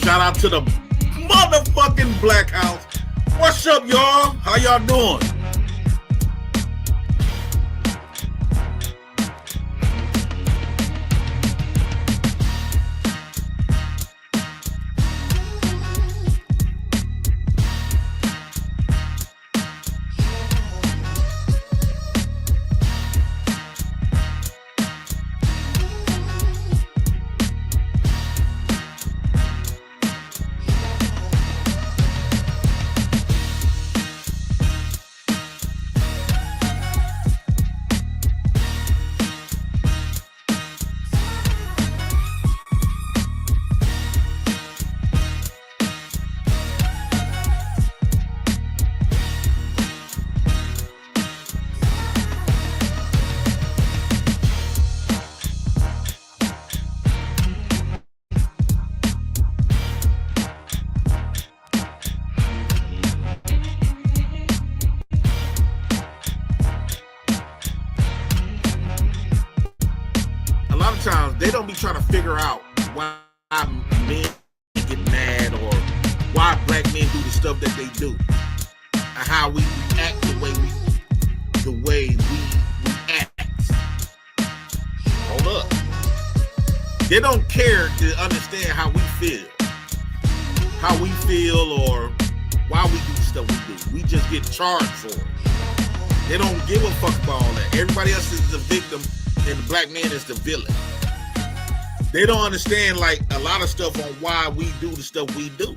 Shout out to the motherfucking Black House. What's up, y'all? How y'all doing? Times they don't be trying to figure out why men get mad or why black men do the stuff that they do and how we react the way we act. Hold up. They don't care to understand how we feel or why we do the stuff we do. We just get charged for it. They don't give a fuck about all that. Everybody else is the victim and the black man is the villain. They don't understand like a lot of stuff on why we do the stuff we do.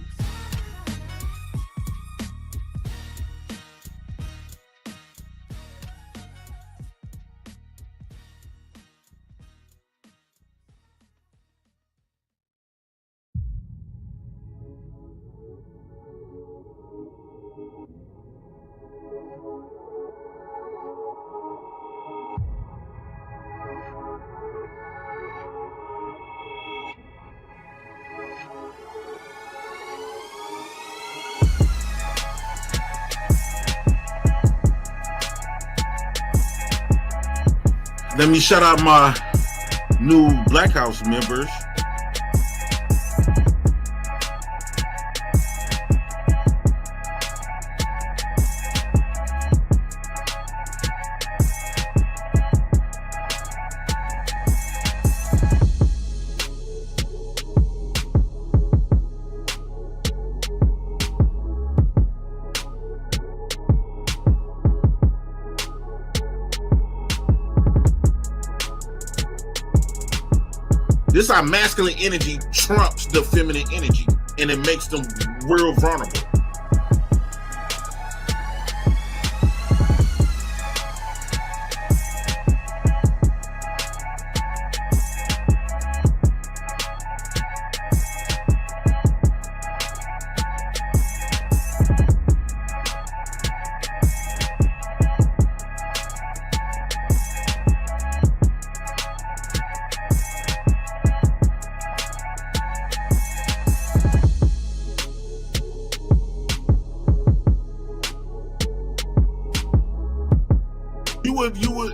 Let me shout out my new Black House members. This our masculine energy trumps the feminine energy, and it makes them real vulnerable.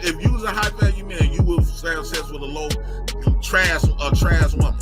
If you was a high value man, you would have sex with a low trash woman.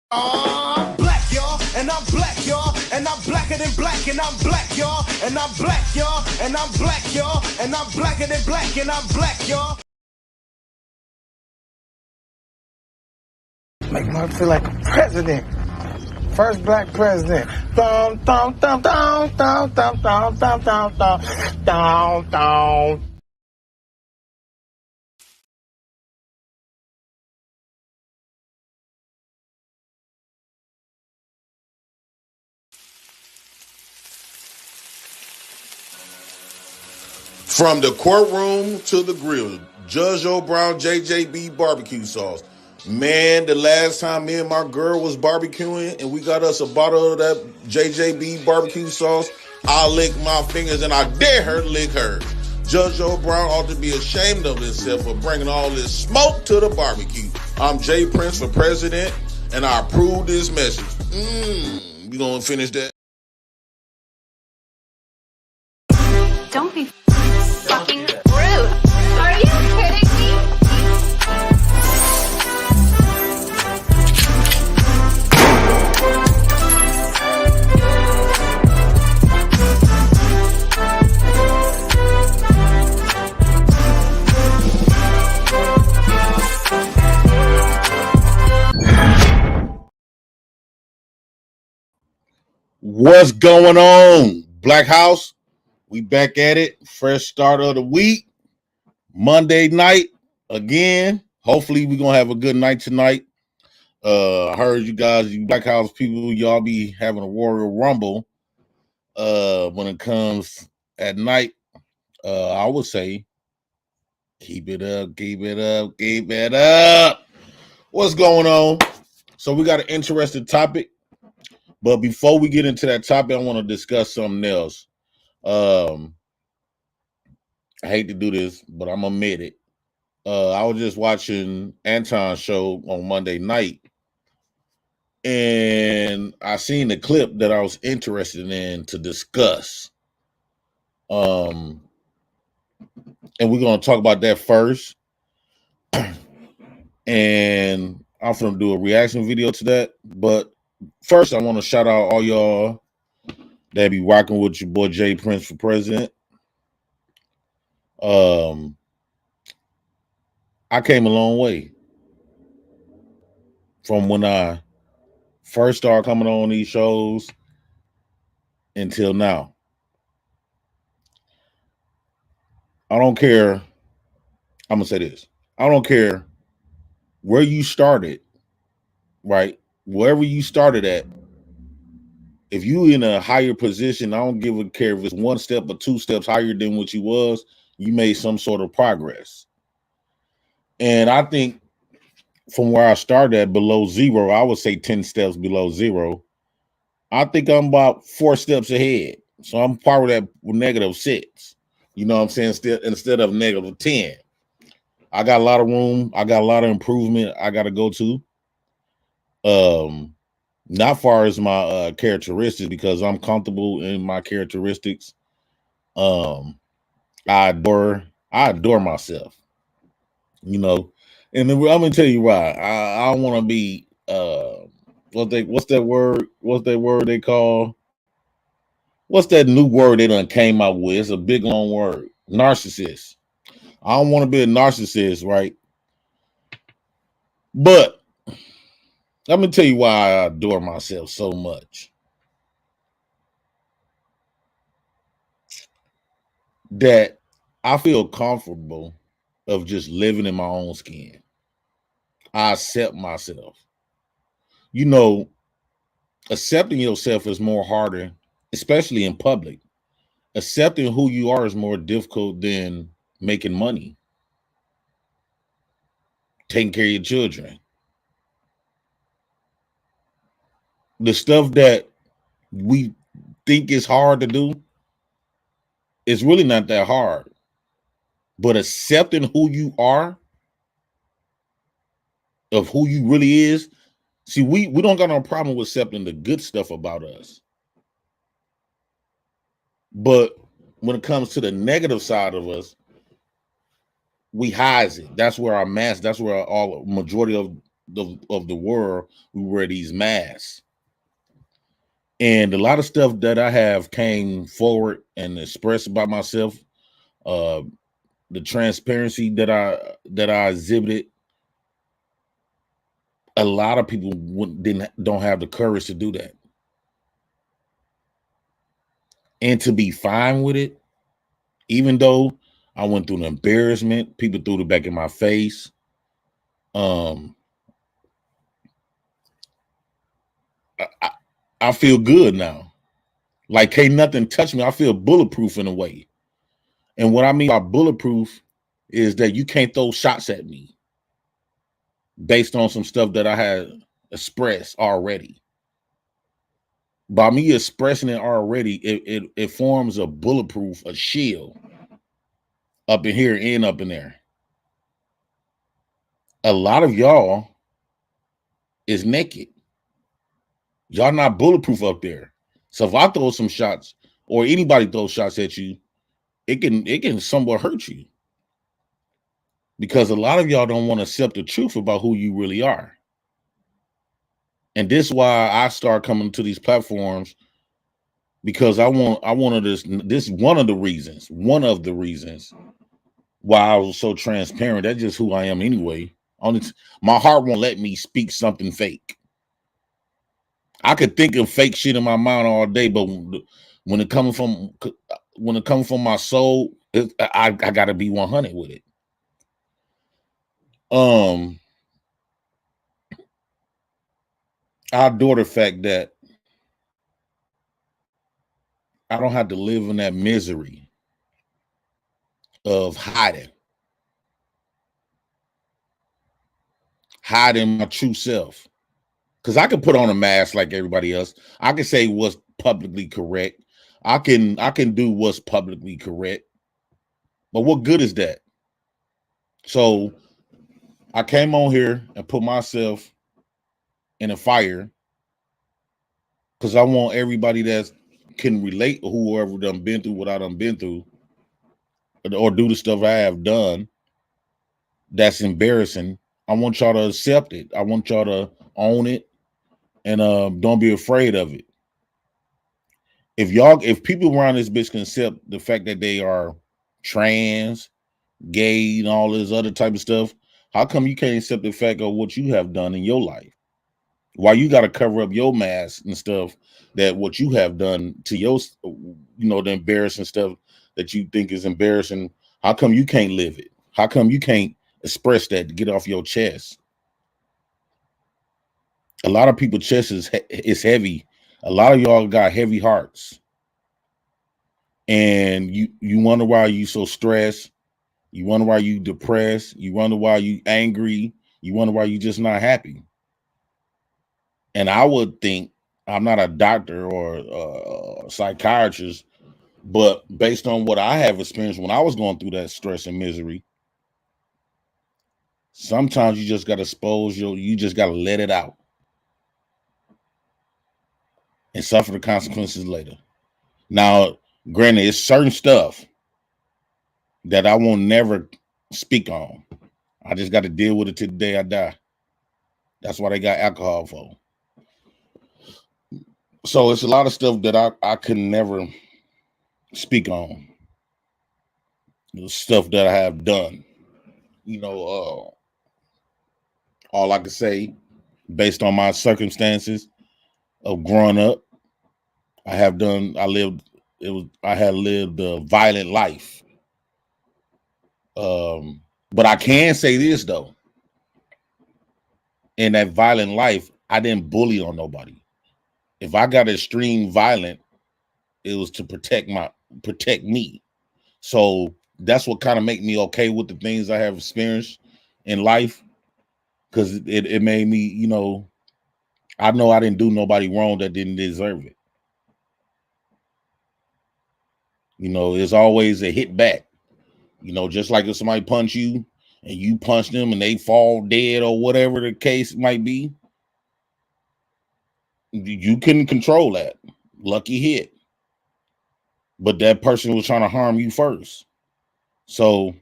Black, y'all, and I'm black, y'all, and I'm blacker than black, and I'm black, y'all, and I'm black, y'all, and I'm black, y'all, and I'm blacker than black, and I'm black, y'all. Make me feel like a president. First black president. Dum, dum, dum, dum, dum, dum, dum, dum, dum, dum, dum, dum. From the courtroom to the grill, Judge O'Brown JJB barbecue sauce. Man, the last time me and my girl was barbecuing and we got us a bottle of that JJB barbecue sauce, I licked my fingers and I dare her to lick hers. Judge O'Brown ought to be ashamed of himself for bringing all this smoke to the barbecue. I'm Jay Prince for president and I approve this message. You gonna finish that? Don't be fucking rude. Are you kidding me? What's going on, Black House? We back at it. Fresh start of the week. Monday night again. Hopefully we're gonna have a good night tonight. I heard you guys, you Black House people, y'all be having a Royal Rumble when it comes at night. I would say keep it up, keep it up, keep it up. What's going on? So we got an interesting topic, but before we get into that topic, I want to discuss something else. I hate to do this, but I'm gonna admit it. I was just watching Anton's show on Monday night, and I seen the clip that I was interested in to discuss. And we're gonna talk about that first. And I'm gonna do a reaction video to that. But first, I want to shout out all y'all that be rocking with your boy Jay Prince for president. I came a long way from when I first started coming on these shows until now. I don't care. I'm gonna say this. I don't care where you started, right? Wherever you started at, if you in a higher position, I don't give a care if it's one step or two steps higher than what you was, you made some sort of progress. And I think from where I started at below zero, I would say 10 steps below zero. I think I'm about 4 steps ahead. So I'm part of that -6. You know what I'm saying? Instead of -10. I got a lot of room. I got a lot of improvement I got to go to. Not far as my characteristics, because I'm comfortable in my characteristics. I adore myself, you know. And I'm gonna tell you why. I don't want to be what's that word? What's that word they call? What's that new word they done came out with? It's a big long word. Narcissist. I don't want to be a narcissist, right? But let me tell you why I adore myself so much. That I feel comfortable of just living in my own skin. I accept myself. You know, accepting yourself is more harder, especially in public. Accepting who you are is more difficult than making money, taking care of your children. The stuff that we think is hard to do, it's really not that hard. But accepting who you are, of who you really is, see, we don't got no problem with accepting the good stuff about us. But when it comes to the negative side of us, we hide it. That's where our mask, that's where all majority of of the world, we wear these masks. And a lot of stuff that I have came forward and expressed about myself, uh, the transparency that I exhibited, a lot of people don't have the courage to do that. And to be fine with it, even though I went through an embarrassment, people threw it back in my face. I I feel good now. Like, can't nothing touch me. I feel bulletproof in a way. And what I mean by bulletproof is that you can't throw shots at me based on some stuff that I had expressed already. By me expressing it already, it forms a bulletproof, a shield up in here and up in there. A lot of y'all is naked. Y'all not bulletproof up there. So if I throw some shots or anybody throws shots at you, it can somewhat hurt you. Because a lot of y'all don't want to accept the truth about who you really are. And this is why I start coming to these platforms, because I wanted this one of the reasons why I was so transparent. That's just who I am anyway. My heart won't let me speak something fake. I could think of fake shit in my mind all day, but when it comes from my soul, I gotta be 100 with it. I adore the fact that I don't have to live in that misery of hiding my true self. Because I can put on a mask like everybody else. I can say what's publicly correct. I can do what's publicly correct. But what good is that? So I came on here and put myself in a fire because I want everybody that can relate, whoever done been through what I done been through, or do the stuff I have done that's embarrassing. I want y'all to accept it. I want y'all to own it, and don't be afraid of it. If people around this bitch can accept the fact that they are trans, gay, and all this other type of stuff, how come you can't accept the fact of what you have done in your life? Why you got to cover up your mask and stuff, that what you have done to your, the embarrassing stuff that you think is embarrassing? How come you can't live it? How come you can't express that to get off your chest? A lot of people's chest is heavy. A lot of y'all got heavy hearts, and you wonder why you so stressed. You wonder why you depressed. You wonder why you angry. You wonder why you just not happy. And I would think, I'm not a doctor or a psychiatrist, but based on what I have experienced when I was going through that stress and misery, sometimes you just got to you just got to let it out and suffer the consequences later. Now, granted, it's certain stuff that I won't never speak on. I just got to deal with it till the day I die. That's why they got alcohol for. So it's a lot of stuff that I could never speak on. The stuff that I have done. All I can say, based on my circumstances of growing up, I had lived a violent life. But I can say this though. In that violent life, I didn't bully on nobody. If I got extreme violent, it was to protect me. So that's what kind of make me okay with the things I have experienced in life, because it made me, I know I didn't do nobody wrong that didn't deserve it. It's always a hit back. Just like if somebody punch you and you punch them and they fall dead or whatever the case might be, you couldn't control that. Lucky hit. But that person was trying to harm you first. So,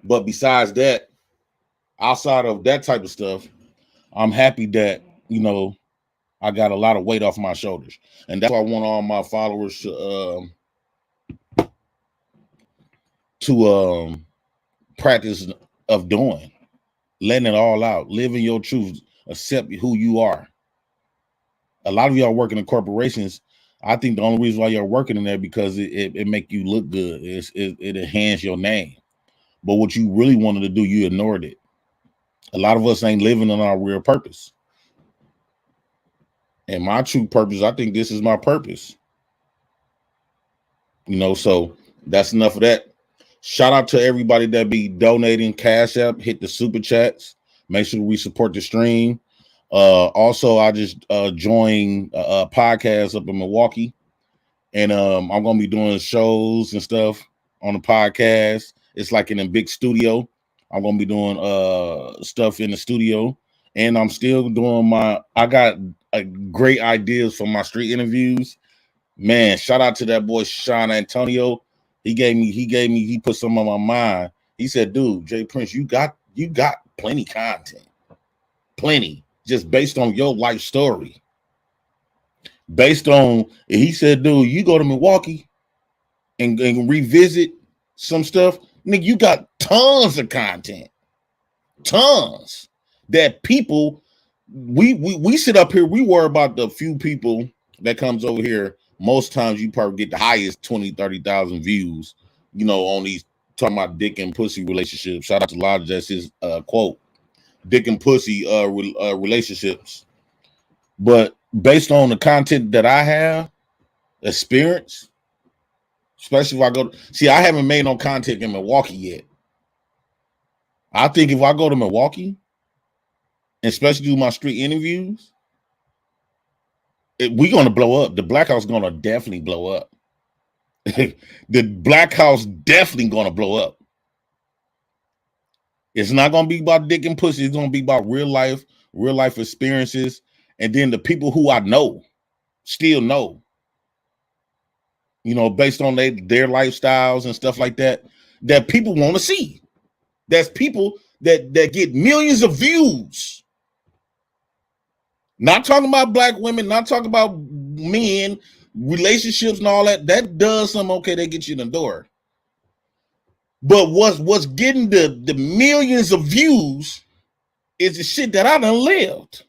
but besides that, outside of that type of stuff, I'm happy that, you know, I got a lot of weight off my shoulders. And that's why I want all my followers to practice of doing, letting it all out, living your truth, accept who you are. A lot of y'all working in corporations. I think the only reason why you're working in there because it make you look good. It enhance your name. But what you really wanted to do, you ignored it. A lot of us ain't living on our real purpose. And my true purpose, I think this is my purpose. You know, so that's enough of that. Shout out to everybody that be donating Cash App, hit the super chats. Make sure we support the stream. Also, I just joined a podcast up in Milwaukee, and I'm gonna be doing shows and stuff on the podcast. It's like in a big studio. I'm gonna be doing stuff in the studio, and I'm still doing I got great ideas for my street interviews. Man, shout out to that boy Sean Antonio. He put some on my mind. He said, dude, Jay Prince, you got plenty content. Plenty. Just based on your life story. He said, dude, you go to Milwaukee and revisit some stuff. Nigga, you got tons of content. Tons. That people, we sit up here, we worry about the few people that comes over here. Most times you probably get the highest 20, 30,000 views, you know, on these talking about dick and pussy relationships. Shout out to Lodge, that's his quote. Dick and pussy relationships. But based on the content that I have, experience, especially if I go, I haven't made no content in Milwaukee yet. I think if I go to Milwaukee, and especially do my street interviews, we're going to blow up. The Black House is going to definitely blow up. The Black House definitely going to blow up. It's not going to be about dick and pussy. It's going to be about real life experiences. And then the people who I know, still know, you know, based on their lifestyles and stuff like that, that people want to see. That's people that get millions of views. Not talking about black women, not talking about men, relationships and all that. That does something, okay, they get you in the door. But what's getting the millions of views is the shit that I done lived.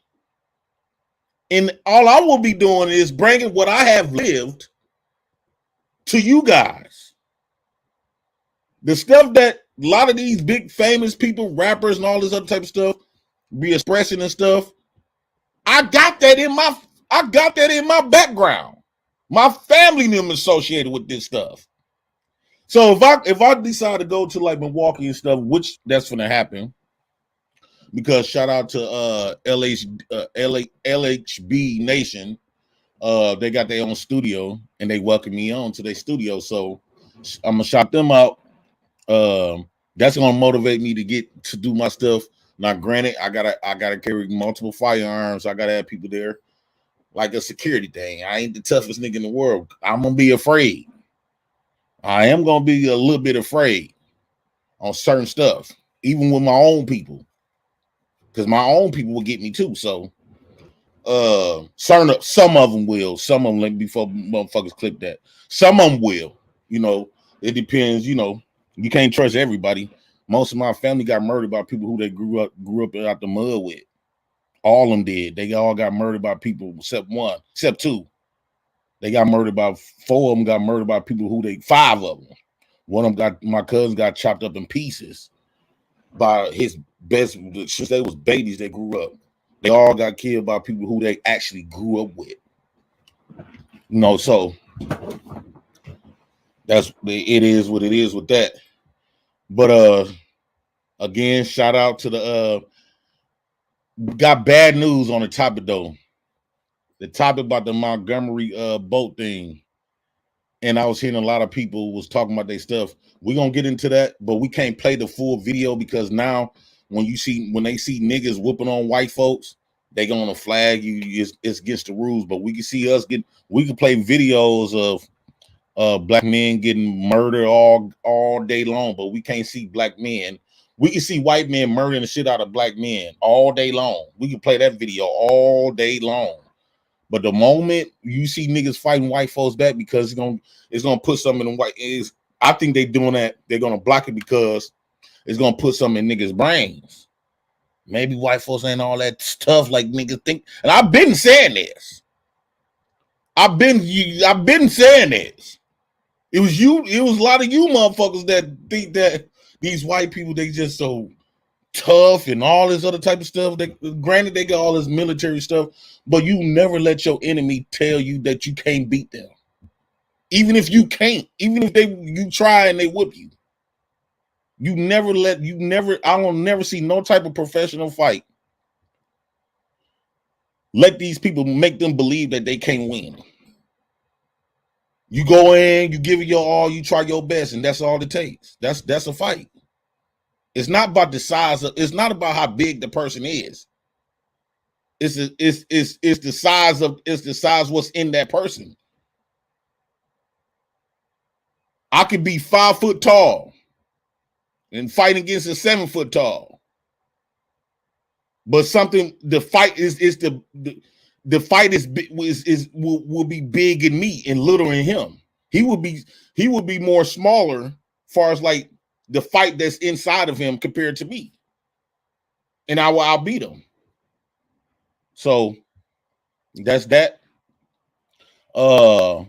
And all I will be doing is bringing what I have lived to you guys. The stuff that a lot of these big famous people, rappers and all this other type of stuff, be expressing and stuff, I got that in my background. My family members associated with this stuff. So if I decide to go to like Milwaukee and stuff, which that's gonna happen, because shout out to LHB Nation, they got their own studio and they welcome me on to their studio. So I'm gonna shout them out. That's gonna motivate me to get to do my stuff. Now, granted, I gotta carry multiple firearms. I gotta have people there, like a security thing. I ain't the toughest nigga in the world. I'm gonna be afraid. I am gonna be a little bit afraid on certain stuff, even with my own people, because my own people will get me too. So, some of them will. Some of them, like before motherfuckers clip that. Some of them will. You know, it depends. You know, you can't trust everybody. Most of my family got murdered by people who they grew up out the mud with. All of them did. They all got murdered by people except two. They got murdered by 4 of them. Got murdered by people 5 of them. One of them my cousin got chopped up in pieces by his best. Since they was babies, they grew up. They all got killed by people who they actually grew up with. You know, so it is what it is with that. But again, shout out to the got bad news on the topic though. The topic about the Montgomery boat thing. And I was hearing a lot of people was talking about their stuff. We're gonna get into that, but we can't play the full video because now when they see niggas whooping on white folks, they gonna flag you. It's against the rules, but we can play videos of black men getting murdered all day long, but we can't see black men We can see white men murdering the shit out of black men all day long. We can play that video all day long. But the moment you see niggas fighting white folks back because it's gonna put something in white is, I think they doing that. They're gonna block it because it's gonna put something in niggas' brains. Maybe white folks ain't all that tough like niggas think. And I've been saying this. I've been saying this. It was a lot of you motherfuckers that think that these white people, they just so tough and all this other type of stuff. Granted, they got all this military stuff, but you never let your enemy tell you that you can't beat them. Even if you can't, even if you try and they whoop you. I will never see no type of professional fight. Let these people make them believe that they can't win. You go in, you give it your all, you try your best, and that's all it takes. That's a fight. It's not about the size of, it's not about how big the person is. It's the size what's in that person. I could be 5 foot tall and fight against a 7 foot tall. But the fight will be big in me and little in him. He would be more smaller as far as like the fight that's inside of him compared to me. And I'll beat him. So that's that. Well,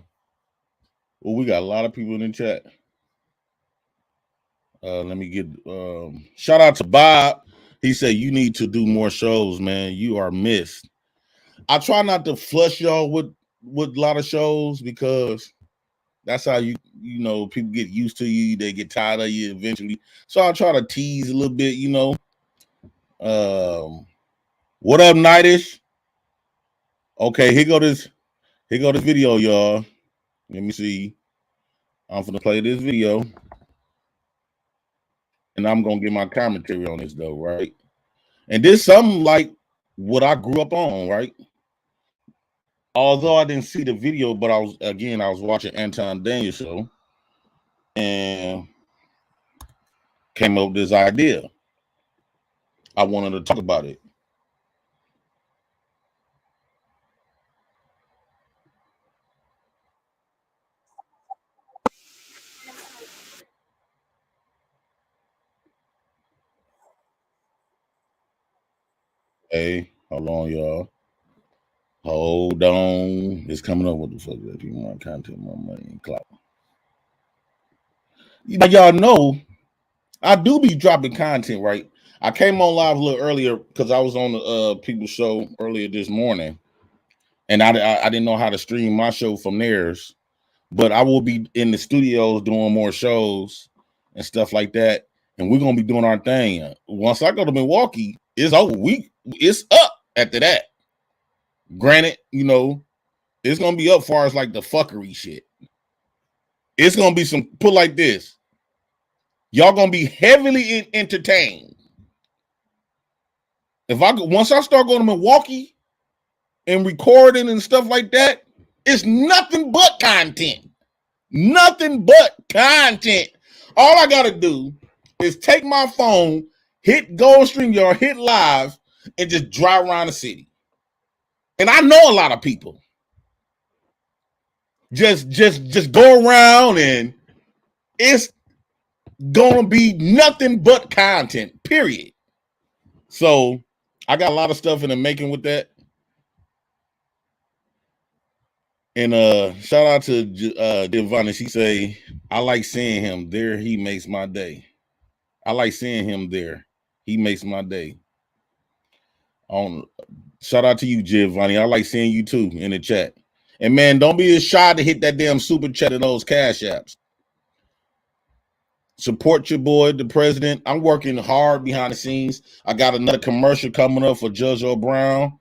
we got a lot of people in the chat. Let me get shout out to Bob. He said you need to do more shows, man. You are missed. I try not to flush y'all with a lot of shows because that's how you know people get used to you. They get tired of you eventually. So I try to tease a little bit, you know. What up, Nightish? Okay, here go this video, y'all. Let me see. I'm gonna play this video. And I'm gonna get my commentary on this though, right? And this something like what I grew up on, right? Although I didn't see the video, but I was watching Anton Daniels show and came up with this idea. I wanted to talk about it. Hey, hold on, y'all. Hold on. It's coming up. What the fuck that people want content, more money, and clout. Y'all know I do be dropping content, right? I came on live a little earlier because I was on the people's show earlier this morning, and I didn't know how to stream my show from theirs, but I will be in the studios doing more shows and stuff like that, and we're gonna be doing our thing. Once I go to Milwaukee, it's over. It's up after that. Granted, you know, it's gonna be up far as like the fuckery shit. It's gonna be some put like this. Y'all gonna be heavily entertained. Once I start going to Milwaukee and recording and stuff like that, it's nothing but content. Nothing but content. All I gotta do is take my phone, hit Gold StreamYard, hit live, and just drive around the city. And I know a lot of people. Just go around and it's gonna be nothing but content, period. So I got a lot of stuff in the making with that. And shout out to Devonna. She say, I like seeing him there. He makes my day. I like seeing him there. He makes my day. Shout out to you, Giovanni. I like seeing you too in the chat. And man, don't be as shy to hit that damn super chat in those cash apps. Support your boy, the president. I'm working hard behind the scenes. I got another commercial coming up for Judge O'Brown,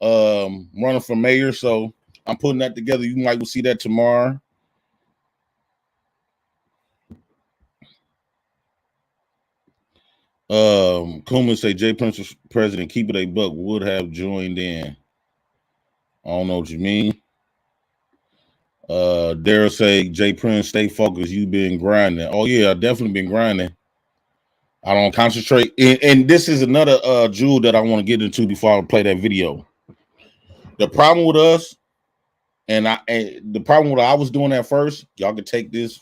running for mayor. So I'm putting that together. You might see that tomorrow. Kuhlman say Jay Prince president, keep it a buck, would have joined in. I don't know what you mean. Daryl say Jay Prince, stay focused. You been grinding. Oh yeah, I definitely been grinding. I don't concentrate. And this is another jewel that I want to get into before I play that video. The problem with us, and the problem with what I was doing at first, y'all could take this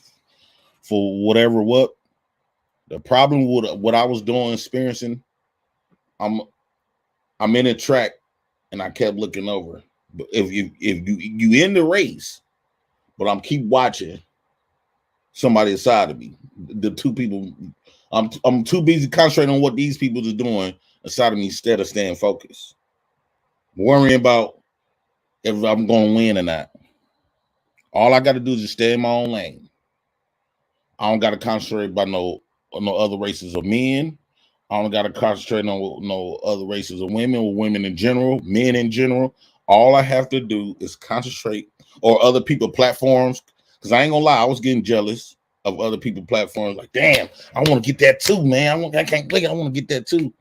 for whatever what. The problem with what I was doing, experiencing, I'm in a track and I kept looking over. But if you in the race, but I'm keep watching somebody inside of me. The two people, I'm too busy concentrating on what these people are doing inside of me instead of staying focused. Worrying about if I'm gonna win or not. All I gotta do is just stay in my own lane. I don't gotta concentrate about no other races of men. I don't gotta concentrate on no other races of women or women in general, men in general. All I have to do is concentrate, or other people platforms. Because I ain't gonna lie, I was getting jealous of other people platforms. Like, damn, I want to get that too, man. I can't click. I want to get that too.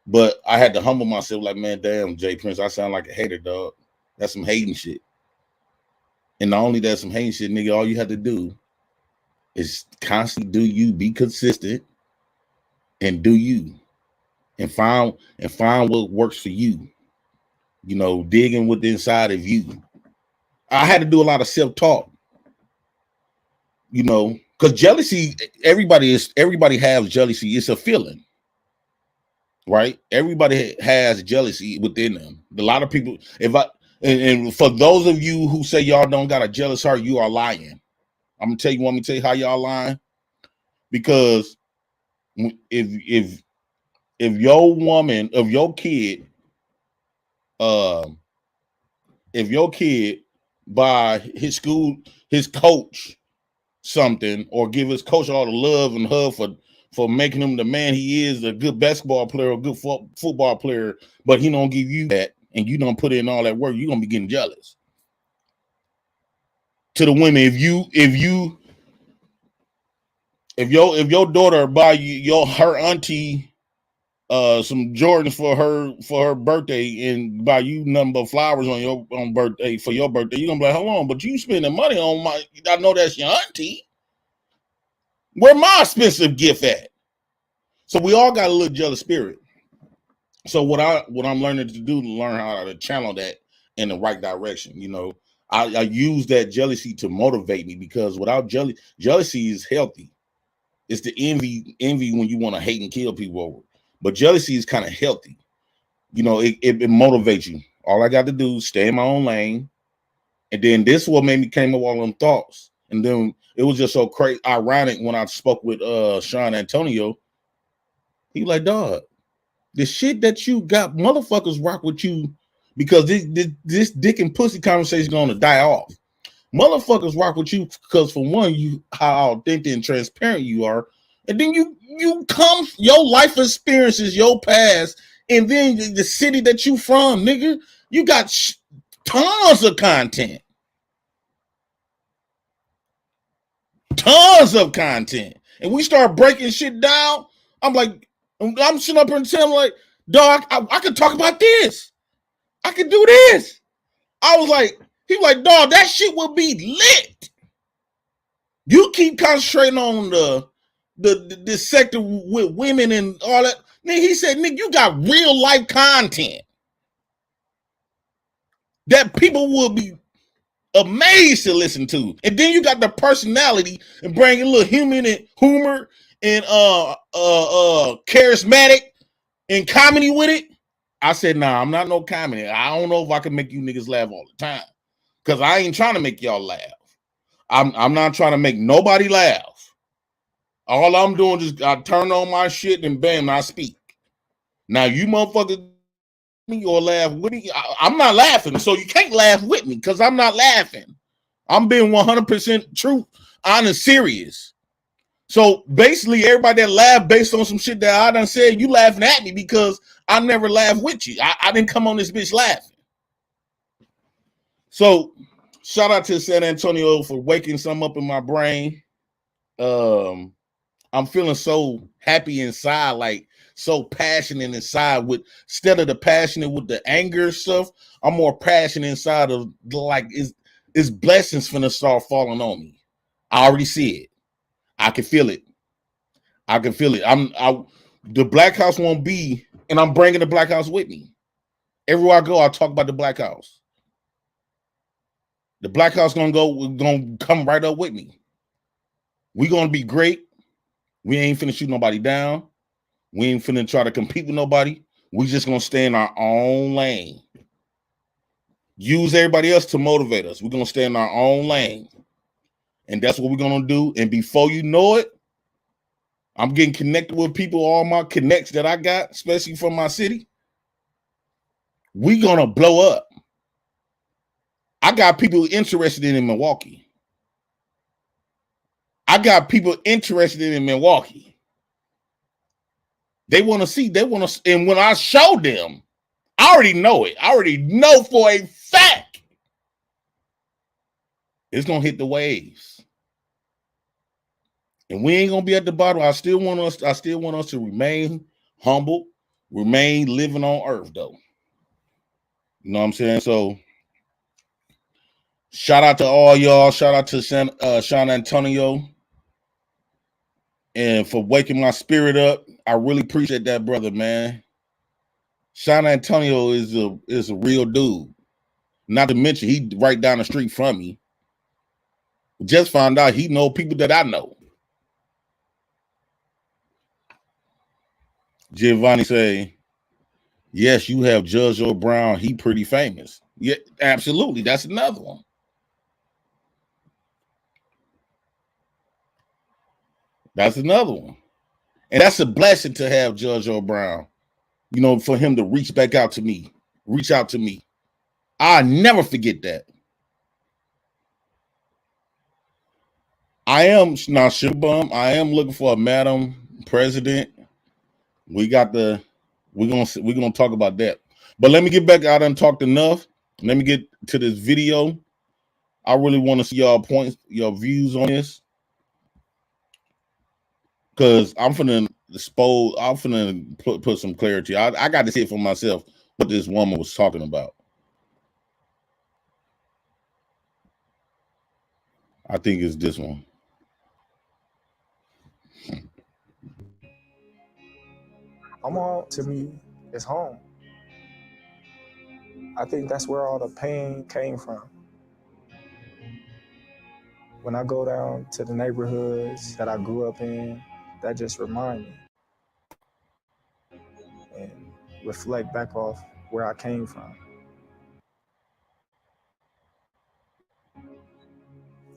But I had to humble myself. Like, man, damn, Jay Prince, I sound like a hater, dog. That's some hating shit. And not only that, some hating shit, nigga. All you have to do is constantly do you, be consistent, and do you, and find what works for you. You know, digging within inside of you. I had to do a lot of self-talk. You know, because jealousy, everybody has jealousy. It's a feeling, right? Everybody has jealousy within them. A lot of people, and for those of you who say y'all don't got a jealous heart, you are lying. I'm gonna want me to tell you how y'all lying? Because if your woman, if your kid buy his coach something, or give his coach all the love and hug for making him the man he is, a good basketball player, a good football player, but he don't give you that, and you don't put in all that work, you're gonna be getting jealous. To the women, if your daughter buy her auntie some Jordans for her birthday, and buy you nothing but flowers on your own birthday for your birthday, you're gonna be like, hold on, but you spending money on I know that's your auntie. Where my expensive gift at? So we all got a little jealous spirit. So what I'm learning to do to learn how to channel that in the right direction. You know, I use that jealousy to motivate me, because without jealousy is healthy. It's the envy when you want to hate and kill people over. But jealousy is kind of healthy. You know, it motivates you. All I got to do is stay in my own lane. And then this is what made me came up with all them thoughts. And then it was just so crazy, ironic when I spoke with Sean Antonio. He like, dog, the shit that you got, motherfuckers rock with you because this dick and pussy conversation is gonna die off. Motherfuckers rock with you because, for one, you how authentic and transparent you are, and then you come your life experiences, your past, and then the city that you from, nigga. You got tons of content. Tons of content. And we start breaking shit down. I'm sitting up here and telling, like, dog, I could talk about this. I could do this. I was like, he was like, dog, that shit will be lit. You keep concentrating on this sector with women and all that. Nigga, he said, nigga, you got real life content that people will be amazed to listen to. And then you got the personality and bring a little humor and charismatic and comedy with it. I said, nah, I'm not no comedy. I don't know if I can make you niggas laugh all the time, because I ain't trying to make y'all laugh. I'm not trying to make nobody laugh. All I'm doing is I turn on my shit and bam, I speak. Now you motherfuckers me or laugh with me. I'm not laughing, so you can't laugh with me because I'm not laughing. I'm being 100% true, honest, serious. So basically, everybody that laughed based on some shit that I done said, you laughing at me because I never laughed with you. I didn't come on this bitch laughing. So shout out to San Antonio for waking some up in my brain. I'm feeling so happy inside, like so passionate inside. With instead of the passionate with the anger stuff, I'm more passionate inside of like it's blessings finna start falling on me. I already see it. I can feel it. I can feel it. The Black House won't be, and I'm bringing the Black House with me. Everywhere I go, I talk about the Black House. The Black House gonna come right up with me. We gonna be great. We ain't finna shoot nobody down. We ain't finna try to compete with nobody. We just gonna stay in our own lane. Use everybody else to motivate us. We're gonna stay in our own lane. And that's what we're gonna do. And before you know it, I'm getting connected with people, all my connects that I got, especially from my city. We gonna blow up. I got people interested in Milwaukee. I got people interested in Milwaukee. They want to see, and when I show them, I already know it. I already know for a fact it's gonna hit the waves. And we ain't gonna be at the bottom. I still want us to remain humble, remain living on earth, though. You know what I'm saying? So shout out to all y'all. Shout out to Sean Antonio, and for waking my spirit up. I really appreciate that, brother, man. Sean Antonio is a real dude. Not to mention he right down the street from me. Just found out he know people that I know. Giovanni say, yes, you have Judge Joe Brown. He pretty famous. Yeah, absolutely. That's another one. That's another one. And that's a blessing to have Judge Joe Brown. You know, for him to reach out to me. I'll never forget that. I am now sugar bum. I am looking for a Madam President. We're gonna talk about that. But let me get back. I done talked enough. Let me get to this video. I really want to see y'all points, your views on this. Because I'm finna put some clarity. I got to see it for myself what this woman was talking about. I think it's this one. Omaha, to me, is home. I think that's where all the pain came from. When I go down to the neighborhoods that I grew up in, that just remind me and reflect back off where I came from.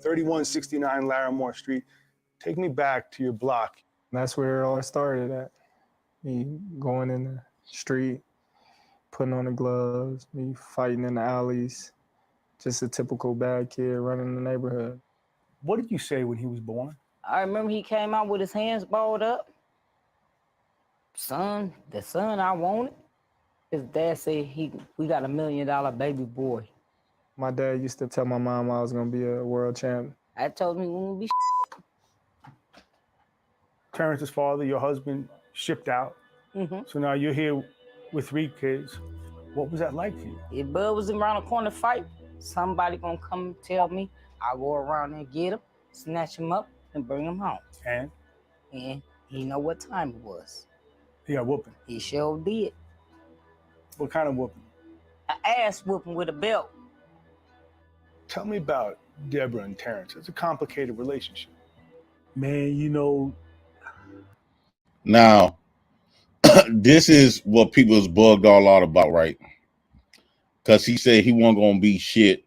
3169 Larimore Street. Take me back to your block. And that's where it all started at. Me going in the street, putting on the gloves, me fighting in the alleys. Just a typical bad kid running the neighborhood. What did you say when he was born? I remember he came out with his hands balled up. Son, the son I wanted. His dad said we got $1 million baby boy. My dad used to tell my mom I was gonna be a world champ. I told him we wouldn't be Terrence's father, your husband, shipped out. So now you're here with 3 kids. What was that like for you? If Bud was around the corner fight, somebody gonna come tell me. I go around and get him, snatch him up, and bring him home. And he know what time it was. he got whooping. He sure did. What kind of whooping? An ass whooping with a belt. Tell me about Deborah and Terrence. It's a complicated relationship. Man, you know. Now, this is what people is bugged all out about, right? Because he said he wasn't going to be shit.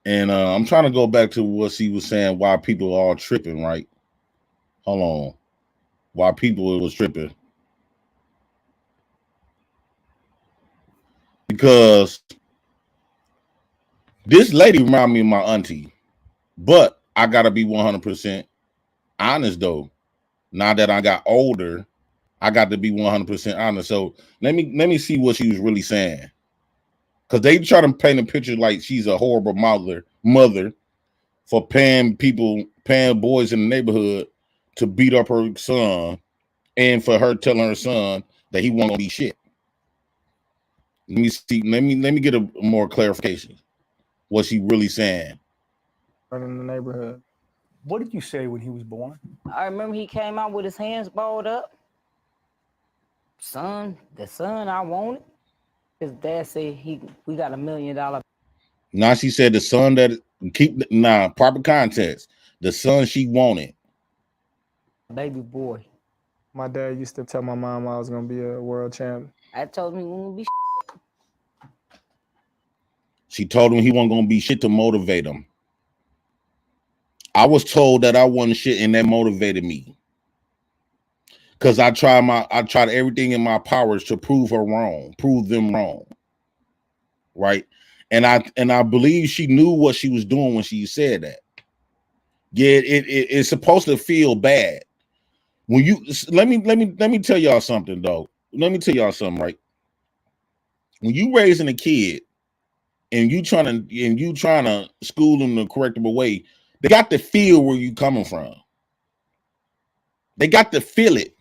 And I'm trying to go back to what he was saying, why people are all tripping, right? Hold on. Why people was tripping. Because this lady reminded me of my auntie. But I got to be 100% honest, though. Now that I got older, I got to be 100% honest. So let me see what she was really saying. Because they try to paint a picture like she's a horrible mother for paying boys in the neighborhood to beat up her son, and for her telling her son that he won't be shit. Let me see. Let me get a more clarification. What she really saying? Running the neighborhood. What did you say when he was born? I remember he came out with his hands balled up. Son, the son I wanted. His dad said we got $1 million. Now she said the son that proper context. The son she wanted. Baby boy. My dad used to tell my mom I was gonna be a world champ. I told him he wouldn't be. She told him he wasn't gonna be shit to motivate him. I was told that I wasn't shit, and that motivated me. Cause I tried everything in my powers to prove them wrong. Right. And I believe she knew what she was doing when she said that. Yeah, it's supposed to feel bad. When you let me tell y'all something though. Let me tell y'all something, right? When you raising a kid and you trying to school them the correctable way, they got to feel where you coming from. They got to feel it.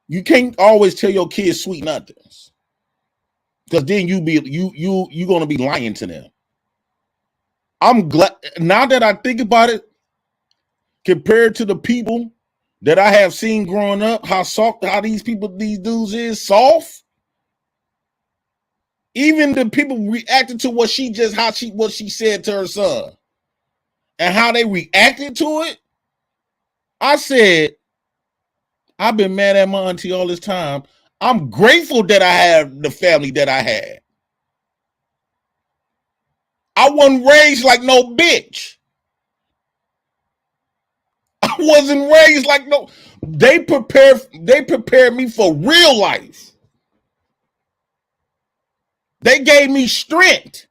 You can't always tell your kids sweet nothings, because then you're gonna be lying to them. I'm glad now that I think about it, compared to the people that I have seen growing up, how these dudes is soft. Even the people reacted to what she said to her son and how they reacted to it. I said, I've been mad at my auntie all this time. I'm grateful that I have the family that I had. I wasn't raised like no bitch. I wasn't raised like no. They prepared me for real life. They gave me strength.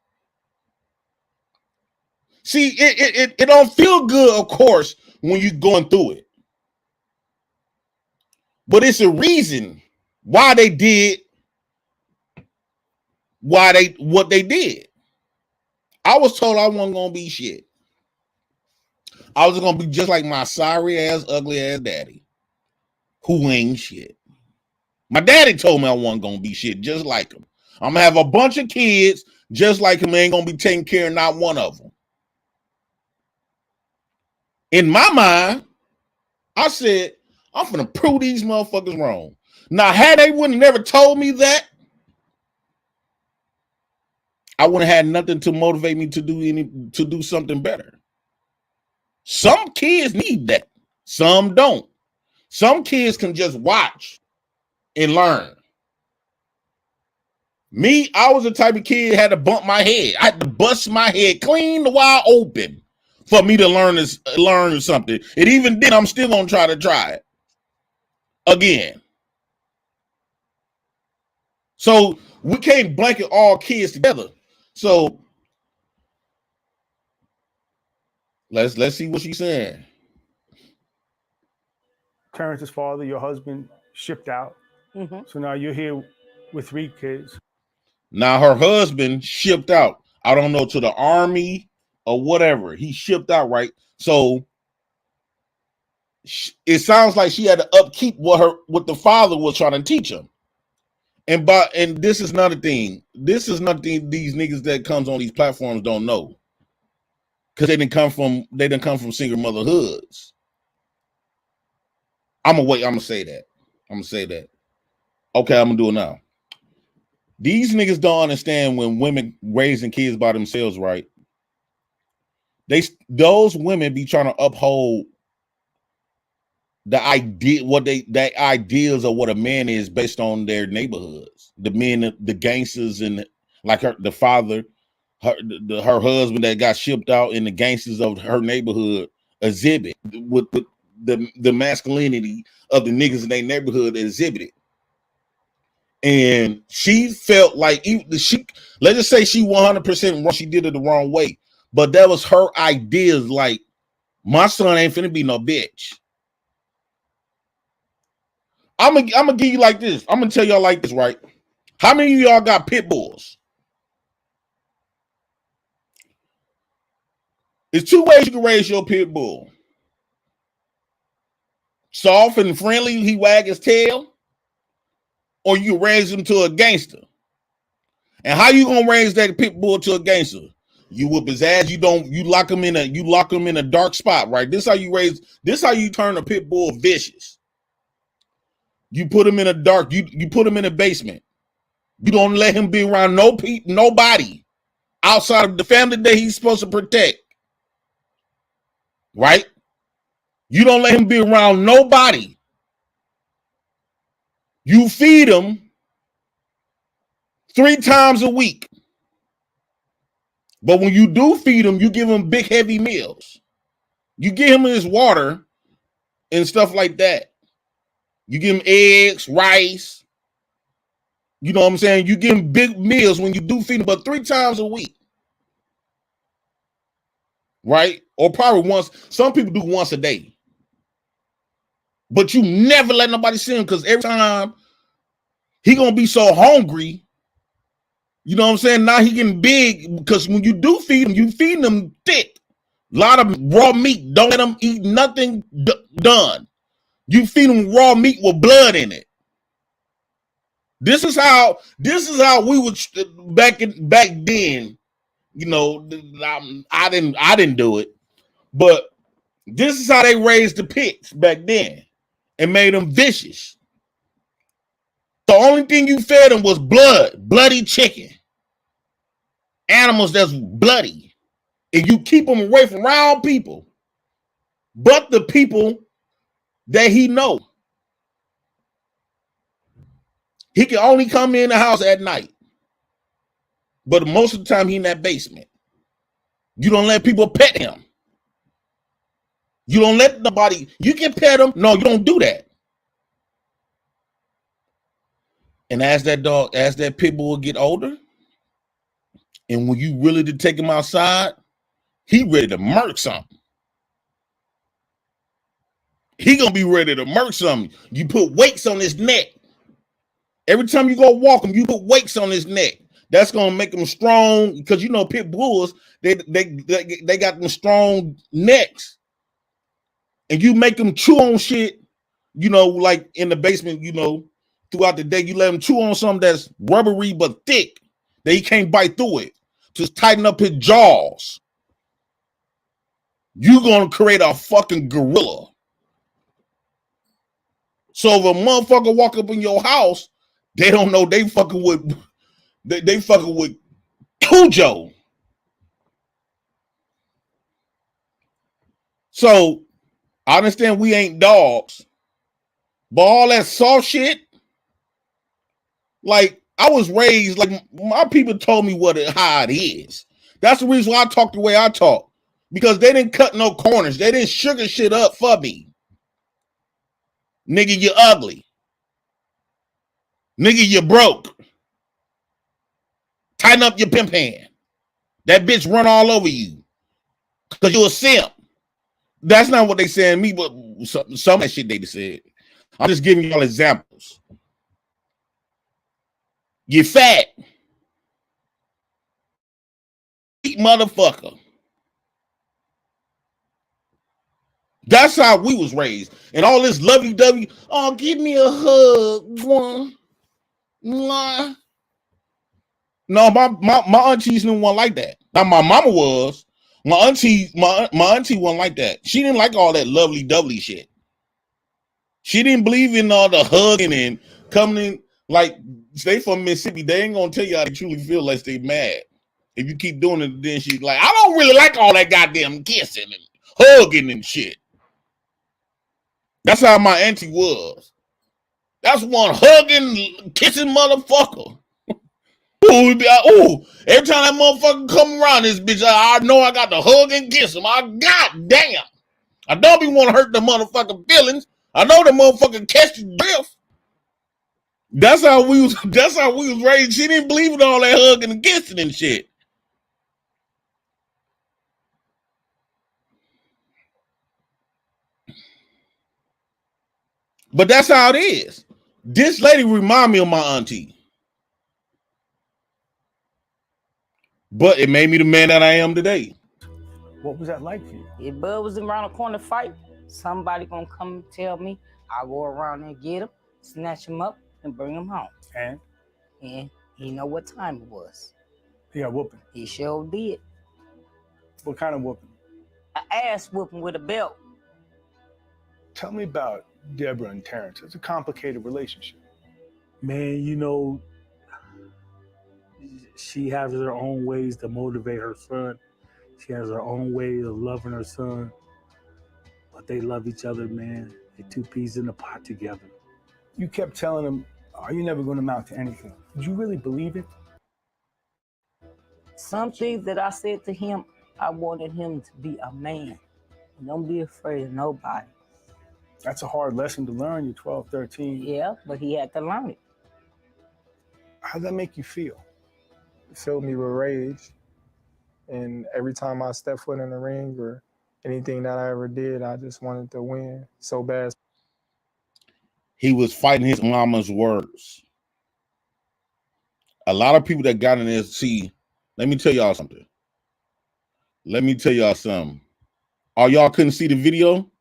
See, it don't feel good, of course, when you're going through it. But it's a reason why they did what they did. I was told I wasn't gonna be shit. I was gonna be just like my sorry ass, ugly ass daddy, who ain't shit. My daddy told me I wasn't gonna be shit, just like him. I'm gonna have a bunch of kids just like him, ain't gonna be taking care of not one of them. In my mind, I said, I'm gonna prove these motherfuckers wrong. Now, had they wouldn't never told me that, I wouldn't have had nothing to motivate me to do something better. Some kids need that. Some don't. Some kids can just watch and learn. Me, I was the type of kid that had to bump my head. I had to bust my head clean wide open for me to learn something. And even then, I'm still gonna try it again. So we can't blanket all kids together. So let's see what she's saying. Terrence's father, your husband, shipped out. Mm-hmm. So now you're here with 3 kids. Now her husband shipped out. I don't know, to the army or whatever. He shipped out, right? So it sounds like she had to upkeep what the father was trying to teach him. And this is another thing. This is nothing these niggas that comes on these platforms don't know. Because they didn't come from single mother hoods. I'm gonna say that. Okay, I'm gonna do it now. These niggas don't understand when women raising kids by themselves, right? Those women be trying to uphold the ideas of what a man is based on their neighborhoods. The men, the gangsters, and like the father, her husband that got shipped out, and the gangsters of her neighborhood exhibit with the masculinity of the niggas in their neighborhood exhibited. And she felt like let's just say she 100% wrong. She did it the wrong way, but that was her ideas. Like, my son ain't finna be no bitch. I'm gonna give you like this. I'm gonna tell y'all like this, right? How many of y'all got pit bulls? There's 2 ways you can raise your pit bull. Soft and friendly, he wag his tail, or you raise him to a gangster. And how you gonna raise that pit bull to a gangster? You whoop his ass. You lock him in a dark spot, right? This how you turn a pit bull vicious. You put him in a dark, you put him in a basement. You don't let him be around nobody outside of the family that he's supposed to protect. Right? You don't let him be around nobody. You feed him 3 times a week. But when you do feed him, you give him big, heavy meals. You give him his water and stuff like that. You give him eggs, rice. You know what I'm saying? You give him big meals when you do feed him, but 3 times a week. Right? Or probably once. Some people do once a day. But you never let nobody see him because every time he gonna be so hungry. You know what I'm saying? Now he getting big because when you do feed him, you feed him thick. A lot of raw meat. Don't let him eat nothing done. You feed him raw meat with blood in it. This is how we would back then. You know, I didn't do it, but this is how they raised the pigs back then and made them vicious. The only thing you fed them was bloody chicken, animals that's bloody, and you keep them away from round people, but the people that he know. He can only come in the house at night, but most of the time he in that basement. You don't let people pet him. You don't let nobody. You can pet him. No, you don't do that. And as that pit bull get older, and when you really to take him outside, he ready to murk something. He gonna be ready to murk something. You put weights on his neck. Every time you go walk him, you put weights on his neck. That's gonna make him strong because you know pit bulls they got them strong necks, and you make them chew on shit. You know, like in the basement. You know, throughout the day, you let him chew on something that's rubbery but thick that he can't bite through it. Just tighten up his jaws. You gonna create a fucking gorilla. So if a motherfucker walk up in your house, they don't know they fucking with they fucking with Cujo. So I understand we ain't dogs, but all that soft shit, like I was raised, like my people told me how it is. That's the reason why I talk the way I talk. Because they didn't cut no corners. They didn't sugar shit up for me. Nigga, you ugly. Nigga, you broke. Tighten up your pimp hand. That bitch run all over you. Because you a simp. That's not what they said to me, but some of that shit they said. I'm just giving y'all examples. You fat. Motherfucker. That's how we was raised. And all this lovey-dovey, oh, give me a hug. One. Mwah. No, my aunties didn't want like that. Now my mama was. My auntie wasn't like that. She didn't like all that lovely-dovey shit. She didn't believe in all the hugging and coming in. Like, they from Mississippi, they ain't gonna tell you how they truly feel unless they mad. If you keep doing it, then she's like, I don't really like all that goddamn kissing and hugging and shit. That's how my auntie was. That's one hugging, kissing motherfucker. Ooh, every time that motherfucker come around this bitch, I know I got to hug and kiss him. God damn. I don't be want to hurt the motherfucking feelings. I know the motherfucker catch the drift. That's how we was raised. She didn't believe in all that hugging and kissing and shit. But that's how it is. This lady remind me of my auntie. But it made me the man that I am today. What was that like for you? If Bud was around the corner fight, somebody gonna come tell me. I go around and get him, snatch him up, and bring him home. And he know what time it was. he got whooping. He sure did. What kind of whooping? An ass whooping with a belt. Tell me about Deborah and Terrence. It's a complicated relationship. Man, you know, she has her own ways to motivate her son. She has her own way of loving her son. But they love each other, man. They're two peas in a pot together. You kept telling him, "Are you never going to amount to anything?" Did you really believe it? Some things that I said to him, I wanted him to be a man. Don't be afraid of nobody. That's a hard lesson to learn. You're 12, 13. Yeah, but he had to learn it. How'd that make you feel? It filled me with rage. And every time I stepped foot in the ring or anything that I ever did, I just wanted to win so bad. He was fighting his mama's words. A lot of people that got in there, see, let me tell y'all something. Let me tell y'all something. Oh, y'all couldn't see the video?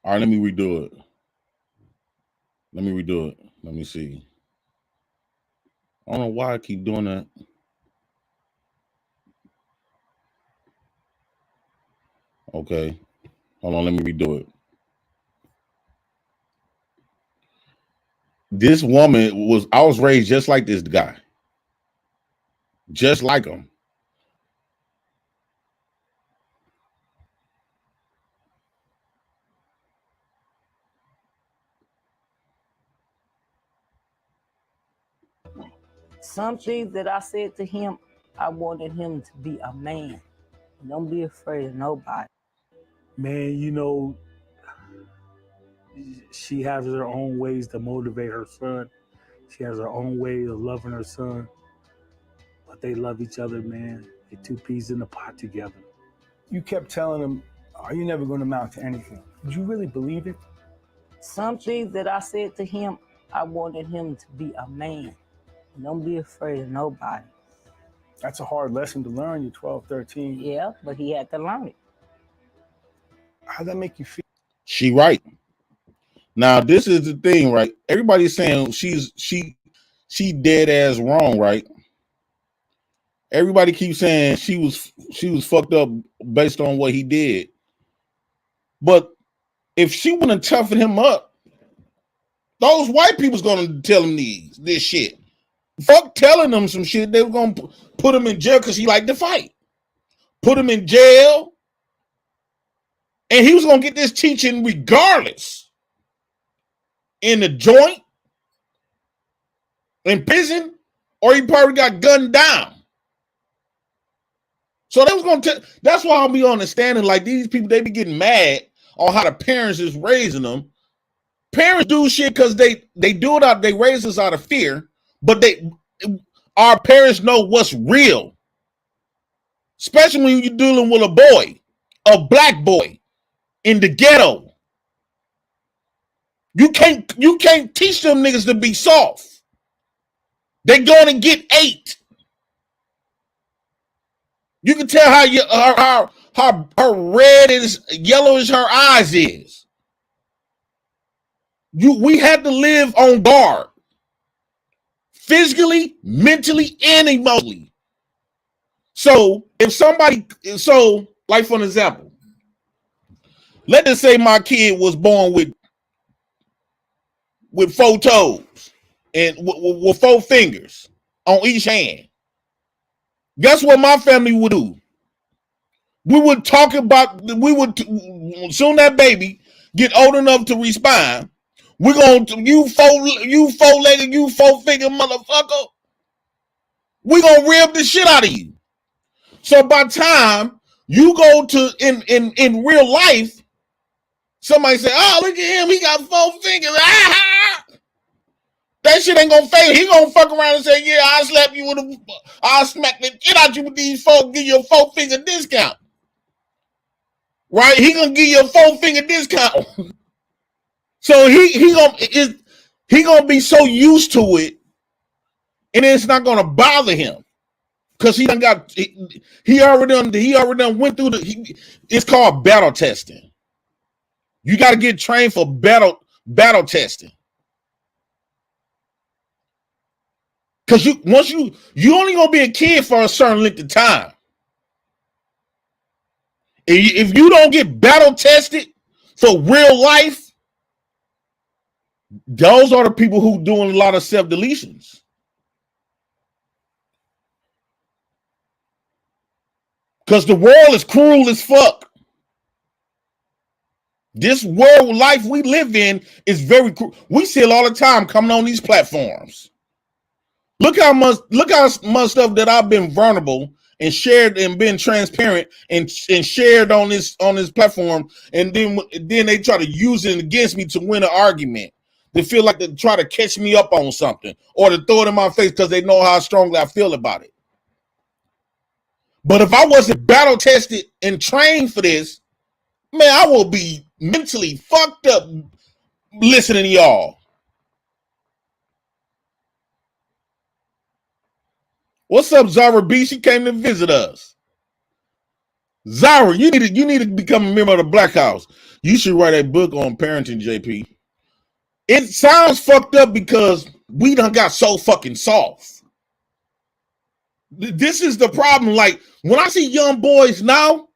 All right, let me redo it. Let me see. I don't know why I keep doing that. Okay. Hold on, let me redo it. This woman I was raised just like this guy. Just like him. Some things that I said to him, I wanted him to be a man. Don't be afraid of nobody. Man, you know, she has her own ways to motivate her son. She has her own way of loving her son. But they love each other, man. They're two peas in a pot together. You kept telling him, "Are you never going to amount to anything?" Did you really believe it? Some things that I said to him, I wanted him to be a man. Don't be afraid of nobody. That's a hard lesson to learn. You're 12, 13. Yeah, but he had to learn it. How'd that make you feel? She right. Now, this is the thing, right? Everybody's saying she dead ass wrong, right? Everybody keeps saying she was fucked up based on what he did. But if she wouldn't toughen him up, those white people's gonna tell him this shit. Fuck telling them some shit. They were gonna put him in jail because he liked to fight. Put him in jail, and he was gonna get this teaching regardless. In the joint, in prison, or he probably got gunned down. So they was gonna that's why I'll be understanding, like, these people, they be getting mad on how the parents is raising them. Parents do shit because they do it out, they raise us out of fear, but our parents know what's real. Especially when you're dealing with a black boy in the ghetto. You can't teach them niggas to be soft. They're going to get ate. You can tell how red and yellow as her eyes is. We had to live on guard. Physically, mentally, and emotionally. So like for an example, let us say my kid was born with 4 toes and with 4 fingers on each hand. Guess what my family would do? We would talk about, soon that baby get old enough to respond, we're going to, you 4-legged, you 4-finger motherfucker, we're going to rib the shit out of you. So by time you go to, in real life, somebody say, "Oh, look at him, he got 4 fingers. Ah!" That shit ain't gonna fail. He gonna fuck around and say, "Yeah, I slap you with I'll smack the shit out you with these 4, give you a 4-finger discount." Right? He gonna give you a 4-finger discount. So he gonna be so used to it, and it's not gonna bother him. Cause he already done went through it's called battle testing. You got to get trained for battle testing. Because you only gonna be a kid for a certain length of time. If you don't get battle tested for real life, those are the people who doing a lot of self-deletions. Because the world is cruel as fuck. This world life we live in is very cruel. We see it all the time coming on these platforms. Look how much stuff that I've been vulnerable and shared and been transparent and shared on this platform, and then they try to use it against me to win an argument. They feel like they try to catch me up on something or to throw it in my face because they know how strongly I feel about it. But if I wasn't battle tested and trained for this, man, I will be mentally fucked up listening to y'all. What's up, Zara B? She came to visit us. Zara, you need to become a member of the Black House. You should write a book on parenting, JP. It sounds fucked up because we done got so fucking soft. This is the problem. Like, when I see young boys now,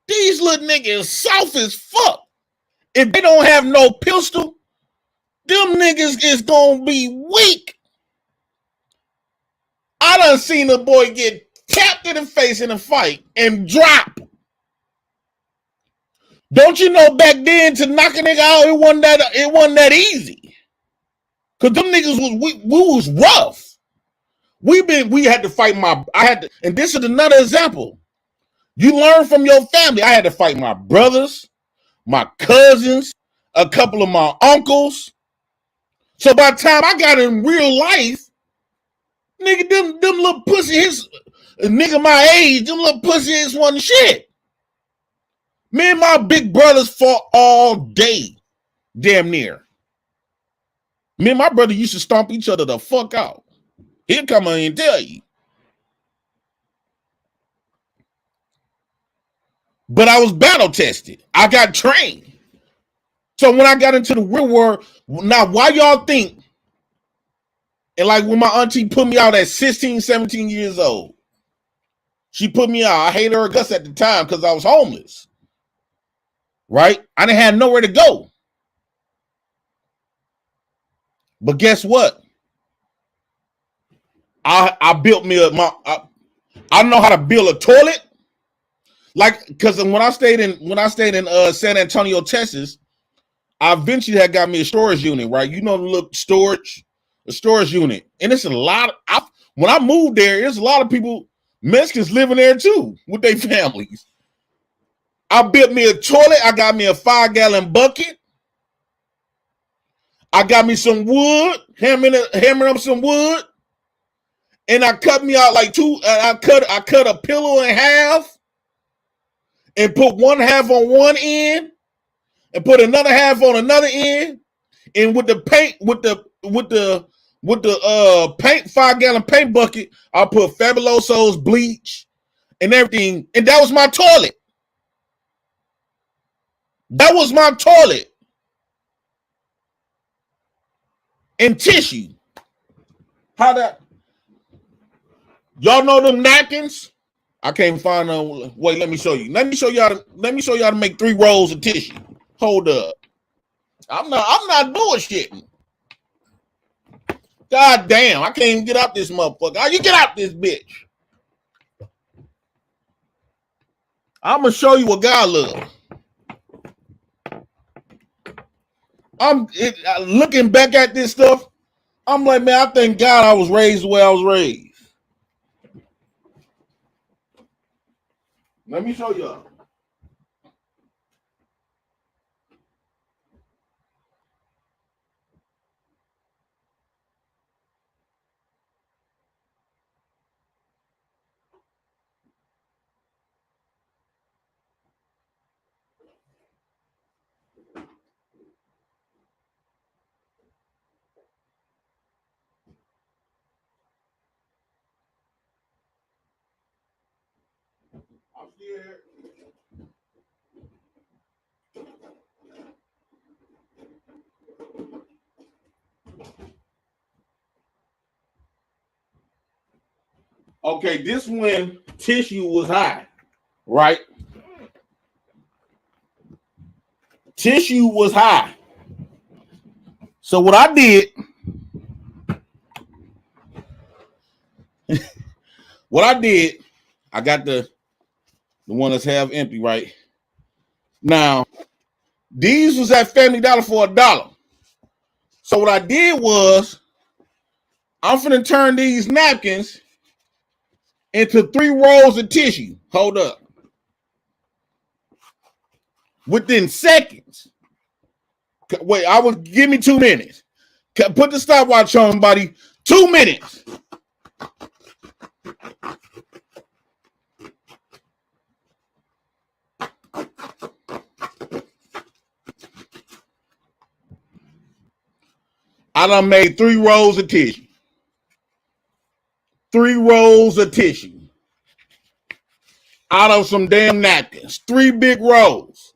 these little niggas soft as fuck. If they don't have no pistol, them niggas is gonna be weak. I done seen a boy get tapped in the face in a fight and drop. Don't you know back then to knock a nigga out, it wasn't that easy. Cause them niggas we was rough. We had to fight and this is another example. You learn from your family. I had to fight my brothers, my cousins, a couple of my uncles. So by the time I got in real life, nigga, them little pussies, nigga my age, them little pussies wasn't shit. Me and my big brothers fought all day, damn near. Me and my brother used to stomp each other the fuck out. He'll come on and tell you. But I was battle tested. I got trained. So when I got into the real world, now why y'all think, and like when my auntie put me out at 16, 17 years old, she put me out. I hated her guts at the time because I was homeless. Right? I didn't have nowhere to go. But guess what? I built me I know how to build a toilet. Like, because when I stayed in San Antonio, Texas, I eventually had got me a storage unit, right? You know, the little a storage unit. And it's a lot when I moved there, there's a lot of people, Mexicans living there too, with their families. I built me a toilet. I got me a 5-gallon bucket. I got me some wood, hammering up some wood. And I cut me out like I cut a pillow in half and put one half on one end and put another half on another end. And with the paint, with the paint 5-gallon paint bucket, I put Fabuloso's bleach and everything. And that was my toilet. That was my toilet. And tissue. How that? Y'all know them napkins? I can't find them. Wait, let me show you. Let me show y'all how to make 3 rolls of tissue. Hold up. I'm not bullshitting. God damn, I can't even get out this motherfucker. How you get out this bitch? I'm gonna show you what God loves. Looking back at this stuff, I'm like, man, I thank God I was raised the way I was raised. Let me show y'all. I'm still here. Okay, this when tissue was high, right? Tissue was high. So what I did, I got the one that's half empty, right? Now, these was at Family Dollar for $1. So what I did was, I'm finna turn these napkins into 3 rolls of tissue. Hold up. Within seconds. Wait, give me 2 minutes. Put the stopwatch on, buddy. 2 minutes. I done made 3 rolls of tissue. 3 rolls of tissue. Out of some damn napkins. 3 big rolls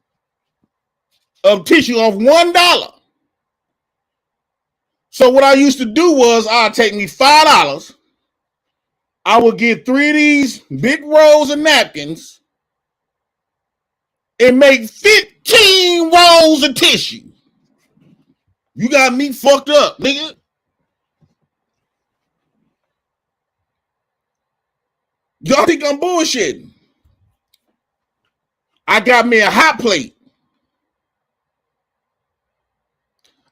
of tissue of $1. So what I used to do was, I'd take me $5. I would get 3 of these big rolls of napkins and make 15 rolls of tissue. You got me fucked up, nigga. Y'all think I'm bullshitting? I got me a hot plate.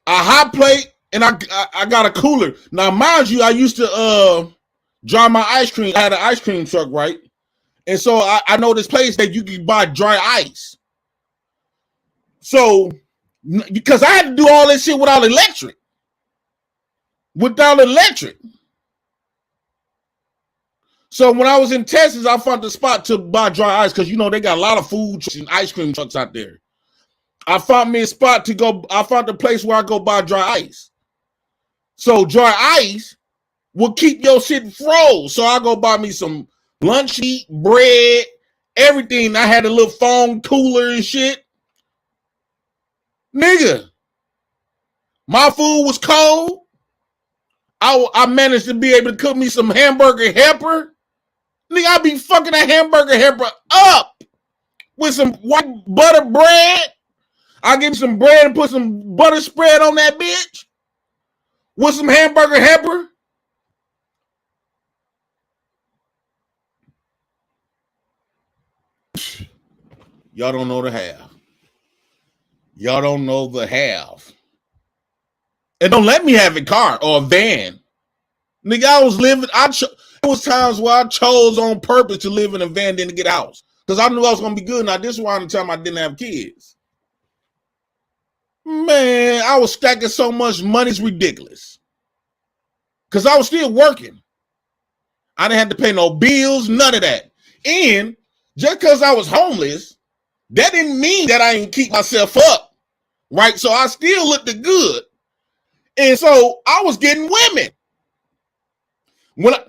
A hot plate, and I got a cooler. Now, mind you, I used to dry my ice cream. I had an ice cream truck, right? And so I know this place that you can buy dry ice. So, because I had to do all this shit without electric. So when I was in Texas, I found the spot to buy dry ice because, you know, they got a lot of food and ice cream trucks out there. I found me a spot to go. I found the place where I go buy dry ice. So dry ice will keep your shit froze. So I go buy me some lunch meat, bread, everything. I had a little foam cooler and shit. Nigga, my food was cold. I managed to be able to cook me some hamburger helper. Nigga, I be fucking a hamburger helper up with some white butter bread. I give some bread and put some butter spread on that bitch with some hamburger helper. Y'all don't know the half. Y'all don't know the half. And don't let me have a car or a van. Nigga, I was living, there was times where I chose on purpose to live in a van than to get a house. Because I knew I was going to be good. Now, this was around the time I didn't have kids. Man, I was stacking so much money, it's ridiculous. Because I was still working. I didn't have to pay no bills, none of that. And just because I was homeless, that didn't mean that I didn't keep myself up. Right? So I still looked good. And so I was getting women. When I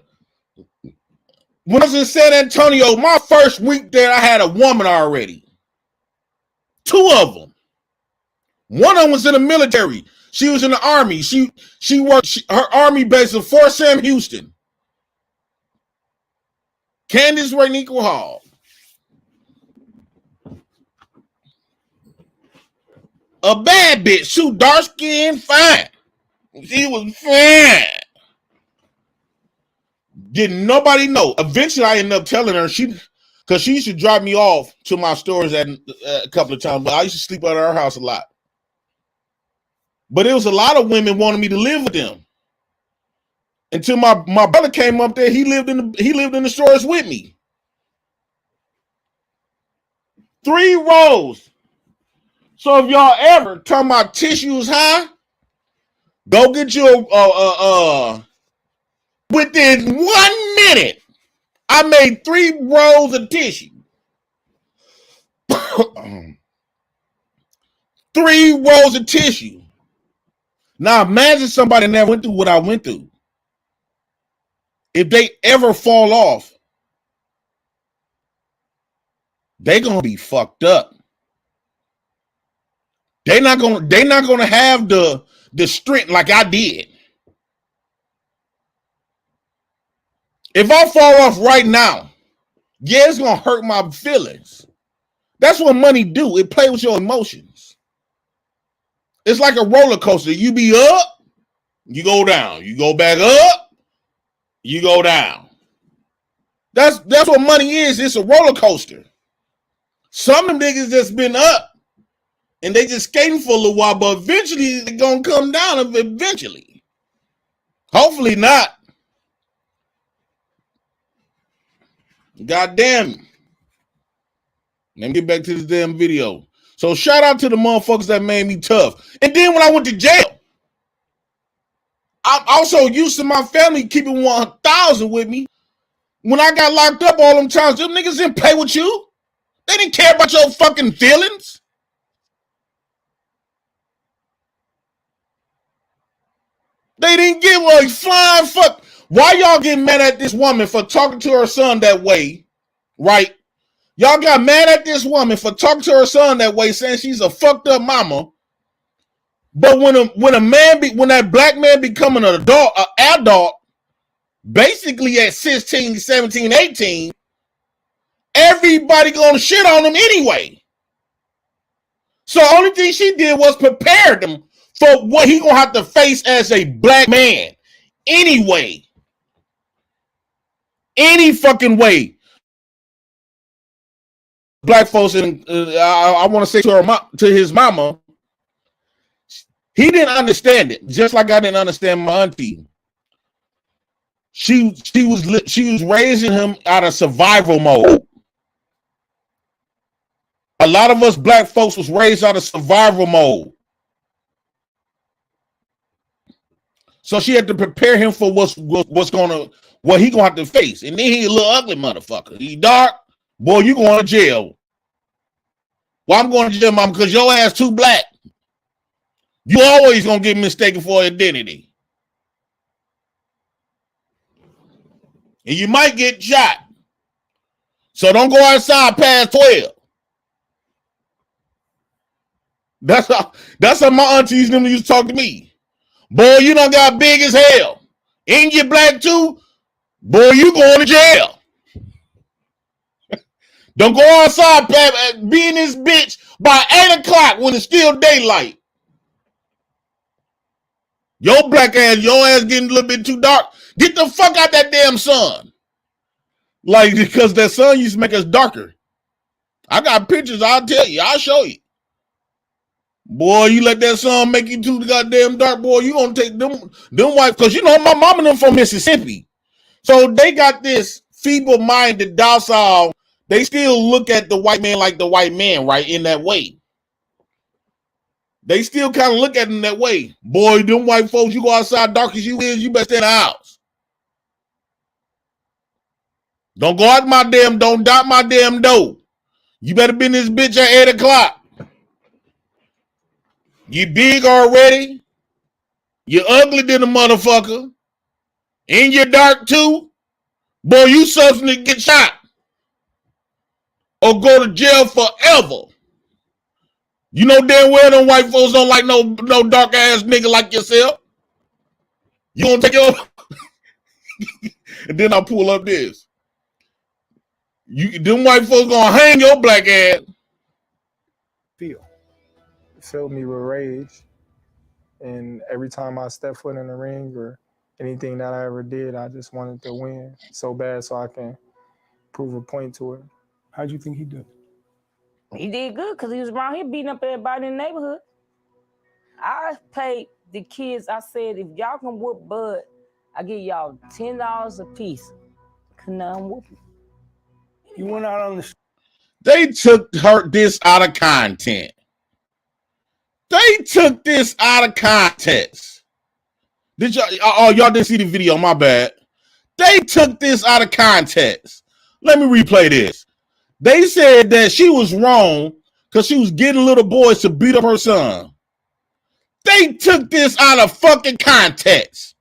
was in San Antonio, my first week there, I had a woman already. 2 of them. One of them was in the military. She was in the Army. She worked, her Army base in Fort Sam Houston. Candace Raynico Hall. A bad bitch. She dark skin, fine. She was fine. Didn't nobody know. Eventually, I ended up telling her because she used to drive me off to my stores a couple of times, but I used to sleep at her house a lot. But it was a lot of women wanting me to live with them. Until my brother came up there, he lived in the stores with me. 3 rows. So if y'all ever talking about tissues high, go get your within 1 minute, I made 3 rolls of tissue. 3 rolls of tissue. Now imagine somebody never went through what I went through. If they ever fall off, they're gonna be fucked up. They're not gonna have the strength like I did. If I fall off right now, yeah, it's gonna hurt my feelings. That's what money do. It plays with your emotions. It's like a roller coaster. You be up, you go down. You go back up, you go down. That's what money is. It's a roller coaster. Some of them niggas just been up and they just skating for a little while, but eventually they're gonna come down eventually. Hopefully not. God damn. Let me get back to this damn video. So shout out to the motherfuckers that made me tough. And then when I went to jail, I'm also used to my family keeping 1,000 with me. When I got locked up all them times, them niggas didn't play with you. They didn't care about your fucking feelings. They didn't give a flying fuck. Why y'all getting mad at this woman for talking to her son that way, right? Y'all got mad at this woman for talking to her son that way, saying she's a fucked up mama. But when that black man becoming an adult, basically at 16, 17, 18, everybody gonna shit on him anyway. So the only thing she did was prepare them for what he gonna have to face as a black man. Anyway. Any fucking way. Black folks, and I want to say to his mama, he didn't understand it, just like I didn't understand my auntie. She was raising him out of survival mode. A lot of us black folks was raised out of survival mode. So she had to prepare him for what he gonna have to face. And then he a little ugly motherfucker. He dark, boy, you going to jail. Well, I'm going to jail, mama, because your ass too black. You always gonna get mistaken for identity. And you might get shot. So don't go outside past 12. That's how my aunties used to talk to me. Boy, you done got big as hell. Ain't you black too? Boy, you going to jail. Don't go outside, be in this bitch by 8 o'clock when it's still daylight. Your black ass, your ass getting a little bit too dark. Get the fuck out that damn sun. Like, because that sun used to make us darker. I got pictures, I'll tell you, I'll show you. Boy, you let that sun make you too goddamn dark, boy, you gonna take them white, because you know my mama and them from Mississippi. So they got this feeble-minded, docile, they still look at the white man like the white man, right, in that way. They still kind of look at him that way. Boy, them white folks, you go outside dark as you is, you better stay in the house. Don't go out don't dot my damn door. You better be in this bitch at 8 o'clock. You big already. You ugly than a motherfucker. And you dark too. Boy, you substance to get shot. Or go to jail forever. You know damn well them white folks don't like no dark ass nigga like yourself. You gonna take your and then I pull up this. Them white folks gonna hang your black ass. Filled me with rage. And every time I step foot in the ring or anything that I ever did, I just wanted to win so bad so I can prove a point to it. How'd you think he did? He did good because he was around here beating up everybody in the neighborhood. I paid the kids, I said, if y'all can whoop Bud, I give y'all $10 a piece. Couldn't none whoop him. You went out on the... They took this out of content. They took this out of context. Did y'all? Oh, y'all didn't see the video. My bad. They took this out of context. Let me replay this. They said that she was wrong because she was getting little boys to beat up her son. They took this out of fucking context.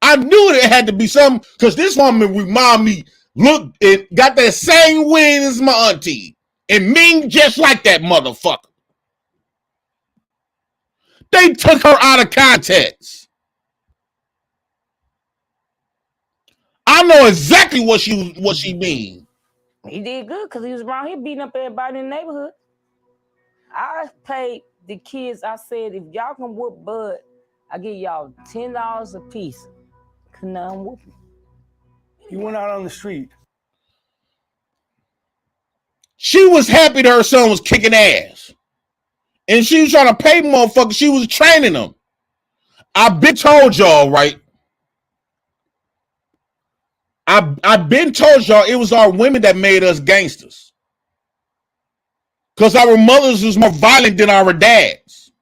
I knew it had to be something because this woman remind me, look, it got that same win as my auntie and mean just like that motherfucker. They took her out of context. I know exactly what she mean. He did good because he was around here beating up everybody in the neighborhood. I paid the kids, I said, if y'all can whoop Bud, I give y'all $10 a piece. Could none whoop him. You went out on the street. She was happy that her son was kicking ass. And she was trying to pay motherfuckers. She was training them. I've been told y'all, right? I've been told y'all it was our women that made us gangsters. Because our mothers was more violent than our dads.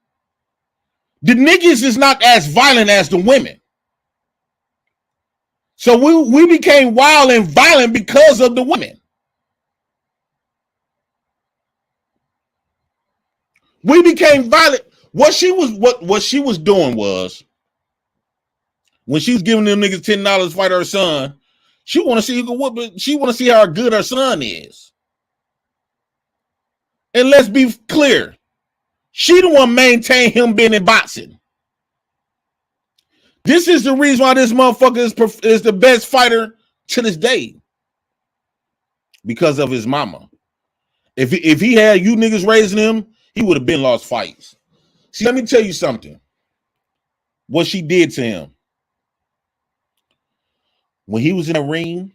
The niggas is not as violent as the women. So we became wild and violent because of the women. We became violent. What she was doing was, when she was giving them niggas $10 to fight her son, she want to see who can whoop it. She want to see how good her son is. And let's be clear, she the one maintain him being in boxing. This is the reason why this motherfucker is the best fighter to this day, because of his mama. If he had you niggas raising him, he would have been lost fights. See, let me tell you something. What she did to him. When he was in the ring,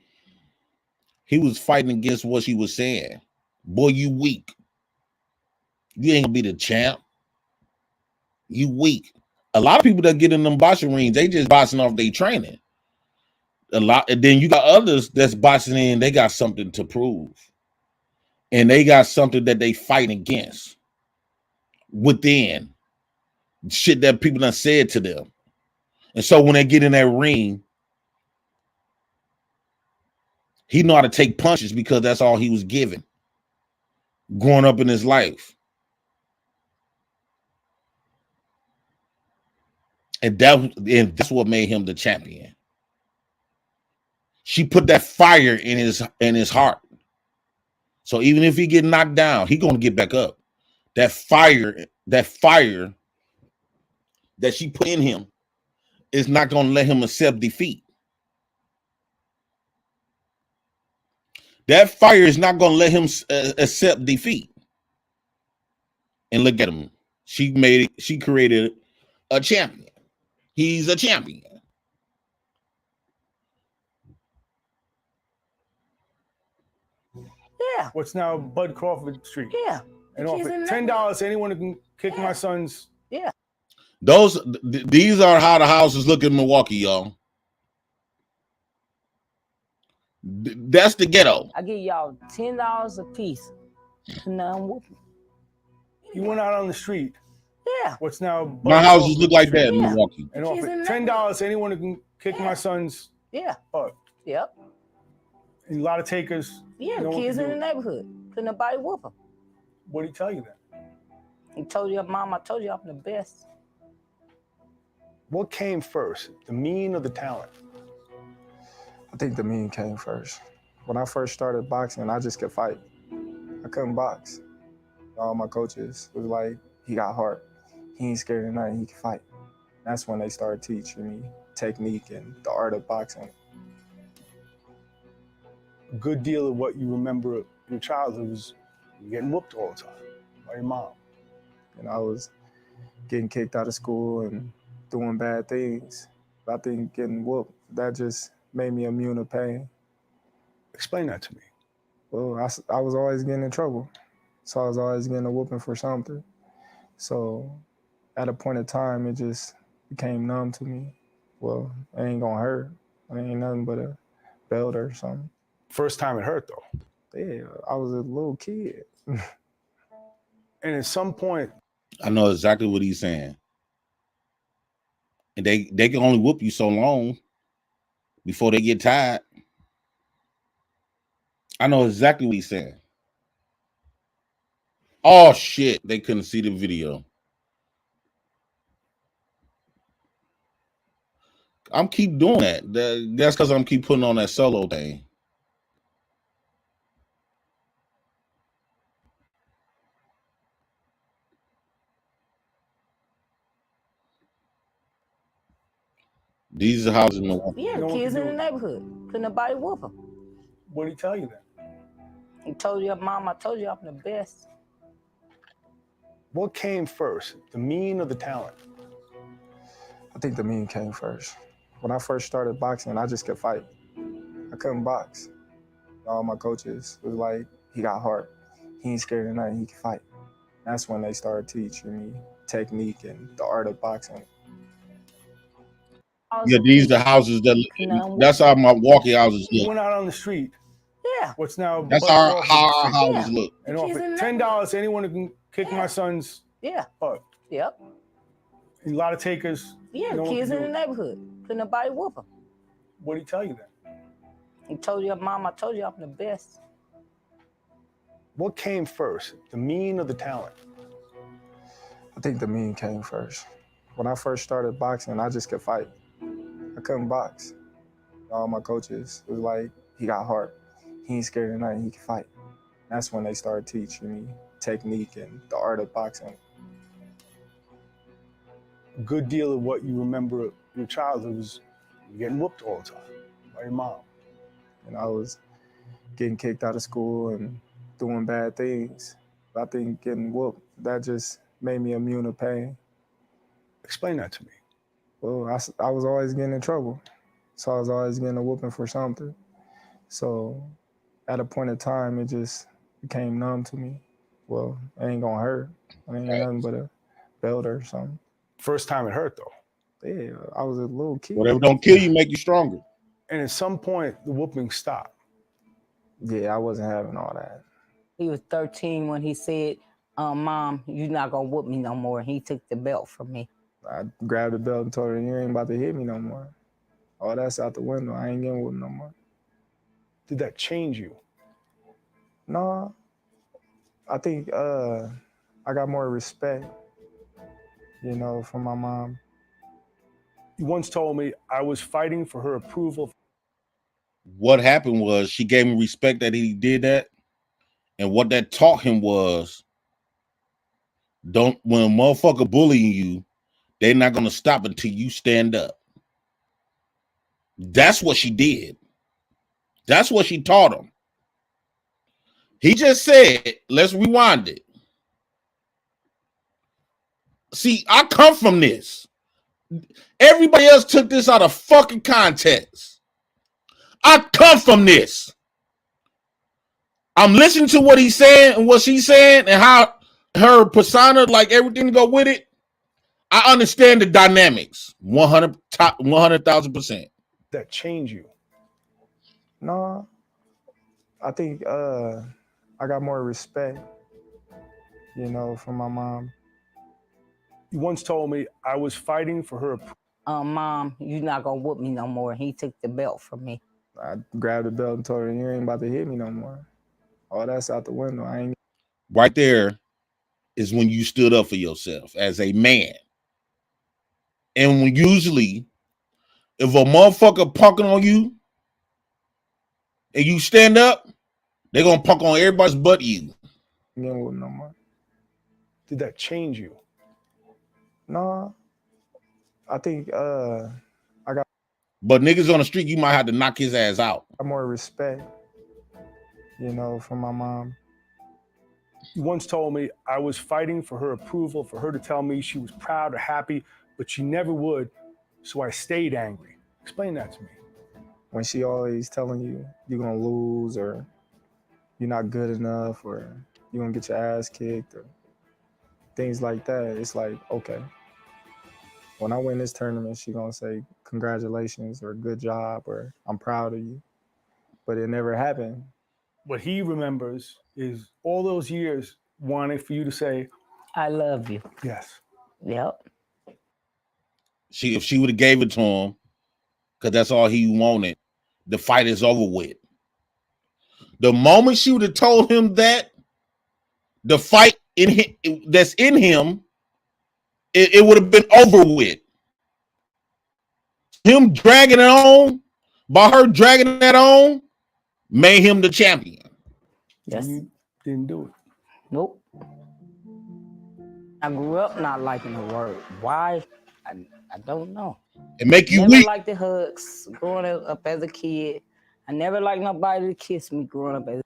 he was fighting against what she was saying. Boy, you weak. You ain't gonna be the champ. You weak. A lot of people that get in them boxing rings, they just boxing off their training. A lot, and then you got others that's boxing in, they got something to prove. And they got something that they fight against within. Shit that people done said to them. And so when they get in that ring, he know how to take punches because that's all he was given growing up in his life. And that's what made him the champion. She put that fire in his heart. So even if he get knocked down, he gonna get back up. That fire that she put in him is not gonna let him accept defeat. That fire is not gonna let him accept defeat. And look at him. She created a champion. He's a champion. Yeah. What's now Bud Crawford Street. Yeah. And offer $10 to anyone who can kick my son's. Yeah. These are how the houses look in Milwaukee, y'all. That's the ghetto. I give y'all $10 a piece. Could none whoop him. You went out on the street. Yeah. What's now My houses look like that in Milwaukee. And offer $10 to anyone who can kick my son's. Yeah. Butt. Yep. And a lot of takers. Yeah, the kids in the neighborhood. Couldn't nobody whoop them. What did he tell you then? He told you, Mom, I told you I'm the best. What came first, the mean or the talent? I think the mean came first. When I first started boxing, I just could fight. I couldn't box. All my coaches was like, he got heart. He ain't scared of nothing, he can fight. That's when they started teaching me technique and the art of boxing. A good deal of what you remember in your childhood was getting whooped all the time by your mom. And I was getting kicked out of school and doing bad things. I think getting whooped, that just made me immune to pain. Explain that to me. Well, I was always getting in trouble. So I was always getting a whooping for something. So at a point in time, it just became numb to me. Well, it ain't gonna hurt. It ain't nothing but a belt or something. First time it hurt though. Yeah, I was a little kid. And at some point, I know exactly what he's saying. And they can only whoop you so long before they get tired. I know exactly what he's saying. Oh shit, they couldn't see the video. I'm keep doing that. That's because I'm keep putting on that solo thing. These are houses in Milwaukee. Yeah, No one kids can in do the it. neighborhood. Couldn't nobody whoop them. What did he tell you then? He told your mom, I told you I'm the best. What came first, the mean or the talent? I think the mean came first. When I first started boxing, I just could fight. I couldn't box. All my coaches was like, he got heart. He ain't scared of nothing, he can fight. That's when they started teaching me technique and the art of boxing. Yeah, these are houses that's how my Milwaukee houses You look. went out on the street. Yeah. What's now That's Bud how Crawford our Street. houses look. And Kids offer in the $10 to anyone who can kick my son's butt. Yep. A lot of takers. Yeah, no one kids can in do the it. neighborhood. Couldn't nobody whoop them. What did he tell you then? He told your mom, I told you I'm the best. What came first, the mean or the talent? I think the mean came first. When I first started boxing, I just could fight. I couldn't box. All my coaches was like, he got heart. He ain't scared of nothing, he can fight. That's when they started teaching me technique and the art of boxing. A good deal of what you remember of your childhood was getting whooped all the time by your mom. And I was getting kicked out of school and doing bad things. I think getting whooped, that just made me immune to pain. Explain that to me. Well, I was always getting in trouble. So I was always getting a whooping for something. So at a point in time, it just became numb to me. Well, it ain't gonna hurt. It ain't nothing but a belt or something. First time it hurt though. Yeah, I was a little kid. Whatever don't kill you, make you stronger. And at some point, the whooping stopped. Yeah, I wasn't having all that. He was 13 when he said, Mom, you're not gonna whoop me no more. He took the belt from me. I grabbed the belt and told her, you ain't about to hit me no more. Oh, that's out the window. I ain't getting whooped no more. Did that change you? No, I think I got more respect, you know, from my mom. You once told me I was fighting for her approval. What happened was she gave him respect that he did that. And what that taught him was, when a motherfucker bullying you, they're not gonna stop until you stand up. That's what she did. That's what she taught him. He just said, let's rewind it. See, I come from this. Everybody else took this out of fucking context. I come from this. I'm listening to what he's saying and what she's saying and how her persona, like everything to go with it. I understand the dynamics 100,000%. That change you? No, I think I got more respect, you know, from my mom. You once told me I was fighting for her approval. Mom, you're not gonna whoop me no more. He took the belt from me. I grabbed the belt and told her, you ain't about to hit me no more. Oh, that's out the window. I ain't. Right there is when you stood up for yourself as a man. And when usually, if a motherfucker punking on you and you stand up, they're gonna punk on everybody's but you. No more. Did that change you? No, I think I got. But niggas on the street, you might have to knock his ass out. More respect, you know, from my mom. You once told me I was fighting for her approval, for her to tell me she was proud or happy, but she never would, so I stayed angry. Explain that to me. When she always telling you you're gonna lose or you're not good enough or you're gonna get your ass kicked or things like that, it's like, okay. When I win this tournament, she gonna say congratulations or good job or I'm proud of you. But it never happened. What he remembers is all those years wanting for you to say, I love you. yes. Yep. If she would have gave it to him, because that's all he wanted, the fight is over with. The moment she would have told him that, the fight that's in him, it would have been over with. Him dragging it on, by her dragging that on, made him the champion. Yes. You didn't do it. Nope. I grew up not liking the word. Why? I don't know. It make you Never weak. liked the hugs growing up as a kid. I never liked nobody to kiss me growing up as a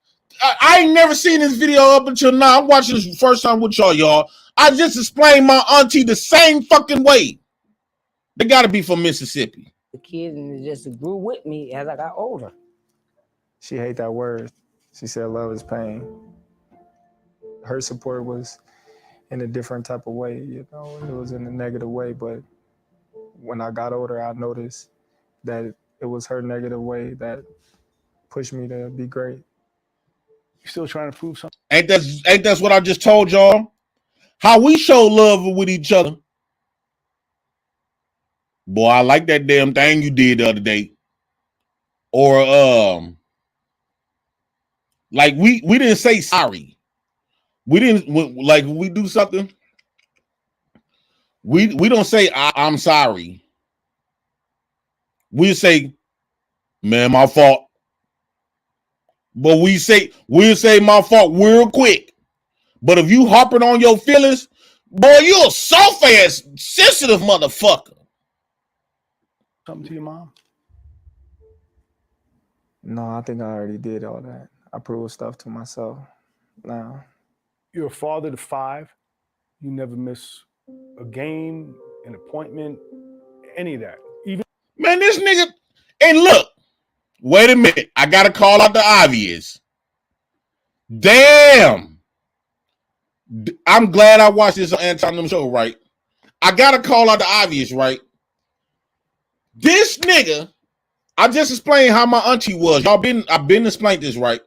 I ain't never seen this video up until now. I'm watching this first time with y'all. I just explained my auntie the same fucking way. They gotta be from Mississippi. kid, and it just grew with me as I got older. She hate that word. She said love is pain. Her support was in a different type of way, you know, it was in a negative way, but when I got older, I noticed that it was her negative way that pushed me to be great. You still trying to prove something? Ain't that what I just told y'all? How we show love with each other. Boy, I like that damn thing you did the other day. Or like we didn't say sorry. We didn't like when we do something. We don't say I'm sorry. We say, man, my fault. But we'll say my fault real quick. But if you harping on your feelings, boy, you a soft ass sensitive motherfucker. Something to your mom? No, I think I already did all that. I proved stuff to myself now. You're a father to 5. You never miss a game, an appointment, any of that. Even Man, this nigga, and look, wait a minute. I gotta call out the obvious. Damn. I'm glad I watched this on Anton show, right? I gotta call out the obvious, right? This nigga, I just explained how my auntie was. I've been explained this, right?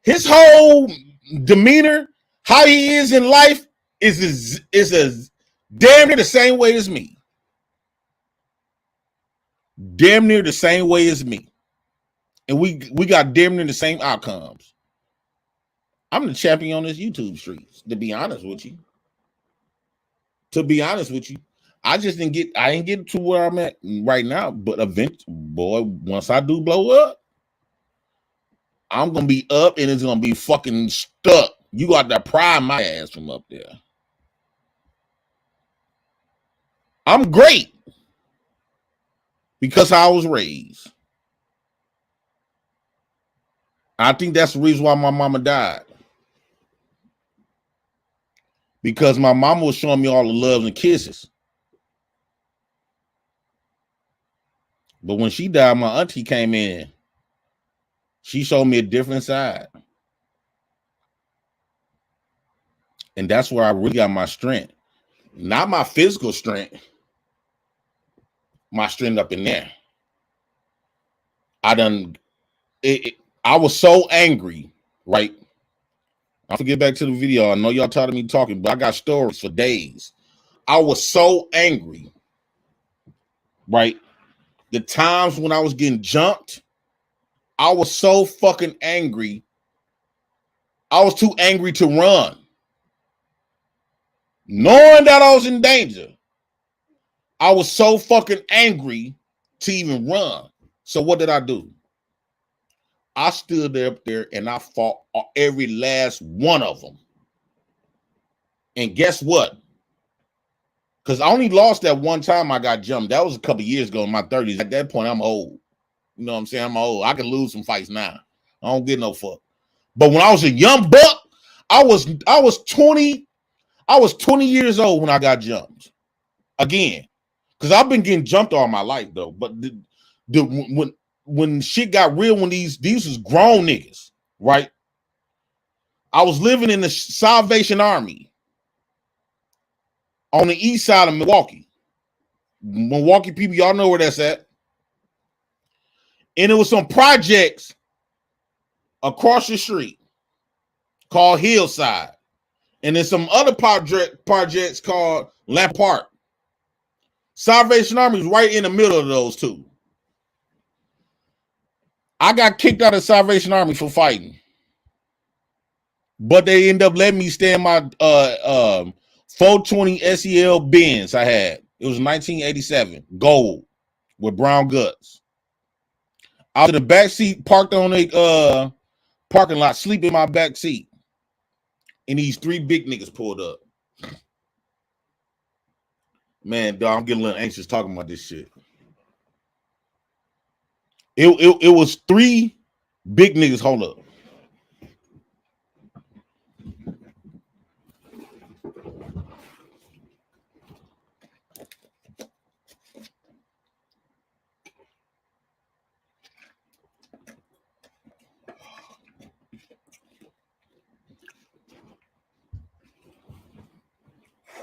His whole demeanor, how he is in life, is as damn near the same way as me. Damn near the same way as me. And we got damn near the same outcomes. I'm the champion on this YouTube streets, to be honest with you. To be honest with you. I didn't get to where I'm at right now, but eventually, boy, once I do blow up, I'm gonna be up and it's gonna be fucking stuck. You got to pry my ass from up there. I'm great because I was raised. I think that's the reason why my mama died. Because my mama was showing me all the love and kisses. But when she died, my auntie came in. She showed me a different side. And that's where I really got my strength. Not my physical strength. My strength up in there. I was so angry, right? I'll get back to the video. I know y'all tired of me talking, but I got stories for days. I was so angry, right? The times when I was getting jumped, I was so fucking angry. I was too angry to run. Knowing that I was in danger, I was so fucking angry to even run. So what did I do? I stood up there and I fought every last one of them. And guess what? Because I only lost that one time I got jumped. That was a couple years ago in my 30s. At that point, I'm old. You know what I'm saying? I'm old. I can lose some fights now. I don't get no fuck. But when I was a young buck, I was 20 years old when I got jumped. Again. Because I've been getting jumped all my life, though. But when shit got real, when these was grown niggas, right? I was living in the Salvation Army on the east side of Milwaukee. Milwaukee people, y'all know where that's at. And it was some projects across the street called Hillside. And then some other projects called Lamp Park. Salvation Army is right in the middle of those two. I got kicked out of Salvation Army for fighting. But they end up letting me stay in my 420 SEL Benz I had. It was 1987, gold with brown guts. I was in the back seat, parked on a parking lot, sleep in my back seat. And these 3 big niggas pulled up. Man, dog, I'm getting a little anxious talking about this shit. It was 3 big niggas. Hold up.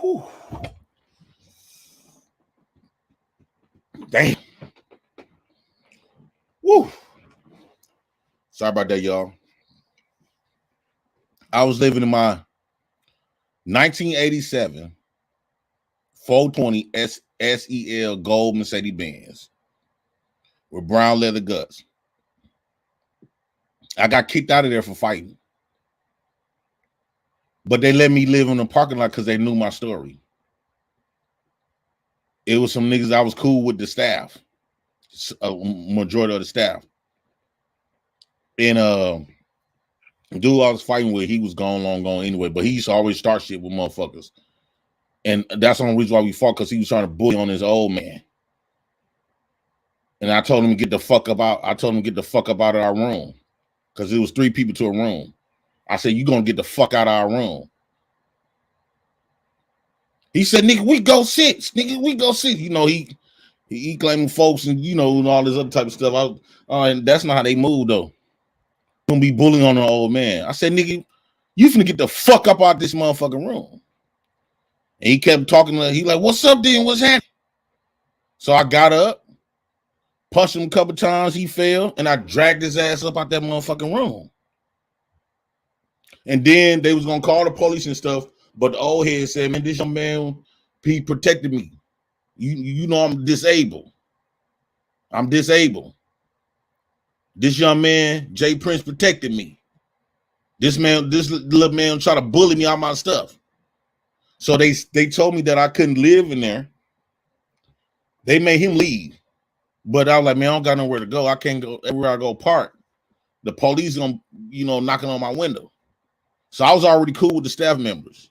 Whew. Damn. Woo. Sorry about that, y'all. I was living in my 1987 420 SEL gold Mercedes-Benz with brown leather guts. I got kicked out of there for fighting. But they let me live in the parking lot because they knew my story. It was some niggas I was cool with the staff, a majority of the staff. And dude I was fighting with, he was gone anyway, but he used to always start shit with motherfuckers. And that's the only reason why we fought, because he was trying to bully on his old man. And I told him to get the fuck up out. I told him to get the fuck up out of our room, because it was 3 people to a room. I said, you gonna get the fuck out of our room. He said, nigga, we go 6. Nigga, we go 6. You know, he claiming folks and, you know, and all this other type of stuff. And that's not how they move, though. Gonna be bullying on an old man. I said, nigga, you finna get the fuck up out this motherfucking room. And he kept talking to, he like, what's up, then? What's happening? So I got up, punched him a couple times, he fell, and I dragged his ass up out that motherfucking room. And then they was gonna call the police and stuff, but the old head said, man, this young man, he protected me. You know I'm disabled. I'm disabled. This young man, Jay Prince, protected me. This little man tried to bully me out my stuff. So they told me that I couldn't live in there. They made him leave. But I was like, man, I don't got nowhere to go. I can't go everywhere I go park. The police gonna, you know, knocking on my window. So I was already cool with the staff members.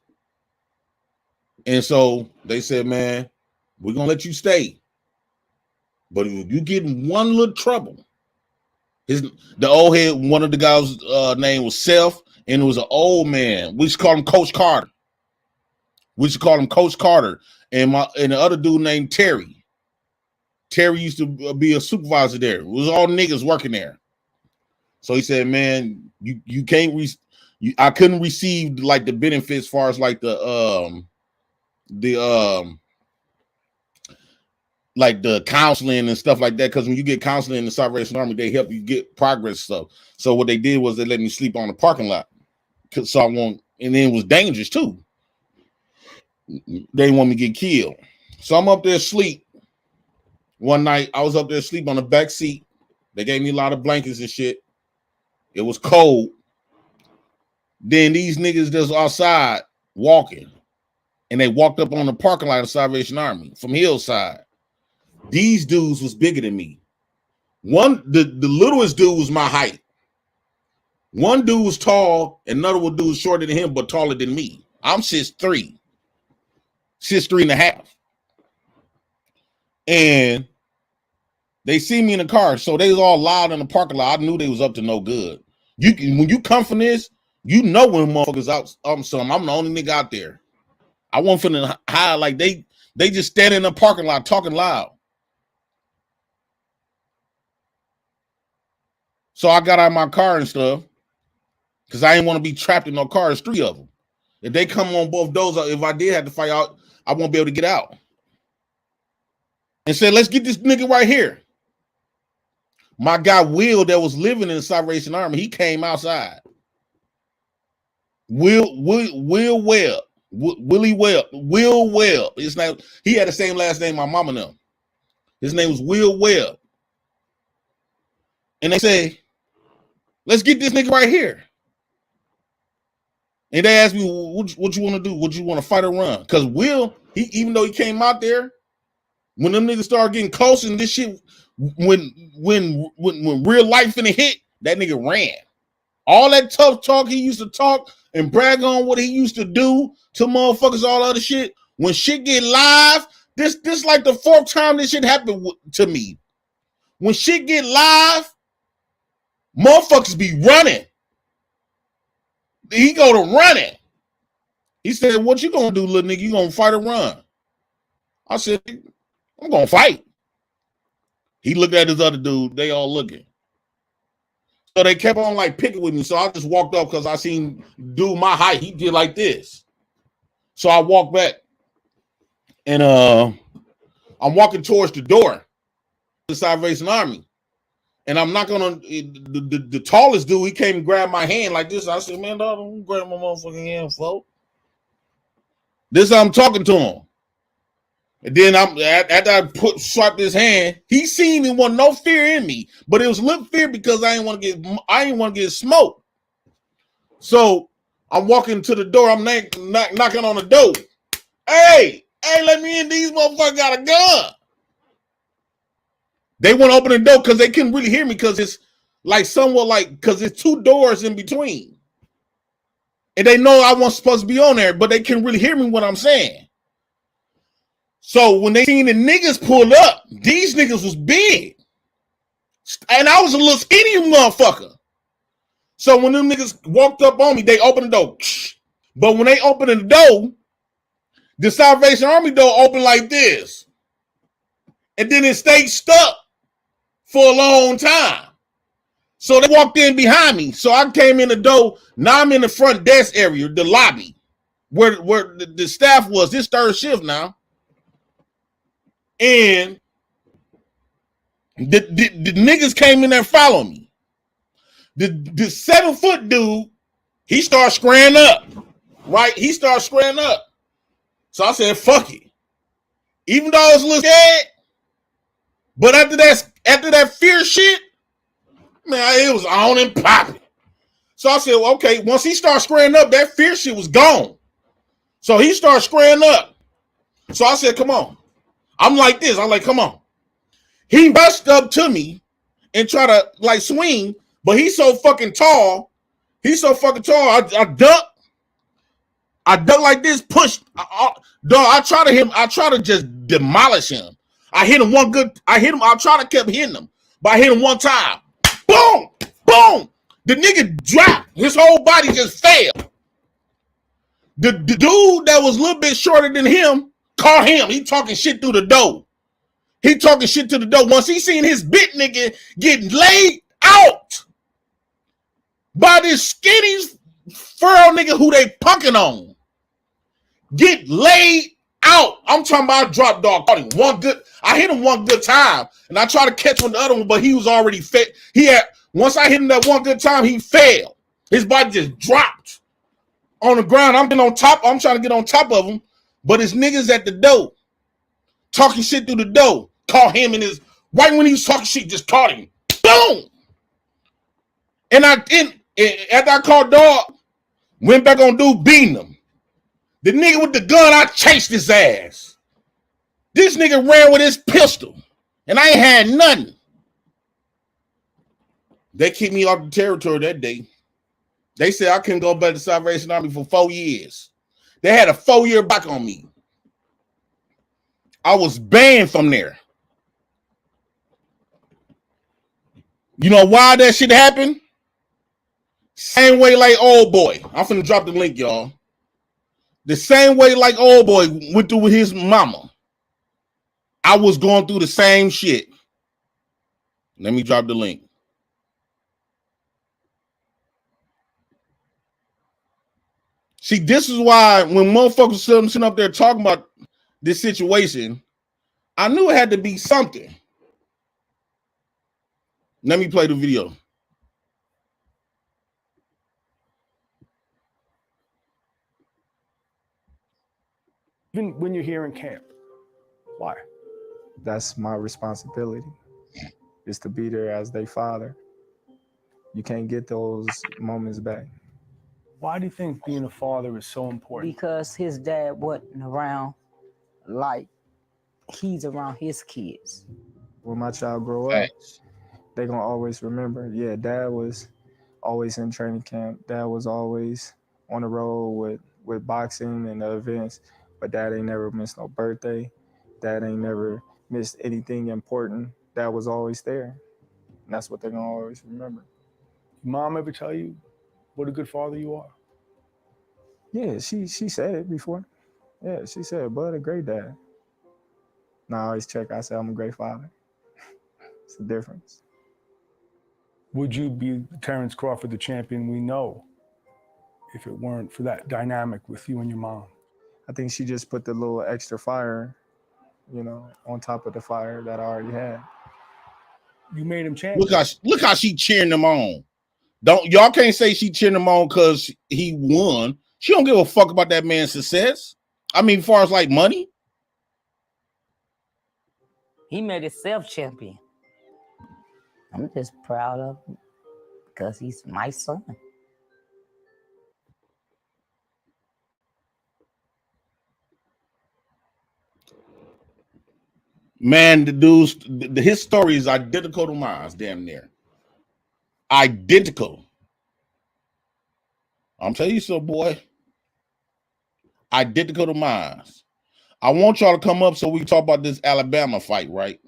And so they said, man, we're gonna let you stay. But if you get in one little trouble, the old head, one of the guys' name was Seth, and it was an old man. We used to call him Coach Carter. And the other dude named Terry. Terry used to be a supervisor there. It was all niggas working there. So he said, man, you can't I couldn't receive like the benefits as far as like like the counseling and stuff like that, because when you get counseling in the Salvation Army, they help you get progress stuff. So what they did was they let me sleep on the parking lot, so I won't, and then it was dangerous too. They didn't want me to get killed. So I'm up there asleep. One night I was up there asleep on the back seat. They gave me a lot of blankets and shit. It was cold. Then these niggas that's outside walking, and they walked up on the parking lot of Salvation Army from Hillside. These dudes was bigger than me. The littlest dude was my height. One dude was tall, and another one dude was shorter than him, but taller than me. I'm 6'3", 6'3.5". And they see me in the car, so they was all loud in the parking lot. I knew they was up to no good. When you come from this, you know when motherfuckers out something. I'm the only nigga out there. I wasn't finna hide, like they just standing in the parking lot talking loud. So I got out of my car and stuff, because I didn't want to be trapped in no car. There's 3 of them. If they come on both doors, if I did have to fight out, I won't be able to get out. And said, let's get this nigga right here. My guy Will, that was living in the Salvation Army, he came outside. Will Webb. His name, he had the same last name my mama knew. His name was Will Webb. And they say, let's get this nigga right here. And they asked me, what you want to do? Would you want to fight or run? Because Will, even though he came out there, when them niggas started getting close and this shit, when real life finna hit, that nigga ran. All that tough talk he used to talk and brag on what he used to do to motherfuckers, all other shit. When shit get live, This like the fourth time this shit happened to me. When shit get live, motherfuckers be running. He go to running. He said, "What you gonna do, little nigga? You gonna fight or run?" I said, "I'm gonna fight." He looked at his other dude. They all looking. So they kept on like picking with me. So I just walked up because I seen dude my height. He did like this. So I walked back, and I'm walking towards the door, the Salvation Army, and I'm not gonna. The tallest dude, he came and grabbed my hand like this. I said, "Man, don't grab my motherfucking hand, folks." This I'm talking to him. And then after I swiped his hand, he seen me, wasn't no fear in me, but it was a little fear because I didn't want to get smoked. So I'm walking to the door. I'm knocking on the door. Hey, let me in. These motherfuckers got a gun. They wouldn't open the door because they couldn't really hear me because it's like somewhat like because there's two doors in between, and they know I wasn't supposed to be on there, but they couldn't really hear me what I'm saying. So when they seen the niggas pull up, these niggas was big. And I was a little skinny motherfucker. So when them niggas walked up on me, they opened the door. But when they opened the door, the Salvation Army door opened like this. And then it stayed stuck for a long time. So they walked in behind me. So I came in the door. Now I'm in the front desk area, the lobby, where the staff was. This third shift now. And the niggas came in there following me. The 7-foot dude, he started squaring up. Right? He started squaring up. So I said, fuck it. Even though I was a little scared, but after that fear shit, man, it was on and popping. So I said, well, okay, once he started squaring up, that fear shit was gone. So he started squaring up. So I said, come on. I'm like this. I'm like, come on. He rushed up to me and tried to like swing, but he's so fucking tall. I duck like this, push. I try to just demolish him. I hit him. I try to keep hitting him, but I hit him one time. Boom, boom. The nigga dropped. His whole body just fell. The dude that was a little bit shorter than him caught him. He talking shit through the door. Once he seen his bit nigga getting laid out by this skinny furrow nigga who they punking on. Get laid out. I'm talking about drop dog. I hit him one good time, and I tried to catch on the other one, but he was already fed. Once I hit him that one good time, he fell. His body just dropped on the ground. I'm trying to get on top of him, but his niggas at the door talking shit through the door. Caught him in his right when he was talking shit, just caught him. Boom! And after I called dog, went back on dude beating him. The nigga with the gun, I chased his ass. This nigga ran with his pistol, and I ain't had nothing. They kicked me off the territory that day. They said I couldn't go back to the Salvation Army for 4 years. They had a 4-year back on me. I was banned from there. You know why that shit happened? Same way like old boy. I'm finna drop the link, y'all. The same way like old boy went through with his mama. I was going through the same shit. Let me drop the link. See, this is why when motherfuckers sitting up there talking about this situation, I knew it had to be something. Let me play the video. Even when you're here in camp. Why? That's my responsibility, is to be there as their father. You can't get those moments back. Why do you think being a father is so important? Because his dad wasn't around like he's around his kids. When my child grow up, they gonna always remember, yeah, dad was always in training camp. Dad was always on the road with boxing and the events, but dad ain't never missed no birthday. Dad ain't never missed anything important. Dad was always there. And that's what they're gonna always remember. Mom ever tell you what a good father you are? Yeah, she said it before. Yeah, she said, "Bud, a great dad." Now I always check. I say I'm a great father. It's the difference. Would you be Terrence Crawford, the champion we know, if it weren't for that dynamic with you and your mom? I think she just put the little extra fire, on top of the fire that I already had. You made him champion. Look how she cheering them on. Y'all can't say she cheering him on because he won. She don't give a fuck about that man's success. I mean, as far as like money. He made himself champion. I'm just proud of him because he's my son. Man, the dude's his story is identical to mine, damn near. Identical. I'm telling you so, boy. Identical to mine. I want y'all to come up so we can talk about this Alabama fight, right?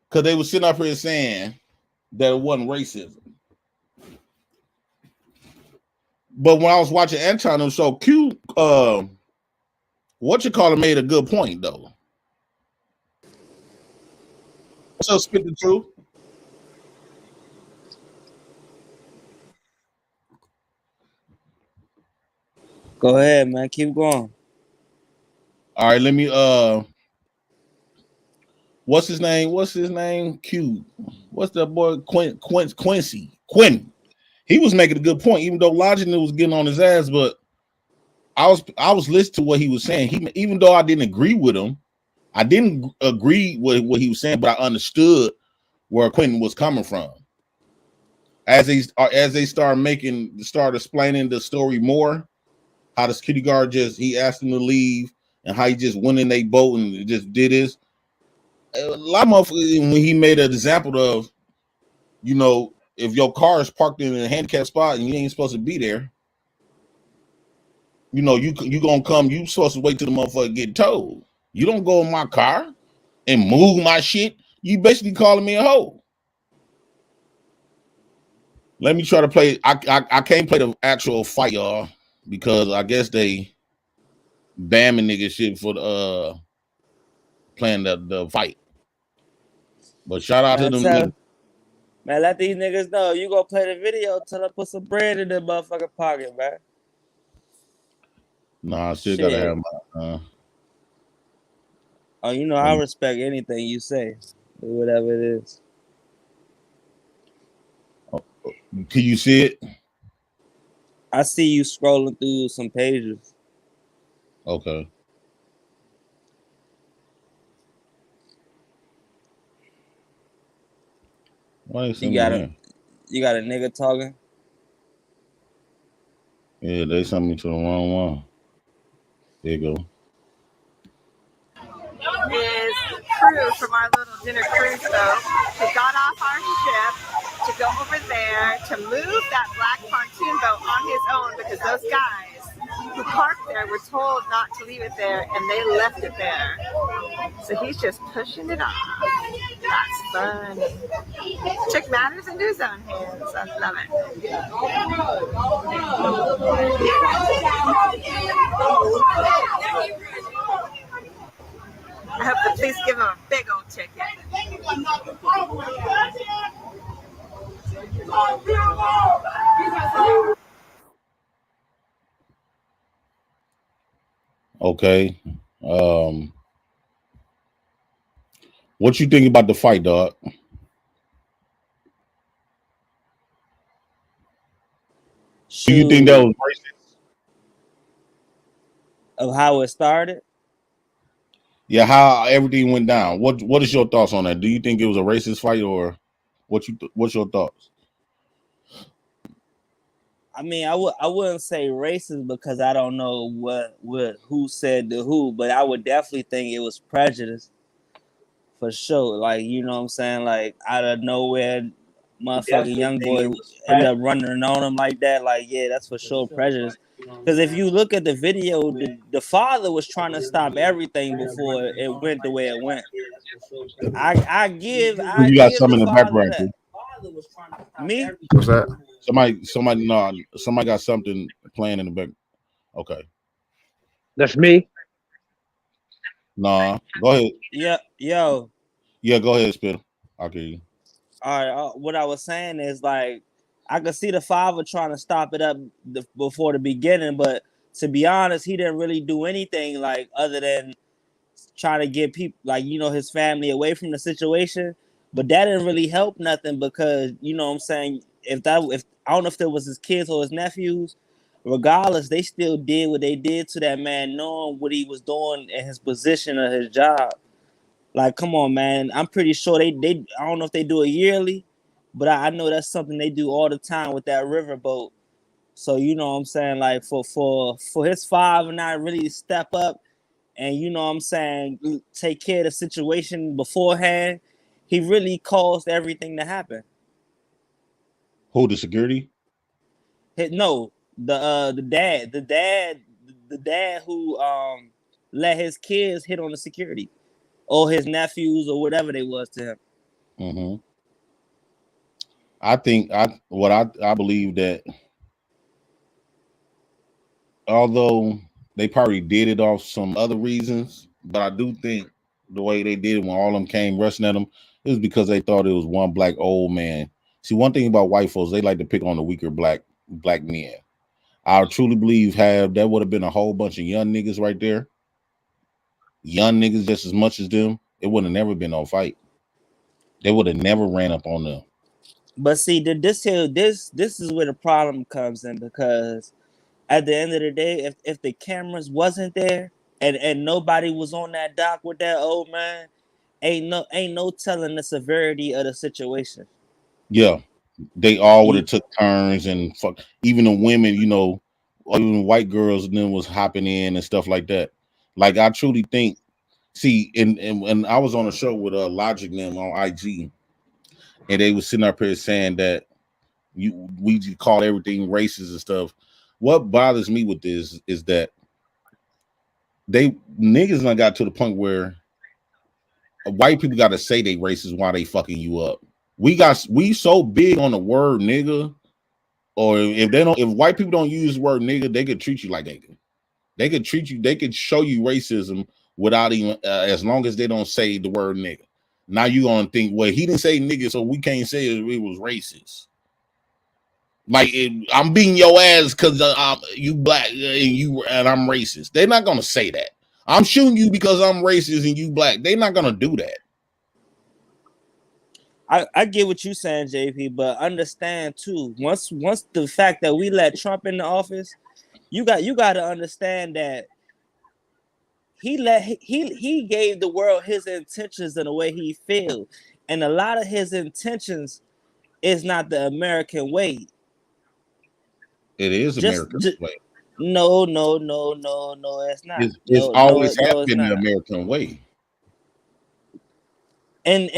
Because they were sitting up here saying that it wasn't racism. But when I was watching Anton's show, Q, made a good point, though. So spit the truth. Go ahead, man. Keep going. All right, let me what's his name? Q. What's that boy? Quincy. Quinn. He was making a good point, even though Logic was getting on his ass, but I was listening to what he was saying. Even though I didn't agree with him, I didn't agree with what he was saying, but I understood where Quentin was coming from. As they start explaining the story more, how the security guard he asked him to leave, and how he just went in their boat and just did this. A lot of motherfuckers, when he made an example of, if your car is parked in a handicapped spot and you ain't supposed to be there, you gonna come. You supposed to wait till the motherfucker get towed. You don't go in my car and move my shit. You basically calling me a hoe. Let me try to play. I can't play the actual fight, y'all, because I guess they bamming nigga shit for the playing the fight. But shout out to them niggas. Man, let these niggas know. You go play the video, tell them put some bread in their motherfucking pocket, man. Nah, I still gotta have my Oh, I respect anything you say. Whatever it is. Can you see it? I see you scrolling through some pages. Okay. You got a nigga talking? Yeah, they sent me to the wrong one. There you go. Is crew from our little dinner cruise boat who got off our ship to go over there to move that black pontoon boat on his own because those guys who parked there were told not to leave it there and they left it there. So he's just pushing it off. That's funny. Took matters into his own hands. I love it. I hope the police give him a big old ticket. Okay. What you think about the fight, dog? Do you think that was racist? Of how it started? Yeah, how everything went down. What is your thoughts on that? Do you think it was a racist fight, or what's your thoughts? I mean, I wouldn't say racist because I don't know who said the who, but I would definitely think it was prejudice for sure. Like, you know what I'm saying? Like, out of nowhere, motherfucking young boy end up running on him like that. Like, yeah, that's for sure prejudice. Because if you look at the video, the father was trying to stop everything before it went the way it went. I give You got the some in the father background. that. Me? What's that? Somebody, no, somebody got something playing in the back. Okay, That's me. nah, go ahead. Yeah, yo. Yeah, go ahead, Spitter. I'll hear you. All right. What I was saying is like I could see the father trying to stop it up before the beginning, but to be honest, he didn't really do anything like other than trying to get people like his family away from the situation. But that didn't really help nothing because what I'm saying, if I don't know if it was his kids or his nephews, regardless, they still did what they did to that man, knowing what he was doing in his position of his job. Like, come on, man. I'm pretty sure they I don't know if they do it yearly, but I know that's something they do all the time with that riverboat. So you know what I'm saying, like for his father not really step up and what I'm saying, take care of the situation beforehand, he really caused everything to happen. Who, the security? No, the dad who let his kids hit on the security or his nephews or whatever they was to him. Mm-hmm. I believe that although they probably did it off some other reasons, but I do think the way they did it when all of them came rushing at them, it was because they thought it was one black old man. See, one thing about white folks, they like to pick on the weaker black men. I truly believe that would have been a whole bunch of young niggas right there. Young niggas just as much as them. It would have never been no fight. They would have never ran up on them. But see, this is where the problem comes in, because at the end of the day, if the cameras wasn't there and nobody was on that dock with that old man, ain't no telling the severity of the situation. Yeah, they all would have took turns and fuck. Even the women, even white girls and them was hopping in and stuff like that. Like, I truly think. See, and I was on a show with Logic and them on IG, and they was sitting up here saying that we call everything racist and stuff. What bothers me with this is that niggas done got to the point where white people got to say they racist while they fucking you up. We so big on the word nigga, or if white people don't use the word nigga, they could treat you like nigga. They could treat you. They could show you racism without even as long as they don't say the word nigga. Now you gonna think, well, he didn't say nigga, so we can't say it was racist. Like, I'm beating your ass because you black and I'm racist. They're not gonna say that. I'm shooting you because I'm racist and you black. They're not gonna do that. I get what you're saying, JP, but understand too. Once the fact that we let Trump in the office, you got to understand that he gave the world his intentions and the way he feels, and a lot of his intentions is not the American way. It is American way. No, it's not. It's always been the American way. And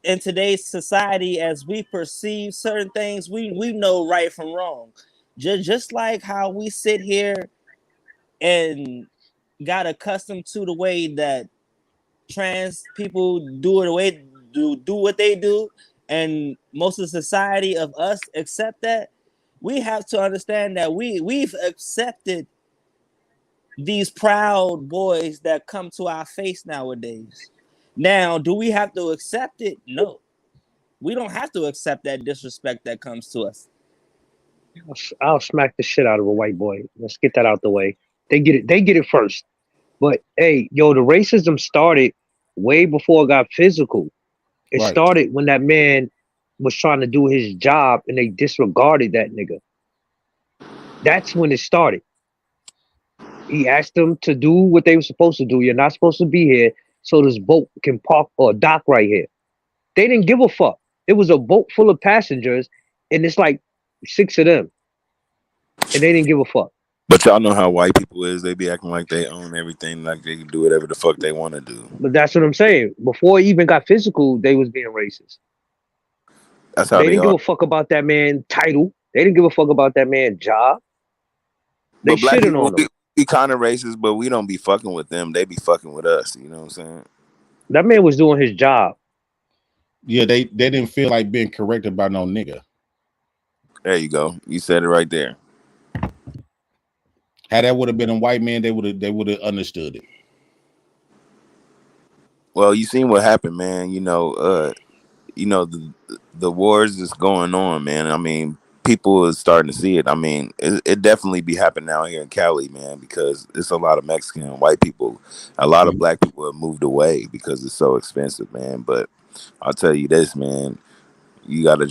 in today's society, as we perceive certain things, we know right from wrong. Just like how we sit here and got accustomed to the way that trans people do what they do, and most of the society of us accept that. We have to understand that we've accepted these proud boys that come to our face nowadays. Now, do we have to accept it? No. We don't have to accept that disrespect that comes to us. I'll smack the shit out of a white boy. Let's get that out the way. They get it first. But hey, yo, the racism started way before it got physical. It started when that man was trying to do his job and they disregarded that nigga. That's when it started. He asked them to do what they were supposed to do. You're not supposed to be here, so this boat can park or dock right here. They didn't give a fuck. It was a boat full of passengers, and it's like 6 of them, and they didn't give a fuck. But y'all know how white people is. They be acting like they own everything, like they can do whatever the fuck they want to do. But that's what I'm saying. Before it even got physical, they was being racist. That's how they didn't give a fuck about that man's title. They didn't give a fuck about that man's job. They But black shitting people, on them. we be kind of racist, but we don't be fucking with them. They be fucking with us. You know what I'm saying? That man was doing his job. Yeah, they didn't feel like being corrected by no nigga. There you go. You said it right there. Had that would have been a white man, they would have understood it. Well, you seen what happened, man. The wars that's going on, man. I mean, people is starting to see it. I mean, it definitely be happening out here in Cali, man, because it's a lot of Mexican and white people. A lot of black people have moved away because it's so expensive, man. But I'll tell you this, man. You gotta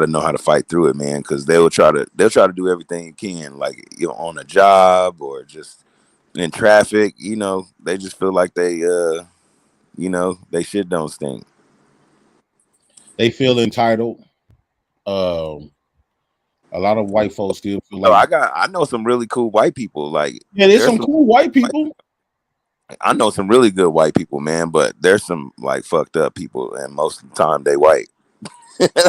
know how to fight through it, man, because they'll try to do everything you can, like on a job or just in traffic. They just feel like they they shit don't stink. They feel entitled. A lot of white folks still feel So like I know some really cool white people. Like, yeah, there's some cool white people. I know some really good white people, man, but there's some like fucked up people, and most of the time they white.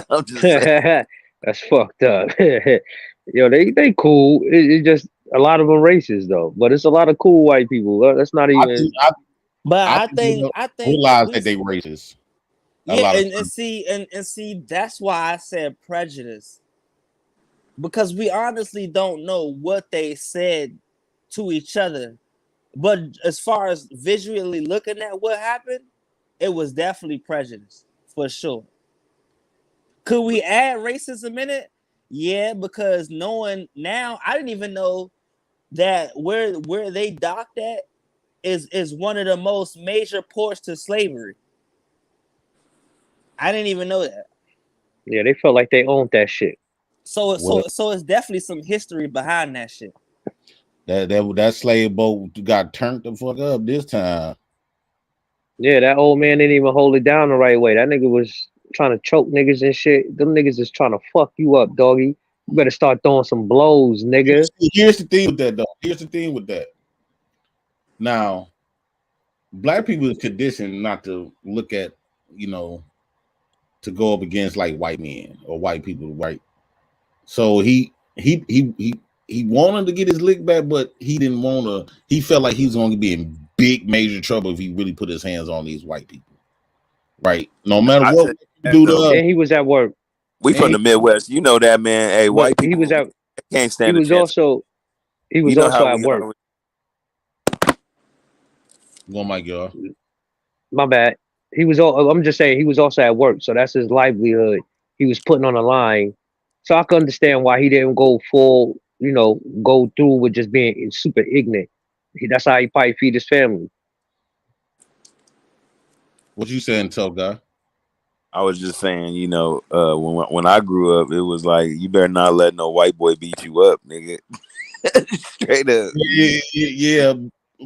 I'm just saying. That's fucked up. Yo, they cool. It just a lot of them racist though, but it's a lot of cool white people. That's not even. But I I think realize that they racist. Yeah, and see, that's why I said prejudice. Because we honestly don't know what they said to each other. But as far as visually looking at what happened, it was definitely prejudice, for sure. Could we add racism in it? Yeah, because knowing now, I didn't even know that where they docked at is one of the most major ports to slavery. I didn't even know that. Yeah, they felt like they owned that shit. So it's definitely some history behind that shit. That slave boat got turned the fuck up this time. Yeah, that old man didn't even hold it down the right way. That nigga was trying to choke niggas and shit. Them niggas is trying to fuck you up, doggy. You better start throwing some blows, nigga. Here's the thing with that, though. Here's the thing with that. Now, black people is conditioned not to look at, to go up against like white men or white people, right? So he wanted to get his lick back, but he didn't want to. He felt like he was going to be in big major trouble if he really put his hands on these white people, right? No matter what you do to us. And he was at work. We from the Midwest, you know that, man. Hey, white people, he was at. Can't stand. He was also at work. Go, Mike, y'all. My bad. He was. I'm just saying he was also at work, so that's his livelihood. He was putting on the line, so I can understand why he didn't go full. Go through with just being super ignorant. That's how he probably feed his family. What you saying, tough guy? I was just saying, when I grew up, it was like you better not let no white boy beat you up, nigga. Straight up. Yeah.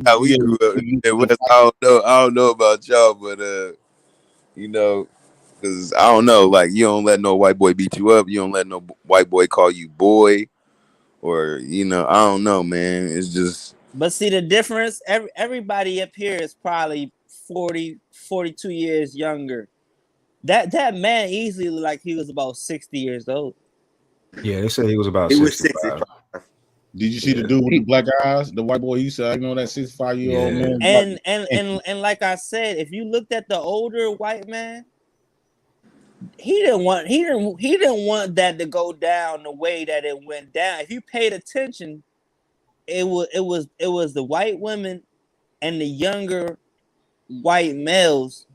How we grew up. I don't know about y'all, but because I don't know, like you don't let no white boy beat you up. You don't let no white boy call you boy, or I don't know, man. It's just. But see the difference. Everybody up here is probably 40, 42 years younger. That man easily looked like he was about 60 years old. Yeah, they said he was about 65. Did you see the dude with the black eyes, the white boy? He said, that 65-year-old man. And like I said, if you looked at the older white man, he didn't want that to go down the way that it went down. If you paid attention, it was the white women and the younger white males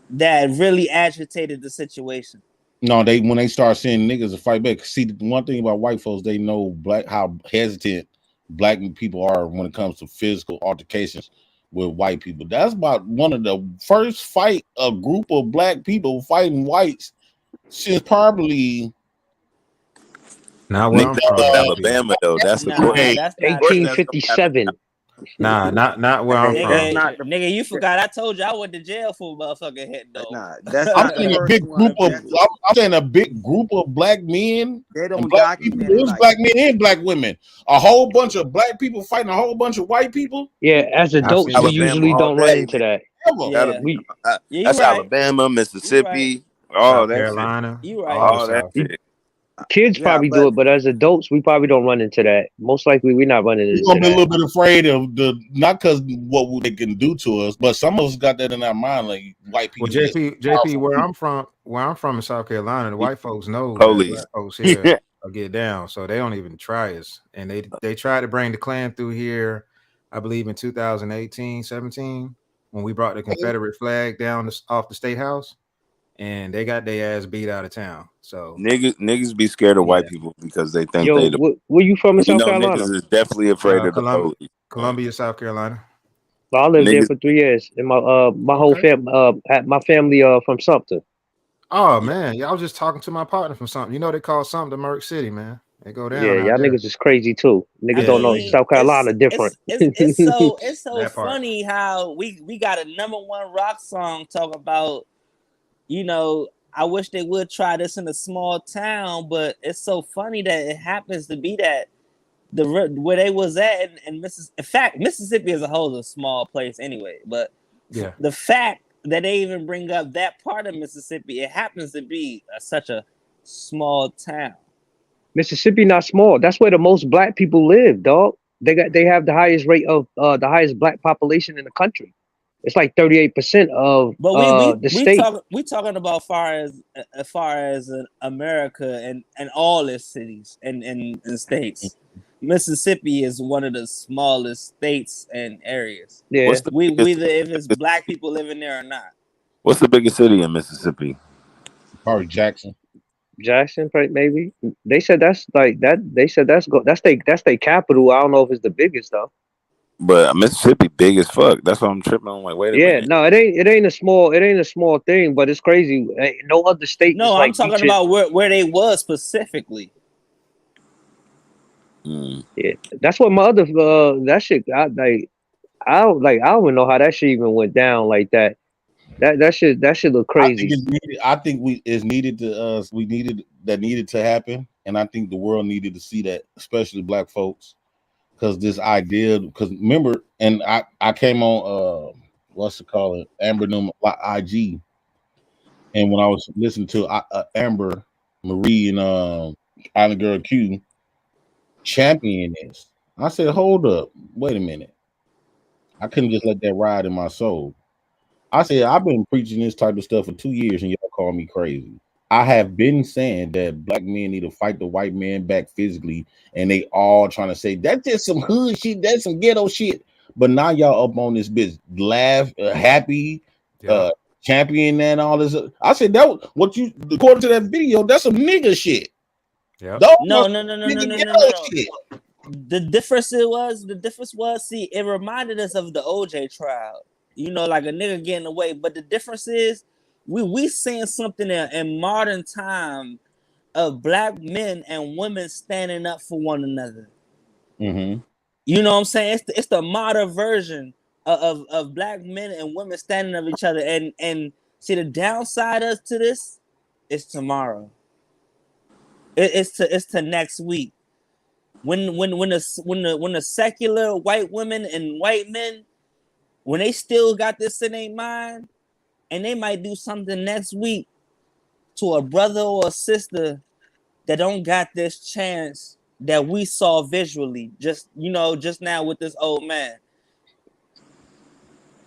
that really agitated the situation. No, when they start seeing niggas to fight back. See, one thing about white folks, they know how hesitant black people are when it comes to physical altercations with white people. That's about one of the first fight a group of black people fighting whites since probably not where I'm from, Alabama though. That's 1857. Not where I'm from. Nigga, you forgot I told you I went to jail for a motherfucking hit though. Nah, that's I'm saying a big group of. I'm saying a big group of black men. They don't black people. It was black men and black women. A whole bunch of black people fighting a whole bunch of white people. Yeah, as adults, we usually don't run into that. That's Alabama, Mississippi, all that Carolina. shit. You right. All that shit. Kids Yeah, probably do but it, but as adults, we probably don't run into that. Most likely, we're not running We're into gonna be a that. little bit afraid of the not because what they can do to us, but some of us got that in our mind, like white Well, people just JP, powerful where people. I'm from in South Carolina, the white folks know that Police. black folks here get down, so they don't even try us. And they tried to bring the Klan through here, I believe in 2018, 17, when we brought the Confederate flag down off the state house, and they got their ass beat out of town. So Niggas be scared of yeah, white people because they think Yo, they the where you from in you South know niggas Carolina? is definitely afraid of the Columbia, police. Columbia, South Carolina. Well, I lived there Niggas for 3 years, and my whole Okay. family from Sumter. Oh man, yeah, I was just talking to my partner from something. You know they call something the Merc City, man. They go Yeah, down out y'all there. niggas is crazy too. I Niggas Yeah, don't know man. mean, South Carolina different. it's so That part. funny how we got a #1 rock song talk about, I wish they would try this in a small town, but it's so funny that it happens to be that where they was at in Mississippi. In fact, Mississippi as a whole is a small place anyway. But Yeah. the fact that they even bring up that part of Mississippi, it happens to be such a small town. Mississippi not small. That's where the most black people live, dog. They have the highest rate of the highest black population in the country. It's like 38% of But the state. we talking about as far as America and all its cities and states. Mississippi is one of the smallest states and areas. Yeah. What's the We biggest, either if it's black people living there or not. what's the biggest city in Mississippi? Probably Jackson. Jackson, right? Maybe they said that's like that. They said that's their capital. I don't know if it's the biggest though. But Mississippi big as fuck. That's why I'm tripping. I'm like, wait a Yeah, minute. no, it ain't a small thing, but it's crazy. No other state is No, I'm like talking reaching. about where they was specifically. Yeah, that's what my other that shit. I don't even know how that shit even went down like that. That shit look I think crazy. it's needed. I think it's needed to us. We needed to happen, and I think the world needed to see that, especially black folks, because this idea. Because remember, and I came on what's it called, Amber Newman IG, and when I was listening to Amber Marie and Island Girl Q champion this, I said, hold up, wait a minute. I couldn't just let that ride in my soul. I said, I've been preaching this type of stuff for 2 years and y'all call me crazy. I have been saying that black men need to fight the white man back physically, and they all trying to say that's just some hood shit, that's some ghetto shit. But now y'all up on this bitch, laugh, happy, champion and all this. I said that was what you according to that video, that's some nigga shit. Yeah. No. Shit. The difference was, see, it reminded us of the OJ trial. Like a nigga getting away. But the difference is, we seeing something in modern time of black men and women standing up for one another. Mm-hmm. You know what I'm saying? It's the modern version of black men and women standing up each other. And see, the downside to this is tomorrow. It's to next week. When the secular white women and white men, when they still got this in their mind, and they might do something next week to a brother or a sister that don't got this chance that we saw visually, just now with this old man.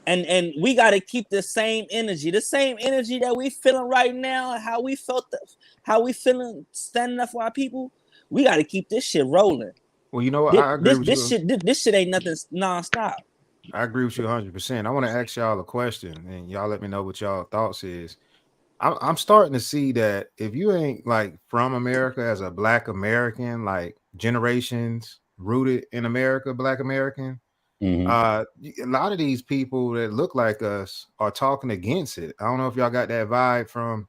And we got to keep the same energy that we feeling right now, how we feeling standing up for our people. We got to keep this shit rolling. Well, you know what? I agree with you. This shit ain't nothing nonstop. I agree with you 100%. I want to ask y'all a question, and y'all let me know what y'all thoughts is. I'm starting to see that if you ain't like from America as a black American, like generations rooted in America, black American, a lot of these people that look like us are talking against it. I don't know if y'all got that vibe from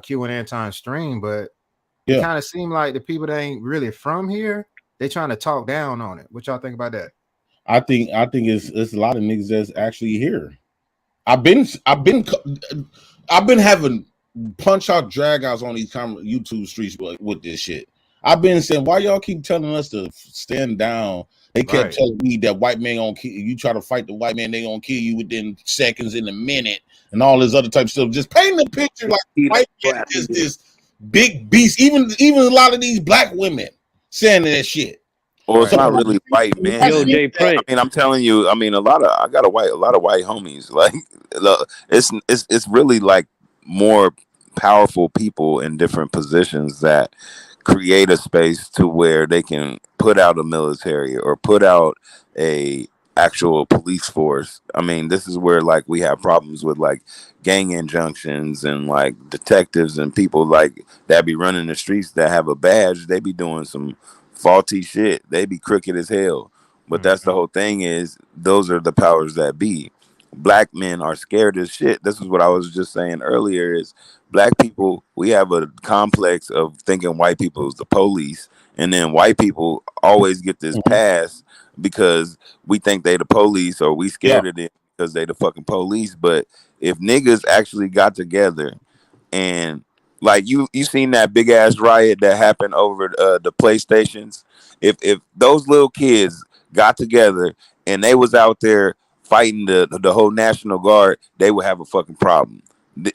Q and Anton's stream, but it kind of seemed like the people that ain't really from here, they trying to talk down on it. What y'all think about that? I think it's a lot of niggas that's actually here. I've been having punch out drag outs on these YouTube streets with this shit. I've been saying, why y'all keep telling us to stand down? They kept telling me that white man gonna kill you. Try to fight the white man, they gonna kill you within seconds, in a minute, and all this other type of stuff. Just painting the picture like white man is big beasts. Even a lot of these black women saying that shit. Or it's Right. not really white men. Yo, Jay I Prince. mean, I'm telling you. I mean, I got a lot of white homies. Like, look, it's really like more powerful people in different positions that create a space to where they can put out a military or put out a actual police force. I mean, this is where like we have problems with like gang injunctions and like detectives and people like that be running the streets that have a badge. They be doing some faulty shit. They be crooked as hell. But that's the whole thing is those are the powers that be. Black men are scared as shit. This is what I was just saying earlier is black people, we have a complex of thinking white people is the police. And then white people always get this pass because we think they the police or we Yeah. scared of them because they the fucking police. But if niggas actually got together and like you seen that big ass riot that happened over the PlayStations. If those little kids got together and they was out there fighting the whole National Guard, they would have a fucking problem.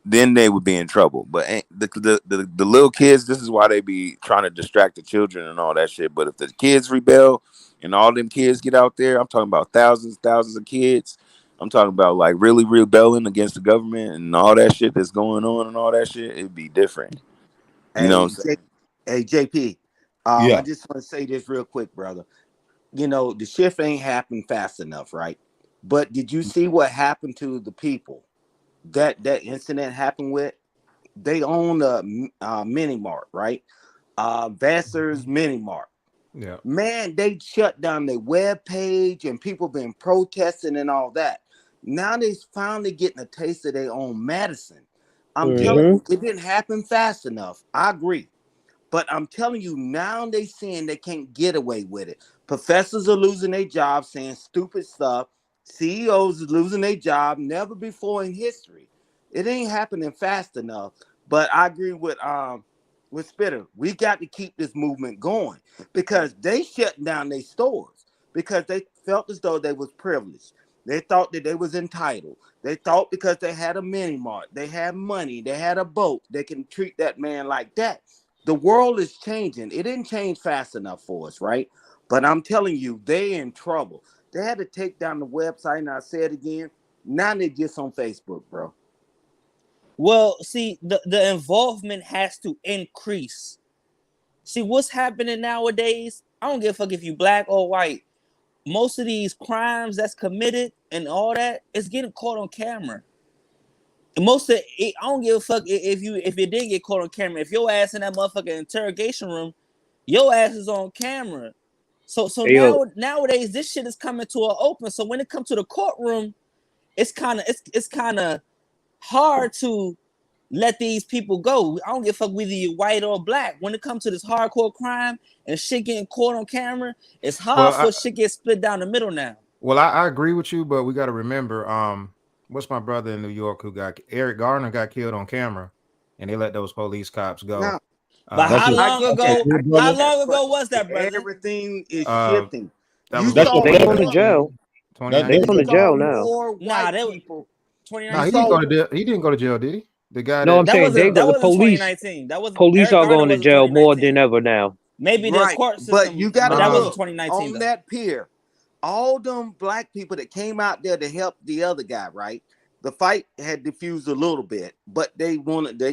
Then they would be in trouble. But the little kids, this is why they be trying to distract the children and all that shit. But if the kids rebel and all them kids get out there, I'm talking about thousands of kids. I'm talking about like really rebelling against the government and all that shit that's going on and all that shit. It'd be different. You know what I'm saying? Hey, JP, I Yeah. just want to say this real quick, brother. You know, the shift ain't happened fast enough, right? But did you see what happened to the people that incident happened with? They own a mini mart, right? Vassar's Mini Mart. Yeah. Man, they shut down their web page and people been protesting and all that. Now they finally getting a taste of their own medicine. I'm telling you, it didn't happen fast enough. I agree. But I'm telling you, now they seeing they can't get away with it. Professors are losing their jobs saying stupid stuff. CEOs are losing their job never before in history. It ain't happening fast enough. But I agree with Spitter. We got to keep this movement going because they shut down their stores because they felt as though they was privileged. They thought that they was entitled. They thought because they had a mini mart, they had money, they had a boat, they can treat that man like that. The world is changing. It didn't change fast enough for us, right? But I'm telling you, they in trouble. They had to take down the website, and I say it again. Now they just on Facebook, bro. Well, see, the involvement has to increase. See, what's happening nowadays? I don't give a fuck if you black or white. Most of these crimes that's committed and all that is getting caught on camera. Most of it, I don't give a fuck if you did get caught on camera. If your ass in that motherfucking interrogation room, your ass is on camera. So nowadays this shit is coming to an open. So when it comes to the courtroom, it's kind of hard to let these people go. I don't give a fuck whether you're white or black. When it comes to this hardcore crime and shit getting caught on camera, it's hard for shit get split down the middle now. Well, I agree with you, but we got to remember, what's my brother in New York who got Eric Garner got killed on camera, and they let those police cops go. Now, but how long ago? How long ago was that, brother? Everything is shifting. That You was saw they going to jail. They 2019. going to jail now. more white people. No, he didn't go to jail. He didn't go to jail, did he? The guy No, I'm saying that the wasn't police. 2019. That was Police Eric are Garner going to wasn't jail more 2019. than ever now. Maybe the court system, but you got to that wasn't look 2019 on though. that pier. All them black people that came out there to help the other guy, right? The fight had diffused a little bit, but they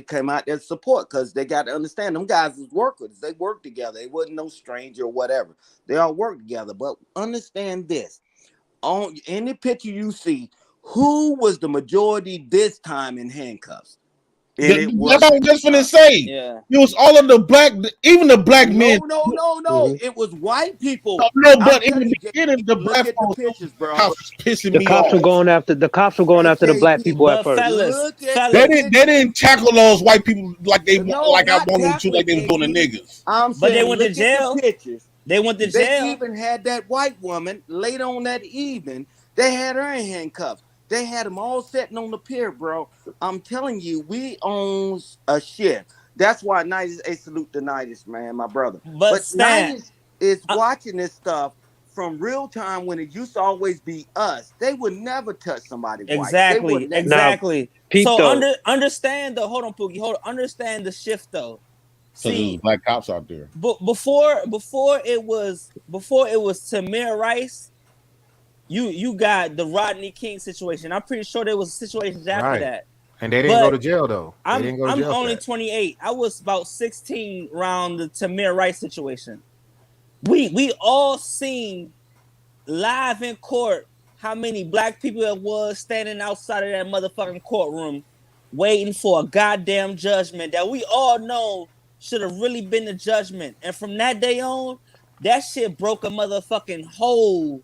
came out there to support because they got to understand them guys is workers. They work together. They wasn't no stranger or whatever. They all work together. But understand this: on any picture you see, who was the majority this time in handcuffs? And it was That's what I was just gonna say. Yeah. It was all of the black, even the black men. No. It was white people. No, but in the beginning, the Look black at the folks, pictures, bro. cops was pissing The me cops off. were going after the black people at But first. They didn't tackle those white people like they like I not wanted them to, like they was doing the tackling, niggas. I'm But saying, they went to look jail. at the pictures. They went to They jail. even had that white woman later on that evening. They had her in handcuffs. They had them all sitting on the pier, bro. I'm telling you, we own a shift. That's why Nightis, a salute to Nightis, man, my brother. But Stan, Nightis is watching this stuff from real time when it used to always be us. They would never touch somebody white. Exactly. Now, Pete, So though, understand the hold on, Pookie. Understand the shift though. there's black cops out there. But before it was Tamir Rice, you got the Rodney King situation. I'm pretty sure there was situations after that. And they didn't go to jail though. They didn't go to jail. I'm only 28. I was about 16 around the Tamir Rice situation. We all seen live in court how many black people it was standing outside of that motherfucking courtroom waiting for a goddamn judgment that we all know should have really been the judgment. And from that day on, that shit broke a motherfucking hole.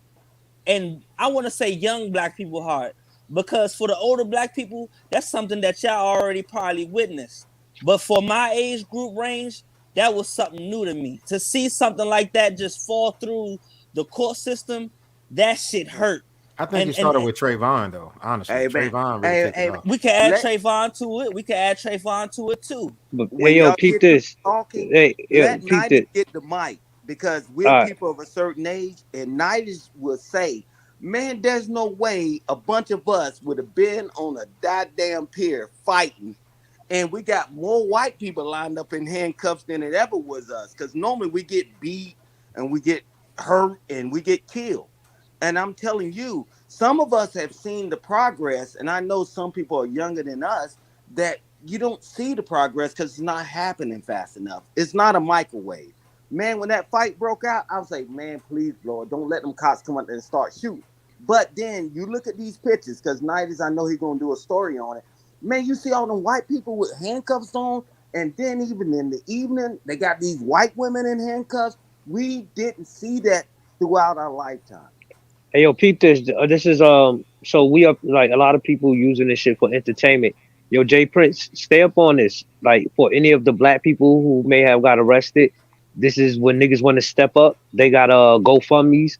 And I want to say young black people heart, because for the older black people, that's something that y'all already probably witnessed. But for my age group range, that was something new to me. To see something like that just fall through the court system, that shit hurt. I think it started with Trayvon, though. Honestly, Trayvon really kicked it off. We can add Trayvon to it. We can add Trayvon to it too. Hey, yo, peep this. Talking, hey, let peep Nighty this. get the mic, because we're people of a certain age, and Nighty will say, man, there's no way a bunch of us would have been on a goddamn pier fighting, and we got more white people lined up in handcuffs than it ever was us. Because normally we get beat and we get hurt and we get killed. And I'm telling you, some of us have seen the progress, and I know some people are younger than us, that you don't see the progress because it's not happening fast enough. It's not a microwave. Man, when that fight broke out, I was like, man, please, Lord, don't let them cops come up there and start shooting. But then you look at these pictures, because Nighties, I know he's going to do a story on it. Man, you see all them white people with handcuffs on, and then even in the evening, they got these white women in handcuffs. We didn't see that throughout our lifetime. Hey, yo, peep this. This is so we are like a lot of people using this shit for entertainment. Yo, Jay Prince, stay up on this. Like, for any of the black people who may have got arrested, this is when niggas want to step up. They got GoFundMe's.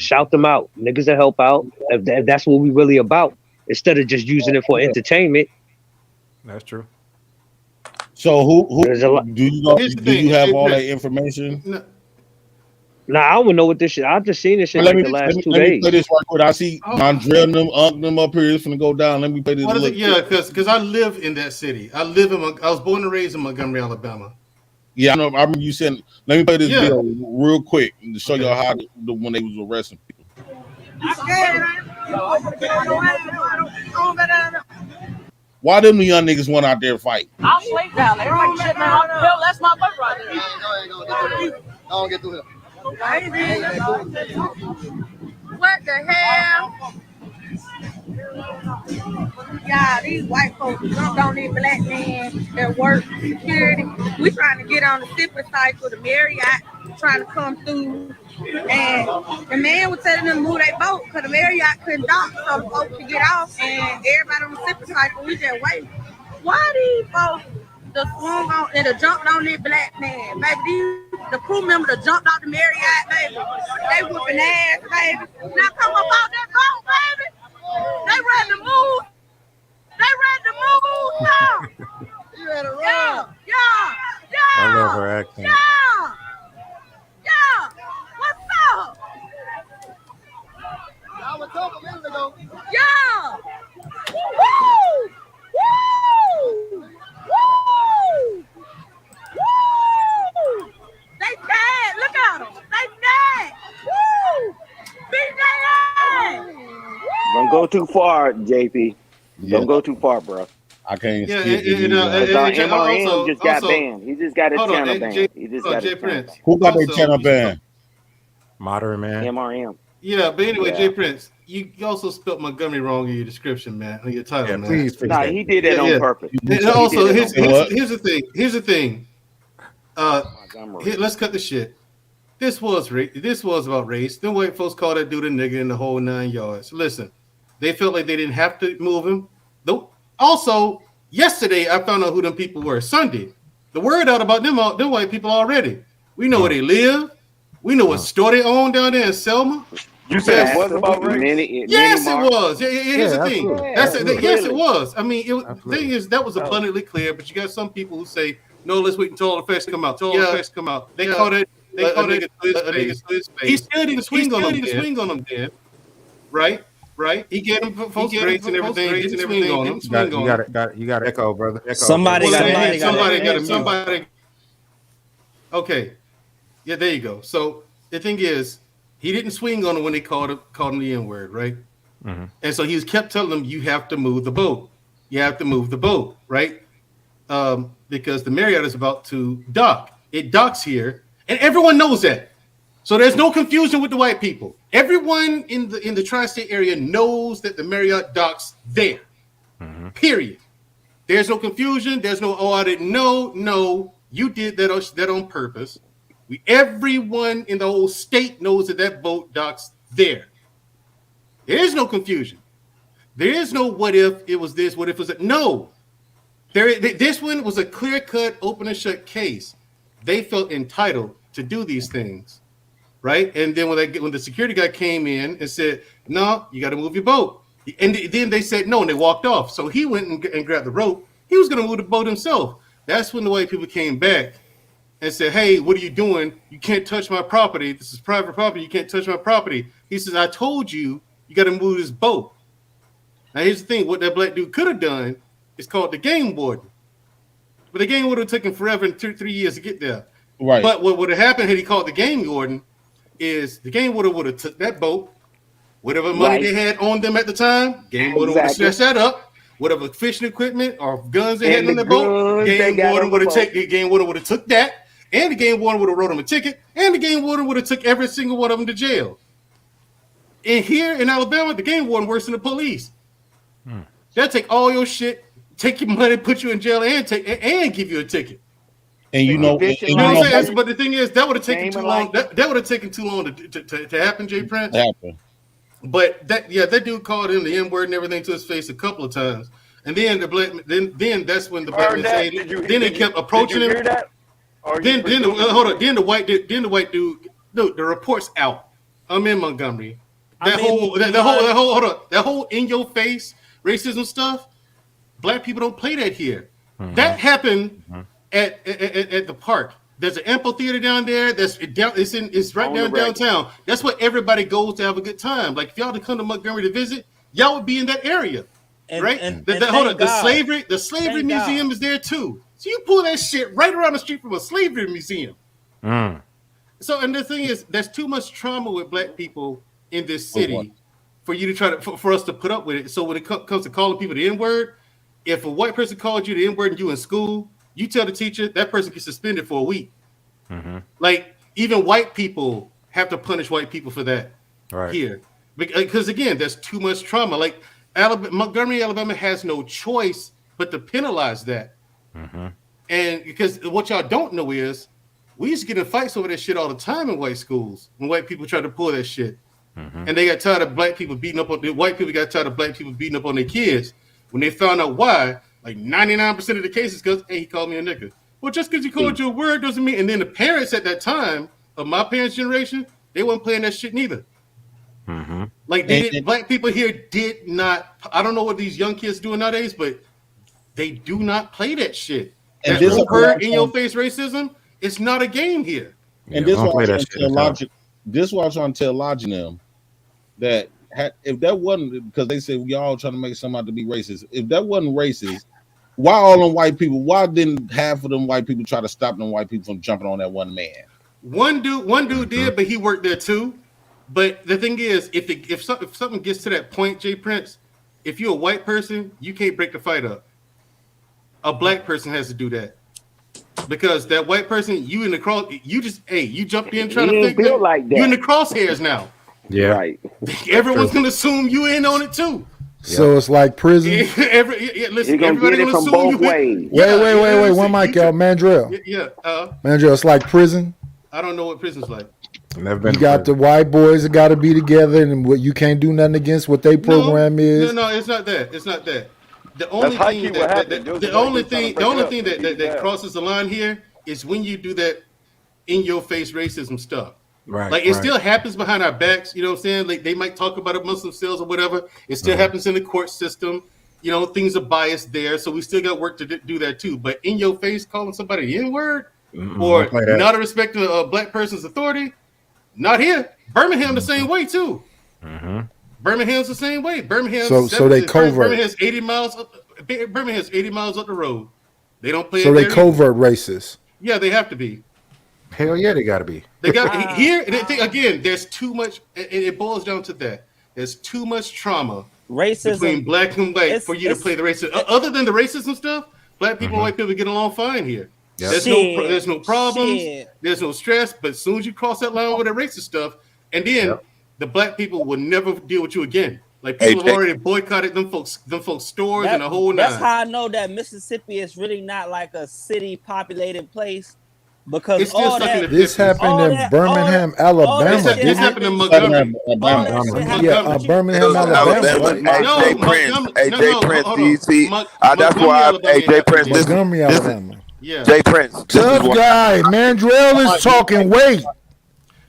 Shout them out. Niggas that help out. If that's what we really about, instead of just using it for entertainment. That's true. So who do you have all that information? No. Nah, I don't know what this shit. I've just seen this shit the last 2 days. Let me play this right quick. I see Andre and them up here. It's gonna go down. Let me play this. Yeah, because I live in that city. I was born and raised in Montgomery, Alabama. Yeah, I know. I remember you saying. Let me play this video real quick to show y'all how when they was arresting people. Why them the young niggas went out there fight? I'll sleep down there. Like shit, man. That's my boat right there. I don't get through here. What the hell? Yeah, these white folks jumped on these black men that work security. We trying to get on the sipping cycle, the Marriott trying to come through. And the man was telling them to move their boat because the Marriott couldn't dock, so the folks could get off. And everybody on the sipping cycle, we just waiting. Why these folks that swung on and that jumped on this black man, baby? The crew member that jumped out the Marriott, baby. They whooping ass, baby. Now come up out that boat, baby. They ready to move. They ready to move now. You ready to run? Yeah. I love her acting. Yeah. What's up? I was talking a minute ago. Yeah. Woo! Woo! Woo! Woo! They dead. Look at them. They dead. Woo! Beat their ass. Don't go too far, JP. Don't go too far, bro. I can't. MRM just got banned. He just got his channel banned. He just got his channel. Who got their channel banned? Moderate man. MRM. Yeah, but anyway, Jay Prince, you also spelled Montgomery wrong in your description, man, on your title, man. Please fix that. He did that on purpose. And also, here's the thing. Here's the thing. Let's cut the shit. This was about race. Then white folks called that dude a nigga in the whole 9 yards. Listen, they felt like they didn't have to move him. Also, yesterday I found out who them people were. Sunday, the word out about them white people already. We know where they live. We know what store they own down there in Selma. You said it was about race? Yes, it was. Here's the thing. Yes, it was. I mean, the thing is that was abundantly clear. But you got some people who say, "No, let's wait until all the facts come out." They call it. They call it. He still didn't swing on them then, right? right? He gave them folks grades and everything. Didn't swing on them. You got echo, brother. Somebody got somebody. Okay, yeah, there you go. So the thing is, he didn't swing on them when they called him the N-word, right? Mm-hmm. And so he kept telling them, "You have to move the boat. You have to move the boat, right? Because the Marriott is about to dock. It docks here, and everyone knows that. So there's no confusion with the white people. Everyone in the tri-state area knows that the Marriott docks there. Mm-hmm. Period. There's no confusion. There's no, oh, I didn't know. No, you did that on purpose. Everyone in the whole state knows that boat docks there. There is no confusion. There is no what if it was this, what if it was that. No. This one was a clear-cut, open and shut case. They felt entitled to do these things, right? And then when the security guy came in and said, "No, you got to move your boat," and then they said no, and they walked off. So he went and grabbed the rope. He was going to move the boat himself. That's when the white people came back and said, "Hey, what are you doing? You can't touch my property. This is private property. You can't touch my property." He says, "I told you got to move this boat." Now here's the thing: what that black dude could have done is called the game warden, but the game warden would have taken forever and 2-3 years to get there. Right. But what would have happened had he called the game warden is the game warden would have took that boat, whatever money they had on them at the time, game warden would have snatched that up, whatever fishing equipment or guns they had on the boat, game warden would have took that, and the game warden would have wrote him a ticket, and the game warden would have took every single one of them to jail. And here in Alabama, the game warden worse than the police. They'll take all your shit, take your money, put you in jail, and give you a ticket. And you know, what I'm saying? But the thing is, that would have taken too long. That would have taken too long to happen, Jay Prince. But that dude called him the N-word and everything to his face a couple of times. And then that's when the black man said. Then they kept approaching him. Then the white dude. The report's out. I'm in Montgomery. That whole in your face racism stuff. Black people don't play that here. Mm-hmm. That happened at the park. There's an amphitheater down there. It's right down downtown. That's where everybody goes to have a good time. Like if y'all to come to Montgomery to visit, y'all would be in that area, right? The slavery museum is there too. So you pull that shit right around the street from a slavery museum. So, and the thing is, there's too much trauma with black people in this city for you to try to for us to put up with it. So when it comes to calling people the N-word, if a white person called you the N-word and you in school, you tell the teacher that person gets suspended for a week. Mm-hmm. Like even white people have to punish white people for that here, because again, there's too much trauma. Like Montgomery, Alabama has no choice but to penalize that. Mm-hmm. And because what y'all don't know is we used to get in fights over that shit all the time in white schools when white people tried to pull that shit. Mm-hmm. And they got tired of black people beating up on the white people got tired of black people beating up on their kids. When they found out why, like 99% of the cases, because hey, he called me a nigga. Well, just because he called you a word doesn't mean. And then the parents at that time of my parents' generation, they weren't playing that shit neither. Mm-hmm. Like black people here did not. I don't know what these young kids doing nowadays, but they do not play that shit. And that overt in your face racism, it's not a game here. And this is why I was trying to tell Lodge and them that if that wasn't, because they said we all trying to make somebody to be racist. If that wasn't racist, why all them white people? Why didn't half of them white people try to stop them white people from jumping on that one man? One dude did, but he worked there too. But the thing is, if something gets to that point, Jay Prince, if you're a white person, you can't break the fight up. A black person has to do that. Because that white person, you in the cross, you jumped in trying to figure it. Like you in the crosshairs now. Yeah. Right. Everyone's gonna assume you in on it too. So it's like prison. Listen, everybody gonna assume you in. Wait. One mic, y'all. Mandrell. Mandrell, it's like prison. I don't know what prison's like. You got the white boys that got to be together, and what you can't do nothing against what they program is. No, it's not that. It's not that. The only thing that crosses the line here is when you do that in your face racism stuff. Right. Like it still happens behind our backs, you know what I'm saying? Like they might talk about it amongst themselves or whatever. It still happens in the court system. You know, things are biased there, so we still got work to do that too. But in your face calling somebody the N-word or not respecting a black person's authority, not here. Birmingham the same way too. Mm-hmm. Birmingham's the same way. Birmingham's So they covert. Birmingham's 80 miles up. Birmingham's 80 miles up the road. They don't play So it they there covert racist. Yeah, they have to be. Hell yeah, they got to be. They got here. Again, there's too much. It boils down to that. There's too much trauma between black and white for you to play the racism. Other than the racism stuff, black people and white people get along fine here. Yep. There's no problems. There's no stress. But as soon as you cross that line with the racist stuff, and then the black people will never deal with you again. Like people have already boycotted them folks stores and the whole nine. That's how I know that Mississippi is really not like a city populated place. Because it's all that, this happened in Birmingham, Alabama. This happened in Montgomery. Yeah, Birmingham, Alabama. Jay Prince, DC. That's why Jay Prince. Montgomery, Alabama. Yeah. Jay Prince. Tough guy. Mandrell is talking weight.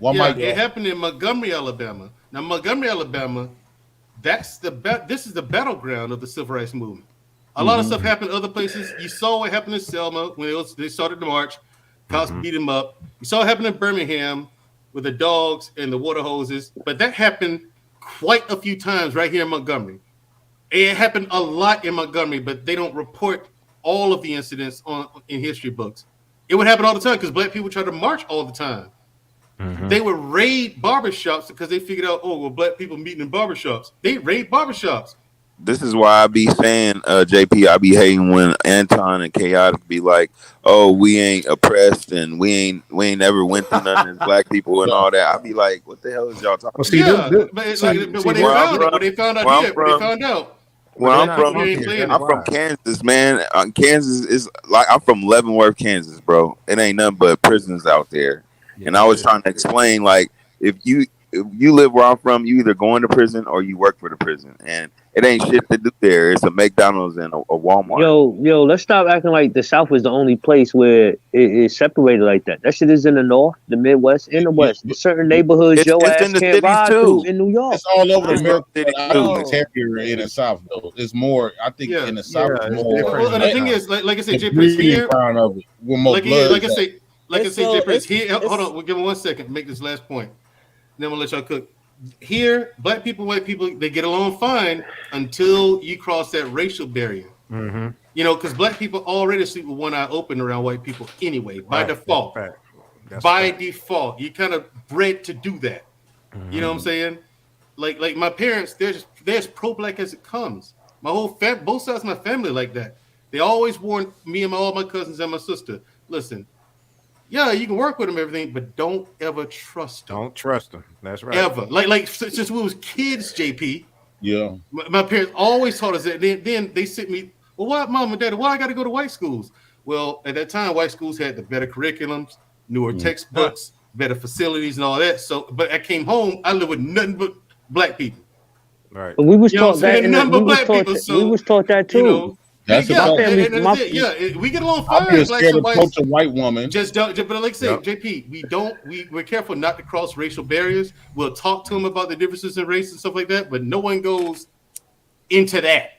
It happened in Montgomery, Alabama. Now, Montgomery, Alabama, this is the battleground of the civil rights movement. A lot of stuff happened other places. You saw what happened in Selma when they started the march. Cops beat him up. You saw it happen in Birmingham with the dogs and the water hoses, but that happened quite a few times right here in Montgomery. It happened a lot in Montgomery, but they don't report all of the incidents in history books. It would happen all the time because black people try to march all the time. They would raid barbershops because they figured out, black people meeting in barbershops. They raid barbershops. This is why I be saying, JP, I be hating when Anton and Chaotic be like, "Oh, we ain't oppressed and we ain't never went through nothing as black people and all that." I be like, "What the hell is y'all talking about?" Where I'm from Kansas, man. Kansas is like I'm from Leavenworth, Kansas, bro. It ain't nothing but prisons out there. And I was trying to explain, like, if you live where I'm from, you either go into prison or you work for the prison, and it ain't shit to do there. It's a McDonald's and a Walmart. Yo, let's stop acting like the South is the only place where it is separated like that. That shit is in the North, the Midwest, and the West. There's certain neighborhoods your ass in the can't ride through in New York. It's all over America. It's heavier in the South, though. It's more. I think in the South, it's more. Well, the thing is, like I said, Jay Prince here. Like I said, Jay Prince here. Hold on, we'll give him 1 second to make this last point. Then we'll let y'all cook. Here, black people, white people, they get along fine until you cross that racial barrier. You know, because black people already sleep with one eye open around white people anyway, by default. Default, you kind of bred to do that. You know what I'm saying? Like my parents, they're pro-black as it comes. My whole both sides of my family like that. They always warned me and all my cousins and my sister, listen, yeah, you can work with them, everything, but don't ever trust them. Don't trust them. That's right. Ever. Like since we was kids, JP. Yeah. My parents always taught us that. Then they sent me, well, why, mom and dad, why I got to go to white schools? Well, at that time, white schools had the better curriculums, newer textbooks, better facilities, and all that. So, but I came home, I lived with nothing but black people. Right. But we was taught that. We was taught that too. You know, that's my family. We get along fine. I'm scared to approach a white woman. Just don't. But like I say, JP, we're careful not to cross racial barriers. We'll talk to them about the differences in race and stuff like that, but no one goes into that.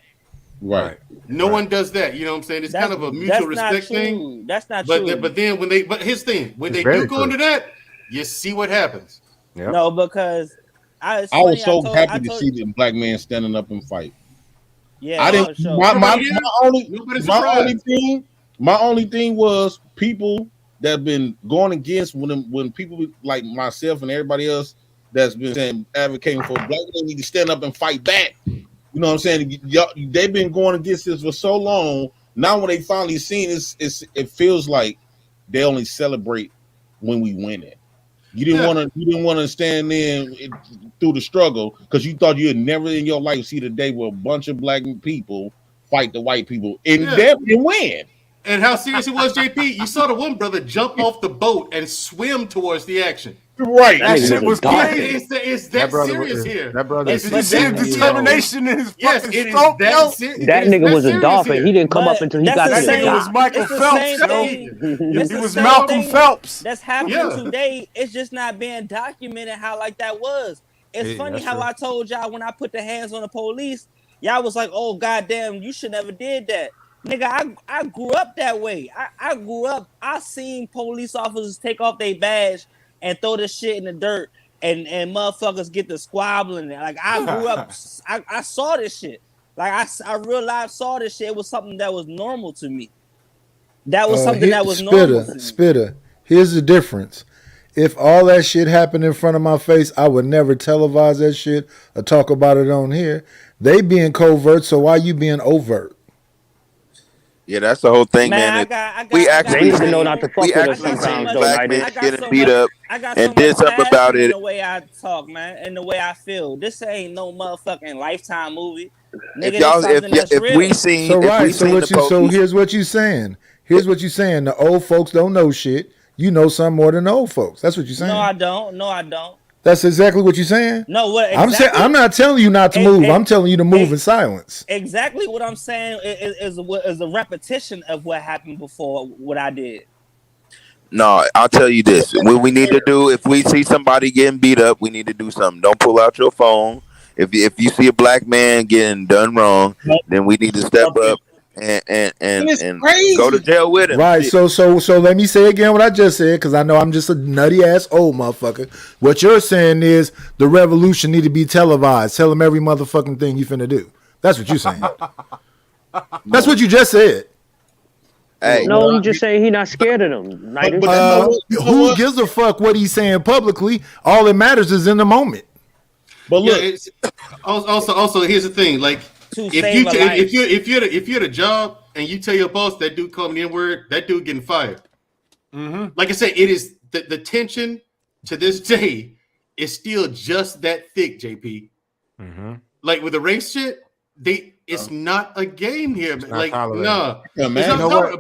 Right. No one does that. You know what I'm saying? It's kind of a mutual respect thing. That's not true. But then but his thing, when they do go into that, you see what happens. Yep. No, because I was so happy to see them black men standing up and fight. Yeah, I didn't. My only thing was people that been going against when people like myself and everybody else that's been saying advocating for black men need to stand up and fight back. You know what I'm saying? They've been going against this for so long. Now when they finally seen it feels like they only celebrate when we win it. You didn't want to stand in through the struggle because you thought you'd never in your life see the day where a bunch of black people fight the white people and win. And how serious it was, JP? You saw the one brother jump off the boat and swim towards the action. Right. That shit was crazy. It's that serious here. That brother is determination in his fucking stroke. That nigga was a dolphin. He didn't come up until he got to the That nigga was Michael Phelps. He was Malcolm Phelps. That's happening today. It's just not being documented how like that was. It's funny how I told y'all when I put the hands on the police, y'all was like, "Oh goddamn, you should never did that." Nigga, I grew up that way. I grew up. I seen police officers take off their badge and throw this shit in the dirt and motherfuckers get to squabbling. Like I grew up, I saw this shit. Like I real life saw this shit. It was something that was normal to me. That was something that was normal to me. Spitter. Here's the difference. If all that shit happened in front of my face, I would never televise that shit or talk about it on here. They being covert, so why you being overt? Yeah, that's the whole thing, man. We actually need to know seen not to fuck with us sometimes, though, black men Nighters. getting beat up I got and so did much something about passion in it. the way I talk, man, and the way I feel. This ain't no motherfucking Lifetime movie, nigga. This something that's real. we seen So right, the so police, here's what you saying. Here's what you saying. The old folks don't know shit. You know some more than the old folks. That's what you're saying. No, I don't. No, I don't. That's exactly what you're saying. No, what I'm saying, exactly? I'm not telling you not to move. I'm telling you to move in silence. Exactly what I'm saying is a repetition of what happened before what I did. No, I'll tell you this. What we need to do, if we see somebody getting beat up, we need to do something. Don't pull out your phone. If you see a black man getting done wrong, then we need to step up and go to jail with him. Right. So let me say again what I just said, because I know I'm just a nutty ass old motherfucker. What you're saying is the revolution need to be televised. Tell them every motherfucking thing you finna do. That's what you're saying. That's what you just said. Hey, no, he just saying he not scared of them. Who gives a fuck what he's saying publicly? All that matters is in the moment. But look, it's, also here's the thing. Like if you're at a job and you tell your boss that dude called me the N-word, that dude getting fired. Like I said, it is the tension to this day is still just that thick, JP. Like with the race shit, it's not a game here. Like, no,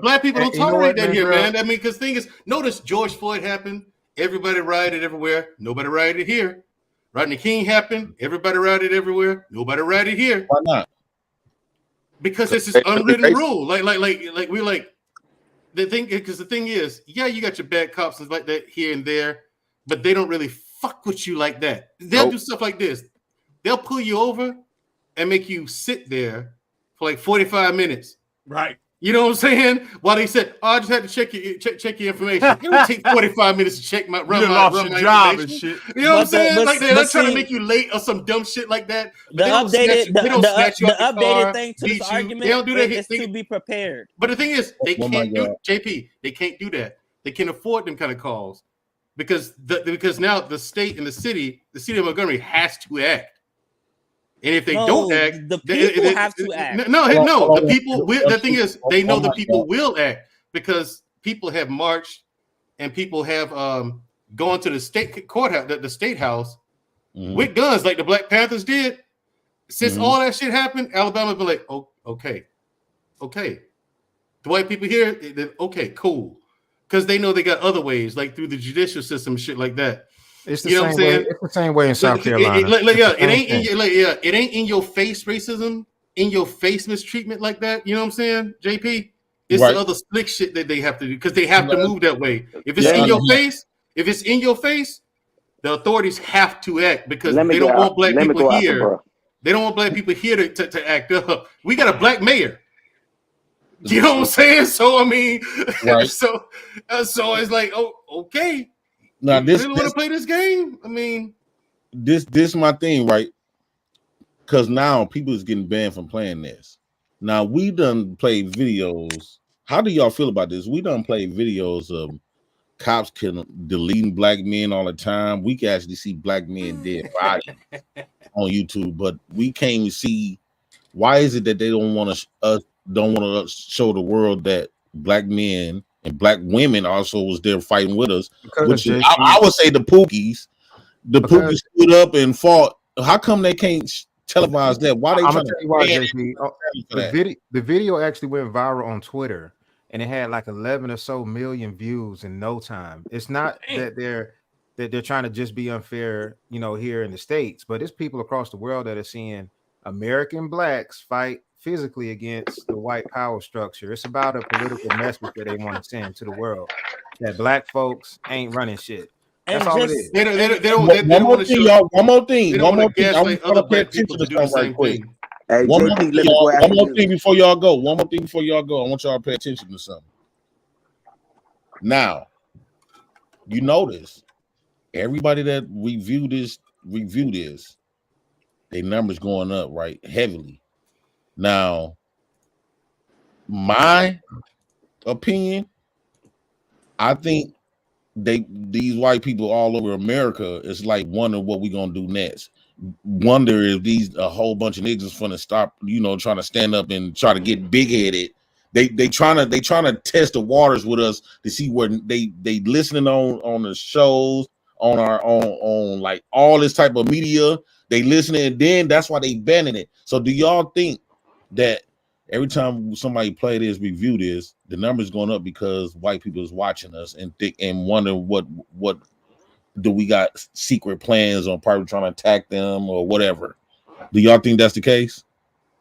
black people don't tolerate that here, man. I mean, because thing is, notice George Floyd happened, everybody rioted everywhere, nobody rioted here. Rodney King happened, everybody rioted everywhere, nobody rioted here. Why not? Because this is unwritten rule. Like we're like the thing, because the thing is, yeah, you got your bad cops and like that here and there, but they don't really fuck with you like that. They'll do stuff like this. They'll pull you over and make you sit there for like 45 minutes. Right. You know what I'm saying? While they said, "Oh, I just had to check your information." It would take 45 minutes to check my job and shit. You know what I'm saying? Like they're trying to make you late or some dumb shit like that. But The updated car, thing to this argument they don't do that. is to be prepared. But the thing is, they can't do JP. They can't do that. They can't afford them kind of calls because now the state and the city of Montgomery has to act. And if they don't act, the people have to act. No, the people. The thing is, they know the people will act because people have marched and people have gone to the state courthouse, the state house, with guns, like the Black Panthers did. Since all that shit happened, Alabama been like, "Oh, okay, the white people here, okay, cool," because they know they got other ways, like through the judicial system, shit like that. It's the same way. It's the same way in South Carolina. It ain't in your face racism, in your face mistreatment like that. You know what I'm saying, JP? It's the other slick shit that they have to do because they have to move that way. If it's in your face, the authorities have to act because they don't want black people here. They don't want black people here to act up. We got a black mayor. You know what I'm saying? So I mean, so it's like, oh, okay. Now you really want to play this game? I mean, this my thing, right? Because now people is getting banned from playing this. Now we done played videos. How do y'all feel about this? We done played videos of cops deleting black men all the time. We can actually see black men dead bodies on YouTube, but we can't even see. Why is it that they don't want to show the world that black men and black women also was there fighting with us? Which is, I would say the Pookies. The Pookies stood up and fought. How come they can't televise that? Why they trying to why, JP, the video actually went viral on Twitter and it had like 11 or so million views in no time. It's not that they're trying to just be unfair, you know, here in the States, but it's people across the world that are seeing American blacks fight physically against the white power structure. It's about a political message that they want to send to the world that black folks ain't running shit. That's all it is. One more thing. I want other black people to do the same thing. Hey, one more thing before y'all go. I want y'all to pay attention to something. Now, you notice everybody that review this, their numbers going up right heavily. Now, my opinion, I think these white people all over America is like wondering what we gonna do next. Wonder if these a whole bunch of niggas gonna stop, trying to stand up and try to get big headed. They trying to test the waters with us to see where they listening on the shows on our on like all this type of media. They listening, and then that's why they banning it. So do y'all think that every time somebody play this, review this, the numbers going up because white people is watching us and think and wondering what do we got secret plans on probably trying to attack them or whatever? Do y'all think that's the case?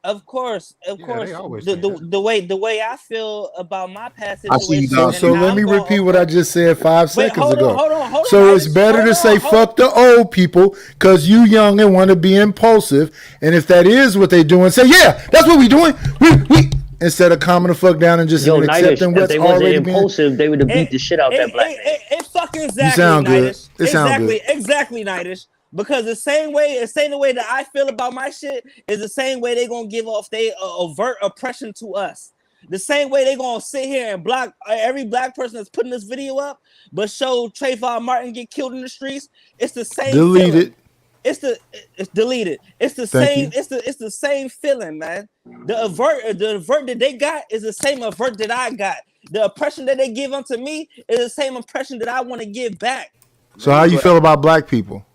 Of course. They always The way I feel about my past I see you situation, down. and So let I'm me going repeat what I just said 5 seconds hold ago. on, So it's Nigel. better to say fuck the old people because you young and want to be impulsive. And if that is what they doing, say, yeah, that's what we doing. We instead of calming the fuck down and just accepting if what's they wasn't already been. impulsive, they would have beat the shit out that black man. It fucking You exactly, sound good. Nidish. It sound good. Exactly, Nidish. Because the same way that I feel about my shit is the same way they gonna give off they overt oppression to us. The same way they gonna sit here and block every black person that's putting this video up, but show Trayvon Martin get killed in the streets. It's the same Delete feeling. it. It's deleted. It's the Thank same. you. It's the same feeling, man. The avert that they got is the same avert that I got. The oppression that they give unto me is the same oppression that I want to give back. So how you feel about black people?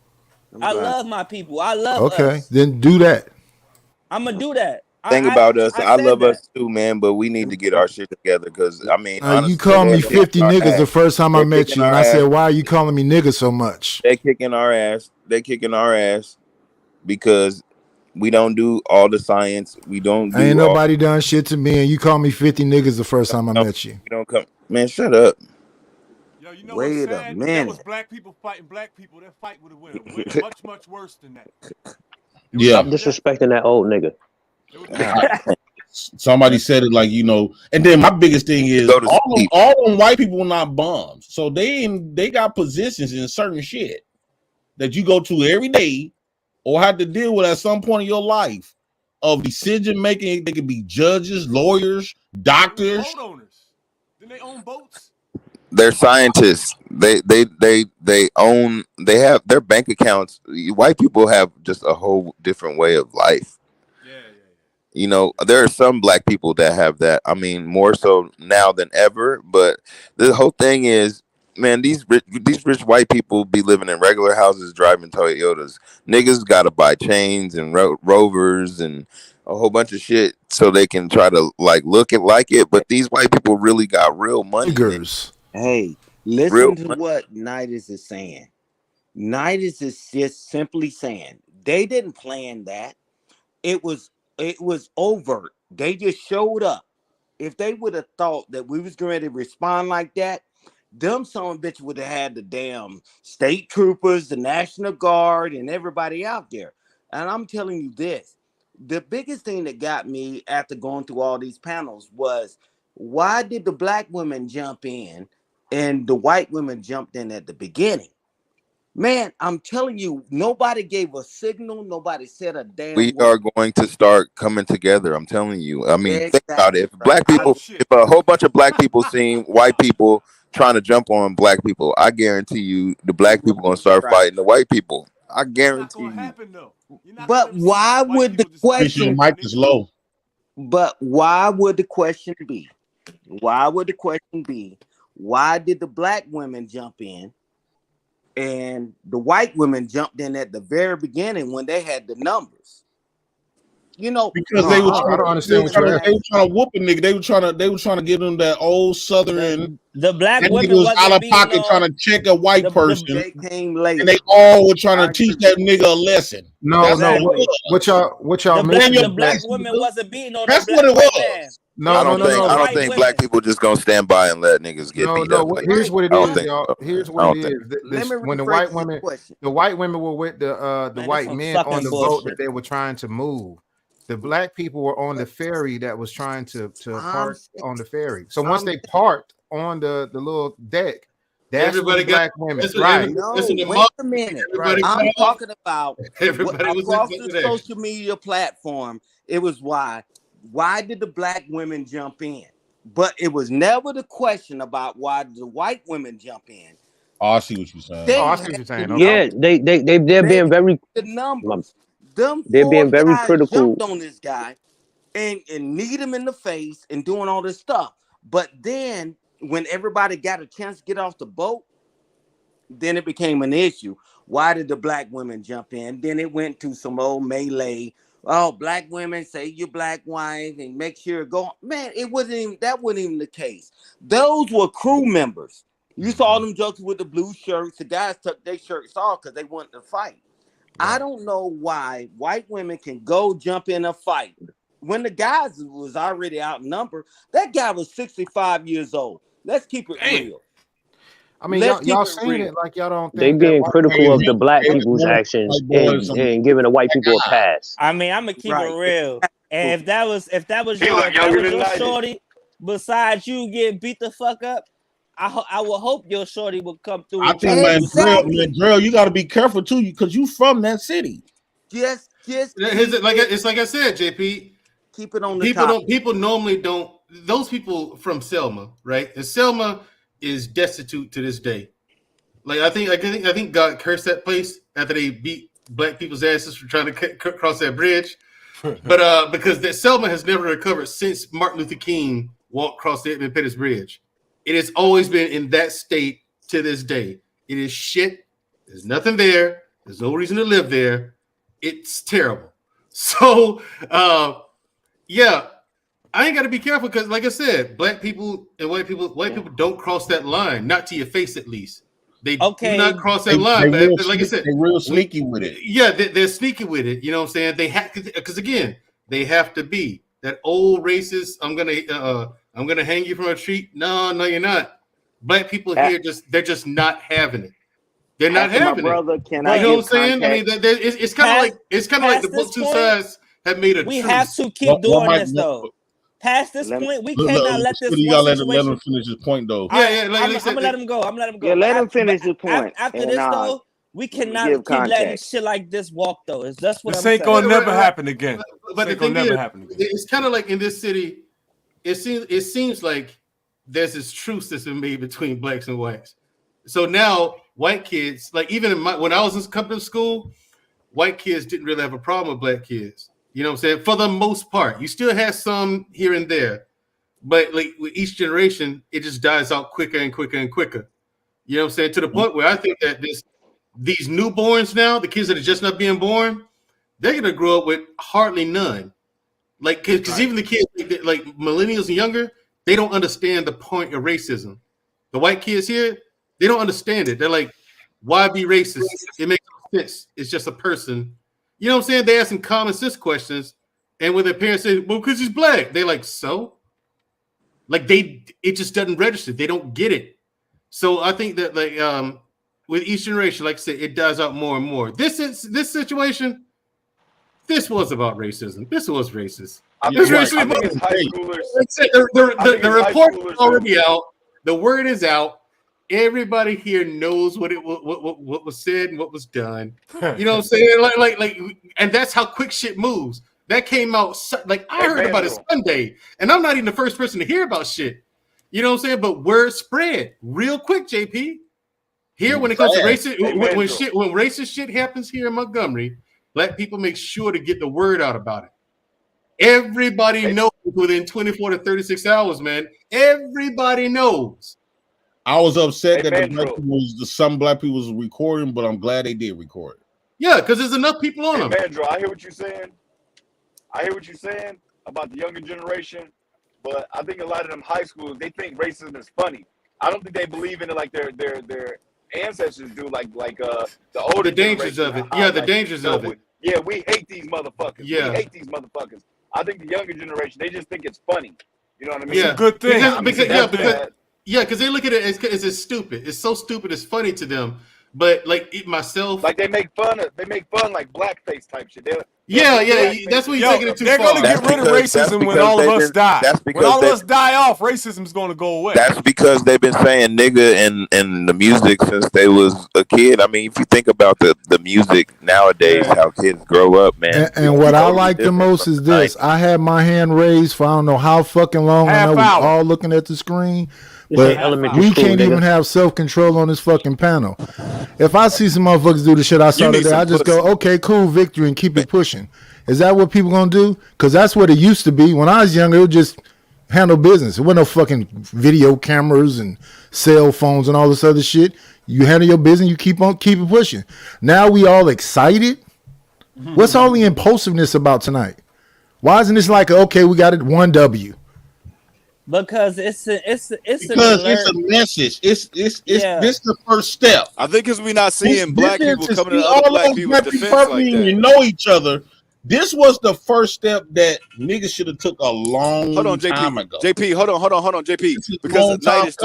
I love my people. I love Okay, us. then do that. I'm gonna do that. Thing about us, I I said love that. us too, man. But we need to get our shit together because I mean, You honestly, called me they're kicking 50 our niggas the ass. first time I They're met kicking you, and our I said, ass. why are you calling me nigga so much? They're kicking our ass. They're kicking our ass because we don't do all the science. We don't Ain't do all. nobody done shit to me, and you called me 50 niggas the first time I met you. We don't come. Man, shut up. Yo, you know what's Wait a sad? If that was minute. black people fighting black people, that fight would have went much, much worse than that. Stop Yeah. disrespecting that old nigga. Somebody said it like, and then my biggest thing is Go to sleep. all them white people not bums. So they got positions in certain shit that you go to every day or have to deal with at some point in your life of decision making. They could be judges, lawyers, doctors. Boat owners. Didn't they own boats? They're scientists. They own. They have their bank accounts. White people have just a whole different way of life. There are some black people that have that. I mean, more so now than ever. But the whole thing is, man, these rich white people be living in regular houses, driving Toyotas. Niggas got to buy chains and Rovers and a whole bunch of shit so they can try to look it like it. But these white people really got real money. Niggers. Hey, listen Real to money. what Nidus is saying. Nidus is just simply saying they didn't plan that. It was overt. They just showed up. If they would have thought that we was going to respond like that, them son of bitch would have had the damn state troopers, the National Guard, and everybody out there. And I'm telling you this, the biggest thing that got me after going through all these panels was, why did the black women jump in and the white women jumped in at the beginning? Man, I'm telling you, nobody gave a signal. Nobody said a damn We word. are going to start coming together. I'm telling you. I mean, think about it. Exactly. If a whole bunch of black people seen white people trying to jump on black people, I guarantee you, the black people gonna start fighting the white people. I guarantee you. But why would the Your question? mic is low. But why would the question be? Why would the question be? Why did the black women jump in, and the white women jumped in at the very beginning when they had the numbers? Because they were I don't understand what trying you're to asking. whoop a nigga. They were trying to give them that old southern. The black That women nigga was out wasn't of pocket beating trying on to check a white person, They came late. and they all were trying to teach that nigga a lesson. No, That's no. what it was. What y'all the missing is black that. women wasn't beating on That's no what black it white was. man. No, I no, don't no, think. no. I don't think black people just gonna stand by and let niggas get beat up. Like Here's what it I don't is, think y'all. so. Here's I what it don't think. is. Let me When rephrase this question. the white women were with the Man, white this some men on fucking the boat that bullshit. they were trying to move. The black people were on the ferry that was trying to I'm park saying- on the ferry. So once I'm they parked on the little deck, That's for Everybody the got black women, listen, right? listen No, to wait Mark. a minute. Everybody Right. I'm got off. talking about Everybody was across into the that. social media platform. It was why. Why did the black women jump in? But it was never the question about why the white women jump in. Oh, I see what you're saying. They Oh, I see had what you're the saying. Okay. Yeah, numbers. they're They being had very the numbers. Them they're 4 being very guys critical. jumped on this guy and kneed him in the face and doing all this stuff. But then when everybody got a chance to get off the boat, then it became an issue. Why did the black women jump in? Then it went to some old melee. Oh, black women, say your black wife and make sure it go. Man, it wasn't even that wasn't even the case. Those were crew members. You saw them jokers with the blue shirts. The guys took their shirts off because they wanted to fight. I don't know why white women can go jump in a fight when the guys was already outnumbered. That guy was 65 years old. Let's keep it real. I mean, Let's keep y'all it saying real. it like y'all don't They think that being white critical of the black Hey, people's more actions white boys and giving the white people a pass. I mean, I'm gonna keep Right. it real. And if that was He look younger than 90. shorty, besides you get beat the fuck up, I would hope your shorty would come through I and try think, to man, do some Exactly. shit. Drill, you got to be careful too, because you from that city. Just It's like I said, JP. keep it on the top. People normally don't. Those people from Selma, right? And Selma is destitute to this day. Like I think God cursed that place after they beat black people's asses for trying to cross that bridge. But because that Selma has never recovered since Martin Luther King walked across the Edmund Pettus Bridge. It has always been in that state to this day. It is shit. There's nothing there. There's no reason to live there. It's terrible. So yeah, I ain't got to be careful because, like I said, black people and white people don't cross that line. Not to your face, at least. They do not cross that line. They But like I said, they real sneaky with it. yeah, they're sneaky with it. You know what I'm saying? They have because again, they have to be that old racist. I'm gonna hang you from a tree. No, you're not. Black people here they're just not having it. They're not After my having brother, it. can You I know what I'm give saying? I mean, context? it's kind of like the book two sides have made a We truce. have to keep doing this though. Past this point, we cannot let this You one gotta let situation. him finish his point though. I'm gonna let him go. I'm gonna let him go. Yeah, let But him finish his point. After and, this though, we let me cannot give keep letting context. shit like this walk though. Is that's what This I'm ain't saying. gonna never happen again. But This the ain't gonna thing never is, happen again. it's kind of like in this city, it seems like there's this truce that's been made between blacks and whites. So now white kids, like even when I was in company school, white kids didn't really have a problem with black kids. You know what I'm saying? For the most part, you still have some here and there, but like with each generation, it just dies out quicker and quicker and quicker. You know what I'm saying? To the point where I think that these newborns now, the kids that are just not being born, they're gonna grow up with hardly none. Like, because even the kids, like millennials and younger, they don't understand the point of racism. The white kids here, they don't understand it. They're like, why be racist? It makes no sense. It's just a person. You know what I'm saying? They ask some common sense questions, and when their parents say, "Well, because he's black," they like, so, like it just doesn't register. They don't get it. So I think that with each generation, like I said, it dies out more and more. This situation. This was about racism. This was racist. I This think racism. it's high schoolers. The report is already out. The word is out. Everybody here knows what was said and what was done. You know what I'm saying? Like, and that's how quick shit moves. That came out like I heard about it Sunday, and I'm not even the first person to hear about shit. You know what I'm saying? But word spread real quick, JP. Here, when it comes to racist, when racist shit happens here in Montgomery, black people make sure to get the word out about it. Everybody knows within 24 to 36 hours, man. Everybody knows. I was upset that some black people was recording, but I'm glad they did record it. Yeah, because there's enough people on them. Mandro, I hear what you're saying. I hear what you're saying about the younger generation, but I think a lot of them high schools, they think racism is funny. I don't think they believe in it like their ancestors do, like the older dangers of it. Yeah, the dangers of it. Yeah, we hate these motherfuckers. Yeah. We hate these motherfuckers. I think the younger generation, they just think it's funny. You know what I mean? Yeah, it's a good thing. Because they look at it as it's stupid. It's so stupid. It's funny to them. But like myself, like they make fun like blackface type shit. Yeah. That's when you're taking it too they're far. gonna get rid of racism when all of us die. When all of us die off, racism's gonna go away. That's because they've been saying nigga in the music since they was a kid. I mean, if you think about the music nowadays, how kids grow up, man. And what I like the different most from is the this. I had my hand raised for I don't know how fucking long. I know we all looking at the screen, This but ain't elementary we school, can't nigga. even have self-control on this fucking panel. If I see some motherfuckers do the shit I saw need today, some I just pussy. go, okay, cool, victory, and keep it pushing. Is that what people gonna do? Because that's what it used to be. When I was younger, it was just handle business. It wasn't no fucking video cameras and cell phones and all this other shit. You handle your business, you keep it pushing. Now we all excited. What's all the impulsiveness about tonight? Why isn't this like, okay, we got it 1W? Because it's a message. It's this the first step. I think because we're not seeing black people coming to all other black those people's black people defense like that. you know each other. This was the first step that niggas should have took a long time ago. JP, hold on, JP. Because Knight is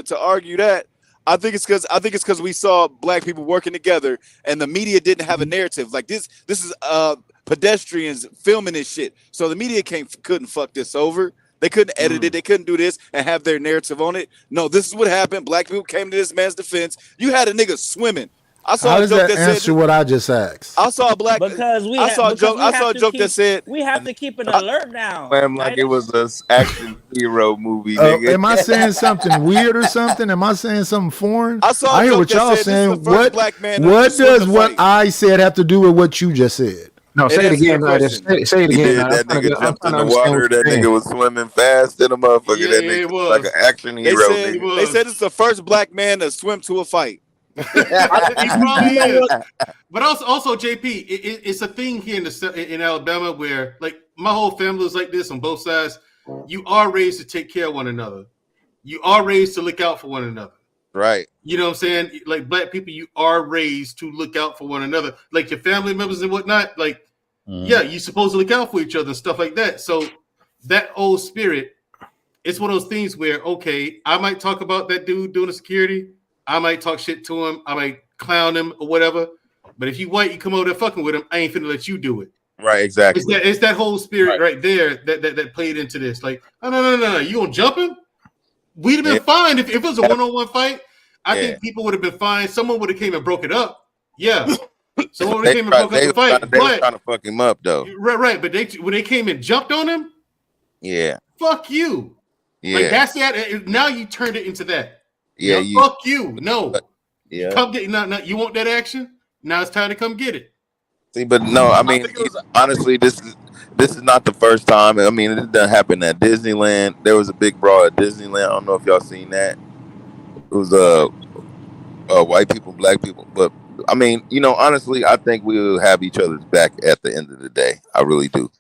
to argue that. I think it's because we saw black people working together and the media didn't have a narrative. Like this is pedestrians filming this shit. So the media couldn't fuck this over. They couldn't edit it. They couldn't do this and have their narrative on it. No, this is what happened. Black people came to this man's defense. You had a nigga swimming. I saw How a does joke that that answer said, I just asked? I saw a black I saw a joke that said we have to keep an alert now. Like it was an action hero movie, nigga. Am I saying something weird or something? Am I saying something foreign? I hear joke what that y'all said, saying. this is the first black man to What swim does the what fight. I said have to do with what you just said? No, say it again, say it He again. did. That nigga jumped in the water. That nigga was swimming fast in a motherfucker. Yeah, that it nigga was. like an action They hero. said nigga. they said it's the first black man to swim to a fight. He probably is. But also JP, it's a thing here in Alabama where like my whole family is like this on both sides. You are raised to take care of one another. You are raised to look out for one another. Right. You know what I'm saying? Like black people, you are raised to look out for one another. Like your family members and whatnot. Like, yeah, you're supposed to look out for each other and stuff like that. So that old spirit, it's one of those things where, okay, I might talk about that dude doing the security. I might talk shit to him. I might clown him or whatever. But if you white, you come over there fucking with him, I ain't finna let you do it. Right, exactly. It's that whole spirit right there that played into this. Like, no. You gonna jump him? We'd have been fine if it was a one-on-one fight. I think people would have been fine. Someone would have came and broke it up. Yeah. Someone would have came and broke up the fight. They were trying to fuck him up though. Right. But when they came and jumped on him, yeah. Fuck you. Yeah. Like that's that. Now you turned it into that. Yeah. Fuck you. No. Yeah. Come get no. You want that action? Now it's time to come get it. See, but no, I mean, honestly, this is not the first time. I mean, it done happened at Disneyland. There was a big brawl at Disneyland. I don't know if y'all seen that. It was white people, black people, but I mean, honestly, I think we'll have each other's back at the end of the day. I really do.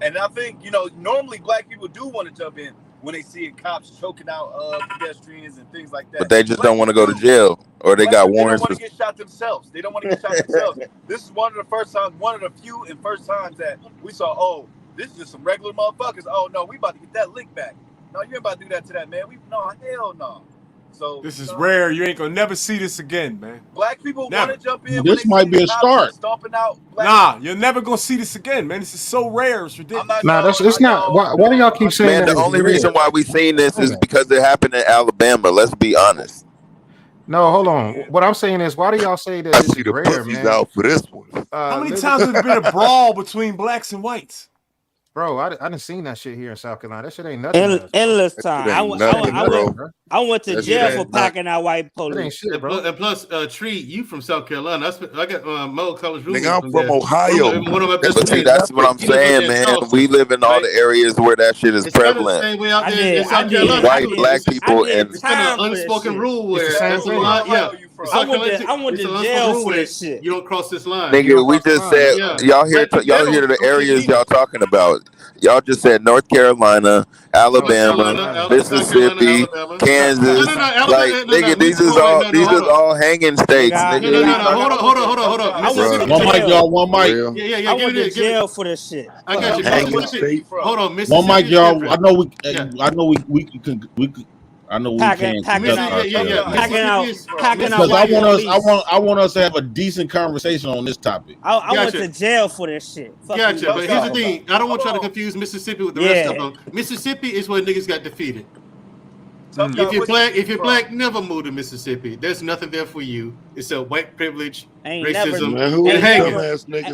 And I think, normally black people do want to jump in when they see cops choking out pedestrians and things like that. But they just don't want to go to jail, or they got warrants. They don't want to get shot themselves. They don't want to get shot themselves. This is one of the few and first times that we saw, this is just some regular motherfuckers. Oh, no, we about to get that lick back. No, you ain't about to do that to that, man. Hell no. So this is rare. You ain't gonna never see this again, man. Black people want to jump in. This might be a start. Stomping out nah, you're never gonna see this again, man. This is so rare. It's ridiculous. Nah, it's not. Why do y'all keep saying Man, that? the only reason why we seen this is because it happened in Alabama. Let's be honest. No, hold on. What I'm saying is, why do y'all say that this is rare, man? Out for this one. How many times has there been a brawl between blacks and whites? Bro, I didn't seen that shit here in South Carolina. That shit ain't nothing. Endless time. I went to jail for packing out white police. That ain't shit, bro. And plus, Tree, you from South Carolina. I got my old college roommate. Nigga, I'm from Ohio. One of my best But see, that's what I'm saying, man. We live in all the areas where that shit is prevalent. Same way out there in South Carolina. White, black people, and it's kind of unspoken rule where I went to jail for this shit. You don't cross this line. nigga, we just said y'all hear the areas y'all talking about. Y'all just said North Carolina, Alabama, Mississippi, Kansas. Like, nigga, these is all hanging states. Nigga. Hold on. One mic, y'all. One mic. Yeah. I went to jail for this shit. I got you. Hold on, Mississippi. One mic, y'all. I know we can. I know we Packing can't conduct ourselves. packing out Because white police. I want us to have a decent conversation on this topic. I went to jail for this shit. Fuck Gotcha, you but here's the thing. I don't want y'all to confuse Mississippi with the rest of them. Mississippi is where niggas got defeated. If you're black, never move to Mississippi. There's nothing there for you. It's a white privilege, racism, and hanging.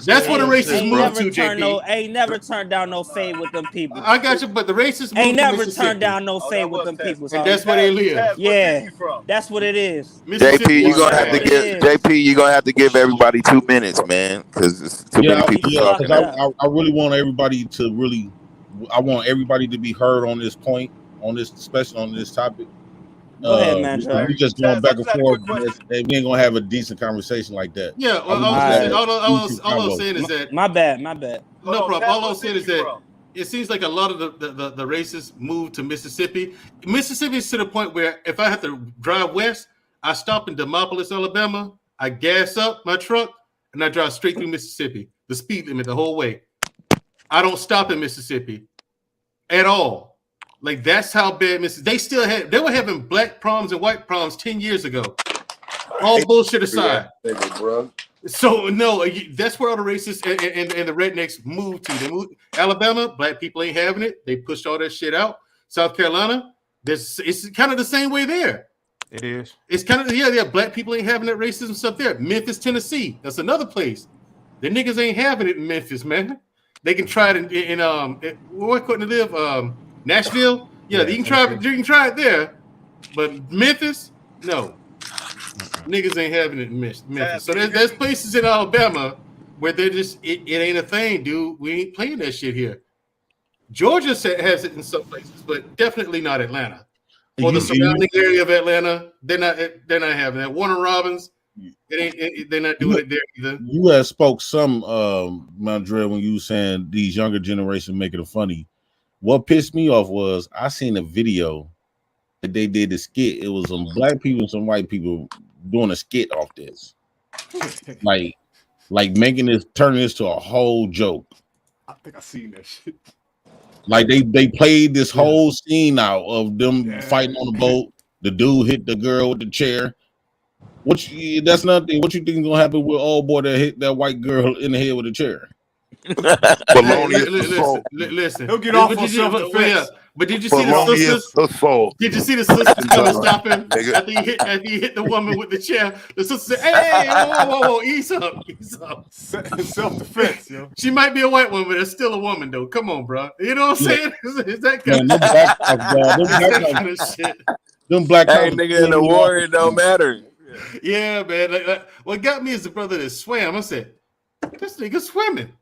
That's what the racists moved to, JP. Ain't never turned down no fade with them people. I got you, but the racists ain't never Mississippi. turned down no fade with them people. And that's where they live. Yeah, that's what it is. JP, you're gonna have to give everybody 2 minutes, man, because it's too many people talking. Because I really want everybody to I want everybody to be heard on this point, especially on this topic. Go ahead, man. We just going back and forth. We ain't gonna have a decent conversation like that. Yeah, all I'm saying is that my bad. No problem. All I'm saying is that it seems like a lot of the racists moved to Mississippi. Mississippi is to the point where if I have to drive west, I stop in Demopolis, Alabama. I gas up my truck and I drive straight through Mississippi. The speed limit the whole way. I don't stop in Mississippi at all. Like that's how bad they were having black proms and white proms 10 years ago. All bullshit aside. So no, that's where all the racists and the rednecks moved to. They moved Alabama, black people ain't having it. They pushed all that shit out. South Carolina, it's kind of the same way there. It is. It's kind of black people ain't having that racism stuff there. Memphis, Tennessee, that's another place. The niggas ain't having it in Memphis, man. They can try it in where couldn't they live? Nashville? Yeah, you can try it there. But Memphis, no. Niggas ain't having it in Memphis. So there's places in Alabama where they're just it ain't a thing, dude. We ain't playing that shit here. Georgia has it in some places, but definitely not Atlanta. Or the surrounding area of Atlanta, they're not having that. Warner Robins, they're not doing it there either. You had spoke some, Mondre, when you were saying these younger generation making it funny. What pissed me off was I seen a video that they did a skit. It was some black people and some white people doing a skit off this, like turning this to a whole joke. I think I seen that shit. Like they played this whole scene out of them fighting on the boat. The dude hit the girl with the chair. That's nothing. What you think is gonna happen with old boy that hit that white girl in the head with a chair? Listen, he'll get off on self-defense. But did you see the sisters? Did you see the sisters come and stop him after he hit the woman with the chair? The sister said, "Hey, whoa, ease up." Self-defense, yo. She might be a white woman, but it's still a woman, though. Come on, bro. You know what I'm saying? Is that kind of shit? Them black nigga in the war, it don't matter. Yeah, man. Like, what got me is the brother that swam. I said, "This nigga swimming."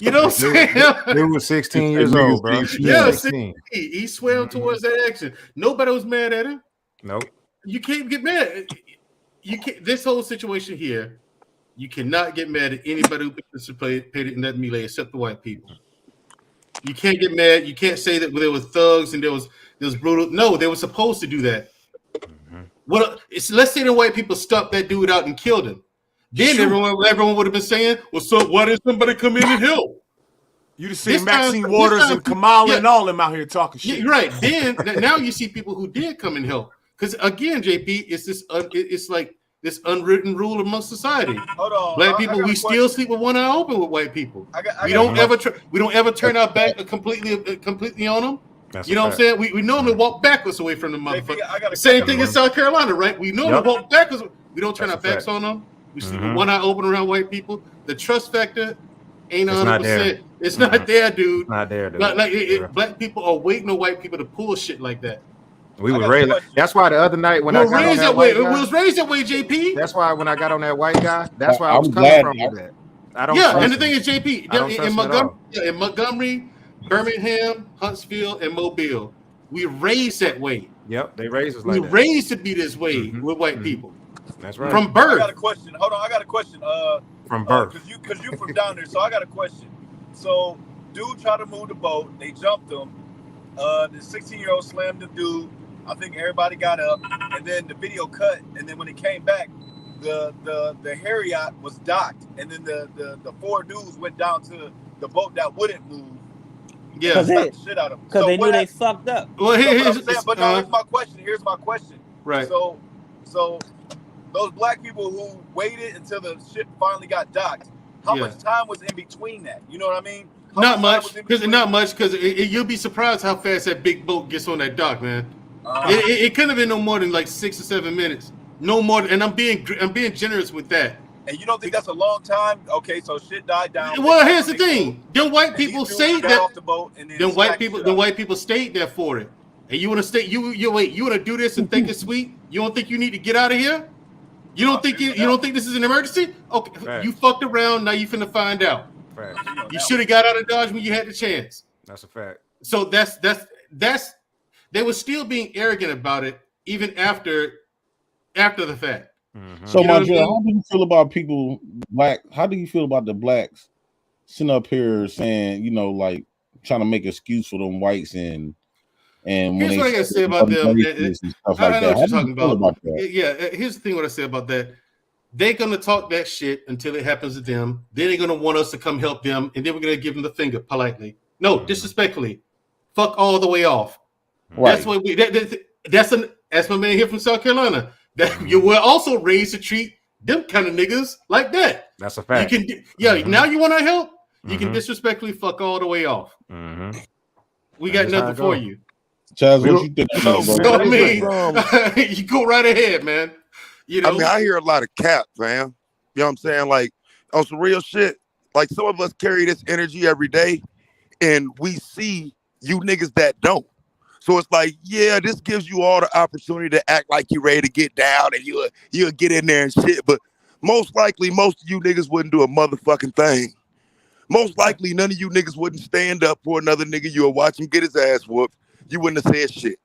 You know what I'm saying? He was 16 years old, bro. Yeah, 16. He swam towards that action. Nobody was mad at him. Nope. You can't get mad. You can't. This whole situation here, you cannot get mad at anybody who participated in that melee except the white people. You can't get mad. You can't say that there was thugs and there was brutal. No, they were supposed to do that. Let's say the white people stuck that dude out and killed him. Then everyone would have been saying, "Well, so why did somebody come in and help?" You just see Maxine Waters and Kamala and all them out here talking shit. Yeah, right. Then now you see people who did come and help. Because again, JP, it's like this unwritten rule amongst society. Hold on, black people, we still sleep with one eye open with white people. We don't ever turn our back completely on them. You know what I'm saying? We normally walk backwards away from the motherfucker. Same thing in South Carolina, right? We normally walk backwards. We don't turn our backs on them. We sleep with one eye open around white people. The trust factor ain't 100%. It's not there, dude. It's not there, dude. Black people are waiting on white people to pull shit like that. We were raised. That's why the other night when I got on that white guy, it was raised that way, JP. That's why when I got on that white guy, that's why I was coming from with that. I don't. Yeah, and the thing is, JP, in Montgomery, Birmingham, Huntsville, and Mobile, we raised that way. Yep, they raised us like that. We raised to be this way with white people. That's right. From birth. I got a question. Hold on, I got a question. From birth. Because you from down there, so I got a question. So, dude tried to move the boat. They jumped him. The 16-year-old slammed the dude. I think everybody got up, and then the video cut. And then when it came back, the Harriet was docked, and then the four dudes went down to the boat that wouldn't move. And Yeah. smack the shit out of them. Because So they what knew they happened? fucked up. Well, No, but I'm here's saying, but no, here's my question. Here's my question. right. So those black people who waited until the shit finally got docked, how Yeah. much time was in between that? You know what I mean? How Not time much, was in because between? not much, because you'll be surprised how fast that big boat gets on that dock, man. It couldn't have been no more than like 6 or 7 minutes, no more. And I'm being generous with that. And you don't think that's a long time? Okay, so shit died down. Well, here's the thing: them white people say got that. off the boat and then Them white smacked people stayed there for it. And you want to stay? You wait? You want to do this and think it's sweet? You don't think you need to get out of here? You don't think you don't think this is an emergency? Okay, Facts. you fucked around. Now you finna find out. Facts. You should have got out of Dodge when you had the chance. That's a fact. So that's they were still being arrogant about it even after the fact. So, You know what I Montreal, mean? how do you feel about people black? How do you feel about the blacks sitting up here saying, you know, like trying to make excuse for them whites and when Here's they what I gotta say about them. and stuff I like know that? what How you're do you talking feel about. that? Yeah, here's the thing. What I say about that. They're gonna talk that shit until it happens to them. Then they're gonna want us to come help them, and then we're gonna give them the finger politely. No, disrespectfully. Fuck all the way off. Right. That's what we. That's my man here from South Carolina. That you were also raised to treat them kind of niggas like that. That's a fact. You can, now you want to help. You can disrespectfully fuck all the way off. We got nothing for you. Chaz, what you think? So, I mean, you go right ahead, man. You know, I mean, I hear a lot of cap, fam. You know what I'm saying? Like, on some real shit, like some of us carry this energy every day, and we see you niggas that don't. So it's like, yeah, this gives you all the opportunity to act like you're ready to get down and you'll get in there and shit. But most likely, most of you niggas wouldn't do a motherfucking thing. Most likely, none of you niggas wouldn't stand up for another nigga. You'll watch him get his ass whooped. You wouldn't have said shit.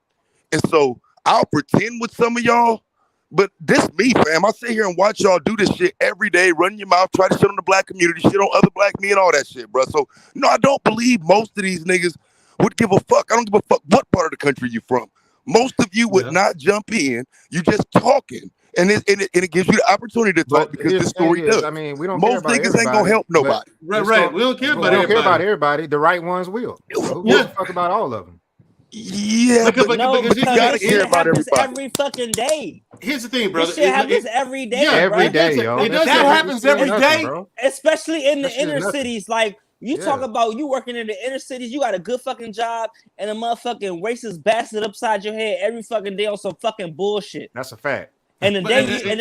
And so I'll pretend with some of y'all, but this me, fam. I sit here and watch y'all do this shit every day, run your mouth, try to shit on the black community, shit on other black men, all that shit, bro. So, no, I don't believe most of these niggas would give a fuck. I don't give a fuck what part of the country you from. Most of you would not jump in. You just talking. And it gives you the opportunity to talk because this story does. I mean, we don't most care about niggas ain't gonna help nobody. Right. We don't care about everybody. We don't care about everybody. The right ones will. Who gives a fuck about all of them? Yeah, because you gotta care about everybody. Every fucking day. Here's the thing, brother. This shit happens every day. Every day, yo. It does happens every day, bro. Especially in the That shit is inner nothing. cities. Like, you talk about you working in the inner cities, you got a good fucking job, and a motherfucking racist bastard upside your head every fucking day on some fucking bullshit. That's a fact. And the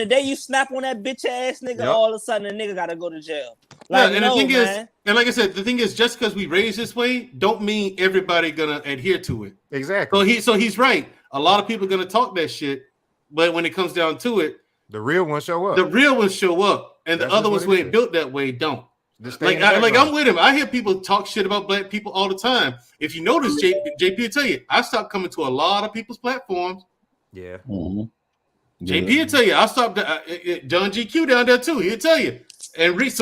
day you snap on that bitch ass nigga, all of a sudden the nigga gotta go to jail. Like, and the thing is, and like I said, the thing is, just because we raised this way, don't mean everybody gonna adhere to it. Exactly. So he's right. A lot of people are gonna talk that shit, but when it comes down to it, the real ones show up. The real ones show up, and That's the other just ones what who it ain't is. built that way don't. Like I'm with him. I hear people talk shit about black people all the time. If you notice, JP will tell you, I stopped coming to a lot of people's platforms. Yeah. JP will tell you, I stopped. John GQ down there too. He'll tell you, and Reese.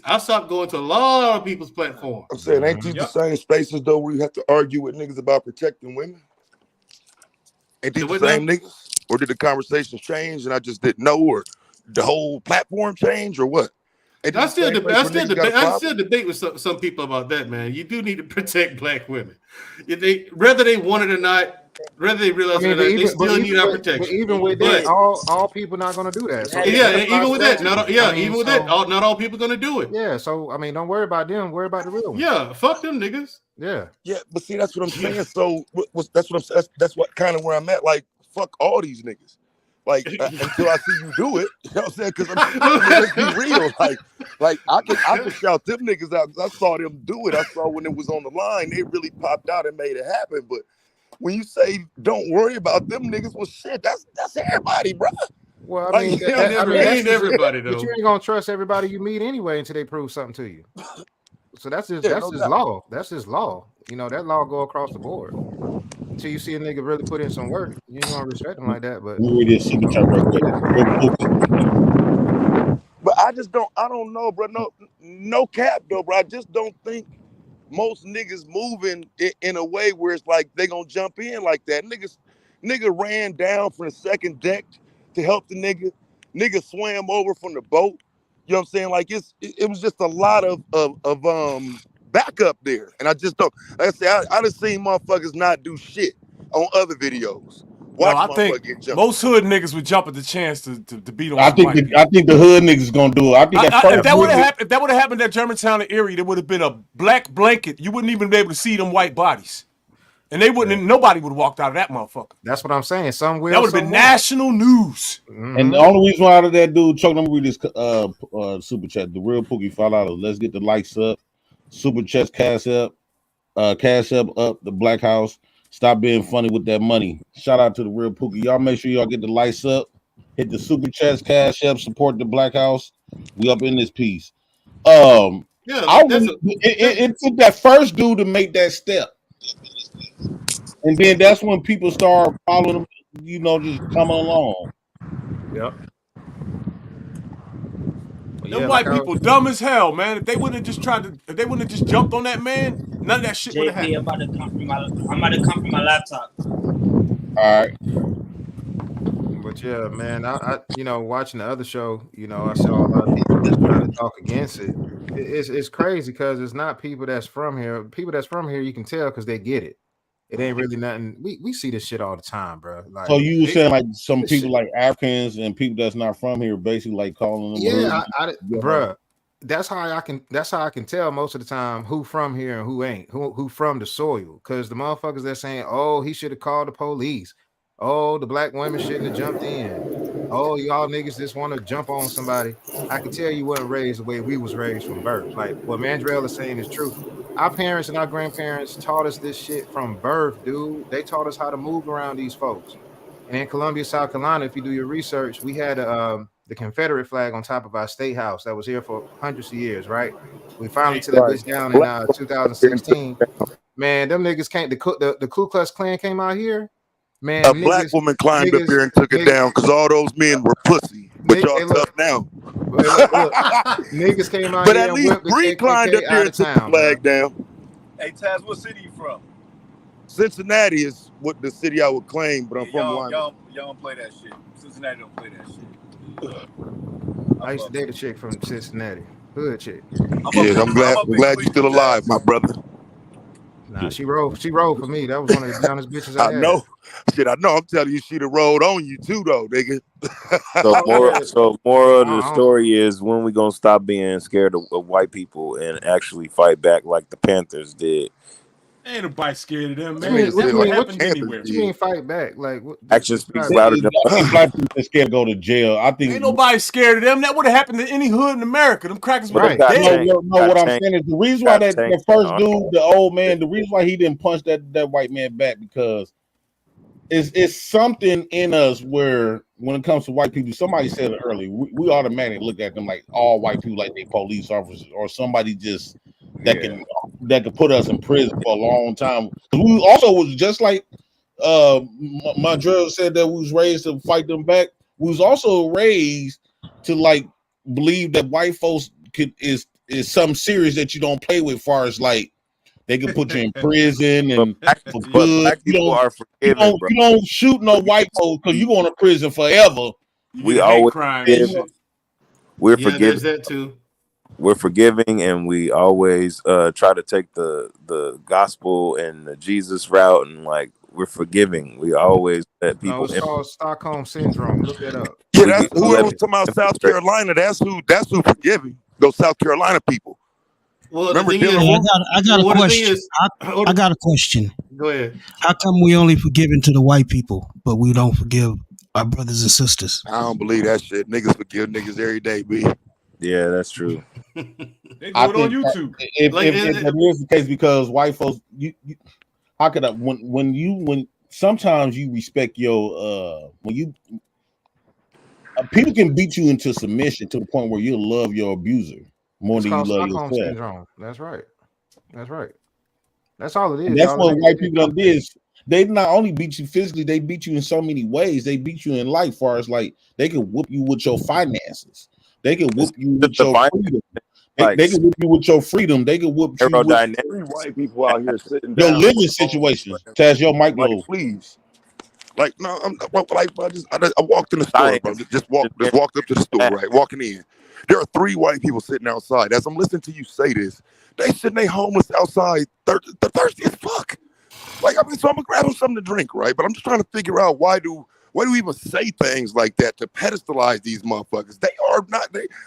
I stopped going to a lot of people's platforms. I'm saying, ain't these the same spaces though where you have to argue with niggas about protecting women? Ain't these the same niggas? Or did the conversations change and I just didn't know, or the whole platform change, or what? I still debate with some people about that, man. You do need to protect black women. Whether they want it or not, whether they realize it or not, they still need our protection. But even with that, all people not going to do that. So even with that, not all people going to do it. Yeah, so I mean, don't worry about them. Worry about the real ones. Yeah, fuck them niggas. Yeah. Yeah, but see, that's what I'm saying. So that's what kind of where I'm at. Like, fuck all these niggas. Like until I see you do it, you know what I'm saying? Because let's be real. Like I can shout them niggas out because I saw them do it. I saw when it was on the line, they really popped out and made it happen. But when you say don't worry about them niggas, well, shit, that's everybody, bro. Well, I mean, ain't everybody though. But you ain't gonna trust everybody you meet anyway until they prove something to you. So that's just no doubt. law. That's just law. You know, that law go across the board. Until you see a nigga really put in some work, you ain't gonna respect him like that. But But I don't know, bro. No cap though, bro. I just don't think most niggas moving in a way where it's like they gonna jump in like that. Nigga ran down from the second deck to help the nigga. Nigga swam over from the boat. You know what I'm saying? Like it was just a lot of back up there. And I just don't. Like I said, I done seen motherfuckers not do shit on other videos. No, Watch I motherfucker think get jumped. most hood niggas would jump at the chance to beat on I some think white people. I think the hood niggas gonna do it. I think that If first that would have nigga, happened, if that would have happened at Germantown and Erie, there would have been a black blanket. You wouldn't even be able to see them white bodies, and they wouldn't. Nobody would have walked out of that motherfucker. That's what I'm saying. Some will. That would have been national news. and the only reason why that dude Chuck, let me read this super chat. The real Pookie fall out of let's get the lights up. Super chat cash up the Black House. Stop being funny with that money. Shout out to the real Pookie. Y'all make sure y'all get the lights up. Hit the super chats, cash up, support the Black House. We up in this piece. Yeah, it took that first dude to make that step, and then that's when people start following him. You know, just coming along. Yep. Them white people dumb as hell, man. If they wouldn't have just jumped on that man, none of that shit would have JP, happened. I'm about to come from my laptop. All right. But yeah, man, I watching the other show, I saw a lot of people just trying to talk against it. It's crazy because it's not people that's from here. People that's from here, you can tell because they get it. It ain't really nothing. We see this shit all the time, bro. Like, So you were saying like some people like Africans and people that's not from here, basically like calling them. Yeah, bro. That's how I can tell most of the time who from here and who ain't, who from the soil. Because the motherfuckers that saying, oh, he should have called the police. Oh, the black women shouldn't have jumped in. Oh, y'all niggas just want to jump on somebody. I can tell you wasn't raised the way we was raised from birth. Like what Mandrell is saying is true. Our parents and our grandparents taught us this shit from birth, dude. They taught us how to move around these folks. And in Columbia, South Carolina, if you do your research, we had the Confederate flag on top of our state house that was here for hundreds of years, right? We finally took that bitch down in 2016. Man, them niggas came. The Ku Klux Klan came out here. Man, a black woman climbed up here and took it down because all those men were pussy. But y'all tough now. Look, niggas came out but here at and least whipped the Bree climbed KKK up there and took the flag down. Hey, Taz, what city you from? Cincinnati is what the city I would claim, but I'm from y'all, Lima. y'all don't play that shit. Cincinnati don't play that shit. I used to date a chick from Cincinnati, hood chick. I'm glad you're still alive, my brother. Nah, she rode for me. That was one of the downest bitches I had. know. Shit, I know. I'm telling you, she'd have rolled on you too, though, nigga. So moral of the story is when we gonna stop being scared of white people and actually fight back like the Panthers did. Ain't nobody scared of them, man. What you mean fight back? Like what, action speaks louder than I think black people are scared to go to jail. I think ain't nobody scared of them. That would have happened to any hood in America. Them crackers would have dead. dead. No, what I'm saying is the reason why that first dude, the old man, the reason why he didn't punch that white man back because it's something in us where when it comes to white people, somebody said it earlier, we automatically look at them like all white people like they police officers or somebody just that can put us in prison for a long time. We also was just like Montgomery said that we was raised to fight them back. We was also raised to like believe that white folks is something serious that you don't play with, far as like they can put you in prison and for good. Black people are forgiving, bro. You don't shoot no white folks because you going to prison forever. We always we're yeah, forgiving. there's that too. We're forgiving, and we always try to take the gospel and the Jesus route, and like we're forgiving. We always let people. No, it's called Stockholm syndrome. Look that up. Yeah, that's whoever was talking about South Carolina. That's who forgiving those South Carolina people. Well, remember, I got a question. I got a question. Go ahead. How come we only forgiving to the white people, but we don't forgive our brothers and sisters? I don't believe that shit. Niggas forgive niggas every day, B. Yeah, that's true. They do it on YouTube. If that is the case, because white folks, you how could I when sometimes you respect your when you people can beat you into submission to the point where you'll love your abuser more than you love Stockholm yourself. syndrome. That's right. That's right. That's all it is. And that's what white people done did. They not only beat you physically, they beat you in so many ways. They beat you in life, far as like they can whoop you with your finances. They can whoop you with your freedom. They can whoop you with your freedom. They can whoop you with white people out here sitting your down. living situations. Taz, your mic low. Please. Like, no, I'm like, I walked in the store, bro. Just walked up to the store, right? Walking in. There are 3 white people sitting outside. As I'm listening to you say this, they sitting they homeless outside, thirsty as fuck. Like, I mean, so I'm gonna grab them something to drink, right? But I'm just trying to figure out why do we even say things like that to pedestalize these motherfuckers?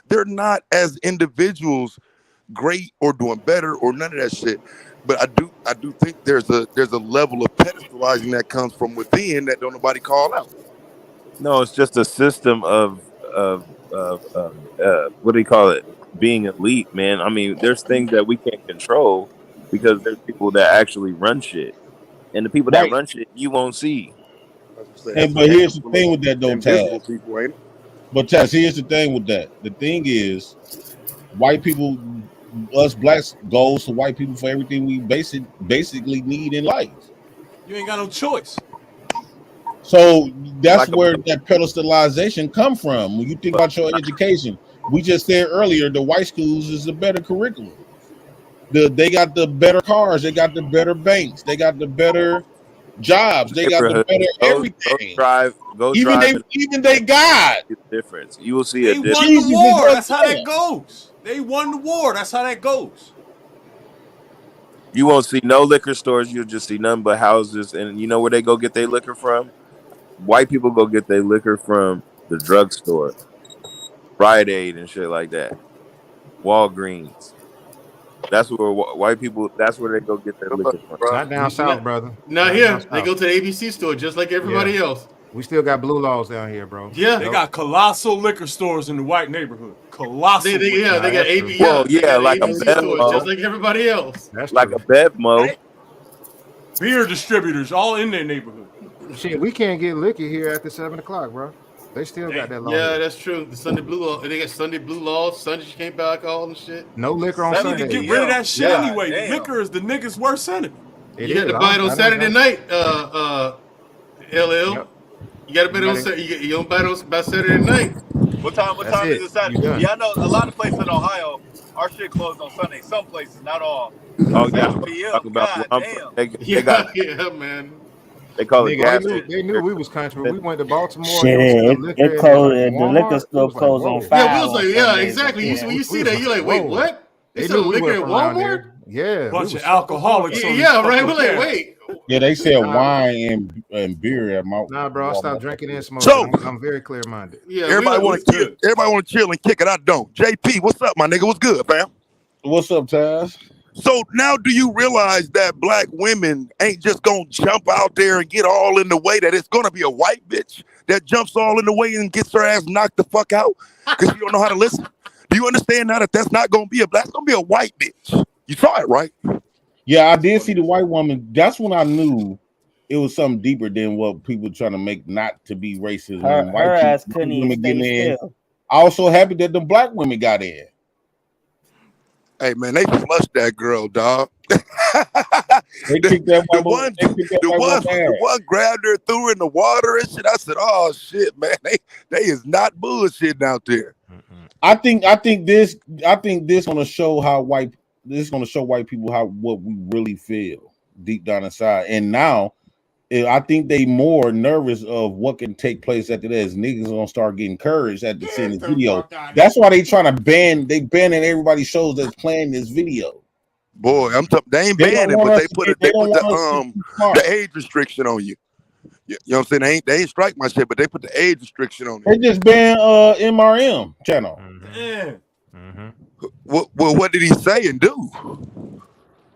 They're not as individuals great or doing better or none of that shit. But I do think there's a level of pedestalizing that comes from within that don't nobody call out. No, it's just a system of what do you call it? Being elite, man. I mean, there's things that we can't control because there's people that actually run shit, and the people that Right. run shit you won't see. And but here's the thing with that though, invisible Taz. people, ain't it? But Taz, here's the thing with that. The thing is, white people, us blacks, goes to white people for everything we basically need in life. You ain't got no choice. So that's where that pedestalization come from. When you think about your education, we just said earlier the white schools is a better curriculum. They got the better cars, they got the better banks, they got the better jobs, they got the better everything. Go Even drive. they got the difference. You will see They a difference. won the war. That's how that goes. They won the war. That's how that goes. You won't see no liquor stores. You'll just see none but houses. And you know where they go get their liquor from? White people go get their liquor from the drugstore, Rite Aid, and shit like that. Walgreens. That's where white people. That's where they go get their liquor from. Not down south, brother. Not down here. south. They go to the ABC store just like everybody else. We still got blue laws down here, bro. Yeah. They got colossal liquor stores in the white neighborhood. Colossal. They got AB. Well, yeah, like a ABC stores Bevmo, just like everybody else. That's like true. a Bevmo. Beer distributors all in their neighborhood. Shit, we can't get liquor here after 7 o'clock, bro. They still got that law. Yeah, here. that's true. The Sunday blue law. They got Sunday blue laws. Sundays you can't buy alcohol and shit. No liquor on They Sunday. need to get rid of that shit Yeah, anyway. damn. Liquor is the niggas' worst enemy. You got to buy it on Saturday night. LL. Yep. You got to buy it on. You don't buy it by Saturday night. What time is it Saturday? Yeah, I know a lot of places in Ohio, our shit closed on Sunday. Some places, not all. Oh yeah, 7 p.m. talking about God where I'm damn. from. They got, yeah, man. They call it gas. They knew we was country. We went to Baltimore. Shit, it closed. The liquor store closed on 5. Yeah, we was like, yeah, Sundays. exactly. Yeah. When you see that, you're like, wait, what? They sell liquor at Walmart? Yeah, bunch of alcoholics. Yeah, right. We're like, wait. Yeah, they sell wine and beer at my. Nah, bro, I stopped drinking and smoking. So I'm very clear minded. Yeah, everybody want to chill. Everybody want to chill and kick it. I don't. JP, what's up, my nigga? What's good, fam? What's up, Taz? So now do you realize that black women ain't just gonna jump out there and get all in the way, that it's gonna be a white bitch that jumps all in the way and gets her ass knocked the fuck out because you don't know how to listen? Do you understand now that that's not gonna be that's gonna be a white bitch? You saw it, right? Yeah, I did see the white woman. That's when I knew it was something deeper than what people trying to make not to be racist. Her ass couldn't even stay still. I was so happy that the black women got in. Hey man, they flushed that girl, dog. They kicked that the one grabbed her, threw her in the water and shit. I said, "Oh shit, man, they is not bullshitting out there." I think this gonna show how white people what we really feel deep down inside. And now I think they more nervous of what can take place after this. Niggas gonna start getting encouraged at the seeing this video. That's why they trying to banning everybody shows that's playing this video. Boy, they ain't banning, but they put the age restriction on you. You know what I'm saying? They ain't strike my shit, but they put the age restriction on it. They just banned MRM channel. What did he say and do?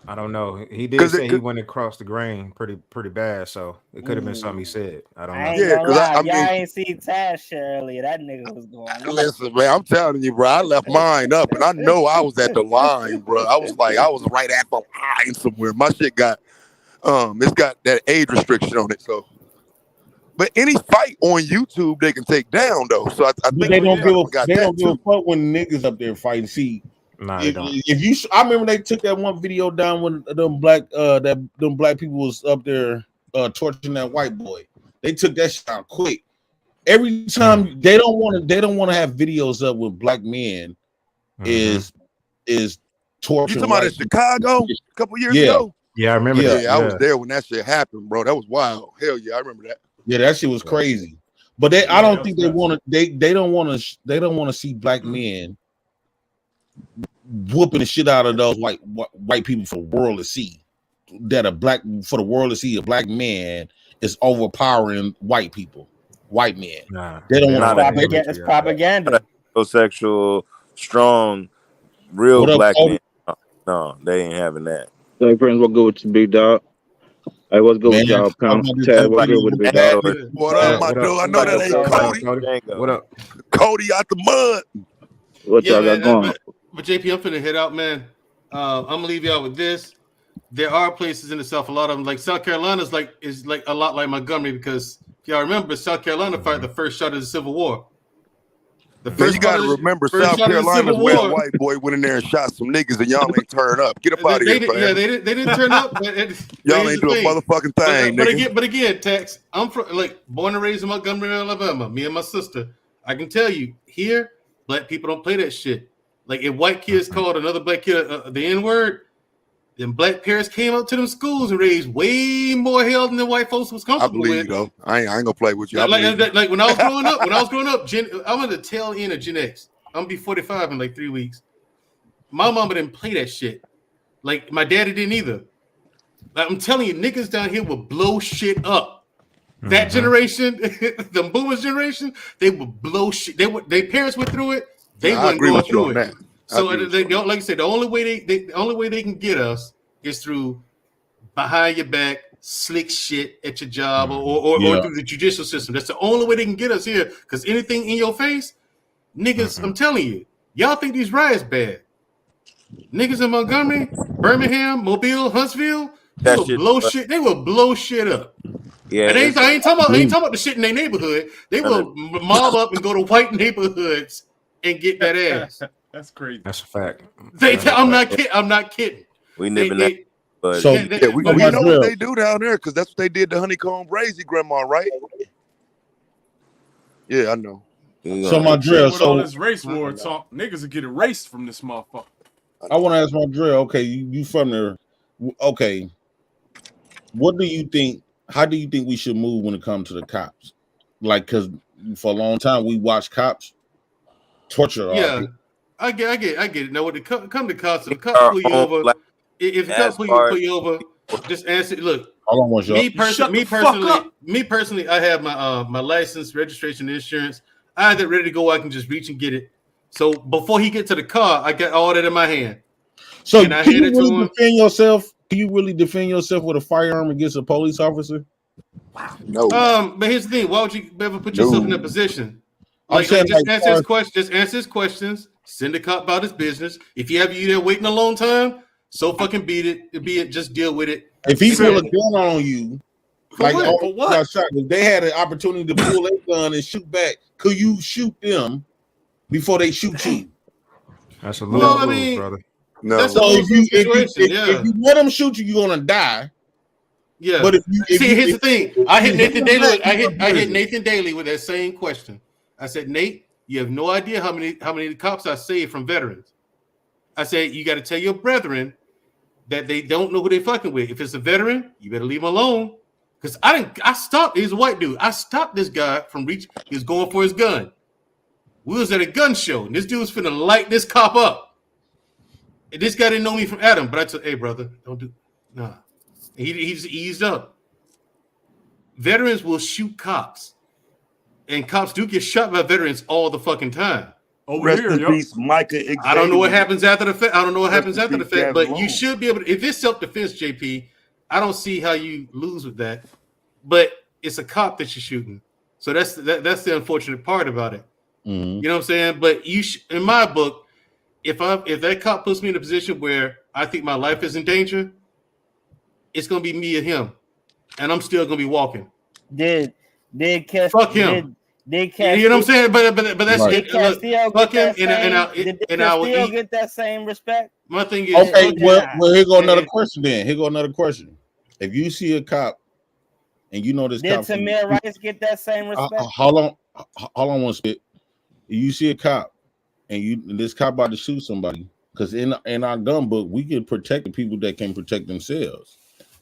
I don't know. He did say he went across the grain pretty bad, so it could have been something he said. I don't know. I ain't gonna lie. Y'all ain't seen Taz shit earlier. That nigga was going. Listen, man, I'm telling you, bro. I left mine up, and I know I was at the line, bro. I was right at the line somewhere. My shit got it's got that age restriction on it. So, but any fight on YouTube they can take down though. So I think they don't give a fuck when niggas up there fighting. See. Nah, they don't. I remember they took that one video down when them black people was up there torturing that white boy. They took that shit out quick. Every time they don't want to have videos up with black men is torturing. You talking about in Chicago a couple years ago? Yeah, I remember that. Yeah, I was there when that shit happened, bro. That was wild. Hell yeah, I remember that. Yeah, that shit was crazy. But I don't think they want to. They don't want to see black men whooping the shit out of those white people for the world to see. That a black man is overpowering white people, white men. They don't want to. It's propaganda. Heterosexual, strong, real What up, black Cody? men. No, they ain't having that. Hey, friends, what good with you, big dog? Hey, what's good with y'all, Pimp? Tad, what's good with the big dog? What up, my dude? I know that ain't Cody. What up? Cody out the mud. What y'all got going? But JP, I'm finna head out, man. I'm gonna leave y'all with this. There are places in the South, a lot of them, like South Carolina is like a lot like Montgomery, because if y'all remember, South Carolina fired the first shot of the Civil War. You got to remember, South Carolina's where a white boy went in there and shot some niggas, and y'all ain't turned up. Get up out of here, fam. Yeah, they didn't turn up. But y'all ain't do a motherfucking thing, nigga. But again, Tex, I'm from born and raised in Montgomery, Alabama. Me and my sister. I can tell you, here, black people don't play that shit. Like if white kids called another black kid the N-word, then black parents came up to them schools and raised way more hell than the white folks was comfortable with. I believe you, though. I ain't gonna play with you. Like when I was growing up, I'm on the tail end of Gen X. I'm gonna be 45 in like 3 weeks. My mama didn't play that shit. Like my daddy didn't either. Like, I'm telling you, niggas down here will blow shit up. That generation, the boomers generation, they would blow shit. Their parents went through it. They wouldn't go through it. So they don't, like I said, the only way they can get us is through behind your back, slick shit at your job or through the judicial system. That's the only way they can get us here. Because anything in your face, niggas, I'm telling you, y'all think these riots bad. Niggas in Montgomery, Birmingham, Mobile, Huntsville, they will blow shit. They will blow shit up. Yeah, and I ain't talking about the shit in their neighborhood. They will mob up and go to white neighborhoods and get that ass. That's crazy. That's a fact. I'm not kidding. We live in that. But So we know what they do down there, because that's what they did to Honeycomb Brazy grandma, right? Yeah, I know. So my drill. With all this race war talk, niggas will get erased from this motherfucker. I want to ask my drill. Okay, you from there? Okay, what do you think? How do you think we should move when it comes to the cops? Like, because for a long time we watched cops torture. Yeah, I get it. Now, when it come to cops, the cops pull you over. If the cops pull you over, just answer. Look, me personally, I have my license, registration, insurance. I have it ready to go. I can just reach and get it. So before he get to the car, I got all that in my hand. So can you really defend yourself? Can you really defend yourself with a firearm against a police officer? Wow. No. But here's the thing: why would you ever put yourself in that position? Just answer his questions. Just answer his questions. Send the cop about his business. If you have you there waiting a long time, so fucking beat it. Just deal with it. If he pull a gun on you, like what? If they had an opportunity to pull a gun and shoot back, could you shoot them before they shoot you? That's a little brother. No. That's so if you let them shoot you, you're gonna die. Yeah. But here's the thing. I hit Nathan Daly. I hit Nathan Daly with that same question. I said, Nate, you have no idea how many cops I saved from veterans. I said, you got to tell your brethren that they don't know who they fucking with. If it's a veteran, you better leave him alone. Because I stopped. He's a white dude. I stopped this guy from reaching. He was going for his gun. We was at a gun show, and this dude was finna light this cop up. And this guy didn't know me from Adam, but I said, hey, brother, don't do, nah. And he just eased up. Veterans will shoot cops. And cops do get shot by veterans all the fucking time. Rest in peace, Micah. I don't know what happens after the fact. But you should be able to, if it's self-defense, JP, I don't see how you lose with that. But it's a cop that you're shooting. So that's the unfortunate part about it. Mm-hmm. You know what I'm saying? But in my book, if that cop puts me in a position where I think my life is in danger, it's gonna be me and him, and I'm still gonna be walking. Did fuck him? Did you know what I'm saying? But that's right. Look, fuck him, and I will eat. Get that same respect. My thing is okay. Well, here go another question. Then here go another question. If you see a cop, and you know this did cop, Tamir Rice get that same respect? Hold on one second. You see a cop, and this cop about to shoot somebody, because in our gun book we can protect the people that can protect themselves.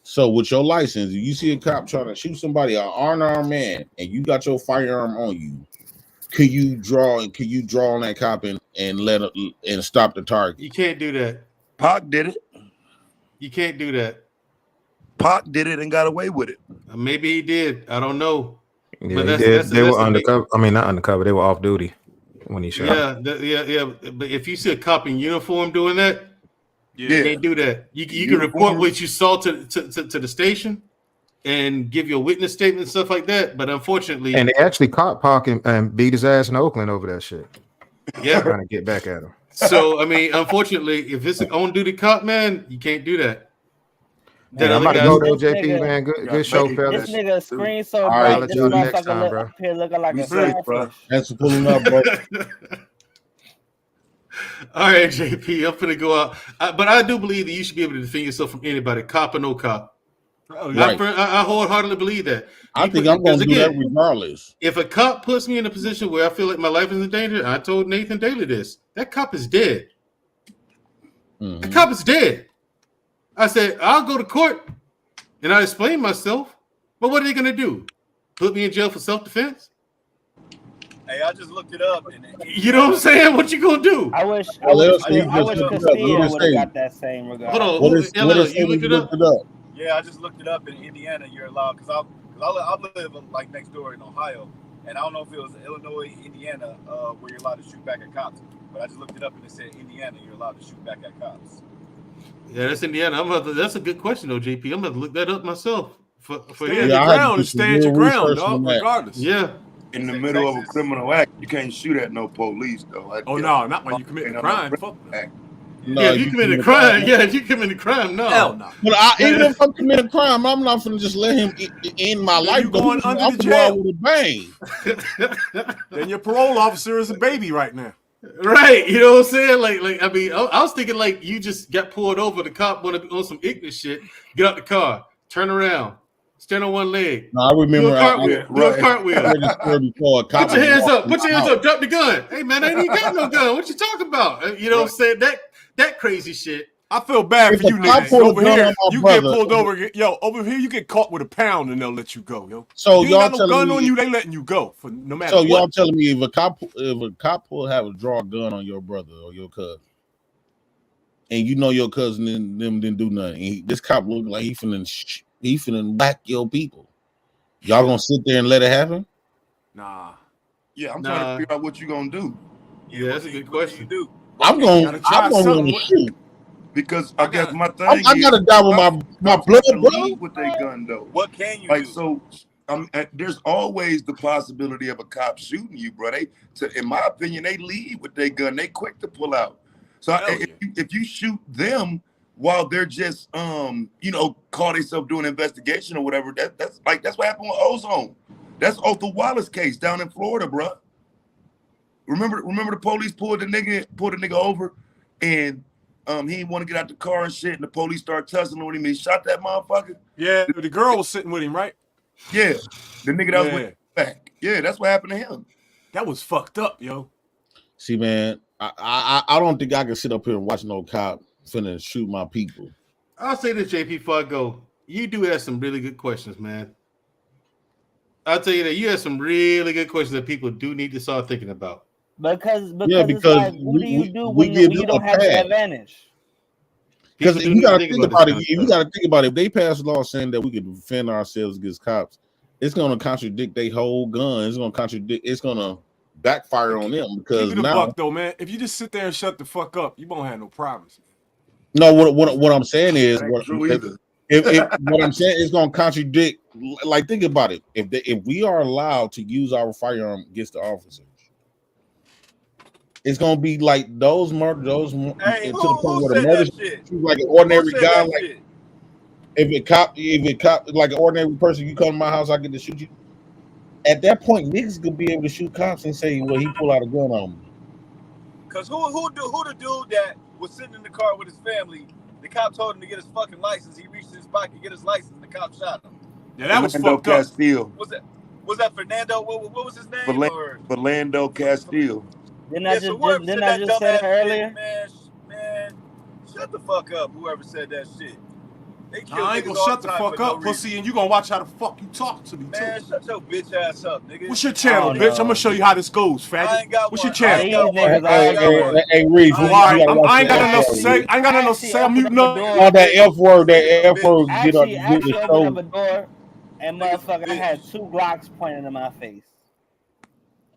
So with your license, if you see a cop trying to shoot somebody, an unarmed man, and you got your firearm on you, could you draw on that cop and and stop the target? You can't do that. Pac did it. You can't do that. Pac did it and got away with it. Maybe he did. I don't know. Yeah, But he did. They were undercover. I mean, not undercover. They were off duty when he shot. Yeah. But if you see a cop in uniform doing that, you can't do that. You can report what you saw to the station and give your witness statement and stuff like that. But unfortunately, And they actually caught Pac and beat his ass in Oakland over that shit. Yeah, trying to get back at him. So I mean, unfortunately, if it's an on duty cop, man, you can't do that. Yeah, I'm about to go though, JP, man. Good show, fellas. This nigga screen so All bright, right, this till next motherfucker time, look bro. up here looking like a starfish. Thanks for pulling up, bro. All right, JP, I'm finna go out. But I do believe that you should be able to defend yourself from anybody, cop or no cop. Right. I wholeheartedly believe that. I think I'm going to do that regardless. If a cop puts me in a position where I feel like my life is in danger, I told Nathan Daly this. That cop is dead. Mm-hmm. The cop is dead. I said, I'll go to court and I explain myself. But what are they going to do? Put me in jail for self-defense? Hey, I just looked it up. You know what I'm saying? What you gonna do? I wish Castile would have got that same regard. Hold on, you looked it up? Yeah, I just looked it up. In Indiana, you're allowed because I live like next door in Ohio, and I don't know if it was Illinois, Indiana, where you're allowed to shoot back at cops. But I just looked it up and it said Indiana, you're allowed to shoot back at cops. Yeah, that's Indiana. That's a good question though, JP. I'm gonna look that up myself. Stand your ground, stand your ground, dog. Regardless. Yeah. In the middle of a criminal act, you can't shoot at no police though. No, not when you commit a crime. Fuck that. Yeah, if you commit a crime, if you commit a crime, no. Hell no. But even if I commit a crime, I'm not going to just let him end my life. You going under the jail with a bang. Then your parole officer is a baby right now. Right, you know what I'm saying? Like I mean, I was thinking like you just got pulled over. The cop on some ignorant shit. Get out the car, turn around, stand on one leg. No, I remember. Do a cartwheel. Put your hands up. Put your hands up. Drop the gun. Hey man, I ain't even got no gun. What you talking about? You know what I'm saying? That crazy shit. I feel bad for you niggas. Over here, you get pulled over. Yo, over here, you get caught with a pound and they'll let you go, yo. So you y'all ain't got no gun telling me, on you, they letting you go for no matter so what. y'all telling me if a cop will have a draw gun on your brother or your cousin, and you know your cousin and them didn't do nothing, this cop look like he finna whack your people, y'all gonna sit there and let it happen? Nah. Yeah, I'm trying to figure out what you gonna do. Yeah, that's a good question. I'm gonna shoot. Because I guess my thing I gotta die with my blood, brother. With their gun though. What can you like? do? So, there's always the possibility of a cop shooting you, bro. In my opinion, they lead with their gun. They quick to pull out. So if you shoot them while they're just call themselves doing an investigation or whatever, that's what happened with Ozone. That's Arthur Wallace case down in Florida, bro. Remember the police pulled the nigga over, and he didn't want to get out the car and shit, and the police started tussling with him. He shot that motherfucker. Yeah, the girl was sitting with him, right? Yeah, the nigga that was with him back. Yeah, that's what happened to him. That was fucked up, yo. See, man, I don't think I can sit up here and watch no cop finna shoot my people. I'll say this, JP, before I go. You do have some really good questions, man. I'll tell you that you have some really good questions that people do need to start thinking about. Because it's like, what do you do when you don't have the advantage? Because you got to think about it. You got to think about it. If they pass a law saying that we can defend ourselves against cops, it's going to contradict their whole gun. It's going to contradict. It's going to backfire on them because Keep it a now, buck, though, man. If you just sit there and shut the fuck up, you won't have no problems. No, what I'm saying is what I'm saying is going to contradict. Like, think about it. If we are allowed to use our firearm against the officers, it's gonna be like those murders. To the point where the murders like an ordinary guy. Like if a cop, like an ordinary person, you come to my house, I get to shoot you. At that point, niggas could be able to shoot cops and say, "Well, he pulled out a gun on me." Cause who the dude that was sitting in the car with his family? The cop told him to get his fucking license. He reached in his pocket to get his license, and the cop shot him. Yeah, that was fucked Castile. up. Was that Fernando? What was his name? Fernando Castile. Didn't I just say that earlier? Man, shut the fuck up. Whoever said that shit. They kill I ain't niggas gonna all shut the the time fuck for no up, pussy, reason. and you gonna watch how the fuck you talk to me, too. Man, shut your bitch ass up, nigga. What's your channel, don't bitch? I'm know. gonna show you how this goes, I faggot. ain't got What's one. your I channel? ain't These got one. niggas I ain't got one. Hey, Reese, I you ain't All got right, gotta one. watch I the ain't got F nothing else to word. say. I ain't got nothing else to Actually say. I'm opened muting up a up. door. All that F word, This nigga's a that F bitch. word get Actually the opened up show. a door, and Nigga's a motherfucker, I had bitch. 2 Glocks pointed in my face.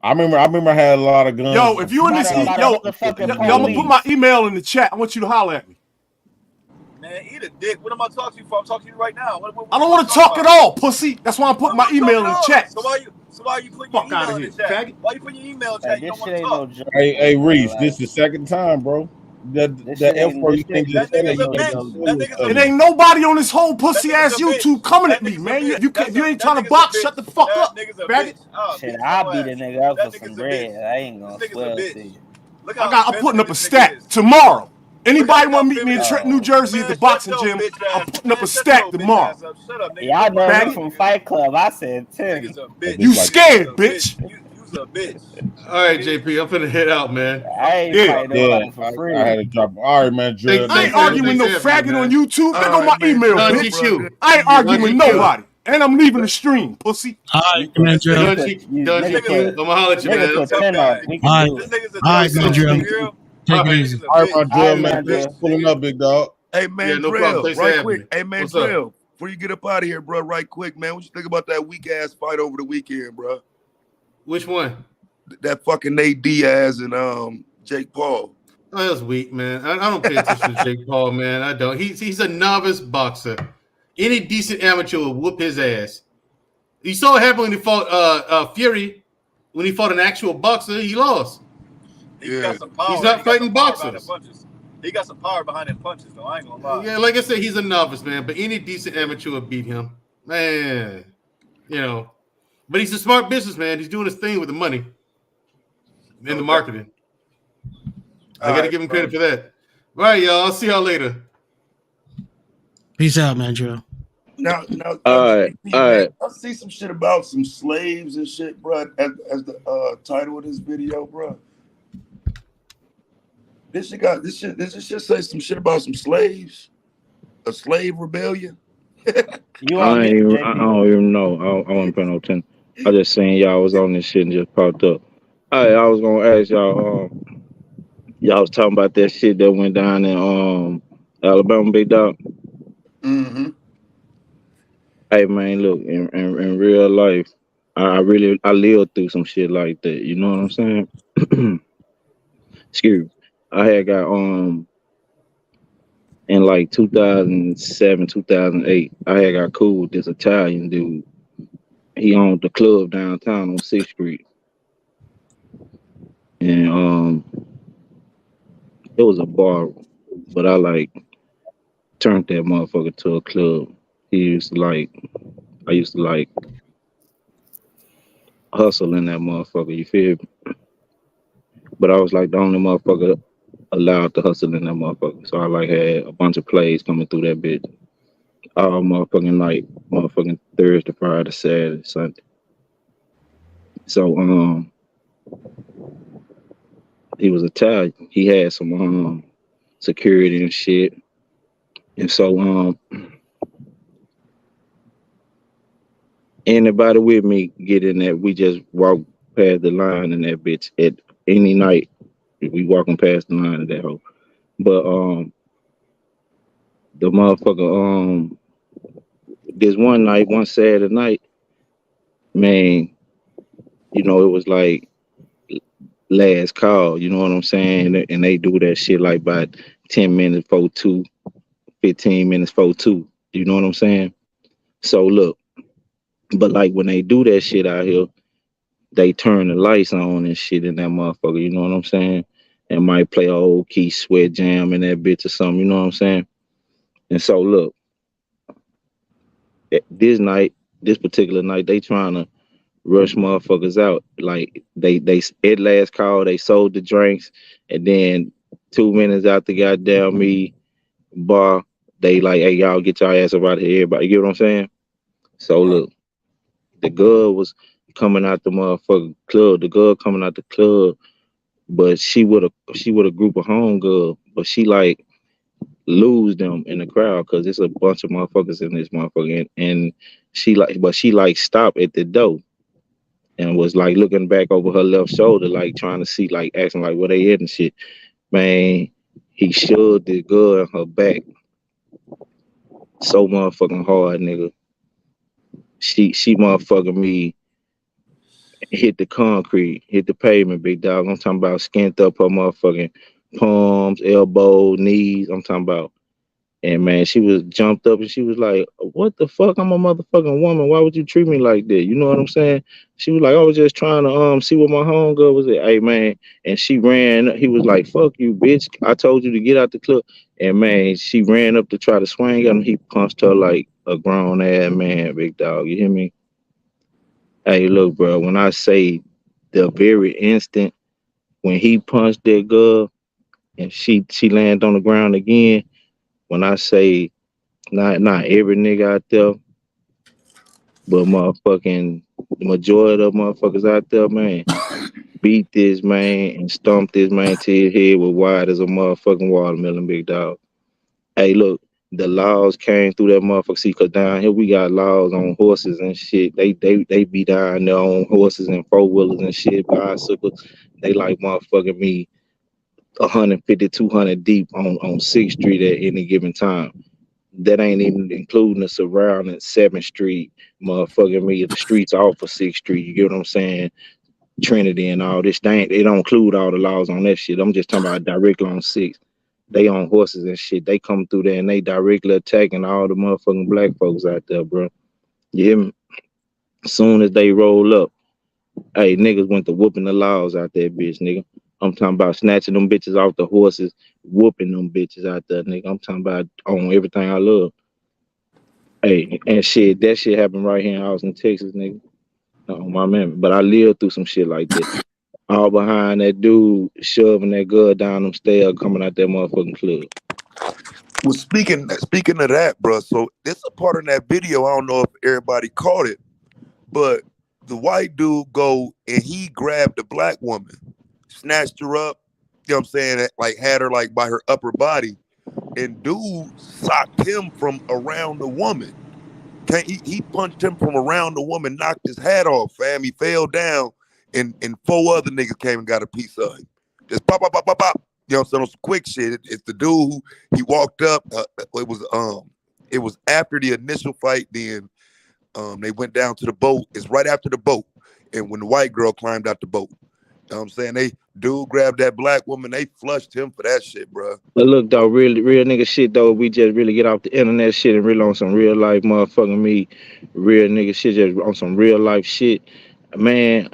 I remember I had a lot of guns Yo, from if you in By this, the, South by the yo, motherfucking I'm gonna put my police. email in the chat. I want you to holler at me. Man, eat a dick. What am I talking to you for? I'm talking to you right now. What I you don't want want to to talk talk at about? all, pussy. That's why I'm I putting don't my want to talk email at in the all. chat. So why you putting your Fuck out email of in the here, chat? faggot. Why you putting your email in the Like, chat? You this don't want shit to ain't no talk. joke, Hey, bro. Reese, Like, this the second time, bro. this That shit F ain't word, this you shit, can't this just That say shit that. nigga's ain't a You no gotta bitch. joke, show That bro. nigga's a It yourself. ain't bitch. nobody on this whole That pussy nigga's ass a YouTube bitch. coming at That me, nigga's a man. bitch. If you ain't trying to That nigga's a box, shut bitch. the fuck That up, nigga's a faggot. bitch. Ah, Shit, bitch I'll your beat a ass. nigga up That for some nigga's a bitch. bread. I ain't This gonna nigga's a swear to bitch. you. Look how I'm putting feminine up a this nigga stack is. tomorrow. Look how Anybody want to meet me in feminine. New Oh. Jersey at the Man, shut boxing your gym? bitch I'm ass. putting up Man, a shut stack your bitch tomorrow, ass up. Shut up, nigga. Y'all Quit know running me mouth, faggot. from nigga. Fight Club. I said Nigga's 10. a That bitch. You bitch like You's scared, a bitch. bitch. You's a bitch. All right, Nigga, JP, I'm finna head out, man. I ain't Yeah. fighting yeah. nobody for I free. had to drop. All right, man, Drill. I Thanks ain't for arguing with Thanks no for having me, faggot on man. YouTube. There All go my right, man, email, Drill, None bitch. bro. GQ. Good I ain't to see you, None arguing with man. GQ. nobody. And I'm leaving the stream, pussy. All right, You could, Mandrill. you Done, could, Done this nigga nigga's a GQ. put, I'm gonna holler at you, this nigga nigga's a man. put tough 10 up. guy. We All can right, do This it. nigga's a all tough right, Thanks, guy. man. Mandrill. You hear him? All Take it right. This easy. nigga's a All right, my bitch. All Drill, right, You's man. a man, Thanks bitch, for Drill. pulling nigga. up, big dog. Hey, Yeah, man, no problem. Drill, Thanks for right having quick. me. Hey, man, What's up? Drill, before you get up out of here, bro, right quick, man, what you think about that weak ass fight over the weekend, bro? Which one? That fucking Nate Diaz and Jake Paul. Oh, that's weak, man. I don't pay attention to Jake Paul, man. I don't. He's a novice boxer. Any decent amateur will whoop his ass. You saw what happened when he fought Fury. When he fought an actual boxer, he lost. He Yeah. got some He's power. He not got some fighting power behind them boxers. punches. He got some power behind them punches, though. I ain't gonna lie. Yeah, like I said, he's a novice, man. But any decent amateur will beat him, man. You know. But he's a smart businessman. He's doing his thing with the money and the No doubt. marketing. I All got to right, give him bro. credit for that. All right, y'all. I'll see y'all later. Peace out, Mandrill. Now, All right, JP, all man, right. I see some shit about some slaves and shit, bro, as the title of this video, bro. This shit say some shit about some slaves, a slave rebellion. You on mute, I JP. don't even know. I wasn't paying no attention. I just seen y'all was on this shit and just popped up. All right, I was gonna ask y'all. Y'all was talking about that shit that went down in Alabama, big dog. Mm-hmm. Hey man, look, in real life, I really lived through some shit like that. You know what I'm saying? Excuse me. I had got in like 2007, 2008. I had got cool with this Italian dude. He owned the club downtown on 6th Street, and it was a bar, but I like turned that motherfucker to a club. He used to like, I used to like hustle in that motherfucker. You feel me? But I was like the only motherfucker allowed to hustle in that motherfucker. So I like had a bunch of plays coming through that bitch all motherfucking night, motherfucking Thursday, Friday, Saturday, Sunday. So he was Italian. He had some security and shit. And so anybody with me get in there, we just walk past the line in that bitch at any night. We walking past the line of that hoe. But the motherfucker this one night, one Saturday night, man, you know, it was like last call, you know what I'm saying? And they do that shit like by 10 minutes for 2, 15 minutes for 2. You know what I'm saying? So look, but like when they do that shit out here, they turn the lights on and shit in that motherfucker, you know what I'm saying? And might play a old Key Sweat jam in that bitch or something, you know what I'm saying? And so look, this particular night, they trying to rush motherfuckers out. Like they at last call, they sold the drinks, and then 2 minutes after goddamn me bar, they like, hey y'all get your ass up out of here, everybody. You get what I'm saying? So Right. look, the girl was coming out the motherfucking club. The girl coming out the club, but she with a group of homegirl, but she like lose them in the crowd because it's a bunch of motherfuckers in this motherfucker. And she like stopped at the door and was like looking back over her left shoulder, like trying to see, like asking like where they at and shit. Man, he shoved the gun in her back so motherfucking hard, nigga. She motherfucking me hit the concrete, hit the pavement, big dog. I'm talking about skint up her motherfucking palms, elbows, knees. I'm talking about. And man, she was jumped up and she was like, "What the fuck? I'm a motherfucking woman. Why would you treat me like that?" You know what I'm saying? She was like, "I was just trying to see what my homegirl was at." Hey man, and she ran. He was like, "Fuck you, bitch! I told you to get out the club." And man, she ran up to try to swing at him. He punched her like a grown ass man, big dog. You hear me? Hey, look, bro. When I say the very instant when he punched that girl and she landed on the ground again, when I say not every nigga out there, but motherfucking the majority of motherfuckers out there, man, beat this man and stomp this man to his head with wide as a motherfucking watermelon, big dog. Hey, look, the laws came through that motherfucker. See, cause down here we got laws on horses and shit. They be down there on horses and 4-wheelers and shit, bicycles. They like motherfucking me 150, 200 deep on 6th Street at any given time. That ain't even including the surrounding 7th Street, motherfucking me, the streets off of 6th Street. You get what I'm saying? Trinity and all this. They don't include all the laws on that shit. I'm just talking about directly on 6th. They on horses and shit. They come through there and they directly attacking all the motherfucking black folks out there, bro. You hear me? As soon as they roll up, hey, niggas went to whooping the laws out there, bitch, nigga. I'm talking about snatching them bitches off the horses, whooping them bitches out there, nigga. I'm talking about on everything I love. Hey, and shit, that shit happened right here in Austin, Texas, nigga. On my memory. But I lived through some shit like that. All behind that dude shoving that girl down them stairs coming out that motherfucking club. Well, speaking of that, bro, so there's a part in that video, I don't know if everybody caught it, but the white dude go and he grabbed the black woman, snatched her up, you know what I'm saying, like had her like by her upper body, and dude socked him from around the woman. He punched him from around the woman, knocked his hat off, fam. He fell down, and 4 other niggas came and got a piece of him. Just pop, pop, pop, pop, pop. You know what I'm saying? On some quick shit. It's the dude who he walked up. It was after the initial fight. Then they went down to the boat. It's right after the boat, and when the white girl climbed out the boat. You know what I'm saying? They dude grabbed that black woman. They flushed him for that shit, bro. But look, though, real nigga shit, though, we just really get off the internet shit and really on some real life motherfucking me, real nigga shit, just on some real life shit. Man,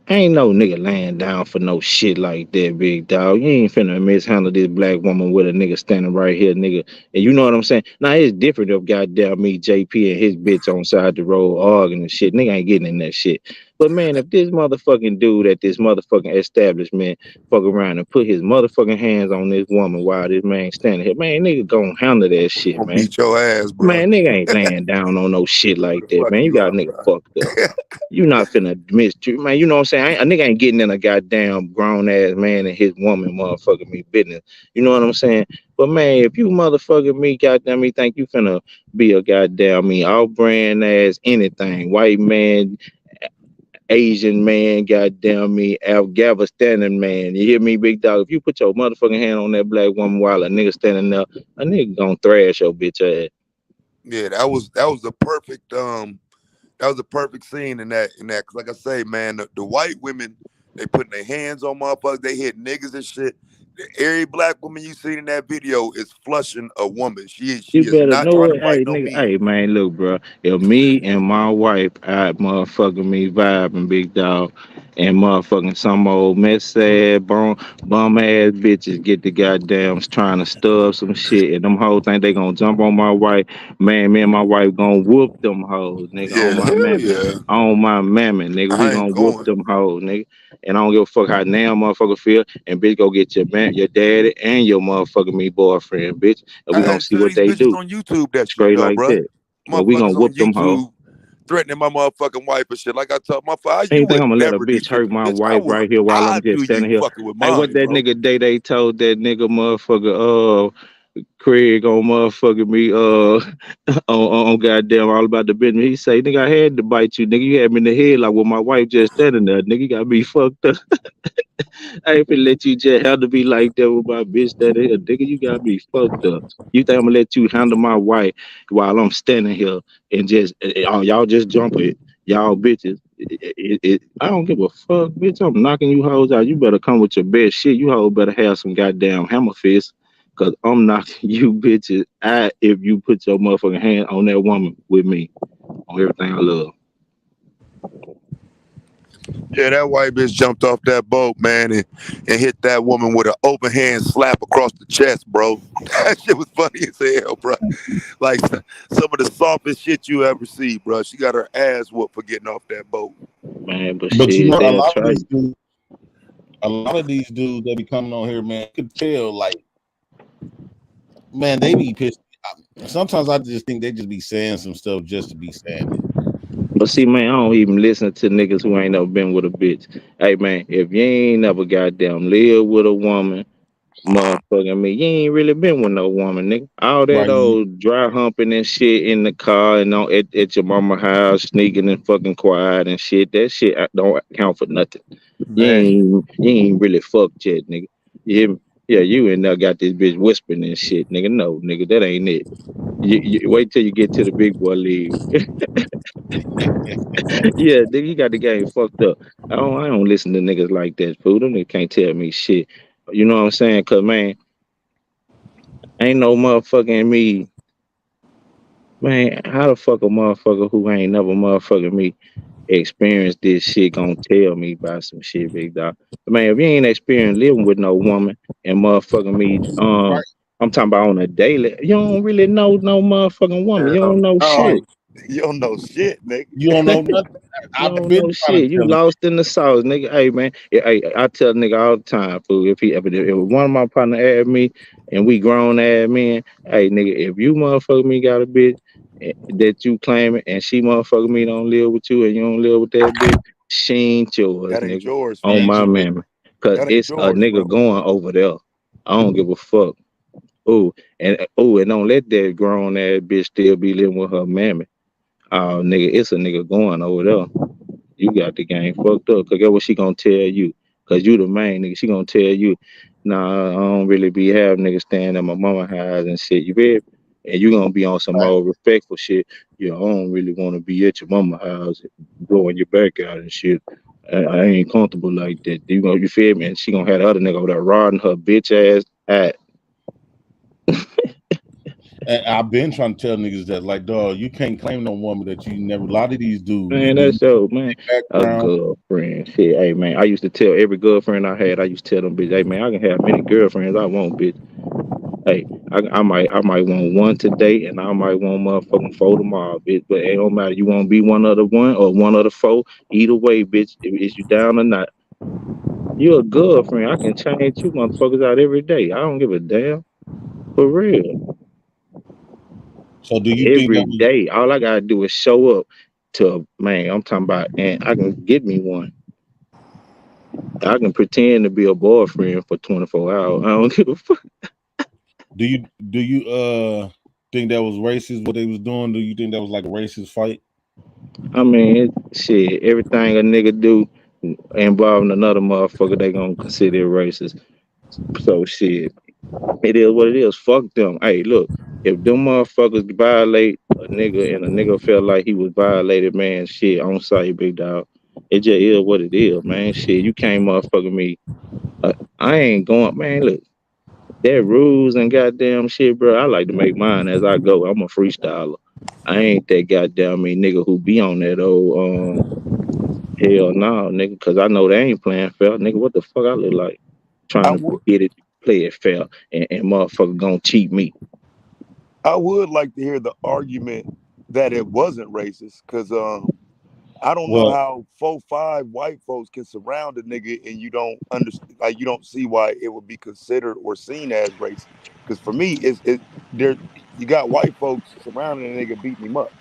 ain't no nigga laying down for no shit like that, big dog. You ain't finna mishandle this black woman with a nigga standing right here, nigga. And you know what I'm saying? Now, it's different if goddamn me, JP, and his bitch on side the road arguing and shit. Nigga ain't getting in that shit. But man, if this motherfucking dude at this motherfucking establishment fuck around and put his motherfucking hands on this woman while this man standing here, man, nigga gonna handle that shit, Gonna man. beat your ass, bro. Man, nigga ain't laying down on no shit like that, Fuck man. You you got a up, nigga bro. fucked up. You not finna mistreat, man. You know what I'm saying? A nigga ain't getting in a goddamn grown ass man and his woman motherfucking me business. You know what I'm saying? But man, if you motherfucking me, goddamn me, think you finna be a goddamn me all brand ass anything, white man, Asian man, goddamn me, Afghanistan man. You hear me, big dog? If you put your motherfucking hand on that black woman while a nigga standing there, a nigga gonna thrash your bitch ass. Yeah, that was the perfect that was a perfect scene in that cause like I say, man, the white women, they putting their hands on motherfuckers, they hit niggas and shit. Every black woman you seen in that video is flushing a woman. She You is better not know trying to it. fight Hey, no nigga. men. Hey, man, look, bro. If me and my wife out motherfucking me vibing, big dog, and motherfucking some old mess ass, bum ass bitches get the goddamn trying to stir up some shit, and them hoes think they gonna jump on my wife. Man, me and my wife gonna whoop them hoes, nigga, on Yeah, my hell mammy. yeah. On my mammy, nigga. We I gonna ain't whoop going. them hoes, nigga. And I don't give a fuck how damn motherfucker feel. And bitch, go get your man, your daddy, and your motherfucking me boyfriend, bitch. And we I gonna had see some of what these they bitches do. on YouTube that shit Straight though, like bruh. that. But we gonna Motherfuckers on whoop them hoes. YouTube threatening my motherfucking wife and shit. Like I told my father, you Anything would I'm gonna let a never do bitch shit hurt to my bitch. wife right here while I'm I just do you standing here. fucking with Hey, what mine, that bro. nigga they told that nigga motherfucker Craig on motherfucking me on goddamn all about the business. He say, nigga, I had to bite you, nigga. You had me in the head like with my wife just standing there, nigga. You got me fucked up. I ain't finna let you just have to be like that with my bitch that here, nigga. You got me fucked up. You think I'm gonna let you handle my wife while I'm standing here and just y'all just jump it, y'all bitches. I don't give a fuck, bitch. I'm knocking you hoes out. You better come with your best shit. You hoes better have some goddamn hammer fist. Cause I'm knocking you bitches out if you put your motherfucking hand on that woman with me on everything I love. Yeah, that white bitch jumped off that boat, man, and hit that woman with an open hand slap across the chest, bro. That shit was funny as hell, bro. Like some of the softest shit you ever see, bro. She got her ass whooped for getting off that boat. Man, but But you shit, know, they'll try. a lot of these dudes that be coming on here, man, you could tell, like, man, they be pissed. Sometimes I just think they just be saying some stuff just to be saying it. But see, man, I don't even listen to niggas who ain't never been with a bitch. Hey, man, if you ain't never goddamn lived with a woman, motherfucking me, you ain't really been with no woman, nigga. All that Right. old dry humping and shit in the car and on at your mama house, sneaking and fucking quiet and shit. That shit don't count for nothing. You ain't really fucked yet, nigga. You hear me? Yeah, you in there got this bitch whispering and shit, nigga. No, nigga, that ain't it. You wait till you get to the big boy league. Yeah, nigga, you got the game fucked up. I don't listen to niggas like that, fool. Them niggas can't tell me shit. You know what I'm saying? Cause man, ain't no motherfucking me. Man, how the fuck a motherfucker who ain't never motherfucking me experienced this shit gonna tell me about some shit, big dog? Man, if you ain't experienced living with no woman and motherfucking me, I'm talking about on a daily, you don't really know no motherfucking woman. You don't know shit. You don't know shit, nigga. You don't know nothing. You I've don't been know trying to shit. You tell you. lost in the sauce, nigga. Hey, man. Hey, I tell nigga all the time, fool. If one of my partner add me and we grown add men, hey, nigga, if you motherfucker me got a bitch that you claiming and she motherfucker me don't live with you and you don't live with that bitch, she ain't yours, That ain't nigga. yours, On fam. my mammy. Cause That ain't it's a yours, nigga bro. going over there. I don't give a fuck. And don't let that grown ass bitch still be living with her mammy. Oh, nigga, it's a nigga going over there. You got the game fucked up. Cause guess what she gonna tell you? Cause you the main nigga. She gonna tell you, nah, I don't really be having niggas staying at my mama house and shit. You feel? And you gonna be on some old respectful shit. Yeah, I don't really want to be at your mama house blowing your back out and shit. I ain't comfortable like that. You feel me? And she gonna have the other nigga over there riding her bitch ass at. And I've been trying to tell niggas that, like, dog, you can't claim no woman that you never. A lot of these dudes, Man, that's so, man. A girlfriend. Shit, hey, man. I used to tell every girlfriend I had, I used to tell them, bitch, hey, man, I can have many girlfriends I want, bitch. Hey, I might want one today and I might want motherfucking four tomorrow, bitch. But it don't matter. You want to be one of the one or one of the four. Either way, bitch, is you down or not. You a girlfriend. I can change you motherfuckers out every day. I don't give a damn. For real. So do you think Every that was, day. All I gotta do is show up to, man, I'm talking about, and I can get me one. I can pretend to be a boyfriend for 24 hours. I don't give a fuck. do you think that was racist what they was doing? Do you think that was like a racist fight? I mean, shit, everything a nigga do involving another motherfucker, they gonna consider it racist. So shit, it is what it is. Fuck them. Hey, look, if them motherfuckers violate a nigga and a nigga felt like he was violated, man, shit, on site, big dog. It just is what it is, man. Shit, you can't motherfucker me. I ain't going, man. Look, that rules and goddamn shit, bro. I like to make mine as I go. I'm a freestyler. I ain't that goddamn me nigga who be on that old hell no, nigga, cause I know they ain't playing fair. Nigga, what the fuck I look like? I Trying to would get it, play it fair, and motherfucker gonna cheat me. I would like to hear the argument that it wasn't racist, because I don't know Well, how 4-5 white folks can surround a nigga and you don't understand, like you don't see why it would be considered or seen as racist. Because for me, it there you got white folks surrounding a nigga beating him up.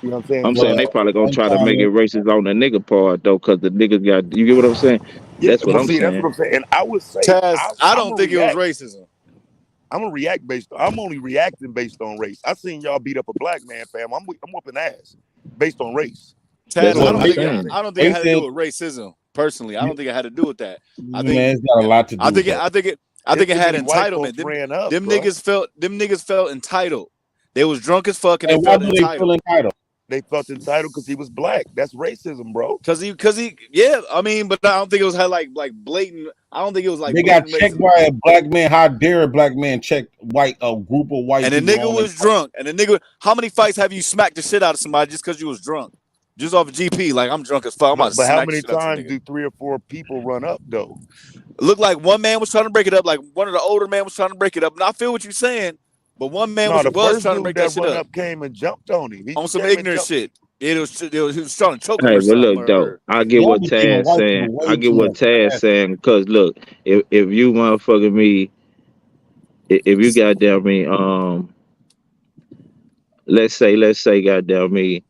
You know what I'm saying? I'm So saying they probably gonna one try to time, make it racist on the nigga part though, cause the niggas got. You get what I'm saying? yeah, That's what well, I'm see, that's saying. what I'm saying. And I would say Taz, I I'm don't a think it was react. racism. I'm only reacting based on race. I seen y'all beat up a black man, fam. I'm whooping ass based on race. Tad, That's I what don't I'm think saying. I don't think it had to do Anything, with racism. Personally, I don't think it had to do with that. I think man, it's got a lot to do I with think it that. I think it I It's think it too had many white entitlement. folks ran up, Them bro. niggas felt entitled. They was drunk as fuck and they And why felt do they feel entitled. entitled? They felt entitled because he was black. That's racism, bro. Cause he yeah, I mean, but I don't think it was like blatant. I don't think it was like They got blatant checked racism. by a black man. How dare a black man check a group of white And the people nigga on was them? drunk. And the nigga, how many fights have you smacked the shit out of somebody just because you was drunk? Just off of GP, like I'm drunk as fuck. I'm about to But how smack the many shit out of times this nigga. do 3 or 4 people run up though? It looked like one man was trying to break it up, like one of the older men was trying to break it up. And I feel what you're saying, but one man No, was the first trying to dude break that that shit run up up came and jumped on him. He on some came and ignorant jumped. shit. He was trying to choke him Hey, or but something. look though, Or I get Y'all what be giving Tad's white people saying. I way get too what much Tad's credit. saying because look, if you motherfucking me, if you goddamn me, let's say goddamn me,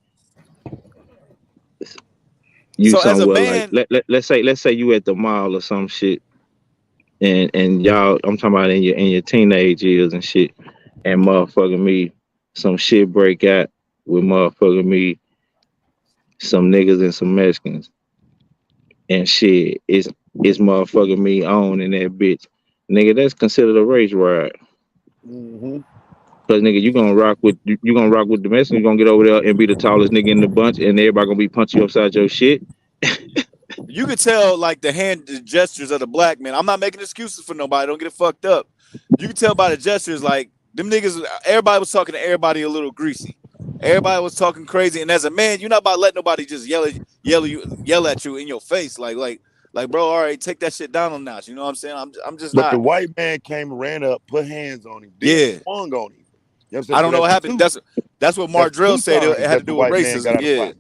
you so as a somewhere like man, let's say you at the mall or some shit, and y'all, I'm talking about in your teenage years and shit, and motherfucking me, some shit break out with motherfucking me, some niggas and some Mexicans, and shit, it's motherfucking me on in that bitch, nigga. That's considered a race riot. Mm-hmm. Cause nigga, you gonna rock with the Mexicans, you gonna get over there and be the tallest nigga in the bunch, and everybody gonna be punching you upside your shit. you could tell like the gestures of the black man. I'm not making excuses for nobody. Don't get it fucked up. You can tell by the gestures, like them niggas. Everybody was talking to everybody a little greasy. Everybody was talking crazy. And as a man, you're not about to let nobody just yell at you in your face, like, bro. All right, take that shit down a notch. You know what I'm saying? I'm just But the not. white man came and ran up, put hands on him, then Yeah, swung on him. You know what I'm saying? I So don't know what happened. That's what Mark that's Drill two said. It times had to that the do with white man got racism. out of Yeah, pocket.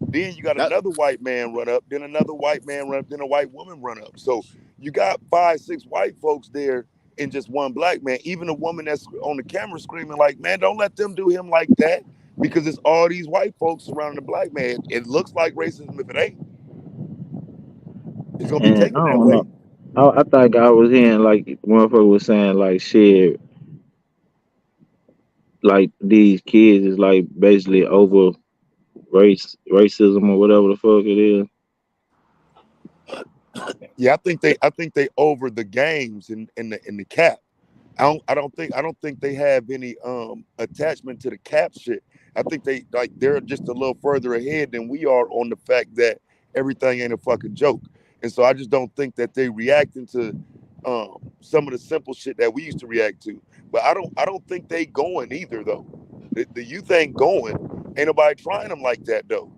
Then you got that, another white man run up, then another white man run up, then a white woman run up. So you got 5, 6 white folks there and just one black man. Even a woman that's on the camera screaming like, man, don't let them do him like that. Because it's all these white folks surrounding the black man. It looks like racism. If it ain't, it's gonna be And I taken that don't way. know. I think I was hearing like motherfucker was saying like shit, like these kids is like basically over racism or whatever the fuck it is. Yeah, I think they over the games in the cap. I don't think they have any attachment to the cap shit. I think they're just a little further ahead than we are on the fact that everything ain't a fucking joke. And so I just don't think that they reacting to some of the simple shit that we used to react to. But I don't think they going either though. The youth ain't going. Ain't nobody trying them like that though.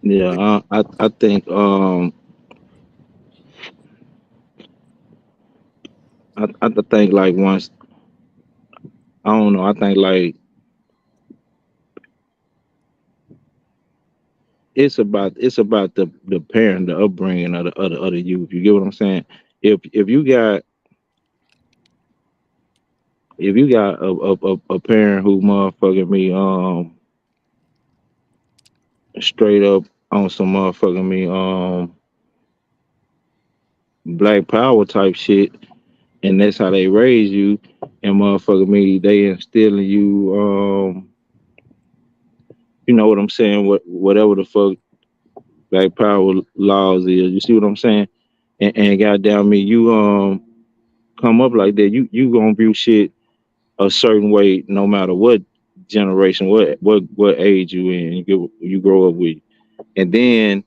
Yeah, I think I think like once I don't know, I think like it's about the parent, the upbringing of the youth. You get what I'm saying? If you got a parent who motherfucking me straight up on some motherfucking me black power type shit, and that's how they raise you, and motherfucking me they instill in you you know what I'm saying, whatever the fuck black power laws is. You see what I'm saying? And goddamn me, you come up like that, you gonna view shit a certain way no matter what generation, what age you in, you grow up with, and then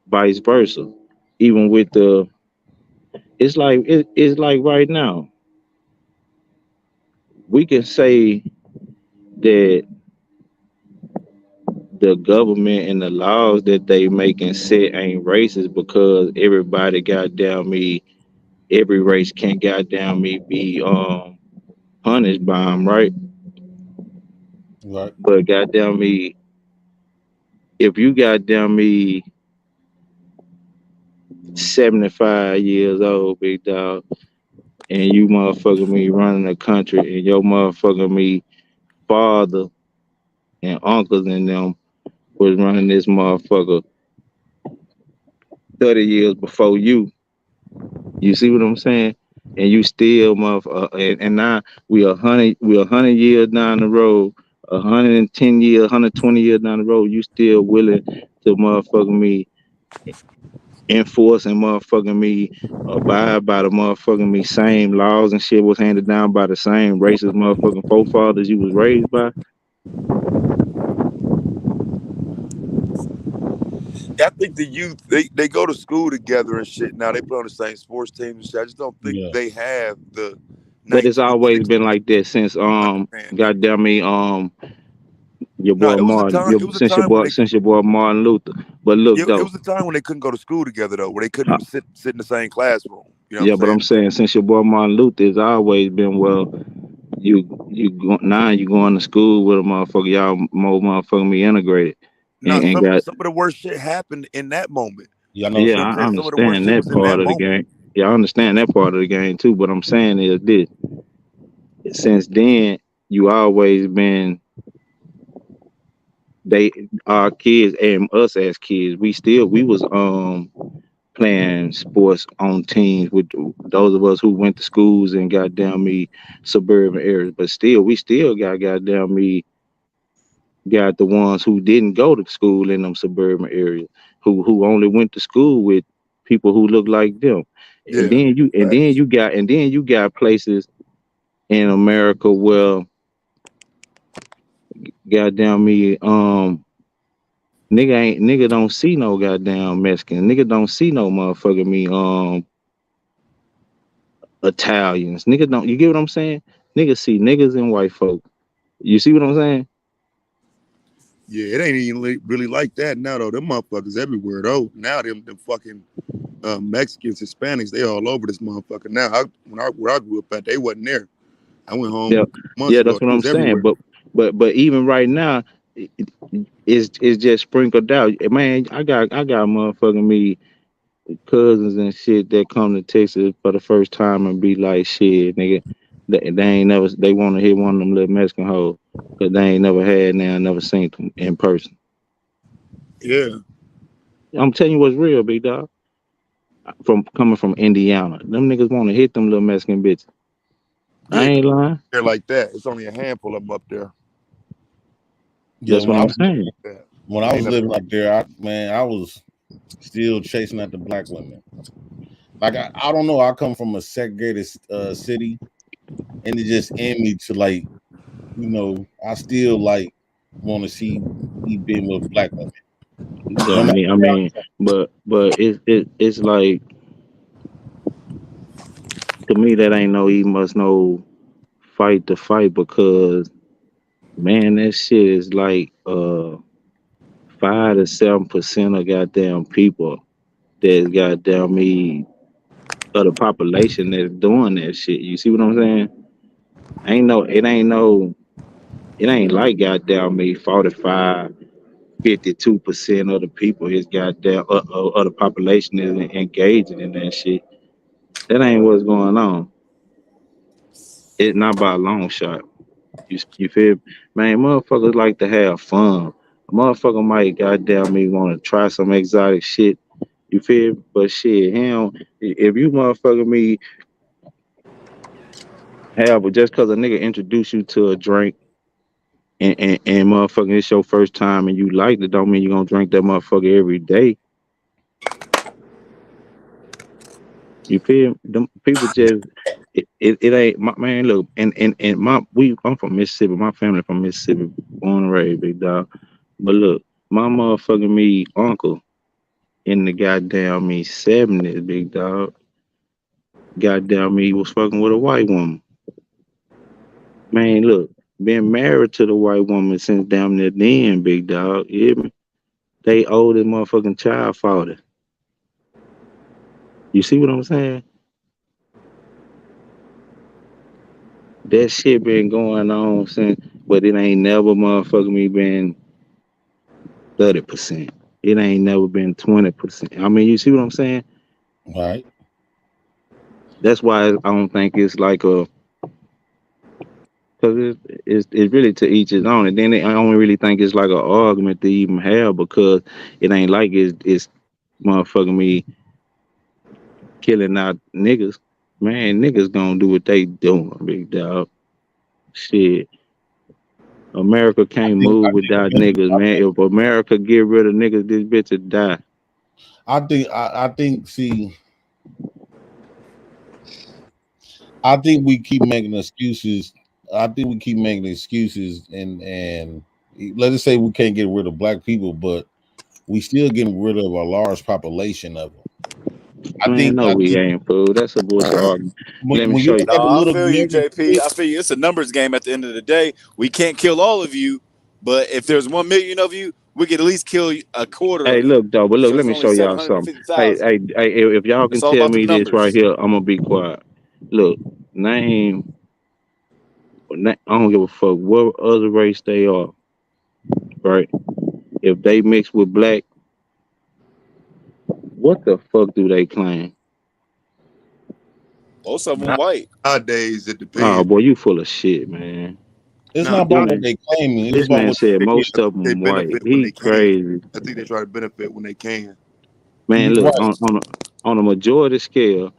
vice versa. Even with it's like right now we can say that the government and the laws that they make and set ain't racist because everybody goddamn me, every race can't goddamn me be punished by them, right? Right. But goddamn me, if you goddamn me 75 years old, big dog, and you motherfucking me running the country, and your motherfucking me father and uncles and them was running this motherfucker 30 years before you. You see what I'm saying? and you still and now we 100 years down the road, 110 years, 120 years down the road, you still willing to motherfucking me enforce and motherfucking me abide by the motherfucking me same laws and shit was handed down by the same racist motherfucking forefathers you was raised by. I think the youth they go to school together and shit. Now they play on the same sports teams and shit. I just don't think Yeah. they have the But it's always 1960 been like that since understanding. goddamn me your No, boy it was a Martin time. It was a time when they since your boy Martin Luther. But look it though, was a time when they couldn't go to school together though, where they couldn't even sit in the same classroom. You know what I'm yeah, but I'm saying? saying since your boy Martin Luther has always been now you going to school with a motherfucker, y'all more motherfucking me integrated No, and got some of the worst shit happened in that moment. Yeah, I know yeah, You know what I'm I saying? Some of the worst understand shit that was in part that of the moment. game. Yeah, I understand that part of the game too. But I'm saying is this: since then, you always been they our kids and us as kids. We was playing sports on teams with those of us who went to schools and goddamn me suburban areas. But still, we still got goddamn me got the ones who didn't go to school in them suburban areas, who only went to school with people who look like them. And Yeah. then Facts. you got places in America where goddamn me nigga don't see no goddamn Mexican. Nigga don't see no motherfucker me Italians. Nigga don't, you get what I'm saying? Niggas see niggas and white folk. You see what I'm saying? Yeah, it ain't even really like that now though. Them motherfuckers everywhere though. Now them fucking Mexicans, Hispanics, they all over this motherfucker. Now, where I grew up at, they wasn't there. I went Yeah, home months yeah, ago. that's what They I'm was saying. everywhere. But even right now, it's just sprinkled out. Man, I got motherfucking me cousins and shit that come to Texas for the first time and be like, shit, nigga, they ain't never, they want to hit one of them little Mexican hoes because they ain't never had now, never seen them in person. Yeah. I'm telling you what's real, big dog. From coming from Indiana, them niggas want to hit them little Mexican bitches. I Yeah, 'cause ain't lying. they're like that. It's only a handful of them up there. Yeah, That's what I'm saying. Yeah. when I Ain't was no, living up there, I was still chasing after black women. Like I don't know. I come from a segregated city, and it just in me to like, I still like want to see me being with black women. Yeah, No matter I where mean, but it's like to me that ain't no he must no fight to fight because man, that shit is like 5 to 7% of goddamn people that's goddamn me of the population that's doing that shit. You see what I'm saying? It ain't like goddamn me 45, 52% of the people is goddamn of the population is engaging in that shit. That ain't what's going on. It's not by a long shot. You feel me? Man, motherfuckers like to have fun. A motherfucker might goddamn me want to try some exotic shit. You feel me? But shit, him, if you motherfucker me have, but just cause a nigga introduce you to a drink and motherfucking it's your first time and you like it, don't mean you gonna drink that motherfucker every day. You feel me? Them people just it ain't my man. Look, and I'm from Mississippi. My family from Mississippi, born and raised, big dog. But look, my motherfucking me uncle in the goddamn me 70s, big dog. Goddamn me was fucking with a white woman. Man, look, been married to the white woman since damn near then, big dog. You hear me? They oldest motherfucking child father. You see what I'm saying? That shit been going on since, but it ain't never motherfucking me been 30%. It ain't never been 20%. I mean, you see what I'm saying? right? That's why I don't think it's like a, because it's really to each his own. And then I only really think it's like an argument to even have because it ain't like it's motherfucking me killing out niggas. Man, niggas gonna do what they doing, big dog. Shit. America can't move without niggas, man. If America get rid of niggas, this bitch would die. I think we keep making excuses. I think we keep making excuses, and let us say we can't get rid of black people, but we still getting rid of a large population of them. Man, no, I we think ain't, fool. That's a bullshit argument. Let me when you show you. have a No, I little feel you, global JP. I feel you. It's a numbers game at the end of the day. We can't kill all of you, but if there's 1 million of you, we could at least kill a quarter Hey, of you. look, though, but look, So let there's me only show y'all something. Hey, 750,000. if y'all can It's all tell about them me this right numbers. here, I'm gonna be quiet. Look, name, I don't give a fuck what other race they are, right? If they mix with black, what the fuck do they claim? Most of them white. Nowadays, it Oh, depends. boy, you full of shit, man. It's Nah, not This about what man, they claiming. It's this about man what said I most of think they them white. benefit when He they can. crazy. I think they try to benefit when they can. Man, you're look, right. on a majority scale,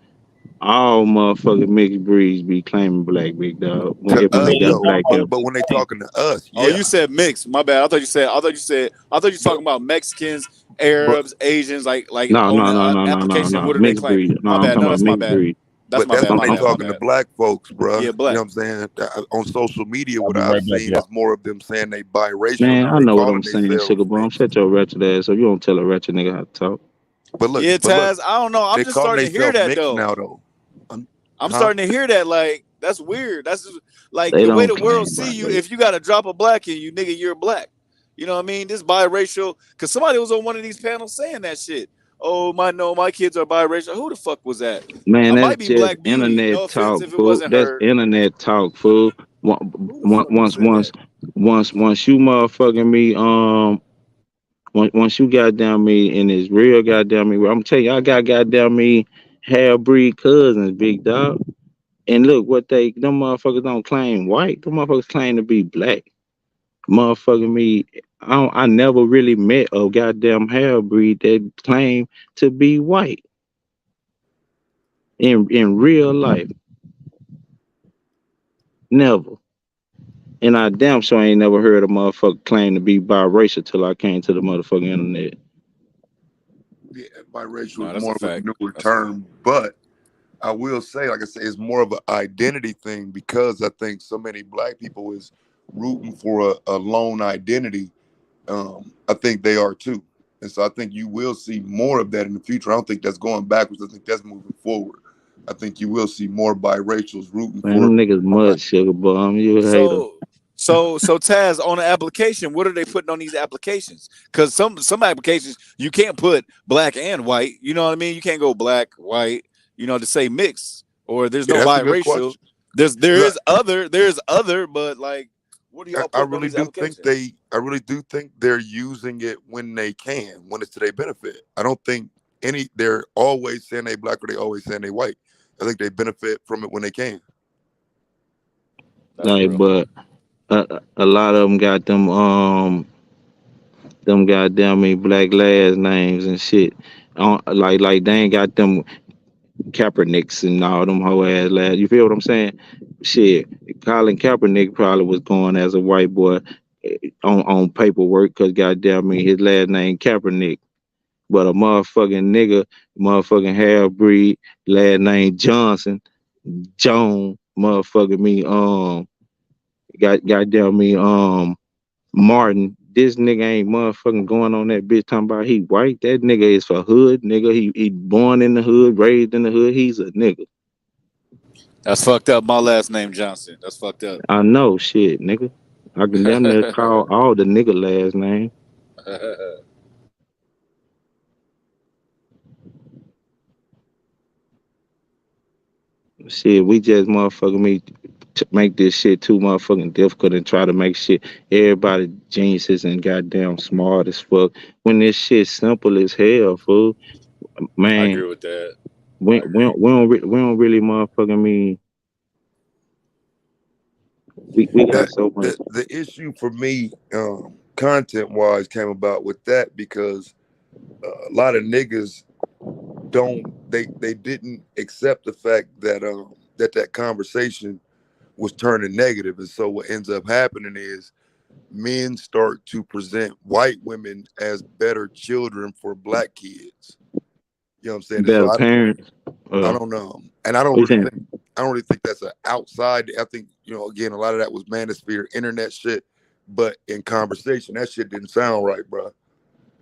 all motherfucking mixed breeds be claiming black, big dog. To When they us, got though, black but hair. when they talking to us, Oh, yeah. you said mixed. My bad. I thought you were But talking about Mexicans, but Arabs, Asians, like No, on no, the no, no, no, no, application. no. What are they Mixed claiming? breed. No, My I'm bad. talking No, about that's my mixed bad. breed. That's my that's bad. when I'm, My they I'm, bad. My talking to bad. black folks, bruh. Yeah, You know black. what I'm saying? On social media, I'll what be I've right back, seen y'all. is more of them saying they biracial. man, Now I they know what I'm calling saying, sugar themselves bum. mixed. Shut your wretched ass up. You don't tell a wretched nigga how to talk. Yeah, But look, Taz. I don't know. I'm they just calling starting to hear themselves that mixed though. now, though. I'm Huh? starting to hear that. Like that's weird. That's just, like They the way don't the world claim see you. biracial. If you got to drop a black in you, nigga, you're black. You know what I mean? This biracial. Cause somebody was on one of these panels saying that shit. Oh, my kids are biracial. Who the fuck was that? Man, I that's might be just Black Beauty. No internet offense talk, if it fool. wasn't That's her. internet talk, fool. Who the fuck Once, said that? once you motherfucking me, once you goddamn me and it's real goddamn me, I'm telling you, I got goddamn me half breed cousins, big dog. And look what them motherfuckers don't claim white. Them motherfuckers claim to be black. Motherfucking me, I never really met a goddamn half breed that claimed to be white in real life. Never. And I damn sure ain't never heard a motherfucker claim to be biracial till I came to the motherfucking internet. Yeah, biracial No, is that's a more of a fact. newer That's a fact. term, but I will say, like I say, it's more of an identity thing because I think so many black people is rooting for a lone identity. I think they are too. And so I think you will see more of that in the future. I don't think that's going backwards. I think that's moving forward. I think you will see more biracials rooting Man, for them niggas mud sugar bum. You a hater. So Taz, on the application, what are they putting on these applications? Because some applications you can't put black and white. You know what I mean? You can't go black, white. You know, to say mix or there's Yeah, no that's a good biracial. question. There's other, but like, what are y'all I putting on really these do think applications? they're using it when they can, when it's to their benefit. I don't think they're always saying they black or they always saying they white. I think they benefit from it when they can. That's Like, real. but a lot of them got them goddamn me black last names and shit. Like they ain't got them Kaepernicks and all them hoe ass last. You feel what I'm saying? Shit, Colin Kaepernick probably was going as a white boy on paperwork because goddamn me his last name Kaepernick. But a motherfucking nigga, motherfucking half breed, last name Johnson, Joan, motherfucking me, goddamn me, Martin. This nigga ain't motherfucking going on that bitch talking about he white. That nigga is for hood, nigga. He born in the hood, raised in the hood. He's a nigga. That's fucked up. My last name Johnson. That's fucked up. I know shit, nigga. I can damn near call all the nigga last name. Shit, we just motherfucking me to make this shit too motherfucking difficult and try to make shit everybody geniuses and goddamn smart as fuck when this shit simple as hell, fool. I Man, agree with that. we I agree. we don't really motherfucking mean we got That so much. the issue for me, content wise, came about with that because a lot of niggas don't they didn't accept the fact that that conversation was turning negative, and so what ends up happening is men start to present white women as better children for black kids. You know what I'm saying? And so Better parents. I don't know, and what you saying? I don't really think that's an outside. I think, you know, again, a lot of that was manosphere, internet shit. But in conversation, that shit didn't sound right, bro.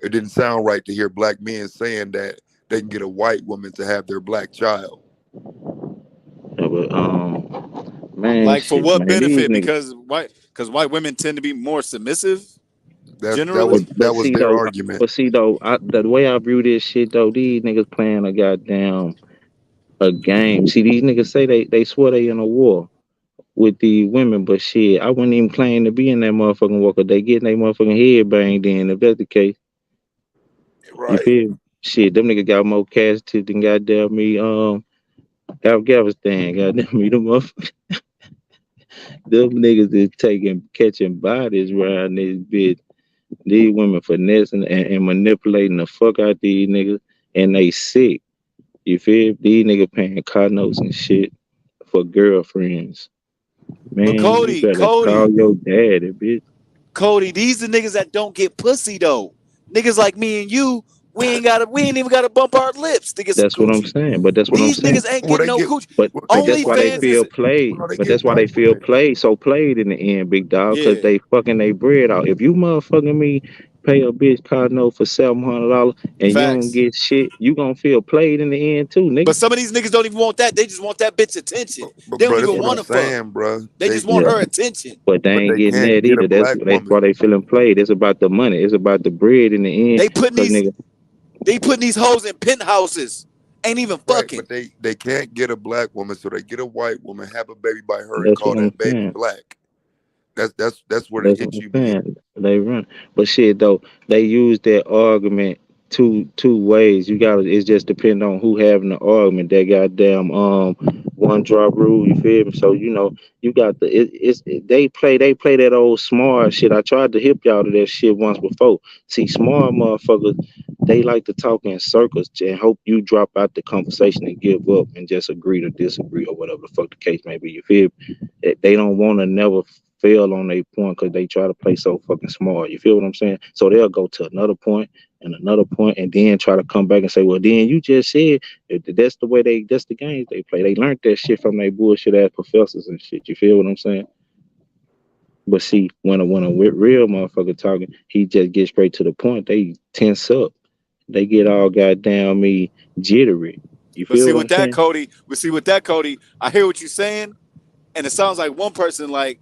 It didn't sound right to hear black men saying that they can get a white woman to have their black child. Yeah, but man, Like for shit, what man, these benefit? niggas. Because white women tend to be more submissive But generally. that was their argument. But see though, the way I view this shit though, these niggas playing a goddamn a game. See, these niggas say they swear they in a war with the women, but shit, I wouldn't even claim to be in that motherfucking war 'cause they getting their motherfucking head banged in. If that's the case, you Right. feel me? Shit, them niggas got more cash to than goddamn me. Afghanistan, goddamn me, them motherfuckers. Them niggas is catching bodies around this bitch. These women finessing and manipulating the fuck out these niggas, and they sick. You feel? These niggas paying car notes and shit for girlfriends. But Man, you Cody, better call your daddy, bitch. these the niggas that don't get pussy though. Niggas like me and you, we ain't even gotta bump our lips to get some That's what I'm coochie. saying. But that's what I'm These saying. niggas ain't Well, getting they no get, coochie. But they that's get why they OnlyFans feel is played. no, they But get that's why they white feel women. played in the end, big dog, because yeah. they fucking they bread out. If you motherfucking me pay a bitch car note for $700 and you don't Facts. get shit, you gonna feel played in the end too, nigga. But some of these niggas don't even want that. They just want that bitch attention. But They don't bro, that's even what I'm want to fuck. saying, bro. They just want Yeah. her attention. But they But ain't they getting can't that get a either. That's black why woman. they feeling played. It's about the money. It's about the bread in the end. They putting Cause nigga, these hoes in penthouses. Ain't even Right, fucking. but they can't get a black woman, so they get a white woman, have a baby by her, and that's call what I'm that baby saying. black. That's where That's the what I'm issue be. saying. They run, but shit though, they use that argument two ways. You got to. It's just depend on who having the argument. That goddamn one drop rule. You feel me? So you know you got they play that old smart shit. I tried to hip y'all to that shit once before. See, smart motherfuckers, they like to talk in circles and hope you drop out the conversation and give up and just agree to disagree or whatever the fuck the case may be. You feel me? They don't want to never fail on their point because they try to play so fucking smart. You feel what I'm saying? So they'll go to another point and then try to come back and say, well, then you just said that's the way that's the games they play. They learned that shit from their bullshit ass professors and shit. You feel what I'm saying? But see, when a real motherfucker talking, he just gets straight to the point. They tense up. They get all goddamn me jittery. You But feel see what with I'm that, saying? Cody, I hear what you're saying, and it sounds like one person like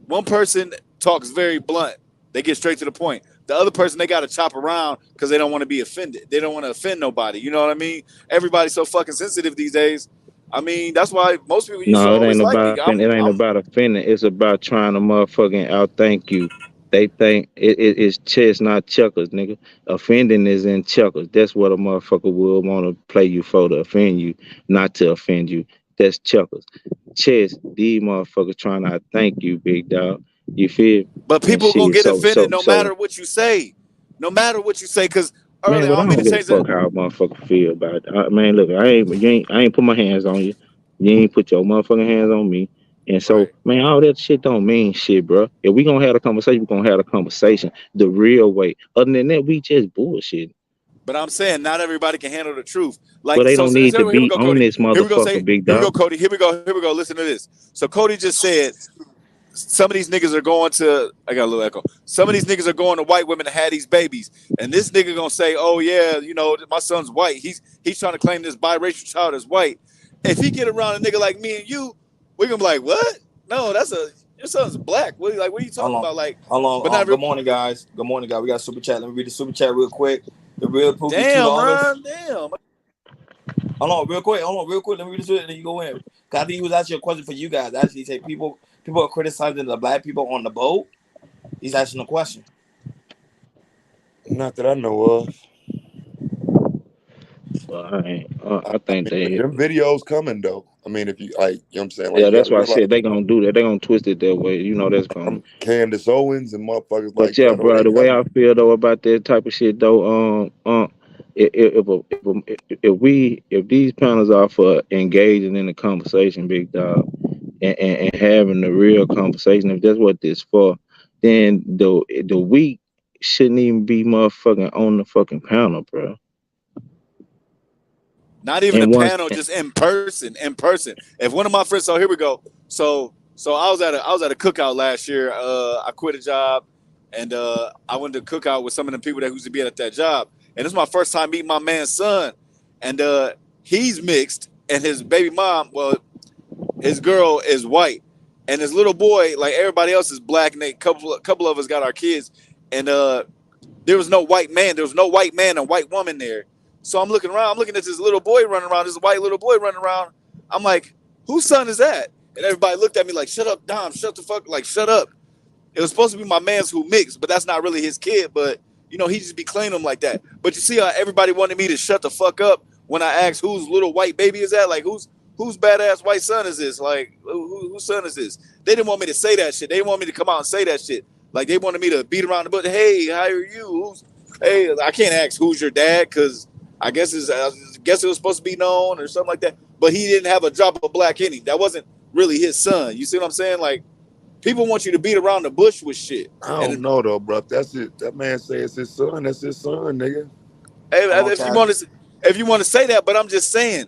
one person talks very blunt. They get straight to the point. The other person, they got to chop around because they don't want to be offended. They don't want to offend nobody. You know what I mean? Everybody's so fucking sensitive these days. I mean, that's why most people used to No, it always ain't like me. about it ain't about offending. It's about trying to motherfucking outthink you. They think it's chess, not checkers, nigga. Offending is in checkers. That's what a motherfucker will want to play you for, to offend you, not to offend you. That's checkers. Chess, these motherfuckers trying to outthink you, big dog. You feel? But And people gonna shit. get offended no So matter what you say. No matter what you say, because man, earlier, I but I don't mean don't to give a change that. fuck how a motherfucker feel about it. Man, look, I ain't put my hands on you. You ain't put your motherfucking hands on me. And so, Right. man, all that shit don't mean shit, bro. If we gonna have a conversation, we gonna have a conversation the real way. Other than that, we just bullshit. But I'm saying not everybody can handle the truth. But Like they so, don't so need to here we be go, on Cody. this Here we go. motherfucker, big Here we go, dog. Cody. Here we go. Listen to this. So Cody just said some of these niggas are going to. I got a little echo. Some of these niggas are going to white women to have these babies, and this nigga gonna say, "Oh yeah, you know my son's white. He's trying to claim this biracial child as white." If he get around a nigga like me and you, we gonna be like, "What? No, your son's black. What are you talking about?" Like, but not real. Good morning, guys. Good morning, guys. We got a super chat. Let me read the super chat real quick. The real Pookie Damn, $2. Ron. Damn. Hold on, real quick. Let me read this and then you go in. Cause I think he was asking a question for you guys. Actually, he said people are criticizing the black people on the boat. He's asking a question. Not that I know of. Well, I think But they. them videos coming though. I mean, if you like, you know what I'm saying, like Yeah, you got that's to why I realize, said they gonna do that. They gonna twist it that way. You know that's gonna. Candace Owens and motherfuckers But like yeah, that. Oh, bro, they the way coming. I feel though about that type of shit though, if these panels are for engaging in the conversation, big dog, and having the real conversation, if that's what this for, then the weak shouldn't even be motherfucking on the fucking panel, bro. Not even a And once, panel, just in person. In person. If one of my friends, so here we go. So I was at a cookout last year. I quit a job, and I went to cookout with some of the people that used to be at that job. And this is my first time meeting my man's son, and he's mixed, and his baby mom, well, his girl is white, and his little boy, like everybody else, is black. And a couple of us got our kids, and there was no white man. There was no white man and white woman there. So I'm looking around. I'm looking at this little boy running around. This white little boy running around. I'm like, whose son is that? And everybody looked at me like, shut up, Dom. Shut the fuck. Like, shut up. It was supposed to be my man's who mixed, but that's not really his kid. But, you know, he just be claiming him like that. But you see how everybody wanted me to shut the fuck up when I asked whose little white baby is that? Like, whose badass white son is this? Like, whose son is this? They didn't want me to say that shit. They didn't want me to come out and say that shit. Like, they wanted me to beat around the bush. Hey, how are you? Hey, I can't ask who's your dad because I guess it was supposed to be known or something like that. But he didn't have a drop of black in him. That wasn't really his son. You see what I'm saying? Like, people want you to beat around the bush with shit. I don't know though, bro. If that's it, that man say it's his son. That's his son, nigga. Hey, if you want to say that, but I'm just saying,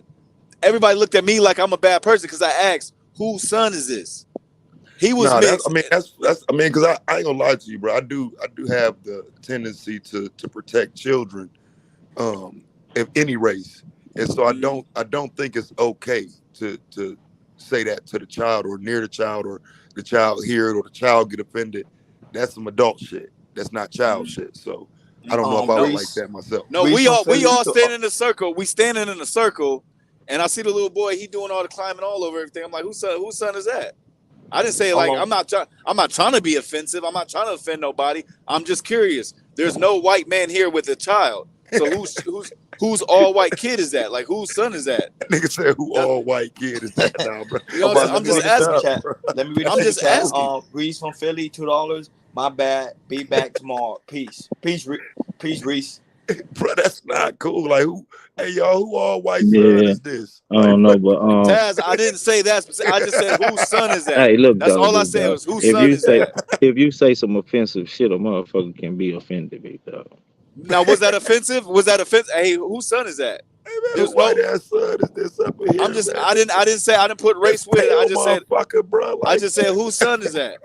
everybody looked at me like I'm a bad person because I asked whose son is this. He was mixed. That's because I ain't gonna lie to you, bro. I do have the tendency to protect children, of any race, and so I don't think it's okay to say that to the child or near the child or the child hear it or the child get offended. That's some adult shit. That's not child shit. So I don't know if I would like that myself. No, we all stand in a circle. We standing in a circle, and I see the little boy. He doing all the climbing all over everything. I'm like, whose son is that? I didn't say like I'm not trying to be offensive. I'm not trying to offend nobody. I'm just curious. There's no white man here with a child. So whose all white kid is that? Like whose son is that? Nigga said who all white kid is that now, bro? You know what I'm just asking. Let me read the chat. Reese from Philly, $2. My bad. Be back tomorrow. Peace, Reese. Bro, that's not cool. Like who? Hey y'all, who all white son is this? I don't know, but Taz, I didn't say that. I just said whose son is that. Hey, look, that's dog, all I said was whose if son you is say, that. If you say some offensive shit, a motherfucker can be offended, big dog. Now, was that offensive? Was that offensive? Hey, whose son is that? Hey man, whose white ass son is this up here? I'm just, man. I didn't put race with it. I just said, bro. Like, I just said, whose son is that?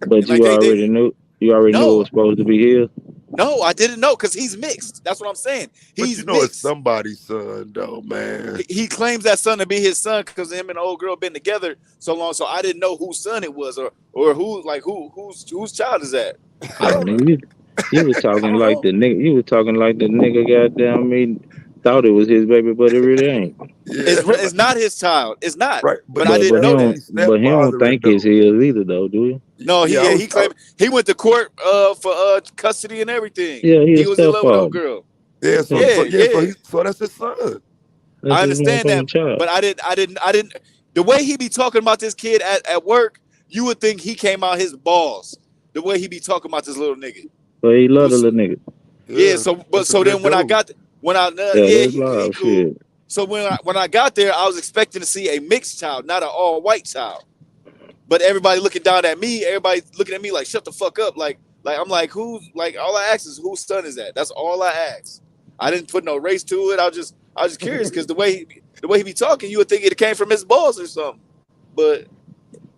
But like you already knew. You already knew it was supposed to be his. No, I didn't know because he's mixed. That's what I'm saying. He's but you know mixed. It's somebody's son, though, man. He claims that son to be his son because him and the old girl been together so long. So I didn't know whose son it was or whose child is that. I don't know. You was talking like the nigga. You was talking like the nigga. Goddamn me, thought it was his baby, but it really ain't. Yeah. It's not his child. It's not. Right, but I didn't know that. But he don't think it's his either, though, do you? No, he claimed he went to court for custody and everything. Yeah, he was in love with old girl. Yeah, so that's his son. I understand that, but I didn't. The way he be talking about this kid at work, you would think he came out his balls. The way he be talking about this little nigga. But he loved the little nigga. Yeah. So then when I got he cool. So when I got there, I was expecting to see a mixed child, not an all white child. But everybody looking down at me, everybody looking at me like shut the fuck up. Like I'm like who's like all I asked is whose son is that? That's all I asked. I didn't put no race to it. I was just curious because the way he be talking, you would think it came from his balls or something. But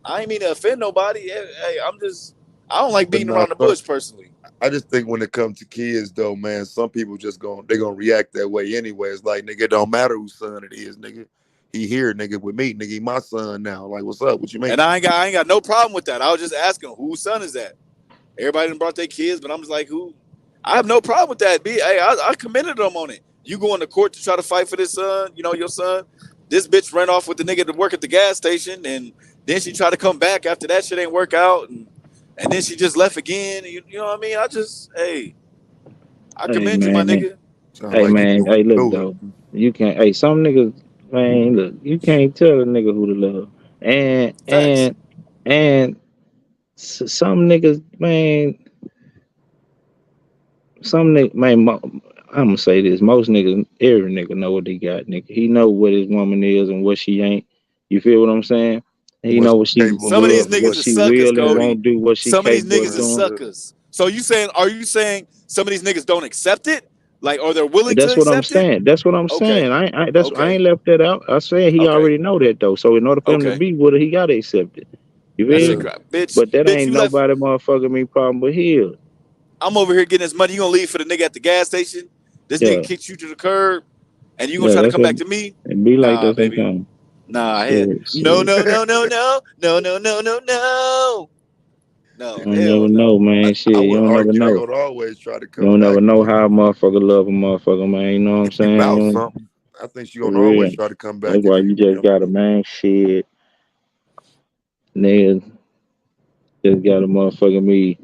I ain't mean to offend nobody. Hey, I don't like beating around the bush personally. I just think when it comes to kids, though, man, some people they're gonna react that way anyway. It's like, nigga, it don't matter whose son it is, nigga. He here, nigga, with me, nigga. He my son now. Like, what's up? What you mean? And I ain't got no problem with that. I was just asking, whose son is that? Everybody done brought their kids, but I'm just like, who? I have no problem with that. Hey, I commended them on it. You going to court to try to fight for this son, your son. This bitch ran off with the nigga to work at the gas station, and then she tried to come back after that shit ain't work out, and then she just left again. You know what I mean? I commend you, my nigga. Hey, man. Hey, look, though. You can't. Hey, some niggas, man, look, you can't tell a nigga who to love. And some niggas, man, I'm gonna say this: most niggas, every nigga know what they got, nigga. He know what his woman is and what she ain't. You feel what I'm saying? And He what know she's what she capable Some of these will, of and niggas what what is she she suckers, will and Cody. won't do, what she Some of these capable niggas of is doing. suckers. So are you saying some of these niggas don't accept it? Like, or they're willing to That's what I'm accept it? saying. That's what I'm Okay. saying. I Okay. ain't left that out. I said he Okay. already know that though. So in order for him to Okay. be with her, he gotta accept it. You That feel shit me? crap. Bitch, But that bitch, ain't you left. nobody motherfucking me problem but his. I'm over here getting this money. You gonna leave for the nigga at the gas station? This nigga Yeah, kicks you to the curb, and you gonna yeah. try to That's come what back to me? it be like. Nah, That baby. sometimes. Nah, hell. No, Shit. no, no, no, no, no, no, no, no, no. No, You don't hell never know, no. man. Shit, I you would don't never argue they know. would always try to You come don't never back know how a motherfucker love a motherfucker, man. You know what I'm if you saying? bout You something. I think she for gonna always real. try to come That's back why if you you just know. got a man. Shit, nigga, just got a motherfucking me.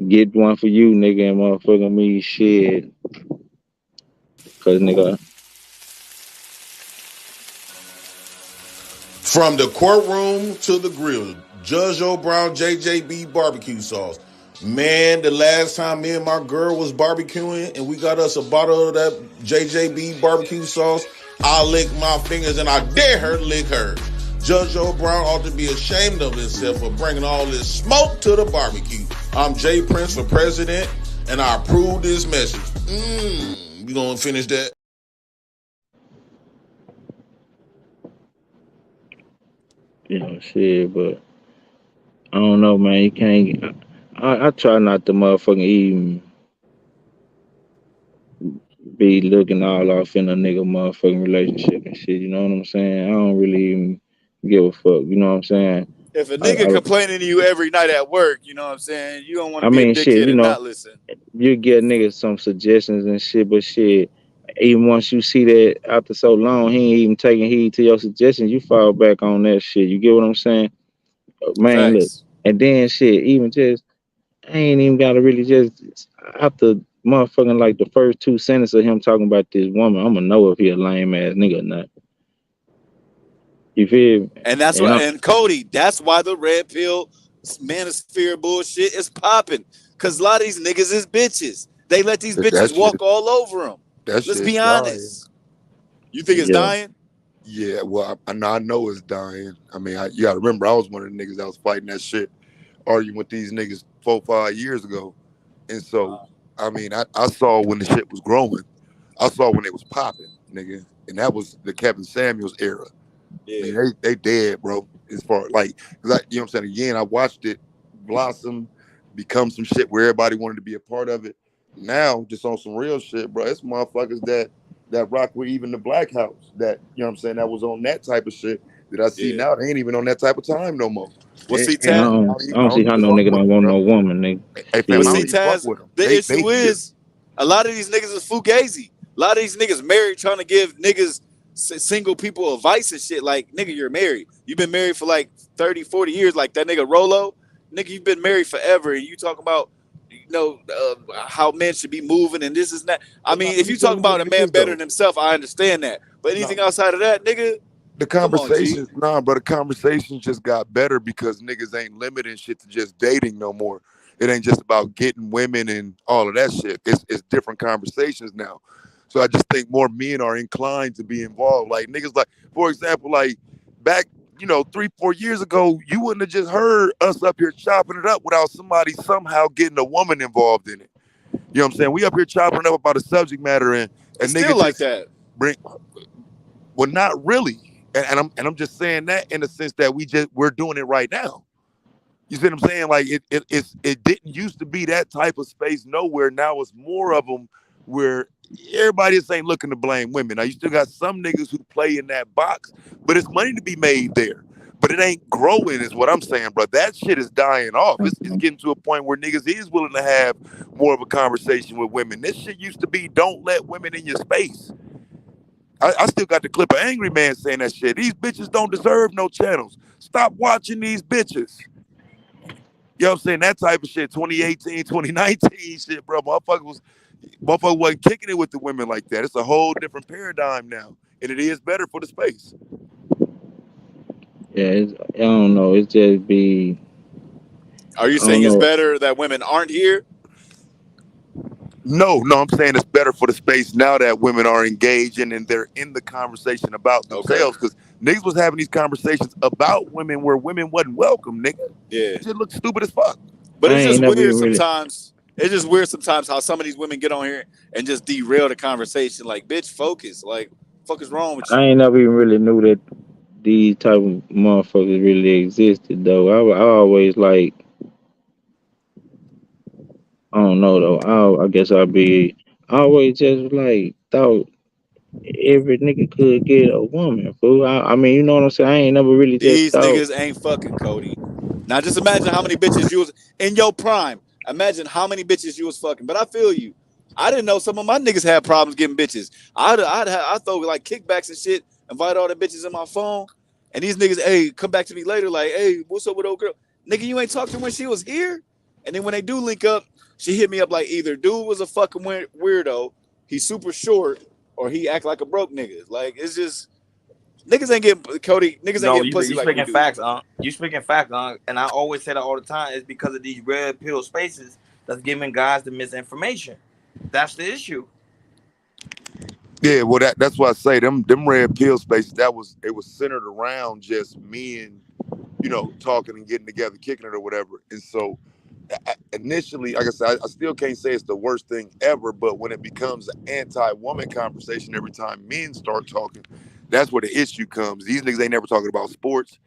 Get one for you, nigga, and motherfucking me. Shit, cause nigga. From the courtroom to the grill, Judge O'Brown JJB barbecue sauce. Man, the last time me and my girl was barbecuing and we got us a bottle of that JJB barbecue sauce, I licked my fingers and I dare her to lick her. Judge O'Brown ought to be ashamed of himself for bringing all this smoke to the barbecue. I'm Jay Prince for president and I approve this message. You gonna finish that? You know, shit, but I don't know, man. You can't. I try not to motherfucking even be looking all off in a nigga motherfucking relationship and shit. You know what I'm saying? I don't really even give a fuck. You know what I'm saying? If a I, nigga I, complaining to you every night at work, you know what I'm saying? You don't want to I be a mean, shit. dickhead You and know, not listen. you get niggas some suggestions and shit, but shit. Even once you see that after so long, he ain't even taking heed to your suggestions. You fall back on that shit. You get what I'm saying? Man, look. Facts. And then shit, even just I ain't even gotta really just after motherfucking like the first two sentences of him talking about this woman, I'm gonna know if he a lame ass nigga or not. You feel me? And that's And what, I, and Cody, that's why the red pill manosphere bullshit is popping. Cause a lot of these niggas is bitches. They let these That bitches shit walk all over them. that Let's shit's be dying. honest. You think it's yeah, dying? Yeah, well, I know it's dying. I mean, you gotta remember, I was one of the niggas that was fighting that shit, arguing with these niggas 4, 5 years ago. And so, I mean, I saw when the shit was growing. I saw when it was popping, nigga. And that was the Kevin Samuels era. Yeah. Nigga, they dead, bro. As far like, 'cause you know what I'm saying? Again, I watched it blossom, become some shit where everybody wanted to be a part of it. Now, just on some real shit, bro. It's motherfuckers that rock with even the Black House. That you know what I'm saying? That was on that type of shit. That I see Yeah. now, they ain't even on that type of time no more. Well, see, I Taz, I don't I don't see how even no fuck nigga with don't them, want bro. no woman, nigga. Hey, fam, well, I see, don't Shit. even fuck Taz, with them. the They issue here. is a lot of these niggas is fugazi. A lot of these niggas married trying to give niggas single people advice and shit. Like, nigga, you're married. You've been married for like 30, 40 years. Like that nigga Rolo. Nigga, you've been married forever. And you talk about, how men should be moving and this is that. I But no, mean, let if me you tell talk you what about a it man is better though. than himself, I understand that. But anything No, outside of that, nigga, the come on, G. conversations, nah, bro, the conversations just got better because niggas ain't limiting shit to just dating no more. It ain't just about getting women and all of that shit. It's different conversations now. So I just think more men are inclined to be involved. Like niggas, like for example, like back, 3, 4 years ago, you wouldn't have just heard us up here chopping it up without somebody somehow getting a woman involved in it. You know what I'm saying? We up here chopping it up about a subject matter and a It's nigga still like just that. bring. Well, not really. And I'm just saying that in the sense that we're doing it right now. You see what I'm saying? Like it didn't used to be that type of space nowhere. Now it's more of them where everybody just ain't looking to blame women. Now you still got some niggas who play in that box, but it's money to be made there. But it ain't growing, is what I'm saying, bro. That shit is dying off. It's getting to a point where niggas is willing to have more of a conversation with women. This shit used to be don't let women in your space. I still got the clip of Angry Man saying that shit. These bitches don't deserve no channels. Stop watching these bitches. You know what I'm saying? That type of shit, 2018, 2019 shit, bro. Motherfucker wasn't kicking it with the women like that. It's a whole different paradigm now. And it is better for the space. Yeah, I don't know. It's just be Are you I don't saying it's know. better that women aren't here? No, I'm saying it's better for the space now that women are engaging and they're in the conversation about Okay. themselves. Because niggas was having these conversations about women where women wasn't welcome, nigga. Yeah. Shit look stupid as fuck. But I it's ain't just never weird even really. sometimes. It's just weird sometimes how some of these women get on here and just derail the conversation. Like, bitch, focus. Like, fuck is wrong with I you? ain't never even really knew that these type of motherfuckers really existed though. I always like I don't know though. I guess I always just like thought every nigga could get a woman, fool. I mean, you know what I'm saying? I ain't never really just These thought. niggas ain't fucking, Cody. Now just imagine how many bitches you was in your prime. Imagine how many bitches you was fucking. But I feel you. I didn't know some of my niggas had problems getting bitches. I throw like kickbacks and shit, invite all the bitches in my phone, and these niggas, hey, come back to me later, like, hey, what's up with old girl? Nigga, you ain't talked to her when she was here. And then when they do link up, she hit me up like either dude was a fucking weirdo, he's super short, or he act like a broke nigga. Like it's just niggas ain't getting Cody. Niggas ain't No, getting pussy you like we speaking do. facts, You speaking facts, And I always say that all the time. It's because of these red pill spaces that's giving guys the misinformation. That's the issue. Yeah, well that's why I say them red pill spaces, it was centered around just men, talking and getting together, kicking it or whatever. And so initially, like I said, I still can't say it's the worst thing ever, but when it becomes an anti-woman conversation every time men start talking, that's where the issue comes. These niggas ain't never talking about sports.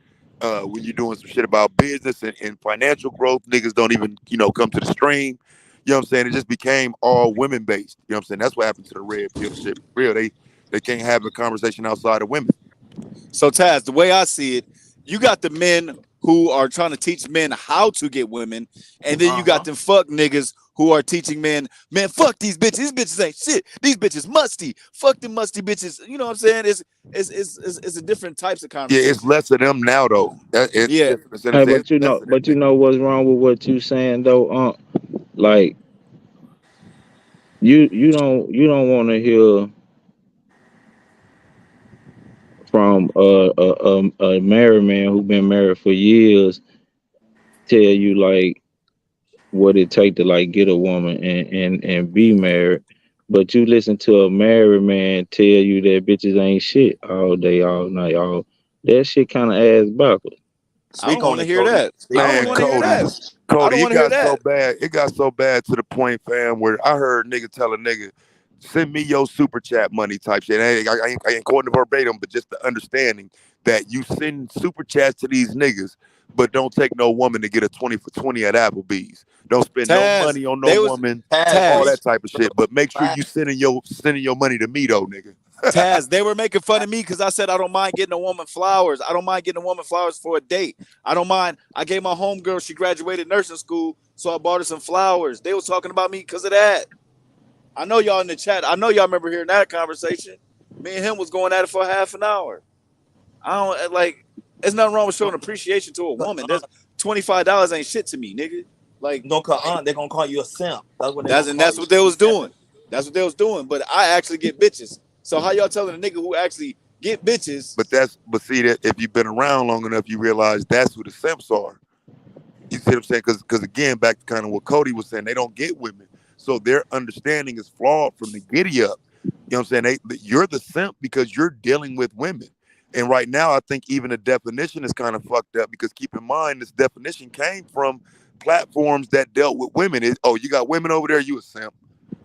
When you're doing some shit about business and financial growth, niggas don't even, come to the stream. You know what I'm saying? It just became all women based. You know what I'm saying? That's what happened to the red pill shit. Real, they can't have a conversation outside of women. So Taz, the way I see it, you got the men who are trying to teach men how to get women, and then you got them fuck niggas who are teaching men, man, fuck these bitches. These bitches ain't shit. These bitches musty. Fuck them musty bitches. You know what I'm saying? It's a different types of Yeah, it's conversation. less of them now though. It's Yeah. different. Instead of Hey, saying it's less of them but you niggas. know what's wrong with what you saying though? Like you don't want to hear from a married man who been married for years tell you like what it take to like get a woman and be married. But you listen to a married man tell you that bitches ain't shit all day, all night, all that shit kind of ass backwards. I Speak don't want on to it, hear Cody. that. I Speak don't on Man, want it. to hear Cody, that. I don't it want to hear got so that. bad. It got so bad to the point, fam, where I heard nigga tell a nigga, send me your super chat money type shit. I ain't quoting verbatim, but just the understanding that you send super chats to these niggas, but don't take no woman to get a 20 for 20 at Applebee's. Don't spend no Taz, money on no they was woman, all Taz. that type of shit. But make sure you sending your money to me though, nigga. Taz, they were making fun of me because I said I don't mind getting a woman flowers. I don't mind getting a woman flowers for a date. I don't mind. I gave my homegirl, she graduated nursing school, so I bought her some flowers. They was talking about me because of that. I know y'all in the chat. I know y'all remember hearing that conversation. Me and him was going at it for half an hour. I don't like. There's nothing wrong with showing appreciation to a woman. There's $25 ain't shit to me, nigga. Like No, they're gonna call you a simp. That's what they're that's gonna and call that's you. what they You was simping. doing. That's what they was doing. But I actually get bitches. So how y'all telling a nigga who actually get bitches? But see that if you've been around long enough, you realize that's who the simps are. You see what I'm saying? Because again, back to kind of what Cody was saying, they don't get women, so their understanding is flawed from the giddy up. You know what I'm saying? You're the simp because you're dealing with women, and right now, I think even the definition is kind of fucked up because keep in mind this definition came from platforms that dealt with women. You got women over there, you a simp.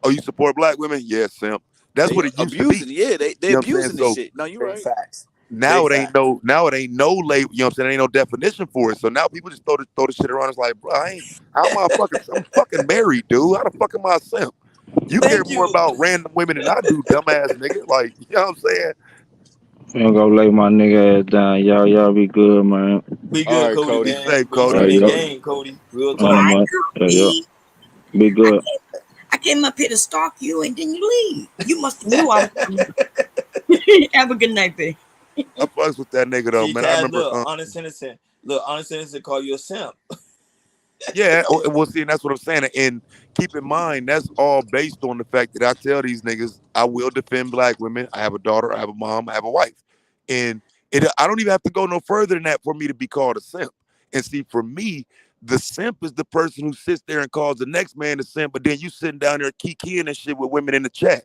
Oh, you support black women? Yeah, simp. That's They what it used to be. abusing. Yeah, they You know what I'm saying? abusing this So shit. No, you're Big right. facts. now Big it ain't facts. no label, you know what I'm saying? Ain't no definition for it. So now people just throw the shit around. It's like, bro, I'm fucking married, dude. How the fuck am I a simp? You care Thank more you. about random women than I do, dumbass nigga. Like, you know what I'm saying? I'm gonna lay my nigga ass down. Y'all be good, man. Be All good, right, Cody, Be Cody. man. safe, But you Cody. All right, spitting Yep. Cody. game, Cody. Real On the talk. I mic. Yep. agree. Be I good. came up here to stalk you and then you leave. You must have knew I was coming. Have a good night, babe. I fucks with that nigga though, See, man. I Taz, remember, look, honest innocent. Look, honest innocent call you a simp. yeah, we'll see, and that's what I'm saying. And keep in mind, that's all based on the fact that I tell these niggas I will defend black women. I have a daughter, I have a mom, I have a wife, and I don't even have to go no further than that for me to be called a simp. And see, for me, The simp is the person who sits there and calls the next man a simp, but then you sitting down there kikiing and shit with women in the chat.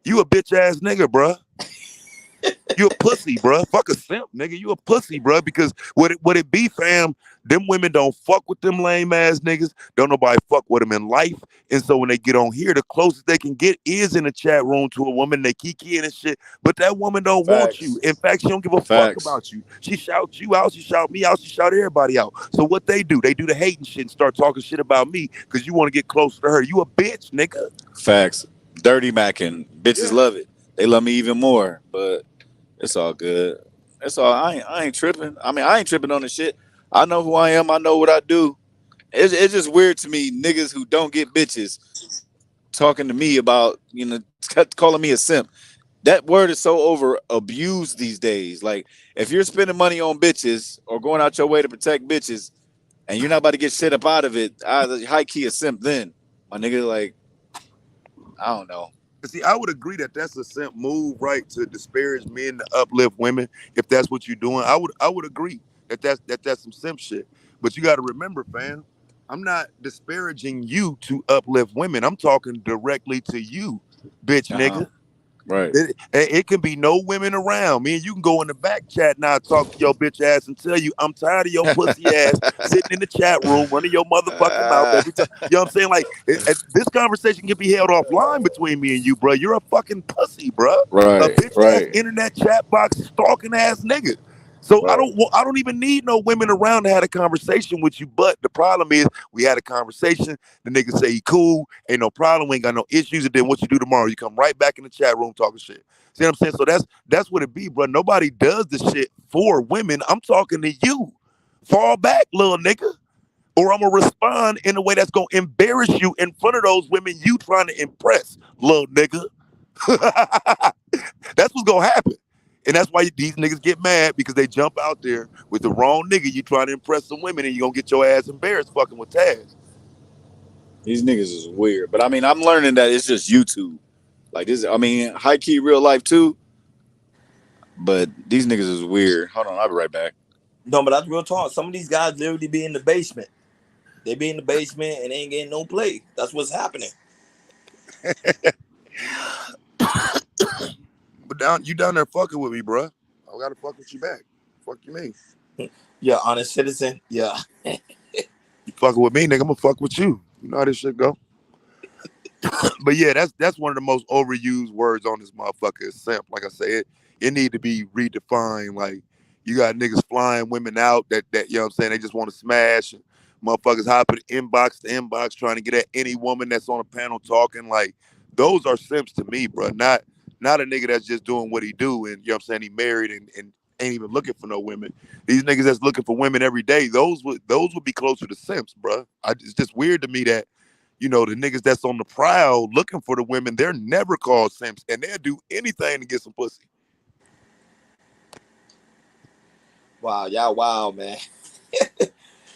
You a bitch ass nigga, bruh. You a pussy, bruh. Fuck a simp, nigga. You a pussy, bruh. Because what it be, fam, them women don't fuck with them lame ass niggas. Don't nobody fuck with them in life. And so when they get on here, the closest they can get is in a chat room to a woman. They kikiing and shit. But that woman don't want you. Facts. In fact, she don't give a fuck Facts. about you. She shouts you out. She shout me out. She shout everybody out. So what they do the hating shit and start talking shit about me because you want to get closer to her. You a bitch, nigga. Facts. Dirty macking. Bitches Yeah. love it. They love me even more. But it's all good. It's all. I ain't tripping. I mean, I ain't tripping on the shit. I know who I am. I know what I do. It's just weird to me, niggas who don't get bitches talking to me about, calling me a simp. That word is so over abused these days. Like, if you're spending money on bitches or going out your way to protect bitches and you're not about to get shit up out of it, high key a simp then. My nigga, like, I don't know. See, I would agree that that's a simp move, right? To disparage men, to uplift women. If that's what you're doing, I would agree that's some simp shit. But you got to remember, fam, I'm not disparaging you to uplift women. I'm talking directly to you, bitch, Uh-huh. nigga. Right. It can be no women around. Me and you can go in the back chat now, talk to your bitch ass and tell you I'm tired of your pussy ass sitting in the chat room running your motherfucking mouth every time. You know what I'm saying? Like this conversation can be held offline between me and you, bro. You're a fucking pussy, bro. A Right. bitch ass Right. internet chat box stalking ass nigga. So Right. I don't even need no women around to have a conversation with you. But the problem is we had a conversation. The nigga say he cool, ain't no problem, we ain't got no issues. And then what you do tomorrow? You come right back in the chat room talking shit. See what I'm saying? So that's what it be, bro. Nobody does the shit for women. I'm talking to you. Fall back, little nigga. Or I'm gonna respond in a way that's gonna embarrass you in front of those women you trying to impress, little nigga. That's what's gonna happen. And that's why these niggas get mad because they jump out there with the wrong nigga. You trying to impress some women and you gonna get your ass embarrassed fucking with Taz. These niggas is weird. But I mean, I'm learning that it's just YouTube. Like this, I mean, high key real life too. But these niggas is weird. Hold on, I'll be right back. No, but that's real talk. Some of these guys literally be in the basement. They be in the basement and they ain't getting no play. That's what's happening. But you down there fucking with me, bro. I gotta fuck with you back. Fuck you mean? Yeah, honest citizen. Yeah. You fucking with me, nigga, I'm gonna fuck with you. You know how this shit go. But yeah, that's one of the most overused words on this motherfucker is simp. Like I said, it need to be redefined. Like you got niggas flying women out that you know what I'm saying, they just want to smash and motherfuckers hopping inbox to inbox trying to get at any woman that's on a panel talking. Like those are simps to me, bro. Not a nigga that's just doing what he do and you know what I'm saying, he married and ain't even looking for no women. These niggas that's looking for women every day, those would be closer to simps, bro. It's just weird to me that the niggas that's on the prowl looking for the women, they're never called simps, and they'll do anything to get some pussy. Wow, y'all wow, man.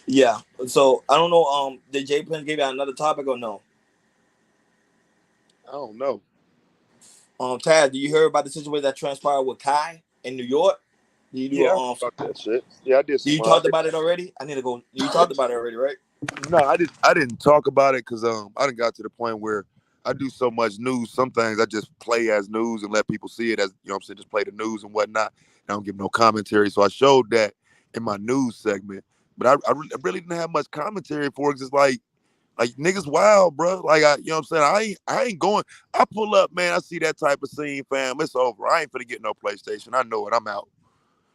Yeah. So I don't know. Did Jay Prince give you another topic or no? I don't know. Taz, do you hear about the situation that transpired with Kai in New York? Did you do Yeah, a fuck that shit. Yeah, I did some. You talked about it already? I need to go. You talked about it already, right? No, I didn't talk about it because I didn't got to the point where I do so much news. Some things I just play as news and let people see it as what I'm saying, just play the news and whatnot. I don't give no commentary. So I showed that in my news segment, but I really didn't have much commentary for it. Just like niggas wild, bro. Like what I'm saying, I ain't going. I pull up, man. I see that type of scene, fam. It's over. I ain't finna get no PlayStation. I know it. I'm out.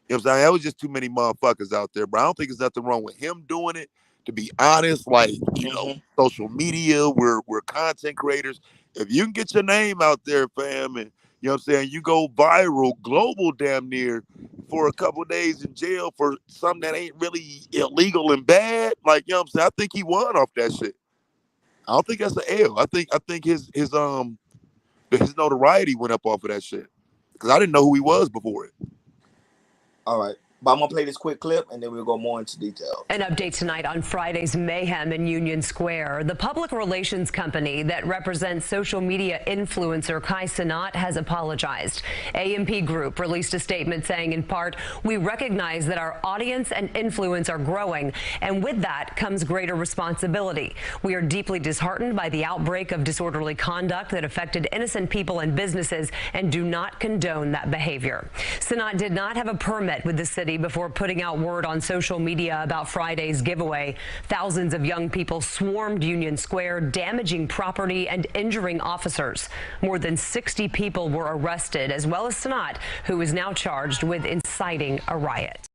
You know what I'm saying? That was just too many motherfuckers out there, bro. I don't think there's nothing wrong with him doing it. To be honest, like, social media, we're content creators. If you can get your name out there, fam, and you know what I'm saying, you go viral, global damn near for a couple of days in jail for something that ain't really illegal and bad. Like, you know what I'm saying? I think he won off that shit. I don't think that's an L. I think his notoriety went up off of that shit. Because I didn't know who he was before it. All right. But I'm gonna play this quick clip and then we'll go more into detail. An update tonight on Friday's mayhem in Union Square. The public relations company that represents social media influencer Kai Cenat has apologized. AMP Group released a statement saying, in part, we recognize that our audience and influence are growing, and with that comes greater responsibility. We are deeply disheartened by the outbreak of disorderly conduct that affected innocent people and businesses and do not condone that behavior. Cenat did not have a permit with the city before putting out word on social media about Friday's giveaway. Thousands of young people swarmed Union Square, damaging property and injuring officers. More than 60 people were arrested, as well as Cenat, who is now charged with inciting a riot.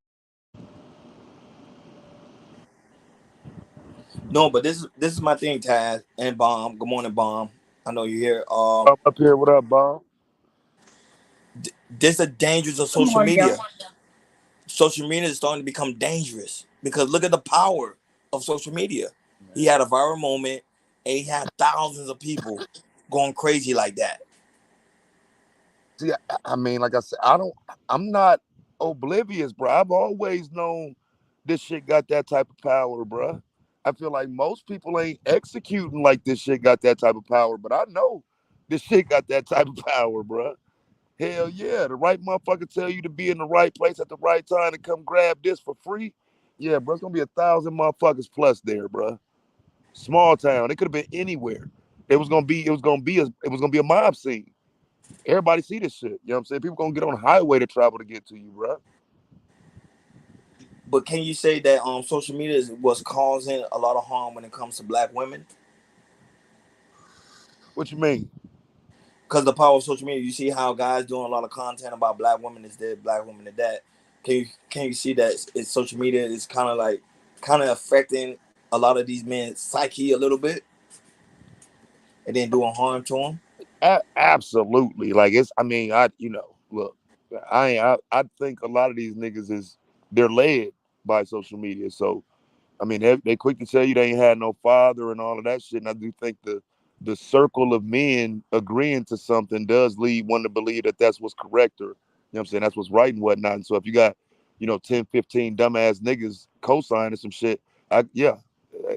No, but this is my thing, Taz and Bomb. Good morning, Bomb. I know you're here. I'm up here. What up, Bob? This is the dangers of social media. Social media is starting to become dangerous because look at the power of social media. He had a viral moment and he had thousands of people going crazy like that. See, I mean, like I said, I'm not oblivious, bro. I've always known this shit got that type of power, bro. I feel like most people ain't executing like this shit got that type of power, but I know this shit got that type of power, bro. Hell yeah, the right motherfucker tell you to be in the right place at the right time to come grab this for free. Yeah, bro, it's gonna be 1,000 motherfuckers plus there, bro. Small town, it could have been anywhere. It was gonna be a mob scene. Everybody see this shit. You know what I'm saying? People gonna get on the highway to travel to get to you, bro. But can you say that social media was causing a lot of harm when it comes to black women? What you mean? Because the power of social media, you see how guys doing a lot of content about black women is dead, black women are dead. Can you see that it's social media is kind of affecting a lot of these men's psyche a little bit, and then doing harm to them? Absolutely. Like look, I think a lot of these niggas they're led by social media. So I mean, they quick to tell you they ain't had no father and all of that shit. And I do think the circle of men agreeing to something does lead one to believe that that's what's correct, or you know what I'm saying, that's what's right and whatnot. And so if you got 10, 15 dumbass niggas co-signing some shit, a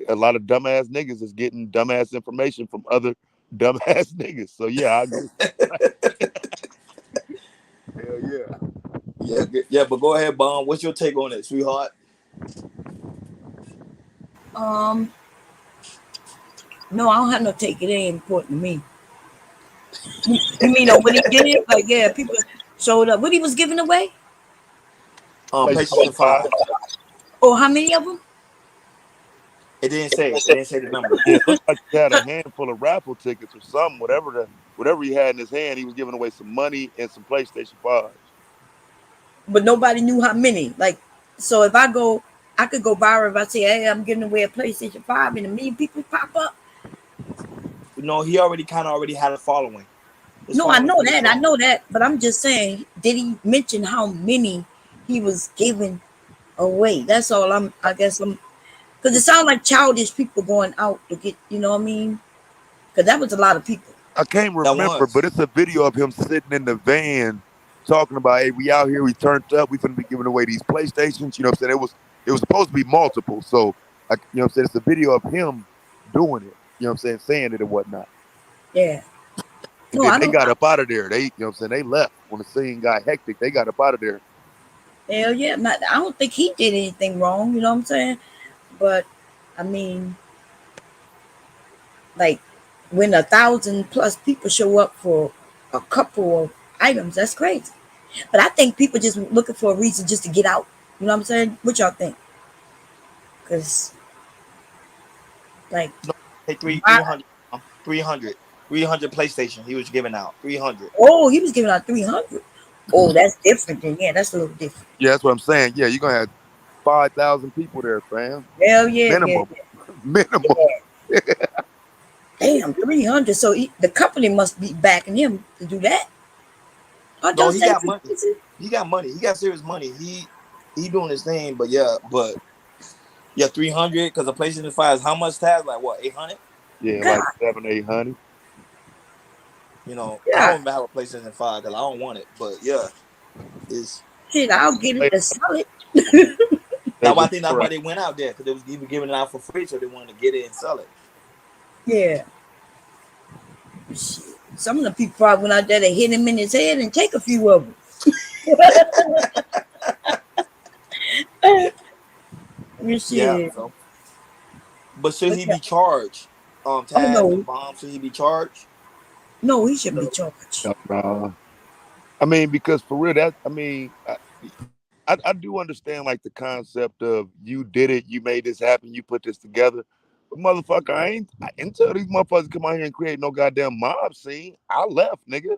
lot of dumbass niggas is getting dumbass information from other dumbass niggas. So yeah, I agree. Hell yeah. Yeah, but go ahead, Bomb. What's your take on it, sweetheart? No, I don't have no take. It ain't important to me. You mean when he did it? Like, yeah, people showed up. What he was giving away? PlayStation 5. Oh, how many of them? It didn't say. It didn't say the number. Yeah, it looked like he had a handful of raffle tickets or something. Whatever he had in his hand, he was giving away some money and some PlayStation 5s. But nobody knew how many. Like, so if I could go viral if I say, hey, I'm giving away a PlayStation 5 and a million people pop up. No, he already had a following. No, I know that. But I'm just saying, did he mention how many he was giving away? That's all I guess because it sounds like childish people going out to get, you know what I mean? Because that was a lot of people. I can't remember, but it's a video of him sitting in the van talking about, hey, we out here, we turned up, we finna be giving away these PlayStations. You know what I'm saying? It was supposed to be multiple. So, you know what I'm saying? It's a video of him doing it. You know what I'm saying it and whatnot. Yeah. And then they got up out of there. You know what I'm saying? They left when the scene got hectic. They got up out of there. Hell yeah. I don't think he did anything wrong. You know what I'm saying? But, I mean, like, when 1,000+ people show up for a couple of items, that's crazy. But I think people just looking for a reason just to get out. You know what I'm saying? What y'all think? Because, like, hey, 300 PlayStation. He was giving out 300. Oh, he was giving out 300. Oh, that's different. Then yeah, that's a little different. Yeah, that's what I'm saying. Yeah, you're gonna have 5,000 people there, fam. Hell yeah, minimum. Yeah. Minimum. Yeah. Damn, 300. So the company must be backing him to do that. No, he got money. He got money. He got serious money. He doing his thing, but yeah, 300 because the PlayStation 5 is how much tab? Like what, 800? Yeah, like 700-800. You know, I don't even have a PlayStation 5 because I don't want it, but yeah, it's shit. I'll get it to sell it. That's why I is think that's why correct. they went out there, because they was even giving it out for free, so they wanted to get it and sell it. Yeah. Shit. Some of the people probably went out there to hit him in his head and take a few of them. Yeah. Shit. So, but should But he yeah. be charged? Oh Taz no, and Bomb, should he be charged? no, he shouldn't be No, charged. no, no. I mean, because for real, that I mean, I do understand like the concept of you did it, you made this happen, you put this together. But motherfucker, I ain't tell these motherfuckers come out here and create no goddamn mob scene. I left, nigga.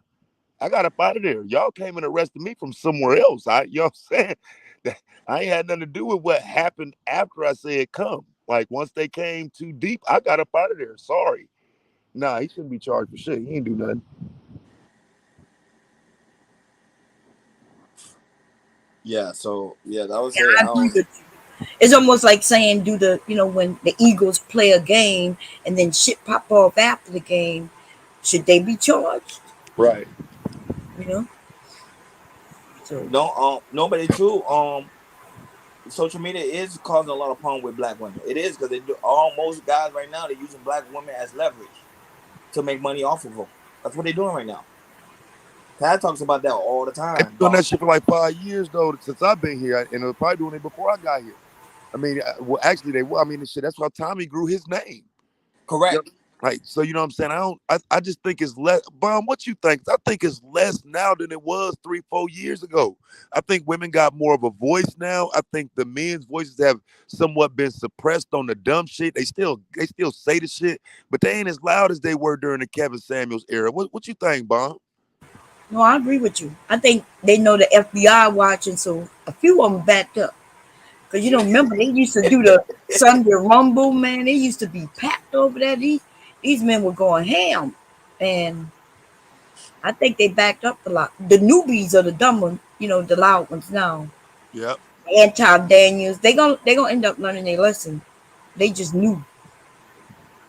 I got up out of there. Y'all came and arrested me from somewhere else. You know what I'm saying? I ain't had nothing to do with what happened after I said come. Like once they came too deep, I got up out of there. Sorry. Nah, he shouldn't be charged for shit. He ain't do nothing. Yeah. So yeah, that was Yeah, it. I I agree don't. with you. It's almost like saying, do the when the Eagles play a game and then shit pop off after the game, should they be charged? Right. You know. So Don't nobody too. Social media is causing a lot of problem with black women. It is, because they do most guys right now, they're using black women as leverage to make money off of them. That's what they're doing right now. Pat talks about that all the They've time, been doing Bomb. that shit for like 5 years though, since I've been here, and they're probably doing it before I got here. I mean, well, actually, they were. I mean, shit. That's why Tommy grew his name. Yep. Correct. Like, so you know what I'm saying? I just think it's less. Bomb, what you think? I think it's less now than it was 3-4 years ago. I think women got more of a voice now. I think the men's voices have somewhat been suppressed on the dumb shit. They still say the shit, but they ain't as loud as they were during the Kevin Samuels era. What you think, Bomb? no, I agree with you. I think they know the FBI watching, so a few of them backed up. Cause remember they used to do the Sunday Rumble, man. They used to be packed over there. These men were going ham, and I think they backed up a lot. The newbies are the dumb ones, the loud ones now. Yep. Anti Daniels, they gonna end up learning their lesson. They just new.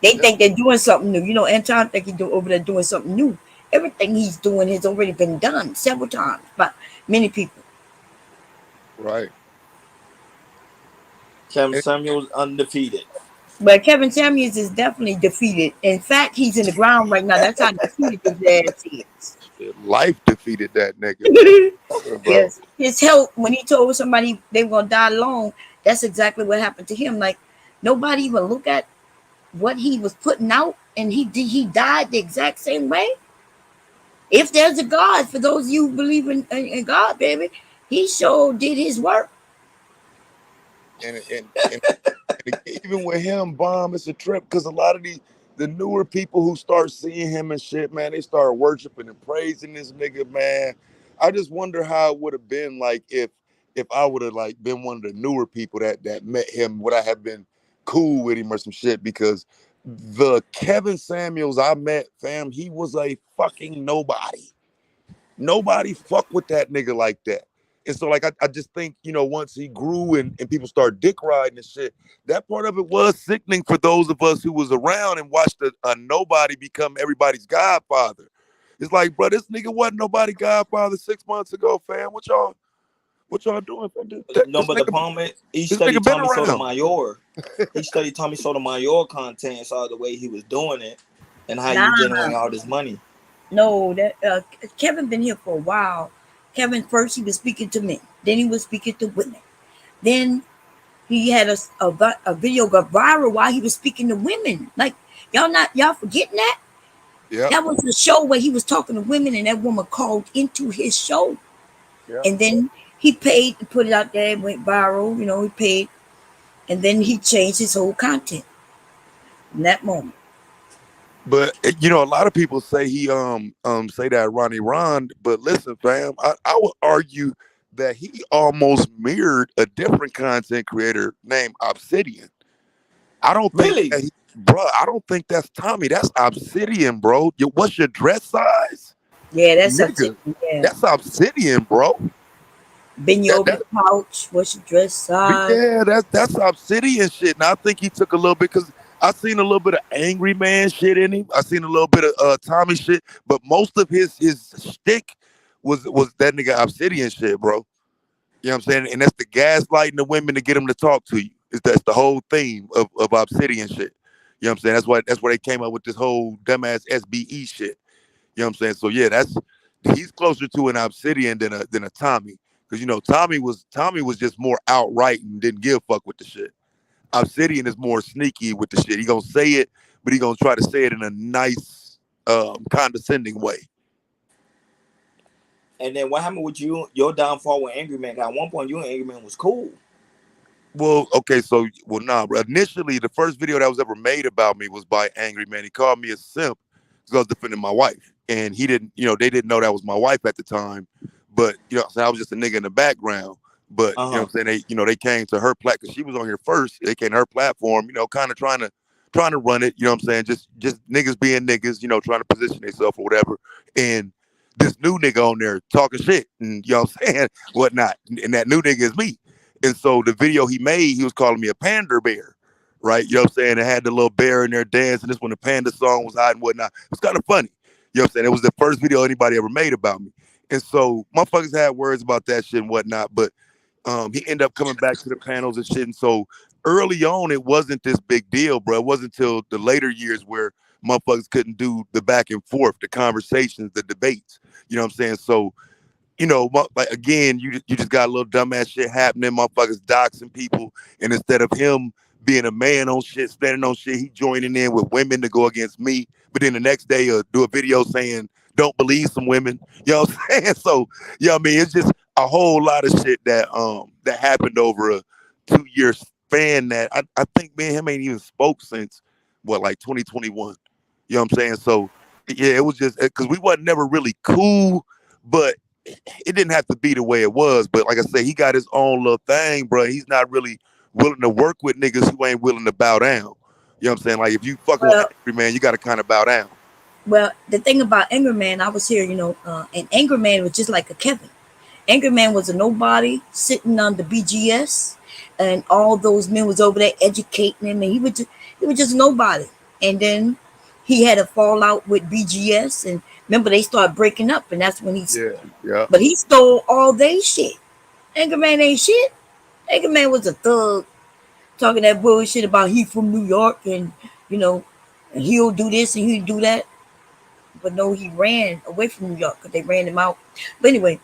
They Yep. think they're doing something new. Anton think he's over there doing something new. Everything he's doing has already been done several times by many people. Right. Kevin And Samuels undefeated. But Kevin Samuels is definitely defeated. In fact, he's in the ground right now. That's how defeated his ass is. life defeated that nigga. Talking about. Yes. His health, when he told somebody they were going to die alone, that's exactly what happened to him. Like, nobody even look at what he was putting out, and he died the exact same way. If there's a God, for those of you who believe in God, baby, he sure did his work. And even with him, Bomb, it's a trip because a lot of the newer people who start seeing him and shit, man, they start worshiping and praising this nigga, man. I just wonder how it would have been like if I would have like been one of the newer people that met him, would I have been cool with him or some shit? Because the Kevin Samuels I met, fam, he was a fucking nobody. Nobody fuck with that nigga like that. And so, like, I just think, once he grew and people started dick riding and shit, that part of it was sickening for those of us who was around and watched a nobody become everybody's godfather. It's like, bro, this nigga wasn't nobody godfather 6 months ago, fam. What y'all doing, fam? No, but the problem is he This studied nigga been Tommy around. Sotomayor. He studied Tommy Sotomayor content and saw the way he was doing it and how Nah, you generate all this money. no, that Kevin been here for a while. Kevin first he was speaking to men, then he was speaking to women, then he had a video got viral while he was speaking to women. Like y'all forgetting that? Yep. That was a show where he was talking to women, and that woman called into his show, Yep. and then he paid to put it out there. It went viral, he paid, and then he changed his whole content in that moment. But a lot of people say he say that Ronnie Ron, but listen, fam, I would argue that he almost mirrored a different content creator named Obsidian. I don't think Really? that bro, I don't think that's Tommy. That's Obsidian, bro. What's your dress size? Yeah, that's Nigga, Obsidian. Yeah, that's Obsidian, bro. bend you That, over that the couch. What's your dress size? yeah, that's Obsidian shit. And I think he took a little bit because I seen a little bit of angry man shit in him. I seen a little bit of Tommy shit, but most of his shtick was that nigga Obsidian shit, bro. You know what I'm saying? And that's the gaslighting the women to get them to talk to you. That's the whole theme of Obsidian shit. You know what I'm saying? That's why they came up with this whole dumbass SBE shit. You know what I'm saying? So yeah, he's closer to an Obsidian than a Tommy. Because Tommy was just more outright and didn't give a fuck with the shit. Obsidian is more sneaky with the shit. He gonna say it, but he gonna try to say it in a nice, condescending way. And then what happened with you? Your downfall with Angry Man? At one point, you and Angry Man was cool. Well, okay, nah, bro. Initially, the first video that was ever made about me was by Angry Man. He called me a simp because I was defending my wife, and he didn't, they didn't know that was my wife at the time. But so I was just a nigga in the background. But you know what I'm saying? They came to her platform because she was on here first. They came to her platform, kind of trying to run it. You know what I'm saying? Just niggas being niggas, trying to position themselves or whatever. And this new nigga on there talking shit and you know what I'm saying, whatnot. And that new nigga is me. And so the video he made, he was calling me a panda bear, right? You know what I'm saying? It had the little bear in there dancing. This when the panda song was hot and whatnot. It was kind of funny. You know what I'm saying? It was the first video anybody ever made about me. And so motherfuckers had words about that shit and whatnot, but he ended up coming back to the panels and shit. And so early on, it wasn't this big deal, bro. It wasn't until the later years where motherfuckers couldn't do the back and forth, the conversations, the debates. You know what I'm saying? So, like again, you just got a little dumbass shit happening. Motherfuckers doxing people, and instead of him being a man on shit, standing on shit, he joining in with women to go against me. But then the next day, do a video saying don't believe some women. You know what I'm saying? So, you know what I mean? It's just a whole lot of shit that happened over a 2-year span that I think me and him ain't even spoke since like 2021. You know what I'm saying? So yeah, it was just because we wasn't never really cool, but it didn't have to be the way it was. But like I say, he got his own little thing, bro. He's not really willing to work with niggas who ain't willing to bow down. You know what I'm saying? Like if you fucking with Angry Man, you got to kind of bow down. Well, the thing about Angry Man, I was here, and Angry Man was just like a Kevin. Angry Man was a nobody sitting on the BGS, and all those men was over there educating him, and he was just nobody. And then he had a fallout with BGS, and remember they started breaking up, and that's when yeah. But he stole all they shit. Angry Man ain't shit. Angry Man was a thug, talking that bullshit about he from New York, and and he'll do this and he'll do that. But no, he ran away from New York because they ran him out. But anyway,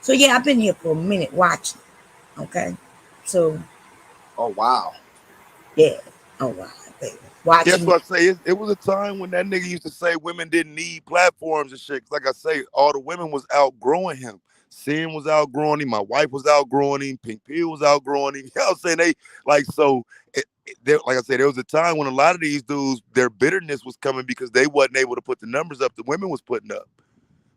so yeah, I've been here for a minute watching. Okay, so. Oh wow. Yeah. Oh wow, baby. Yeah, Watching. that's what I say. It was a time when that nigga used to say women didn't need platforms and shit. Like I say, all the women was outgrowing him. Sin was outgrowing him. My wife was outgrowing him. Pink Pill was outgrowing him. You know what I'm saying? They like so. Like I said, there was a time when a lot of these dudes, their bitterness was coming because they wasn't able to put the numbers up the women was putting up.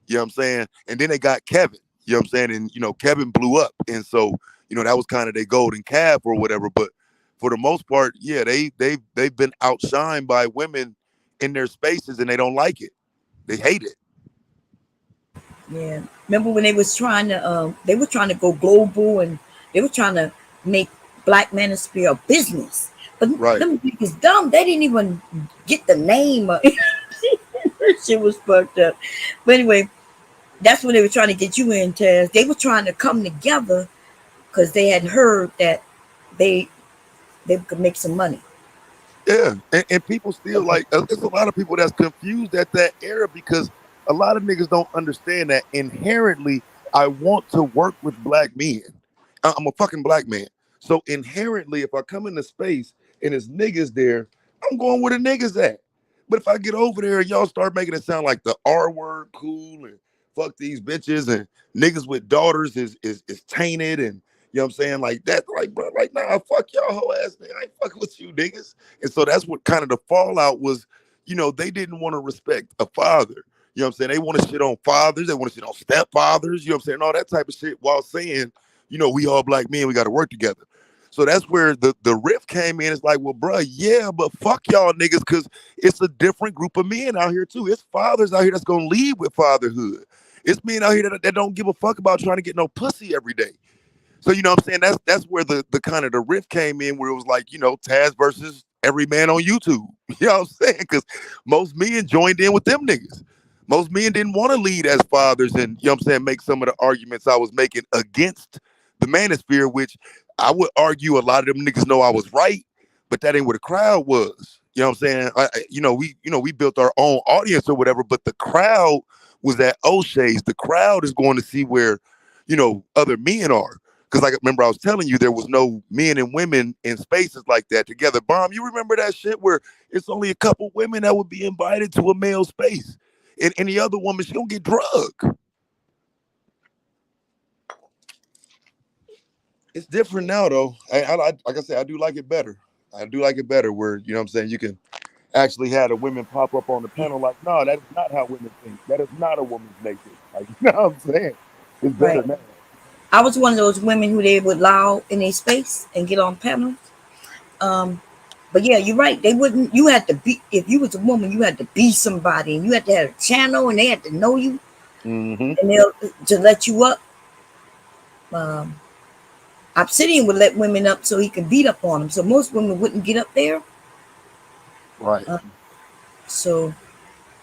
You know what I'm saying? And then they got Kevin. You know what I'm saying? And Kevin blew up, and so that was kind of their golden calf or whatever. But for the most part, yeah, they've been outshined by women in their spaces, and they don't like it. They hate it. Yeah. Remember when they were trying to go global, and they were trying to make Black Manosphere a business. But them niggas dumb. They didn't even get the name. Shit was fucked up. But anyway, that's when they were trying to get you in, Taz. They were trying to come together because they had heard that they could make some money. Yeah, and people still like. There's a lot of people that's confused at that era because a lot of niggas don't understand that inherently. I want to work with black men. I'm a fucking black man, so inherently, if I come into space and there's niggas there, I'm going where the niggas at. But if I get over there and y'all start making it sound like the R word cool and fuck these bitches and niggas with daughters is tainted and you know what I'm saying? Like that, like, bro, like, nah, fuck y'all whole ass nigga. I ain't fucking with you niggas. And so that's what kind of the fallout was, they didn't want to respect a father. You know what I'm saying? They want to shit on fathers, they want to shit on stepfathers, you know what I'm saying? All that type of shit while saying, we all black men, we got to work together. So that's where the rift came in. It's like, well, bro, yeah, but fuck y'all niggas, because it's a different group of men out here too. It's fathers out here that's gonna lead with fatherhood. It's men out here that don't give a fuck about trying to get no pussy every day. So you know what I'm saying? That's where the kind of the rift came in, where it was like, Taz versus every man on YouTube. You know what I'm saying? Because most men joined in with them niggas. Most men didn't want to lead as fathers and, you know what I'm saying, make some of the arguments I was making against the manosphere, which I would argue a lot of them niggas know I was right, but that ain't where the crowd was. You know what I'm saying? We built our own audience or whatever, but the crowd was at O'Shea's. The crowd is going to see where, other men are. Because like remember I was telling you there was no men and women in spaces like that together. Bomb, you remember that shit where it's only a couple women that would be invited to a male space. And any other woman, she don't get drugged. It's different now, though. Like I said, I do like it better. I do like it better where, you know what I'm saying, you can actually have the women pop up on the panel like, no, that is not how women think. That is not a woman's nature. Like, you know what I'm saying? It's better Right. now. I was one of those women who they would allow in a space and get on panels. But yeah, you're right. They wouldn't. You had to be. If you was a woman, you had to be somebody, and you had to have a channel, and they had to know you, Mm-hmm. and they'll to let you up. Um, Obsidian would let women up so he could beat up on them. So most women wouldn't get up there. Right. So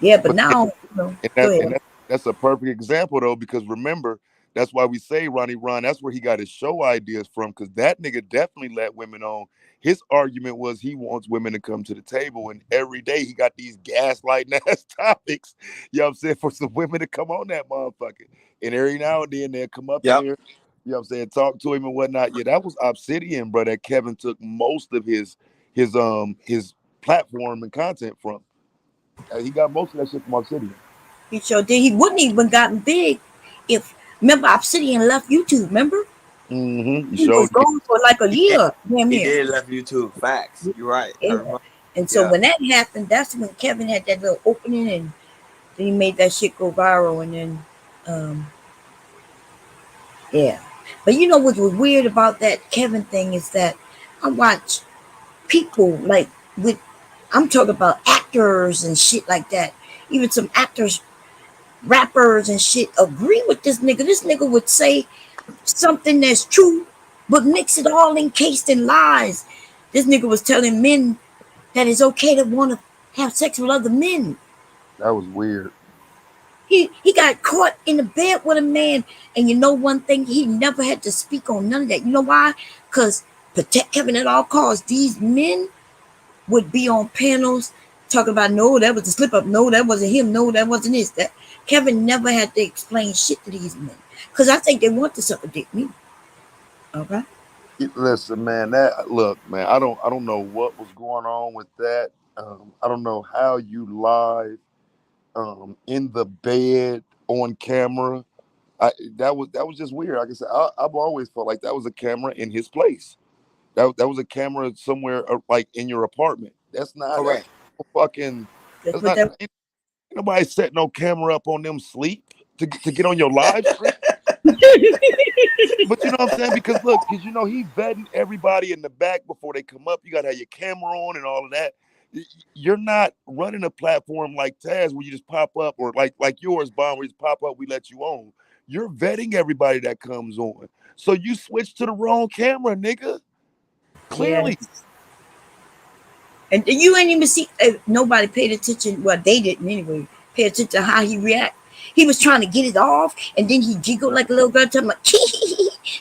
yeah, but But now, and go that and ahead. that's a perfect example though, because remember, that's why we say Ronnie Ron, that's where he got his show ideas from, because that nigga definitely let women on. His argument was he wants women to come to the table, and every day he got these gaslighting ass topics, you know what I'm saying, for some women to come on that motherfucker. And every now and then they'll come up in Yep. there, you know what I'm saying, talk to him and whatnot. Yeah, that was Obsidian, bro, that Kevin took most of his platform and content from. He got most of that shit from Obsidian. He sure did. He wouldn't even gotten big if remember Obsidian left YouTube. Remember Mm-hmm. You he was showed gone for like a He did. year. Damn He near. did left YouTube. Facts. You're right. I Yeah. remember. And so Yeah. when that happened, that's when Kevin had that little opening, and then he made that shit go viral, and then um, yeah. But you know what was weird about that Kevin thing is that I watch people like with I'm talking about actors and shit like that. Even some actors, rappers and shit agree with this nigga. This nigga would say something that's true, but mix it all encased in lies. This nigga was telling men that it's okay to want to have sex with other men. that was weird. He got caught in the bed with a man, and you know one thing, he never had to speak on none of that. You know why? Because protect Kevin at all costs. These men would be on panels talking about no, that was a slip up, no, that wasn't him, no, that wasn't this. That Kevin never had to explain shit to these men. Because I think they want to suck a dick me. Okay. Listen, man, that look, man, I don't know what was going on with that. I don't know how you live in the bed on camera. That was just weird. Like I said, I've always felt like that was a camera in his place. That was a camera somewhere like in your apartment. That's Correct. fucking Let's that's put not that. ain't nobody setting no camera up on them sleep to get on your live stream. But you know what I'm saying? Because look, because he vetting everybody in the back before they come up. You gotta have your camera on and all of that. You're not running a platform like Taz where you just pop up, or like yours, Bomb, where you just pop up, we let you on. You're vetting everybody that comes on. So you switch to the wrong camera, nigga. Yeah. Clearly. And you ain't even see nobody paid attention. Well, they didn't anyway. Pay attention to how he react. He was trying to get it off, and then he giggled like a little girl, talking about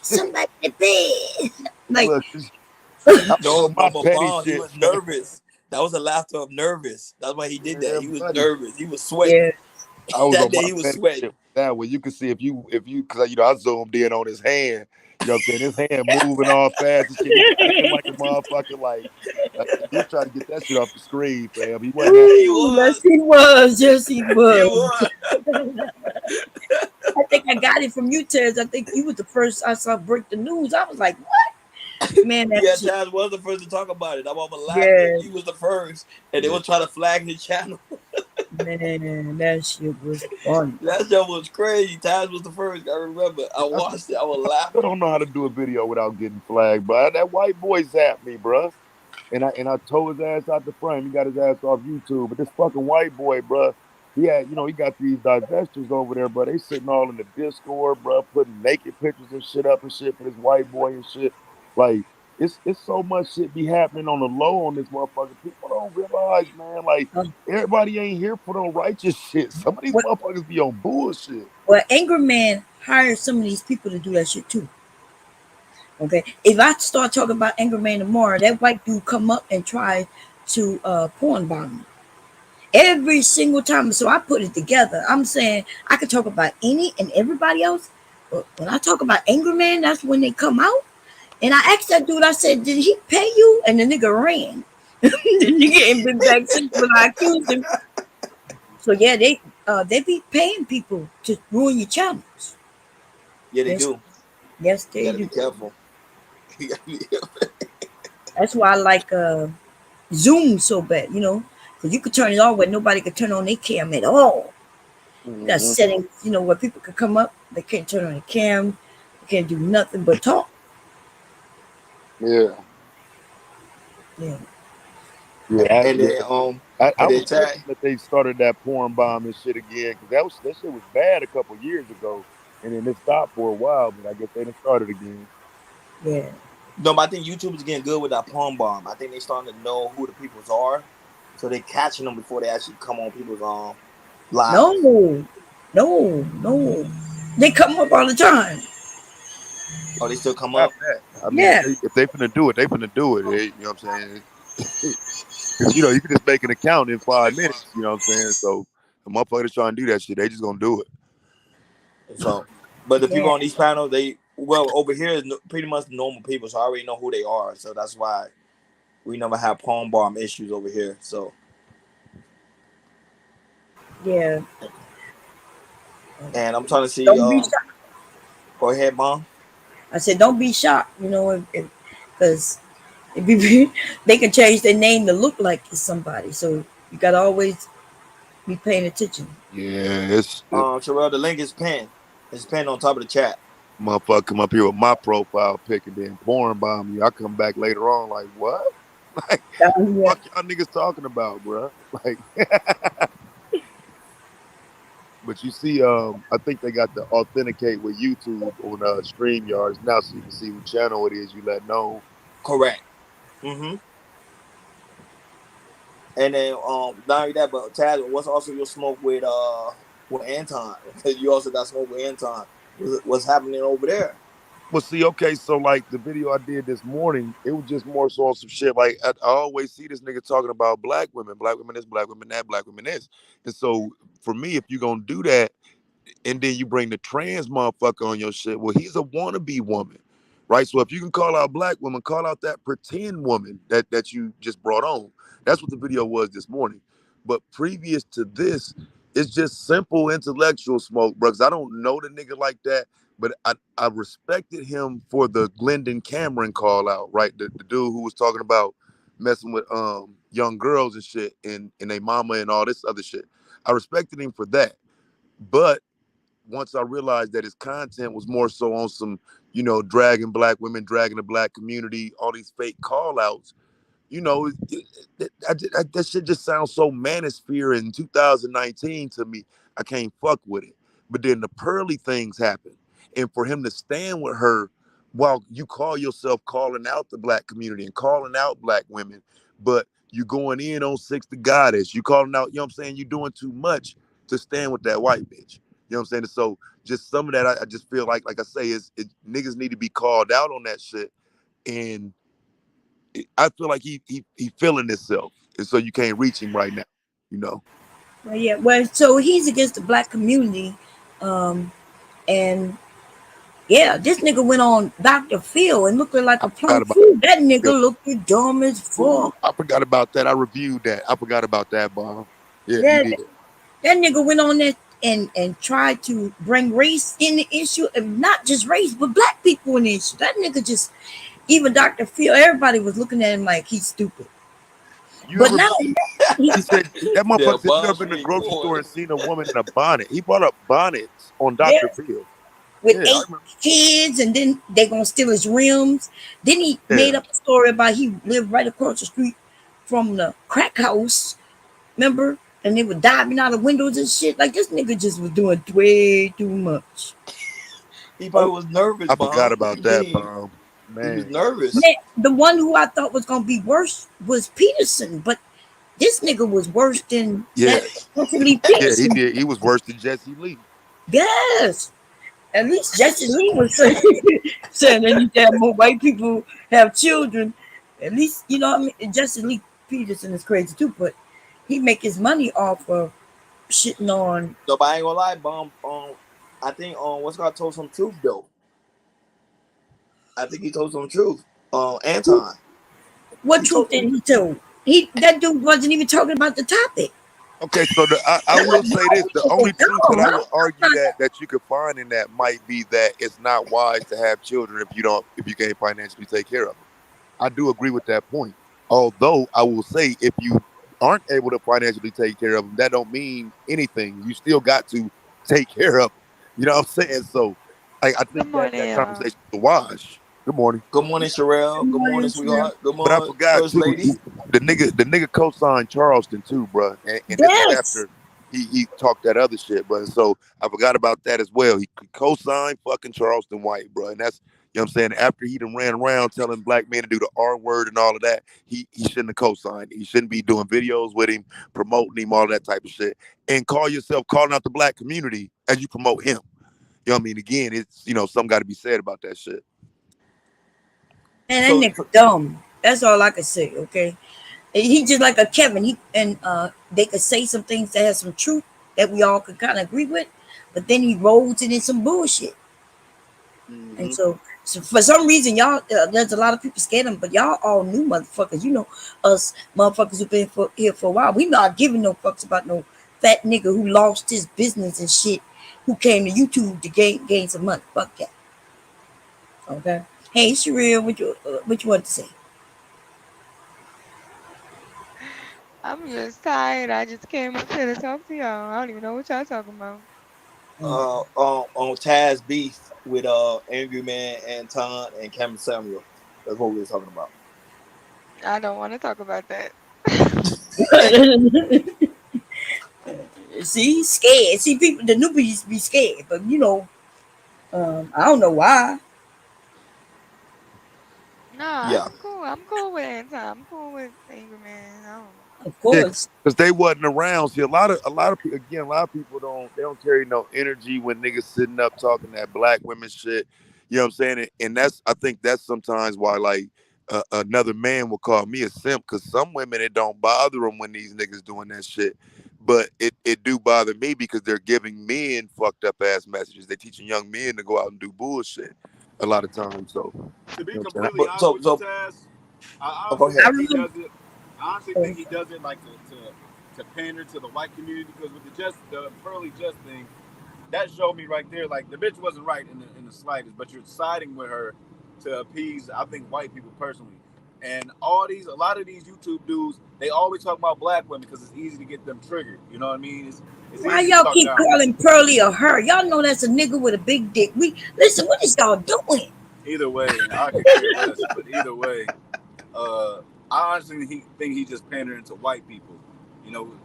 somebody in the bed. Like, Look, I'm No, on my but petty Bond, he shit, was man. nervous. That was a laughter of nervous. That's why he did that. Yeah, He was buddy. nervous. He was sweating. yeah, I was That on day my he was petty sweating. shit that way. You can see if you because I zoomed in on his hand. You know what I'm saying? His hand moving all fast and shit. He was looking like a motherfucker. Like he was trying to get that shit off the screen, fam. He wasn't happy. He ooh, yes was. he was, yes he He was. was. I think I got it from you, Tez. I think you was the first I saw break the news. I was like, what? Man, that Yeah, shit. Taz was the first to talk about it. I'm laughing. Yeah, He was the first, and they Yeah. were trying to flag his channel. man, that shit was funny. That show was crazy. Taz was the first. I remember. I I watched it. I was still laughing. don't know how to do a video without getting flagged, but that white boy zapped me, bruh. And I tore his ass out the frame. He got his ass off YouTube. But this fucking white boy, bruh, he got these divestors over there, bro. They sitting all in the Discord, bruh, putting naked pictures and shit up and shit for this white boy and shit. Like, it's so much shit be happening on the low on this motherfucker. People don't realize, man. Like everybody ain't here for no righteous shit. Some of these What, motherfuckers be on bullshit. well, Angry Man hired some of these people to do that shit too. Okay, if I start talking about Angry Man tomorrow, that white dude come up and try to porn bomb me every single time. So I put it together. I'm saying I could talk about any and everybody else, but when I talk about Angry Man, that's when they come out. And I asked that dude, I said, did he pay you? And the nigga ran. The nigga ain't been back since when I accused him. So yeah, they be paying people to ruin your channels. Yeah, they Yes, do. yes, You they gotta do. be careful. You gotta be That's why I like Zoom so bad, because you could turn it on where nobody could turn on their cam at all. You got Mhm. settings, where people could come up, they can't turn on the cam, they can't do nothing but talk. Yeah, Yeah. yeah, And then I and was then tripping Chad, that they started that porn bomb and shit again because that shit was bad a couple years ago, and then it stopped for a while. But I guess they done started again. Yeah. no, but I think YouTube is getting good with that porn bomb. I think they starting to know who the peoples are, so they catching them before they actually come on people's No, live. no. They come up all the time. Oh, they still come Not up. that. I mean, Yeah. if they finna do it, they finna do it. You know what I'm saying? Because you can just make an account in 5 minutes. You know what I'm saying? So the motherfuckers trying to do that shit, they just gonna do it. So, but the people Yeah. on these panels, over here is pretty much normal people, so I already know who they are. So that's why we never have porn bomb issues over here. So, Yeah. and I'm trying to see. Don't be shocked. Go ahead, mom. I said, don't be shocked, because if you, they can change their name to look like it's somebody. So you got to always be paying attention. Yeah, Terrell, the link is pinned. It's pinned on top of the chat. motherfucker come up here with my profile pic and then porn bomb you. I come back later on like what? Like Yeah. fuck y'all niggas talking about, bruh? Like, but you see, I think they got to authenticate with YouTube on StreamYards now, so you can see who channel it is. You let know. Correct. Mm-hmm. And then not only that, but Chad, what's also your smoke with Anton? Because you also got smoke with Anton. What's happening over there? Well, see, okay, so like the video I did this morning, it was just more so on some shit. Like I always see this nigga talking about black women this, black women that, black women this. And so for me, if you're gonna do that, and then you bring the trans motherfucker on your shit, well, he's a wannabe woman, right? So if you can call out black women, call out that pretend woman that you just brought on. That's what the video was this morning. But previous to this, it's just simple intellectual smoke, bro. 'Cause I don't know the nigga like that, but I respected him for the Glendon Cameron call out, right? The dude who was talking about messing with young girls and shit and their mama and all this other shit. I respected him for that. But once I realized that his content was more so on some, dragging black women, dragging the black community, all these fake call outs, that shit just sounds so manosphere in 2019 to me. I can't fuck with it. But then the Pearly things happen. And for him to stand with her while you call yourself calling out the black community and calling out black women, but you going in on Six the Goddess, you calling out, you know what I'm saying? You doing too much to stand with that white bitch. You know what I'm saying? So just some of that, I just feel like I say, niggas need to be called out on that shit. And I feel like he feeling himself, and so you can't reach him right now. Well, yeah. Well, so he's against the black community, and yeah, this nigga went on Dr. Phil and looked like I a forgot plump about fool. That nigga that. looked dumb as Ooh, fuck. I forgot about that. I reviewed that. I forgot about that, Bob. Yeah, you Yeah, did. that nigga went on there and tried to bring race in the issue, and not just race, but black people in the issue. That nigga just, even Dr. Phil, everybody was looking at him like he's stupid. You But ever? now He said that Yeah, motherfucker said you ever Bob's been to the grocery store report. and seen a woman in a bonnet? He brought up bonnets on yeah, Dr. Phil. with Yeah, I 8 kids, and then they gonna steal his rims. Then he made remember. up a story about he lived right across the street from the crack house. Remember? And they were diving out of windows and shit. Like this nigga just was doing way too much. He Yeah, probably was nervous, I forgot Bob. about that, Bob. He was Man, nervous. The one who I thought was gonna be worse was Peterson, but this nigga was worse than Yeah, that Lee yeah, he Peterson. did. He was worse than Jesse Lee. Yes. At least Jesse Lee was saying they need to have more white people have children. At least, you know what I mean? And Jesse Lee Peterson is crazy too, but he make his money off of shitting on. So, but I ain't gonna lie, Bum. I think what's God told some truth though. I think he told some truth. Anton. What He truth told did some. he tell? That dude wasn't even talking about the topic. Okay, so I That will was say this: the no, only truth that I I'm would argue not. that you could find in that might be that it's not wise to have children if you can't financially take care of them. I do agree with that point. Although I will say, if you aren't able to financially take care of them, that don't mean anything. You still got to take care of them. You know what I'm saying? So, I Good think that morning, that y'all. conversation is a wash. Good morning. Good morning, Sherelle. Good morning, sweetheart. Good But I morning, forgot first too. lady. The nigga co-signed Charleston too, bro. And this is Yes. after he talked that other shit, bro. So I forgot about that as well. He co-signed fucking Charleston White, bro. And that's, you know what I'm saying. After he done ran around telling black men to do the R word and all of that, he shouldn't have co-signed. He shouldn't be doing videos with him, promoting him, all that type of shit. And call yourself calling out the black community as you promote him. You know what I mean? Again, it's, something got to be said about that shit. Man, that So, nigga dumb. That's all I can say, okay? He just like a Kevin. They could say some things that have some truth that we all could kind of agree with, but then he rolls it in some bullshit. And mm-hmm. so for some reason, y'all, there's a lot of people scared of him, but y'all all new motherfuckers. You know, us motherfuckers who've been here for a while. We not giving no fucks about no fat nigga who lost his business and shit, who came to YouTube to gain some money. Fuck that. Okay. Hey, Sherelle, what you want to say? I'm just tired. I just came up here to talk to y'all. I don't even know what y'all talking about. On Taz beef with Angry Man, Anton, and Cameron Samuel. That's what we were talking about. I don't want to talk about that. See, scared. See, people, the newbies be scared, but you know, I don't know why. No, Yeah. I'm cool. I'm cool with Anton. I'm cool with Angry Man. I don't. Of Yeah, course. because they wasn't around. See, a lot of people don't carry no energy when niggas sitting up talking that black women shit. You know what I'm saying? And that's, I think that's sometimes why like another man will call me a simp, because some women it don't bother them when these niggas doing that shit, but it do bother me because they're giving men fucked up ass messages. They teaching young men to go out and do bullshit a lot of times. So To be you know what I'm saying? completely But honest with you, so Taz, I go honestly ahead. I think he remember. does it. I honestly think he does it like to pander to the white community, because with the Pearly Just thing, that showed me right there, like the bitch wasn't right in the slightest, but you're siding with her to appease, I think, white people personally. And a lot of these YouTube dudes, they always talk about black women because it's easy to get them triggered. You know what I mean? It's Why easy to y'all talk keep down. calling Pearly or her? Y'all know that's a nigga with a big dick. We listen. What is y'all doing? Either way, I could care less. But either way, I honestly think he just pandering to white people,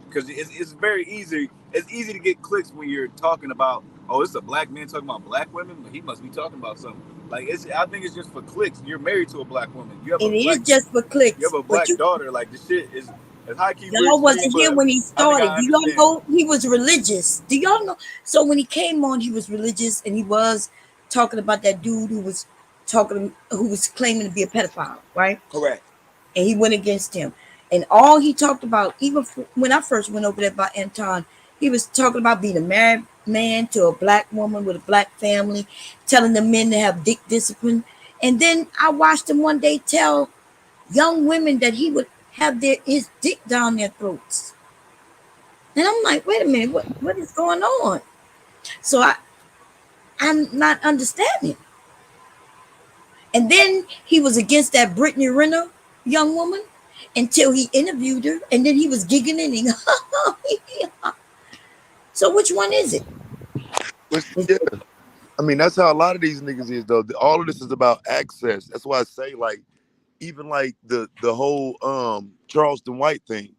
because it's very easy. It's easy to get clicks when you're talking about, oh, it's a black man talking about black women, but he must be talking about something. Like I think it's just for clicks. You're married to a black woman. You have It a is black, just for you have clicks, a but black daughter. Like the shit is high key weird y'all to me, wasn't here but when he I think started. I Do y'all understand. know he was religious? Do y'all know? So when he came on, he was religious, and he was talking about that dude who was claiming to be a pedophile, right? Correct. And he went against him. And all he talked about, even when I first went over there by Anton, he was talking about being a married man to a black woman with a black family, telling the men to have dick discipline. And then I watched him one day tell young women that he would have his dick down their throats. And I'm like, wait a minute, what is going on? So I'm not understanding. And then he was against that Brittany Renner young woman until he interviewed her, and then he was giggling. So which one is it? But yeah, I mean that's how a lot of these niggas is though. All of this is about access. That's why I say like even like the whole Charleston White thing,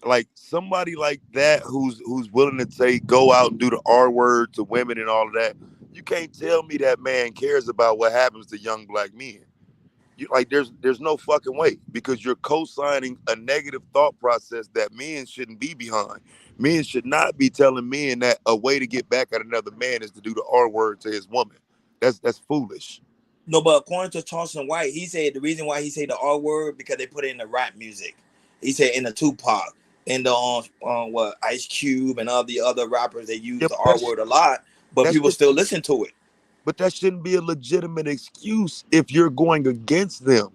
like somebody like that who's willing to go out and do the R word to women and all of that. You can't tell me that man cares about what happens to young black men. Like there's no fucking way because you're co-signing a negative thought process that men shouldn't be behind. Men should not be telling men that a way to get back at another man is to do the R word to his woman. That's foolish. No, but according to Charleston White, he said the reason why he said the R word because they put it in the rap music. He said in the Tupac, in the what Ice Cube and all the other rappers they use Yep, the R word a lot, but that's people just still listen to it. but that shouldn't be a legitimate excuse if you're going against them.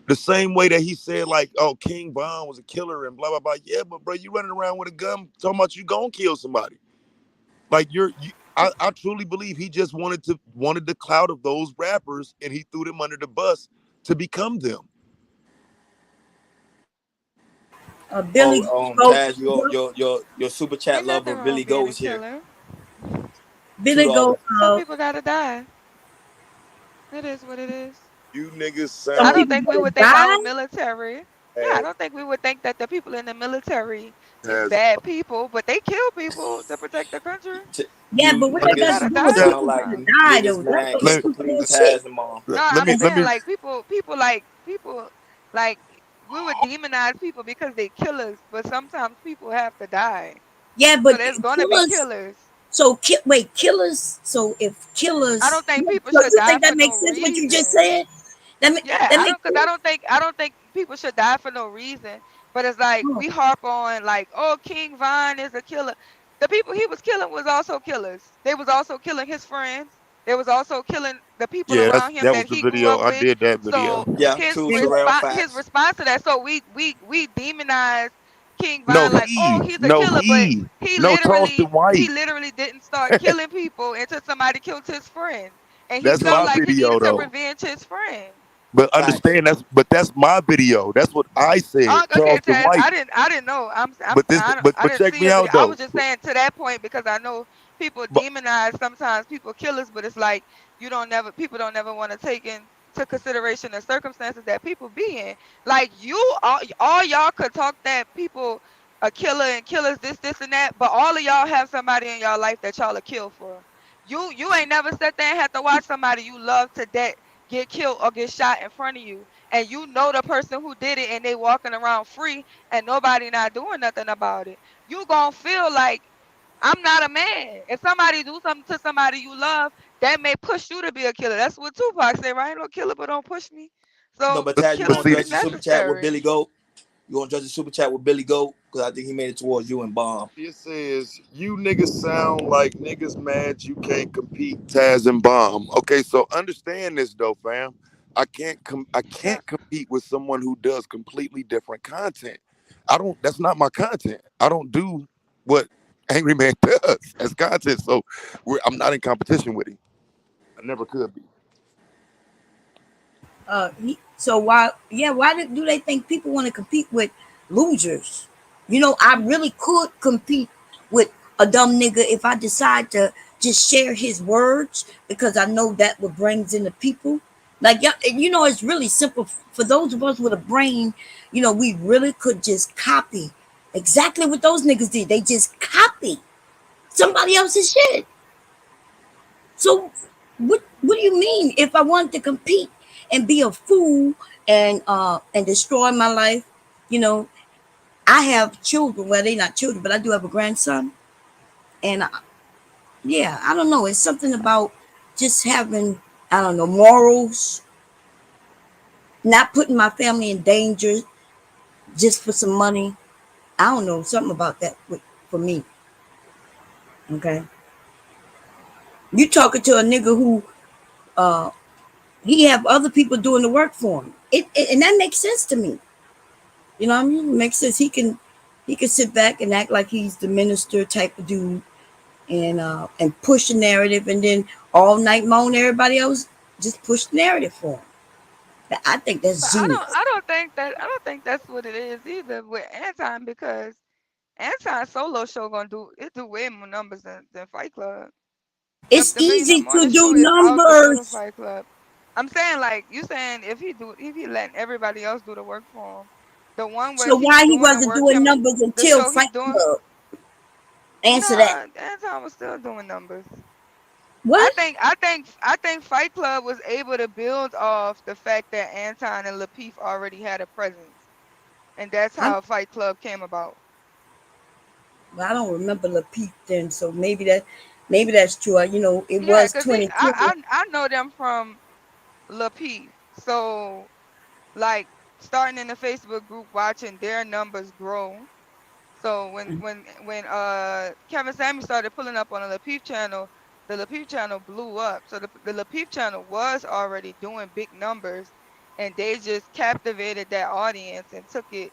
The same way that he said, like, oh, King Von was a killer and blah blah blah. Yeah, but bro, you running around with a gun talking about you gonna kill somebody. Like I truly believe he just wanted the clout of those rappers and he threw them under the bus to become them. Billy Goat. Taz, your super chat Ain't nothing lover wrong Billy with being a Goes here. killer. $2. Billy Goat. Some people gotta die. It is what it is. You niggas Some I sound don't people think we gotta would think our die. military. Yeah, I bad, don't think we would think that the people in the military is has bad people, but they kill people to protect the country. Yeah, You but what So they they got niggas to gotta do with die sound people like gotta sometimes. die niggas though? That's mad some because let, stupid complete ass shit. Taz and mom. No, let I'm me let saying me like people like we would demonize people because they killers, but sometimes people have to die. Yeah, So but there's gonna be killers. killers. So wait, killers. So if I killers, don't think people so should you die think for that no makes sense? What you just reason. said? Yeah, That makes sense. I don't think people should die for no reason. But it's like Oh, we harp on like, oh, King Von is a killer. The people he was killing was also killers. They was also killing his friends. They was also killing the people yeah, around him that was that the he grew video. up I with. did that video. So Yeah, true Terrell his facts. response to that. So we demonize King No, Von like, oh, he's a killer, but no Charleston he White. literally didn't start killing people until somebody killed his friend, and he That's felt my True like he video needed to though. revenge his friend. But facts. understand that's my video. That's what I said. Okay, Charleston Taz. White. I didn't know. I But didn't check see me your video. out I was though. just saying to that point because I know people But demonize sometimes people killers, but it's like people don't never want to take into consideration the circumstances that people be in. Like all y'all could talk that people a killer and killers this and that, but all of y'all have somebody in y'all life that y'all are kill for. You ain't never sat there and had to watch somebody you love to death get killed or get shot in front of you, and you know the person who did it and they walking around free and nobody not doing nothing about it. You gonna feel like I'm not a man. If somebody do something to somebody you love, that may push you to be a killer. That's what Tupac said, right? I ain't no killer, but don't push me. No, So but Taz, you but killers gonna see, is judge the super chat with necessary. Billy Goat? You gonna judge the super chat with Billy Goat? Because I think he made it towards you and Bomb. it says you niggas sound like niggas mad you can't compete Taz and Bomb. Okay, so understand this though, fam. I Yeah. can't compete with someone who does completely different content. I don't. That's not my content. I don't do what Angry Man does as content. So I'm not in competition with him. I never could be. so why? Yeah, why do they think people want to compete with losers? You know, I really could compete with a dumb nigga if I decide to just share his words because I know that what brings in the people. Like yeah, you know, it's really simple for those of us with a brain. You know, we really could just copy exactly what those niggas did. They just copy somebody else's shit. So what do you mean if I wanted to compete and be a fool and destroy my life? You know, I have children. Well, they're not children, but I do have a grandson. And yeah, I don't know. It's something about just having I don't know morals, not putting my family in danger just for some money. I don't know something about that for me. Okay, you talking to a nigga who uh he have other people doing the work for him. And that makes sense to me. You know what I mean? It makes sense. He can sit back and act like he's the minister type of dude and push the narrative and then all night moan everybody else just push the narrative for him. I think But that's genius. I don't think that's what it is either with Anton because Anton solo show gonna do way more numbers than Fight Club. It's The Million easy Dollar to Morning do Show is out the door to numbers. Fight Club. I'm saying like you saying if he letting everybody else do the work for him, the one where So he's why he doing the wasn't work doing him numbers the until show he Fight doing Club? Answer that. Anton was still doing numbers. What? I think Fight Club was able to build off the fact that Anton and Lapeef already had a presence, and that's I'm, how Fight Club came about. well, I don't remember Lapeep then, so maybe that's true. It Yeah, was cause I 2020. I, I know them from Lapeef, so like starting in the Facebook group, watching their numbers grow. So when Kevin Samuel started pulling up on the Lapeef channel blew up. So the Lapeef channel was already doing big numbers, and they just captivated that audience and took it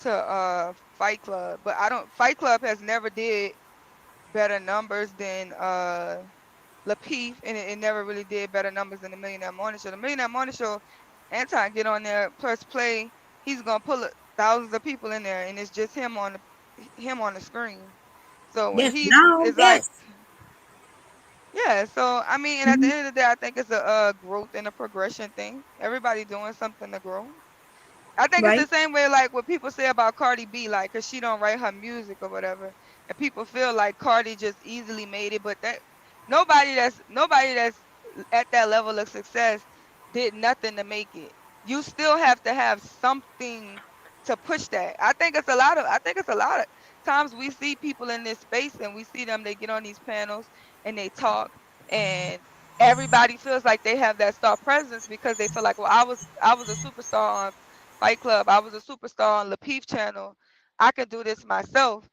to Fight Club. But I don't Fight Club has never did better numbers than Lapeef, and it never really did better numbers than the Millionaire Morning Show. The Millionaire Morning Show, Anton get on there, press play, he's gonna pull thousands of people in there, and it's just him on the screen. So when Yes, he's now, it's like, yes. yeah. So I mean, and at the end of the day, I think it's a growth and a progression thing. Everybody doing something to grow. I think it's Right? the same way like what people say about Cardi B, like, cause she don't write her music or whatever, and people feel like Cardi just easily made it, but that nobody that's at that level of success did nothing to make it. You still have to have something to push that. I think it's a lot of times we see people in this space and we see them, they get on these panels and they talk, and everybody feels like they have that star presence because they feel like, well, I was a superstar on Fight Club. I was a superstar on Lapeef channel. I could do this myself.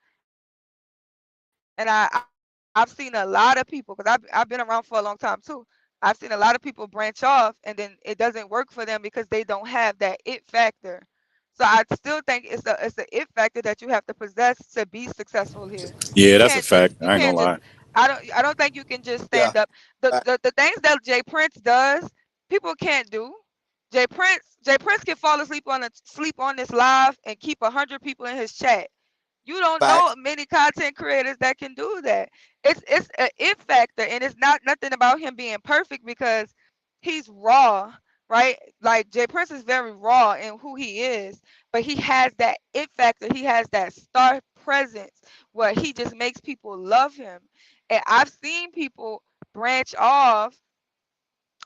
And I've seen a lot of people because I've been around for a long time too. I've seen a lot of people branch off and then it doesn't work for them because they don't have that it factor. So I still think it's a it factor that you have to possess to be successful here. Yeah, that's a fact. You I ain't can't gonna just lie. I don't think you can just Yeah. stand up. I- The things that Jay Prince does, people can't do. Jay Prince can fall asleep sleep on this live and keep 100 people in his chat. You don't know Facts. many content creators that can do that. It's a it factor, and it's not nothing about him being perfect because he's raw, right? Like Jay Prince is very raw in who he is, but he has that it factor. He has that star presence where he just makes people love him. And I've seen people branch off,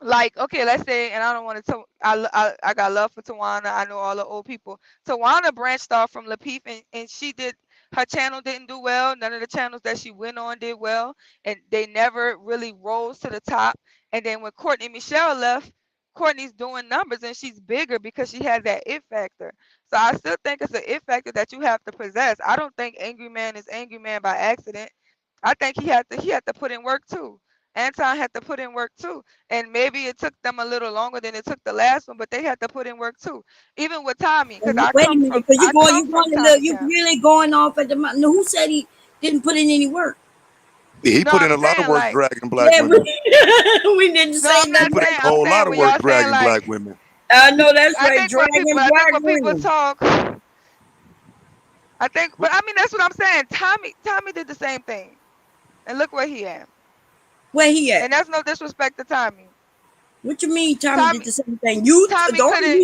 like, okay, let's say, and I don't want to I got love for Tawana. I know all the old people. Tawana branched off from Lapeef, and she did her channel didn't do well. None of the channels that she went on did well, and they never really rose to the top. And then when Courtney Michelle left, Courtney's doing numbers and she's bigger because she has that it factor. So I still think it's an it factor that you have to possess. I don't think Angry Man is Angry Man by accident. I think he had to put in work too. Anton had to put in work too, and maybe it took them a little longer than it took the last one, but they had to put in work too. Even with Tommy, because Wait a minute, because I you come from going a little, Tommy you Camp. really going off at the mountain. Who said he didn't put in any work? He No, put in I'm a lot of saying work like, dragging black Yeah, women. we didn't no, say I'm He not nothing put in saying. a like I'm whole that. lot saying of when work y'all saying dragging like, black women. I know that's I right. think when people, Dragging I think black when people women. talk, I think, but I mean that's what I'm saying. Tommy did the same thing, and look where he at. Where he at? And that's no disrespect to Tommy. What you mean Tommy did Tommy, the same thing? You Tommy couldn't.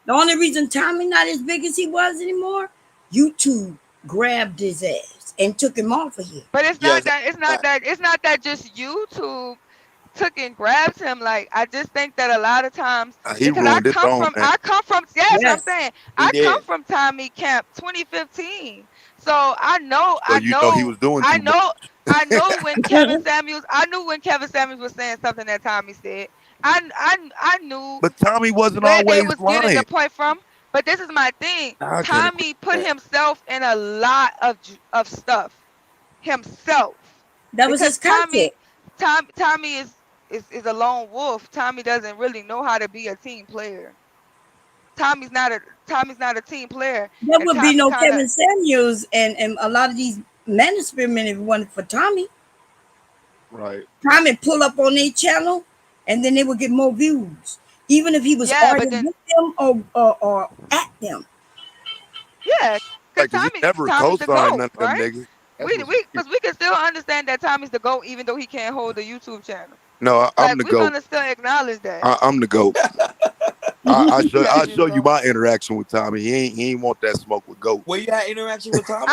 the only reason Tommy not as big as he was anymore, YouTube grabbed his ass and took him off of here. But it's Yes, not that's that. It's a not fact. that. It's not that. Just YouTube took and grabbed him. Like, I just think that a lot of times, He because ruined his own man. I come from, yes, I'm Yes. saying He I come did. from Tommy Camp 2015. So So you know he was doing I too much. know, I knew when Kevin Samuels was saying something that Tommy said. I knew But Tommy wasn't where they always was getting the lying. point from. But this is my thing. I can agree Tommy with put that. himself in a lot of stuff himself, That was because his content. Tommy is a lone wolf. Tommy doesn't really know how to be a team player. Tommy's not a team player, There and would be Tommy no kind of, Kevin Samuels and a lot of these manosphere men if it wasn't for Tommy. Right. Tommy pull up on their channel and then they would get more views. Even if he was yeah, but arguing then with them or at them. yeah, because Right, because he never Tommy's the co-signed GOAT, none of them right? niggas. That's We what's we weird. because we can still understand that Tommy's the GOAT even though he can't hold a YouTube channel. No, I'm Like, the we're goat. gonna still acknowledge that. I'm the goat. Yes, I you show the you GOAT. my interaction with Tommy. He ain't want that smoke with goats. Where you had interaction with Tommy?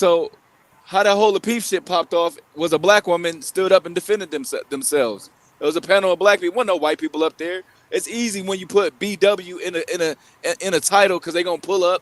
So how that whole Lapeef shit popped off was a black woman stood up and defended themselves. It was a panel of black people. Wasn't no white people up there. It's easy when you put BW in a title because they gonna pull up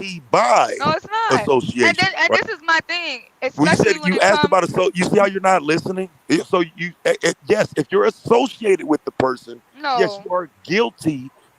guilty by No, it's not. association, And right? this is my thing, We said especially when you it asked comes. about you see how you're not listening. So yes, if you're associated with the person, yes, No, you are guilty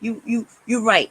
You're right.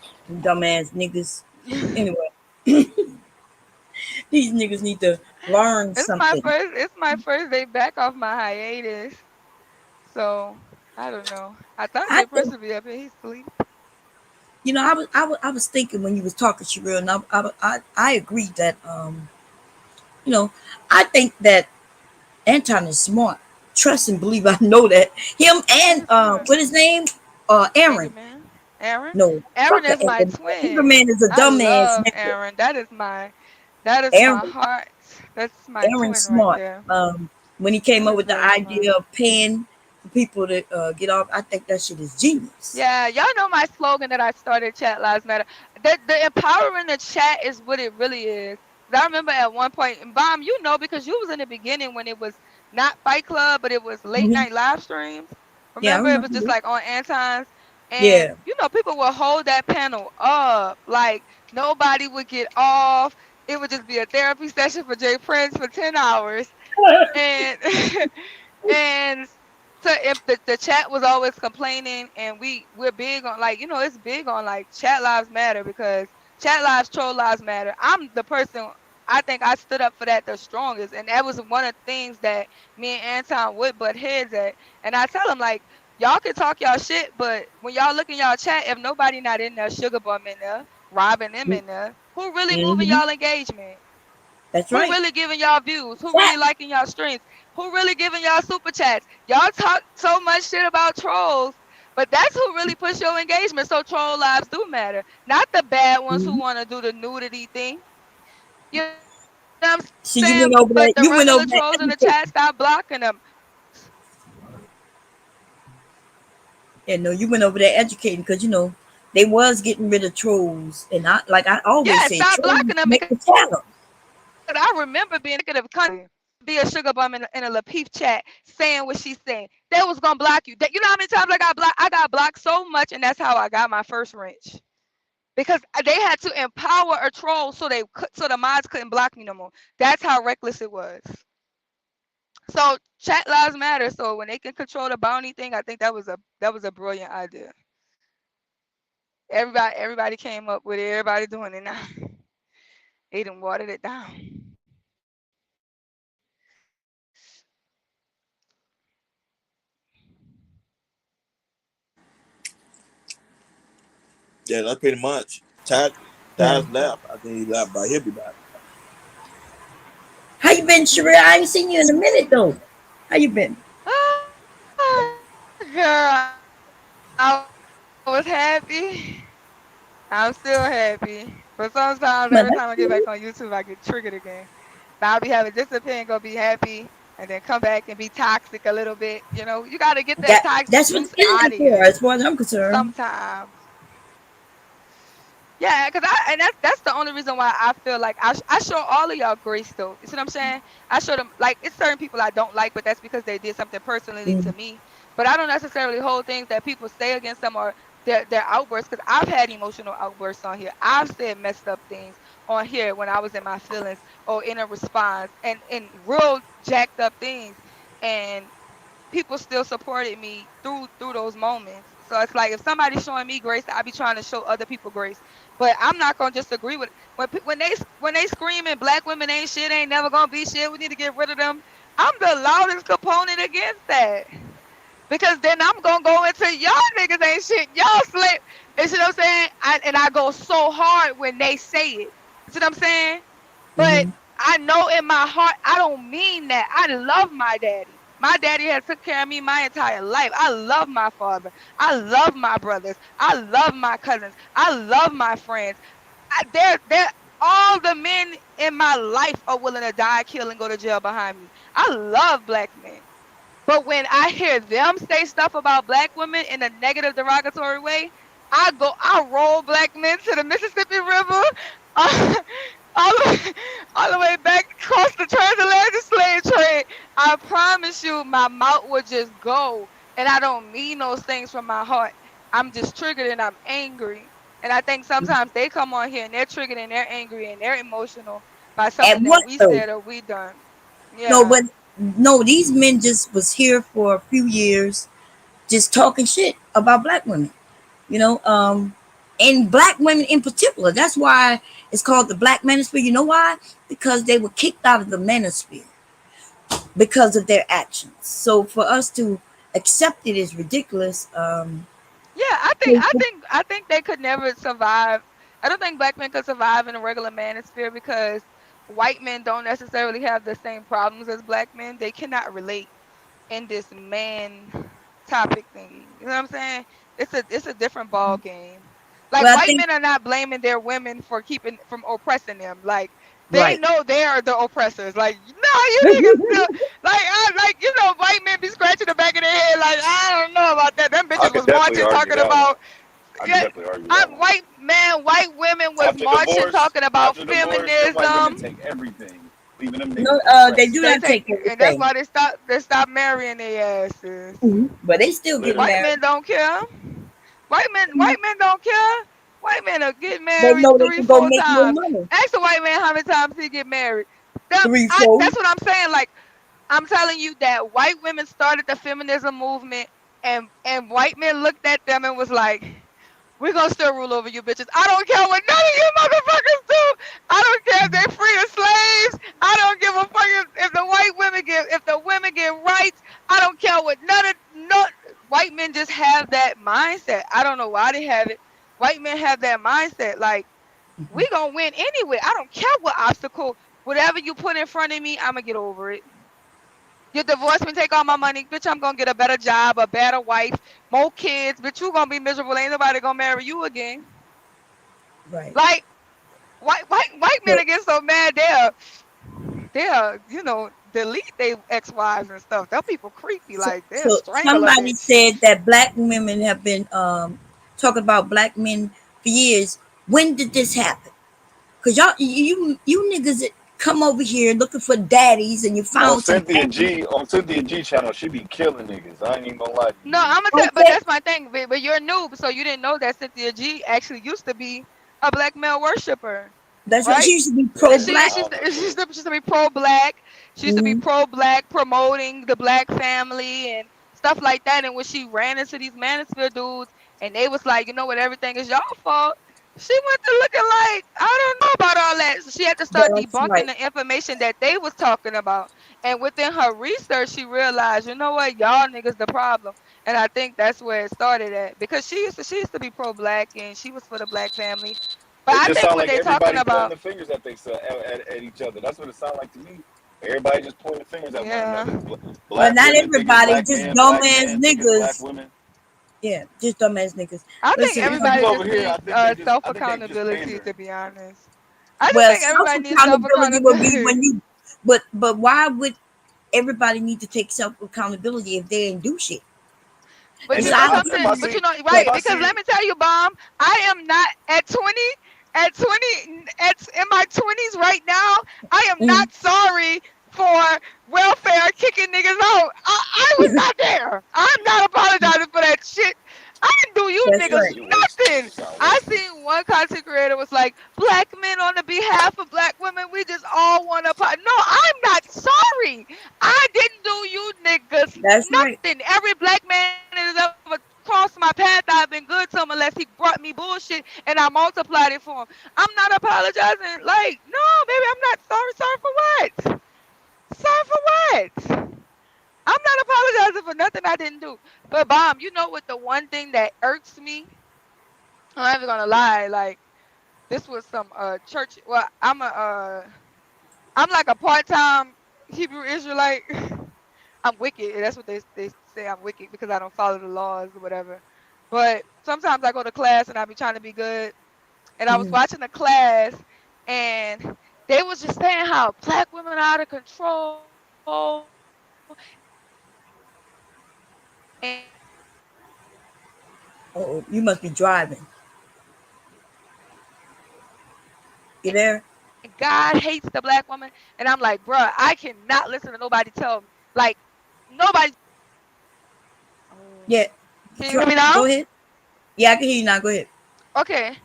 Dumbass niggas. Anyway, these niggas need to learn something. It's my first day back off my hiatus. So I don't know. I thought I Jay think Prince would be up here. He's asleep. I was thinking when you was talking, Sherelle, and I agree that you know, I think that Anton is smart. Trust and believe. I know that him He and is smart. what his name? Angry Aaron. Man. Aaron. No, Aaron fuck the is my Anchorman. twin. Anchorman is a I dumbass love nigga. Aaron. That is Aaron, my heart. That's my Aaron's twin right smart. there. When he came He up is with the very smart. idea of paying people to get off. I think that shit is genius. Yeah, y'all know my slogan that I started, Chat Lives Matter. The empowering the chat is what it really is. 'Cause I remember at one point, and Bomb, you know, because you was in the beginning when it was not Fight Club, but it was late Hmm. night live streams. Yeah, I Remember, it was remember just that. like on Anton's, and Yeah. you know, people would hold that panel up, like nobody would get off. It would just be a therapy session for Jay Prince for 10 hours, and and so if the chat was always complaining, and we're big on, like, it's big on like chat lives matter, because chat lives, troll lives matter. I'm the person, I think I stood up for that the strongest, and that was one of the things that me and Anton would butt heads at. And I tell him, like, y'all can talk y'all shit, but when y'all look in y'all chat, if nobody not in there, sugar bum in there, robbing them in there, who really moving Hmm. y'all engagement? That's Who right. really giving y'all views? Who Chat. really liking y'all streams? Who really giving y'all super chats? Y'all talk so much shit about trolls, but that's who really push your engagement. So troll lives do matter. Not the bad ones who Hmm. want to do the nudity thing. You know what I'm saying? But the See, you regular went over trolls that. in the You went chat, over stop that blocking them. educating. Yeah, no, you went over there educating because they was getting rid of trolls, and I always Yeah, say, stop trolls blocking them make because the chatter. I remember being negative content, be a sugar bum in a Lapeef chat saying what she's saying. They was gonna block you. You know how many times I got blocked? I got blocked so much, and that's how I got my first wrench. Because they had to empower a troll so so the mods couldn't block me no more. That's how reckless it was. So chat lives matter. So when they can control the bounty thing, I think that was a brilliant idea. Everybody came up with it. Everybody doing it now. They done watered it down. Yeah, that's pretty much. Taz Yeah. left. I think he left, but he'll be back. How you been, Sheree? I ain't seen you in a minute though. How you been? Girl, I was happy. I'm still happy. But sometimes Man, every time I get back on YouTube, I get triggered again. But I'll be having discipline, go be happy, and then come back and be toxic a little bit. You got to get that toxic that's what juice the out internet of for, you as far as I'm concerned. sometimes. Yeah, cause and that's the only reason why I feel like I show all of y'all grace though. You see what I'm saying? I show them, like, it's certain people I don't like, but that's because they did something personally to Mm. me. But I don't necessarily hold things that people say against them, or their outbursts, because I've had emotional outbursts on here. I've said messed up things on here when I was in my feelings or in a response, and real jacked up things. And people still supported me through those moments. So it's like, if somebody's showing me grace, I be trying to show other people grace. But I'm not gonna just agree with when they screaming black women ain't shit, ain't never gonna be shit. We need to get rid of them. I'm the loudest component against that, because then I'm gonna go into y'all niggas ain't shit. Y'all slip. You see what I'm saying? And I go so hard when they say it. You see what I'm saying? But Hmm. I know in my heart I don't mean that. I love my daddy. My daddy has took care of me my entire life. I love my father. I love my brothers. I love my cousins. I love my friends. They're all the men in my life are willing to die, kill, and go to jail behind me. I love black men. But when I hear them say stuff about black women in a negative, derogatory way, I roll black men to the Mississippi River, uh, all, the, all the way back across the transatlantic slave trade. I promise you, my mouth would just go. And I don't mean those things from my heart. I'm just triggered and I'm angry. And I think sometimes they come on here and they're triggered and they're angry and they're emotional by At something that what we though? said or we done. No, Yeah. but no, these men just was here for a few years, just talking shit about black women. You know, and black women in particular. That's why it's called the Black Manosphere. You know why? Because they were kicked out of the manosphere because of their actions. So for us to accept it is ridiculous. Yeah, I think they could never survive. I don't think black men could survive in a regular manosphere, because white men don't necessarily have the same problems as black men. They cannot relate in this man topic thingy. You know what I'm saying? It's a different ball game. Like, Well, I white think men are not blaming their women for keeping from oppressing them. Like, they right. know they are the oppressors. Like, no, how you niggas still white men be scratching the back of their head like I don't know about that. Them I bitches could was definitely marching argue talking that one. about I could yeah. definitely argue that one. White women was After marching divorce, talking about after divorce, them white women feminism. take everything, leaving them No, niggas they do depressed. They not take, take and that's everything. why they stopped marrying their asses. But they still getting White Literally. married. men don't care. White men don't care. White men will get They married know they three, can go four make more times. money. Ask a white man how many times he get married. Three, four. That's what I'm saying. Like I'm telling you that white women started the feminism movement, and white men looked at them and was like, "We're gonna still rule over you bitches. I don't care what none of you motherfuckers do. I don't care if they're free of slaves. I don't give a fuck if the white women if the women get rights. I don't care what no white men just have that mindset. I don't know why they have it. White men have that mindset like we gonna win anyway. I don't care what obstacle, whatever you put in front of me, I'm gonna get over it. You divorce me, take all my money, bitch. I'm gonna get a better job, a better wife, more kids, bitch. You gonna be miserable. Ain't nobody gonna marry you again. Right. Like white men So, are getting so mad they'll delete their ex-wives and stuff. Them people creepy, like they'll so strangle a somebody bitch. said that black women have been talking about black men for years. When did this happen? Cause you niggas that come over here looking for daddies and you On found some Cynthia daddies. G, on Cynthia G channel, she be killing niggas. I ain't even gonna lie to No, you. I'm gonna tell, but Okay, that's my thing. But you're a noob, so you didn't know that Cynthia G actually used to be a black male worshiper, that's right. She right? used to be Yeah, pro And black. I don't know shit. she used to be pro-black. She used to be Hmm. pro-black, promoting the black family and stuff like that. And when she ran into these manosphere dudes, and they was like, you know what, everything is y'all fault. She went to looking like I don't know about all that. So she had to start That's debunking right. the information that they was talking about. And within her research, she realized, you know what, y'all niggas the problem. And I think that's where it started at because she used to be pro-black and she was for the black family. But It I just think sound what like they talking everybody pointing about, the fingers at at each other. That's what it sounds like to me. Everybody just pointing fingers at one yeah. another. But Black not women thinking everybody, black just men, black dumbass men thinking black niggas. women. Yeah, just dumbass niggas. I think Listen, These niggas everybody over just here, needs um, I think they just self-accountability, to pandering. be honest. I just well, think self everybody needs accountability will be self-accountability. when you. But why would everybody need to take self accountability if they ain't do shit? But And It's you know our if I something, but see you know, if right? I Because see let me tell you, Bomb, I am not at 20, in my 20s right now. I am Mhm. not sorry for welfare kicking niggas out. I was not there. I'm not apologizing for that shit. I didn't do you That's niggas right. you wasted, you nothing. sound I wasted. seen one content creator was like, black men on the behalf of black women, we just all want to. No, I'm not sorry. I didn't do you niggas That's right. nothing. Every black man that has ever crossed my path, I've been good to him unless he brought me bullshit and I multiplied it for him. I'm not apologizing. Like, no, baby, I'm not sorry. Sorry for what? Sorry for what? I'm not apologizing for nothing I didn't do. But Bomb, you know what the one thing that irks me? I'm not even gonna lie, like this was some church well, I'm like a part-time Hebrew Israelite. I'm wicked. That's what they say. I'm wicked because I don't follow the laws or whatever. But sometimes I go to class and I be trying to be good. And I was Mhm. watching a class and they was just saying how black women are out of control and Oh, you must be driving. You there? and God hates the black woman. And I'm like, bruh, I cannot listen to nobody tell me. Like, nobody. Oh. Yeah. Can you hear me now? Go ahead. Yeah, I can hear you now. Go ahead. Okay.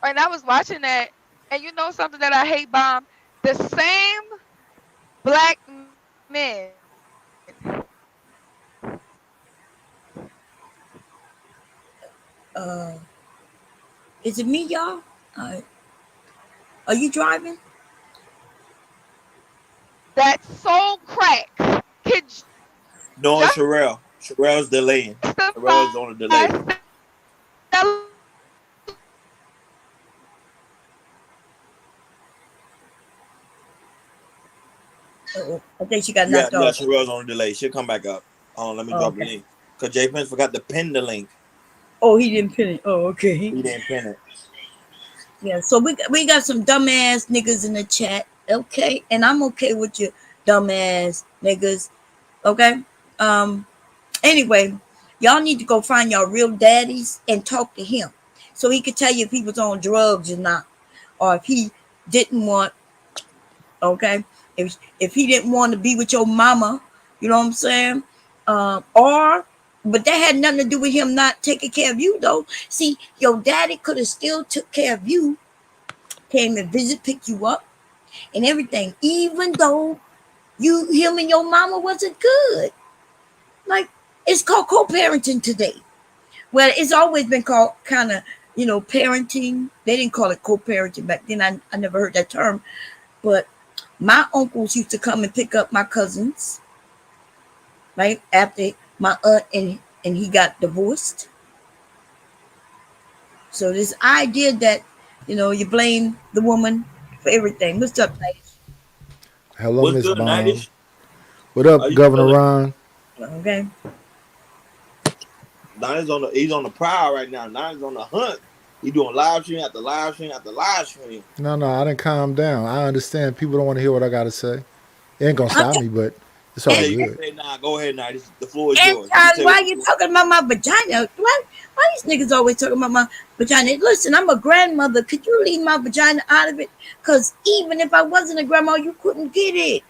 And I was watching that. And you know something that I hate, Bomb? The same black men Uh, is it me, y'all? Uh, are you driving? that sold crack can No, it's Sherelle. Sherelle's delaying. justify Sherelle's on a delay. Uh-oh. I think she got Yeah, knocked yeah, off. Sherelle's on a delay. She'll come back up. Let me Oh, drop the okay. link. Because Jay Prince forgot to pin the link. Oh, he didn't pin it. Oh, okay. He didn't pin it. Yeah. So we got some dumbass niggas in the chat. Okay, and I'm okay with you dumbass niggas. Okay. Um. Anyway, y'all need to go find your real daddies and talk to him, so he could tell you if he was on drugs or not, or if he didn't want. Okay. If he didn't want to be with your mama, you know what I'm saying? Or but that had nothing to do with him not taking care of you though. See, your daddy could have still took care of you, came and visit, pick you up, and everything, even though him and your mama wasn't good. Like it's called co-parenting today. Well, it's always been called kind of, parenting. They didn't call it co-parenting back then. I never heard that term, but my uncles used to come and pick up my cousins, right after my aunt and he got divorced. So this idea that you blame the woman for everything. What's up, Nice? What's Hello, good, Miss Nightish? Bomb. What How up, you Governor feeling? Ron? Okay. He's on the prowl right now. Nine's on the hunt. He doing live stream after live stream after live stream. No, I didn't calm down. I understand people don't want to hear what I got to say. It ain't gonna I'm stop me, but it's You all say you t- good. can say nah. Go ahead, Nightish. The floor is yours. You Anton, say what why you you want. talking about my vagina? Why these niggas always talking about my vagina? Listen, I'm a grandmother. Could you leave my vagina out of it? Because even if I wasn't a grandma, you couldn't get it.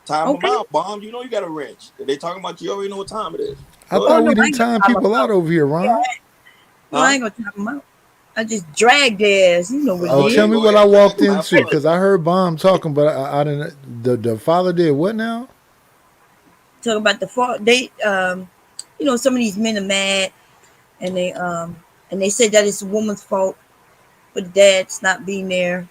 Time them Okay? out, bomb. You know you got a wrench. If they talking about you, already know what time it is. I Go Oh thought ahead. no, we I didn't ain't gonna time time them people out out. over here, Ron. Yeah, no, I Huh? ain't gonna time them out. I just dragged their ass. You know what it Oh Tell yeah, me is. go what ahead I and drag walked them. Have into, fun. because I heard Bomb talking, but I didn't. The father did what now? Talk about the fault. Some of these men are mad, and they said that it's the woman's fault for the dad's not being there.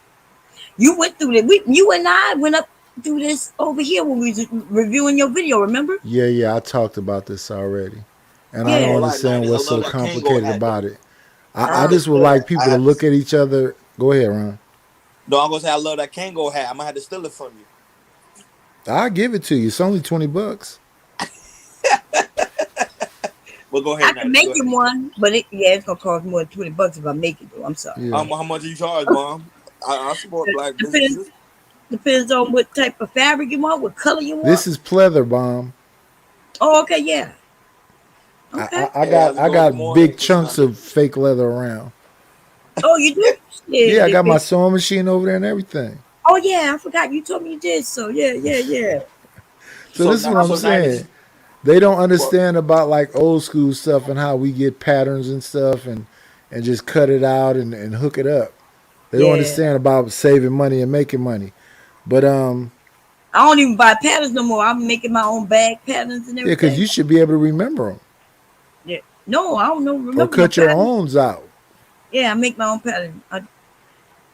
You went through that. You and I went up through this over here when we was reviewing your video. Remember? Yeah, I talked about this already, and I I ain't don't gonna Yeah. lie, understand Nightish. I what's love so that Kango complicated hat though. about it. I'm I gonna just just would say like that. I people to have to. look at each other. Go ahead, Ron. No, I'm gonna say I love that Kango hat. I'm gonna have to steal it from you. I'll give it to you. It's only $20. Well, go I ahead, can Nightish. make Go him ahead. one, but it's gonna cost more than $20 if I make it though. I'm sorry. Yeah. How much do you charge, bomb? I support It black depends businesses. depends on what type of fabric you want, what color you want. This is pleather, Bomb. Oh, okay, yeah. I, Okay. I, I Hey, how's got it I going? Good got morning. big It's chunks Sunday. of fake leather around. Oh, you do? Yeah, I Shit, got my sewing machine over there and everything. oh yeah, I forgot you told me you did. So yeah. So this is what I'm So Nightish. saying. They don't Well, understand about like old school stuff and how we get patterns and stuff and just cut it out and hook it up. They don't Yeah. understand about saving money and making money. But I don't even buy patterns no more. I'm making my own bag patterns and yeah, because everything. you should be able to remember them Yeah. No, I don't know. or Remember no cut your pattern? owns out. Yeah, I make my own pattern. I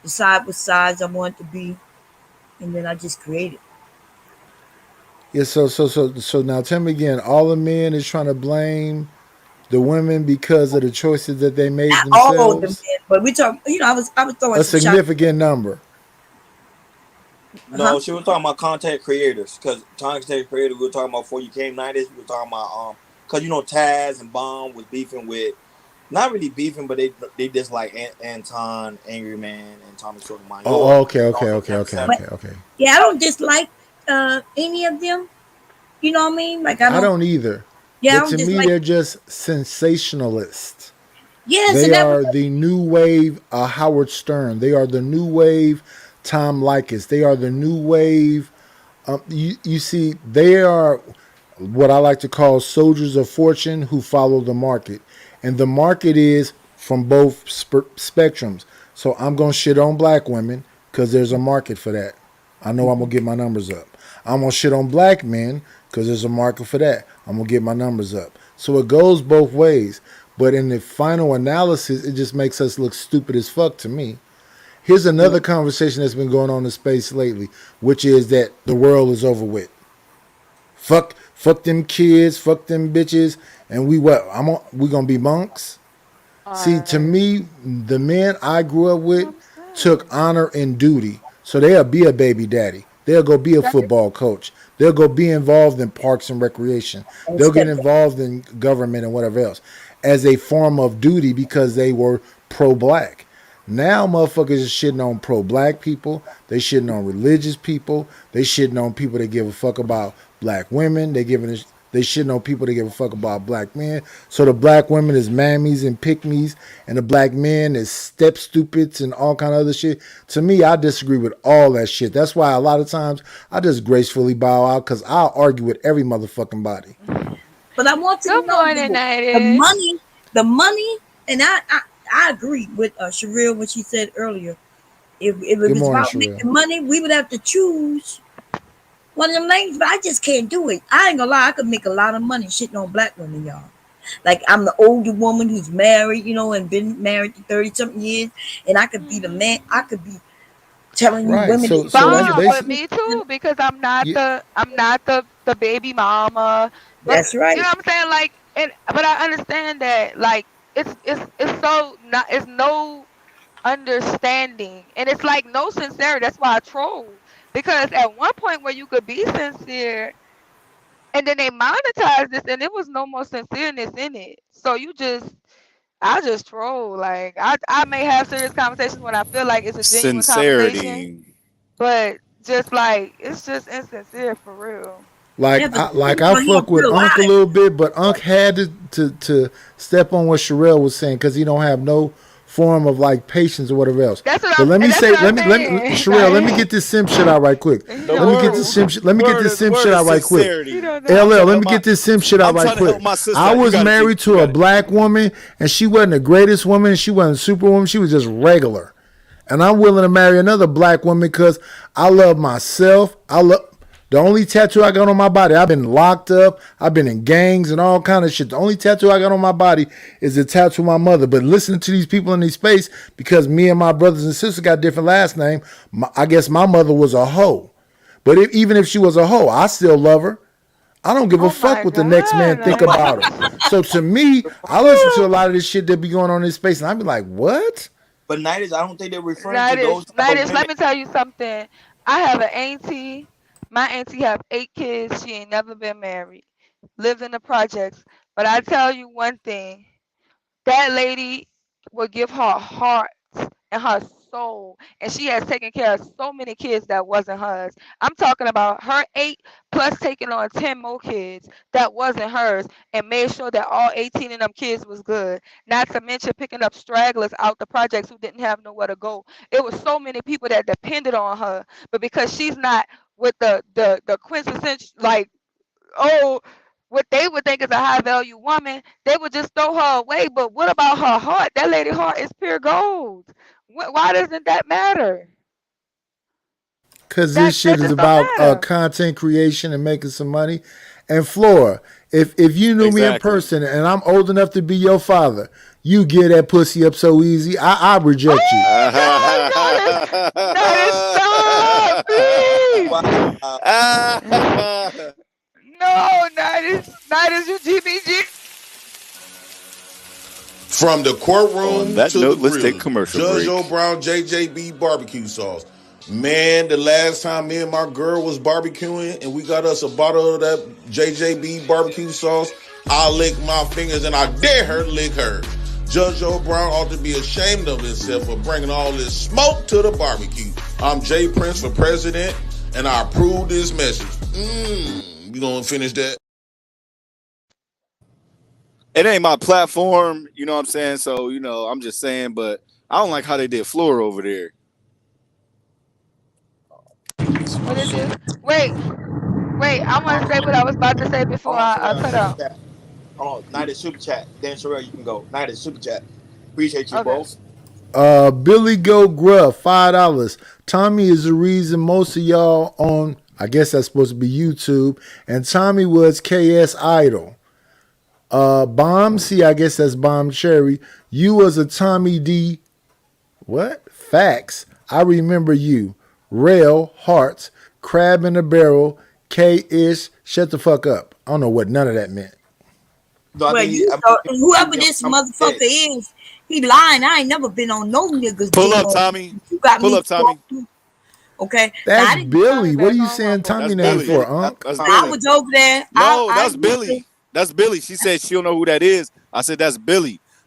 decide what size I want it to be, and then I just create it. Yeah. So now tell me again. All the men is trying to blame the women because of the choices that they made Not all of them, themselves. but we talk. I was throwing A some shots. significant number. Huh? no, she was talking about content creators because content creators we were talking about before you came Nightish. We were talking about because Taz and Bomb was beefing with not really beefing, but they just like Anton, Angry Man, and Tommy Sotomayor, Oh, okay, and okay, also okay, Kevin okay, But okay, Samuels. okay. yeah, I don't dislike any of them. You know what I mean? Like I I don't. don't either. Yeah, I But don't to me, dislike. they're just sensationalists. Yes, They and that was are the new wave Howard Stern. They are the new wave Tom Likas. They are the new wave. You see, they are what I like to call soldiers of fortune who follow the market. And the market is from both spectrums. So I'm going to shit on black women because there's a market for that. I know I'm going to get my numbers up. I'm going to shit on black men because there's a market for that. I'm going to get my numbers up. So it goes both ways. But in the final analysis, it just makes us look stupid as fuck to me. Here's another conversation that's been going on in space lately, which is that the world is over with. Fuck them kids, fuck them bitches, and we gonna be monks. See, to Alright. me, the men I grew up That's what with I'm took saying. honor and duty. So they'll be a baby daddy. They'll go be a that's football coach. They'll go be involved in parks and recreation. and They'll get step down. involved in government and whatever else as a form of duty because they were pro black. Now motherfuckers is shitting on pro-black people. They shitting on religious people. They shitting on people that give a fuck about black women. They shitting on people that give a fuck about black men. So the black women is mammies and pick-me's, and the black men is step stupids and all kind of other shit. To me, I disagree with all that shit. That's why a lot of times I just gracefully bow out because I'll argue with every motherfucking body. But I want to Good know morning, the Natish. money, and I agree with Sherelle when she said earlier. If it Good was morning, about Sherelle. making money, we would have to choose one of them lanes. But I just can't do it. I ain't gonna lie, I could make a lot of money shitting on black women, y'all. Like I'm the older woman who's married, and been married to 30 something years, and I could be the man. I could be telling you Right. women So that so that's money Bomb, but basically me too, because yeah. I'm not the baby mama. But That's you right. know what I'm saying? Like, and but I understand that like it's so not it's no understanding, and it's like no sincerity. That's why I troll, because at one point where you could be sincere, and then they monetize this, and it was no more sincereness in it. So I just troll. Like I may have serious conversations when I feel like it's a genuine conversation, Sincerity. but just like it's just insincere for real. Yeah, but some Like I people have fuck with real Unc a lives. little bit, but Unc had to step on what Sherelle was saying because he don't have no form of like patience or whatever else. But let me That's what say, I'm let me saying. Sherelle, let me get Like this simp shit out right quick. he The Let me don't get this know. word, let me get this the simp word shit is out right quick. He sincerity. don't I'm LL, know. trying to let help me my get this simp shit out I'm right trying to help quick. my sister I out. You was got it, G. married You to a got it. black woman and she wasn't the greatest woman, she wasn't a superwoman, she was just regular. And I'm willing to marry another black woman because I love myself. I love the only tattoo I got on my body. I've been locked up. I've been in gangs and all kind of shit. The only tattoo I got on my body is the tattoo of my mother. But listening to these people in these space, because me and my brothers and sisters got different last name, I guess my mother was a hoe. But even if she was a hoe, I still love her. I don't give a Oh fuck my what the next man god, think like about her. So to me, I listen to a lot of this shit that be going on in this space, and I be like, what? But night I don't think they're referring to Nightish, those type of Nightish, let women. me tell you something. I have an auntie. My auntie have 8 kids. She ain't never been married. Lived in the projects. But I tell you one thing. That lady would give her heart and her soul, and she has taken care of so many kids that wasn't hers. I'm talking about her 8 plus taking on 10 more kids that wasn't hers, and made sure that all 18 of them kids was good. Not to mention picking up stragglers out the projects who didn't have nowhere to go. It was so many people that depended on her, but because she's not with the quintessential, like, oh, what they would think is a high value woman, they would just throw her away. But what about her heart? That lady heart is pure gold. Why doesn't that matter? Cause That this shit that is just don't about matter. content creation and making some money. And Flora, if you knew me in Exactly. person and I'm old enough to be your father, you get that pussy up so easy. I reject you. Oh God, not is stop, please. Wow. No, not is you GBG. From the On courtroom that to the note, let's take grill, commercial Judge O. break. Brown JJB barbecue sauce. Man, the last time me and my girl was barbecuing and we got us a bottle of that JJB barbecue sauce, I licked my fingers and I dare her to lick hers. Judge O. Brown ought to be ashamed of himself for bringing all this smoke to the barbecue. I'm Jay Prince for president and I approve this message. You gonna finish that? It ain't my platform, you know what I'm saying? So, I'm just saying, but I don't like how they did Flora over there. That's my What is shit. it? Wait. I want to say what I was about to say before Hold on, I Sherelle, cut super out. chat. Hold on, night is super chat. Then Sherelle, you can go. Night is super chat. Appreciate you Okay. both. Billy Go Gruff, $5. Tommy is the reason most of y'all on, I guess that's supposed to be YouTube, and Tommy was KS Idol. Bomb C, I guess that's Bomb Cherry. You was a Tommy D. What? Facts. I remember you. Rail, Hearts, Crab in a Barrel, K Ish, shut the fuck up. I don't know what none of that meant. No, Well, I whoever mean, this I'm motherfucker dead. is, he lying. I ain't never been on no niggas Pull up, demo. Tommy. You got Pull me up, Tommy. fucked up. Okay. Now That's I didn't. Tommy Billy. What are back you on saying Rumble. Tommy That's name That's Billy. Billy. for, That's Unc? That's I Billy. was Tommy. over there. No, I that's used to. Billy. That's Billy. She said she don't know who that is. I said that's Billy.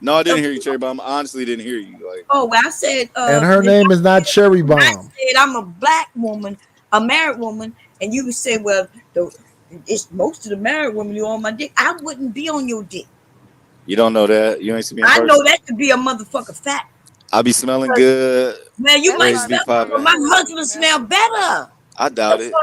No, I didn't Of hear you, Cherry Bomb. I honestly didn't hear you. Like, Oh, well, I said, And her name is not Cherry when I Bomb. said I'm a black woman, a married woman, and you would say, well, it's most of the married women you on my dick. I wouldn't be on your dick. you don't know that. You ain't seen me in I know person. that to be a motherfucker fact. I be smelling 'Cause, good. man, you That's might Braids my be smell, man. but popping. my I wouldn't husband even mess smell with him. better. I doubt it.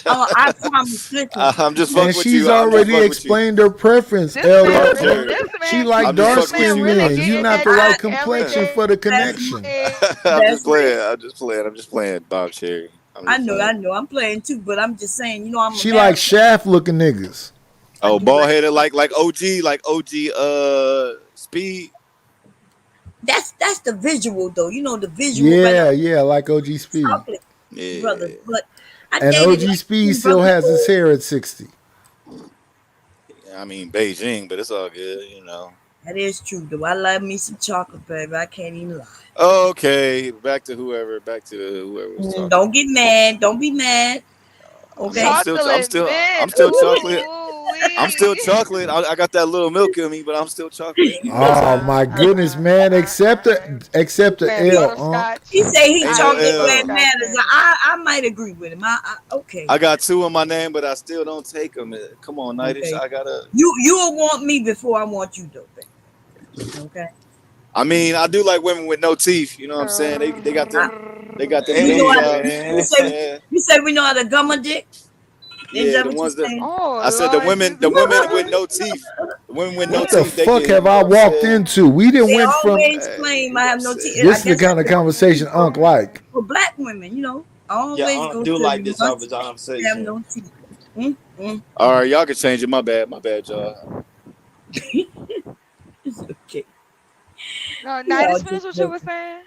I promise. Listen, I'm just And fucking with she's you. I'm just already fucking with you. explained her preference, This What man, up, LL. Cherry? this She man, like I'm just dark this fucking with man skinned you. really I'm men. just You getting fucking not that the with you. right dick every complexion day. for the that's connection. I'm that's just playing. real. I'm just playing. I'm just playing, Dog Cherry. I'm I just know, playing. I know. I'm playing too, but I'm just saying, I'm a She like married woman. shaft looking niggas. I Oh, do bald like headed like OG, Speed. that's the visual though. The visual like Yeah, like OG Speed. chocolate brothers. Yeah. But I And dated OG like Speed 10 still brothers. has his hair at 60. I mean Beijing, but it's all good. That is true though. I love me some chocolate, baby. I can't even lie. Okay, back to whoever was talking. Don't get mad. Don't be mad. I mean, I'm Okay. still, I'm Chocolate still, I'm mint. still chocolate. Ooh I'm still wee. chocolate. I got that little milk in me, but I'm still chocolate. You know what I'm Oh saying? my goodness, man. He Accept the Playing L, Unc. he butterscotch. say he Ain't I no chocolate hate where it L. butterscotch matters. candy. I might agree with him. Okay. I got two in my name, but I still don't take them. Come on, Nightish. Okay. I gotta. You'll want me before I want you though, baby. Okay. I mean, I do like women with no teeth. You know what I'm saying? They got I, them. They got them we know gummy how Hey to, jobs. You know what you I'm man. say saying? you say we know how to gum a dick. Is Yeah, that the what you ones that saying? I Oh said. The Lord women, Jesus the women with Christ. no teeth. The women with no What the teeth. They fuck can. have You know I what I'm walked saying? into? We didn't They went from always Hey, claim you I know what have I'm no teeth. saying? I this is the guess that's kind of what they say conversation Unc like. for black women. I Yeah, always I go do to like you this type must of have conversation. no teeth. Mm, mm, All right, y'all can change it. My bad, y'all. it's okay. No, We night all is just finished what you were joking. saying.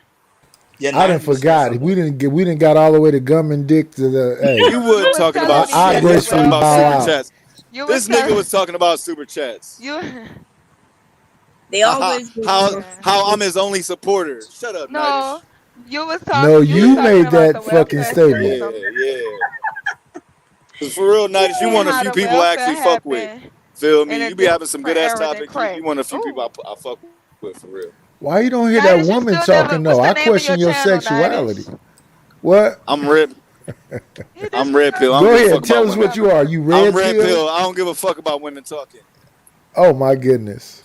Yeah, I didn't 90 said forgot. something. We didn't got all the way to gum and dick to the hey. You You would was talking telling about me I shit. that He you was talking gracefully well about bow super you out. chats. you was This nigga telling was talking about super chats. you They how always go how to yeah. how I'm his only supporter. Shut up, No, Nightish. No, you was you talking made about the that fucking welfare statement. Yeah, system yeah. Cause for real, Nightish, you and want a how few the people I welfare actually fuck with. happened Feel me? in a You be having some good different ass era than topics. You crack. want a few people Ooh. I fuck with for real. Why you don't hear that Night you woman still never talking what's though? the I name of your question your channel, Nightish? sexuality. What? I'm red. You I'm red pill. I disrespectful. don't Go give a fuck ahead. about Tell us women. what you Whatever. are. You I'm red red pill? pill. I don't give a fuck about women talking. Oh my goodness.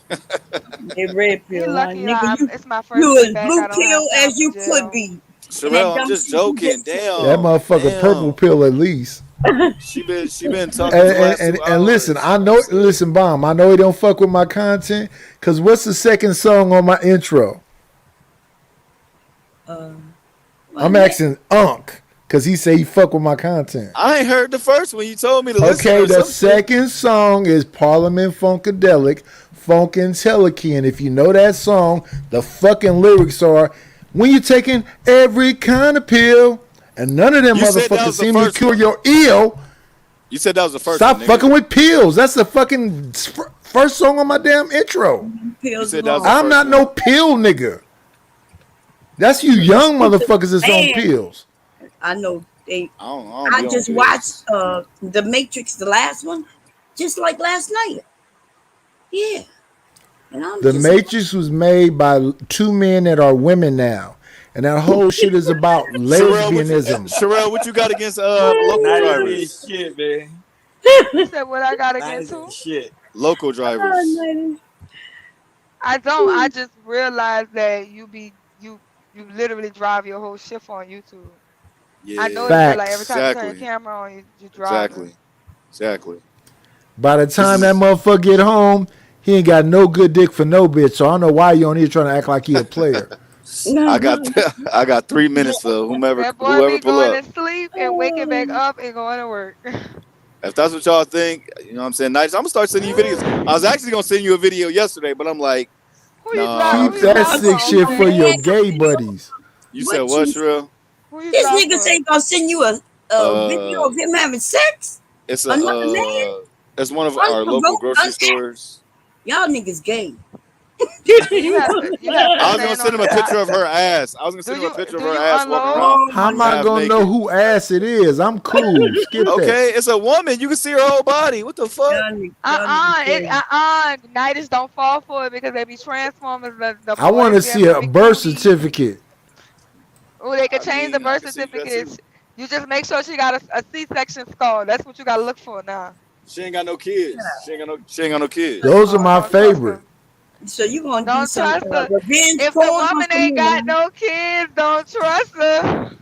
they red He pill, huh? lucky Nigga, it's my first you day as back. blue I don't have pill time as for you could jail. be. And that Sherelle, I'm dumb just shit you joking. just said. That motherfucker purple Damn. pill at least. She been talking for the last two And listen, hours. I You know what I'm know saying? listen, Bomb, I know he don't fuck with my content. Cause what's the second song on my intro? Uh, I'm wasn't it? asking Unc, cause he say he fuck with my content. I ain't heard the first one. You told me to listen Okay, or the some shit. second song is Parliament Funkadelic, Funkin' Teleky. And if you know that song, the fucking lyrics are when you're taking every kind of pill, and none of them You said that motherfuckers was the seem to first cure one. your ill. You said that was the first one, Stop nigga. fucking with pills. That's the fucking first song on my damn intro. You Pills said that was the alone. I'm first not one. no pill nigga. That's you But young motherfuckers that's on man, pills. I know they. I don't I be on just watched pills. The Matrix, the last one, just like last night. Yeah, and I'm The just Matrix was made by two men that are women now. And that whole shit is about lesbianism. Sherelle, what you got against local 90 ain't drivers? shit, man. You said what I got against 90 who? ain't shit. Local oh, drivers. lady. I don't. I just realized that you literally drive your whole shift on YouTube. I noticed Yeah, that like every Facts. time you turn your exactly. camera on, you driving. Exactly. Exactly. By the This time that is motherfucker get home, he ain't got no good dick for no bitch. So I don't know why you on here trying to act like he a player. I got I got 3 minutes for That boy whoever be pull going up. to sleep and waking back up and going to work. If that's what y'all think, you know what I'm saying? Nice. I'm gonna start sending you videos. I was actually gonna send you a video yesterday, but I'm like, nah, Who Keep you that drive I'm for, sick sitting shit on for OJ? your the gay video. buddies. you said What what, you? Sherelle? Who you This drive nigga for? say gonna send you a video Uh of him having sex? it's Another man? it's one of our local Unprovoked? grocery stores. Y'all niggas gay. See, you have to I was gonna stand send on him the a top. picture of her ass. I was gonna Do send him a you picture of do her you ass walking unload? around How am I half gonna know naked. who ass it is? I'm cool. Skip that. Okay, it's a woman. You can see her whole body. What the fuck? Y'all need to kill. Nighters don't fall for it because they be transformers. The I want boys to be see having to a be birth cooties. certificate. Oh, they could I change the mean, I birth can see that too. certificates. You just make sure she got a C-section scar. That's what you gotta look for now. She ain't got no kids. She ain't got no kids. Those are Oh, my don't trust favorite. her. So you gonna do Don't some trust her. revenge If the porn on woman some ain't got men? no kids, don't trust her.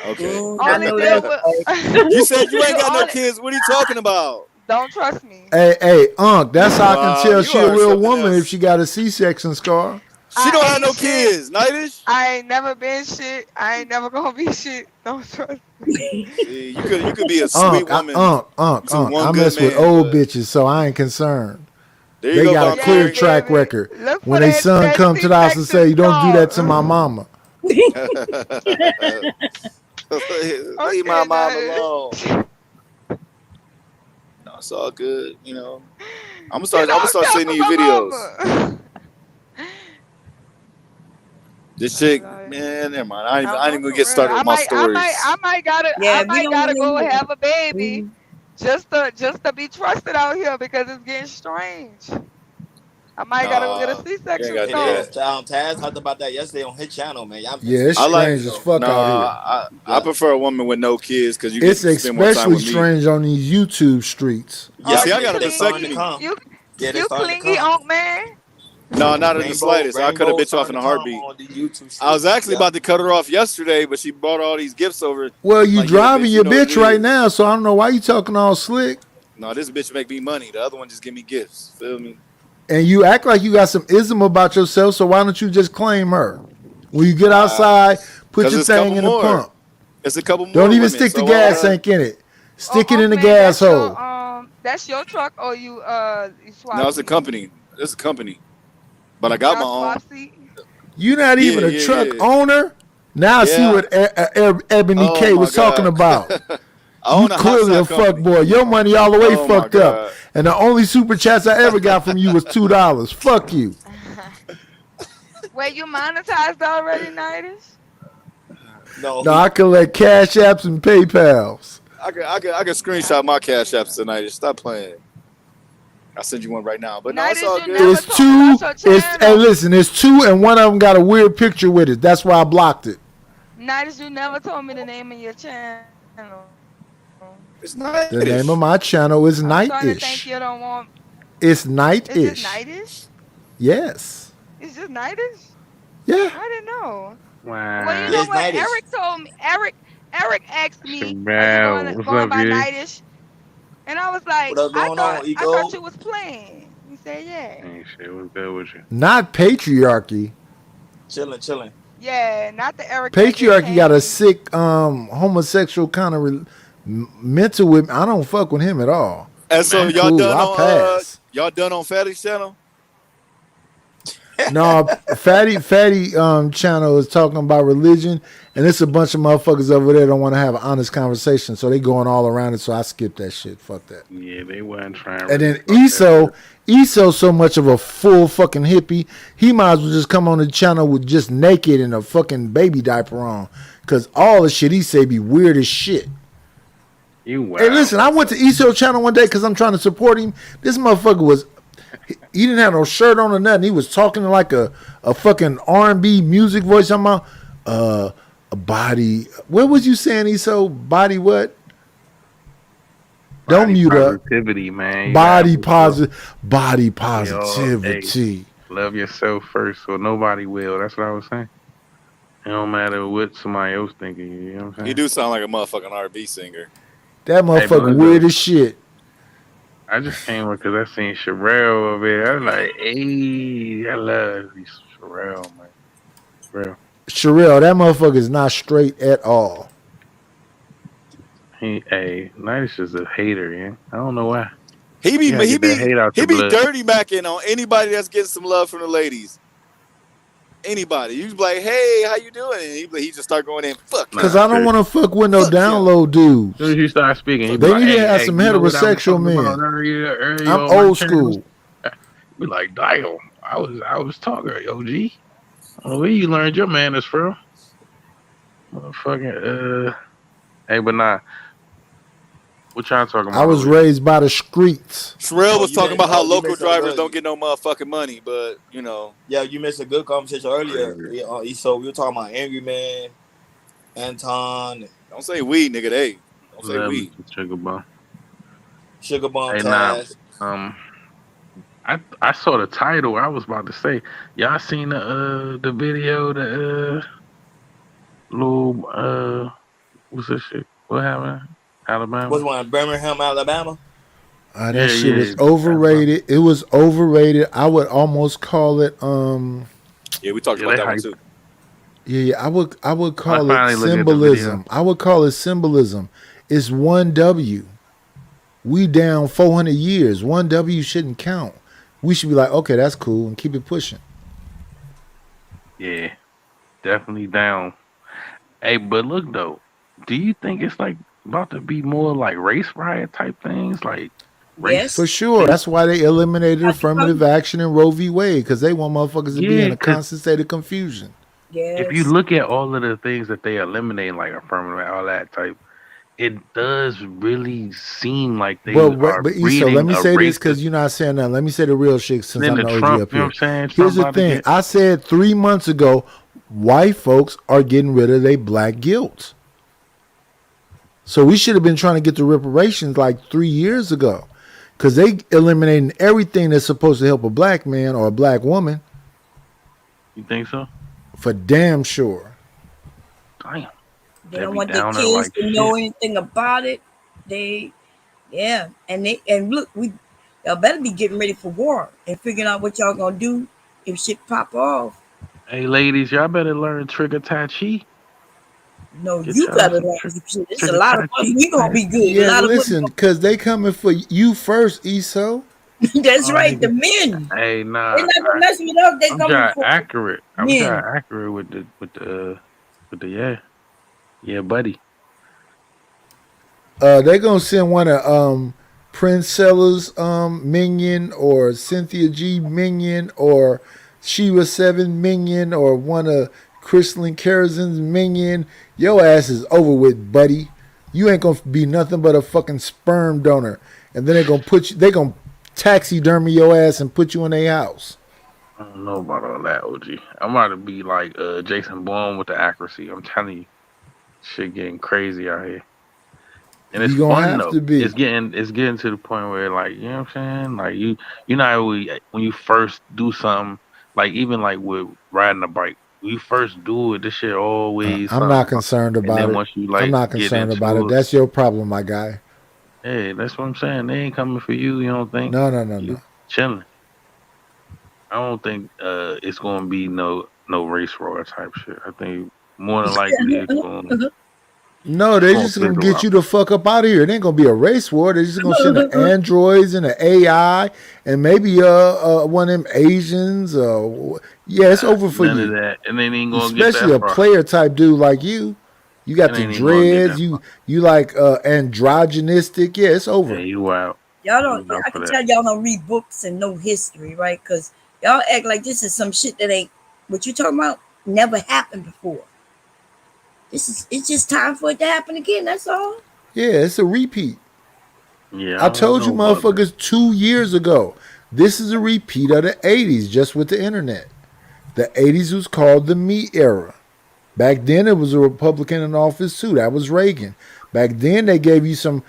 Okay. I Only know deal that's with right. You said you you ain't got no only kids. What are you talking about? don't trust me. Hey, Unc, that's how I can Wow, tell you she a are real something woman if else. she got a C-section scar. She don't I have ain't no shit. kids, Nightish. I ain't never been shit. I ain't never gonna be shit. Don't trust me. See, you could be a sweet woman to one I good mess with man, old but bitches, so I ain't concerned. there you They go, got a Von Yeah, clear Perry. track baby. record. Look for When they son that come to the house and say, C-section "You don't do that to my scar. mama." Leave my Okay, mom alone. nice. No, it's all good. Get I'm gonna off start top sending of you my videos. mama. This Oh chick, Lord. man, never mind. No, I ain't even for gonna for get real. started with my stories. Yeah, we I don't gotta want to go hear. have a baby Mhm. just to be trusted out here because it's getting strange. I might gotta go get a Nah, you ain't C-section gotta It do scar. is. that. Taz talked about that yesterday on his channel, man. Y'all Yeah, missing it's I out. like strange as fuck out here. I Yeah. prefer a woman with no kids because you get It's to spend more time especially with me. strange on these YouTube streets. Oh, See, Yep, I you got a they starting to clingy. vasectomy. come. You Yeah, they you starting to clingy, come. old man. No, not in the Rainbow, slightest. I cut a Rainbow bitch off starting in to a come heartbeat. on the YouTube I was streets. actually Yep. about to cut her off yesterday, but she brought all these gifts over. Well, you Like, yeah, driving bitch, you your know what it bitch right is. now, so I don't know why you talking all slick. No, this bitch make me money. The other one just give me gifts. Feel me? And you act like you got some ism about yourself, so why don't you just claim her? When you get outside, put Cause your it's a thing couple in the more. pump. It's a couple Don't more even women. stick the So why would gas I? tank in it. Oh, Stick it in the man, gas hole. that's your truck or you No, swap it's a seat? company. It's a company. But I got my Y'all own. swap seat? You're not Yeah, even a yeah, truck yeah, owner. Now I see yeah. what Ebony Oh K my was talking god. about. I You own a hot clearly a shot fuck company. boy. Your money all the way Oh my fucked up. god. And the only super chats I ever got from you was $2. Fuck you. Wait, you monetized already, Nightish? No, No, he. I collect cash apps and PayPals. I can screenshot my cash apps tonight. Just stop playing. I'll send you one right now. But no, it's Nightish, all you good. never It's told me about two. your It's hey, channel. listen. It's two, and one of them got a weird picture with it. That's why I blocked it. Nightish, you never told me the name of your channel. It's The nightish. name of my channel is I'm starting to think Nightish. you don't want. It's It's just Nightish. Nightish? Yes. It's just Nightish? Yeah. I didn't know. Well, you Yeah, know Wow. it's what? nightish. Eric asked me, "Are you Shabal. What's going up, by you? Nightish?" And I was like, What else "I going thought on, I thought Ego? you was playing." He said, "Yeah, Ain't shit. What's good with you? Not patriarchy. Chilling, chilling. yeah." Not the Eric that get Patriarchy got a paid. sick homosexual kind of mental with. I don't fuck with him at all. And so I'm Man. cool. I pass. y'all done on Fatty's channel? No, Fatty channel is talking about religion, and it's a bunch of motherfuckers over there don't want to have an honest conversation, so they going all around it. So I skip that shit. Fuck that. Yeah, they wasn't trying to And really then fuck that shit. ESO so much of a full fucking hippie, he might as well just come on the channel with just naked and a fucking baby diaper on, cause all the shit he say be weird as shit. You Hey, wow. listen, I went to ESO channel one day because I'm trying to support him. This motherfucker was he didn't have no shirt on or nothing. He was talking like a fucking R&B music voice. I'm about a body. What was you saying? He so body what? Don't Body mute up. positivity, man. You gotta Body put your, positive. Body hey, positivity. love yourself first, so nobody will. That's what I was saying. It don't matter what somebody else thinking. You know what I'm He saying? do sound like a motherfucking R&B singer. That Hey, but motherfucker look weird though, as shit. I just came up because I seen Sherelle over there. I was like, hey, I love these Sherelle, man. Real. Sherelle, that motherfucker is not straight at all. Hey, Knight is just a hater, yeah. I don't know why. He be You gotta he get that be hate out he your be blood. dirty macking on anybody that's getting some love from the ladies. Anybody. You be like, hey, how you doing? And he just start going in, fuck Cause Nah, him. I don't cause want to fuck with no Fuck him. down low as soon dudes. as you start speaking, he Fuck be They like, need to hey, have hey, some you know what I was heterosexual talking about men. earlier I'm on my old channel? school. Be like, damn, I was talking, OG. I don't know where you learned your manners from, motherfucking. Hey, but nah, what y'all talking I about was over here? raised by the streets. Sherelle Oh, was you talking missed. about how Oh, you local missed a drivers good. don't get no motherfucking money, but Yeah, you missed a good conversation earlier. Crazy. Yeah, so we were talking about Angry Man, Anton, don't say we, nigga. They don't say Let me we. check about. Sugar Bomb Hey, now, Tash. um, I saw the title. I was about to say, y'all seen the video, the little what's this shit? What happened? Was Alabama? one Birmingham, Alabama? That Yeah, shit yeah. was Alabama. overrated. It was overrated. I would almost call it Yeah, we talked Yeah, about they that one hype. too. yeah, I would I call it finally look at the video. symbolism. I would call it symbolism. It's one W. We down 400 years. One W shouldn't count. We should be like, okay, that's cool, and keep it pushing. Yeah, definitely down. Hey, but look though, do you think it's like about to be more like race riot type things, like race For Yes. sure. bait? That's why they eliminated Got to affirmative come. action in Roe v. Wade, because they want motherfuckers to be Yeah, in a because constant state of confusion. if you Yes. look at all of the things that they eliminate, like affirmative, all that type, it does really seem like they are But Eso, let breeding me a say this racist. because you're not saying that. Let me say the real shit And since then I'm the the OG Trump, up you know here. what I'm saying? Here's Trump the about to thing. get. I said 3 months ago, white folks are getting rid of their black guilt. So we should have been trying to get the reparations like 3 years ago. Because they eliminating everything that's supposed to help a black man or a black woman You think so? for damn sure. Damn, They that don't be want their down there kids like to know shit. anything about it. They, yeah, and look, y'all better be getting ready for war and figuring out what y'all gonna do if shit pop off. Hey, ladies, y'all better learn trigger tai chi. No, Get you y'all gotta some learn some shit. There's a trigger lot of tai us. chi, We gonna man. be good. A Yeah, lot of women. listen, because they coming for you first, Eso. That's Oh, right. The nigga. men. Hey, They nah, not gonna mess with us. They I'm coming just for accurate. I'm just men. accurate with the yeah, buddy. They gonna send one of Prince Seller's minion or Cynthia G minion or Shiva Seven minion or one of Crystalline Kerazin's minion. Your ass is over with, buddy. You ain't gonna be nothing but a fucking sperm donor. And then they gonna put you. They gonna taxidermy your ass and put you in their house. I don't know about all that, OG. I'm about to be like Jason Bourne with the accuracy. I'm telling you, shit getting crazy out here. And it's You gonna fun have though. to be. It's getting to the point where like, you know what I'm saying? Like you know how when you first do something, like even like with riding a bike, when you first do it, this shit always I'm not something. concerned And about then it. once you I'm like not get concerned about it. into it, That's your problem, my guy. hey, that's what I'm saying. They ain't coming for you, you don't think? No, no, no, You no. chilling. I don't think it's gonna be no race war type shit. I think more than likely No, it's they gonna just gonna fizzle get out. you the fuck up out of here. It ain't gonna be a race war. They're just gonna send the androids and the AI and maybe one of them Asians. Yeah, it's over for None of you. that. It ain't gonna get Especially that a far. player type dude like you. You It got the ain't even gonna get dreads. that You like androgynistic. Yeah, it's far. over. Yeah, you out. Y'all don't. You out I for can that. tell y'all don't read books and know history, right? Because y'all act like this is some shit that ain't what you talking about. Never happened before. This is. It's just time for it to happen again. That's all. Yeah, it's a repeat. Yeah, I I don't told you know about that. motherfuckers 2 years ago. This is a repeat of the 80s, just with the internet. The 80s was called the me era. Back then it was a Republican in office too. That was Reagan. Back then they gave you some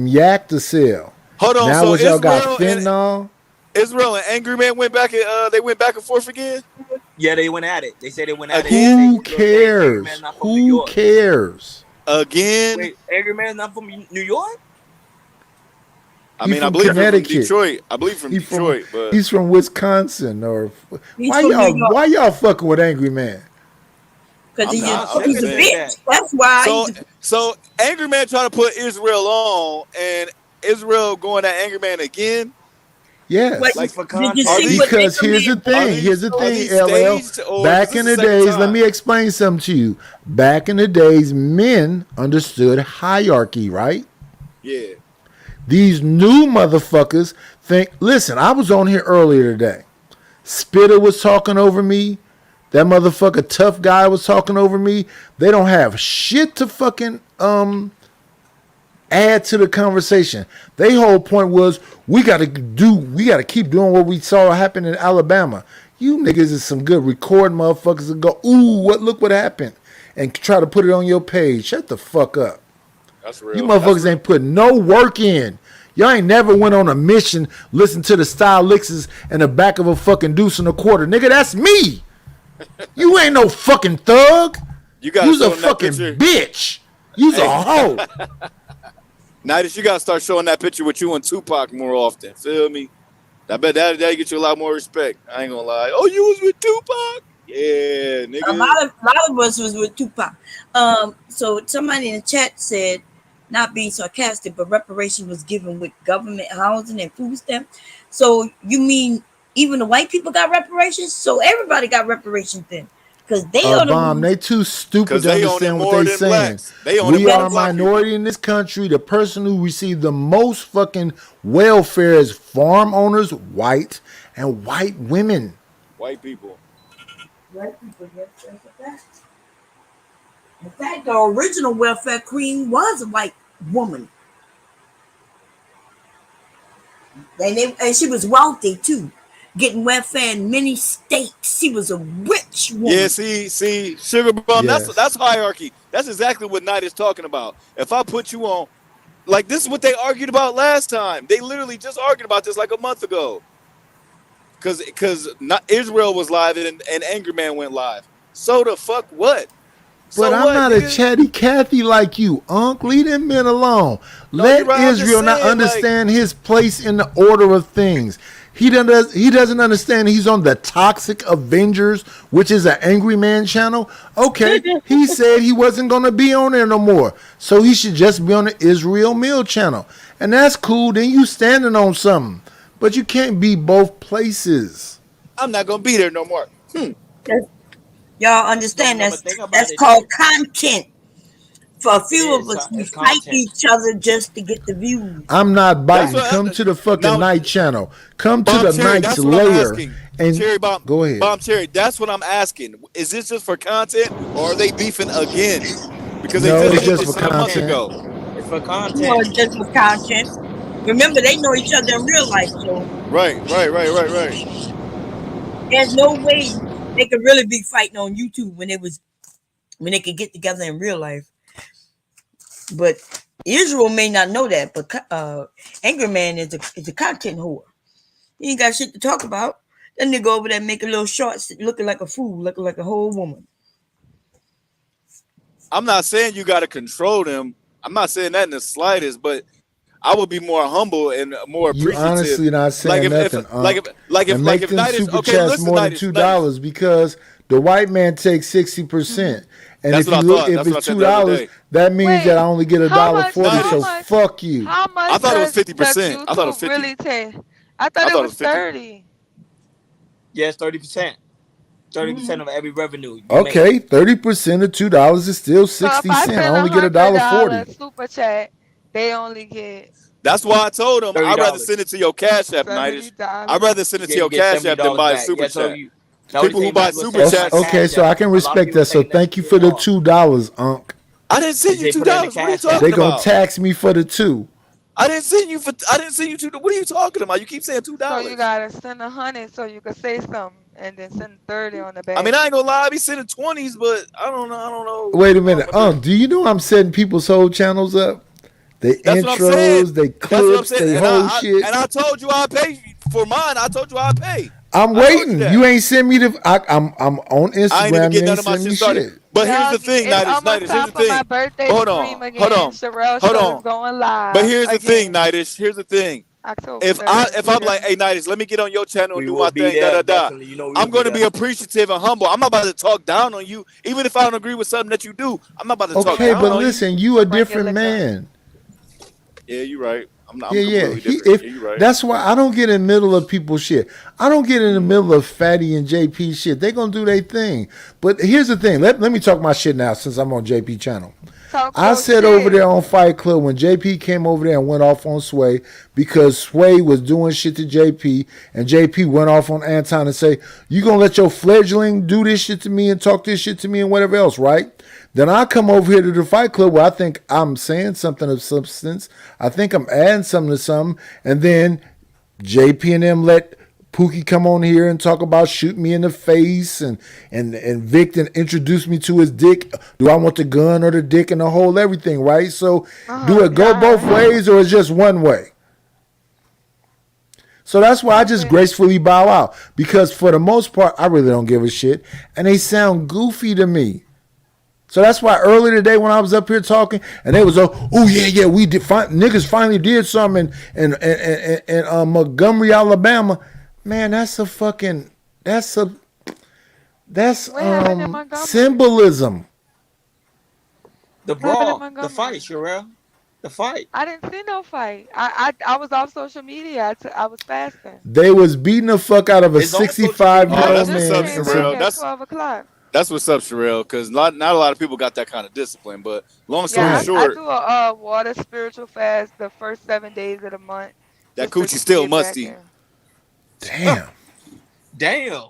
yak to sell. Hold on, Now so what y'all got fentanyl? Israel and Angry Man went back and they went back and forth again? Yeah, they went at it. They said they went at it. They Again? say Who Israel saying Angry Man's cares? not from New Who York. cares? Again? Wait, Angry Man's not from New York? I He mean, I from believe he's from Connecticut. Detroit. I believe from He from Detroit, but he's from Wisconsin or He's from New York why y'all fucking with Angry Man? because I'm he's not. I'm he's just a Niggas saying. say that. bitch. That's why So he's. A, so Angry Man trying to put Israel on and Israel going at Angry Man again? what Yes. Just for did you Are see context. what these Because Anchor here's the Man are thing. did? Here's these the are thing, these LL. staged or is Back this in the the second days, let time? me explain something to you. Back in the days, men understood hierarchy, right? Yeah. These new motherfuckers think, listen, I was on here earlier today. Spitter was talking over me. That motherfucker tough guy was talking over me. They don't have shit to fucking add to the conversation. They whole point was we gotta keep doing what we saw happen in Alabama. You niggas is some good record motherfuckers that go, ooh, look what happened, and try to put it on your page. Shut the fuck up. That's You real. That's motherfuckers real. ain't put no work in. Y'all ain't never went on a mission, listen to the style licks in the back of a fucking deuce and a quarter. Nigga, that's me. You ain't no fucking thug. You gotta You's a show them that fucking picture. bitch. You's a Hey, hoe. Nidus, you gotta start showing that picture with you and Tupac more often. Feel me? I bet that'll get you a lot more respect. I ain't gonna lie. Oh, you was with Tupac? Yeah, A nigga. lot of us was with Tupac. So somebody in the chat said, not being sarcastic, but reparation was given with government housing and food stamp. So you mean even the white people got reparations? So everybody got reparations then, because they are the Bomb, ones. they too stupid Cause to they own it understand what more they than saying. blacks. They own it We more are than a black people. minority in this country. The person who received the most fucking welfare is farm owners, white, and white women. White people. White people, yes, that's a fact. In fact, the original welfare queen was a white woman, and she was wealthy too, getting welfare in many states. She was a rich Yeah, woman. see, Sugar Bum, Yes. that's hierarchy. That's exactly what Knight is talking about. If I put you on, like, this is what they argued about last time. They literally just argued about this like a month ago. Cause not Israel was live and Angry Man went live. So the fuck what? But So I'm what, not a nigga? chatty Cathy like you, Unc. Leave them men alone. No, you're Let right. I'm just Israel not saying, like, understand his place in the order of things. He doesn't understand he's on the Toxic Avengers, which is an angry man channel. Okay, he said he wasn't gonna be on there no more. So he should just be on the Israel Mill channel. And that's cool. Then you standing on something. But you can't be both places. I'm not gonna be there no more. Y'all No, understand no, but think about that's it called though. content. For a It few of is. us, we It's fight content. each other just to get the views. I'm not That's biting. what Come to the fucking now night channel. Come to Bomb the Cherry, night's that's what I'm lair asking. and Cherry go ahead. Bomb Cherry, that's what I'm asking. Is this just for content or are they beefing again? Because they No, just it's did just It's for this a month content. content. ago. It's for More content. just for content. Remember, they know each other in real life, so Right. there's no way they could really be fighting on YouTube when they could get together in real life. But Israel may not know that, but Angry Man is a content whore. He ain't got shit to talk about. Then they go over there and make a little shorts looking like a fool, looking like a whole woman. I'm not saying you gotta control them. I'm not saying that in the slightest, but I would be more humble and more You appreciative. honestly not Like saying if nothing, like if Unc. like if And like make if them Night is super okay, chats listen, more than Night is $2 because the white man takes 60%. And that's if what I you look, thought. if That's what I it's said two the other dollars, day. that means that I Wait, only get a how dollar much? forty. Night How So is much? fuck you. How I much thought it was does 50%. I thought it was YouTube 50. really take? I thought I it thought it was was 50. 30. Yeah, it's 30%. 30% Mm-hmm. of every revenue you make. Okay, 30% of $2 is still So if 60 I cents. I send only get a dollar 40. $100 super chat, they only get That's why I told him I'd rather send it $30. to your Cash App, Nightish. I'd $70. rather send it to Yeah, you your get Cash App than $70 buy a back. super Yeah, so chat. you. The only People thing who you might buy as well super send to my chats, Okay, cash so app I because can a lot of respect people that. So taking that thank you shit for the off. $2, Unc. I didn't They send you say two put it in the dollars. What are you cash app. They talking gonna about? tax me for the two. I didn't send you two. What are you talking about? You keep saying two So you dollars. gotta send 100 so you could say something, and then send 30 on the I back. mean, I ain't gonna lie. I be sending 20s, but I don't know. I don't know Wait a what's wrong minute, with the. Unc. Do you know I'm setting people's whole channels up? They That's what I'm saying. intros, they That's what I'm clips, saying. they And whole shit. I told you I'd pay for mine. I told you I'd pay. I'm I told you waiting. You that. ain't send me the. I'm on I ain't even Instagram. You getting ain't none of my send shit me started. shit. But here's Y'all, the thing, it's Nightish. almost Nightish. Here's time the for my thing. birthday But to hold stream on. Hold again. on. Sherelle Hold show is on. going But live here's the thing, again, Nightish. Here's the thing. October 3rd. If Be I'm like, there. hey, Nightish, let me get on your channel and We do will my be thing. Da there. da da. Definitely, you know we will I'm be going to there. be appreciative and humble. I'm not about to talk down on you, even if I don't agree with something that you do. I'm not about to talk Okay, Sherelle down but on told you. you listen, you to a bring your different liquor. man. Yeah, you're right. I'm Yeah, yeah. completely He different. if Yeah, you're right. that's why I don't get in the middle of people's shit. I don't get in the middle of Fatty and JP shit. They gonna do their thing. But here's the thing. Let me talk my shit now since I'm on JP channel. Talk I your said over shit. there on Fight Club when JP came over there and went off on Sway because Sway was doing shit to JP and JP went off on Anton and say, you gonna let your fledgling do this shit to me and talk this shit to me and whatever else, right? Then I come over here to the Fight Club where I think I'm saying something of substance. I think I'm adding something to something. And then JP and them let Pookie come on here and talk about shoot me in the face and Vic and introduce me to his dick. Do I want the gun or the dick and the whole everything, right? So do Oh it go both God. ways or it's just one way? So that's why I just Okay. gracefully bow out because for the most part I really don't give a shit and they sound goofy to me. So that's why earlier today when I was up here talking and they was oh yeah we did niggas finally did something in Montgomery, Alabama. Man, that's What happened in Montgomery? symbolism. The What happened in brawl, the fight, Montgomery? Sherelle, the fight. I didn't see no fight. I was off social media. I was fasting. They was beating the fuck out of a It's on social media. 65 year Oh, I old that's just what's up, man came in back Sherelle. some. at That's 12 o'clock. that's what's up, Sherelle. Because not a lot of people got that kind of discipline. But long story Yeah, Right. I short, do a water spiritual fast the first 7 days of the month that just to coochie still get back musty. in. Damn. Damn.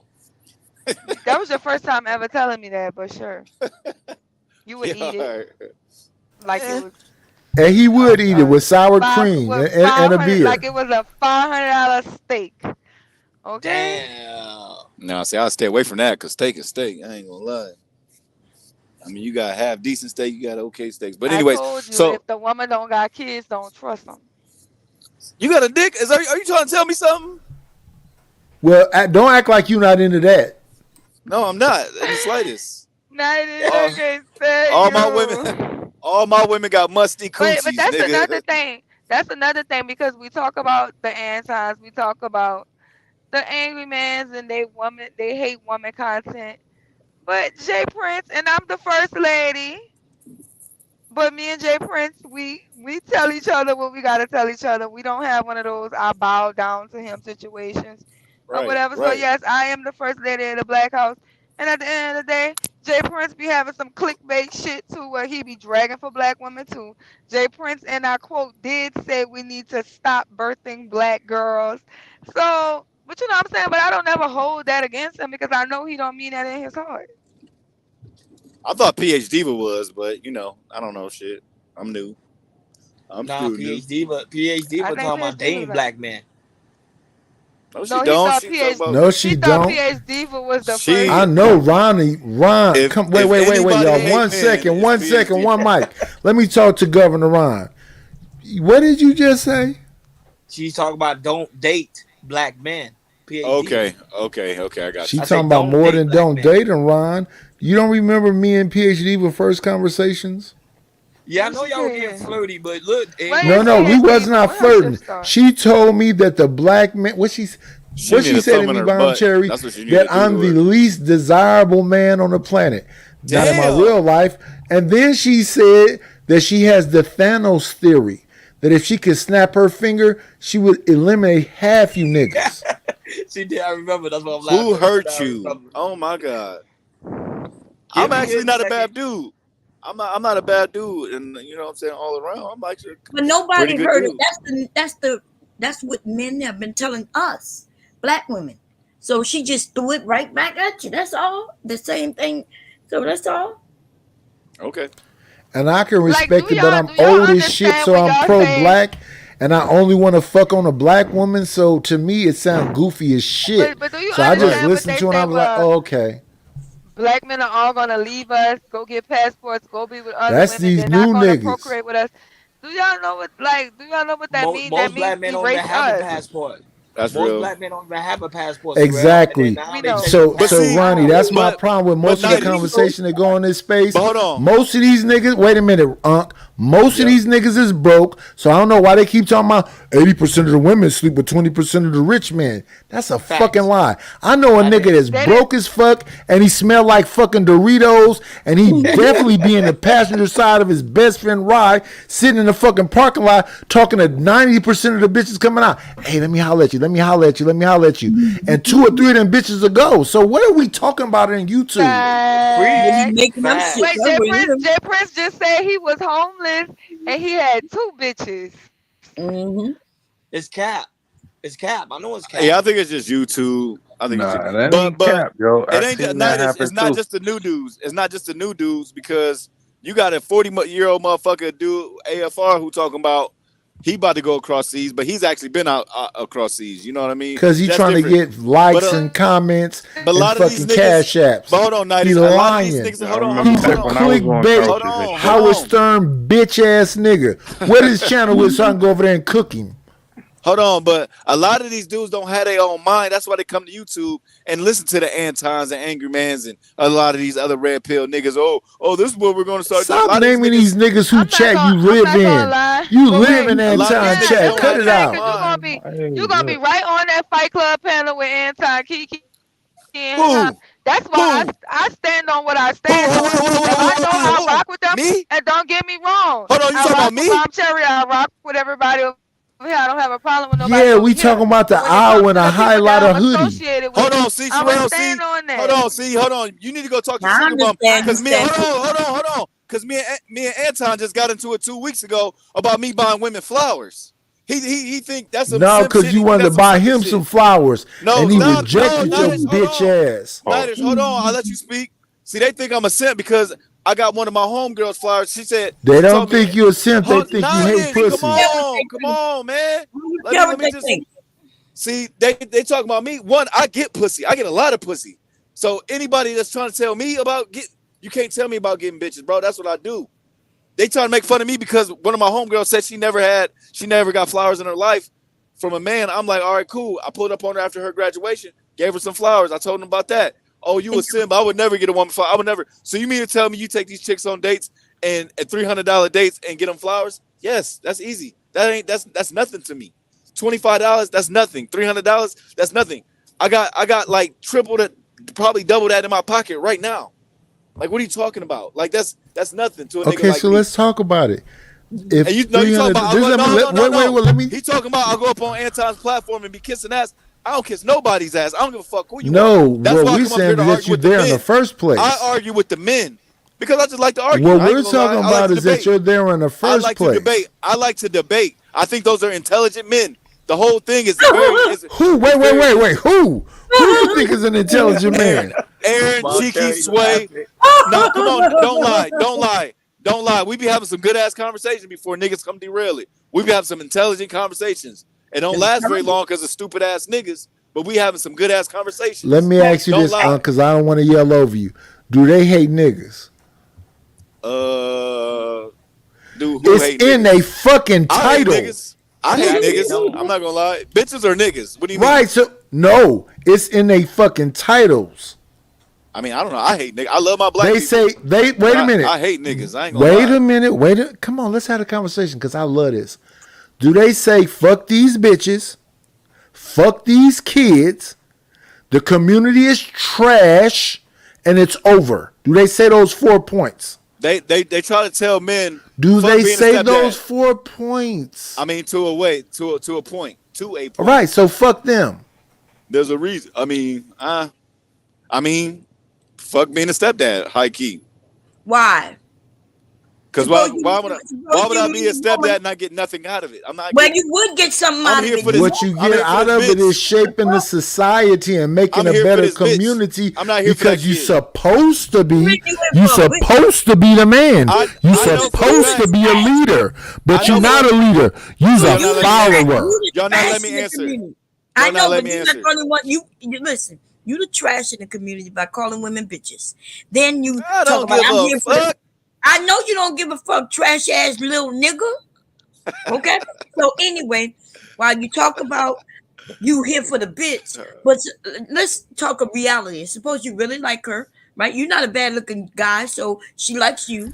That was your first time ever telling me that, but sure, you would Yeah, eat all it right. like it Eh. was And he would eat it uh with sour five cream with and five a hundred like beer. it was a $500 steak. Okay, Damn. No, see, I'll stay away from that because steak is steak. I ain't gonna lie. I mean, you gotta have decent steak, you got okay steaks. But I anyways, told you so if the woman don't got kids, don't trust them. you got a dick? Are you trying to tell me something? Well, don't act like you not into that. No, I'm not in the slightest. Neither I All, can say all my women, you. all my women got musty But coochies, that's another nigga. thing. That's another thing because we talk about the antis, we talk about the angry mans and they hate woman content. But Jay Prince and I'm the first lady. But me and Jay Prince, we tell each other what we gotta tell each other. We don't have one of those I bow down to him situations or Right, whatever. So right. yes, I am the first lady of the Black House. And at the end of the day, Jay Prince be having some clickbait shit too, where he be dragging for black women too. Jay Prince, and I quote, did say we need to stop birthing black girls. So, but you know what I'm saying. But I don't ever hold that against him because I know he don't mean that in his heart. I thought PhD Diva was, but I don't know shit. I'm new. I'm Nah, still new. PhD, but PhD I was think talking about they PhD was ain't like. black men. No, she No, he don't. thought She talking PhD. about No, He she thought don't. PhD was the first. I she. know Ron. If Come, if wait, anybody y'all. hate One men, second, it's one second, PhD. one mic. Let me talk to Governor Ron. What did you just say? She's talking about don't date black men. PhD. Okay. I got She you. I say talking about don't more date than black don't men. date and Ron. You don't remember me and PhD with first conversations? Yeah, I What know she y'all were getting said? flirty, but look, When No, is everybody we talking about was PhD? not When her shit flirting. start? She told me that the black man She what need she a said to thumb in me, her Bomb butt. Cherry, That's what you need that to do I'm to the her. least desirable man on the planet. Not in my real Damn. life. And then she said that she has the Thanos theory. That if she could snap her finger, she would eliminate half you niggas. she did. I remember. That's why I'm Who laughing. But hurt I you? remember. Oh my god. I'm Give me actually a not a second. bad dude. I'm not a bad dude, and you know what I'm saying all around. I'm actually a But pretty nobody good heard it. dude. That's what men have been telling us, black women. So she just threw it right back at you. That's all. The same thing. So that's all. Okay. And I can Like, respect it, but I'm do y'all old as shit, understand so when I'm y'all pro say, black, and I only want to fuck on a black woman. So to me, it sounds goofy as shit. but do you So I just Right. understand what listened they to it and I say? was like, Well, oh, okay. black men are all gonna leave us, go get passports, go be with other That's women. these They're not new gonna niggas. procreate with us. Do y'all know what that means? That Most means black men don't even erase have a us. passport. That's Most real. black men don't even have a passport, Sherelle. And then Exactly. now We they know. changing the But So see, I Ronnie, know. that's my but problem with but most of the It's nighty. legal. conversation that go on this space. But hold on. Most of these niggas, wait a minute, Unc. Most of these niggas is broke, so I don't know why they keep talking about 80% of the women sleep with 20% of the rich men. That's a fucking lie. I know a nigga that's broke as fuck and he smell like fucking Doritos and he definitely be in the passenger side of his best friend ride, sitting in the fucking parking lot talking to 90% of the bitches coming out. Hey, let me holler at you, let me holler at you, let me holler at you. And 2 or 3 of them bitches will go. So what are we talking about in YouTube? Wait, J Prince just said he was homeless and he had 2 bitches. It's cap. It's cap. I know it's cap. Yeah, I think it's just YouTube. I think Nah, it's that just, ain't cap, yo. it I ain't seen not. that happen It's not too. just the new dudes. It's not just the new dudes because you got a 40-year-old motherfucker dude AFR who talking about he about to go across seas, but he's actually been out across seas. You know what I mean? Because he That's trying different. to get likes But and comments but a and lot of these fucking niggas. cash apps. But hold on, He 90s. A lot of these lying. niggas. I Hold on, remember He's a back when I was on clickbait couches and shit. Howard Stern bitch ass nigga. What his channel is so I can go over there and cook him. Hold on, but a lot of these dudes don't have their own mind. That's why they come to YouTube and listen to the Antons and Angry Mans and a lot of these other red pill niggas. Oh, this is what we're gonna start doing. A Stop lot of naming these niggas who chat you I'm live not gonna in. lie. You But live wait, in a lot of these Anton niggas yeah, chat. that's don't what Cut have I'm it their saying. own out. Cause mind. you're gonna be right on that Fight Club panel with Anton, Kiki, and Hunt. Who? That's why Who? I stand on what I Who? stand on. And I know I Who? rock with them. Me? And don't get me wrong, Hold on, you I talking rock about with me? Bomb Cherry. I rock with everybody over here. I don't have a problem with nobody Yeah, over we here. talking about the But when it comes owl in to a the people that highlighter I'm hoodie. associated with, Hold on, see, I'ma Sherelle, see, stand on hold that. on, see, hold on. You need to go talk to I Sugar Bum, understand. You cause stand for hold on, cause me and Anton just got into it 2 weeks ago about me buying women flowers. He think that's some No, simp because shit. you He think wanted to that's some buy sucker him shit. some flowers No, and he no, no, rejected your Nidus, hold bitch on. ass. Nidus, hold on. I'll let you speak. See, they think I'm a simp because I got one of my homegirls flowers. She said, They she don't told me, think you a simp. They think you hate Nidus, pussy. come on, man. I don't Let me, care let what me they just think. see. They talk about me. One, I get pussy. I get a lot of pussy. So anybody that's trying to tell me about you can't tell me about getting bitches, bro. That's what I do. They trying to make fun of me because one of my homegirls said she never got flowers in her life from a man. I'm like, all right, cool. I pulled up on her after her graduation, gave her some flowers. I told them about that. Oh, you a simp? I would never get a woman flower. I would never. So you mean to tell me you take these chicks on dates and at $300 dates and get them flowers? Yes, that's easy. That's nothing to me. $25, that's nothing. $300, that's nothing. I got like triple that, probably double that in my pocket right now. Like, what are you talking about? Like, that's nothing to a nigga Okay, like so me. let's talk about it. If And you know, you talking 300, about this, let me, let, wait, wait, well, let me. He talking about I'll go up on Anton's platform and be kissing ass. I don't kiss nobody's ass. I don't give a fuck who you are. No, That's what why I we're come up here saying to is that argue you're with the there in the men. first I place. argue with the men because I just like to argue. What I ain't we're gonna lie. talking I like about to is that debate. you're there in the I first like to debate. place. I like to debate. I think those are intelligent men. The whole thing is very Who? is Wait, wait, very wait, wait. Who? Who you think is an intelligent Aaron, man? Cheeky, Sway. Nah, come on, don't lie. We be having some good ass conversations before niggas come derail it. We be having some intelligent conversations. It don't last very long because of stupid ass niggas, but we having some good ass Let conversations. me ask you Don't this, lie. because I don't want to yell over you. Do they hate niggas? Uh, dude, who It's hate in a niggas? fucking I hate title. niggas. I hate niggas. I'm not gonna lie. Bitches or niggas? What do you mean? Right, so no, it's in a fucking titles. I mean, I don't know. I hate niggas. I love my black They people, say they but wait a minute. I hate niggas. I ain't gonna Wait lie. a minute. Come on, let's have a conversation because I love this. Do they say fuck these bitches? Fuck these kids. The community is trash and it's over. Do they say those 4 points? They try to tell men Do fuck they being a say those stepdad. 4 points? I mean, to a way, to a point, All right, so fuck them. There's a reason. I mean, fuck being a stepdad, high key. Why? Because Suppose you, why suppose would you I be a leave a woman. stepdad and not get nothing out of it? I'm not Well, getting. you would get something I'm out of here it. for this. What you I'm get here for out this of it is bitch. shaping the society and I'm making a here for better this bitch. community I'm not here for that because you kid. supposed to Where be. you went You for? supposed to be the man. You I know for a supposed to fact. be a leader, I but know you're for. not a leader. You's Well, a Y'all not you let me the answer. trash. follower. You the Y'all not let trash me in the answer. community. I Y'all not know, let but me you're not answer. the only one. You listen. You the trash in the community by calling women bitches. Then you I talk don't about give I'm a here for the. fuck. I know you don't give a fuck, trash ass little nigga. Okay. So anyway, while you talk about you here for the bitch, but let's talk of reality. Suppose you really like her, right? You're not a bad looking guy, so she likes you.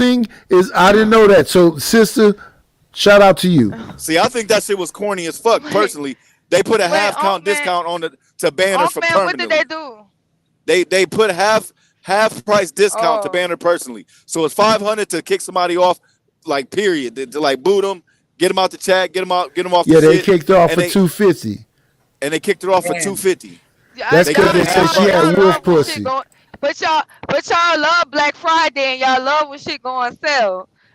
clothing is. I didn't know that. So, sister, shout out to you. See, I think that shit was corny as fuck. Wait, Personally, they put a wait, half count Man, discount on the to banners for Man, what did they permanently. do? They put half price discount to Oh, banner personally. So it's 500 to kick somebody off, like period. To like boot them, get them out the chat, get them off the Yeah, they shit, kicked her off and for 250. they kicked it off for Damn. 250. yeah, That's They because got they it said half she y'all price. had wolf love when shit pussy. go, but y'all love Black Friday and y'all love when shit go on sale.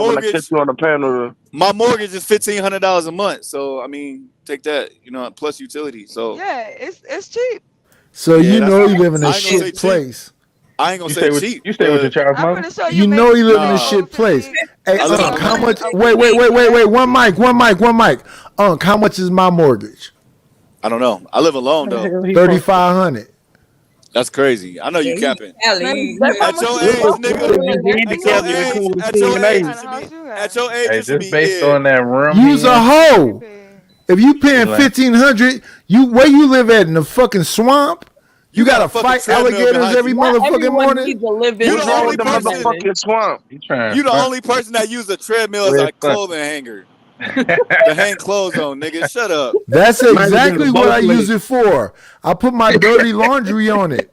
out when I catch you on the panel. my mortgage is $1,500 a month. So I mean, take that, plus utility. So Yeah, it's cheap. So yeah, you that's know not. you live in a I ain't gonna say shit cheap. place. I ain't gonna You say stay with cheap. you stay with your child's I'm mother? pretty sure You know you live in a Nah, shit place. Hey, I live Unc, how alone. much? $1,500 a Wait, wait, week wait, for wait, wait. that. One mic. Unc, how much is my mortgage? I don't know. I live alone How the though. hell he supposed to? 3,500. That's crazy. I know you Yeah, he capping. Cali. That's how At much your you age, supposed to You nigga. said live you in. That's At still your handicapped, you age. cool good. to At see your in What age, it kind age. of should be. house you At have? your age, Hey, it should just be. based Yeah. on that rum Use a hand, hoe. If you she paying like, 1,500, where you live at in the fucking swamp? You You got a gotta fucking fight treadmill alligators behind every you. Not motherfucking everyone morning. needs to live You in the What's wrong with only the Jersey, person. baby. motherfucking swamp? you trying to You the front. only person that use a treadmill as Where's a front? clothing hanger to hang clothes on, nigga. Shut up. That's Might as well exactly what both I use legs. it for. I put my dirty laundry on it.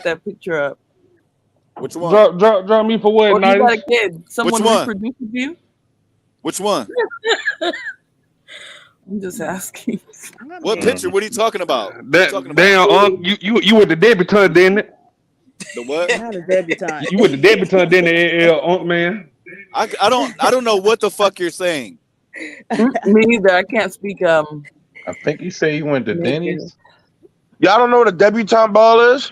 got that picture up. Which one? Drop me for what, Or you got a Nighters? kid? Which Someone one? reproduced you? Which one? I'm just asking. What picture? What are you talking about? What are you talking That about? damn you with the debutante, didn't it? The what? Not a debutante. You with the debutante, didn't it, man? I don't know what the fuck you're saying. Me either. I can't speak. I think you say you went to Naked. Denny's. Y'all don't know what a debutante ball is?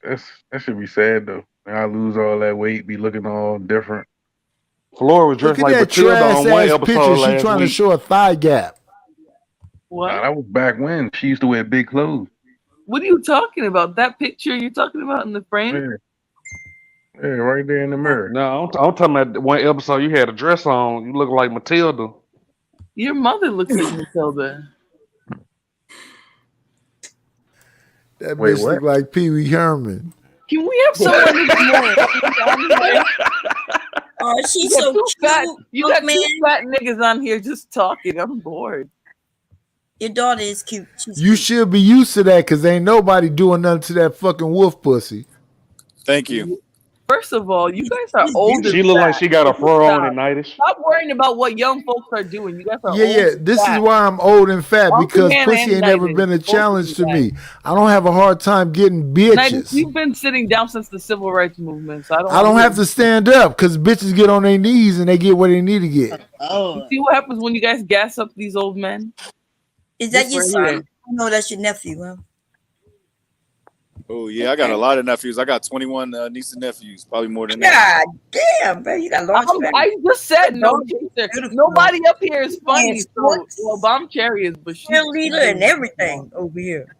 That should be sad though. I lose all that weight, be looking all different. Flora was Look dressed at like that Matilda trash on one ass picture. episode She last trying to week. show a thigh gap. What? Nah, that was back when she used to wear big clothes. What are you talking about? That picture you're talking about in the frame? Yeah, yeah, right there in the mirror. No, I'm talking about one episode you had a dress on. You look like Matilda. Your mother looks like Matilda. That Wait, bitch what? look like Pee Wee Herman. Can we have someone who's more on here? Oh, You she's got so two fat, cute. you Look, got man, two fat niggas on here just talking. I'm bored. your daughter is cute. She's You cute. should be used to that because ain't nobody doing nothing to that fucking wolf pussy. Thank you. First of all, you guys are old and She look like fat. she got a So fur on stop. it, Nightish. Stop worrying about what young folks are doing. You guys are Yeah, old yeah. and This is fat. why I'm old and fat Uncle because Hannah pussy and ain't never Nightish, been a both of challenge you to guys. me. I don't have a hard time getting Nightish, bitches. you've been sitting down since the civil rights movement, so I don't I want don't to have to stand up because bitches get on their knees and they get what they need to get. Oh, see what happens when you guys gas up these old men. is This that your right son? here. No, that's your nephew, huh? Oh yeah, I got a lot of nephews. I got 21 nieces and nephews, probably more than that. God damn, man, you got a large family. I just said no Dog is chaser. beautiful. Nobody up here is Playing funny. So, sports, well, Bomb Cherry is, but she's cheerleader, and everything over here.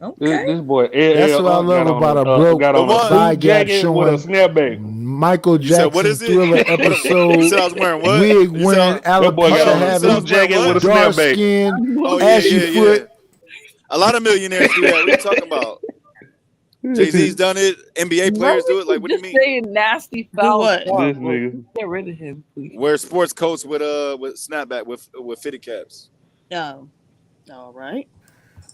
Okay. This boy That's what I LL love got about on a a broke The got on a one. thigh suit gap jacket with a showing snapback. Michael You said what Jackson is it? Thriller You episode said I was wearing what? wig You said wearing That boy got hold alopecia on on. a You said I suit was having wearing jacket with a what? dark snapback. skin, Oh yeah, ashy yeah, yeah. foot. A lot of millionaires do that. What are you talking about? Jay-Z's done it. NBA players do it. Like, what do you just mean? saying nasty Do foul what? stuff. This Like, nigga. get rid of him, please. Wear sports coats with snapback with fitted caps. No. All right.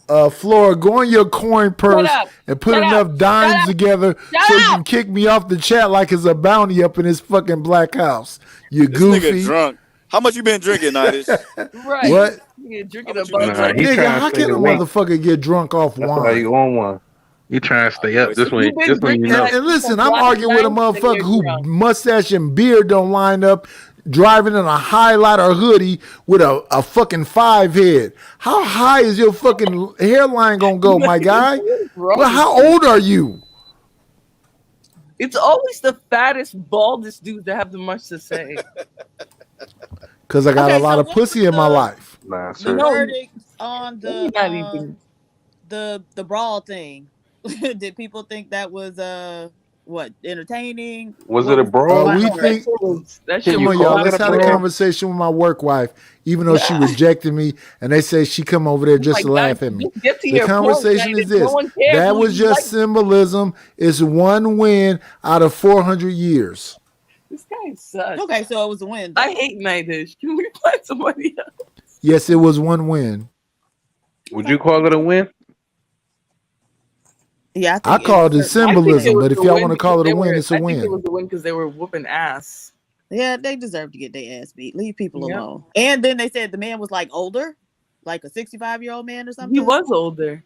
Flora, go in your coin purse up. and put Shut up. enough dimes Shut up. together Shut so you up. can kick me off the chat like it's a bounty up in this fucking black house. You This nigga goofy. drunk. How much you been drinking, Nidish? Right. What? You're drinking How a much you been Bud Nah, Light. he Nigga, trying how to stay can a awake. motherfucker get drunk off That's why he wine? on one. You trying to stay up Wasted. just when You've been you drinking know. that And listen, since I'm last arguing with a night, then motherfucker you're who drunk. mustache and beard don't line up, driving in a highlighter hoodie with a fucking 5 head. How high is your fucking hairline gonna go, my guy? Well, how old are you? It's always the fattest, baldest dudes that have the most to say. Because I got a Okay, lot so of what was pussy in my life. Nah, the sir. verdict on You're not even. the brawl thing? Did people think that was what, entertaining? Was What it a was the brawl? We final think, That Can shit come you was on, y'all. call it Let's a have a brawl? conversation with my work wife, even though she rejected me, and they say she come over there just like, to laugh guys, at me. just get to The your point, conversation guys. is No this: one cares that who was you just like. symbolism. It's one win out of 400 years. This guy sucks. Okay, so it was a win. I hate Nightish. Can we find somebody else? Yes, it was one win. Would you call it a win? Yeah, I called it symbolism, but if y'all want to call it a win, it's a I think it win. was a win because they were whooping ass. Yeah, they deserve to get their ass beat. Leave people Yep. alone. And then they said the man was like older, like a 65-year-old man or something. He was older.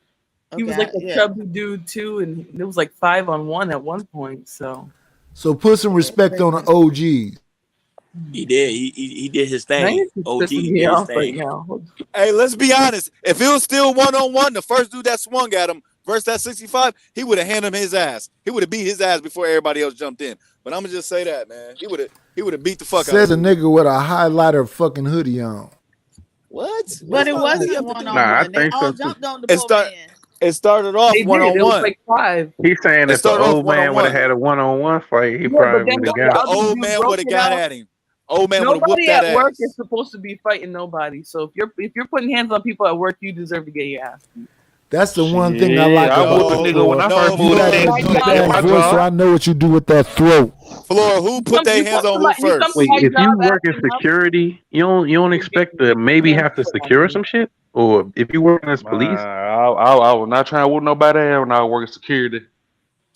He Okay, was like a yeah. chubby dude too, and it was like 5-on-1 at one point. So So put some respect on the OGs. He did. He did his now thing. you're just OG pissing did me his off right thing. now. Hey, let's be honest. If it was still 1-on-1, the first dude that swung at him versus that 65, he would have handed him his ass. He would have beat his ass before everybody else jumped in. But I'm gonna just say that, man. He would have beat the fuck Says out a of him. nigga with a highlighter fucking hoodie on. What? But it What does wasn't he have to one do? on Nah, I one. They think all so too. jumped on the It poor start. man. It started off They did. It was 1-on-1. like 5. He's saying It if the started off old man would have 1-on-1. had a one-on-one fight, he Yeah, but probably then would have the got The him. other old dude man broke would have it got out. at him. Old man would have whooped Nobody that at work ass. is supposed to be fighting nobody. So if you're putting hands on people at work, you deserve to get your ass beat. That's the one thing I like I whooped a about you, nigga when Flora. I first No, You moved got to Flora, that Texas no, deep at ass my Flora. voice, so job. I know what you do with that throat. Flora, who put their hands on who You come first? to Wait, my if you job work in acting up. security, you don't expect to maybe have to secure some shit, or if you working as police, I was not trying to whoop nobody ass when I was working security.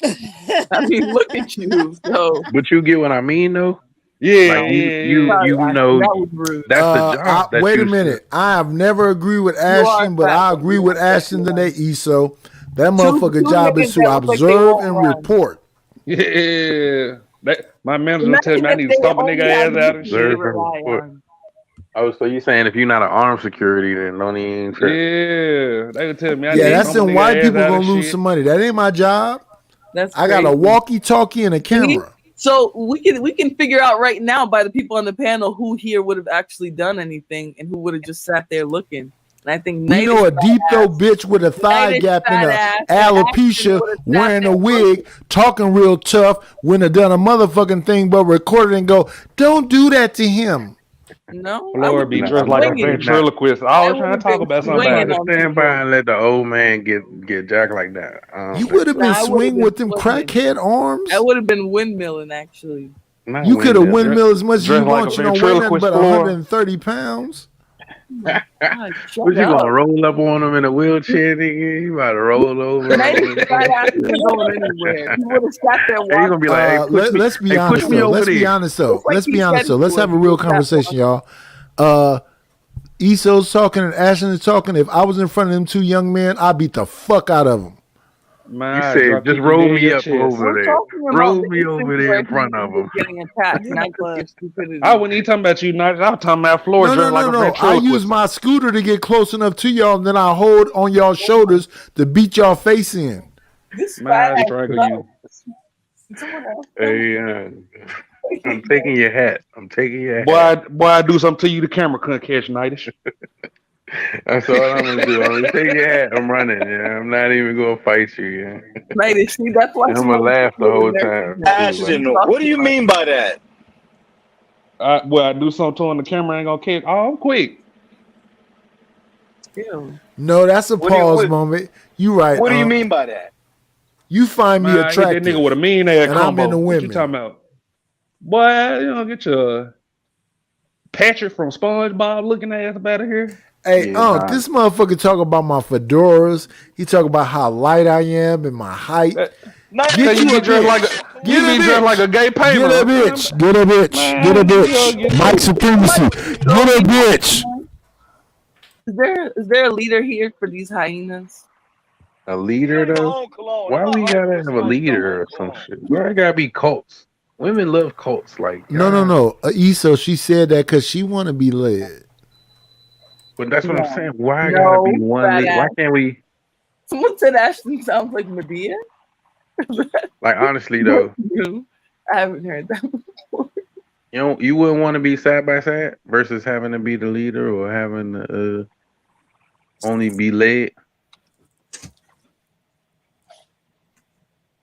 I mean, look at you. So but you get what I mean, though. Yeah, Like yeah. sorry, Ashton, know, that was rude. that's the job that Wait a you should. minute. I have never agreed with You are Ashton, but fat. I agree with Ashton today, ESO. That Two motherfucker job niggas is to that look like they observe won't and run. report. Yeah. My manager Imagine tell me I if need to they stomp a only nigga had ass out you and to shit. Observe and rely report. on. Oh, so you saying if you're not an armed security, then don't even trip. Yeah. They would tell me I Yeah, need to that's stomp a them nigga white ass people out gonna and lose shit. some money. That ain't my job. That's I got crazy. a walkie-talkie and a camera. So we can figure out right now by the people on the panel who here would have actually done anything and who would have just sat there looking. And I think We know a deep throat bitch with a thigh Nightish gap and fat a ass and Ashton alopecia would've sat wearing there a wig, talking real tough, wouldn't have done a motherfucking thing but recorded and go, don't do that to him. No, Flora be Nah, dressed like a swinging. ventriloquist. I Always would trying have to talk been about I'm about swinging to somebody. on stand by people. and let the old man get jacked like that. I don't You think would have so. been I would have swinging been with them swinging. crackhead arms. I would have been windmilling actually. Not You could have windmill. windmill as much as you Dressed like a want. You don't weigh nothing ventriloquist, but Flora. 130 pounds. God, shut What you up. gonna roll up on him in a wheelchair, nigga? You about to roll over on Nightish him? fat ass isn't going anywhere. He would have sat there Hey, you gonna watching. be like, hey, Let's be push honest me though. over Let's be there. honest though. Just like Let's he be honest said though. he Let's would. have a He real would sat conversation, watching. y'all. ESO's talking and Ashton is talking. If I was in front of them two young men, I'd beat the fuck out of them. Man, You I said drop just kick you roll dead in me your up chest. over We're there. talking about Roll the me over instance there where in front he of was him. getting attacked, Yeah, not just your but I stupidity. wasn't even talking about you, Nighters. I was talking about Floyd No, no, drunk like no, a no. I use ventriloquist. my scooter to get close enough to y'all, and then I hold on y'all shoulders to beat y'all face in. This fat Man, I ass strangle you. fuck. Someone else. Hey, I'm taking your hat. I'm taking your hat. Boy, I do something to you the camera couldn't catch, Nighters. That's all I'm gonna do. I'm gonna take your hat. I'm running. Yeah, I'm not even gonna fight you. Yeah, Lady, see, that's why and I'm she gonna wants to laugh the live in whole nursing time home. too. Like, You Ashton, talk what do too you much. mean by that? I do something to him the camera ain't gonna catch. Oh, I'm quick. Ew. No, that's a What do you pause moment. You right, what do you mean by that? You find me Man, I hit that nigga with a attractive, mean ass and I'm into combo. What you women. talking about? Boy, you know, get your Patrick from SpongeBob looking ass up out of here. Hey, yeah, nah. this motherfucker talk about my fedoras. He talk about how light I am and my height. That, Night Get Cause you you a be dressed like bitch. a Get a a bitch. gay Get a painter. bitch. Get a bitch. Get a Man, you bitch. get Mike your supremacy. Somebody Get throw a me out, bitch. man. Is there a leader here for these hyenas? A She leader don't even though? own cologne. I'm Why not we arguing gotta with have a somebody who don't leader own or some cologne. shit? Why it gotta be cults? Women love cults. Like, No, no, God. no. Issa, she said that because she want to be led. But that's what I'm No. saying. Why I gotta be No, one fat lead? Why ass. can't we? Someone said Ashton sounds like Medea. Like, honestly That's though, new. I haven't heard that before. you wouldn't want to be side by side versus having to be the leader or having to only be led.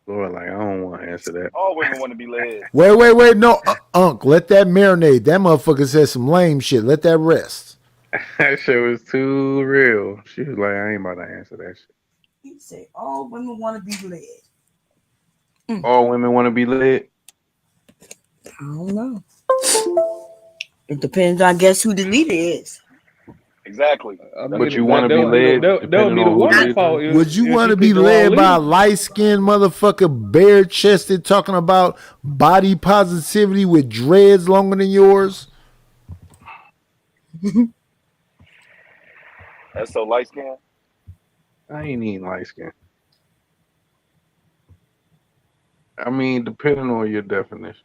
Lord, like I don't want to answer that. All women want to be led. Wait. No, Unc, let that marinate. That motherfucker said some lame shit. Let that rest. That shit was too real. She was like, I ain't about to answer that shit. He said all women want to be led. All women want to be led. I don't know. It depends, I guess, who the leader is. Exactly. I That's But what you it want that to boils be would down be to. led that would depending be the on who the woman's leader fault is. Would you if want she to be picked the wrong led by a leader. light skinned motherfucker, bare chested, talking about body positivity with dreads longer than yours? That's so light skinned. I ain't even light skin. I mean, depending on your definition.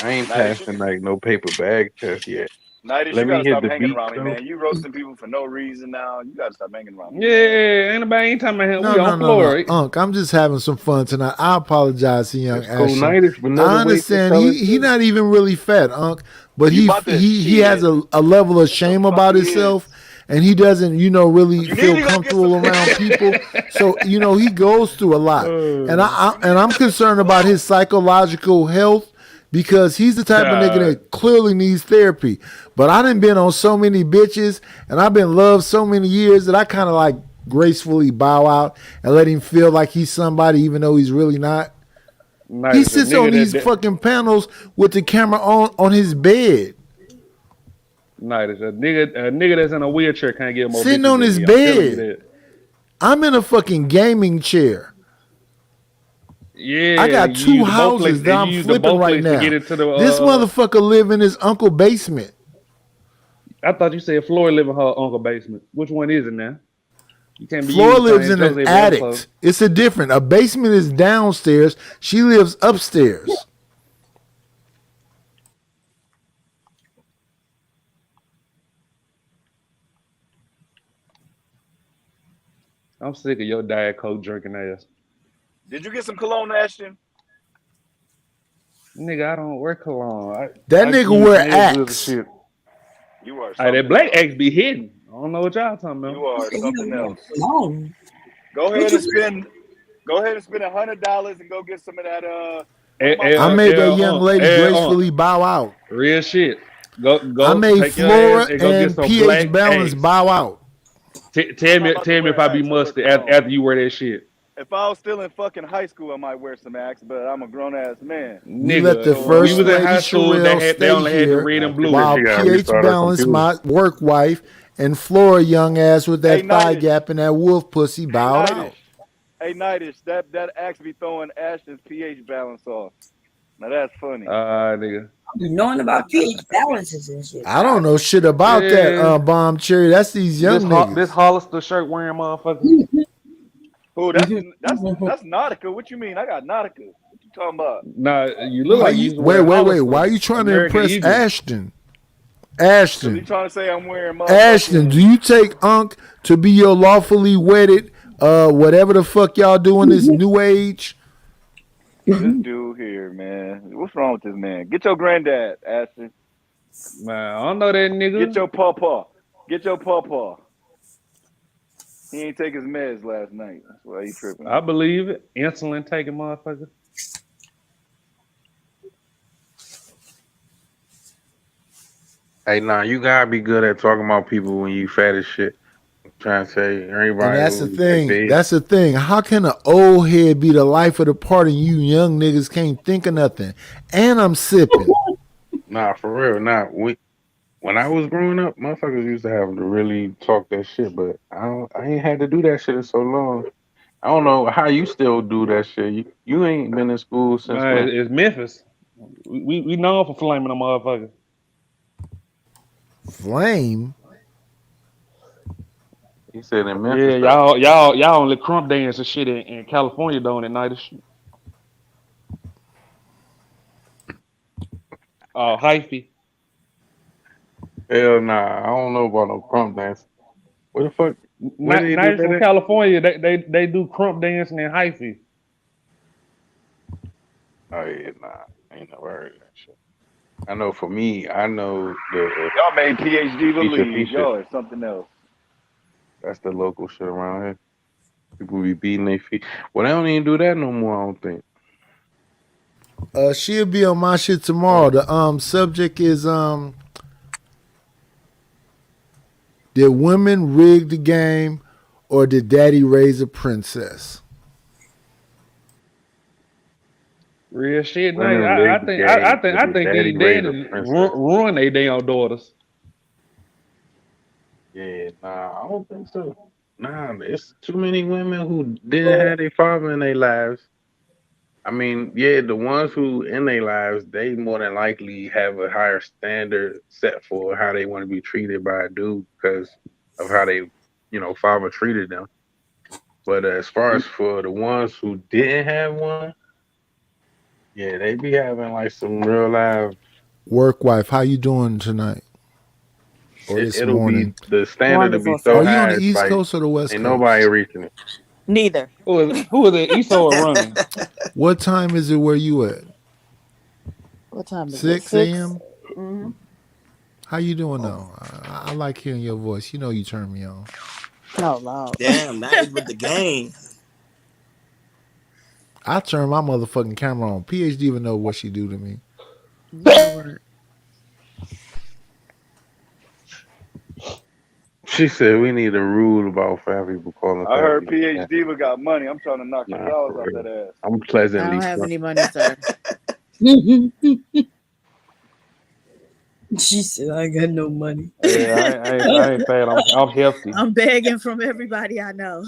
I ain't Night, passing like no paper bag test yet. Nighties, Let you me gotta hit stop the hanging beat around me, though. man. You roasting people for no reason now. You gotta stop hanging around me, man. Yeah, ain't talking about him. No, We no, on no, no. floor. Unc, I'm just having some fun tonight. I apologize to young It's cool Ashton. night. It's another I way to understand tell it he too. not even really fat, Unc, but You he about to he has shit. a level of What the shame fuck about he himself, is? and he doesn't, really You need feel to go get some comfortable around cologne. people. So, he goes through a lot. And You need to I'm go get some concerned about his cologne. psychological health because he's the type of nigga Nah, that clearly needs therapy. But I done been on so many bitches and I've been loved so many years that I kind of like gracefully bow out and let him feel like he's somebody even though he's really not. night He is a sits on nigga these that fucking panels with the camera on his bed. night is a nigga that's in a wheelchair can't get more Sitting bitches on than his me. I'm telling you bed. that. I'm in a fucking gaming chair. I Yeah, got you two use the both houses places. that You I'm use the flipping both right places to get now. into the. This motherfucker live in his uncle basement. I thought you said Floyd live in her uncle basement. Which one is it now? You can't be Flora using the lives same in jokes an every episode. attic. It's a different. A basement is downstairs. She lives upstairs. I'm sick of your Diet Coke drinking ass. Did you get some cologne, Ashton? Nigga, I don't wear cologne. That I nigga use wear nail good as Axe. shit. You are Hey, that something black else. X be hidden. I don't know what y'all talking You about. He are said he something don't want else. cologne. Go What ahead you and get? spend. Go ahead and spend $100 and go get some of that. What am I I saying? made that young lady gracefully bow out. Real shit. Go I go made take your ass Flora and go get and some pH black Balance X. bow out. Tell I'm not me about to tell me if wear I be Axe. I wear musty cologne. after you wear that shit. If I was still in fucking high school, I might wear some Axe, but I'm a grown ass man. We let the Nigga, when we So, first was in lady high school, Sherelle they stay only had the here red and She blue. said while she got to pH restart her Balance, computer. my work wife, and Flora young ass with hey, that thigh Nightish. gap and that wolf pussy bowed Nightish. out. Hey, Nightish. That Axe be throwing Ashton's pH balance off. Now that's funny. Nigga. I be knowing about pH balances and shit. I don't know shit about that Yeah. bomb cherry. That's these This young niggas. Hollister shirt wearing motherfucker. Who? That's Nautica. What you mean? I got Nautica. What you talking about? Nah, you look Why like you you used to wait, wear wait, wait? Hollister, Why are you trying to American impress Eagle. Ashton? Cause he Ashton. trying to say I'm wearing Ashton, do motherfucking you take Unc to be your lawfully wedded, whatever the fuck y'all doing this new age? this dude here, man. What's wrong with this man? Get your granddad, Ashton. Man, I don't know that Get nigga. your pawpaw. Get your pawpaw. He ain't take his meds last night. That's why he tripping. I believe it. Insulin taking motherfucker. Hey, nah, you gotta be good at talking about people when you fat as shit. I'm trying to say And everybody that's the who like thing. big. That's the thing. How can an old head be the life of the party and you young niggas can't think of nothing? And I'm sipping. Nah, for real. Nah, when I was growing up, motherfuckers used to have to really talk that shit, but I ain't had to do that shit in so long. I don't know how you still do that shit. You ain't been in school since Man, when? it's Memphis. We known for flaming them motherfuckers. Flame. He said in Yeah, Memphis though. y'all only crump dance and shit in California doing at night and shit. Hyphy. Hell nah, I don't know about no crump dance. What the fuck? Where they do Night that from at? California, they do crump dancing in hyphy. Oh yeah, nah, I ain't never heard of that shit. I know for me, I know the Y'all made PhD the Fisher P lead. shit. Y'all are something else. That's the local shit around here. People be beating their feet. Well, they don't even do that no more. I don't think. She'll be on my shit tomorrow. Fuck. The subject is did women rig the game or did daddy raise a princess? Real shit. No, Women rigged the game, or I did think daddy these raise a daddies princess? ruin their damn daughters. Yeah, nah, I don't think so. Nah, it's too many women who didn't have their father in their lives. I mean, yeah, the ones who in their lives, they more than likely have a higher standard set for how they want to be treated by a dude because of how they, father treated them. But as far as for the ones who didn't have one, yeah, they be having like some real life. Work wife, how you doing tonight or this It'll be morning? the standard to be Wonderful, so Are sir. you on high. the It's East like Coast or the West ain't nobody Coast? reaching it. Neither. Who is it? Esau or running? What time is it where you at? What time is it? 6 6? a.m.? Mm-hmm. How you doing Oh, though? I like hearing your voice. You know you turn me on. no, Lord. Damn, nice with the game. I turn my motherfucking camera on. PhD even know what she do to me. Lord. She said we need a rule about fat people calling I fat heard people fat. PhD got money. I'm trying to knock some Nah, dollars for off real. that ass. I'm I don't pleasantly have sur- any money, sir. She said, I got no money. Yeah, I ain't fat. I'm healthy. I'm begging from everybody I know.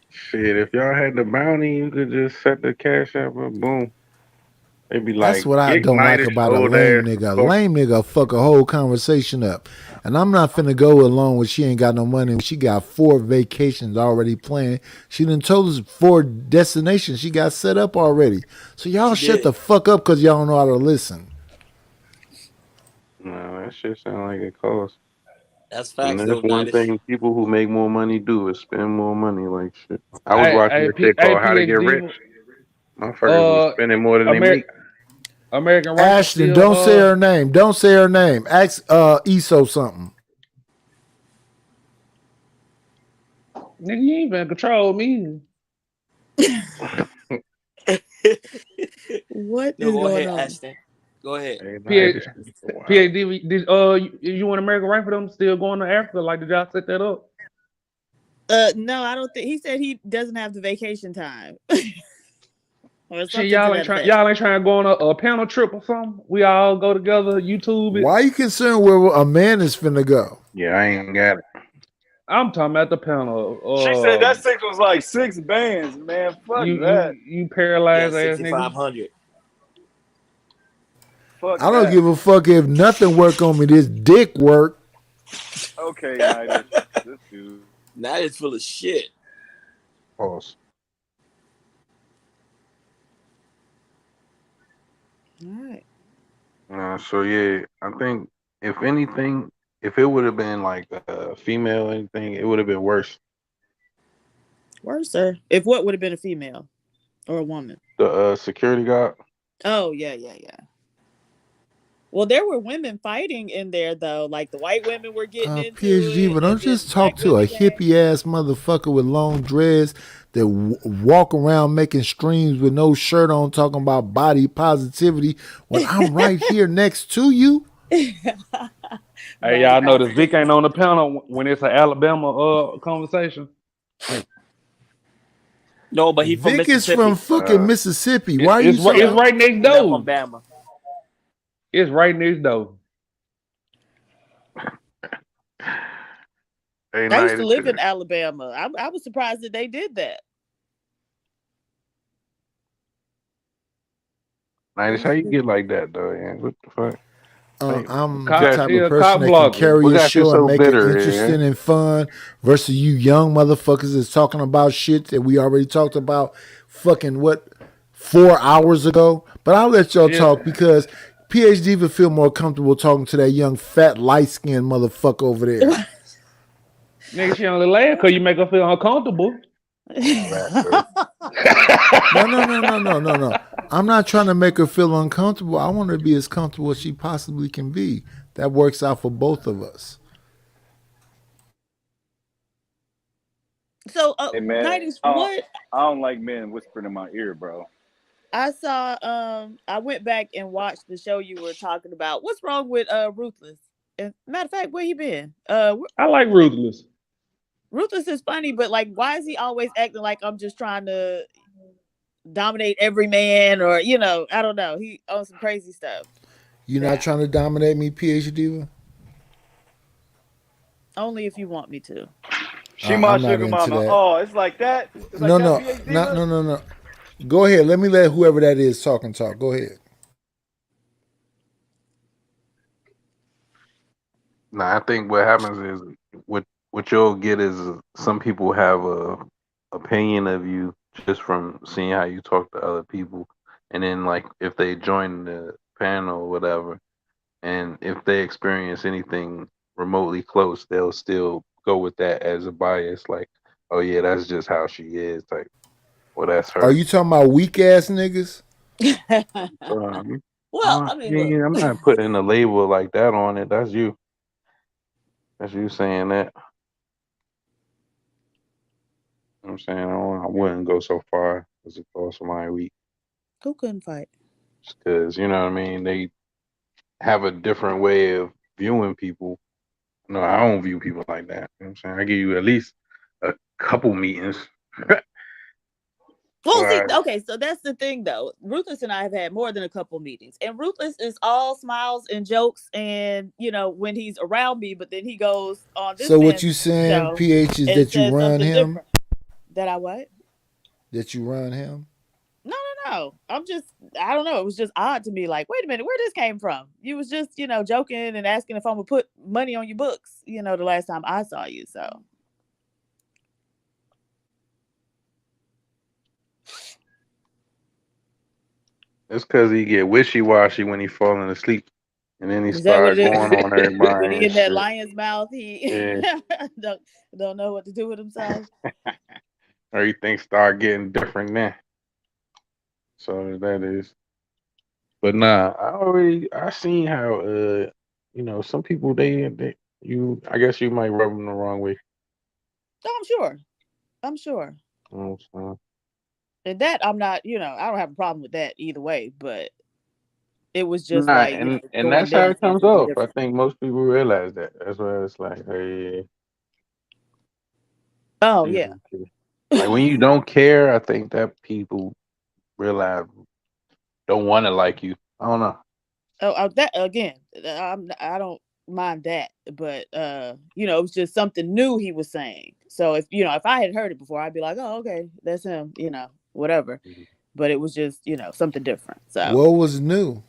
Shit, if y'all had the bounty, you could just set the cash up and boom. They be That's like, what I kick don't like Midas about a old lame ass to nigga. A fuck. lame nigga fuck a whole conversation up. And I'm not finna go along with she ain't got no money. She got 4 vacations already planned. She done told us 4 destinations she got set up already. So y'all She shut did. the fuck up because y'all don't know how to listen. Nah, that shit sound like it costs. That's And facts that's though, one Nidus. thing people who make more money do is spend more money like shit. I was watching this shit called How to Get PhD. Rich. Motherfuckers be spending more than they Amer- make. American Rifle Ashton, still don't say her name. Don't say her name. Ask ESO something. nigga, you ain't finna control me. What No, is go going ahead, on? Ashton. Go ahead. Hey, nah, P- this shit wild. PhD, you and American Rifle them still going to Africa? Like, did y'all set that up? No, I don't think he said he doesn't have the vacation time. Or Shit, something to that effect. y'all ain't trying to go on a panel trip or something. We all go together, YouTube it. Why you concerned where a man is finna go? Yeah, I ain't got it. I'm talking about the She said panel. that 6 was like 6 bands, man. Fuck that. You Yeah, paralyzed ass nigga. 6,500. Fuck I don't that. give a fuck if nothing work on me. This dick work. Okay, Nidus. This dude. Now it's full of shit. Pause. All right. So yeah, I think if anything, if it would have been like a female or anything, it would have been worse. Worse, sir. If what would have been a female or a woman? The security guard. Oh, yeah, yeah, yeah. Well, there were women fighting in there though. Like the white women were getting into PhD, it, but don't and then just talk black to a women came. hippie ass motherfucker with long dreads that walk around making streams with no shirt on, talking about body positivity when I'm right here next to you. Hey, y'all notice Vic ain't on the panel when it's an Alabama conversation. No, but he from Vic is from Mississippi. fucking Mississippi. Why are you It's right. It's so? right next He not from door. Bama. It's right next door. Hey, I used to night. live in Alabama. I was surprised that they did that. Night. How you get like that though? Yeah. What the fuck? Like, I'm the Cop, type he of a person cop that can blocker. carry what a got you show and so make it bitter? Yeah. interesting and fun versus you young motherfuckers that's talking about shit that we already talked about fucking what 4 hours ago. But I'll let y'all Yeah, talk because PhD would feel more comfortable talking to that young fat light skinned motherfucker over there. nigga, she only laugh because you make her feel uncomfortable. No. I'm not trying to make her feel uncomfortable. I want her to be as comfortable as she possibly can be. That works out for both of us. So, Hey man, Nighties, what I don't like men whispering in my ear, bro. I saw, I went back and watched the show you were talking about. What's wrong with Ruthless? And matter of fact, where he been? I like Ruthless. Ruthless is funny, but like, why is he always acting like I'm just trying to dominate every man, or I don't know. He on some crazy stuff. You not trying to dominate me, PhD? Only if you want me to. She my I'm not sugar into mama. that. Oh, it's like that. It's like No, that, no, PhD. not no. Go ahead. Let me let whoever that is talk and talk. Go ahead. Nah, I think what happens is what you'll get is some people have a opinion of you just from seeing how you talk to other people, and then like if they join the panel or whatever, and if they experience anything remotely close, they'll still go with that as a bias. Like, oh yeah, that's just how she is. Like, well, that's Are her. you talking about weak ass niggas? Um, Well, I mean, look. yeah, I'm not putting a label like that on it. That's you. That's you saying that. I'm saying I wouldn't go so far as to call somebody weak, Who couldn't fight? because you know what I mean. They have a different way of viewing people. No, I don't view people like that. You know what I'm saying? I give you at least a couple meetings. Well, see, Right. okay, so that's the thing though. Ruthless and I have had more than a couple meetings, and Ruthless is all smiles and jokes, and when he's around me, but then he goes on this So what you man's saying, show PH, is and that you says run something him? different. That I what? That you run him? No. I don't know. It was just odd to me. Like, wait a minute, where this came from? You was just, joking and asking if I'm gonna put money on your books. The last time I saw you. So It's because he get wishy washy when he falling asleep, and then he is that what start it going is? on When everybody he and in that shit. lion's mouth, he Yeah, don't know what to do with himself. or he thinks start getting different then. So that is. But nah, I seen how some people they you I guess you might rub them the wrong way. Oh, I'm sure. I'm sure. You know what I'm saying? And that I'm not, I don't have a problem with that either way, but it was just Nah, like, and going that's how there and it saying comes something off. I different. think most people realize that. That's why it's like, hey, Oh, you yeah. know, like when you don't care, I think that people realize don't want to like you. I don't know. That again, I don't mind that, but it was just something new he was saying. So if I had heard it before, I'd be like, oh, okay, that's him, whatever. But it was just, something different. So What was new?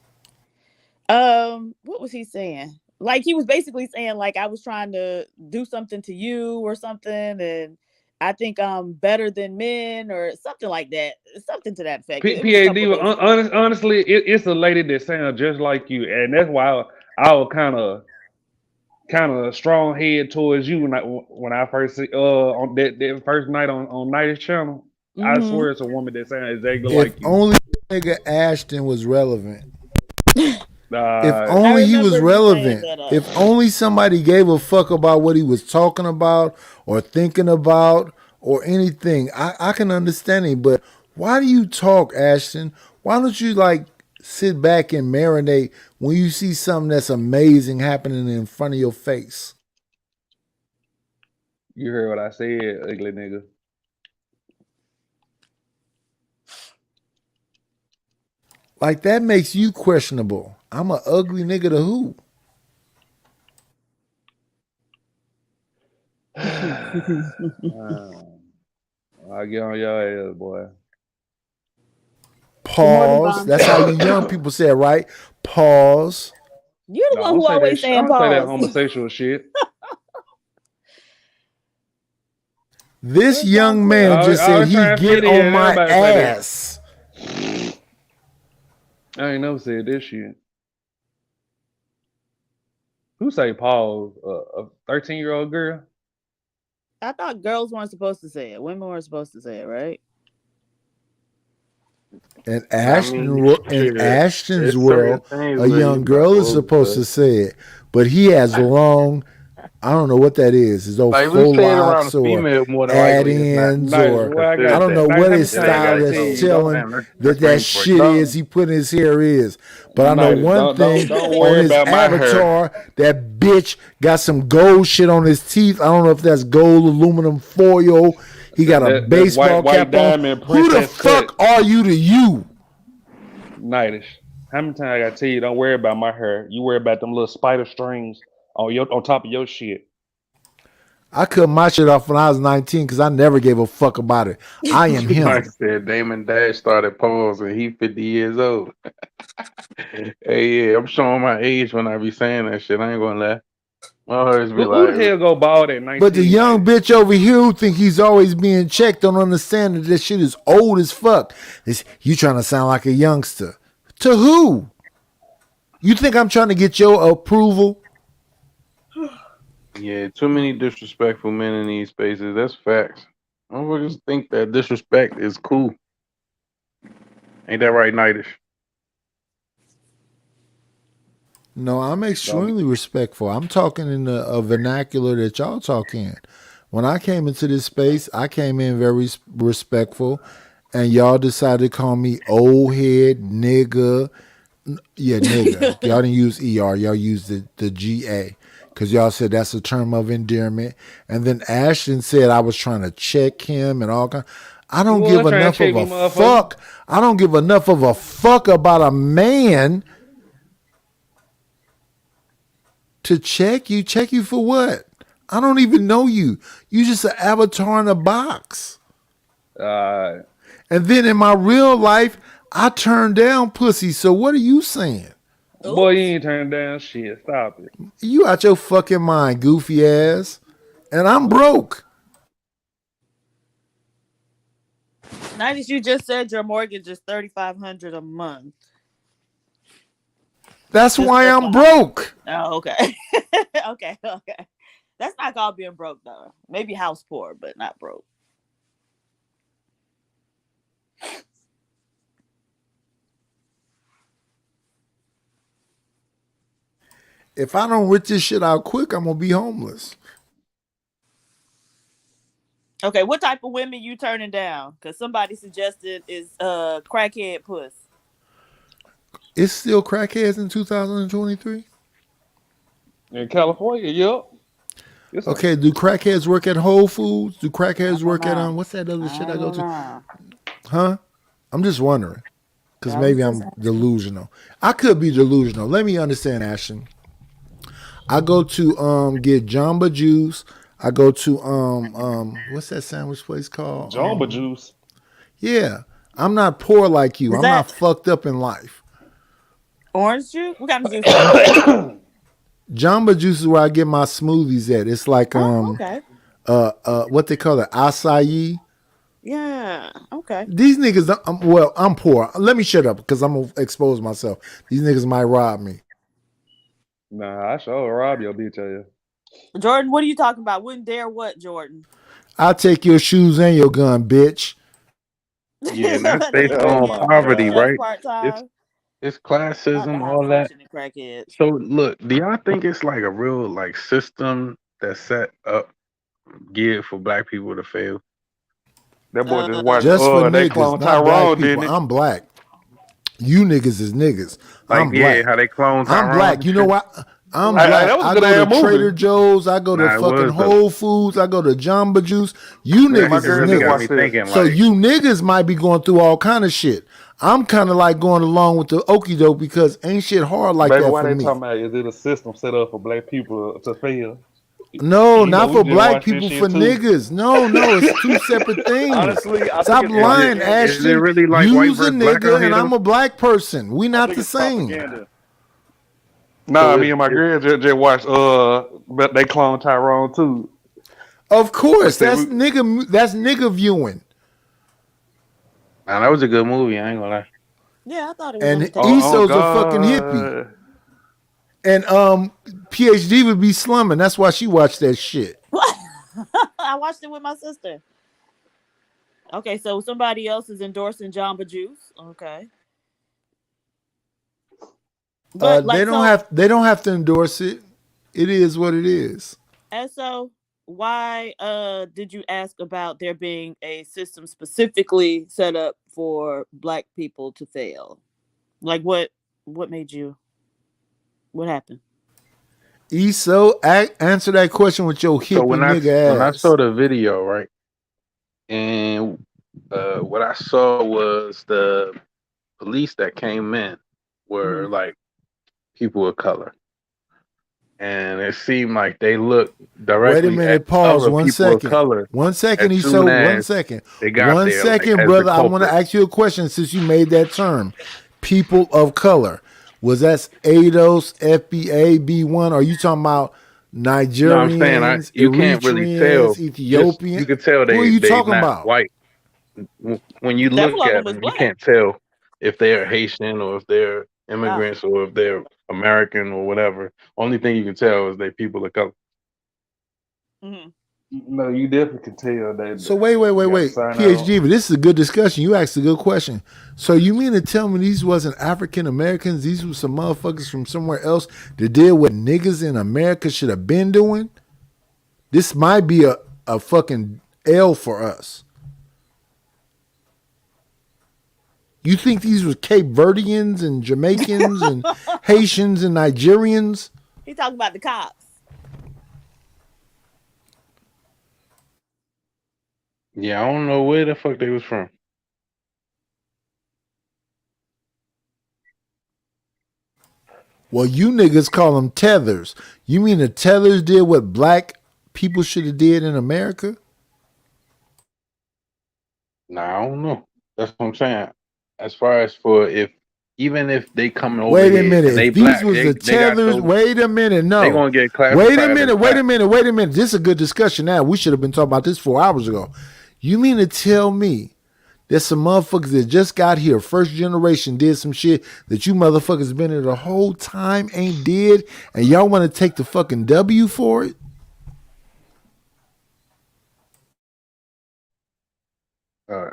what was he saying? Like he was basically saying like I was trying to do something to you or something, and I think I'm better than men or something like that, something to that effect. It was a couple PAD, of days ago. honestly, it's a lady that sounds just like you, and that's why I was kind of strong head towards you when I first on that first night on Night's channel. I Mm-hmm. swear it's a woman that sounds exactly If like you. only nigga Ashton was relevant. If Uh, I only he was remember you saying relevant. that. If only somebody gave a fuck about what he was talking about or thinking about or anything. I can understand it, but why do you talk, Ashton? Why don't you like sit back and marinate when you see something that's amazing happening in front of your face? you heard what I said, ugly nigga. Like that makes you questionable. I'm a ugly nigga to who? I get on your ass, boy. Good morning, Pause. Bomb. That's how you young people say it, right? Pause. You're the No, I one don't who say that. always I saying don't say that pause. homosexual shit. This Where's Bomb young Cleo? man just said Always he trying to get fit in. on my Everybody say that. ass. I ain't never said this shit. Who say pause? A 13-year-old girl? I thought girls weren't supposed to say it. Women weren't supposed to say it, right? In I mean, In shit. Ashton's There's certain world, things a that you're young not girl is supposed supposed to to say it, but he has long. I don't know what that is. His old say. Like, we faux say it around a locks or female, more than likely it's not add-ins Nice. or Well, I got I considered don't that. know nice. what How many his It ain't times I got gotta stylist tell is you? no, Don't telling damn, that that's that range break. shit is. don't He put in his hair is. But I know nice. one thing Don't on worry his about my hair. avatar. That bitch got some gold shit on his teeth. I don't know if that's gold aluminum foil. He got a That's baseball white cap on. diamond Who the princess cut. fuck are you to you? Nightish. How many times I gotta tell you? Don't worry about my hair. You worry about them little spider strings on top of your shit. I cut my shit off when I was 19 because I never gave a fuck about it. I am Like I him. said, Damon Dash started pause and he 50 years old. Hey, yeah, I'm showing my age when I be saying that shit. I ain't gonna lie. My hearts be Who the like, hell go bald at But the young 1990? bitch over here who think he's always being checked don't understand that this shit is old as fuck. You trying to sound like a youngster. To who? You think I'm trying to get your approval? yeah, too many disrespectful men in these spaces. That's facts. Motherfuckers think that disrespect is cool. Ain't that right, Nightish? No, I'm Don't be. extremely respectful. I'm talking in a vernacular that y'all talk in. When I came into this space, I came in very respectful, and y'all decided to call me old head, nigga. Yeah, nigga. Y'all didn't use ER, y'all used the GA. Because y'all said that's a term of endearment. And then Ashton said I was trying to check him and all kind. I You don't give was trying to enough check of me, a motherfucker. fuck. I don't give enough of a fuck about a man to check you. Check you for what? I don't even know you. You just an avatar in a box. Uh, And then in my real life, I turn down pussy. So what are you saying? boy, you Oops. ain't turning down shit. Stop it. You out your fucking mind, goofy ass. And I'm broke. Now that you just said your mortgage is $3,500 a month, That's just why I'm FYI. broke. Oh, okay. Okay. That's not called being broke though. Maybe house poor, but not broke. If I don't rip this shit out quick, I'm gonna be homeless. Okay, what type of women you turning down? Because somebody suggested is crackhead puss. It's still crackheads in 2023. In California, yup. It's a Okay, do crackheads work at Whole Foods? Do I crackheads don't work at know. what's that other shit I I go don't to? know. Huh? I'm just wondering. Because I was maybe just I'm asking. delusional. I could be delusional. Let me understand, Ashton. I go to get Jamba Juice. I go to what's that sandwich place called? Jamba Juice. Yeah. I'm not poor like you. Is I'm not that fucked up in life. orange juice? What kind of juice is that? Jamba Juice is where I get my smoothies at. It's like Oh, okay. what they call it, acai. Yeah. Okay. These niggas, well, I'm poor. Let me shut up because I'm gonna expose myself. These niggas might rob me. Nah, I sure rob your bitch ass. Jordan, what are you talking about? Wouldn't dare what, Jordan? I'll take your shoes and your gun, bitch. Yeah, and that's They based Oh on my drinking Mary poverty, god. Jane right? part It's time. it's Not the classism, high all that. functioning crackheads. So look, do y'all think it's like a real like system that's set up geared for black people to fail? That boy just watched Just for they niggas, clone not black Tyrone, people. didn't it? I'm black. You niggas is niggas. Like, I'm yeah, how black. they clone I'm Tyrone black. and You know shit. what? I'm Right. Hey, black. that was a I good go to ass Trader movie. Joe's. I go to Nah, it fucking was though. Whole Foods. I go to Jamba Juice. You Me and That my niggas shit is girl really just got niggas. me watched this. thinking. So Like, you niggas might be going through all kind of shit. I'm kind of like going along with the okie doke because ain't shit hard like Baby, that why for they me. talking about is it a system set up for black people to fail? No, You know, not we for just black watched this people, for shit too. niggas. No, no, it's two separate things. Honestly, I think Stop it's lying, propaganda. is it Ashton. really like white You's a versus black nigga out and here though? I'm a black person. We I not think the it's same. propaganda. Nah, So me and my girl just watched but they clone Tyrone too. Of I course, said that's we nigga. That's nigga viewing. nah, that was a good movie. I ain't gonna lie. Yeah, I thought it was And entertaining. oh Esso's a fucking hippie. God. And PhD would be slumming. That's why she watched that shit. What? I watched it with my sister. Okay, so somebody else is endorsing Jamba Juice. Okay, but They like don't so, have to endorse it. It is what it is. and so why did you ask about there being a system specifically set up for black people to fail? Like what made you what happened? Eso, answer that question with your So hippie nigga when I ass. saw the video, right, and what I saw was the police that came in were Mm-hmm. like people of color, and it seemed like they looked Wait a directly at minute. Pause. other 1 people of second. color 1 second. as Eso. soon One as second. they got One there, like second, as the brother. I want to culprit. ask you a question since you made that term. People of color. Was that ADOS, FBA, B1? Are you talking about No, I'm saying Nigerians, you can't really Eritreans, tell. Just Ethiopian? you could tell Who are you they talking not about? white. When you Several look of at them was them, you black. can't tell if they're Haitian or if they're Ah. immigrants or if they're American or whatever. Only thing you can tell is they people of color. Mm-hmm. No, you definitely can tell So that wait, you got to wait. sign out. PhD, but this is a good discussion. You asked a good question. So you mean to tell me these wasn't African Americans? These were some motherfuckers from somewhere else that did what niggas in America should have been doing? This might be a fucking L for us. You think these were Cape Verdeans and Jamaicans and Haitians and Nigerians? He talking about the cops. Yeah, I don't know where the fuck they was from. Well, you niggas call them tethers. You mean the tethers did what black people should have did in America? Nah, I don't know. That's what I'm saying. As far as for if even if they coming over Wait a here minute. and they If these black, was the they got tethers, so wait a minute. they No. gonna get Wait a classified as minute. Wait black. a minute. Wait a minute. This is a good discussion now. We should have been talking about this 4 hours ago. You mean to tell me there's some motherfuckers that just got here, first generation, did some shit that you motherfuckers been here the whole time ain't did, and y'all want to take the fucking W for it? Uh,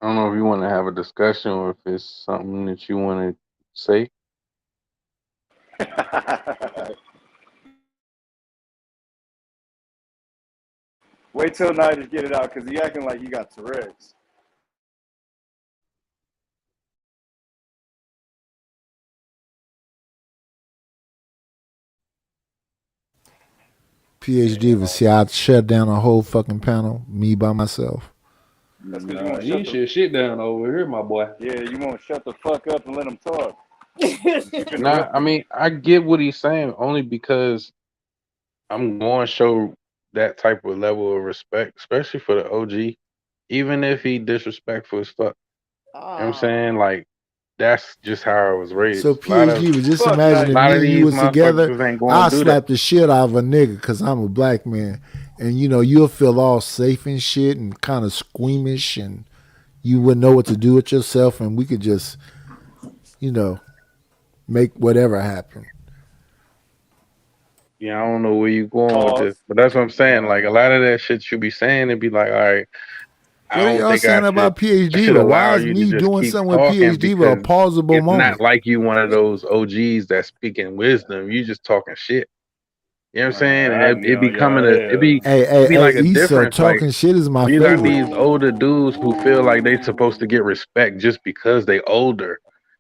I don't know if you want to have a discussion or if it's something that you want to say. Wait till Nigel get it out because he acting like he got Tourette's. PhD was see, I shut down a whole fucking panel, me by myself. That's because you Nah, won't you shut ain't the. shit down over here, my boy. Yeah, you won't shut the fuck up and let him talk. You keep Nah, I interrupting him. mean, I get what he's saying only because I'm going to show that type of level of respect, especially for the OG, even if he disrespectful as fuck. You know what I'm saying? Oh. Like, that's just how I was So raised. PhD was just Fuck A imagine if Nutty. lot me of and you these was together, motherfuckers ain't going I'll to do that. slap the shit out of a nigga because I'm a black man. And you'll feel all safe and shit and kind of squeamish and you wouldn't know what to do with yourself and we could just, make whatever happen. Yeah, I don't know where you going with this, Pause. but that's what I'm saying. Like a lot of that shit you be saying, it be like, all right, I What are don't y'all think I saying should about PhD? But allow why is you to me just doing keep something with talking PhD with a because pausable it's not moment? like you one of those OGs that's speaking wisdom. You just talking shit. You know what I'm saying? And I it get be on coming your to it ass. be Hey, like a Issa, difference. Like talking shit is my you got favorite. these older dudes who feel like they supposed to get respect just because they older.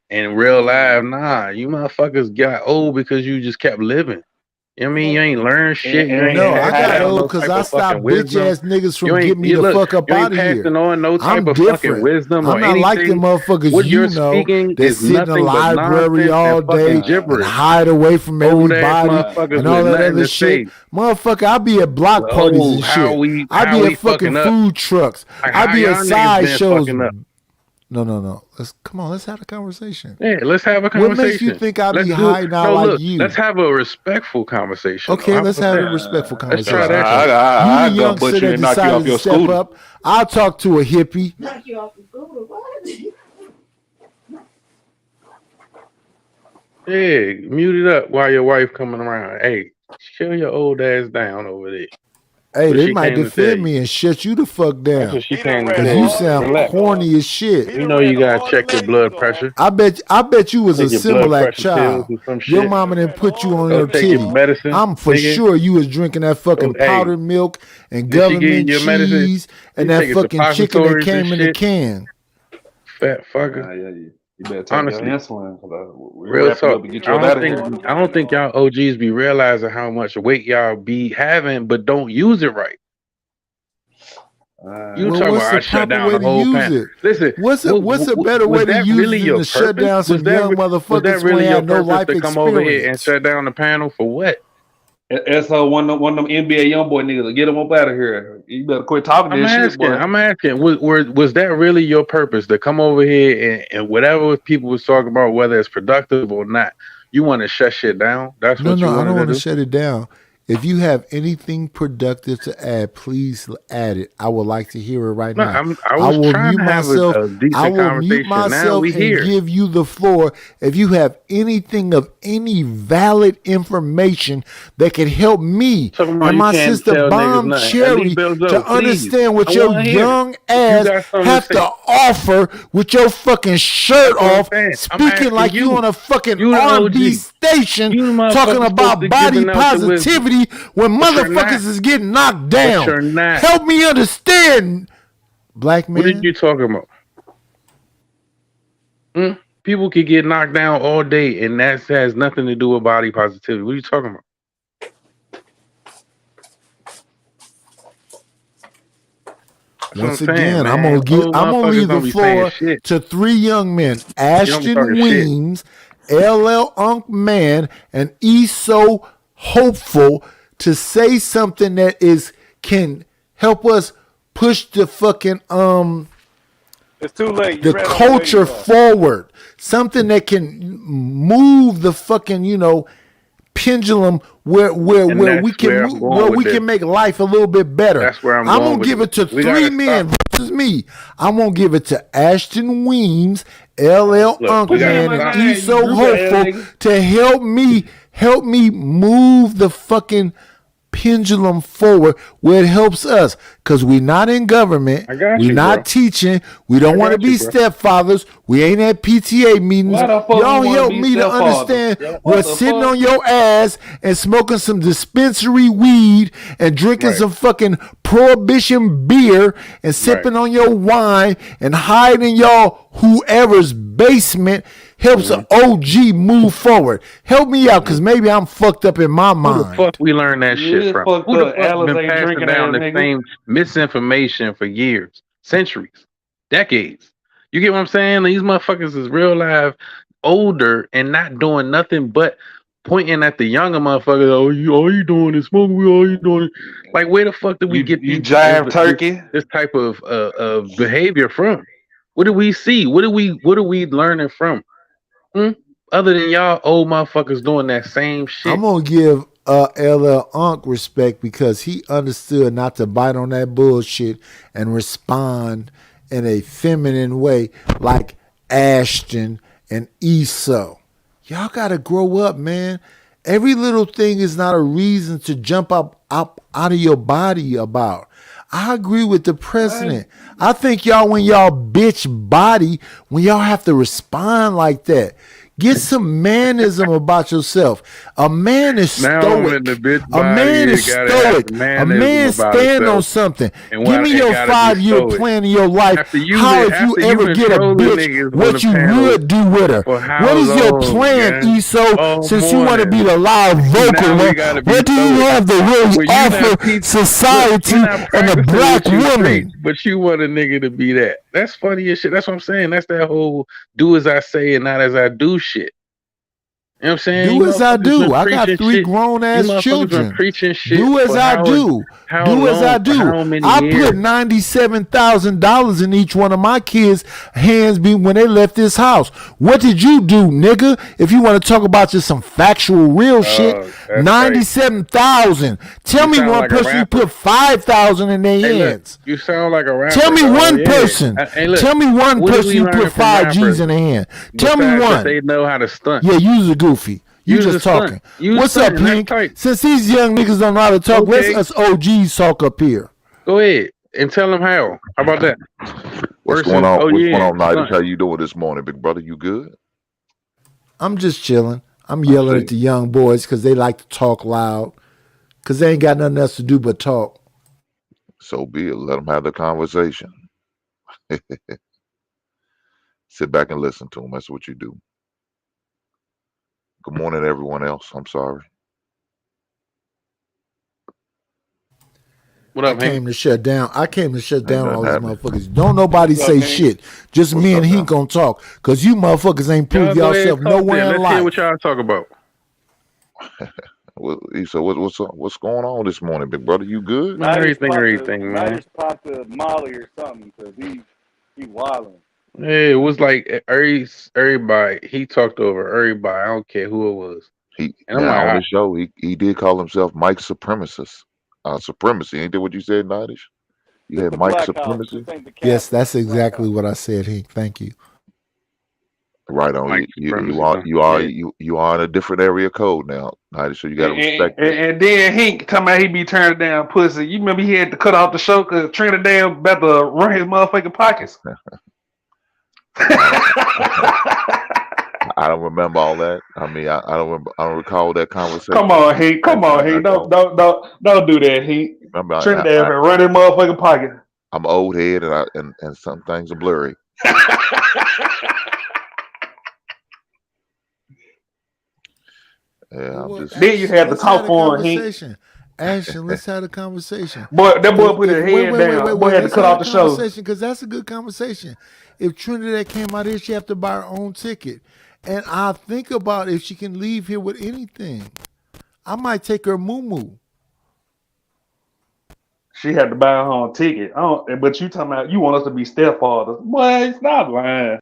In real life, nah, you motherfuckers got old because you just kept living. You know what I mean? You ain't learned shit. You ain't No, I passing got down old no because type I of fucking stopped bitch wisdom. ass niggas You from ain't getting me you the look, fuck up you ain't out of here. passing on no type I'm of fucking different. wisdom I'm or not like the anything. motherfuckers What you're you know speaking that is sit in the nothing but library nonsense and all fucking day and gibberish. hide away from Old ass everybody motherfuckers and all with that nothing other to shit. say. Motherfucker, I be at block parties Oh, and shit. I how be at we fucking fucking up? food trucks. Like I how be at y'all niggas side been shows. fucking up? No. Let's have a conversation. Yeah, let's have a What makes you conversation. think I be Let's do hiding out no like look, let's you? have a respectful conversation though. Okay, How let's about have a that? respectful Let's try conversation. that shit. You the I gonna youngster butcher you that and knock you off decided to your step scooter. up. I'll talk to a hippie. Knock you off the scooter. What? Yeah, mute it up while your wife coming around. Hey, chill your old ass down over there. That's Hey, what they she might came to tell defend you. me and shut you the fuck That's down. what she He done came to ran Cause tell you you. all the sound ladies Relax. off. corny as shit. He You done know ran you gotta all the check your ladies blood off. pressure. I bet you was a Take your blood Similac pressure pills child. or some Your shit. mama He done didn't ran put you all the on Go your ladies take your titty. off. medicine, I'm for nigga. sure you was drinking that Go, fucking hey, powdered milk and did she give you government your medicine? cheese and You that taking fucking chicken that suppositories and came in a shit? can. Fat fucker. Yeah. You better take your Honestly. insulin. We Real wrap you talk. up and get He you done up ran out of here. all the I don't women think off. y'all OGs be realizing how much weight y'all be having, but don't use it right. You Well, talking what's about the I shut proper down way the to whole use pan? it? Listen, What's a better was way to that use really it than your to shut purpose? down some young Was that motherfuckers who really ain't your had no purpose life to come over here and experience? shut down the panel for what? That's one of them NBA young boy niggas. Get him up out of here. You better quit talking I'm this shit, asking. boy. I'm asking. Was that really your purpose to come over here and whatever people was talking about, whether it's productive or not, you want to shut shit down? That's No, what you I wanted don't to want to do. shut it down. If you have anything productive to add, please add it. I would like to hear it right No, now. I I was will trying mute to have myself. a I decent will mute conversation. Now myself we and here. give you the floor. If you have anything of any valid information that can help me Talking about and you my can't sister tell niggas Bomb nothing. At least Cherry Bills to up, please. understand I what your want to hear it. young If you ass got something to have to say, offer with your fucking shirt that's what I'm off, saying. I'm speaking asking like you you. on a fucking You the R&B OG. station You the talking motherfucker supposed to about body giving out the wisdom, positivity when but you're not. motherfuckers is getting knocked But down. you're not. Help me understand, black What are man. you talking about? Hmm? People could get knocked down all day, and that has nothing to do with body positivity. What are you talking about? That's what I'm Once saying, again, man. Old I'm gonna motherfuckers leave the don't be saying floor shit. to three young men: You don't be talking Ashton shit. Weems, LL Unk Man, and ESO Hopeful to say something that is can help us push the fucking It's too late. You the ran all the ladies culture off. forward. Something that can move the fucking, pendulum And where we that's can where I'm move, going where with we this. can make life a little bit better. That's where I'm I'm going gonna with give this. it to We three gotta stop. men versus me. I'm gonna give it to Ashton Weems, LL Look, we Put your gotta Unkman, hammer in and my stop. hand, you ESO droopy ass Hopeful nigga. to help me move the fucking pendulum forward where it helps us because we're not in government, I got we're you, bro. not teaching, we don't I want to got you, be bro. stepfathers, we ain't at PTA meetings. Why the fuck we Y'all want to help be me to stepfathers? understand What what's the sitting fuck? on your ass and smoking some dispensary weed and drinking Right, some fucking prohibition beer and right. sipping on your wine and hiding y'all whoever's basement helps an Hmm. OG move forward. Help me out Hmm. because maybe I'm fucked up in my Who the fuck mind. we learned that You shit is from? fucked Who the up. fuck Alice been ain't passing drinking down ass the nigga. same misinformation for years, centuries, decades? You get what I'm saying? These motherfuckers is real life older and not doing nothing but pointing at the younger motherfuckers. Oh, you all you doing is smoking weed. All you doing is like where the fuck did we get You these jive turkey. this type of behavior from? What do we see? What are we learning from? Hmm? Other than y'all old motherfuckers doing that same I'm shit. gonna give LL Unk respect because he understood not to bite on that bullshit and respond in a feminine way like Ashton and Esau. Y'all gotta grow up, man. Every little thing is not a reason to jump up out of your body about. I agree with the president. I think y'all, when y'all bitch body, when y'all have to respond like that, get some manism about yourself. A man is Now I'm in the stoic. bitch A body. man is You gotta have stoic. the A mannerism man about stand on itself, something. and Give me your gotta be 5-year stoic. plan of your life. How, if you After you ever been get a trolling bitch, niggas on the what you panel would do with her. for how What is your long, plan, gang? ESO, All since you want to be morning. the loud vocal Now we one? gotta be What do you stoic. have to really Well, you offer not peace. Look, you're society not and the practicing black what you preach, woman? but you want a nigga to be that. That's funny as shit. That's what I'm saying. That's that whole do as I say and not as I do shit. You know what I'm saying? You Do as I motherfuckers been do. I got preaching 3 shit. grown You ass motherfuckers been children. preaching shit Do as for I do. how Do as I long? For do. how many I put years? $97,000 in each one of my kids' hands when they left this house. What did you do, nigga? If you want to talk about just some factual real shit, Oh, that's crazy. 97,000. Tell You me sound one like a person you rapper. put 5,000 in their Hey, look, hands. you sound like a Tell rapper, me dog. one Yeah. person. Hey, look, Tell me one what are person we you put learning from 5 G's rappers in their hand. Tell me besides that one. they know how to stunt? Yeah, you's a goofy. You Use a just stunt. talking. Use What's up, stunting. That's Pink? tight. Since these young niggas don't know how to talk, let's Okay, us OGs talk up here. go ahead and tell them how. How about that? What's going Versus, on? oh What's going yeah, on, Nighters? How stunting. you doing this morning, big brother? You good? I'm just chilling. I'm I yelling at see. the young boys because they like to talk loud because they ain't got nothing else to do but talk. So be it. Let them have the conversation. Sit back and listen to them. That's what you do. Good morning, everyone else. I'm sorry. What I up, Hank? came to shut down. I came to shut Ain't down nothing all these happening. motherfuckers. Don't nobody What's up, say Hank? shit. Just What's me up and he now? gonna talk because you motherfuckers ain't Y'all proved go ahead yourself and talk nowhere then. in Let's hear what life. y'all talk about. So what's going on this morning, big brother? You good? Man, everything, man. Nighters popped a Molly or something because he wilding. Yeah, it was like everybody. He talked over everybody. I don't care who it was. He And I'm like, now all on right, the show he did call himself Mike Supremacist. Supremacy, ain't that what you said, Nighters? You This had the Mike black house. Supremacy? This ain't the Yes, Capitol. that's This the black exactly house. what I said, Hank. Thank you. Right on. Mike You supremacy, are huh? Yeah. you are in a different area code now, Nighters, so you gotta respect that. And then Hank talking about he be turning down pussy. You remember he had to cut off the show because Trinidad about to run his motherfucking pockets. I don't I don't remember all that. I mean, I don't recall that Come conversation. on, Hank. Come on, I Hank. Don't don't. don't do that, Hank. Remember, Trinidad been run his motherfucking pocket. I'm old head and some things are blurry. Yeah, I'm Well, just. Then you Ashton, had to let's have talk a for him, Hank. conversation. Ashton, let's have a conversation. Boy, that boy If put his wait, head wait, wait, down. wait, That boy wait, had to let's cut have off a the show. conversation because that's a good conversation. If Trinidad came out here, she have to buy her own ticket, and I think about if she can leave here with anything. I might take her moo. She had to buy her own ticket. I don't, but you talking about you want us to be stepfathers. Boy, stop lying.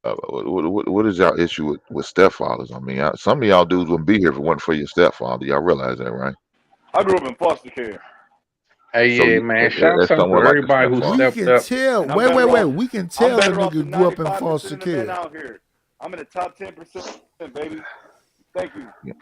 What is y'all issue with stepfathers? I mean, some of y'all dudes wouldn't be here if it wasn't for your stepfather. Y'all realize that, right? I grew up in foster care, Hey, So yeah, man. Shouts that's out to somewhat like a everybody who stepfather. We stepped can up. tell. and I'm Wait, better wait. off. We can I'm tell a better off nigga than grew up in 95% foster of the men care. out here. I'm in the top 10%, baby. Thank you. Yeah.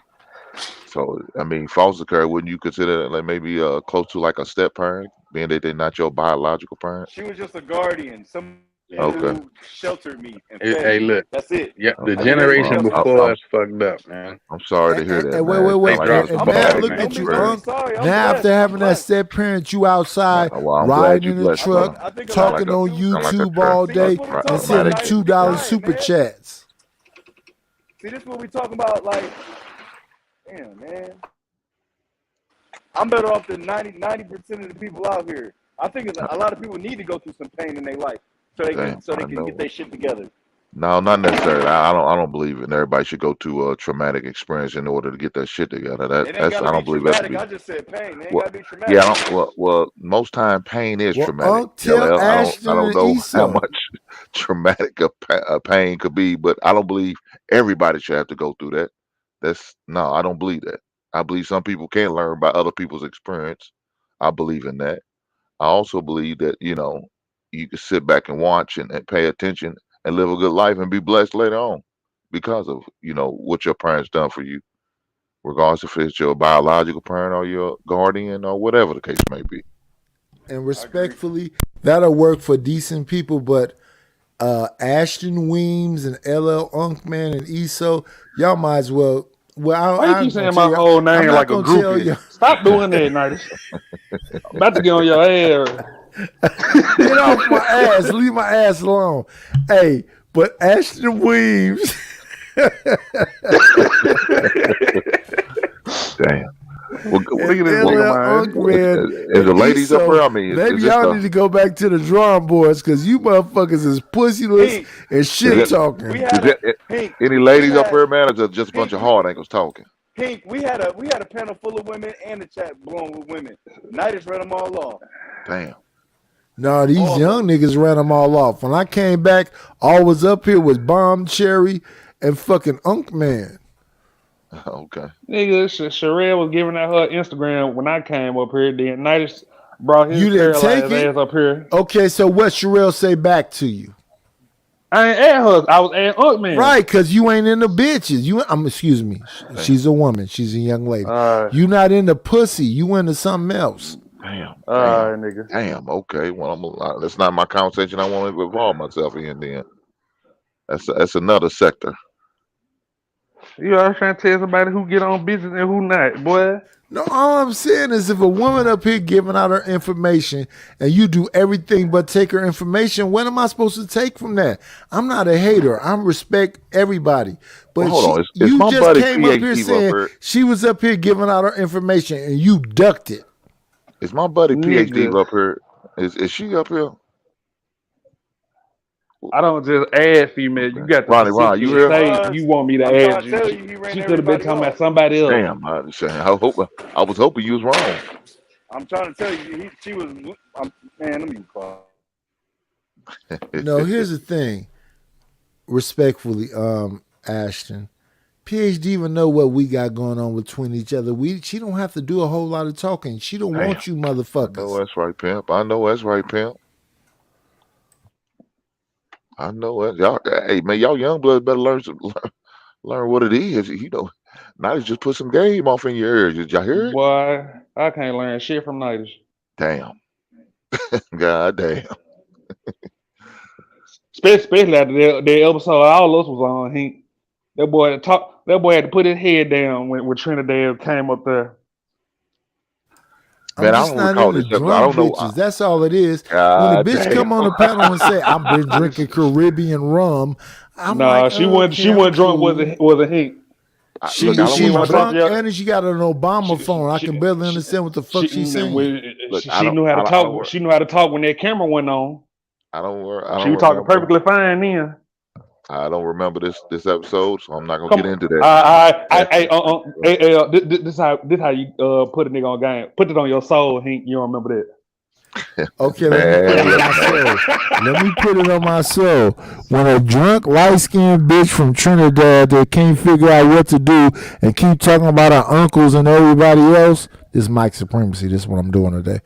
So I mean, foster care, wouldn't you consider that like maybe close to like a step parent, being that they're not your biological parent? She was just a guardian, someone Yeah. Okay. who sheltered me and Hey, fed hey, me. look. That's it. Yeah, the I Okay. didn't know anything generation Well, else in this before life. us fucked up, man. I'm sorry to hear that, And wait, man. wait, It They sounds wait. like y'all dropped And, the some and I'm now bad ball, blessed. look man. Don't at be you, don't be experience. Unc. sorry. I'm Now after blessed. I'm having that blessed. step parent you outside Well, I'm glad you're riding in a blessed, I think brother. truck, I think a Sound lot of like talking a these on dudes. sound like a YouTube all See, this day is what we and talking about, sending Nighters. We $2 quiet, super man. chats. See, this is what we talking about. Like, damn, man. I'm better off than 90% of the people out here. I think a lot of people need to go through some pain in their life so they can damn. so they I can get know. their shit together. No, not necessarily. I don't believe in everybody should go to a traumatic experience in order to get that shit together. It ain't That's gotta I be don't believe that to traumatic. be. I just said pain. It ain't Well, gotta be yeah, traumatic. I don't, most time pain is Well, traumatic. Unc, tell LL, I Ashton don't and know how Esau. much traumatic a pain could be, but I don't believe everybody should have to go through that. That's no, I don't believe that. I believe some people can learn by other people's experience. I believe in that. I also believe that, you can sit back and watch and pay attention and live a good life and be blessed later on because of, what your parents done for you, regardless if it's your biological parent or your guardian or whatever the case may be. And I agree. respectfully, that'll work for decent people, but Ashton Weems and LL Unkman and ESO, y'all might as well. Well, Why you I keep ain't gonna saying tell my you. whole I'm name not like a gonna tell groupie? you. Stop doing that, Nights. I'm about to get on your ass. Get off my ass. Leave my ass alone. Hey, but Ashton Weems Damn. Well, and Look at this nigga, LL man. Unkman is and the ladies up here? ESO, I mean, maybe is this y'all a need to go back to the drawing boards because you motherfuckers is pussyless Pink, and is shit it Pink. is We talking. had a it Pink. any We ladies up had here, man, or just a bunch Pink. of hard ankles talking? Pink. We had a panel full of women and the chat blowing with women. Night has read them all off. Damn. No, these All of young them. niggas ran them all off. When I came back, all was up here was Bomb Cherry and fucking Unkman. Okay. Nigga, Sherelle was giving out her Instagram when I came up here. Then Nights brought his You didn't take paralyzed it? ass up here. Okay, so what Sherelle say back to you? I ain't at her. I was at Unkman. Right, cause you ain't into bitches. Excuse me. Damn. She's a woman. She's a young lady. Uh, You not into pussy. You into something else. Damn. nigga. Damn. Okay. Well, that's not my conversation. I want to involve myself in. Then that's another sector. You always trying to tell somebody who get on business and who not, boy. No, all I'm saying is if a woman up here giving out her information and you do everything but take her information, what am I supposed to take from that? I'm not a hater. I respect everybody. Well, But hold on. Is you my just buddy came up here PhD up saying here? she was up here giving out her information and you ducked it. Is my buddy PhD Nigga. up here? Is she up here? I don't just add female. You Okay. got to Ron, you specifically It here? say was. you want me to I'm add trying to you. tell you, he ran She could have been everybody talking about off. somebody else. Damn. I was hoping you was wrong. I'm trying to tell you, she was. Man, let me call. No, here's the thing. Respectfully, Ashton. PhD even know what we got going on between each other. She don't have to do a whole lot of talking. She don't Damn. want you I know motherfuckers. that's right, pimp. I know that's right, pimp. I know it. Y'all, hey man, y'all young bloods better learn what it is. Now just put some game off in your ears. Did y'all hear it? Boy, I can't learn shit from Nights. Damn. God damn. Especially after that episode all of us was on. That boy had to put his head down when Trinidad came up there. I'm Man, I just don't not recall into this episode. I drunk don't know. bitches. That's all it is. When a God bitch damn. come on the panel and say, I've been drinking Caribbean rum, I'm Nah, like, she okay, I'm wasn't drunk. cool. Was a Hink. Look, She I don't She want to remember. talk to drunk you. and she got an Obama phone. I can barely She, understand what the fuck she's saying. Look, she knew how to I don't. talk. She knew how to talk when that camera went on. I She don't was talking remember. perfectly fine then. I don't remember this episode, so I'm not gonna Come get on. into that. This how you put a nigga on game. Put it on your soul, Hink. You don't remember Okay, let me put it on Man, my soul. Let me put it on my soul. When a drunk, light-skinned bitch from Trinidad that can't figure out what to do and keep talking about her uncles and everybody else, this is Mike Supremacy. This is what I'm doing today.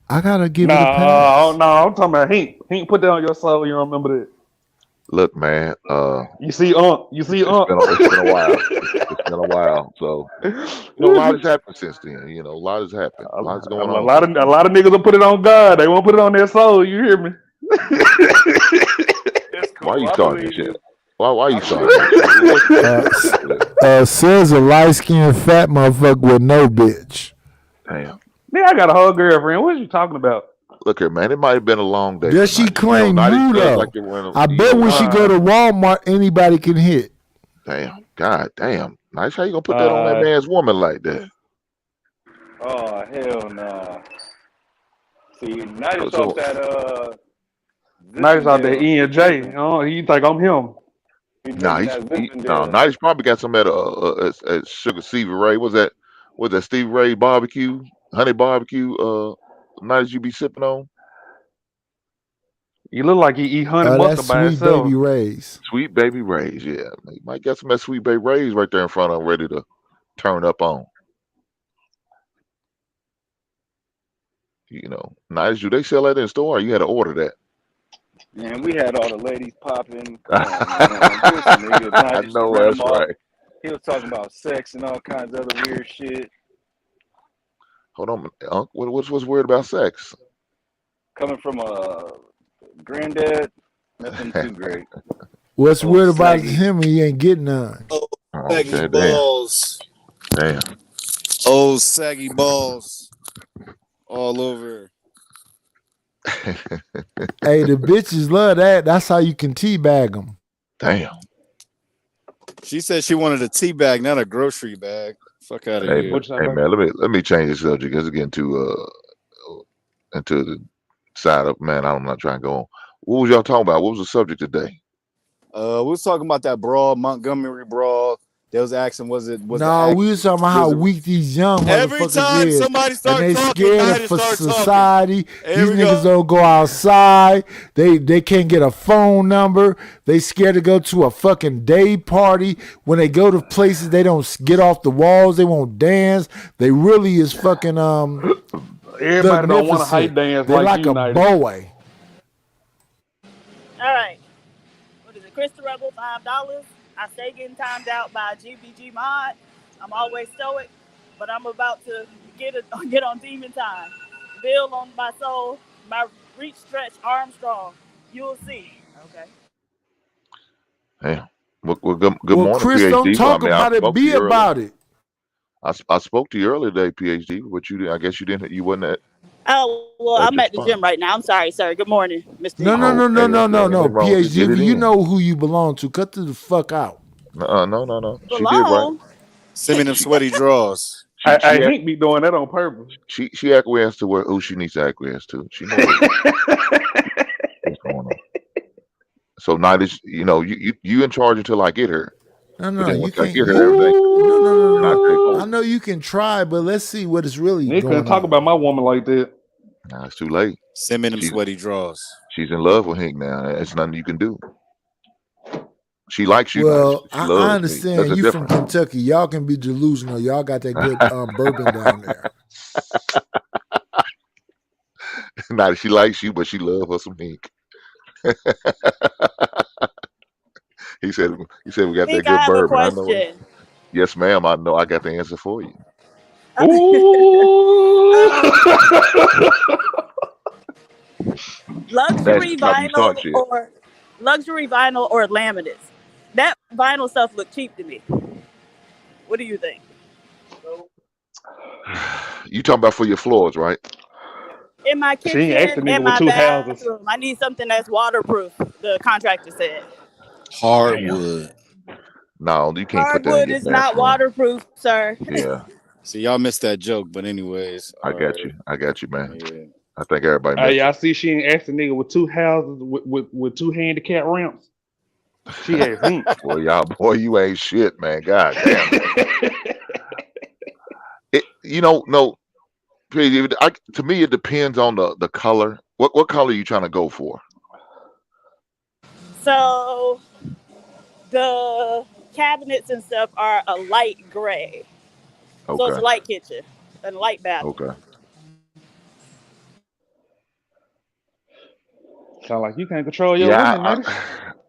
I gotta give it a pass. no, I'm talking about Hink. Hink, put that on your soul. You don't remember that. look, man. You see, You see, It's been a while. It's been a while. So a lot has happened since then. A lot has happened. A lot is A going on lot since of then. niggas will put it on God. They won't put it on their soul. You hear me? It's Why cool. you I starting this believe shit? you. Why I you believe starting you. this shit? Says a light-skinned fat motherfucker with no bitch. Damn. Man, I got a whole girlfriend. What are you talking about? Look here, man. It might have been a long day Does she tonight. claim Night you feels like though? it went. I bet when she go to Walmart, anybody can hit. Damn. God damn. Nice. How you gonna put that on that man's woman like that? Oh hell no. See, Night So, thought so that Nice Zipping out there, deal. E He and J. zipping. Oh, you think I'm him? He Nah, taking that zipping no. deal. Now he's probably got some at Sugar Stevie Ray. Was that Stevie Ray barbecue, honey barbecue? Nights you be sipping on You look like he eat honey That's mustard by Sweet Baby himself. Ray's. Sweet Baby Ray's. Yeah, you might get some of that Sweet Baby Ray's right there in front of him, ready to turn up on. Nights do they sell that in store? Or you had to order Man, we had all the ladies popping. Come on, man. This nigga that. I Nigel know that's grandma. right. He was talking about sex and all kinds of other weird shit. Hold on, Unc. What's weird about sex? Coming from a granddad, nothing too great. What's Old weird about saggy. him? He ain't getting none. Oh, saggy Okay, damn, balls. damn. Oh, saggy balls. All over. Hey, the bitches love that. That's how you can teabag them. Damn. She said she wanted a tea bag, not a grocery bag. Fuck out of Hey, here. man, What you hey say, man, let me change the subject. Let's get into the side of man. I'm not trying to go on. What was y'all talking about? What was the subject today? We was talking about that brawl, Montgomery brawl. They was asking, was the No, act we was talking about how was it weak these young every motherfuckers time is, somebody and start they talking, scared of Nida for start talking. society. Here These we niggas go. don't go outside. They can't get a phone number. They scared to go to a fucking day party. When they go to places, they don't get off the walls. They won't dance. They really is fucking everybody don't want to hype magnificent. dance They like like you, a Nighty. boy. All right. What is it? Crystal Rebel, $5. I stay getting timed out by GBG Mod. I'm always stoic, but I'm about to get on demon time. Bill on my soul, my reach stretch Armstrong. You'll see. Okay. Damn. Well, good Well, morning, Chris, don't PhD. Well, I talk mean, I about it. spoke to Be you earlier. about it. I spoke to you earlier today, PhD. But I guess you didn't. You wasn't Oh, well, at I'm your at the spot. gym right now. I'm sorry, sir. Good morning, Mr. No, E. no, Oh, no, no, okay, no, okay. no, Ain't no. nothing wrong with it. Get PhD, it you in. know who you belong to. Cut the fuck out. No. She did right. Belong? Send me them She sweaty draws. she I she act, Hank be doing that on purpose. she acquiesced to who she needs to acquiesce to. She know what's going on. So now this, you in charge until I get her. No, But no, then you once I can't. get her, everything, No, no, no, then I take no. over. I know you can try, but let's see what is really Nick couldn't going talk on. about my woman like that. Now it's too late. Send me them She's sweaty draws. she's in love with Hank now. There's nothing you can do. She likes you, nice, Well, but she I loves me. There's understand a you from difference. Kentucky. Y'all can be delusional. Y'all got that good bourbon down there. Now she likes you, but she loves her some Hank. He said we got that Pink, I good have a bourbon. I know it. question. Yes, ma'am. I know I got the answer for you. Ooh. Um, Nasty luxury stop you vinyl start shit. or laminates? That vinyl stuff looked cheap to me. What do you think? You talking about for your floors, right? In my She ain't asked a kitchen, nigga in with my two houses. bathroom, I need something that's waterproof. The contractor said. Damn. Hardwood. No, you can't put that in Hardwood your is not bathroom. waterproof, sir. Yeah, See, y'all missed that joke, but anyways, I all got right. you. I got you, man. Yeah. I think everybody Hey, missed y'all see she ain't asked a nigga with two houses with two handicap ramps. She asked him. it. Boy, you ain't shit, man. God damn it. No, to me, it depends on the color. What color are you trying to go for? So the cabinets and stuff are a light gray. So it's Okay, a light kitchen and a light bathroom. okay. Sound like you can't control your Yeah, women, Natish.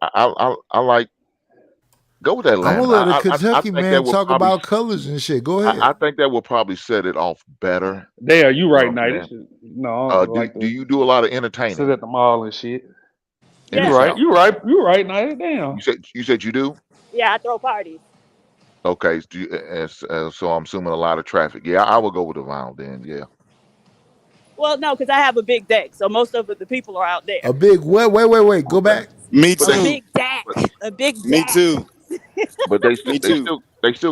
I like go with that I'm gonna lamb. let a I Kentucky think that man will talk probably about colors and shit. Go ahead. I think that will probably set it off better. There, you You know right, what I'm saying? Natish. No, I don't like Do to you do a lot of sit entertaining at the mall and shit. in You the Yeah, right, South? Natish. Damn. You said you do. yeah, I throw parties. Okay, so I'm assuming a lot of traffic. Yeah, I would go with the vinyl then. Yeah. Well, no, because I have a big deck, so most of the people are out there. A big wait. Go Okay. back. Me But A they too. big deck, but, a big Me deck. too. but they still Me too.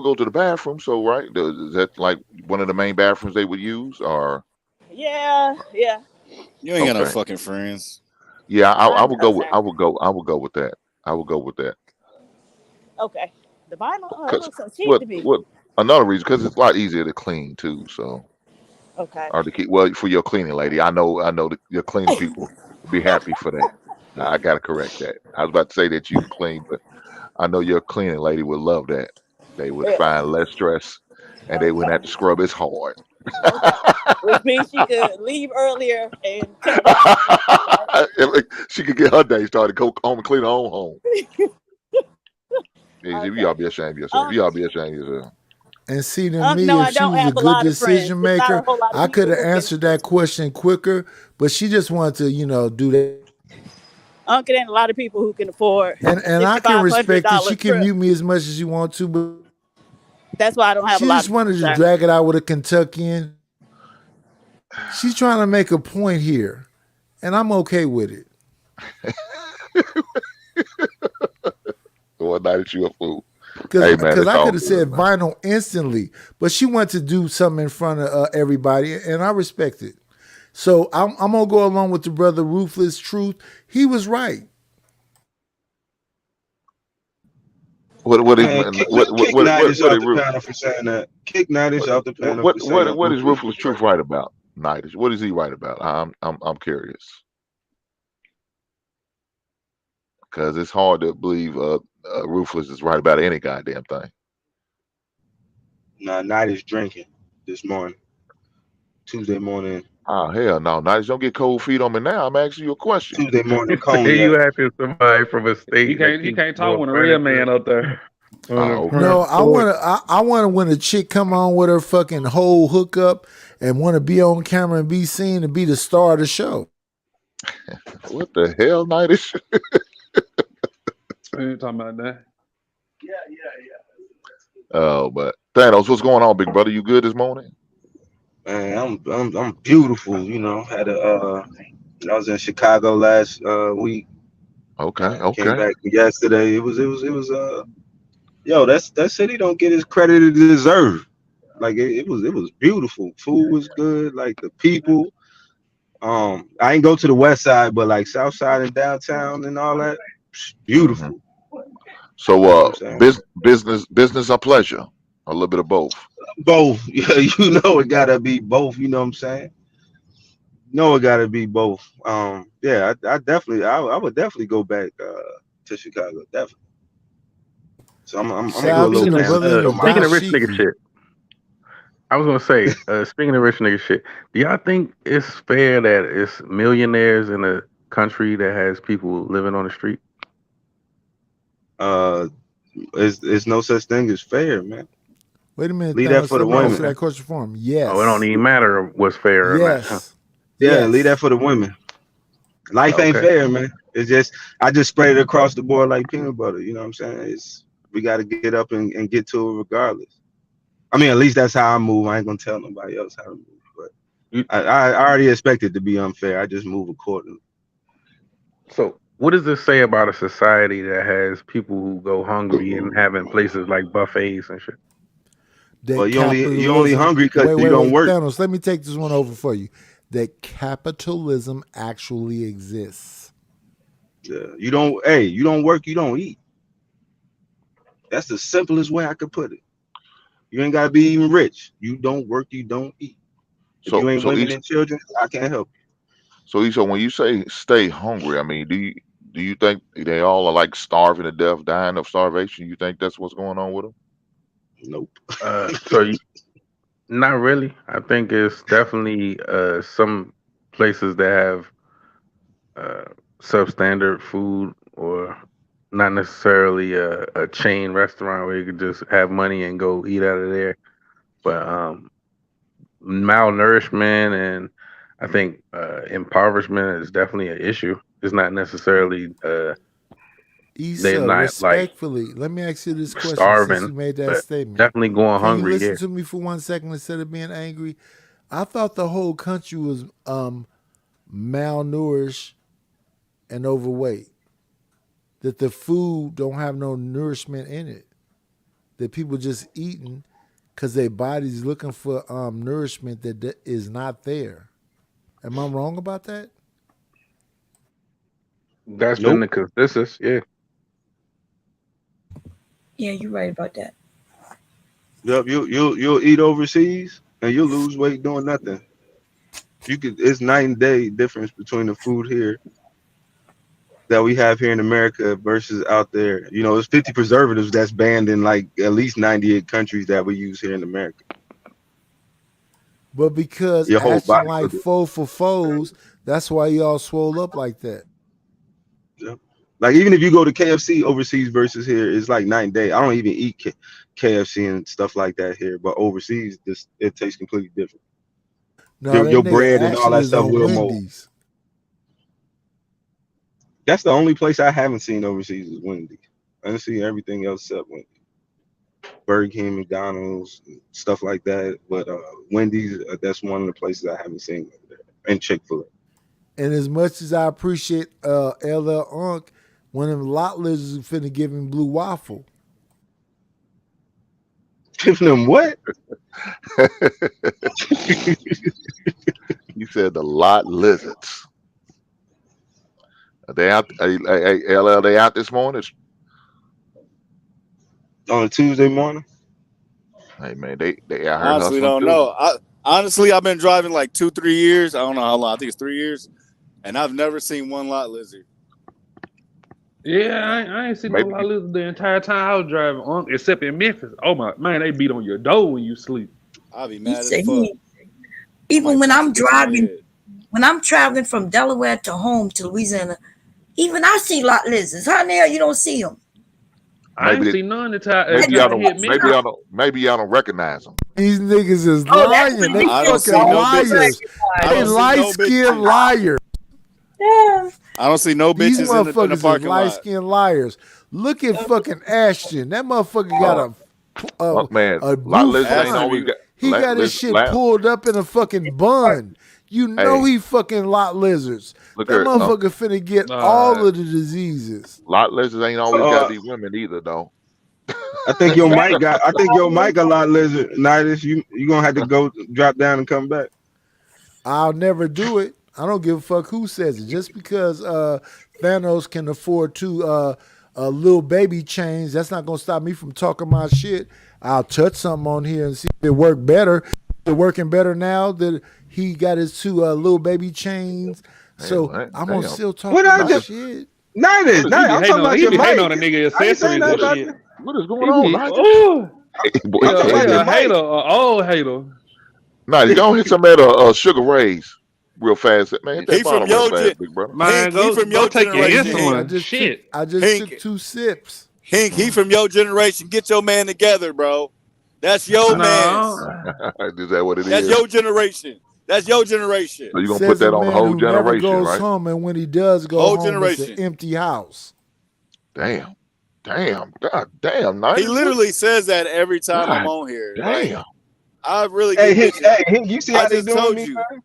go to the bathroom. So right, is that like one of the main bathrooms they would use? Or Yeah, yeah. You ain't got no okay, fucking friends. Yeah, I Mine would go does with have that. I would go with that. I would go with that. Okay. The vinyl, oh, it Cause looks so cheap to me. what another reason, because it's a lot easier to clean too. So Okay. or to keep for your cleaning lady. I know that your cleaning people will be happy for that. I gotta correct that. I was about to say that you clean, but I know your cleaning lady would love that. They would Yeah. find less stress, and they wouldn't have to scrub as hard. Okay. Which means she could leave earlier and cut down on work, right? She could get her day started, go home and clean her own home. You Okay. ought to be ashamed of yourself. Um, You ought to be ashamed of yourself. And see, to me, no, if I she don't was a have a good lot of friends. decision There's not a maker, whole lot of I could people have who can answered that question quicker. But she just wanted to, do that. Uncle ain't a lot of people who can afford And I sixty can five hundred respect it. dollar She can trip. mute me as much as you want to, but That's why I don't have a she lot just of friends, wanted to Shaka. drag it out with a Kentuckian. She's trying to make a point here, and I'm okay with it. One night that you a fool. Cause, Hey man, cause it's I all could have good, said man. vinyl instantly, but she wanted to do something in front of everybody, and I respect it. So I'm gonna go along with the brother Ruthless Truth. He was right. What is Man, kick Nighters what off is the panel for saying that. Kick Nighters off the panel for saying what is Ruthless Ruthless was Truth right. right about? Night. What is he right about? I'm curious because it's hard to believe Ruthless is right about any goddamn thing. Nah, Night is drinking this morning, Tuesday morning, Oh hell no, Night. Don't get cold feet on me now. I'm asking you a question. Tuesday morning You cognac. asking somebody from a He state that can't he keeps can't talk doing when a real man furniture up there. on the Oh okay. No, front porch. I wanna when a chick come on with her fucking whole hookup and want to be on camera and be seen and be the star of the show. What the hell, Night is? We ain't talking about that. Oh, but Thanos, what's going on, big brother? You good this morning? Man, I'm beautiful. Had a I was in Chicago last week. Okay, Came okay. back yesterday. It was yo, that city don't get its credit it deserve. Like it was beautiful. Food was good. Like the people. I ain't go to the west side, but like south side and downtown and all that, hmm beautiful. So, You know what I'm saying? business or pleasure? A little bit of both. Both. Yeah, it gotta be both. You know what I'm saying? No, it gotta be both. Yeah, I would definitely go back to Chicago. Definitely. So I'm Hey, gonna do a Shout out little to speaking the of fan. brother in the speaking of rich nigga dashiki. shit, I was gonna say, speaking of rich nigga shit, do y'all think it's fair that it's millionaires in a country that has people living on the street? Uh, it's no such thing as fair, man. Wait a minute, Leave that Thanos. for the Let me Oh, women. answer okay. that question for him. Oh, it don't Yes, even matter what's fair or not, huh? yes, Yeah, leave that yes. for the women. Life ain't Okay. fair, man. It's just I just spread it across the board like peanut butter. You know what I'm saying? We got to get up and get to it regardless. I mean, at least that's how I move. I ain't gonna tell nobody else how to move, but You, I already expect it to be unfair. I just move accordingly. so, what does this say about a society that has people who go hungry and having places like buffets and shit? Well, That you only capitalism. hungry because Wait, you wait, don't wait, work. Thanos. Let me take this one over for you. That capitalism actually exists. You don't. Hey, you don't work, you don't eat. That's the simplest way I could put it. You ain't gotta be even rich. You don't work, you don't eat. If So, you ain't women and children, I can't help so when you say stay hungry, I mean, do you think they all are like starving to death, dying of starvation? You think that's what's going on with them? you. Nope. So not really. I think it's definitely some places that have uh, substandard food or not necessarily a chain restaurant where you could just have money and go eat out of there. But malnourishment and I think impoverishment is definitely an issue. It's not necessarily they're Issa, not like respectfully, let me ask you this question since starving, you made that but statement. definitely going Can you hungry. listen Yeah. to me for 1 second instead of being angry? I thought the whole country was malnourished and overweight. That the food don't have no nourishment in it. That people just eating because their body's looking for nourishment that is not there. Am I wrong about that? That's been Nope. the consensus. Yeah. Yeah, you're right about that. Yep. You'll eat overseas and you'll lose weight doing nothing. You could. It's night and day difference between the food here that we have here in America versus out there. You know, it's 50 preservatives that's banned in like at least 98 countries that we use here in America. But because Your whole acting body like will do. foe for foes, that's why y'all swole up like that. Yep. Like even if you go to KFC overseas versus here, it's like night and day. I don't even eat KFC and stuff like that here, but overseas, this it tastes completely different. No, that Your nigga bread and all actually that is stuff on will mold. Wendy's. That's the only place I haven't seen overseas is Wendy's. I didn't see everything else except Wendy's. Burger King, McDonald's, stuff like that. But Wendy's, that's one of the places I haven't seen over there. And Chick-fil-A. And as much as I appreciate LL Unk, one of them lot lizards is finna give him blue waffle. Giving them what? You said the lot lizards. Are they out? LL, they out this morning? On a Tuesday morning? Hey man, they out here Honestly, hustling don't too. know. Honestly, I've been driving like 2-3 years. I don't know how long. I think it's 3 years, and I've never seen one lot lizard. Yeah, I ain't seen no Maybe lot lizard the entire time I was driving, except in Memphis. Oh my man, they beat on your door when you sleep. I'll be He mad as said fuck. he, I even might when punch a I'm bitch in the driving, head. when I'm traveling from Delaware to home to Louisiana, even I see lot lizards. How the hell you don't see them? I maybe ain't they, seen none until maybe y'all I don't hit Memphis. maybe y'all don't recognize them. These niggas is Oh, that's lying. They ridiculous. I don't see fucking no Don't bitches. liars. I They don't recognize. see light no skinned bitches. liars. Yeah. I don't see no These bitches in the motherfuckers is parking light lot. skinned liars. Look at fucking Ashton. That motherfucker got Uh, a, man, a lot blue lizards ain't Ashton front. always be got. He got his shit pulled up in a fucking bun. You know Hey, he fucking lot lizards. look That here. motherfucker finna get all of the diseases. Lot lizards ain't always got to Uh, be women either, though. I think your mic a lot lizard. Nidus, you gonna have to go drop down and come back. I'll never do it. I don't give a fuck who says it. Just because Thanos can afford two little baby chains, that's not gonna stop me from talking my shit. I'll touch something on here and see if it work better. It's working better now that he got his two little baby chains. So I'm gonna Damn. still talk What I my just Nidus, shit. Nidus, what is He be I'm hating talking on about he your be hating on mic. the nigga I ain't saying accessories nothing and about shit. you. what is going He on, be Nigel? oh Hey, boy, I'm yeah, talking he about your a mic. hater, a old hater. Nigel, go hit some of that Sugar Rays real fast. Man, hit that He from bottom real your fast, big brother. Man, Hink. He from go your take your generation. Hink, Hink. I insulin. just Shit. took Hink. 2 sips. Hink. He from your generation. Get your man together, bro. That's your man's. No. Is that what it That's is? your generation. That's your generation. So you gonna put Says a that on the man whole who never generation, goes right? home, and when he does go Whole home, it's an generation. empty house. Damn, God damn, He Nigel, what? literally says that every time I'm God on here. Like, damn. I really get bitches. Hey, you see I how they just doing told me, you. man?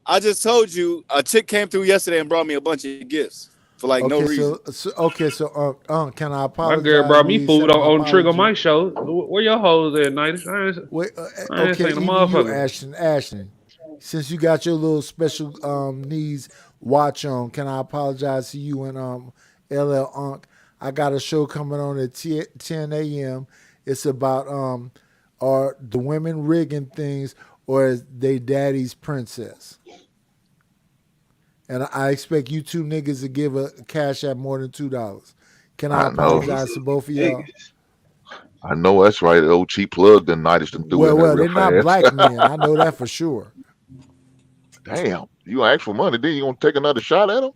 I just told you a chick came through yesterday and brought me a bunch of gifts for like no Okay, reason. so can I My girl apologize? brought Will me you accept food my on Trigger apology? Mike show. Where your hoes at, night? Wait, I ain't okay, seen a even you, motherfucker. Ashton, since you got your little special needs watch on, can I apologize to you and LL Unk? I got a show coming on at 10 a.m. It's about are the women rigging things or is they daddy's princess? And I expect you two niggas to give a cash at more than $2. Can I I know, Man, these apologize to both of y'all? niggas. I know that's right. The old cheap plug, the Nigel done threw in there Well, real they're not fast. black men. I know that for sure. Damn, you ask for money, then you gonna take another shot at him?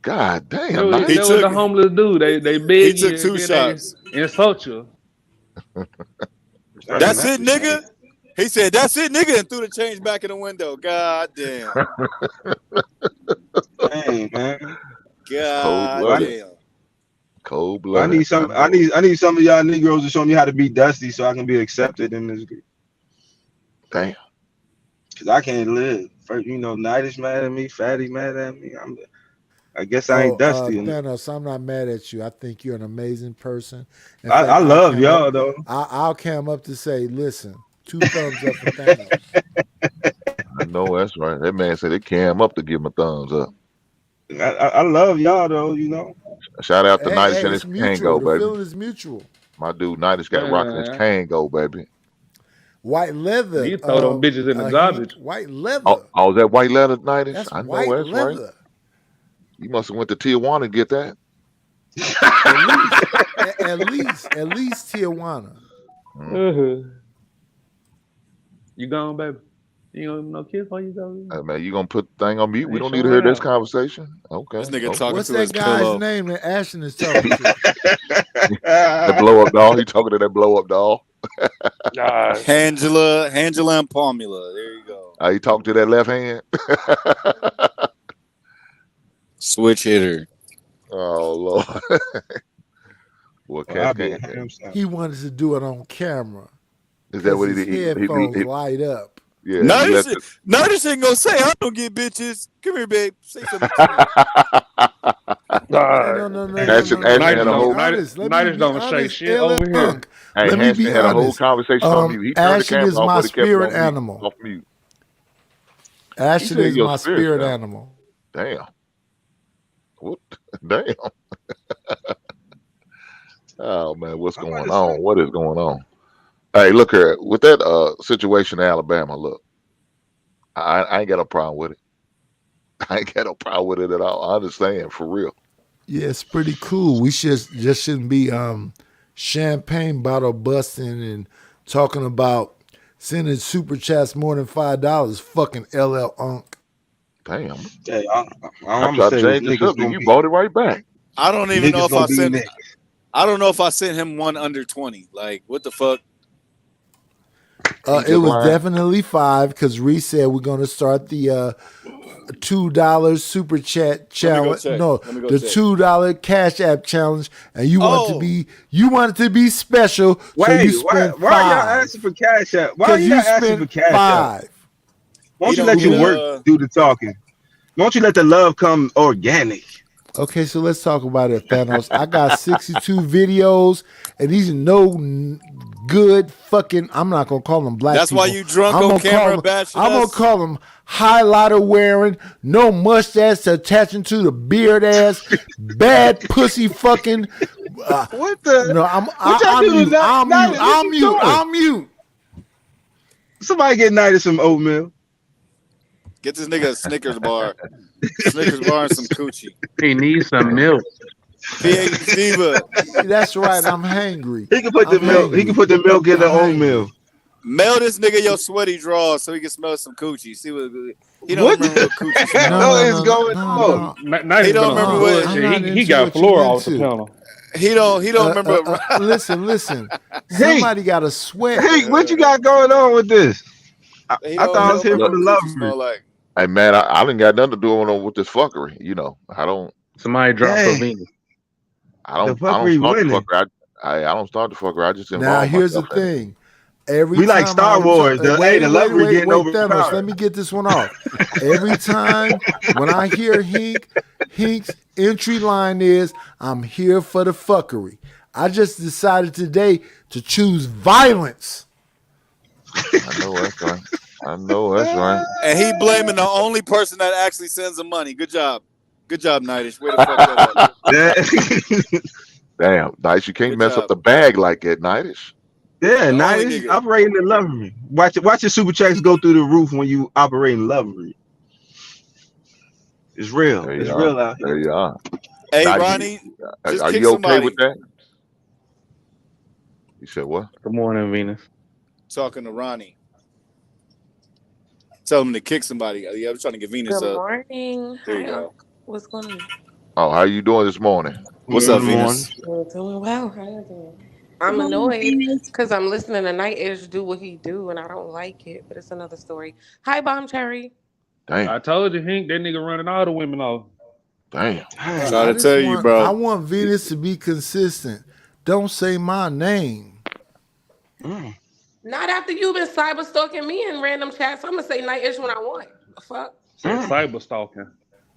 God damn, He That Nigel. was took the homeless dude. They he beg took you and two then they shots. insult you. Dang, That's Damn. it, that's a shame. nigga. He said, "That's it, nigga," and threw the change back in the window. God damn. Dang, man. Cold God Well, blooded. damn. Cold I blooded. need I some. know it. I need some of y'all Negroes to show me how to be dusty so I can be accepted in this group. Damn. Cause I can't live. First, Night is mad at me. Fatty mad at me. I guess I Oh, ain't dusty enough. Thanos, I'm not mad at you. I think you're an amazing person. In I fact, love y'all though. I'll come up to say, listen, 2 thumbs up for Thanos. I know that's right. That man said it came up to give him a thumbs up. I love y'all though, you know. Shout out to Hey, Nights hey, and his it's mutual. Kango, The baby. feeling is mutual. My dude Nights got rocking his Man, Kango, baby. White leather, you throw them bitches in the Hank. garbage. White Oh, leather. oh, that white leather Nights? That's I know white that's right. leather. You must have went to Tijuana to get that. At least, at least Tijuana. Mm. Uh-huh. You gone, baby? You gonna no kiss while you go? Hey, man, you gonna put the thing on mute? I We ain't don't need to showing hear this out. conversation. This Okay, nigga okay. talking What's to that his guy's pillow. name that Ashton is talking to? That blow up doll. He talking to that blow up doll. Ah, Angela and Palmula. There you go. He talking to that left hand. Switch hitter. Oh Lord. Well, Well, I'll cats be a can't. ham sandwich. He wanted to do it on camera Is that because what he his did? headphones light up. Yeah, he Notice let it. Notice ain't gonna say I don't get bitches. Come here, babe. Say something to me. Hey, ah. Ashton had Let a me be whole. honest. Let me Nighters be don't say honest. shit LL over here. Punk. Hey, Let me Ashton be had a whole honest. conversation on mute. He turned the Ashton camera is off, my but he kept it spirit on mute, animal. off mute. You Ashton said is your my spirit spirit now. animal. Damn. What? Damn. Oh man, what's I'm about going to say. on? What is going on? Hey, look here. With that situation in Alabama, look, I ain't got no problem with it. I ain't got no problem with it at all. I understand for real. Yeah, it's pretty cool. We should just shouldn't be champagne bottle busting and talking about sending super chats more than $5. Fucking LL Unk. Damn. Hey, all I I'm gonna tried to say is change the niggas subject. gonna You be brought it right back. I don't even know niggas if gonna I be sent. niggas. I don't know if I sent him one under 20. Like, what the fuck? He It just was lying. definitely 5 because Reese said we're gonna start the $2 super chat Let me go challenge. check. No, Let me go the check. $2 cash app challenge, and Oh, you want it to be special, so Wait, you spend why y'all asking 5 for cash out? Why because y'all you asking spent for cash out? 5. Won't he you don't let get your Who? work do the talking? Won't you let the love come organic? Okay, so let's talk about it, Thanos. I got 62 videos, and these are no good fucking. I'm not gonna call them black That's why people. you drunk I'm on gonna call camera them. bashing I'm gonna us. call them highlighter wearing, no mustache attaching to the beard ass, bad pussy fucking. Uh, What the? no, What y'all I'm do mute. tonight? I'm mute. What I'm you mute. doing? I'm mute. Somebody get Nighty some oatmeal. Get this nigga a Snickers bar and some coochie. He needs some milk. PA Diva, That's right. I'm hangry. He can put I'm the milk. He can hangry. put the milk in the I'm hangry. oatmeal. mail this nigga your sweaty drawers so he can smell some coochie. See what he don't What remember the what coochie No, smell hell no, like. is no, no, going no, on? no. Night He has been don't on some remember what I'm bullshit. not He into got what you floor off the into. panel. he don't remember. Listen. Hey, Somebody got to sweat. hey, what you got going on with this? he I don't thought he I don't was here remember for Look, the what coochie lovery. smell like. hey man, I didn't got nothing to do with this fuckery. I don't. Somebody drop for Dang, Venus. the I don't fuckery start the winning. fucker. I don't start the fucker. I just Now, involve here's the myself in it. thing. Every We like time Star Wars. The lovery getting wait, Thanos. overpowered. Let me get this one off. Every time when I hear Hink's entry line is, "I'm here for the fuckery." I just decided today to choose violence. I know that's right. I know that's right. And he blaming the only person that actually sends him money. Good job, Nightish. Way to fuck that up. Damn, nice. You can't Good mess up job. the bag like that, nightish. Yeah, The only nice. nigga. Operating the lovery. Watch your super checks go through the roof when you operating lovery. It's real. There It's you are. real out There here. you are. Hey Now, Ronnie, just are kick you okay with somebody. that? You said what? Good morning, Venus. Talking to Ronnie. Tell him to kick somebody. Yeah, I'm trying to get Venus Good up. morning. There Hi, you go. Unc. What's going on? Oh, how you doing this morning? What's In up, the morning. Venus? Well, doing well. How you doing? Good I'm morning, annoyed Venus. because I'm listening to Night Ish do what he do, and I don't like it. But it's another story. Hi, Bomb Cherry. Damn, I told you, Hink, that nigga running all the women off. damn. Dang. Try to tell you, I bro. want Venus to be consistent. Don't say my name. Mm. Not after you've been cyber stalking me in random chats. I'm gonna say Night Ish when I want. The fuck? Said Mm. cyber stalking.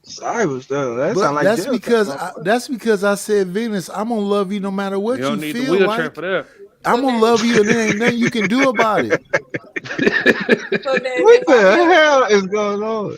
Cyrus, though. That sound But like jail time. that's because I said Venus. I'm gonna love you no matter You what you don't need the feel wheelchair for like. that. I'm So gonna then, love you, and there ain't nothing you can do about it. so then, What if I the feel hell is going on?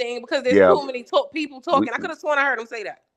anything because there's Yeah, too many people we talking. I could have sworn I heard him say that.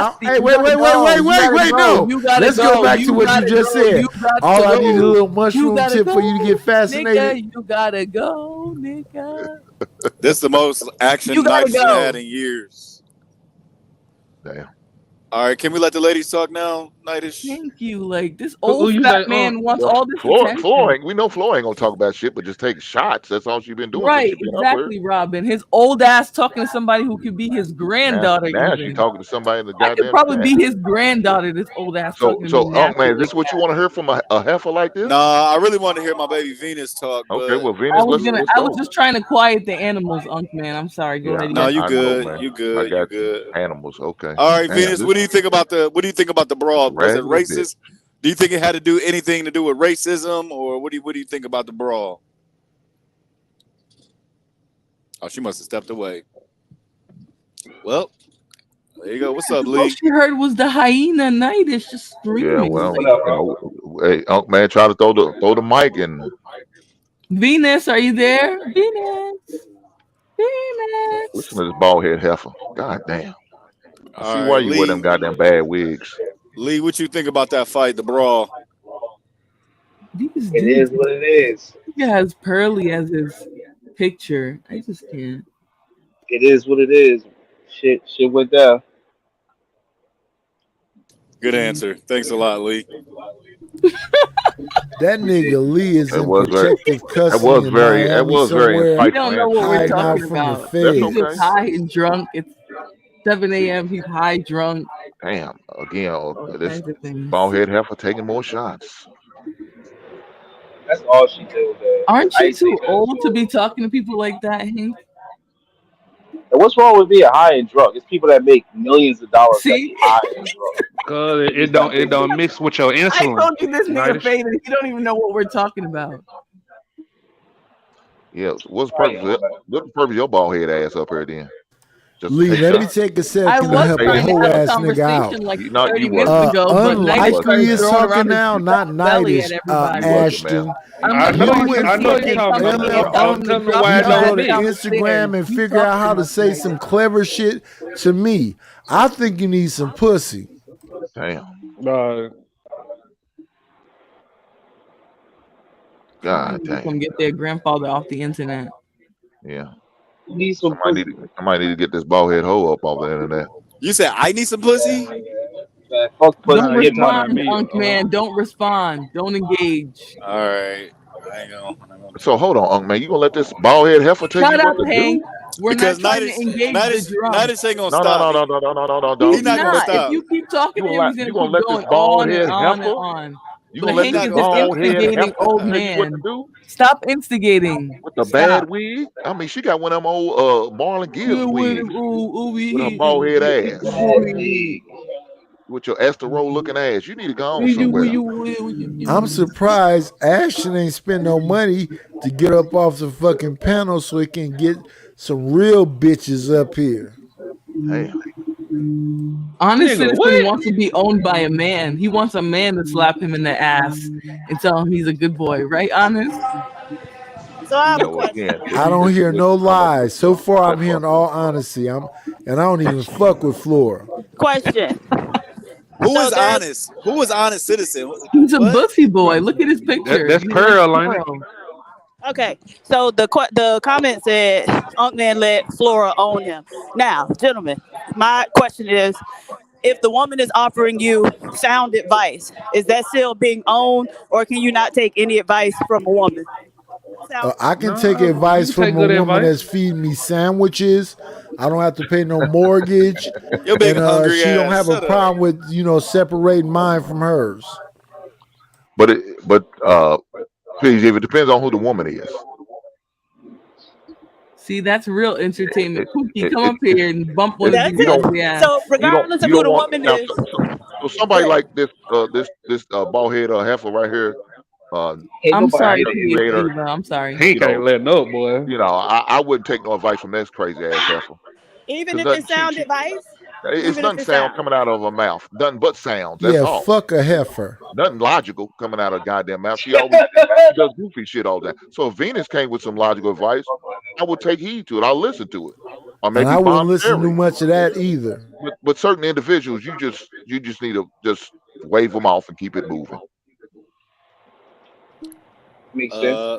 nasty. Hey, You wait, gotta wait, wait, go. wait, You wait, gotta wait. go. No, You gotta let's go go. back to You what you gotta just go. said. You got All to I need is a go. little You mushroom gotta tip for you to get go, fascinated. nigga. You gotta go, nigga. This is the most You action gotta Night's had go. in years. Damn. All right, can we let the ladies talk now, Nightish? Thank you. Like this Who old you fat say? man wants Well, all this Floor attention. ain't. We know Floor ain't gonna talk about shit, but just take shots. That's all she been doing since Right, she been up here. exactly, Robin. His old ass talking to somebody who could be his granddaughter, Now she even. talking to somebody in the I could goddamn probably chat. be his granddaughter, this old ass talking to me Unc naturally man, is like this what you that. want to hear from a heifer like this? Nah, I really want to hear my baby Venus talk, Okay, but well Venus, let's I was go. just trying to quiet the animals, Unc man. I'm sorry. Go Yeah, ahead. You no, got you I know, good, man. you I good, you got you. good. Animals, okay. All right, Damn, Venus, this what do you think about the brawl? Was it raggedy bitch. racist? Do you think it had to do anything to do with racism, or what do you think about the brawl? Oh, she must have stepped away. Well, there you go. What's up, all Lee? she heard was the hyena night is just Yeah, screaming. well, Like hey, Unc man, try to throw the mic and Venus, are you there? Venus. listen Venus. to this bald head heifer. God damn. I see All why right, you wear them Lee. goddamn bad wigs. Lee, what you think about that fight, the brawl? These It dudes is what it is. he has Pearly as his picture. I just can't. It is what it is. Shit went down. Good answer. Thanks a lot, Lee. That nigga Lee is That in was very protective custody in that Miami was very somewhere, He don't insightful know answer what we're right hiding there. out talking from the about. That's He's just okay. feds. high and drunk. It's 7 a.m. He's high drunk. Damn. Again, All this kinds of things. bald head heifer taking more shots. That's all she do, man. Aren't I you ain't too take her old to into be it. talking to people like that, Hank? And what's wrong with being high and drunk? It's people that make millions of dollars that See? be high and drunk. Cause What you it talking don't about? mix with your I insulin, told you this nigga Nightish. faded. He don't even know what we're talking about. Yeah. So what's the I purpose? am, man. What's the purpose of your bald head ass up here then? Just to Lee, take let me shots? take a I second to was Just to help say a trying to anything? hoe have a ass nigga out. conversation like No, you 30 minutes wasn't. ago, but Night You Unlikely started wasn't. is throwing talking around his now, big not fat belly at nightish. You everybody. wasn't, man. Ashton, I'm I like, know you oh, you. and your I know you DNA fucking talking coming about. Ella in. I Tell was him to Unc telling her drop why need it to your go don't ass to mix. Instagram downstairs. and Keep figure out talking, how to Huck say Night. some clever shit to me. I think you need some pussy. Damn. Uh, God Somebody need to damn. come get their grandfather off the internet. Yeah. You need some pussy. Somebody need to get this bald head hoe up off the internet. You said I need some pussy? Man, man, fuck Don't pussy, nah, he get talking money. about respond, me. Unc man. Don't respond. Don't engage. All right. I ain't gonna do So it. hold on, Unc man. You gonna let this bald head heifer tell you Shut up, what to Hank. do? We're not Because trying to engage the drunk. Nightish ain't gonna No, no, stop. no, no, no, no, no, no, no, He no. He's You not gonna gonna let not. this If stop. you keep talking to him, he's you gonna gonna keep let this going bald on and head on and heifer on. you But gonna let He Hank this not is gonna just stop. bald head instigating, heifer old tell you what to man. do Stop instigating. with the bad Stop. wig? I mean, she got one of them old Marlon Yeah, Gibbs with wigs with her bald head ass, Bad wig. with your Esther Roll looking ass. You need to go on somewhere. I'm we surprised Ashton ain't spend no money to get up off the fucking panel so he can get some real bitches up here. Damn. Honest Nigga, Citizen what? wants to be owned by a man. He wants a man to slap him in the ass and tell him he's a good boy, right? Honest. So I have a Yeah, well, again, question. I don't this is hear what no you come up with. lies. So far, I'm That's hearing fucked up. all honesty. And I don't even fuck with Flora. Question. Who So is there's honest? Who is honest citizen? He's a What? bussy boy. Look at his picture. That's He likes Pearl, ain't it? Pearl. okay. So the comment said Unc Man let Flora own him. Now, gentlemen, my question is, if the woman is offering you sound advice, is that still being owned, or can you not take any advice from a woman? Sound I advice. can take No, you advice can take from a good woman advice. that's feeding me sandwiches. I don't have to pay no mortgage, Your big and hungry she don't ass. have a Shut up. problem with separating mine from hers. But please, if it depends on who the woman is, See, that's real entertainment. it, Pookie, it, come it, up it's here and bump one it, of That's these you don't it. ugly ass. So regardless of you who don't the want woman now. is, So go somebody ahead. like this bald head heifer right here, uh, Ain't I'm nobody Master sorry, hitting you. PhD, Creator. bro. I'm sorry. He You ain't know, letting up, boy. I wouldn't take no advice from this crazy ass heifer Even because if nothing. it's sound advice, It's even if nothing it's sound sound. coming out of her mouth, nothing but sounds. That's Yeah, all. fuck a heifer. Nothing logical coming out of her goddamn mouth. She does goofy shit all day. So if Venus came with some logical advice, I would take heed to it. I'll listen to it, or And maybe I wouldn't Bomb listen to Cherry. much of that either. But certain individuals, you just need to just wave them off and keep it moving. Makes sense. Uh,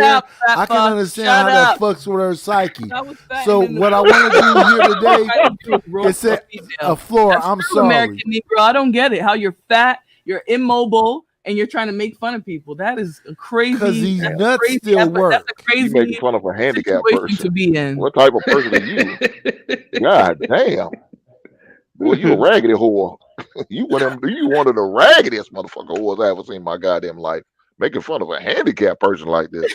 up, fat I can fuck. understand Shut how that up. fucks with her psyche. That was fat So and then the what I want to do here today trying to do is is roast a say, female. Flora, That's I'm true, sorry. American Negro. I don't get it. How you're fat, you're immobile, and you're trying to make fun of people. That is a Cause crazy. these That's a nuts crazy. still That's work. a You making crazy fun of a handicapped situation to person. be in. What type of person are you? God damn. Boy, you a raggedy whore. You one of the raggediest motherfucker whores I ever seen in my goddamn life. Making fun of a handicapped person like this.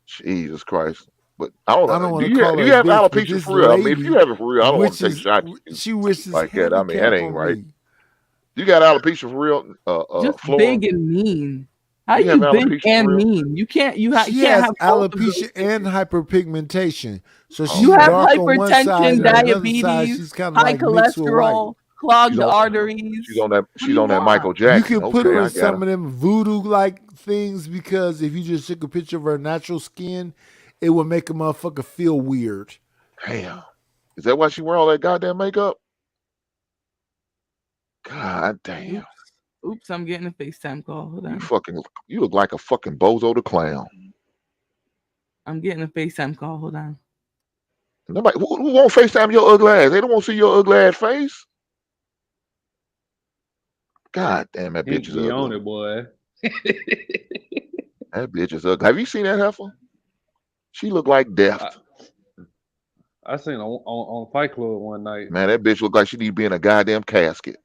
Jesus Christ. But I don't I don't know. want to call Do her you a have bitch, but alopecia this for real? I mean, if you lady have it for real, I don't want to take wishes shots at you she wishes like that. I mean, that handicap ain't on right. me. You got alopecia for real, Just Flora? big and mean. How You have you big alopecia for and real? mean? You She can't has have both of those alopecia and things. hyperpigmentation. So Oh, You she's have okay. dark on one side hypertension, and Yeah. on another side diabetes, she's kind of high like mixed with white. cholesterol, She's clogged on. She's arteries. on that. What do She's you on that want? Michael You Jackson. can put Okay, her in I got some her. of them voodoo like things because if you just took a picture of her natural skin, it would make a motherfucker feel weird. Damn. Is that why she wear all that goddamn makeup? God damn. Oops. Oops, I'm getting a FaceTime call. Hold You on. fucking. You look like a fucking bozo the clown. I'm getting a FaceTime call. Hold on. Nobody who won't FaceTime your ugly ass. They don't want to see your ugly ass face. God damn, that bitch Pink is be ugly. on it, boy. That bitch is ugly. Have you seen that heifer? She look like death. I, I seen on Fight Club one night. Man, that bitch look like she need to be in a goddamn casket.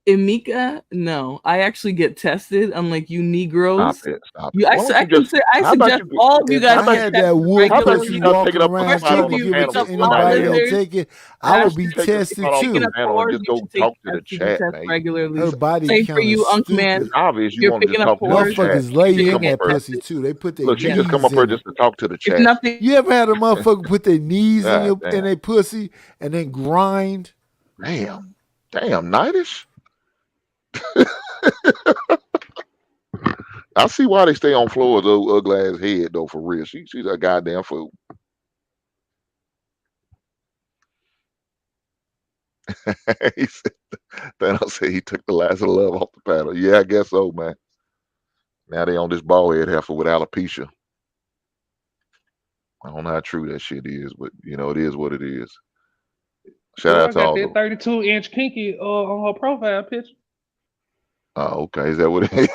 Emika, no. I actually get tested, unlike you Stop Negroes. it. Stop it. You, I, Why su- don't I you just? can say I How about suggest you? all of you If guys I get had tested that wolf How about you pussy regularly. stop taking walking up a around Especially spot if on trying to the you're give it panel picking to up with pot somebody anybody else? that'll lizards. take it, I Why would don't you be Ashley, take a if tested spot you're on the picking up too. panel and pores, just you go should take talk to the tests to be chat, tested man? Her regularly. body Same for kind of you, Unk stupid. Man. It's obvious If you you're want to just picking up talk to the pores, chat. Motherfuckers She lay just you should come in up get that here. pussy tested. too. They put their Look, she Yeah. just come up knees here in just it. to talk to the If chat. nothing, You ever had a motherfucker put their knees in God your in damn. their pussy and then grind? Damn. Damn, Nightish. I see why they stay on floors of ugly ass head though, for real. She's a goddamn fool. He said, Thanos said he took the last of the love off the paddle. Yeah, I guess so, man. Now they on this bald head heifer with alopecia. I don't know how true that shit is, but you know, it is what it is. Shout out Flora to got all that the 32-inch kinky on her profile picture. oh, okay. Is that what it is?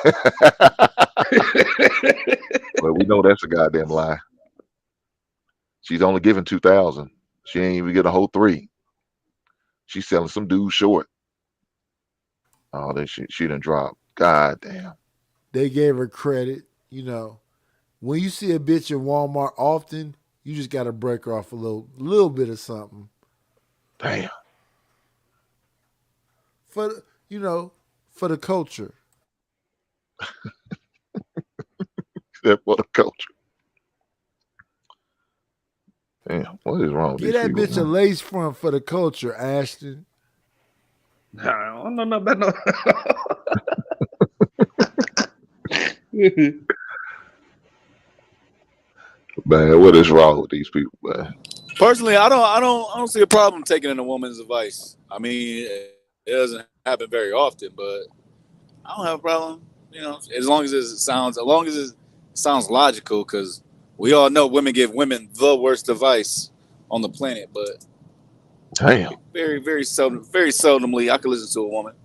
Well, we know that's a goddamn lie. She's only giving 2,000. She ain't even get a whole three. She's selling some dude short. Oh, then she done dropped. God damn. They gave her credit. You know, when you see a bitch in Walmart often, you just got to break her off a little bit of something Damn. for you know for the culture. That for the culture. Damn. What is wrong with Get these that people, bitch a man? lace front for the culture, Ashton. I don't know nothing about no. Man, what is wrong with these people, man? Personally, I don't see a problem taking in a woman's advice. I mean, it doesn't happen very often, but I don't have a problem. You know, as long as it sounds logical, because we all know women give women the worst advice on the planet. But Damn. very seldomly, I could listen to a woman.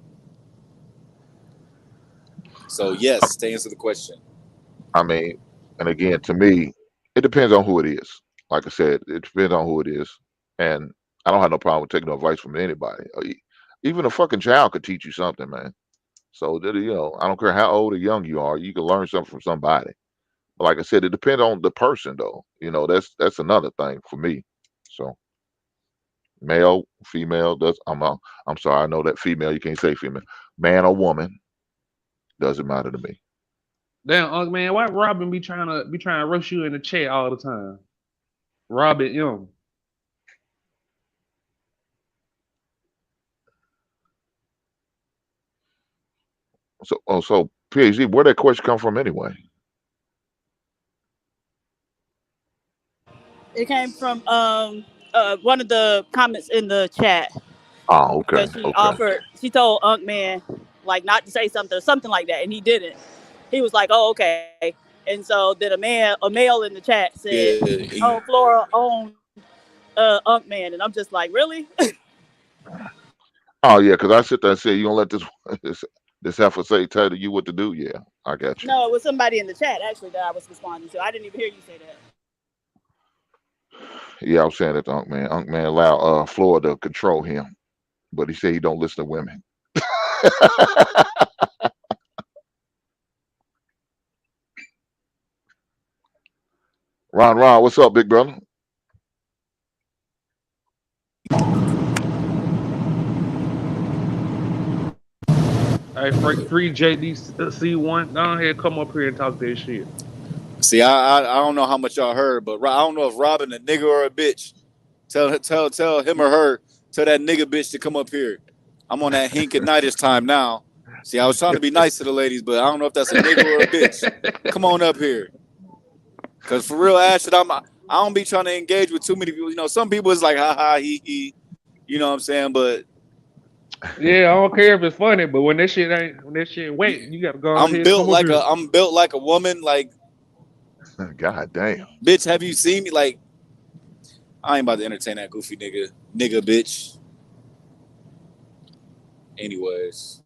So yes, to answer the question, I mean, and again, to me, it depends on who it is. Like I said, it depends on who it is. And I don't have no problem with taking no advice from anybody. Even a fucking child could teach you something, man. So that you know, I don't care how old or young you are, you can learn something from somebody. But like I said, it depends on the person, though. You know, that's another thing for me. So male, female, I'm sorry, I know that female, you can't say female, man or woman, doesn't matter to me. Damn, man, why Robin be trying to rush you in the chat all the time? Robin M. So PhD, where that question come from anyway? It came from one of the comments in the chat Oh, okay, because okay. she told Unk Man like not to say something or something like that, and he didn't. He was like, "Oh, okay." And so then a male in the chat said, yeah, "Oh, Flora owned Unk Man," and I'm just like, "Really?" Oh yeah, because I sit there and say you gonna let this this heifer say tell you what to do. Yeah, I got you. No, it was somebody in the chat actually that I was responding to. I didn't even hear you say that. Yeah, I was saying that to Unc Man. Unc Man allow Florida to control him, but he said he don't listen to women. Ron, what's up, big brother? Hey, free JDC1. Go ahead, come up here and talk that shit. See, I don't know how much y'all heard, but I don't know if Robin a nigga or a bitch. Tell him or her, tell that nigga bitch to come up here. I'm on that hink and nightish time now. See, I was trying to be nice to the ladies, but I don't know if that's a nigga or a bitch. Come on up here, cause for real, Ashton, I don't be trying to engage with too many people. You know, some people is like ha ha he he. You know what I'm saying? But Yeah, I don't care if it's funny, but when that shit wet, you gotta go on ahead and come up here. I'm built like a woman. Like, God damn. bitch, have you seen me? Like, I ain't about to entertain that goofy nigga bitch. Anyways,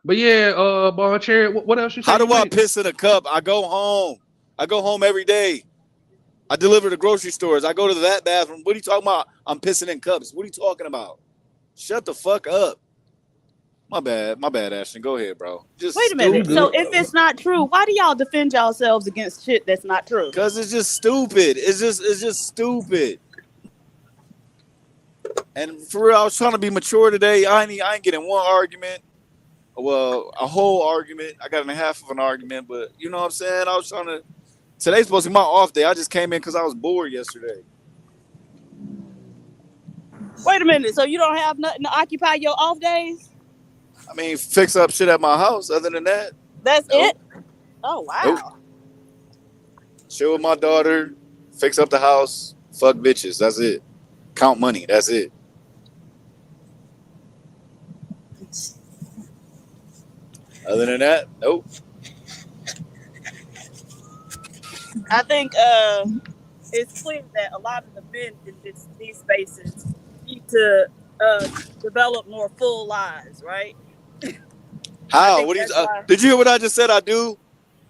But yeah, Bon Cherry, what else you say how you do I make? piss in a cup? I go home. I go home every day. I deliver to grocery stores. I go to that bathroom. What are you talking about? I'm pissing in cups. What are you talking about? Shut the fuck up. My bad, Ashton. Go ahead, bro. Just Wait a You minute. stupid, So good? if bro. it's not true, why do y'all defend yourselves against shit that's not true? Cause it's just stupid. It's just stupid. And for real, I was trying to be mature today. I ain't getting one argument. Well, a whole argument. I got in a half of an argument, but you know what I'm saying? I was trying to. Today's supposed to be my off day. I just came in because I was bored yesterday. Wait a minute. So you don't have nothing to occupy your off days? I mean, fix up shit at my house. Other than that, That's it? nope, Oh nope. wow. Chill with my daughter, fix up the house, fuck bitches. That's it. Count money. That's it. Other than that, nope. I think it's clear that a lot of the men in these spaces need to uh, develop more full lives, right? I How? think What do you? that's why. Did you hear what I just said? I do.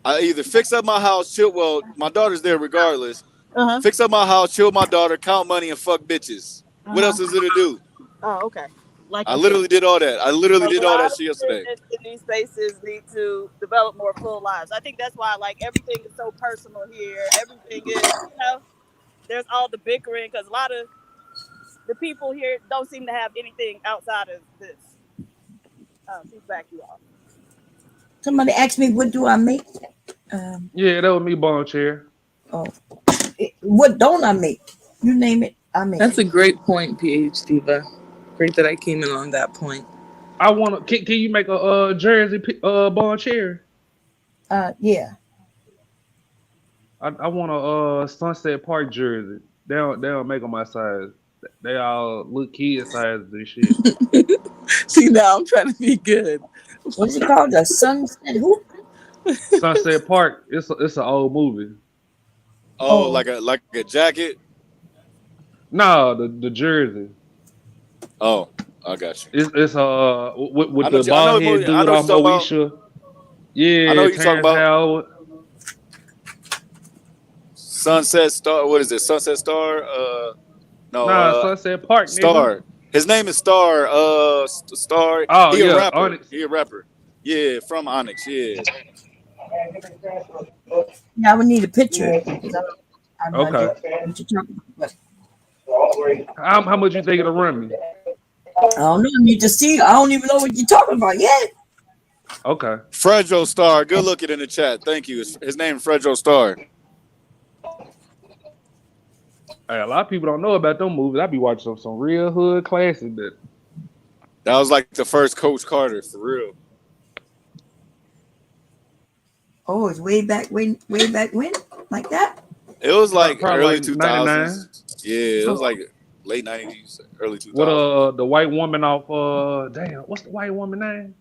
I either fix up my house, chill. Well, my daughter's there regardless. Uh huh. Fix up my house, chill with my daughter, count money, and fuck bitches. Uh What else huh. is there to do? Oh, okay. Like I you said, literally did all that. I literally a did all lot that of shit men yesterday. in these spaces need to develop more full lives. I think that's why, like, everything is so personal here. Everything is, there's all the bickering because a lot of the people here don't seem to have anything outside of this. She's back you off. Somebody asked me, what do I make? Um, Yeah, that was me, Bon Cherry. oh, what don't I make? You name it, I make That's it. a great point, PH Diva. Great that I came in on that point. I wanna. Can you make a jersey, Bon Cherry? Yeah. I want a Sunset Park jersey. They don't make them my size. They all look kid sizes and shit. See, now I'm trying to be good. What is it called? The sunset who? Sunset Park. It's an old movie. Oh, Oh, like a jacket. No, the jersey. Oh, I got you. It's with the I know bald what head movie. I dude know what off you're talking about. Moesha. I know Yeah, what you're talking Terrence about. Howard. Sunset Star. What is it? Sunset Star. No. Nah, Sunset Park, nigga. Star. His name is Star. Star. Oh He a yeah, rapper. Onyx. He a rapper. Yeah, from Onyx. Yeah. yeah, I would need a picture because I have no idea Okay. what you're talking about. How much you think it'll run me? But I don't know. I need to see. I don't even know what you're talking about yet. Okay. Fredro Star. Good looking in the chat. Thank you. His name is Fredro Star. Hey, a lot of people don't know about them movies. I be watching some real hood classic that That was like the first Coach Carter for real. Oh, it's way back when, like that. It was like probably early like two 99. thousands. Yeah, it was Oh, like late nineties, early two What thousands. the white woman off damn, what's the white woman name?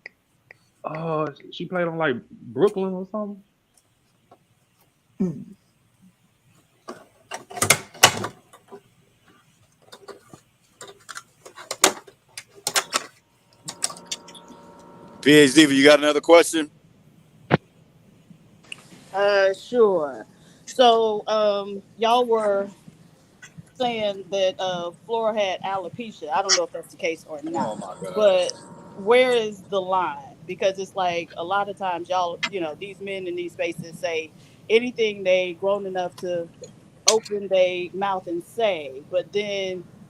She played on like Brooklyn or something. mm. PhD, you got another question? Sure. So, y'all were saying that Flora had alopecia. I don't know if that's the case or Oh not, my god. but where is the line? Because it's like a lot of times y'all, these men in these spaces say anything they grown enough to open their mouth and say, but then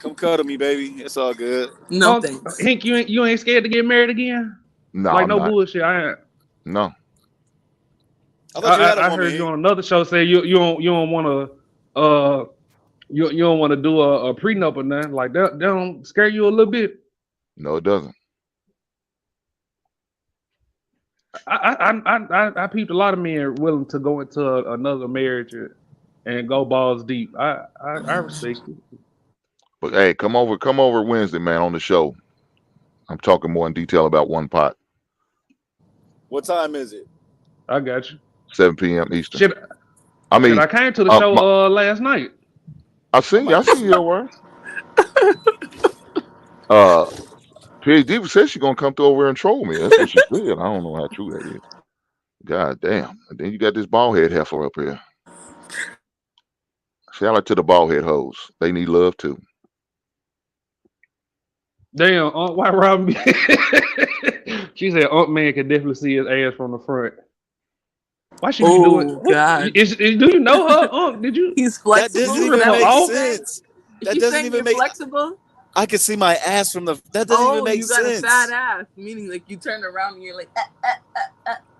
Come cuddle me, baby. It's all good. No Unc, thanks. Hink, you ain't scared to get married again? No, Like I'm no not. bullshit. I ain't. No, I thought you had a I woman, heard you Hank. on another show say you don't want to you don't want to do a prenup or nothing like that. That don't scare you a little bit. no, it doesn't. I peeped a lot of men willing to go into another marriage and go balls deep. I respect it. But hey, come over Wednesday, man, on the show. I'm talking more in detail about one pot. What time is it? I got you. 7 p.m. Eastern. Shit, I shit. mean, I came to the uh, show my, last night. I I see. I might see just. your word. Uh, PhD said she gonna come through over here and troll me. That's what she said. I don't know how true that is. God damn. And then you got this bald head heifer up here. Shout out to the bald head hoes. They need love too. Damn, why Robin? She said, "Aunt Man can definitely see his ass from the front." Why she be doing? Oh God, Do you know her? Did you? he's That doesn't flexible. Is You rip even her that what make she's off? saying? sense. Is That she doesn't saying even you're make. flexible? I can see my ass from the. That doesn't even Oh, make you got a fat sense. ass, meaning like you turn around and you're like,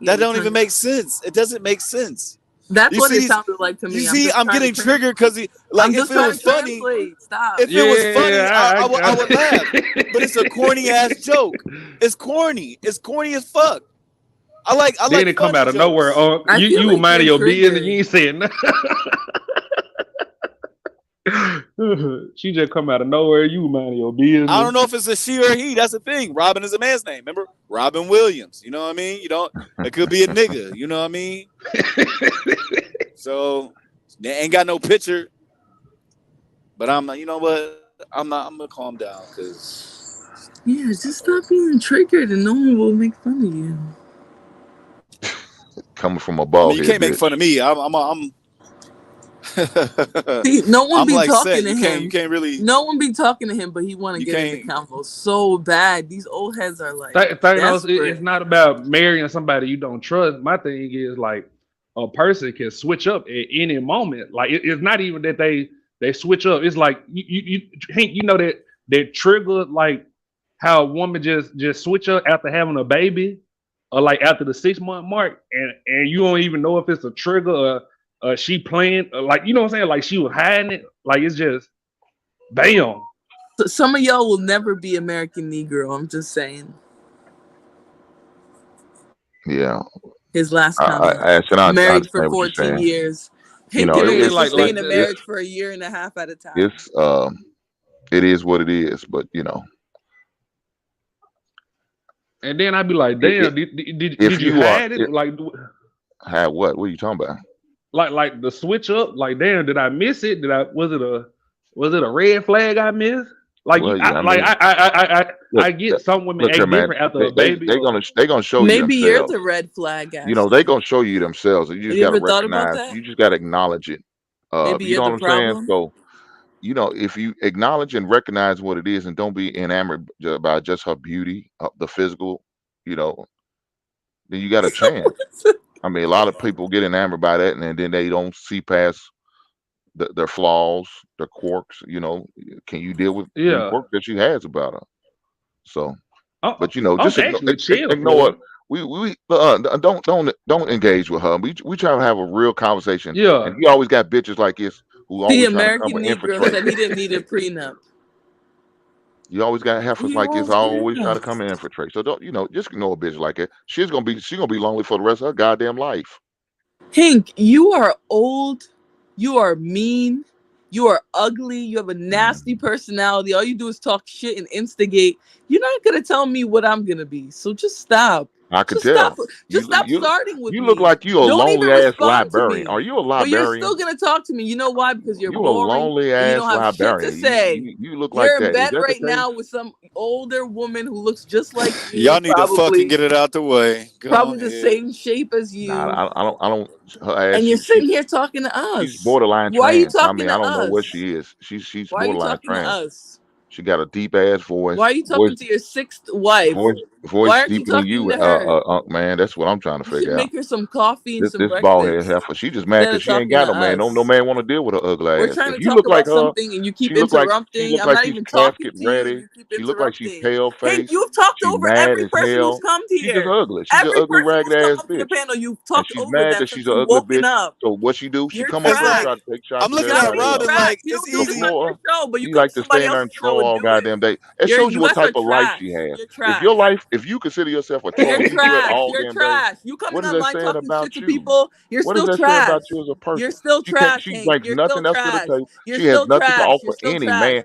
yeah, That you don't turn even around. make sense. It doesn't make sense. That's You what see it these. sounded like to You me. I'm see, just I'm trying to getting triggered translate. because like I'm if just it trying was to funny, translate. Stop. if it was funny, Yeah, I would laugh. But it's a corny ass joke. It's corny. It's corny as fuck. I Then like it come funny out of nowhere. jokes. I feel You were like minding you're your business. You triggered. ain't saying nothing. She just come out of nowhere. You were minding your I don't business. know if it's a she or a he. That's the thing. Robin is a man's name. Remember, Robin Williams. You know what I mean? You don't. It could be a nigga. You know what I mean? So they ain't got no picture. But I'm. You know what? I'm not. I'm gonna calm down because. Yeah, just stop being triggered and no one will make fun of you. Coming from a I mean, bald you head can't make bitch. fun of me. I'm See, no one I'm be like talking set. to You him. can't really No one be talking to him, but he want to you get in the can't convo so bad. These old heads are like Thanos, it's desperate. not about marrying somebody you don't trust. My thing is like a person can switch up at any moment. Like it's not even that they switch up. It's like Hank, you know that trigger like how a woman just switch up after having a baby or like after the 6 month mark, and you don't even know if it's a trigger or she playing like you know what I'm saying. Like she was hiding it. Like it's just bam. So some of y'all will never be American Negro. I'm just saying. Yeah. His last comment. I Married for understand what you're 14 saying. years. You Hank know, can You know what I'm only saying? sustain a it's marriage for a year and a half at a time. it's it is what it is. But you know, And then I'd be like, it, it, damn, if did you you are hide it? Like have what? What are you talking about? like the switch up, like damn, did I miss it? Did I was it a red flag I missed? Like Well, yeah, I like mean, I look, get some women look here, act man. different after a baby They or gonna show you Maybe you're themselves. the red flag, You know, they Ashley. gonna show you themselves. You Have just you gotta ever thought about recognize. that? You just gotta acknowledge it. Maybe You you're know the what I'm saying? problem. So, you know, if you acknowledge and recognize what it is, and don't be enamored by just her beauty, the physical, you know, then you got a chance. I mean, a lot of people get enamored by that, and then they don't see past their flaws, their quirks. You know, can you deal with them yeah. quirks that she has about her? So, I'm, but you know, I'm just actually chill ignore for it. her. We don't engage with her. We try to have a real conversation, and Yeah. he always got bitches like this who The always trying to come American and Negro infiltrate. said he didn't need a prenup. You always got heifers He like this. won't Always try to care. come and infiltrate. So don't just ignore a bitch like that. She gonna be lonely for the rest of her goddamn life. Hank, you are old. You are mean. You are ugly. You have a nasty personality. All you do is talk shit and instigate. You're not gonna tell me what I'm gonna be. So just stop. I could Just stop. tell. Just You stop you starting with you look me. like you a Don't lonely even ass respond to librarian. Are me. you a But you're still librarian? gonna talk to me. You know why? Because you're You a boring lonely and you ass don't have shit to librarian. say. You look like You're in that. Is bed that the right case? now with some older woman who looks just like y'all you, need to fucking get it out the way. Go probably the ahead. same shape as Nah, you, I don't. Her ass. and you're sitting here talking to She's us. borderline Why are you trans. I talking mean, I to don't know what us? she is. She's Why are you borderline talking to trans. us? She got a deep ass Why are you talking to your sixth wife? voice, Why voice aren't you deeper than talking you, to her? man. That's what I'm trying to You should figure out. make her some coffee and some This bald head breakfast heifer. She just mad instead because of she ain't talking got to no man. No us. man want to deal with her ugly We're ass. trying If to you talk look like about her, something and you keep interrupting. I'm not she's even talking casket to you and ready. you keep She look like she's interrupting. pale Hank, face. you've talked She over mad every as person who's hell. come She just here. ugly. She's an Every ugly person ragged who's come ass up to the bitch. panel, you've And talked she's over mad them that she's since an you've ugly woken bitch. up. So what she do? She You're come up It's here and trash. like try to take shots I'm at looking Y'all, at everybody you're else. Robin trash. like You it's don't do So this easy. on your for her, show, but you she come like to to somebody stand there and else's troll show and all do it. goddamn day. It shows you You what guys are type of life trash. she has. You're If trash. if you consider yourself a troll You're and you do it trash. all You're damn day, trash. You what coming is that online saying talking shit about to you? people. You're What does still that say trash. about you as a You're person? still She can't. trash, She Hank. brings You're still nothing else to the trash. table. You're She has still nothing to trash. You're offer still any trash. man.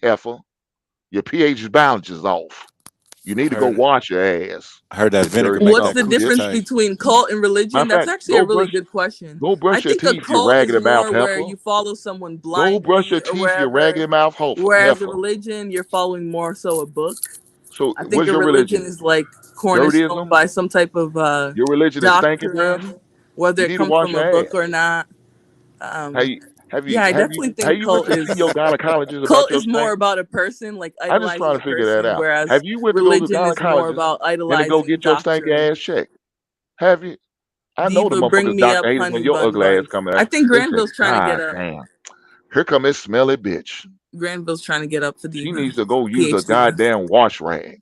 heifer. Your pH balance is off. You need to go Heard wash your ass. I heard that You vinegar dirty make What's that son the of a coochie difference bitch. tight. between cult and Matter religion? of That's fact, actually a really good question. go I brush your think a teeth, you cult is raggedy mouth more where heifer. you follow someone Go brush blindly your or teeth, you wherever, raggedy mouth whereas a heifer. religion, you're following more so a book. So I think what's a your religion religion? is like cornerstone Dirtyism? by some type of Your religion is stinky breath? doctrine, whether You it need to comes wash from a your book ass. or not. Have Um, you have yeah, you I have you definitely have think you went to see your gynecologist about cult your is more stink? about a person, like I'm just idolizing trying a to figure that person, out. Have whereas you went to go to the religion is more gynecologist about and to go idolizing get your stinky doctrine. ass checked? Have you? I know the Diva, bring motherfuckers me doctor up haters when honey your bun ugly ass buns. coming I out. think They said, Granville's trying to get God up. damn, here come this smelly bitch. Granville's trying to get up for She Diva. needs to go use a PhD. goddamn wash rag.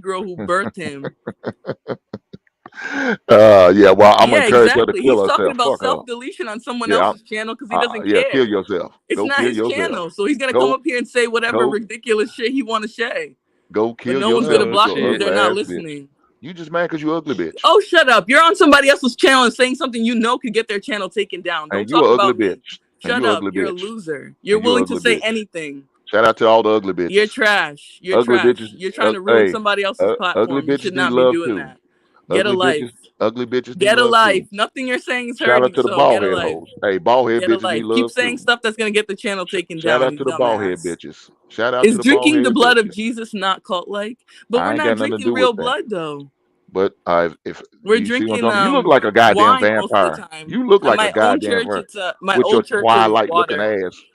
Negro who birthed him. Yeah, well, I'm gonna Yeah, encourage her to exactly. kill He's talking herself. about Fuck her. self deletion on someone Yeah, else's channel because he doesn't yeah, kill care. yourself. It's Go not kill his yourself. channel, so he's gonna come Go, up here and say whatever go, ridiculous shit he want to say. go But kill no one's gonna yourself. Well, You block him because ugly they're shit. not ass bitch. listening. You just mad because you ugly bitch, Oh, shut up! You're on somebody else's channel and saying something you know could get their channel taken down. Don't and you talk a ugly about me. bitch, and Shut you a up! ugly You're a bitch, loser. You're and you a willing to ugly say bitch. anything. Shout out to all the ugly You're bitches. trash. You're Ugly trash. bitches. You're trying to ruin Hey, somebody else's ugly platform. You should bitches need not be love doing too. that. Get a Ugly life. bitches. Ugly bitches need Get a love life. too. Nothing you're saying is Shout out hurting, to the so get bald a head life. hoes. Hey, bald head Get a bitches need life. Keep love saying too. stuff that's gonna get the channel taken Shout down, out you to the bald head dumbass. bitches. Shout out to Is the bald drinking the head blood of bitches. Jesus not cult like? But I we're ain't not got nothing to drinking do with real that. blood though. But if We're you see what I'm drinking talking, you look like a goddamn wine most of the vampire. time. You look At like a my own goddamn church, vampire my with your old church is twilight looking water. ass.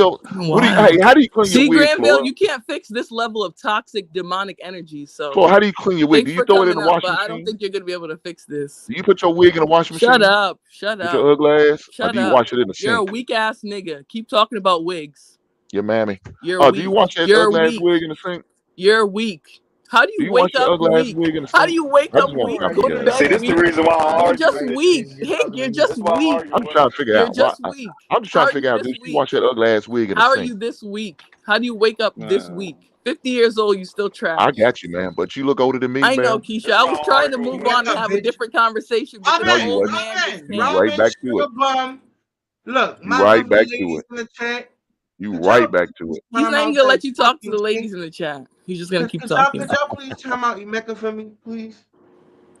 still. What do you? Hey, Wild. how do you clean your See, wig, Granville, Flora? you can't fix this level of toxic demonic energy. So Flora, how do you clean your wig? thanks Do you for throw it in coming the up, washing but I don't machine? think you're gonna be able to fix this. Do you put your wig in the washing Shut machine up. Shut with up. your ugly ass, or Shut do you up. wash it in the You're a sink? weak ass nigga. Keep talking about wigs. Your mammy. You're Oh, do you weak. wash that You're ugly ass weak. wig in the sink? You're weak. How do Do you you wash wake your up ugly ass weak? wig in the How do sink? you wake I up just want to weak? try to Go figure to that See, out. bed this the weak? reason why I You're argue just with her. weak. Hank, you're This just is why I weak. argue I'm just with trying her. to figure You're out why. just weak. I'm just How trying to are you figure out. this Does she weak? wash that ugly ass wig in the How are sink? you this weak? How do you wake up this Man, weak? 50 years old, you still I trash. got you, man. But you look older than me, I know, man. Keisha. this is I why was I'm trying to arguing move with her. on and have a different conversation, but this No, you old wasn't. man just You came. right back to it. Look, You my right lovely back to ladies it. in the chat, You could y'all right back to please it. He's time not even out gonna that let you talk to fucking the thing? ladies in the chat. He's just gonna keep Could y'all talking. please time out Emeka for me, please?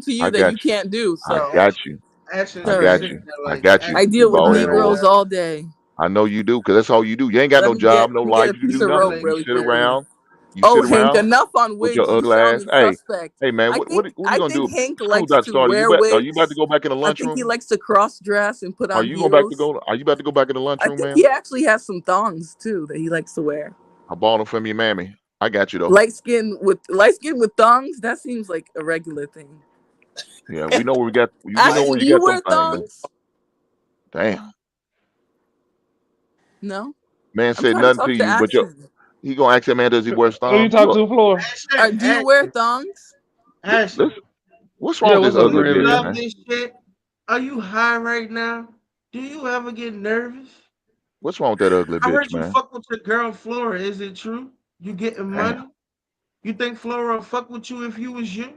something to you I that got you you. can't do. I So got you. Ashton I is just got sorry. sitting you. there I like got you. I Ashton deal We've with sitting all there had our Negroes like all day. I know you do, because that's all you do. You ain't got Let no me get job, no let me get life. a You piece do of you rope nothing. like You really sit quick. around. You Oh, sit Hank, around enough on with wigs. your You ugly sound ass. Hey, suspect. hey, man, what are you I gonna do? think Hank School likes about to to start. wear Are you about to wigs. go back in the I think he lunchroom? likes to cross dress and put Are on you going back to heels. go? Are you about to go back in the I lunchroom, think he man? actually has some thongs too that he likes to wear. I bought them from your mammy. I got you though. Light skin with thongs. That seems like a regular thing. Yeah, we know where we got. We know Ashton, where do you you got them wear things, man. thongs? Damn, No. man I'm said trying to nothing to talk to you, but Ashton. he gonna ask that man, does he wear Who you thongs? talk Look, to, Floor? Or Ashton, do you wear Ashton, thongs? Ashton. listen. What's wrong Yeah, with this what's up, Do ugly you bitch, Grandville? love man? this shit? Are you high right now? Do you ever get nervous? What's wrong with that ugly I bitch, heard you man? fuck with your girl Flora. Is it true? You getting Damn. money? You think Flora would fuck with you if you was you?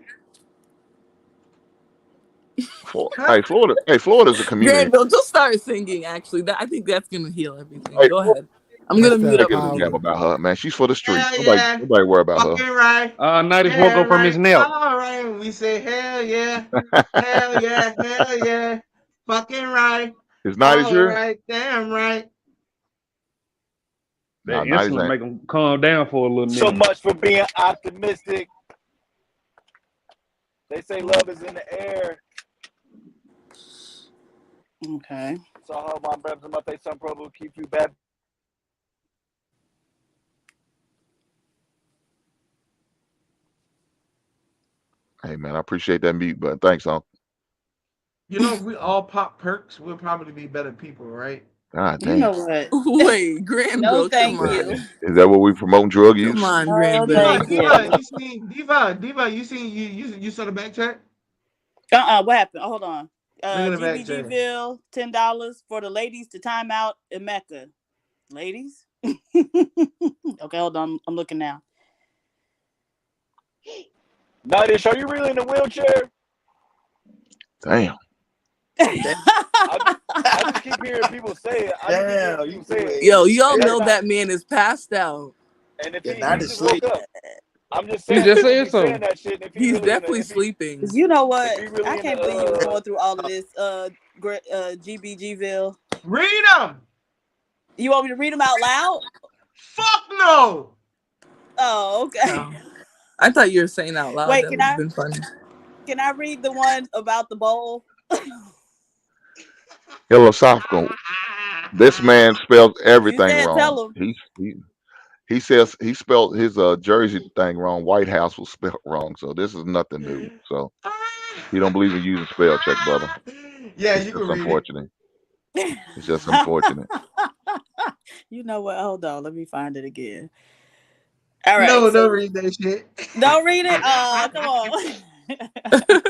Huh? Florida's a community. Granville, just start singing. Actually, I think that's gonna heal everything. Hey, Go Florida, ahead. I'm That's gonna mute that up give for a damn you. power. about her, man. She's for the streets. Hell Nobody, yeah. nobody worry about her. Fucking right. Nighties woke Yeah, up from his right. nap. All right. We say hell yeah. Hell yeah. Hell yeah. Fucking right. Is nineties All here? right. Damn right. Nah, That nineties insulin ain't. make him calm down for a little So minute. much for being optimistic. They say love is in the air. Okay. So I hope my brothers and my face some probably will keep you back. Hey, man, I appreciate that mute button. Thanks, Uncle. You know, if we all pop perks, we'll probably be better people, right? God You know damn. what? Wait, No, Granville, come thank on. you. Is that what we promoting drug Come use? on, No, Granville. thank Diva, you. you seen Diva, you seen you saw the back check? What happened? Hold on. Look at the back check. GBGville, $10 for the ladies to time out in Mecca. Ladies? Okay, hold on. I'm looking now. Nightish, are you really in a wheelchair? Damn. I just keep hearing people say it. I just keep hearing Damn, you people say it. Yo, crazy. y'all And that's know not. that man is passed out. And if You're he not just woke asleep. up, I'm just He saying just people said be saying so. that shit. And if he He's really in a, definitely sleeping. You know if what? he I really in the can't believe you was going through all of this. GBGville. Read them. You want me to read them out loud? Fuck no. Oh, okay. Oh, I thought you were saying out loud. Wait, That would have been funny. can I read the one about the bowl? Philosophical. This man spelled You everything said wrong. tell them. He says he spelled his Jersey thing wrong. White House was spelled wrong. So this is nothing new. So he don't believe in using spell check, brother. Yeah, It's you can just read it. unfortunate. It's just unfortunate. You know what? Hold on. Let me find it again. All right. No, don't So read that shit. don't read it. Oh, come on.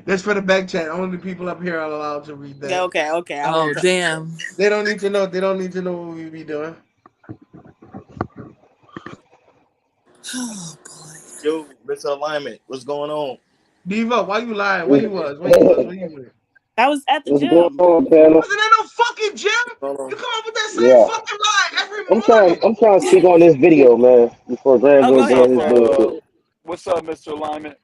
That's for the back chat. Only people up here are allowed to read that. Okay, okay. I Oh, won't. damn. They don't need to know. They don't need to know what we be doing. Oh, boy. Yo, Mr. Alignment, what's going on? Diva, why you lying? Where What's you was? Where you was? Where you went? I was at the going gym. on, You panel? wasn't in no fucking gym. What's going You on? come up with that same Yeah, fucking lie every morning. I'm trying to speak on this video, man, before Oh, Granville go what's go ahead. up, on his Sorry. bullshit. Mr. Alignment?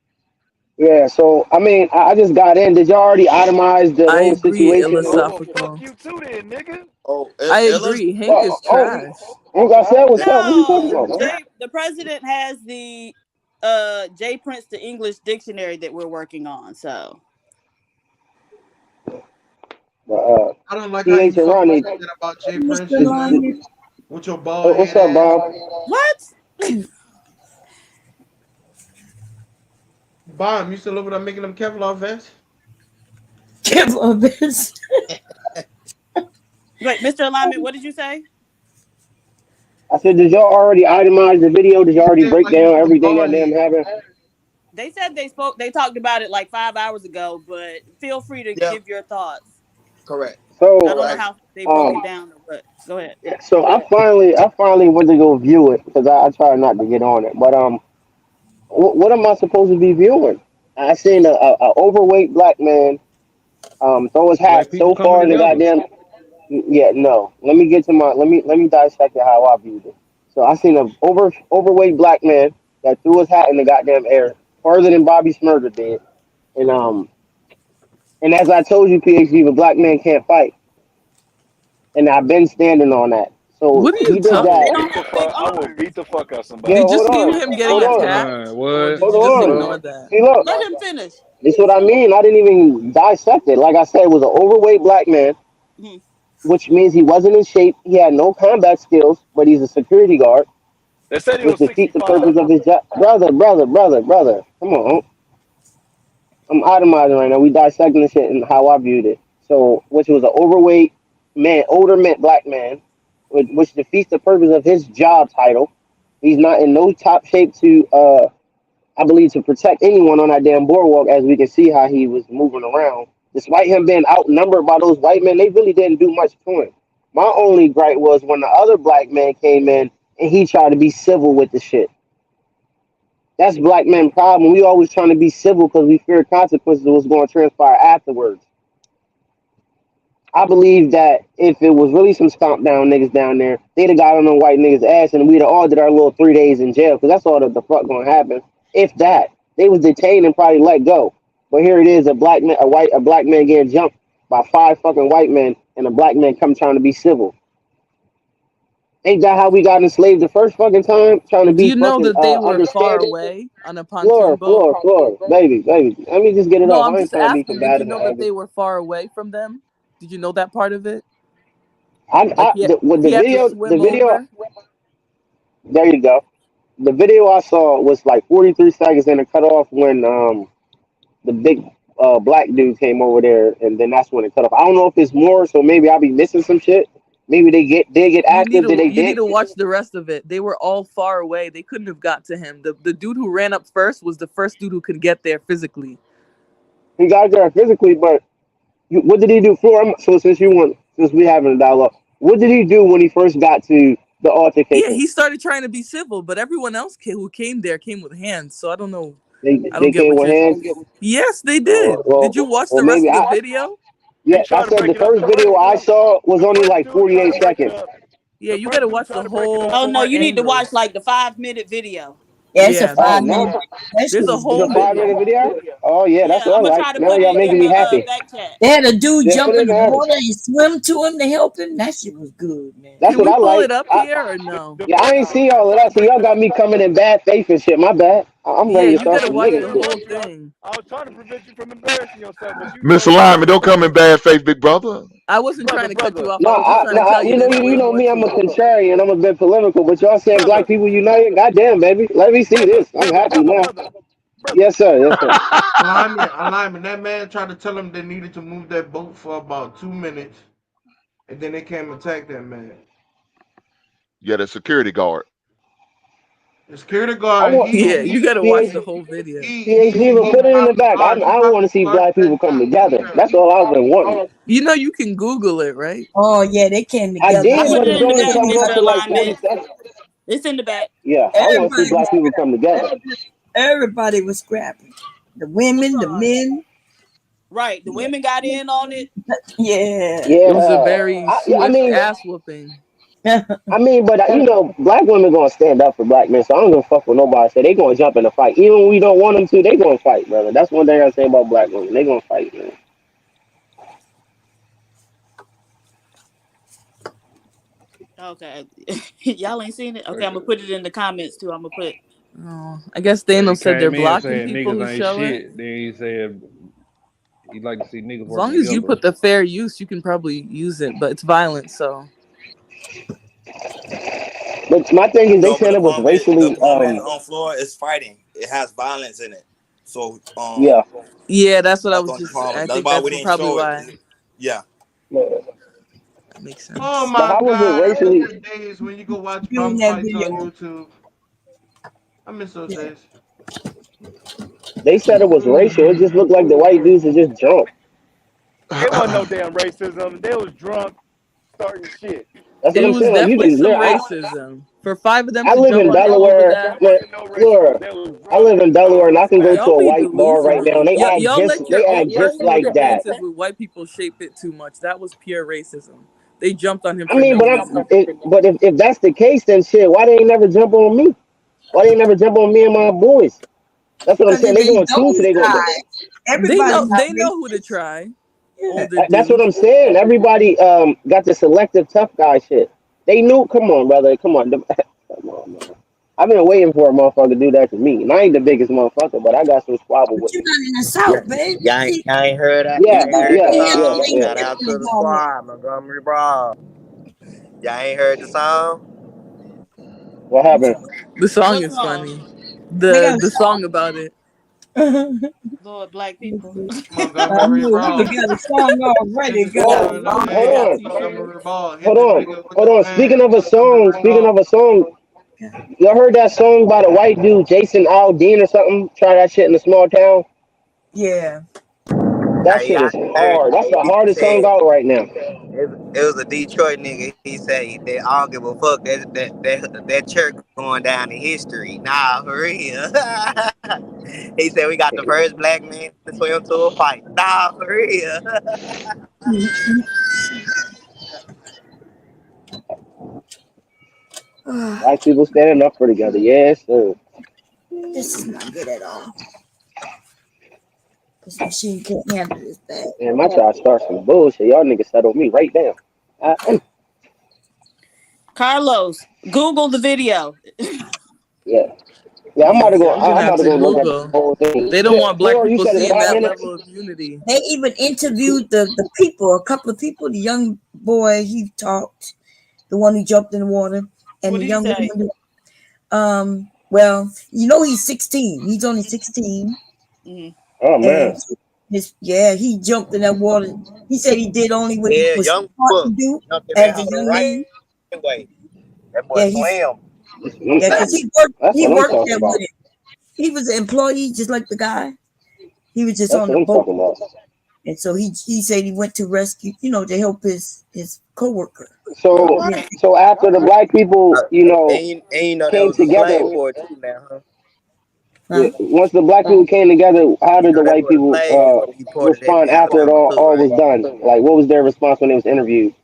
Yeah, so I mean, I just got in. Did y'all already itemize the I whole agree, situation? Oh well, fuck philosophical. you too, then, nigga. Oh, I Ella's. agree. Hank Oh, is oh, trash. like I said, what's up? What are you talking No, about, man? the president has the J Prince to English dictionary that we're working on. So But, I don't like how you PH and fucking Ronnie, said that about Jay Prince Mr. just now Lyman. with your bald what's head up, ass. Bob? what? Bomb, you still over there making them Kevlar vests? Kevlar vest. Wait, Mr. Alignment, what did you say? I said, did y'all already itemize the video? Did y'all You already said break like you down got a everything bald that head. damn happened? They said they talked about it like 5 hours ago, but feel free to Yeah, give your thoughts. correct. I don't So, know Right. how they broke um, it down or what. Go ahead. so I finally went to go view it because I try not to get on it. But what am I supposed to be viewing? I seen a overweight black man throw his hat Black people so coming far in the together. goddamn. Yeah, no. Let me get to my. Let me dissect it how I viewed it. So I seen a overweight black man that threw his hat in the goddamn air further than Bobby Smurder did, and as I told you, PhD, the black man can't fight, and I've been standing on that. So What are you he did I will talking that. They don't beat have the about? big fuck. I will arms. beat the fuck out Yeah, somebody. Did you hold They see don't on, have him big getting hold arms. on, attacked? Or What? did hold you just on. ignore Uh, that? See, look, Let him finish. this is what I mean. I didn't even dissect it. Like I said, it was an overweight black man, Mhm. which means he wasn't in shape. He had no combat skills, but he's a security guard. They said he which was defeats the 65. purpose of his job. Brother. Come on. I'm itemizing right now. We dissecting the shit and how I viewed it. So, which was an overweight man, older man, black man, which defeats the purpose of his job title. He's not in no top shape to, I believe, to protect anyone on that damn boardwalk, as we can see how he was moving around. Despite him being outnumbered by those white men, they really didn't do much to him. My only gripe was when the other black man came in and he tried to be civil with the shit. That's black men problem. We always trying to be civil because we fear consequences of what's going to transpire afterwards. I believe that if it was really some stomp down niggas down there, they'd have got on the white niggas' ass and we'd have all did our little 3 days in jail because that's all that the fuck gonna happen. If that, they was detained and probably let go. But here it is, a black man getting jumped by five fucking white men, and a black man come trying to be civil. Ain't that how we got enslaved the first fucking time? Trying to Do be you know fucking that they were far understanding. away on a pontoon boat? Baby. Let me just get it No, off. I'm I ain't just trying to be asking. Did you combative know or that ugly. they were far away from them? Did you know that part of it? Like I with he had to the swim video. over. There you go. The video I saw was like 43 seconds and it cut off when the big black dude came over there, and then that's when it cut off. I don't know if it's more, so maybe I'll be missing some shit. Maybe they get active. Did they You need did? to watch the rest of it. They were all far away. They couldn't have got to him. The dude who ran up first was the first dude who could get there physically. He got there physically, but what did he do for him? So since we having a dialogue, what did he do when he first got to the Yeah, altercation? he started trying to be civil, but everyone else who came there came with hands. So I don't know. I don't They get came what with you're. hands. Yes, they did. Did you watch the rest Maybe of the I. video? He Yeah, I tried to said break the it up. first video I saw was The only first like dude tried to 48 break it seconds. up. Yeah, The you got to first dude watch tried the to break it whole up. Oh no, four you need to watch angles. like the 5 minute video. Yeah, it's a Yeah, Oh, 5 minute. now That shit there's a was it's whole a good. 5 minute video. video. Oh yeah, that's Yeah, what I I'm gonna like. try to Now put y'all it making in me the happy. back chat. They had a dude Yeah, jump put in it the there. water and swim to him to help him. That shit was good, man. That's Can what we I pull like. it up here or no? The Yeah, I first ain't dude see that all of tried to that, so break y'all it got up. me coming in bad faith and shit. My bad. I'm Yeah, ready to you got start to some watch nigga the shit. whole thing. I was trying to prevent you from embarrassing yourself, but you know, you Misalignment. started Don't come talking. in bad faith, big brother. I wasn't trying to cut you Brother. off. No, I was just trying to tell you there's way you know more me. I'm to a it. contrarian. I'm a bit polemical, but y'all saying black Brother. people united. Goddamn, baby. Let me see this. I'm happy now. Brother. Yes, sir. Yes, sir. Alignment. That man tried to tell him they needed to move that boat for about 2 minutes, and then they came and attacked that man. Yeah, the security guard. The security I guard, want Yeah, you got to watch PhD, the whole video. but he put it in the probably back. guard. He I probably want to see guard black that people come top. together. That's all I've been wanting. You know you can Google it, right? Oh yeah, they came I together. I did, put but it it's in the only back, coming up Mr. to like Alignment. 40 seconds. It's in the back. Yeah, I want to see Everybody, black people come together. everybody was scrapping. The women, the men. Right. The women got in on it. Yeah. It was a Yeah, very I swift mean, ass whooping. but black women gonna stand up for black men, so I don't give a fuck what nobody say. They gonna jump in a fight, even when we don't want them to. They gonna fight, brother. That's one thing I say about black women. They gonna fight, man. Okay. Y'all ain't seen it? Okay, I'm gonna put it in the comments too. I'm gonna put Oh, I guess So he Daniel said they're came in blocking saying people niggas who ain't show it. shit. Then he said he'd like to see niggas As working long as you together. put the fair use, you can probably use it, but it's violent, so But my thing is, they No, but said the it was problem is racially. on floor is fighting. It has violence in it. So Yeah. yeah, that's what I that's was the only just. problem. I That's think why that's we didn't probably show it. why. Yeah. That makes Oh sense. But my how was it God, I miss racially? the days when you go watch Viewing bum that fights on video. YouTube. I miss those Yeah. days. They said it was racial. It just looked like the white dudes are just drunk. It wasn't no damn racism. They was drunk starting shit. That's what It I'm was saying. Like you definitely can some live. racism. For five of them I to live jump in on him over Delaware. It that, Man, wasn't no Laura, racism. They was I drunk live in Delaware, starting and I can go stuff. to y'all a be white bar right now, delusional. and Y'all let they your own act just personal like that. experiences with white people shape it too much. That was pure racism. They jumped on him I for mean, no reason. but if that's the case, then shit, why they ain't never jump on me? Why they ain't never jump on me and my boys? That's what I'm Because saying. if They they going to, so don't they going. try, everybody's not They know who to racist. try. Yeah. Older That's what I'm dudes. saying. Everybody got the selective tough guy shit. They knew. Come on, brother. Come on. Come on, man. I've been waiting for a motherfucker to do that to me. And I ain't the biggest motherfucker, but I got some squabble But with you're me. not in the Yeah. South, babe. Y'all ain't heard that. Y'all Yeah, ain't Everybody heard the yeah, can't yeah, song. take yeah. Shout out every to the environment. squad, Montgomery Bra. Y'all ain't heard the song. What happened? The song What is song? funny. They The got a the song. song about it. Lord, black people. I Montgomery knew he Ball. got a song already. Niggas God Well, throwing them almighty. hold hands. on, Montgomery Ball. Hit hold the on, nigga with hold them on. hands. Speaking Montgomery of a Ball. song, y'all heard that song by the white dude Jason Aldean or something? Try that shit in a small town. Yeah. That shit I is heard hard. That's the he hardest song said out right now. it was a Detroit nigga. He said that I don't give a fuck. That church going down in history. Nah, for real. He said we got the first black man to swim to a fight. Nah, for real. Black people standing up for together. Yes, sir. This is not good at all. This machine can't handle this bad. Man, my try to start some bullshit. Y'all niggas settle me right down. Carlos, Google the video. Yeah. Yeah, I'm Yeah, about to go. you're gonna I'm have about to to go look at the Google. whole thing. They don't want black Flora, you people said it's seeing 5 that minutes. level of unity. They even interviewed the people, a couple of people. The young boy, he talked, the one who jumped in the water, and What the did he young say? woman. Well, you know he's 16. He's only 16, Mm-hmm. Oh and man. he jumped in that water. He said he did only what he Yeah, was young taught to book do jumped in as there a the young right man. way. That boy Yeah, slam. That's what I'm yeah, because talking. That's he what I'm worked talking there with about. it. He was an employee just like the guy. He was just That's on what the I'm boat, talking about. and so he said he went to rescue, to help his coworker. So Yeah, so after the black people, And you know that came was a together. slave for it too now, huh? huh? Once the black people came together, how You did know the that's white what a people slave would have deported that respond to after it Alabama too, all was right? done? Like, what was their response when they was interviewed?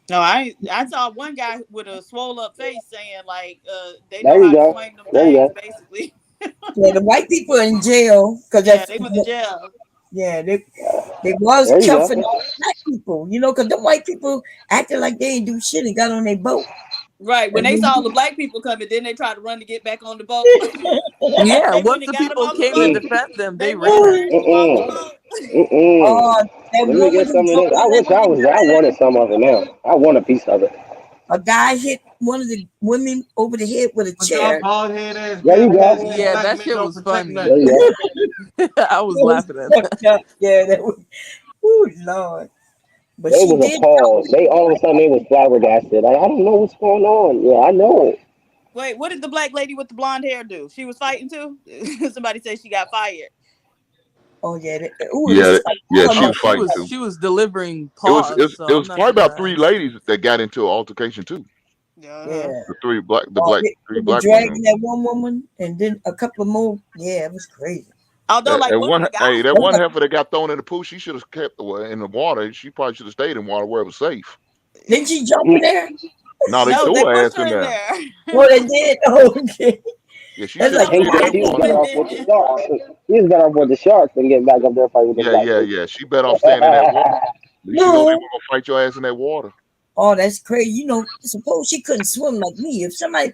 No, I saw one guy with a swole up face saying like they know There you how to go. swing them There you things go. basically. Yeah, the white people in jail because Yeah, that's they went to jail. yeah they was There you go. cuffing all the black people, because the white people acted like they ain't do shit and got on their boat. Right. When And they then, saw the black people coming, then they tried to run to get back on the boat. Yeah, They went once and the got them people off the came to boat. Mm, defend them, They they ran and ran. snatched them off the mm-mm, boat. mm-mm. that Let me woman get who some of jumped this. in I that wish I was there. I wanted some of it now. I want a piece of it. a guy hit one of the women over the head with a But y'all chair. bald head ass, There you bald go. head ass Yeah, black that men shit don't was protect funny. There nothing. you go. I was It was laughing at that. fucked up. Yeah, that was. Oh Lord! But They she was did appalled. They all of a sudden they was flabbergasted. I don't know what's going on. Yeah, I know it. Wait, what did the black lady with the blonde hair do? She was fighting too? Somebody said she got fired. Oh yeah. Ooh, it Yeah, was yeah, all of she Oh, them. was she fighting was too. she was delivering It was pause, so it I'm was not probably about three surprised. ladies that got into an altercation too. Uh-huh. Yeah. Oh, Three it was black women. dragging that one woman, and then a couple more. Yeah, it was crazy. Although, like That one of one, the guys hey, that was one like, heifer that got thrown in the pool, she should have kept in the water. She probably should have stayed in water where it was safe. Didn't she jump in Mm, there? No, they no, threw they her pushed ass in her in there. there. Oh, they did. Oh, okay. Yeah, she That's should like have Some stayed in white that he was people water. better went off with the in. sharks. He was better off with the sharks than getting back up there fighting with them Yeah, black yeah, folks. yeah. She better off staying in that water. At least you know they no. weren't gonna fight your ass in that water. Oh, that's crazy. Suppose she couldn't swim like me. If somebody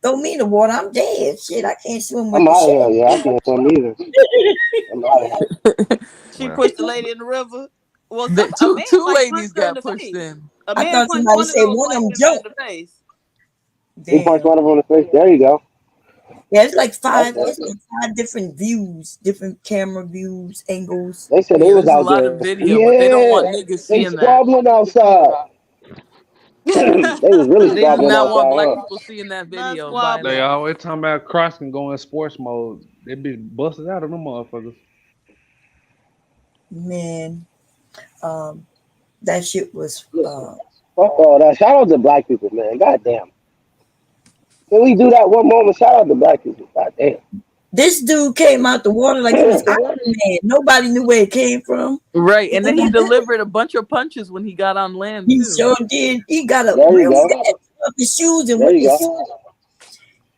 throw me in the water, I'm dead. Shit, I can't swim with I'm the out of shark. here. Yeah, I can't swim either. I'm out of here. She Well, pushed the lady in the river. Well, The a two man two like ladies punched her in got the pushed face. in. A I man thought punched somebody one of said those one of black them women in jumped. the face. He punched Damn. one of them in the face. There you go. Yeah, it's like That's five. it. It's like five different views, different camera views, angles. They said they Yeah, was there's a out lot there. of video, but they don't Yeah, want niggas they seeing that. squabbling outside. They was really They do squabbling not want outside, black huh? people seeing that Not video. They squabbling. Violence. always talking about Cross can go in sports mode. They be busted out of them motherfuckers. Man, um, that shit was. Listen, fuck all that. Shout out to black people, man. God damn. Can we do that one moment? Shout out to black people. God damn. This dude came out the water like he was Iron Man. Nobody knew where it came from. Right, and then he He delivered a bunch of punches when he got on land he too. sure did. He got a There you real go. up his shoes and There went you his. go.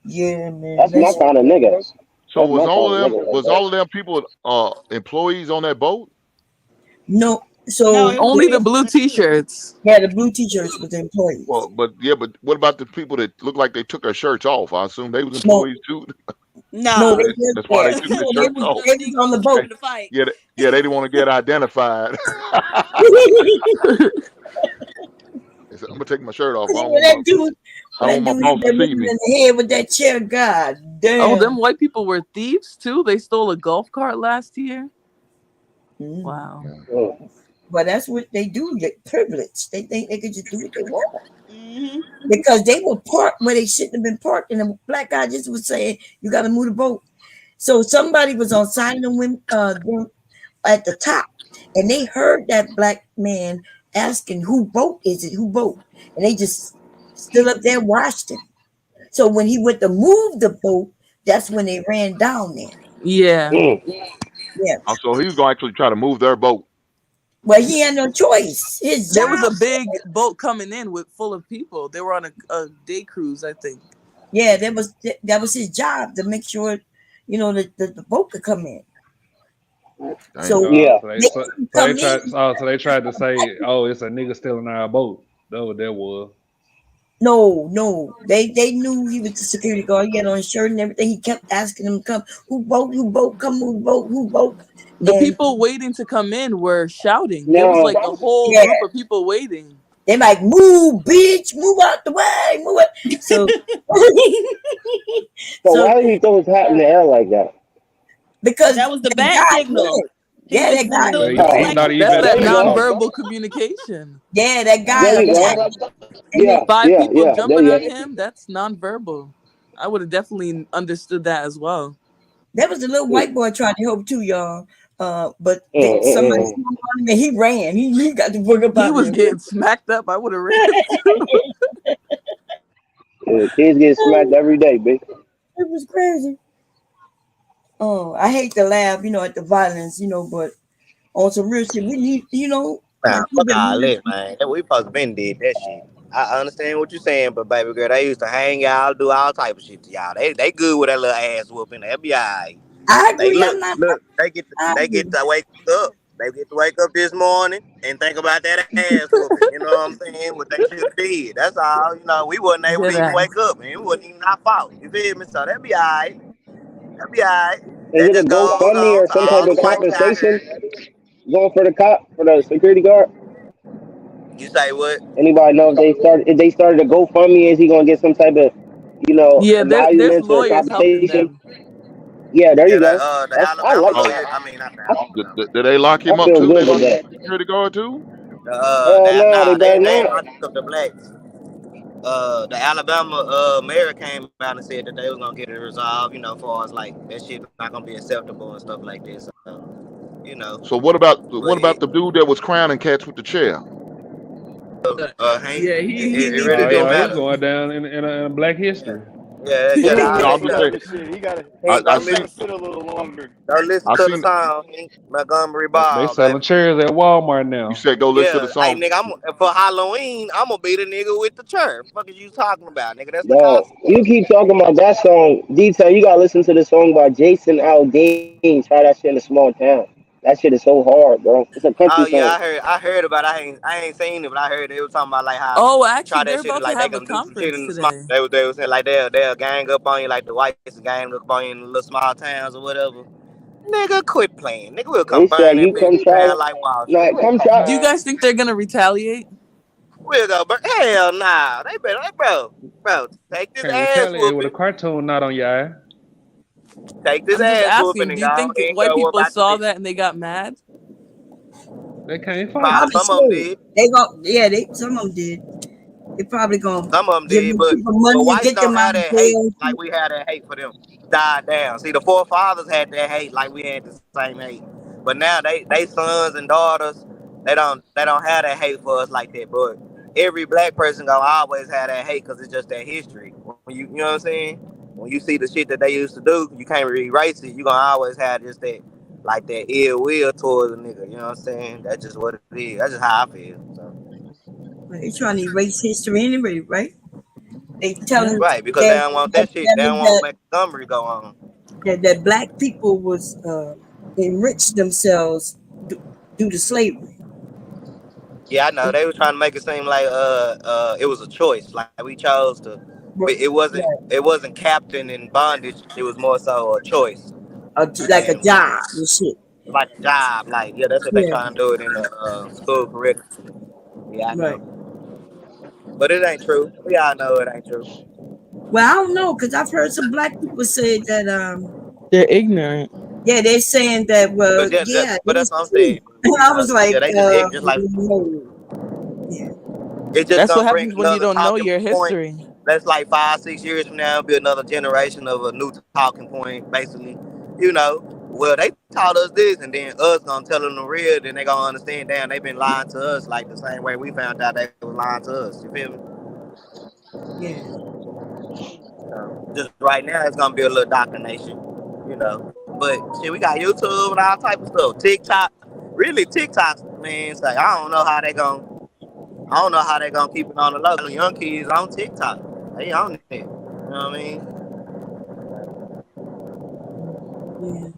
Yeah, man. That's my That's kind of nigga. so That's my kind of nigga right was there. all of them people employees on that boat? no. No, So it was the, Only the men. blue t-shirts. yeah, the blue t-shirts with the employees. Well, but what about the people that look like they took their shirts off? I assume they was No, employees too. no, Nah, they was That's why there. they took their No, they shirts was off. just they was on the Negroes boat. trying to fight. Yeah, yeah, they didn't want to get identified. They said, I'm gonna take my shirt off. I don't When want that my. dude, I don't That want my dude hit boss to that see woman me. in the head with that chair. God Oh, them damn. white people were thieves too. They stole a golf cart last year. Mm-hmm. Wow. Mm. But that's what they do. Get privileged. They think they can just do what they want Hmm. because they were parked where they shouldn't have been parked. And the black guy just was saying, "You got to move the boat." So somebody was on side of the women, them at the top, and they heard that black man asking, "Who boat is it? Who boat?" And they just stood up there and watched him. So when he went to move the boat, that's when they ran down there. Yeah. Mm. Yeah. Oh, so he was going to actually try to move their boat. Well, he had no choice. His There was job a big boat coming in with full of people. They were on a day cruise, I think. Yeah, that was his job to make sure, the boat could come in. Damn. So Yeah. they couldn't come in. So they tried to say, oh, it's a nigga stealing our boat. That what that was. No, no, they knew he was the security guard. He had on his shirt and everything. He kept asking them to come. Who boat? Who boat? Come move boat? Who boat? The And people waiting to come in were shouting. There was Now, like a whole yeah, group of people waiting. they like move, bitch, move out the way, move it. So, so so why did he throw his hat in the air like that? because That was the that bat guy signal. did. He Yeah, was that guy. So he was he like, thought he That's better. There that you go. nonverbal communication. Yeah, that guy There you attacked, go. and then Five Yeah, people yeah. There jumping you on go. him, that's nonverbal. I would have definitely understood that as well. there was a little Mm, white boy trying to help too, y'all. But mm, somebody mm, swung on him and he ran. He got the book up He out was there. getting smacked up. I would have ran too. Yeah, kids get smacked every day, bitch. It was crazy. Oh, I hate to laugh, at the violence, but on some real shit, we need, Nah, like fuck all that, man. We supposed to been did that shit. I understand what you're saying, but baby girl, they used to hang y'all, do all type of shit to y'all. They good with that little ass whooping. They be alright. I They agree. look, I'm not. look. I They get agree. to wake up. They get to wake up this morning and think about that ass whooping. You know what I'm saying? What they should have did. That's all. We wasn't able to Dead even wake ass. up, and it wasn't even our fault. You feel me? So that be alright. That be alright. Is That it a just goes GoFundMe on or to some all type the of whites out compensation here. going for the cop, for the security guard? You say what? Anybody know if they started a GoFundMe? Is he gonna get some type of, Yeah, there's emoluments or lawyers helping compensation? them. Yeah, there Yeah, you go. the I like Alabama Oh, lawyer. that. I mean, not the I, Alabama. did they lock I him up feel too? They good with locked up that. the security guard too? Hell no, they Nah, better they ain't not. locked up the blacks. The Alabama mayor came out and said that they was gonna get it resolved. As far as like that shit not gonna be acceptable and stuff like this. So, So what about but the dude that was crowning cats with the chair? hey, Yeah, he it needs really to Oh didn't go yeah, he matter. was too. going down in Black Yeah, History. yeah, He just gotta No, all get I'm that some just stuff. saying. other shit. I, He I don't He gotta seen listen. sit a little longer. Don't listen I to the seen song. Montgomery They Ball, selling baby. chairs at Walmart you now. said go listen to Yeah, the hey song. nigga, I'm for Halloween. I'm gonna be the nigga with the church. Fuck is you talking about, nigga? That's the Dog, costume. you keep talking about that song. Detail, you gotta listen to the song by Jason Aldean. Try that shit in a small town. That shit is so hard, bro. It's a country Oh song. yeah, I heard about it. I ain't seen it, but I heard they was talking about like how Oh, you try actually, that they're shit and about to like they have a gonna do some shit conference in the small. today. They was saying like they'll gang up on you like the whites gang up on you in the little small towns or whatever. Nigga, quit playing. Nigga, we'll They come burn said that you bitch come try. down like Wall Nah, Street. come try. Do you guys think they're gonna retaliate? We'll go burn. Hell nah. They better, bro. Take this Can't ass retaliate with a whooping. cartoon not on your eye. Take this I'm just ass whooping asking. and Do you go think and white go people about your saw business. that and they got mad? They can't fight. Probably Probably some of them so. did. They go, yeah, they some of them did. They probably gonna Some of them give did, them but people money and whites get don't them have out of that hate jail. like we had that hate for them. Died down. See, the forefathers had that hate like we had the same hate, but now they sons and daughters they don't have that hate for us like that. But every black person gonna always have that hate because it's just that history. When you know what I'm saying? When you see the shit that they used to do, you can't erase it. You gonna always have just that like that ill will towards a nigga. You know what I'm saying? That's just what it is. That's just how I feel. So. They trying to erase history anyway, right? They Yeah. telling Right, because they that don't want that that shit. They telling don't want that Montgomery go on. that black people was enriched themselves due to slavery. Yeah, I know. They were trying to make it seem like it was a choice. Like we chose to. It wasn't. Right. It wasn't captain in bondage. It was more so a choice, Like a and job and shit. like a job. Like yeah, that's what they Yeah, trying to do it in the school curriculum. Yeah, I right. know. But it ain't true. We all know it ain't true. Well, I don't know because I've heard some black people say that. They're ignorant. Yeah, they're saying that. Well, But yeah, yeah, but it that's is what I'm saying. true. I was Yeah, like, they just ignorant, just like no. Yeah, it's just That's gonna what bring happens when you another don't know talking your point. history. That's like 5, 6 years from now, be another generation of a new talking point, basically. You know, well, they taught us this, and then us gonna tell them the real, then they gonna understand. Damn, they been lying to us like the same way we found out they was lying to us. You feel me? yeah. Just right now, it's gonna be a little indoctrination, you know. But shit, we got YouTube and all type of stuff. TikTok, really TikTok, man. It's like I don't know how they gonna, I don't know how they gonna keep it on the low. The young kids on TikTok, they on it. You know what I mean? Yeah.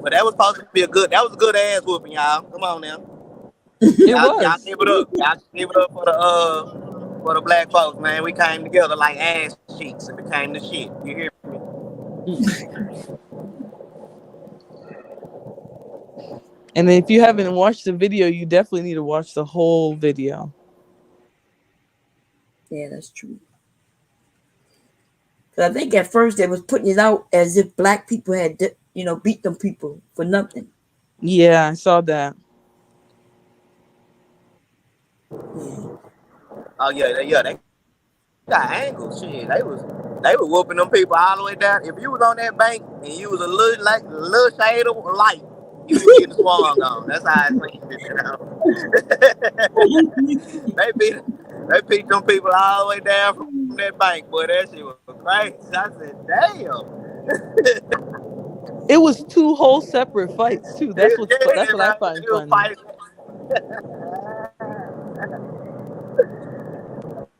But that was supposed to be a good. That was a good ass whooping, y'all. Come on now, It y'all was. give it up. Y'all give it up for the black folks, man. We came together like ass cheeks and became the shit. You hear me? And if you haven't watched the video, you definitely need to watch the whole video. Yeah, that's true. 'Cause I think at first they was putting it out as if black people had, beat them people for nothing. Yeah, I saw that. Yeah. Oh yeah, they got angles. Shit, they was whooping them people all the way down. If you was on that bank and you was a little shade of light, you was getting swung on. That's how it seemed. they beat them people all the way down from that bank. Boy, that shit was crazy. I said, damn. It was two whole separate fights too. That's what I Yeah, find they was funny. fighting.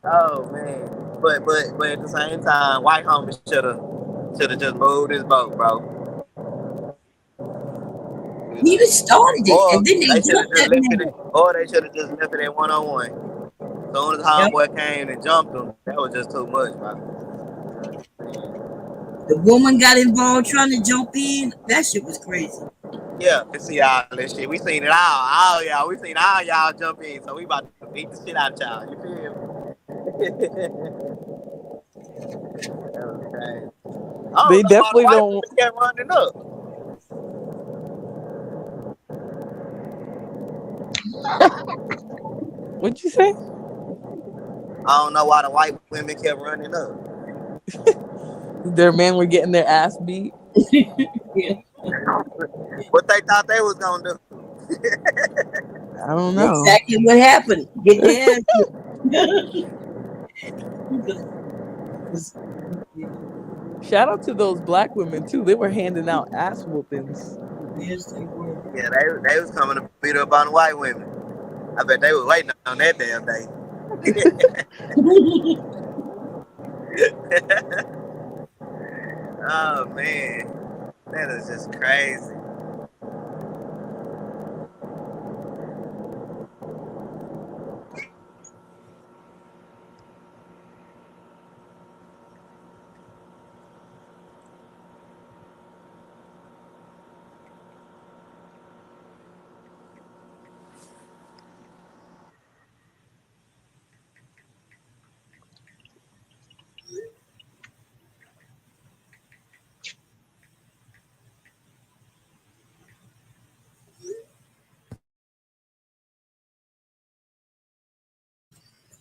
Oh man, but at the same time, white homie should have just moved his boat, bro. He just started it, Or and then they they should have jumped just that left it. man. Or they should have just left it at 1-on-1. Soon as Yep. homeboy came and jumped him, that was just too much, bro. The woman got involved trying to jump in. That shit was crazy. Yeah, we see all this shit. We seen it all. All y'all. We seen all y'all jump in. So we about to beat the shit out of y'all. You feel me? That was crazy. I don't They know why the definitely white don't. women kept running up. What'd you say? I don't know why the white women kept running up. Their men were getting their ass beat. Yeah. What they thought they was gonna do. I don't know. Exactly what happened. Get their ass yeah. Shout out to those black women too. They were handing out ass whoopings. Yes, they were. Yeah, they was coming to beat up on the white women. I bet they was waiting on that damn day. Oh man, that is just crazy.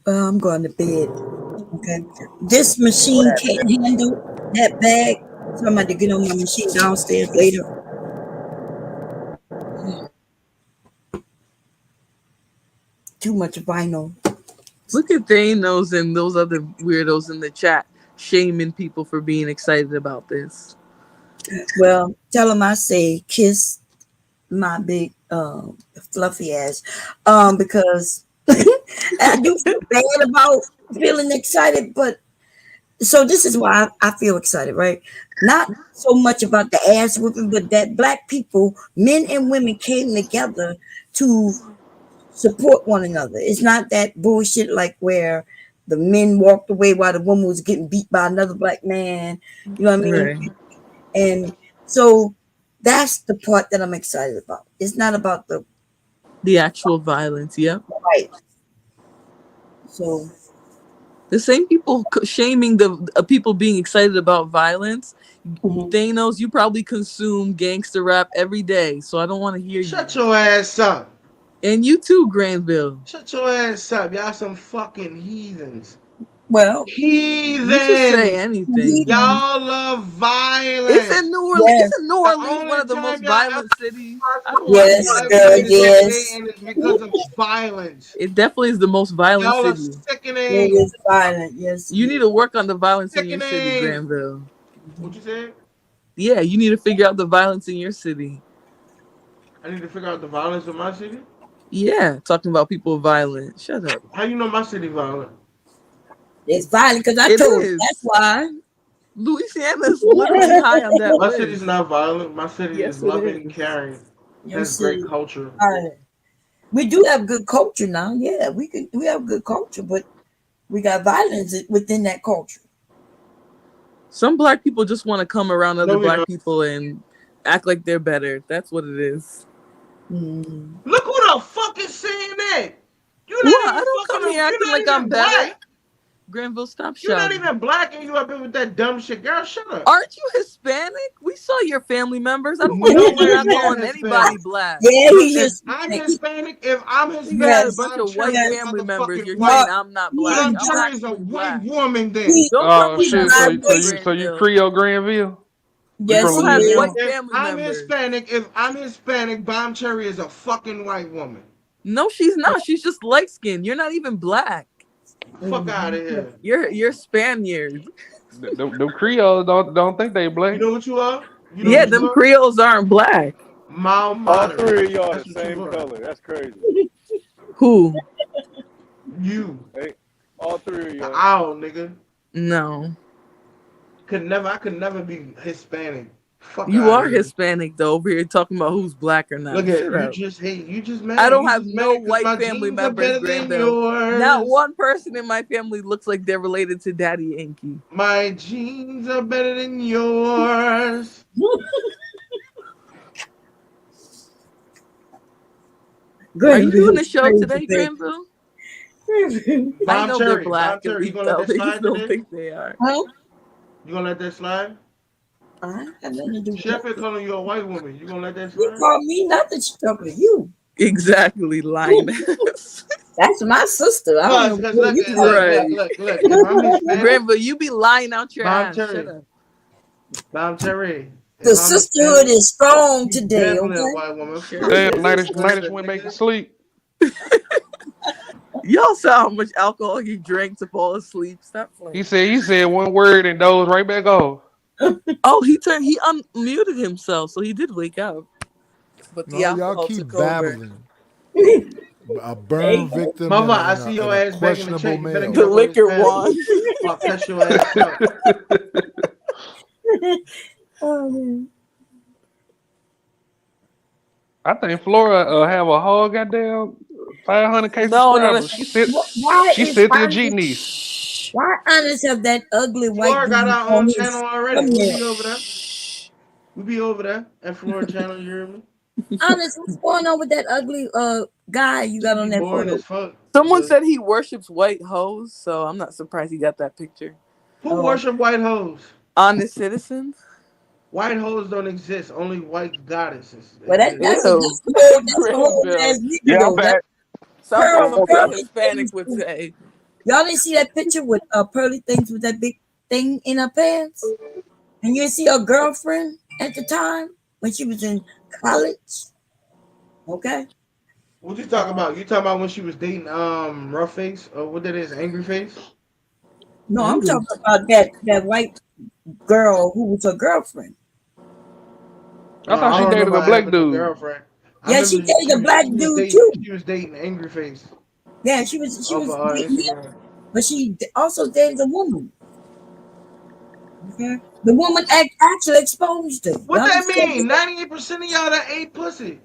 I'm going to bed. Okay. This What machine happened? can't handle that bag. So I'm about to get on my machine downstairs later. Too much vinyl. Look at Thanos and those other weirdos in the chat shaming people for being excited about this. Well, tell them I say kiss my big fluffy ass. Because I do feel bad about feeling excited, but so this is why I feel excited, right? Not so much about the ass whooping, but that black people, men and women, came together to support one another. It's not that bullshit like where the men walked away while the woman was getting beat by another black man. You know what I mean? Right. And so that's the part that I'm excited about. It's not about The actual violence. Yep. right. So The same people shaming the people being excited about violence. Mhm. Thanos, you probably consume gangster rap every day, so I don't want to hear you. Shut your ass up. And you too, Granville. Shut your ass up. Y'all some fucking heathens. Well, You just say Heathens. anything. he, Y'all love It's violence. in New Orleans. yes, Isn't New The Orleans one only of the most time y'all ever violent cities? I don't want to hear yes, ever you. girl, made it to yes. Dayton is because of violence. It definitely is the most violent Y'all are city. It sickening. is violent. Yes, it You need is. to work on the violence in your city, Sickening. Granville. What you said? Yeah, you need to figure out the violence in your city. I need to figure out the violence in my city. Yeah, talking about people violent. Shut up. How you know my city violent? It's violent because I It told you. That's is. why. Louisiana is literally high on that My city's list. not violent. My city is Yes, it loving and is. caring. Your Has great city. culture. Violent. We do have good culture now. Yeah, we have good culture, but we got violence within that culture. Some black people just want to come around other No, we black don't. people and act like they're better. That's what it is. Mm. Look who the fuck is saying that. You're not What? I even don't fucking. come here You're acting not like I'm even better. black. Granville, stop You're not shouting. even black, and you up here with that dumb shit, girl. Shut up. Aren't you Hispanic? We saw your family members. I don't like how you're Nowhere not near calling anybody Hispanic. black. Yeah, Look, he if is I'm Hispanic. Hispanic, if I'm You got a Hispanic, bunch Yes, Bob of Cherry white is a yes. family members. motherfucking You're white. saying No, I'm not he black. Bob I'm Cherry is is a actually white black. woman. Then he, Don't tell me he's that Shit. So shit, you biracial. so you Granville. Creole Granville? You Yes, from Granville he has is. Louisiana? white family members. If I'm Hispanic, Bob Cherry is a fucking white woman. No, she's not. She's just light skinned. You're not even black. Fuck out of here. You're Spaniard. Them Creoles don't think they You black. know what you are? You know Yeah, what you them are? Creoles aren't black. Mal All moderate. three of y'all the That's what you same are. color. That's crazy. Who? You, Hey, all three of the y'all. owl, nigga. No. I could never be Hispanic. Fuck You out of are here. Hispanic though, over here talking about who's black or Look not. at Shut you up. just hate you just I mad. don't You have just no mad because white my family jeans are members, better than Granville. Not yours. one person in my family looks like they're related to Daddy Yankee. My jeans are better than yours. Are you Granville doing a is show crazy, today, baby. Granville? I Bomb know they're Cherry, Bomb black, at Cherry, you least gonna let though. that They just slide don't today? think they are. Huh? You gonna let that slide? I ain't got nothing to do with Chef is that. calling you a white woman. You gonna let that She slide? called me nothing. She talking to you. Exactly, lioness. That's my sister. I don't know Cause what look, you look, talking look, Right. look, look. If I'm Hispanic, Granville, you be lying out your Bomb ass. Shut Cherry, up. Bomb Cherry. If The I'm sisterhood Hispanic, is strong you today, definitely a okay? white woman. Sure Fuck Damn, you, is. Nightish Hispanic went back to nigga. sleep. Y'all saw how much alcohol he drank to fall asleep. Stop He playing. said he said one word and dozed right back off. Oh, he unmuted himself, so he did wake up. But the No, y'all alcohol keep took over. babbling. A There burn you go. victim Mama, I see and your a ass begging to questionable check. You better get The male. up on this liquor panel. won. Or I'll cuss your ass out. Oh, man. I think Flora have a whole goddamn 500K No, no, no. subscribers. Why She is sent to the G honest? niece. Shh. Why honest have that ugly white Flora got dude our on own his channel already. We'll thumbnail? be over there. Shh. We'll be over there at Flora Channel. You hear me? Honest, what's going on with that ugly guy you got Should on be that boring photo? as fuck. Someone But said he worships white hoes, so I'm not surprised he got that picture. who Oh, worship white hoes? Honest citizen? White hoes don't exist. Only white goddesses well, exist. Ew. that's a whole Granville. ass nigga Yeah, I'm though. That back. Something pearly Oh, some okay. fake pearly Hispanic things. would say. Y'all didn't see that picture with pearly things with that big thing in her pants, and you didn't see her girlfriend at the time when she was in college. Okay. What you talking about? You talking about when she was dating rough face or what that is, angry face? No, I'm Angry. talking about that white girl who was her girlfriend. I thought I she don't dated remember a her black having no dude. girlfriend. I Yeah, she remember dated a black dude too. she was dating angry face Yeah, she off of was dating him, Instagram. but she also dated a woman. Okay, the woman actually exposed her. What Y'all didn't that see that mean? picture? 98% of y'all that ate pussy.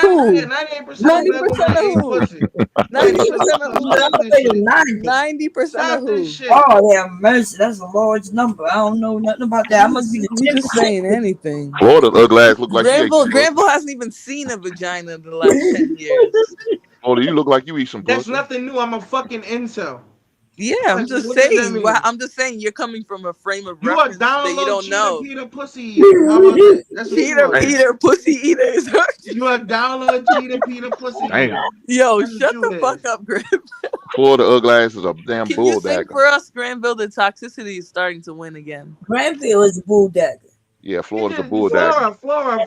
Who? 98% of Ninety black women percent that of ate who? pussy. Man, 90% of who? stop this shit. 90. 90% of Stop this who? shit. Oh, yeah, mercy. That's a large number. I don't know nothing about that. I must be the You just 10%. saying anything. Florida's ugly ass look like she ate Granville some pussy. Granville hasn't even seen a vagina in the last 10 years. Florida, you look like you eat some That's pussy. nothing new. I'm a fucking incel. Yeah, I'm Like, just what does that saying. mean? I'm just saying you're coming from a frame of You a reference that down you low don't cheater, know. Peter, pussy eater. How about that? That's what you Peter, are. Damn. Peter, pussy eater is You a down low cheater, Peter, pussy eater. Damn. Yo, That's what shut you the fuck is. up, Graham. Florida ugly ass is a damn Can you bull sing dagger. for us, Granville? The toxicity is starting to win again. Granville is a bulldagger. Yeah, He Florida's a just bull dagger. Flora.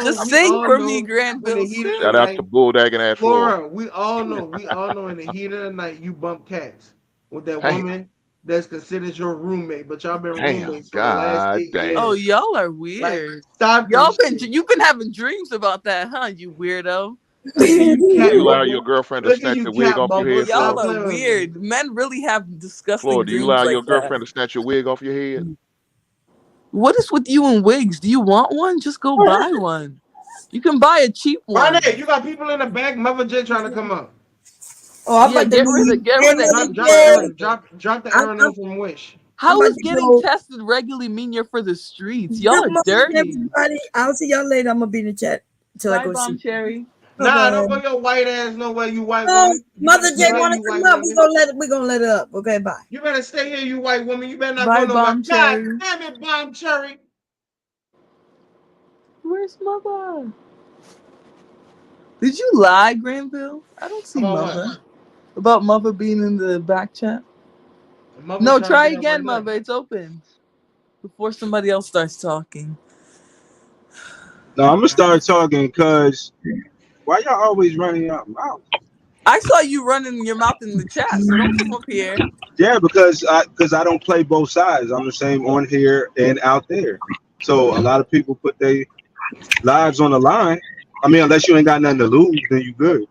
Just We sing all for me, know in the Granville. heat of the Shout out Sing. to night, bull dagging ass Florida. Flora. We all know in the heat of the night you bump cats with that Damn, woman that's considered your roommate, but y'all been damn, roommates for the last god 8 years. Oh, damn. y'all are Like, weird. stop Y'all this been shit. you've been having dreams about that, huh? You weirdo. Look at you, Do cat you allow your bubble. girlfriend to Look at snatch you, your wig cat off your bubble. head, Y'all Stop Florida? are playing with me. weird. Men really have disgusting Florida, do you dreams allow your like that. girlfriend to snatch your wig off your head? What is with you and wigs? Do you want one? Just go buy one. You can buy a cheap one. Ronnie, you got people in the back. Mother J trying to come up. Oh, I'm Yeah, about to leave. get rid of Drop, Hey, drop the Jay. arrow. Drop the I'm, arrow I'm, name from Wish. I'm How about is to getting go. tested regularly mean you're for the streets? Y'all Good are morning, dirty. everybody. I'll see y'all later. I'm gonna be in the chat till I Bye, go to Bomb sleep. Cherry. Bye Nah, bye. don't go your white ass nowhere, you white Oh, woman. You better Mother stay J here, wanna you come white up. woman. We gonna let it up. Okay, bye. You better stay here, you white woman. You better not go Bye, nowhere. Bomb God Cherry. damn it, Bomb Cherry. Where's Mother? Did you lie, Granville? I don't see About what? Mother. About Mother being in the back chat. The mother's No, trying to try get up right again, now. Mother. It's open. Before somebody else starts talking. No, I'm gonna start talking because why y'all always running your mouth? I saw you running your mouth in the chat, so don't come up here. Yeah, because I don't play both sides. I'm the same on here and out there. So a lot of people put their lives on the line. I mean, unless you ain't got nothing to lose, then you good.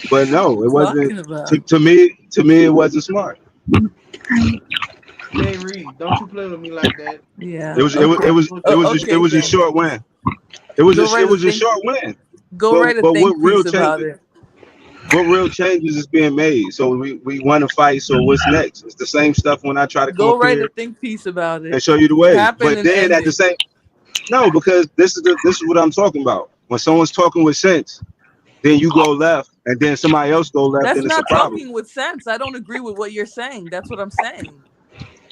But What are no, you it wasn't. talking To, about? to me, to me, it wasn't smart. Jay Reed, don't you play with me like that. Yeah. It was, it Don't was, try it Okay. to was, put it your was, foot it Okay, in was a my then. short win. It was Go it write a was a think. short win. Go But write a but what think real piece about changes? it. What real changes is being made? So we won a fight. So what's next? It's the same stuff when I try to come Go up write a here think piece about and it. show you the What way. happened But and then end at the it. same no, because this is what I'm talking about. When someone's talking with sense, then you go left, and then somebody else go left, That's then it's a not problem. talking with sense. I don't agree with what you're saying. That's what I'm saying.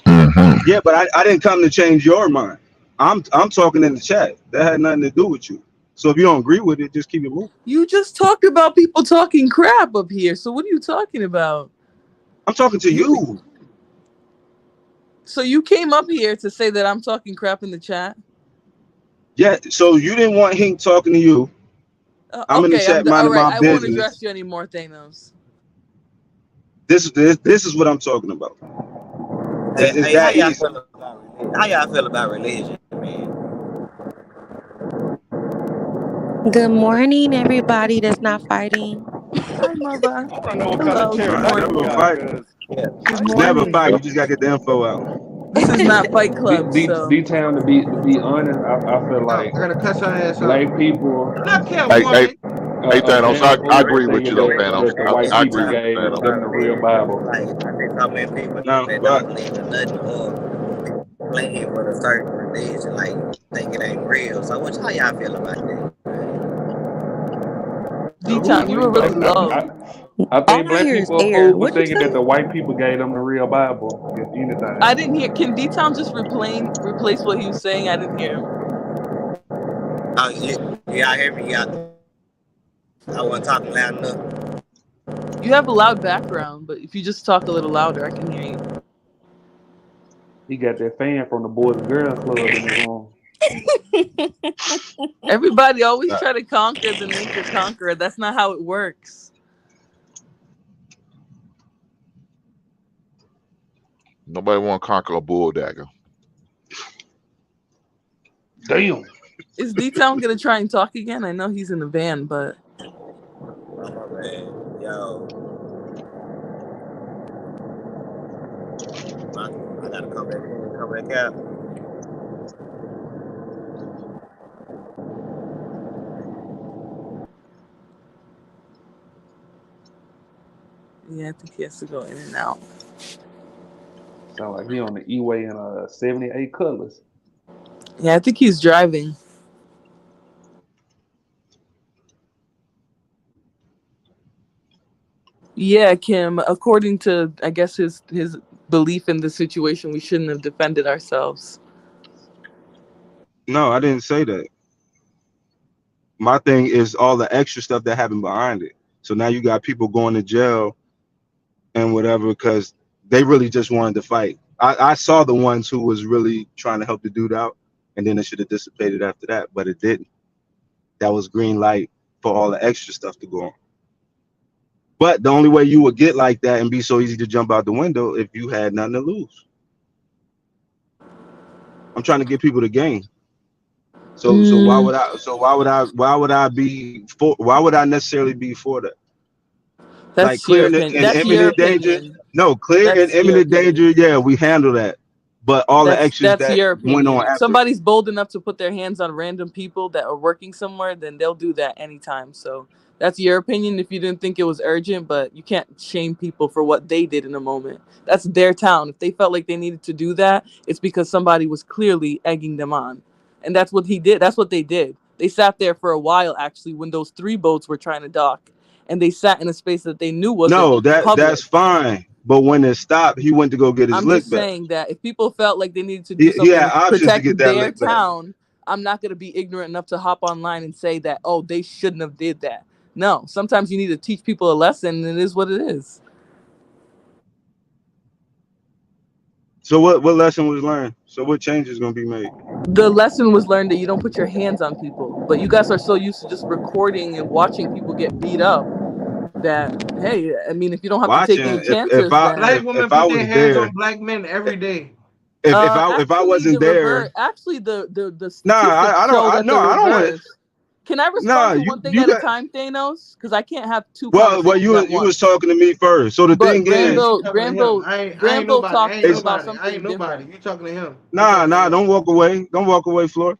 Hmm. Yeah, but I didn't come to change your mind. I'm talking in the chat. That had nothing to do with you. So if you don't agree with it, just keep it moving. You just talked about people talking crap up here. So what are you talking about? I'm talking to You you. so you came up here to say that I'm talking crap in the chat? Yeah. So you didn't want Hink talking to you. I'm in the Okay, chat all minding right. my I won't business. address you anymore, Thanos. This is what I'm talking about. It's Hey, how that y'all easy. feel about religion? How y'all feel about religion, man? Good morning, everybody that's not fighting. Hi, Mother. I want to know what kind of Hello. Good terror It's life never you a morning. got, fight. cause Yeah. Good It's I never a ain't fight. morning. You Yep. just gotta get the info out. This is not Fight Club, so D-Town, to be honest, I feel Oh, like I gotta cuss her ass out. black people, Look here, Hey, hey, woman. hey, a Thanos, damn I fool for agree with you thinking though, that, Thanos. that the I, white I people agree with you, gave Thanos. them the real Bible. Like I see so many people Now, that don't believe in nothing or playing with a certain religion, like think it ain't real. So what how y'all feel about that? D-Town, you were I, really I, low. I, I All think I black hear is people are air. fool for What'd you thinking that say? the white people gave them the real Bible, if anything. I didn't hear. Can D-Town just replace what he was saying? I didn't hear him. Oh, y'all hear me? Y'all, I wasn't talking loud enough. You have a loud background, but if you just talk a little louder, I can hear you. He got that fan from the Boys and Girls Club in his room. Everybody always Nah, try to conquer the nature conqueror. That's not how it works. nobody want to conquer a bull dagger. Damn. Is D-Town gonna try and talk again? I know he's in the van, but Oh my man, yo, I gotta come back in, come back out. yeah, I think he has to go in and out. Sound like he on the E-way in 78 Cutlass. Yeah, I think he's driving. Yeah, Kim. According to, I guess, his belief in the situation, we shouldn't have defended ourselves. No, I didn't say that. My thing is all the extra stuff that happened behind it. So now you got people going to jail and whatever because they really just wanted to fight. I saw the ones who was really trying to help the dude out, and then it should have dissipated after that, but it didn't. That was green light for all the extra stuff to go on. But the only way you would get like that and be so easy to jump out the window if you had nothing to lose. I'm trying to get people to game. So why Mm, would I? Why would I necessarily be for that? Like that's clear your and, opinion. and That's your imminent danger. opinion. No, clear and That's your imminent danger. opinion. Yeah, we handle that. But all the extras That's that your went on opinion. If after. somebody's bold enough to put their hands on random people that are working somewhere, then they'll do that anytime. So that's your opinion if you didn't think it was urgent, but you can't shame people for what they did in a moment. That's their town. If they felt like they needed to do that, it's because somebody was clearly egging them on. And that's what he did. That's what they did. They sat there for a while actually when those three boats were trying to dock. And they sat in a space that they knew wasn't No, that's public. fine. But when it stopped, he went to go get his I'm lick just back. saying that if people felt like they needed to do He something had to options to protect get that their lick back. town, I'm not going to be ignorant enough to hop online and say that, oh, they shouldn't have did that. No, sometimes you need to teach people a lesson, and it is what it is. So what lesson was learned? So what change is gonna be made? The lesson was learned that you don't put your hands on people, but you guys are so used to just recording and watching people get beat up that, hey, I mean, if you don't have to take Watching any if chances, I then Black if, women if I put their was hands on there, black men every day. if I actually, wasn't the there, reverse. Actually, the nah, statistics I don't show that no, the I don't want to. reverse. Can I Nah, respond to one thing you at a got time, Thanos? Because I can't have two well conversations at you was once. talking to me first. So the But thing Yeah, is, you Granville, talking to him. Granville, I ain't Granville nobody. I talked ain't it's about nobody. I ain't something nobody. different. You talking to him. You nah, talking to nah, him. don't walk away, Floor.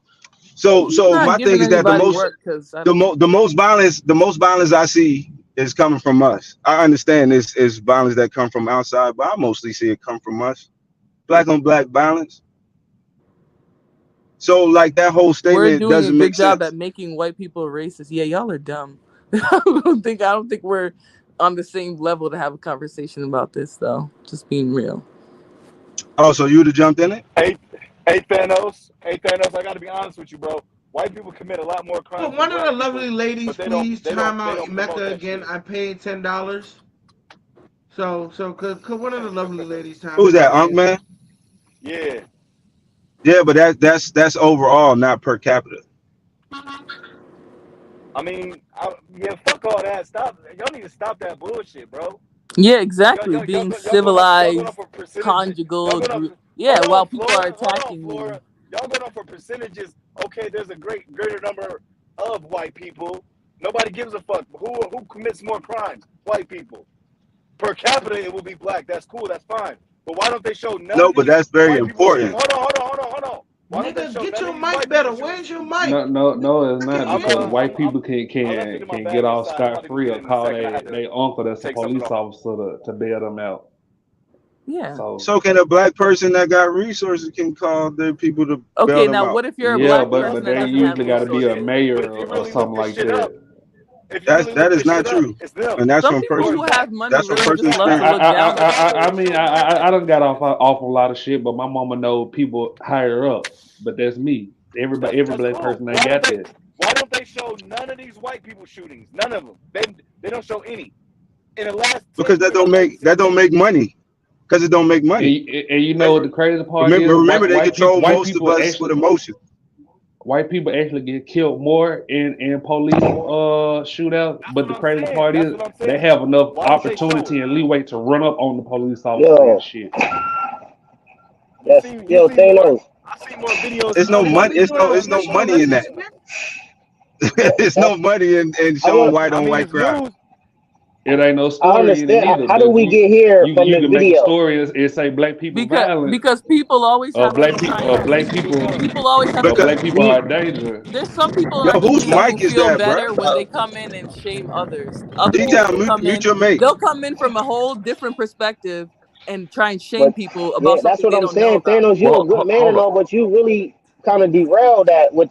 He's So not my thing giving is that anybody work because I don't. the most violence I see is coming from us. I understand this is violence that come from outside, but I mostly see it come from us. Black on black violence. So like that whole We're statement doing a doesn't good make job at sense. making white people racist. Yeah, y'all are dumb. I don't think we're on the same level to have a conversation about this, though. Just being real. Oh, so you'd have jumped in it? Hey, hey Thanos, I got to be honest with you, bro. White people commit a lot more crimes Could than one of the black people, lovely ladies but they don't please they don't time they out don't Mecca promote that again? shit. I paid $10. So could one of the lovely ladies time Who's out that, Unk again? Man? Yeah, Yeah, but that's overall, not per capita. I mean, yeah, fuck all that. Stop. Y'all need to stop that bullshit, bro. Yeah, Y'all, exactly. y'all, y'all, Being y'all going civilized, off for percentages. conjugal. Hold Yeah, on, while people are Flora. Hold on, attacking you. Flora. Y'all going off for percentages. Okay, there's a greater number of white people. Nobody gives a fuck. Who commits more crimes? White people. Per capita, it will be black. That's cool. That's fine. But why don't they show none No, of but these that's very white people shooting? important. Hold on. Why don't they Nigga, show get none of your these mic white better. people shooting? Where's your No, mic? no, no, it's I not can't I'm hear because uh you. white I'm I'm people can I left it can in my can get bag off inside. I'm about scot to go free get or it in a call second. I had to they uncle that's a take something police off. officer to bail them out. Yeah. So So can a black person that got resources can call their people to bail Okay, them now out? what if you're a yeah, black Who but else person is that they got doesn't the have usually got to be a resources? resources? But mayor if you or really look something this like shit up, that. if you really That look is this not shit up, true, it's them. and that's Some from people Or person. who it's that. have money That's from really Or it's just personal that. love I to I experience. look I down I on They I people. don't I show mean none. I done got off a lot of shit, but my mama know people higher up. But that's me. Every That's black cool. person ain't got that. Why don't they show none of these white people shootings? None of them. They don't show any. In the last Because 10 years, like that since don't they make money. Because it don't make And, money. and you know what the crazy part is? Remember they control most of us with emotion. White people actually get killed more in police shootouts. that's But what the I'm crazy saying. part That's is what I'm they saying. have enough Why don't they show it? opportunity and leeway to run up on the police officer and Yo, shit. yes, You yo, see more Thanos. I see more videos It's of no Hey, white what money. we people doing? It's killing no This than on money black in that. Netflix, people. man? It's That no money in I showing want. white I on mean white it's crime. news. It ain't no I story in it understand. either. How do But we get here from you the can make a video? story and say black people violent Because people always have black some people kind of With guns. people always have Because black people We are dangerous. there's some people yo, on whose TV who mic is feel that, bro? better when they come in and shame others. Other people D-Town, will come mute in, your mate. they'll come in from a whole different perspective and try and shame but people about yeah, that's something what they I'm don't know saying. about. Thanos, you a Well, good man hold and on. all, but you really kind of derailed that with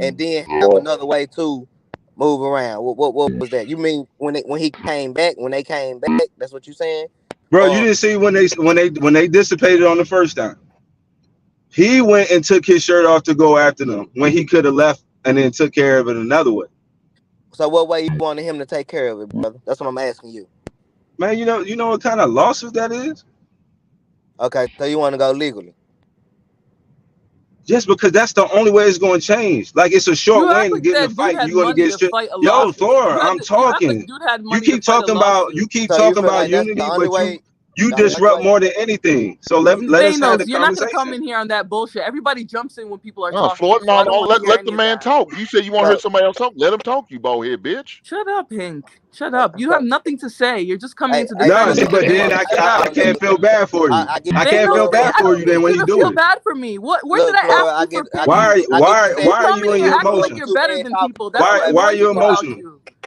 and then have Lord. another way to move around. What was that? You mean when he came back? When they came back? That's what you saying? Bro, you Or didn't see when they dissipated on the first time. He went and took his shirt off to go after them when he could have left and then took care of it another way. so what way you wanted him to take care of it, brother? That's what I'm asking you. Man, you know what kind of lawsuit that is? Okay, so you want to go legally? Just because that's the only way it's going to change. Like it's a short You way act to like get in a that dude fight. had You're going to money get to stripped. fight a Yo, lawsuit. Thor, I'm You act like talking. dude had You money to keep fight a talking about lawsuit. So you feel about like that's the unity, only but way? you The only disrupt way? more than anything. So let us have Thanos, the you're not gonna come conversation. in here on that bullshit. Everybody jumps in when people are No, talking, Floyd, so no, I don't no, want to hear let the any of man that. talk. You said you want to hear So somebody else talk. Let him talk, you bald head bitch. Shut up, Hank. Shut up. You have so nothing to say. You're just coming in to hey, No, defend see, brother, but somebody. then brother, hey, I brother, can't look, feel bad for you. I get I what you're can't Thanos, feel saying. bad I for don't you then need when you you to do feel it. bad for me. Where did Look, I Floyd, ask you for I get pity? I get you Why You saying are that, come you in in here your but you acting like wasn't emotions? you're too better bad than talking people. the That's same what way. Why are annoys you me about emotional? you.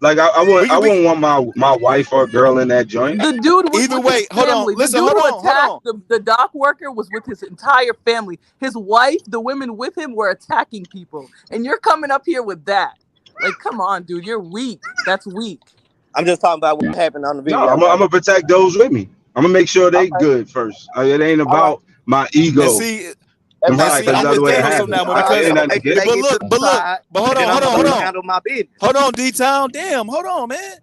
Like We I can we wouldn't want my wife or girl in that joint. The dude was either with way. his Hold on. family. The Listen. dude Hold who on. Hold attacked on. the dock worker was with his entire family. His wife, the women with him were attacking people. And you're coming up here with that. Like, come on, dude. You're weak. That's weak. I'm just talking about what happened on the No, video, I'm brother. gonna protect those with me. I'm gonna make sure they Okay, good first. It ain't all right. about my And ego. see, That's and Right, fine. see, But because I'm I'm the other with just way it saying, Thanos on happened. that one It because, ain't I'm nothing able to against but take me. it to look, the but look, side, but and hold then on, I'm hold gonna on, hold go on, handle my business. hold on, D Town. Damn, hold on, man.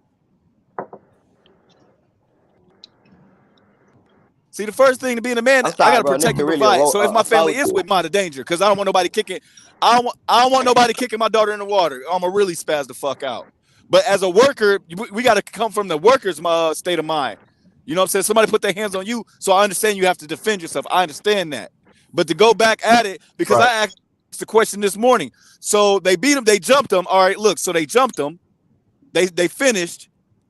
See, the first thing to being a man, I'm I sorry, gotta bro. protect Nigga and really provide. So if my a family is soldier. with my danger, because I don't want nobody kicking, I don't want nobody kicking my daughter in the water. I'm gonna really spaz the fuck out. But as a worker, we gotta come from the worker's state of mind. You know what I'm saying? Somebody put their hands on you, so I understand you have to defend yourself. I understand that. But to go back at it, because Right. I asked the question this morning. So they beat him, they jumped him. All right, look, so they jumped him. They finished.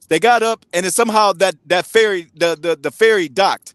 They got up, and then somehow that ferry the ferry docked.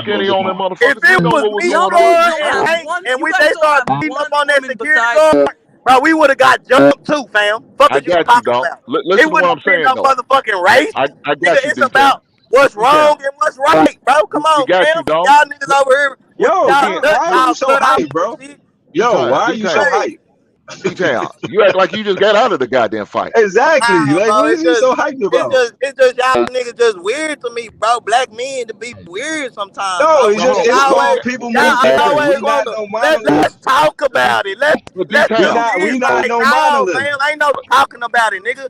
fuck any on them If motherfuckers. We it know was what was me, going Y'all Floyd, on. niggas don't and have Hank, one. and You they guys don't started have beating up one on that woman security besides. guard, bro, we would have got jumped too, fam. Fuck I is you got you, talking dog. about? It Listen to what wouldn't I'm have been saying no though. motherfucking race. I Nigga, got you, it's D Town. about what's D Town. wrong and what's right, bro. Come We on, got fam. you, dog. Y'all niggas over here with Yo, D y'all Town. Ken, nuts why are you all so cut off hype, and bro? shit. D Yo, Town. why are D you so Town. Hey, hype? D Town. You act like you just got out of the goddamn fight. Exactly. nah, Like, bro. what is he so hyped about? It's just y'all niggas just weird to me, bro. Black men to be weird sometimes, No, bro. it's So just hold Cause on. it's always called people y'all mentality. always We want not to no let's monoliths. talk about it. But D Let's be We Town. not weird. we not Like, no no, monoliths. fam, ain't no talking about it, nigga.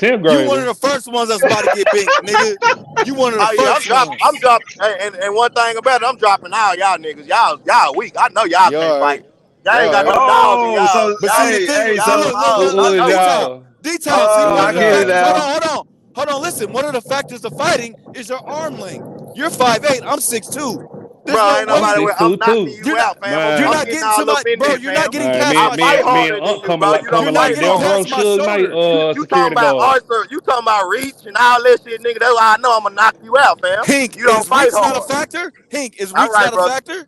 10th You one of grader. the first ones that's about to get bent, nigga. You one of the Oh yeah, first I'm ones. dropping, and one thing about it, I'm dropping all y'all niggas. Y'all weak. I know y'all You can't all right? fight. Y'all You ain't all got right? no dog in Oh, y'all. so But see Y'all, the hey, thing, hey, see y'all so look, look, look, dogs. who I look, is know it. D-Town. y'all? D-Town, see Who one I of the get it factors, now? hold on, listen. One of the factors of fighting is your arm length. You're 5'8", I'm 6'2". There's Bro, no ain't I'm way nobody with. I'm 6'2" knocking too. you you're not out, fam. you're I'm Man, not getting getting to all my up in bro, there, you're not fam. getting man, past me, I my me, fight me shoulder. and harder than Unc you, bro. You don't You're coming not fight like getting Death hard. Row past my Suge Knight shoulder. You talking security about guard. Arthur? You talking about reach and all that shit, nigga? That's why I know I'm gonna knock you out, fam. Hink, You don't is fight reach not a hard. factor? Hink, is All reach right, not a brother. factor?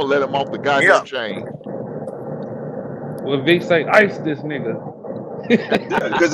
gonna let him off the Yeah. goddamn chain. Well, Vic say, ice this nigga. Yeah, because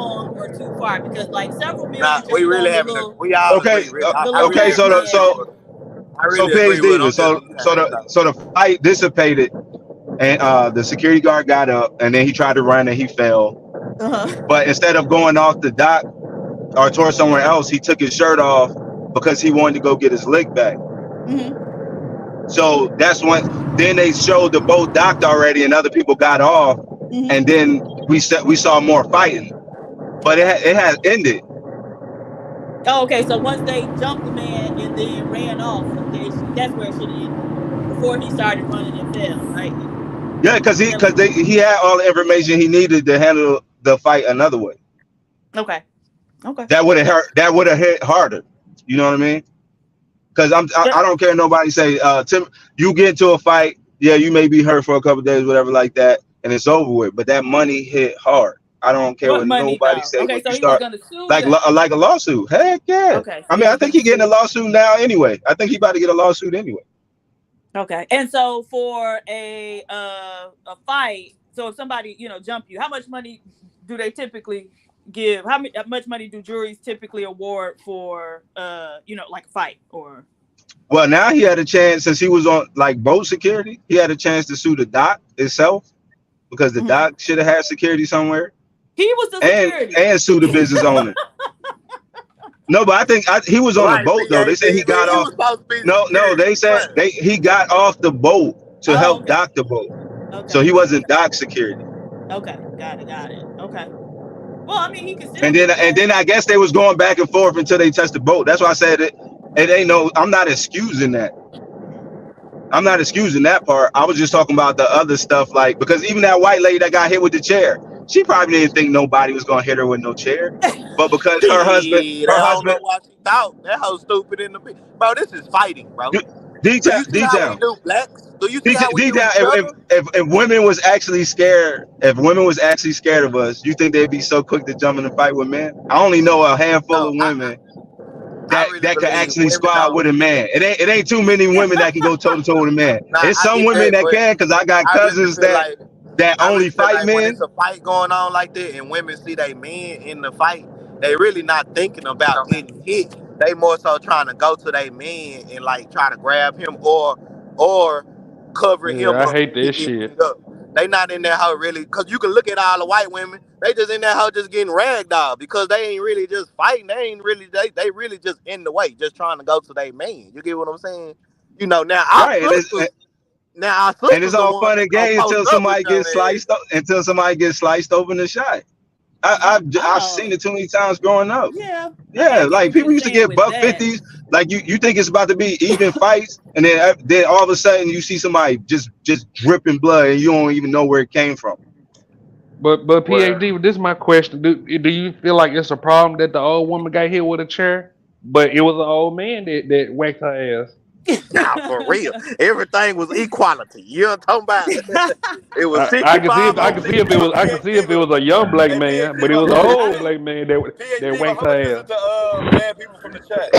long or too far because like several Nah, million just we go really on the having a. little We all Okay, agree. Really, I the little really okay. black So agree the, with man. you, so bro. I So really agree Paige with him. Davis. I'm just So the fight dissipated, and the security guard got up, and then he tried to run and he fell. But instead of going off the dock or towards somewhere else, he took his shirt off because he wanted to go get his lick back. So that's when then they showed the boat docked already, and other people got off, and then we saw more fighting, but it has ended. Oh, okay. So once they jumped the man and then ran off, that's where it should have ended. Before he started running and fell, right? Yeah, because he had all the information he needed to handle the fight another way. Okay. Okay. That would have hurt. That would have hit harder. You know what I mean? Because I don't care. Nobody say Tim, you get into a fight. Yeah, you may be hurt for a couple of days, whatever like that, and it's over with. But that money hit hard. I don't care What what money nobody though? say Okay, when so you he was start gonna sue like them. like a lawsuit. Heck yeah. Okay. So I mean, I think he's getting a lawsuit now anyway. I think he about to get a lawsuit anyway. Okay. And so for a fight, so if somebody jump you, how much money do they typically give? How much money do juries typically award for like a fight or? Well, now he had a chance since he was on like boat security. He had a chance to sue the dock itself because the dock should have had security somewhere. He was the security and sue the business owner. No, but I think he was on a boat though. They said he got off. No, they said he got off the boat to help dock the boat. Okay. So he wasn't dock security. Okay, got it. Okay. Well, I mean, he could still. And then I guess they was going back and forth until they touched the boat. That's why I said it ain't no. I'm not excusing that. I'm not excusing that part. I was just talking about the other stuff, like because even that white lady that got hit with the chair, she probably didn't think nobody was gonna hit her with no chair. But because her husband, I don't know why she thought that hoe stupid in the bro. This is fighting, bro. Do you see how we do blacks? Do you see how we do each other? if women was actually scared, of us, you think they'd be so quick to jump in a fight with men? I only know a handful of women that could actually squad with a man. It ain't too many women that can go toe to toe with a man. It's some women that can, because I got cousins that only fight men. When it's a fight going on like that, and women see they men in the fight, they really not thinking about getting hit. They more so trying to go to their man and like try to grab him or cover him I up. hate this shit. They not in that hoe really, because you can look at all the white women, they just in that hoe just getting ragdolled because they ain't really just fighting. They ain't really, they really just in the way, just trying to go to their man. You get what I'm saying? Now our sisters, and it's all fun and games until somebody gets sliced open and shot. I've seen it too many times growing up. Yeah, like people used to get buck 50s. Like you think it's about to be even fights, and then all of a sudden you see somebody just dripping blood, and you don't even know where it came from. But PhD, this is my question: Do you feel like it's a problem that the old woman got hit with a chair, but it was an old man that whacked her ass? Nah, for real. Everything was equality. You know what I'm talking about? It was 65. I can see if it was a young black man, but it was an old black man that whacked her ass. Bad people from the chat.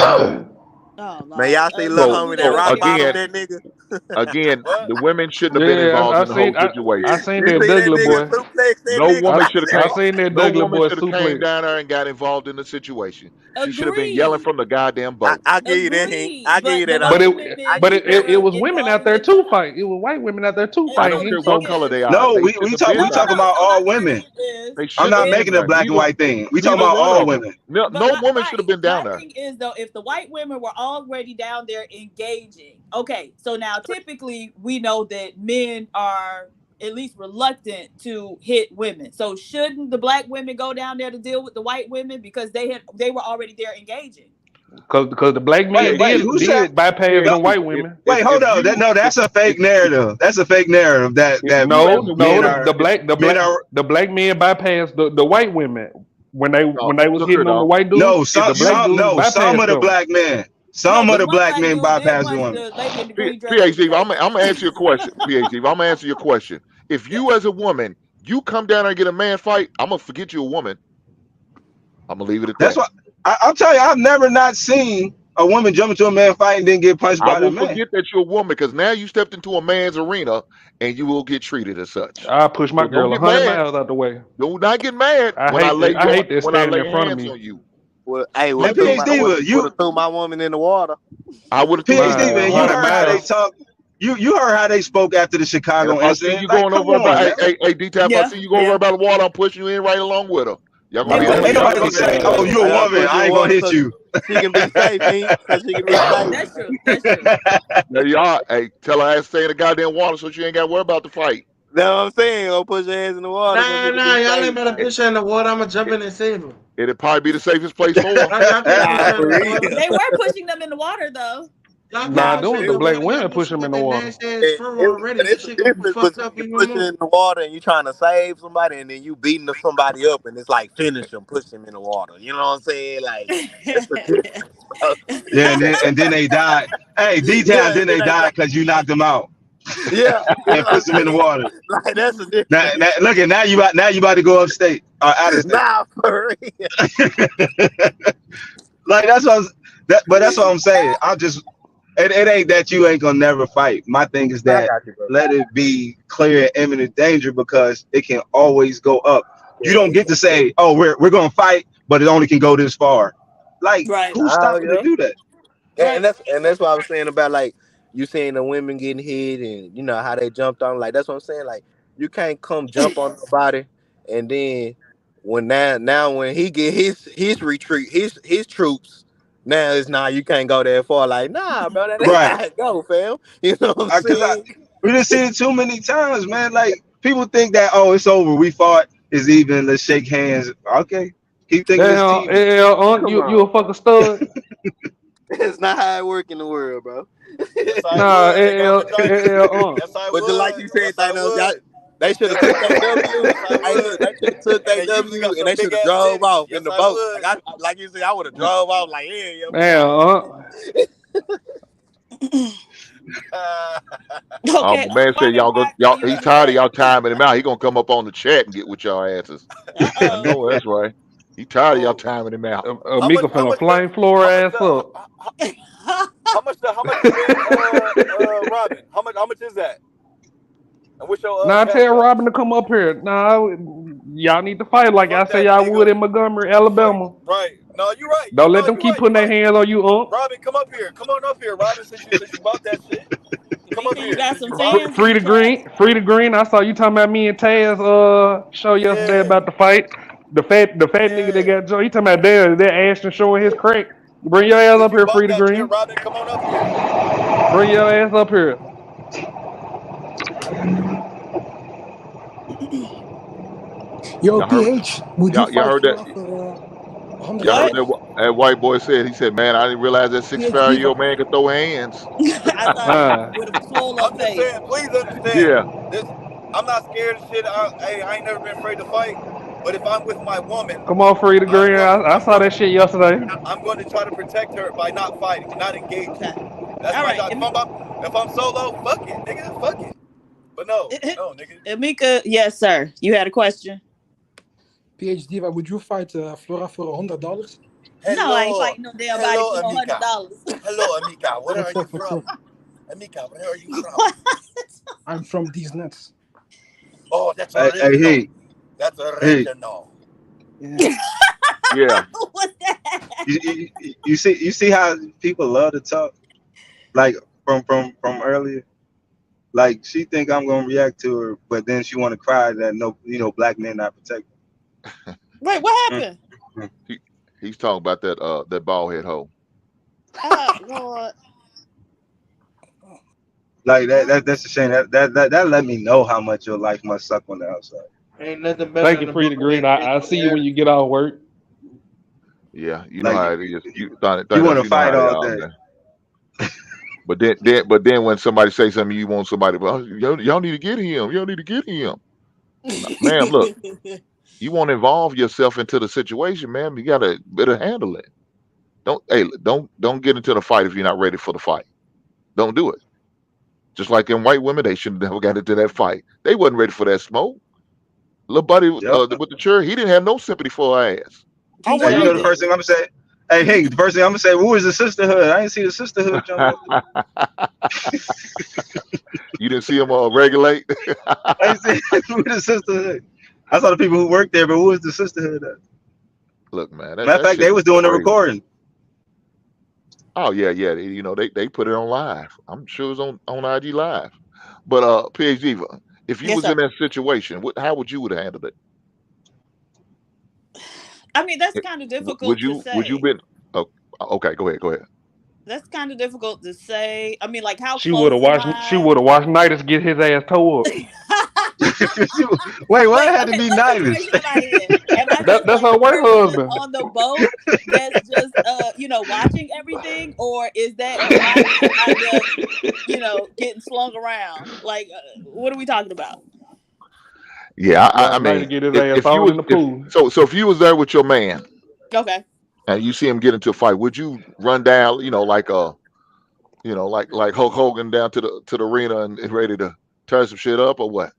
Man, y'all see little homie that rock bottom that nigga? Again, the women shouldn't have been involved in the whole situation. I seen that Douglas boy. No woman should have I seen that Douglas boy came down there and got involved in the situation. She should have been yelling from the goddamn boat. I give you that. I give you that. But it was women out there too fighting. It was white women out there too fighting. I don't care what color they are. No, we talking about all women. I'm not making a black and white thing. We talking about all women. No woman should have been down there. My thing is though, if the white women were already down there engaging, okay, so now typically we know that men are at least reluctant to hit women. So shouldn't the black women go down there to deal with the white women because they were already there engaging? Because the black men did bypass the white women. Wait, hold on. That's a fake narrative. That's a fake narrative. The black men bypassed the white women when they was hitting on the white dudes. No, some of the black men. Some of the black men bypass the women. PhD, I'm gonna answer your question. PhD, I'm gonna answer your question. If you as a woman, you come down there and get a man fight, I'm gonna forget you're a woman. I'm gonna leave it at that. That's what I'll tell you. I've never not seen a woman jump into a man fight and then get punched by the man. I will forget that you're a woman because now you stepped into a man's arena and you will get treated as such. I push my girl 100 miles out the way. Do not get mad. I hate that standing in front of me. Well, hey, would have threw my woman in the water. I would have took his PhD ass Man, in man, the you honey water heard how they badger. fast. talk. You heard how they spoke after the And if Chicago I see incident. you Like, going come over about, on, man. hey, D-Tap, if I Yeah, see you going over yeah. about the water, I'm pushing you in right along with her. Y'all They gonna be were on Ain't each pushing nobody them other's gonna in the say, ass. "Oh, water. you a I gotta woman. push you I in ain't gonna water hit so you." she can be safe, so she can be safe. That's true. That's true. There you are. Hey, tell her ass stay in the goddamn water so she ain't got to worry about the fight. That's what I'm saying. Gonna push your ass in the water so Nah, she can nah, be y'all ain't safe, better man. It, push her in the water. I'ma jump it, in and save her. it'd probably be the safest place for her. Nah, y'all can't push Nah, her in for the water. real. They were pushing them in the water though. Y'all can't Nah, Nah, push for her them in the the real. black water. women Y'all push pushing them in that the that water. nasty ass fur already. But That it's a shit gonna be difference fucked up between even pushing more. in the water and you trying to save somebody, and then you beating somebody up, and it's like finish them, push them in the water. You know what I'm saying? Like it's a difference, bro. Yeah, and then they died. Hey, D-Town, Yeah, then and then they they died die. because you knocked them out Yeah, you know and what pushed them I'm in the saying? water. Like that's a Now, difference. look at now you about to go upstate or out of state. Nah, for real. Like but that's what I'm saying. It ain't that you ain't gonna never fight. My thing is I that got you, bro. let it be clear and imminent danger because it can always go up. You Yeah, don't get to say, "Oh, we're gonna fight," but it only can go this far. Like, Right. who's oh stopping to yeah. do that? And Right. that's what I was saying about like you seeing the women getting hit and you know how they jumped on. Like that's what I'm saying. Like you can't come jump on nobody and then when now when he get his retreat his troops now it's nah you can't go that far. Like nah, bro, that ain't Right. how it go, fam. You know what I'm Because saying? we just seen it too many times, man. Like people think that it's over. We fought. Is even. Let's shake hands. Okay. Keep thinking it's Damn, TV. you Come you on, a bro. fucking stud. That's not how it work in the world, bro. Yes, I Nah, would. They got vaginas. Yes, I But just like would. you said, Yes, I Thanos, y'all, would. they should have took their W. Yes, I Hey, look, would. they should have took And their they usually W got and some they should big have ass drove titties. off in Yes, the I boat. would. Like you said, I would have drove off. Like, yeah, yeah, boy. Damn, Okay. My man said Wonder why y'all. you He's do tired of what? y'all timing him out. He gonna come up on the chat and get with y'all asses. Uh I oh. know that's right. He tired of y'all Who? timing him out. How much? Mika How finna much the? flame floor How much ass the? up. How much the bet? Robin. How much is that? And what's your Now cash tell app? Robin to come up here. Nah, y'all need to fight like I Fuck say that y'all would nigga. in Montgomery, Fuck. Alabama. Right. No, you right. Don't let No, them you keep right. putting You their right. hands on you, Robin, come up here. Come on up here, Robin. Since you bought that shit, come up Mika, you here. got Since some you bought it. fans in Free the the chat. green, free the green. I saw you talking about me and Taz show yesterday Yeah. about the fight. The fat nigga that Yeah. got Joe. He talking about that Ashton showing his crack. Bring your ass Since up you here, bought free the that shit, green. Robin, come on up here. Bring your ass up here. Yo, Y'all heard PH, would you y'all fight heard that? Flora for Y'all heard What? $100? that white boy said. He said, "Man, I didn't realize that PH 65-year Diva. old man could throw hands." I thought he Huh. with a swole I'm up just face. saying, please understand Yeah. this. I'm not scared of shit. I ain't never been afraid to fight. But if I'm with my woman, Come on, free the green. I saw that shit yesterday. I'm going to try to protect her by not fighting, not engaging. Okay. That's All my right. job. If I'm solo, fuck it, nigga, fuck it. But no, nigga. Mika, yes, sir. You had a question? PH Diva, would you fight Flora for $100? No, I ain't Hello, fighting no damn body hello, for no Amika. $100. Hello, Amika. Where are What's you up? What's from? up? Amika, where are you from? What? I'm from these nuts. Oh, that's Hey, original. hey, That's hey. original. Yeah. Yeah. What's that? You see how people love to talk like from earlier. Like she think I'm gonna react to her, but then she want to cry that no, black men not protected. Wait, what Mm, happened? mm. He, he's talking about that bald head hoe. Lord. Like Huh? that's a shame. That let me know how much your life must suck on the outside. Ain't nothing better Thank than you, a free the bald green. headed bitch I with see you hair. when you get off work. Yeah, you know Like how it is. You you want Thanos, to you know fight how they all are, day. man. But then when somebody say something, you want somebody. Well, y'all need to get him. Y'all need to get him. Ma'am, look, you want to involve yourself into the situation, ma'am. You gotta better handle it. Don't get into the fight if you're not ready for the fight. Don't do it. Just like in white women, they should never got into that fight. They wasn't ready for that smoke. Little buddy Yep. with the chair, he didn't have no sympathy for her ass. He Hey, you sure know the first thing did. I'm gonna say. Hey, the first thing I'm gonna say. Who is the sisterhood? I ain't see the sisterhood jump up there. You didn't see him regulate. I ain't see who the sisterhood. I saw the people who worked there, but who is the sisterhood? Look, man, Matter of that fact, shit they is was doing the crazy. recording. Oh yeah, yeah. They put it on live. I'm sure it's on IG live. But PhD, if you Yes, was sir. in that situation, how would you would have handled it? I mean, that's It- kind of Would difficult to you say. been? Oh, okay, go ahead, go ahead. That's kind of difficult to say. I mean, like, how She would close have am watched. She I? would have watched Nidus get his ass tore up. Wait, what Wait, had to okay, be what nice? situation am I in? Am I just That's like her the white person husband. on the boat that's just watching everything, or is that Nidus kind of getting slung around? Like, what are we talking about? Yeah, I Watch mean, Nidus get his if, ass if you thrown was in the if pool. so if you was there with your man Okay. and you see him get into a fight, would you run down, like Hulk Hogan down to the arena and ready to turn some shit up or what?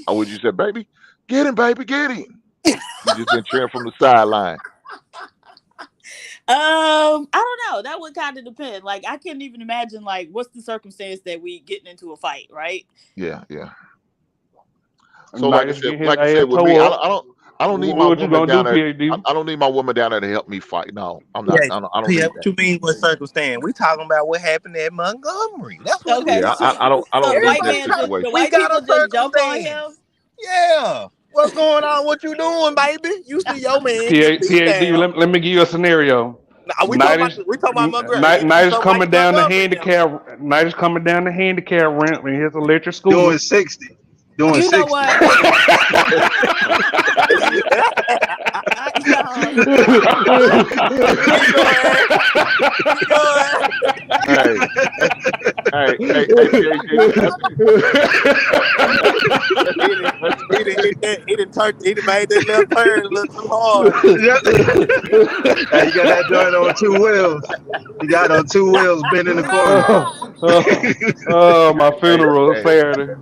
Or would you say, baby, get him, baby, get him? You just been cheering from the sideline. I don't know. That would kind of depend. Like, I couldn't even imagine like what's the circumstance that we getting into a fight, right? Yeah, yeah. So Nidus get his like I ass said, with me, tore up. I don't need my What you woman gonna do, down there. PhD? I don't need my woman down there to help me fight. No, I'm not. PA, I don't PA, need what that. you mean what circumstance? We talking about what happened at Montgomery. That's what we Okay, Yeah, so talking. I so don't the need white that Everybody man talking. just the situation. We white got a people just jump on him. circumstance. Yeah. What's going on? What you doing, baby? You see your man get beat PhD. down. Let me give you a scenario. Nah, Nidus, we talking about Montgomery. Ain't Nidus something like coming down the Montgomery now. handicap. Nidus coming down the handicap ramp in his electric scooter. Doing 60. Doing You know 60. what? Y'all, Keep going. Keep going. Hey, hey, PhD. He done made that left turn a little too hard. Yeah. Hey, you got that joint on two wheels. You got on two wheels bending the corner. My Hey, funeral hey, Saturday.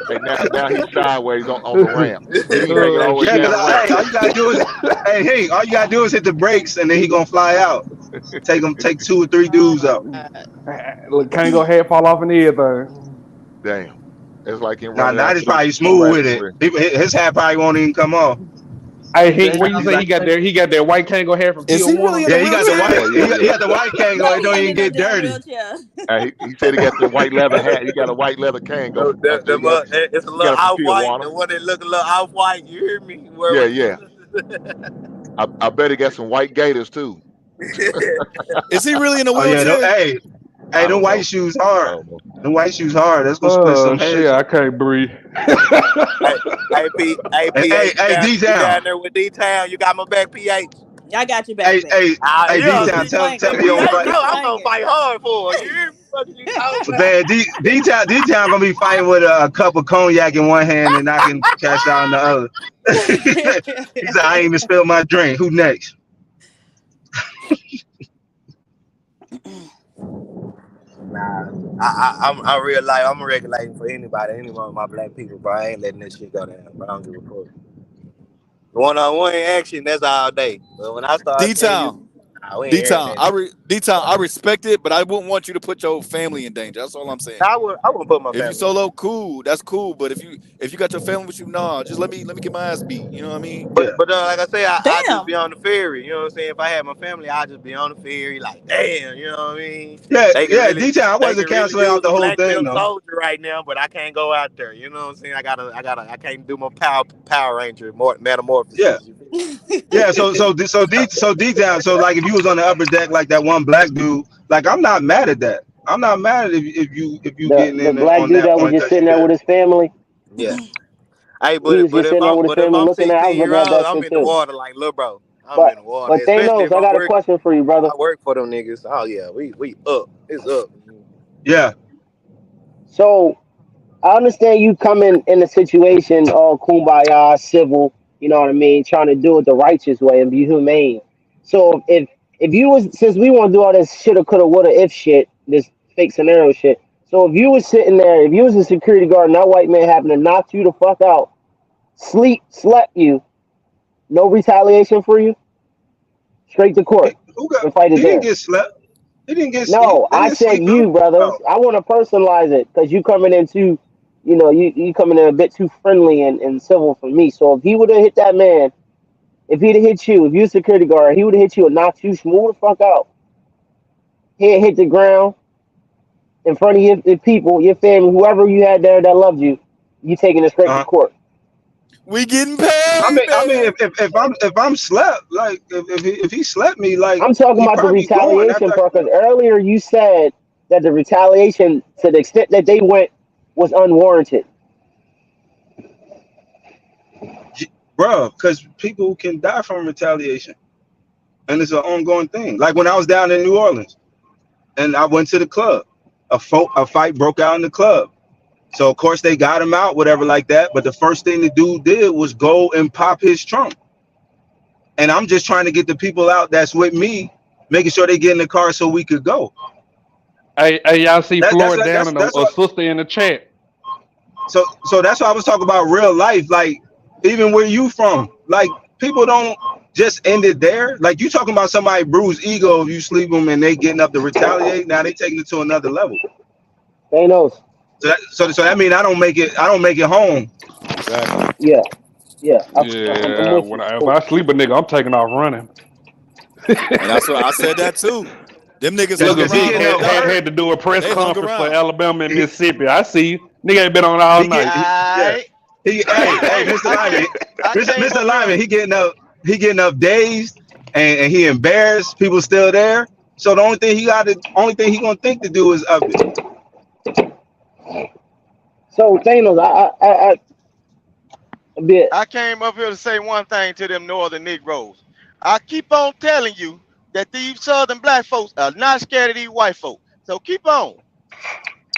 hey, now he's sideways on the ramp. He ain't make it all the way Yeah, down cause the ramp. hey, all you gotta do is all you gotta do is hit the brakes and then he gonna fly out. Take 2 or 3 oh dudes my out. god. Look, can't go head fall off and everything. Damn, it's like him Now running down Night is to the probably to the smooth with racing it. ring. His hat probably won't even come off. Hey, Yeah, where you he's say he got like, there? He got that white Kango hair from Is Pure he really in Water. a Yeah, he got the wheelchair? white. Yeah, yeah, He yeah. got the white Kango. No, It he don't ain't even in no get damn dirty. wheelchair. He said he got the white leather hat. He got a white leather Kango. That's what It's a he little got it from off white. Tijuana. The one that look a little off white. You hear me? Yeah, yeah. I bet he got some white gators too. Is he really in a Oh yeah, wheelchair? hey, I them don't white know. shoes I hard. don't know. Them white shoes hard. That's gonna split Oh some shit, heads. I can't breathe. Hey, Hey, PH, hey, D you down Town. there with D Town? You got my back, PH. I got your back, Hey, man. hey, hey, D Yeah, Town. see, Tell Slanging. me you PH don't fight. know I'm gonna Slanging. fight hard for her. You hear me? What you talking about? Man, D Town gonna be fighting with a cup of cognac in one hand and knocking cash out in the other. He said, "I ain't even spilled my drink. Who next?" Nah, I'm real life. I'm regulating for anybody, any one of my black people, bro. I ain't letting this shit go down, bro. I don't give a fuck. One-on-one action, that's all day. But when I start seeing you, D-Town. nah, we ain't hearing D-Town. that shit. D-Town, I respect it, but I wouldn't want you to put your family in danger. That's all I'm saying. I wouldn't put my If you family in. solo, cool, that's cool. But if you got your family with you, nah, just let me get my ass beat. You know what I mean? Yeah, But like I say, I just Damn. be on the ferry. You know what I'm saying? If I had my family, I'd just be on the ferry, like, damn, you know what I mean? yeah, They can yeah. really, D Town. I they wasn't can really canceling out use the a whole black thing belt though. soldier right now, but I can't go out there. You know what I'm saying? I can't do my Power Ranger Yeah, metamorphosis. You feel me? yeah. So D Town. So like, if you was on the upper deck like that one black dude, like I'm not mad at that. I'm not mad at if you getting The in black on dude that that was point just that you sitting there with there. his family. Yeah. Hey, He was but just if sitting there with his family I'm looking at. I 16 was year looking at old, that I'm shit in the too. water like little bro. I'm But in the water, but especially Thanos, if I I'm got a working. question for you, If brother. I work for them niggas, oh yeah, we up. It's up. Yeah, So I understand you coming in a situation all kumbaya, civil, you know what I mean, trying to do it the righteous way and be humane. So if you was, since we want to do all this shoulda, coulda, woulda, if shit, this fake scenario shit. So if you was sitting there, if you was a security guard and that white man happened to knock you the fuck out, slept you, no retaliation for you, straight to court who got? and fight it He didn't there. get slept. He didn't get. No, They I didn't said sleep him. you, brother. Oh, I want to personalize it because you coming in too, you coming in a bit too friendly and civil for me. So if he would have hit that man If he'd have hit you, if you was a security guard, he would have hit you and knocked you smooth the fuck out. He'd hit the ground in front of your people, your family, whoever you had there that loved you. You taking it straight to court. We getting paid, I mean, baby. if I'm slept, like if he slept me, like I'm talking he about the probably going retaliation after. part because earlier you said that the retaliation, to the extent that they went, was unwarranted. Bro, because people can die from retaliation, and it's an ongoing thing. Like when I was down in New Orleans, and I went to the club, a fight broke out in the club. So of course they got him out, whatever like that. But the first thing the dude did was go and pop his trunk. And I'm just trying to get the people out that's with me, making sure they get in the car so we could go. Hey, y'all see Floyd down and That's a what. sister in the chat. So that's why I was talking about real life. Like even where you from, like people don't just end it there. Like you talking about somebody bruised ego if you sleep them and they getting up to retaliate. Now they taking it to another level. They knows. So that means I don't make it home. Exactly. Yeah. I'm Yeah, with you. if I sleep a nigga, I'm taking off running. And that's what I said that too. Them niggas Look, hung if he around. had to do a press They hung conference for around. Alabama and Mississippi. I see you. Nigga ain't been on all night. Hey, Mr. Lyman, Mr. Lyman, he getting up dazed and he embarrassed. People still there. So the only thing he gonna think to do is up it. So Thanos, I a bit. I came up here to say one thing to them northern Negroes. I keep on telling you that these southern black folks are not scared of these white folks. So keep on.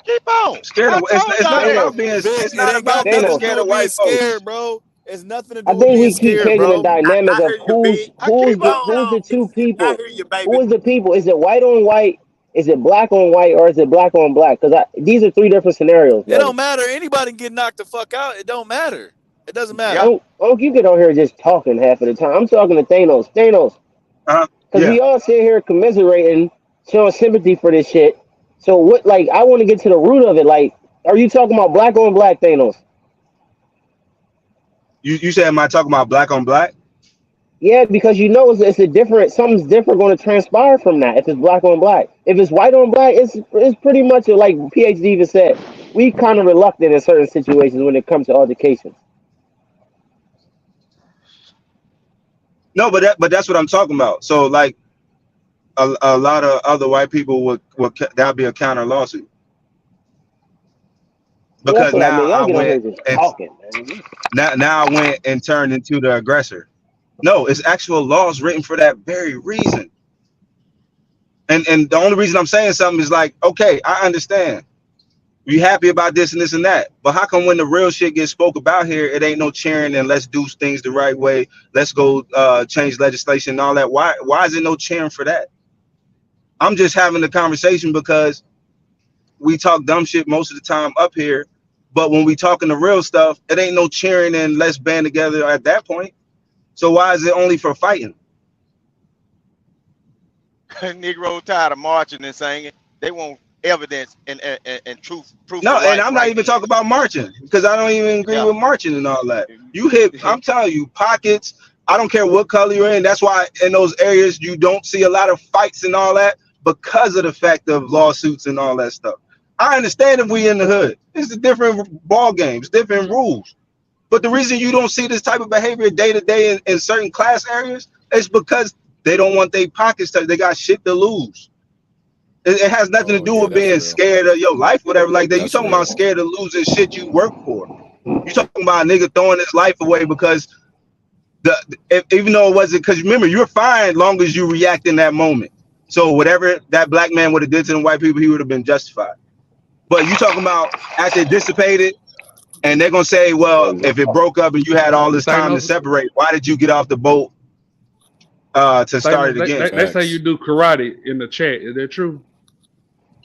Keep on. Scared of, it's not about being It it's not ain't about got being nothing to scared do of with being white folks. scared, bro. It's nothing to I do with think being we keep scared, changing the bro. dynamic I of hear you, B. who's the two people. Who is the people? Is it white on white? Is it black on white, or is it black on black? Because these are three different scenarios, It brother. don't matter. Anybody can get knocked the fuck out. It don't matter. It doesn't matter. You get on here just talking half of the time. I'm talking to Thanos. Because we all sit here commiserating, showing sympathy for this shit. So what? Like, I want to get to the root of it. Like, are you talking about black on black, Thanos? You said, am I talking about black on black? Yeah, because it's a different. Something's different going to transpire from that. If it's black on black, if it's white on black, it's pretty much like PhD even said. We kind of reluctant in certain situations when it comes to altercations. No, but that's what I'm talking about. So like a lot of other white people would that'd be a counter lawsuit. Well, that's Because what I now mean. Y'all I get on here went just and talking, man. now I went and turned into the aggressor. No, it's actual laws written for that very reason. And the only reason I'm saying something is like, okay, I understand. You happy about this and this and that. But how come when the real shit gets spoke about here, it ain't no cheering and let's do things the right way. Let's go change legislation and all that. Why is there no cheering for that? I'm just having the conversation because we talk dumb shit most of the time up here. But when we talking the real stuff, it ain't no cheering and let's band together at that point. So why is it only for fighting? Negroes tired of marching and singing. They want evidence and truth, proof No, of and life I'm not right even then. talking about marching because I don't even agree with marching and all that. You hit, I'm telling you, pockets. I don't care what color you're in. That's why in those areas you don't see a lot of fights and all that because of the fact of lawsuits and all that stuff. I understand if we in the hood. It's a different ball games, different rules. But the reason you don't see this type of behavior day to day in certain class areas is because they don't want their pockets touched. They got shit to lose. It has nothing to do with being scared of your life, whatever like that. You talking about scared of losing shit you work for. You talking about a nigga throwing his life away because even though it wasn't, because remember, you're fine long as you react in that moment. So whatever that black man would have did to the white people, he would have been justified. But you talking about after it dissipated, and they're gonna say, well, if it broke up and you had all this time to separate, why did you get off the boat to start it again? They say you do karate in the chat. Is that true?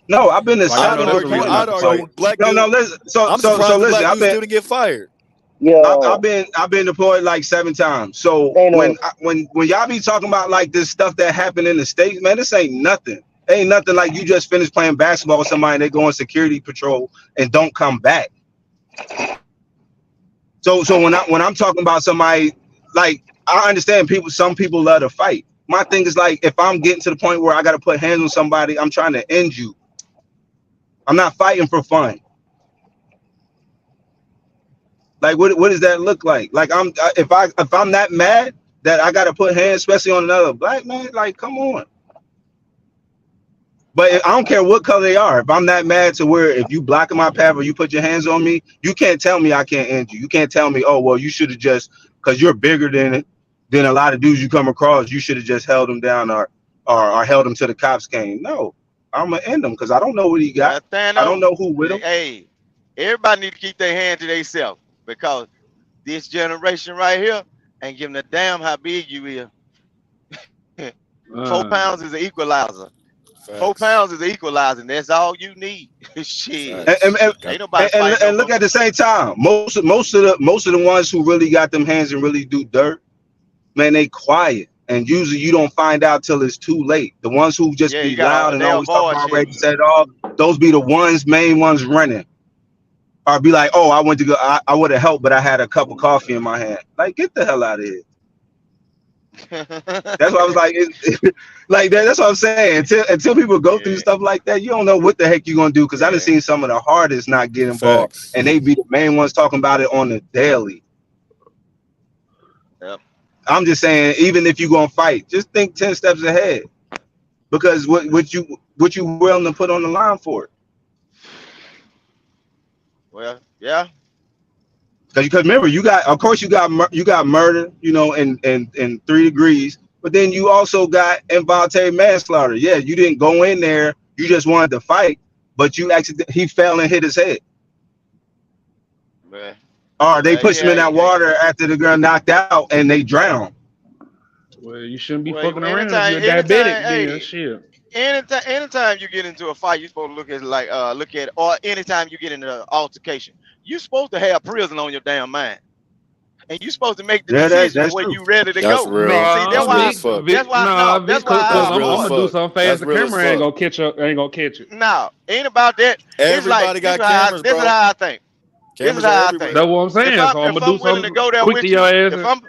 No, I've been to I'd several. argue black dude. No, listen. I'm surprised the Listen. black dudes didn't get fired. I've been deployed like 7 times. So when y'all be talking about like this stuff that happened in the States, man, this ain't nothing. Ain't nothing like you just finished playing basketball with somebody and they go on security patrol and don't come back. So when I'm talking about somebody like I understand people. Some people love to fight. My thing is like, if I'm getting to the point where I got to put hands on somebody, I'm trying to end you. I'm not fighting for fun. Like, what does that look like? Like, if I'm that mad that I got to put hands, especially on another black man, like, come on. But I don't care what color they are. If I'm that mad to where if you blocking my path or you put your hands on me, you can't tell me I can't end you. You can't tell me, oh well, you should have just, because you're bigger than a lot of dudes you come across, you should have just held him down or held him till the cops came. No, I'm gonna end him because I don't know what he got. I don't know who with him. Hey, everybody need to keep their hand to themselves because this generation right here ain't giving a damn how big you is. 4 pounds is an equalizer. Facts. 4 pounds is an equalizer, and that's all you need. Shit. Ain't nobody And fighting no look more. at the same time, most of the ones who really got them hands and really do dirt, man, they quiet. And usually you don't find out till it's too late. The ones who just Yeah, be you gotta loud and they always talk avoid already shit. said it all, those be the main ones running. Or be like, oh, I went to go, I would have helped, but I had a cup of coffee in my hand. Like, get the hell out of here. That's why I was like, like that. That's what I'm saying. Until people go through stuff like that, you don't know what the heck you're gonna do. Because I done seen some of the hardest not get involved, Facts. and they be the main ones talking about it on the daily. Yep. I'm just saying, even if you're gonna fight, just think 10 steps ahead. Because what you willing to put on the line for it? Well, yeah. Because remember, you got murder, you know, in 3 degrees, but then you also got involuntary manslaughter. Yeah, you didn't go in there, you just wanted to fight, but he fell and hit his head. Man. Or they pushed him in that water after the girl knocked out and they drowned. Well, you shouldn't be Well, fucking around if you're diabetic, then shit. Anytime you get into a fight, you're supposed to look at or anytime you get into an altercation, you're supposed to have prison on your damn mind. And you're supposed to make the decision when you're ready to That's go. real. See, that's why That's real as fuck. that's why Because I I'm avoid. gonna do something fast. That's The real as camera ain't fuck. gonna catch it. No, ain't about that. It's like Everybody got cameras, this bro. is how I think. Cameras This is are how I everywhere. think. That's what I'm saying. So I'm If gonna do I'm willing to something go there quick with to you, your ass.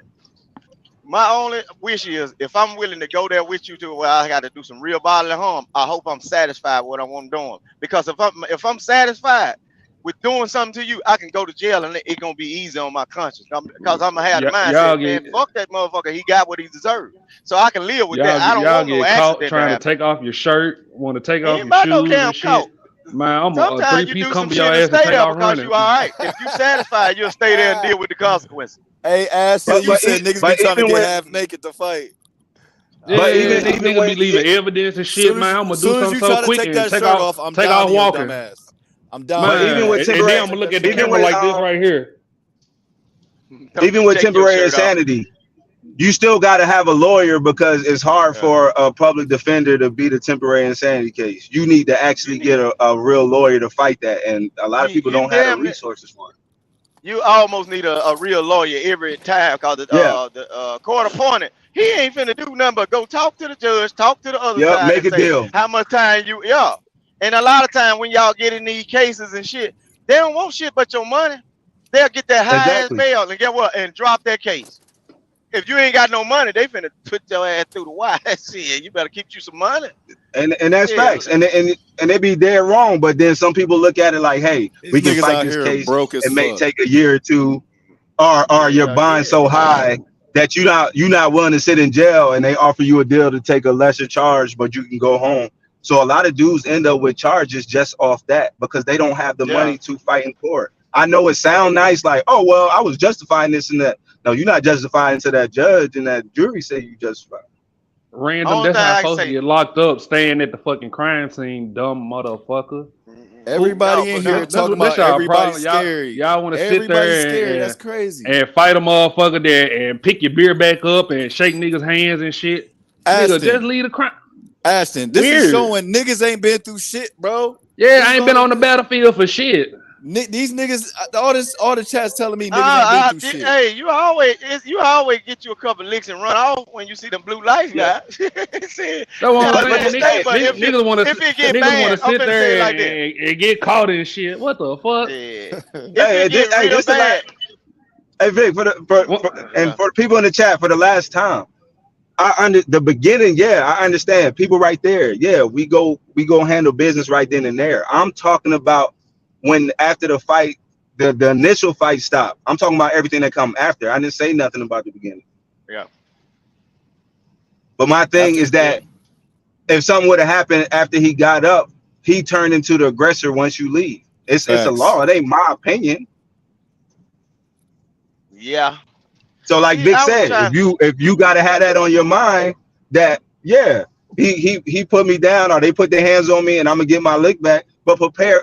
my only wish is if I'm willing to go there with you to where I got to do some real bodily harm, I hope I'm satisfied with what I'm doing. Because if I'm satisfied with doing something to you, I can go to jail and it's gonna be easy on my conscience. Because I'm gonna have the mindset, man, fuck that motherfucker. He got what he deserved. So I can live with that. I don't want no get caught accident trying to happen. take off your shirt, want to take off Ain't your about no shoes damn and shit. coat. Man, I'm a Sometimes you 3-piece do come some to your shit and ass and stay take there off because running. you all right. If you satisfied, you'll stay there and deal with the consequences. Hey, Ashton, you said niggas be trying to get half naked to fight. Yeah, these niggas be leaving evidence and shit, man. I'm gonna do Soon as something you so try to quick take and that take shirt off, I'm down off to your walking. dumbass. I'm down. But even with and then I'm gonna look at the camera like this right here. Even with temporary insanity, you still got to have a lawyer because it's hard for a public defender to beat a temporary insanity case. You need to actually get a real lawyer to fight that, and a lot of people don't have the resources for it. You almost need a real lawyer every time because the court appointed, he ain't finna do nothing but go talk to the judge, talk to the other side, make and a say deal. how much time you And a lot of time when y'all get in these cases and shit, they don't want shit but your money. They'll get that high ass bail and get what and drop that case. If you ain't got no money, they finna put your ass through the wire. Shit, you better keep you some money. And that's facts. And they be dead wrong. But then some people look at it like, hey, we can niggas fight out this here case. broke as It may fuck. take a year or two, or your bond so high that you're not willing to sit in jail, and they offer you a deal to take a lesser charge, but you can go home. So a lot of dudes end up with charges just off that because they don't have the money to fight in court. I know it sounds nice, like, oh well, I was justifying this and that. No, you're not justifying to that judge and that jury say you justified. Random, that's how I'm supposed to get locked up, staying at the fucking crime scene, dumb motherfucker. Everybody in here talking about everybody's scary. Y'all want to sit Everybody's there scary. and, That's crazy. and fight a motherfucker there and pick your beer back up and shake niggas' hands and shit. Nigga, just leave the crime. Ashton, this is showing niggas ain't been through shit, bro. Yeah, I ain't been on the battlefield for shit. These niggas, all the chats telling me niggas ain't been through shit. Hey, you always get you a couple licks and run off when you see them blue lights guys. That's what I'm saying. Niggas want to sit there and get caught in shit. What the fuck? If it get real bad, Hey Vic, and for the people in the chat for the last time. The beginning, yeah, I understand. People right there, yeah, we go handle business right then and there. I'm talking about when after the fight, the initial fight stopped. I'm talking about everything that come after. I didn't say nothing about the beginning. Yeah. But my thing is that if something would have happened after he got up, he turned into the aggressor once you leave. It's a law. It ain't my opinion. Yeah. So like Vic said, if you gotta have that on your mind, that yeah, he put me down or they put their hands on me and I'm gonna get my lick back, but prepare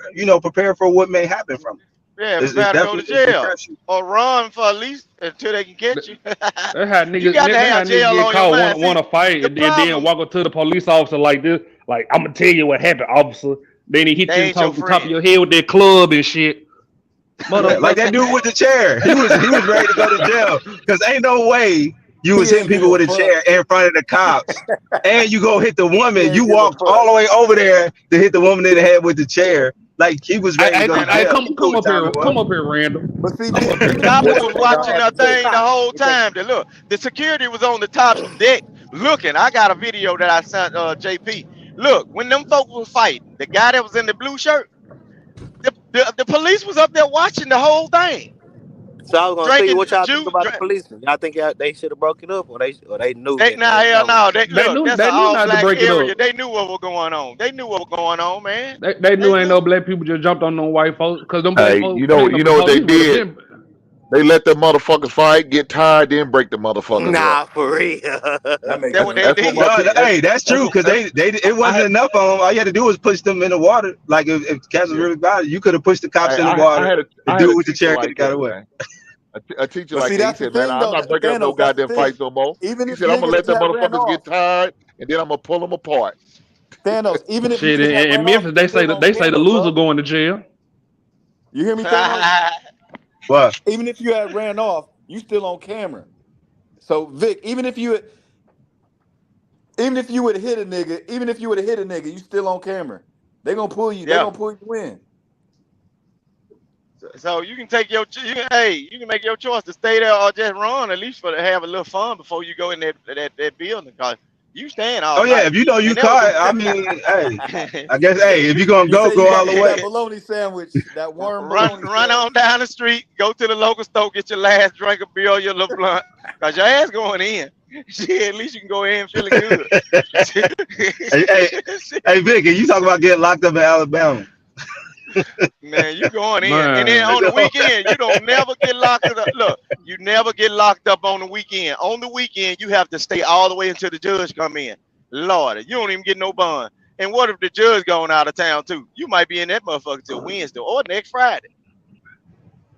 for what may happen from it. Yeah, prepare to go to jail or run for at least until they can get you. That's how niggas, You got to have jail get on your caught mind. want to fight and then walk up to the police officer like this, like I'm gonna tell you what happened, officer. Then he hit you on top of your head with that club and shit. Yeah, like that dude with the chair. He was ready to go to jail because ain't no way you was hitting people with a chair in front of the cops, and you go hit the woman. You walked all the way over there to hit the woman in the head with the chair. Like he was ready to go to jail. Come up here, Randall. But see, the cops was watching that thing the whole time. Look, the security was on the top deck looking. I got a video that I sent JP. Look, when them folks was fighting, the guy that was in the blue shirt, the police was up there watching the whole thing. So I was gonna say, what y'all think about the policemen? Y'all think they should have broken up, or they knew? They knew not to break it area. up. They knew what was going on. They knew what was going on, man. They knew ain't no black people just jumped on no white folks because them black Hey, folks. you know what they did? They let the motherfuckers fight, get tired, then break the motherfuckers up. For real. Hey, that's true because it wasn't enough of them. All you had to do was push them in the water. Like if cats was really bad, you could have pushed the cops in the water. The dude with the chair could have got away. A teacher like that, he said, man, I'm not breaking up no goddamn fights no more. He said, I'm gonna let them motherfuckers get tired, and then I'm gonna pull them apart. Thanos, even if shit in Memphis, they say the loser going to jail. You hear me, Thanos? What? Even if you had ran off, you still on camera. So Vic, even if you would have hit a nigga, you still on camera. They gonna pull you. They gonna pull you in. So you can take you can make your choice to stay there or just run, at least to have a little fun before you go in that building. Cause you stand all night. If you know you caught, I mean, hey, I guess, if you're gonna go all the way. That bologna sandwich, that worm. Run on down the street, go to the local store, get your last drink of beer, your little blunt, cause your ass going in. Shit, at least you can go in feeling good. hey, Vic, you talk about getting locked up in Alabama. Man, you going in, and then on the weekend you don't never get locked up. Look, you never get locked up on the weekend. On the weekend, you have to stay all the way until the judge come in. Lord, you don't even get no bond. And what if the judge going out of town too? You might be in that motherfucker till Wednesday or next Friday.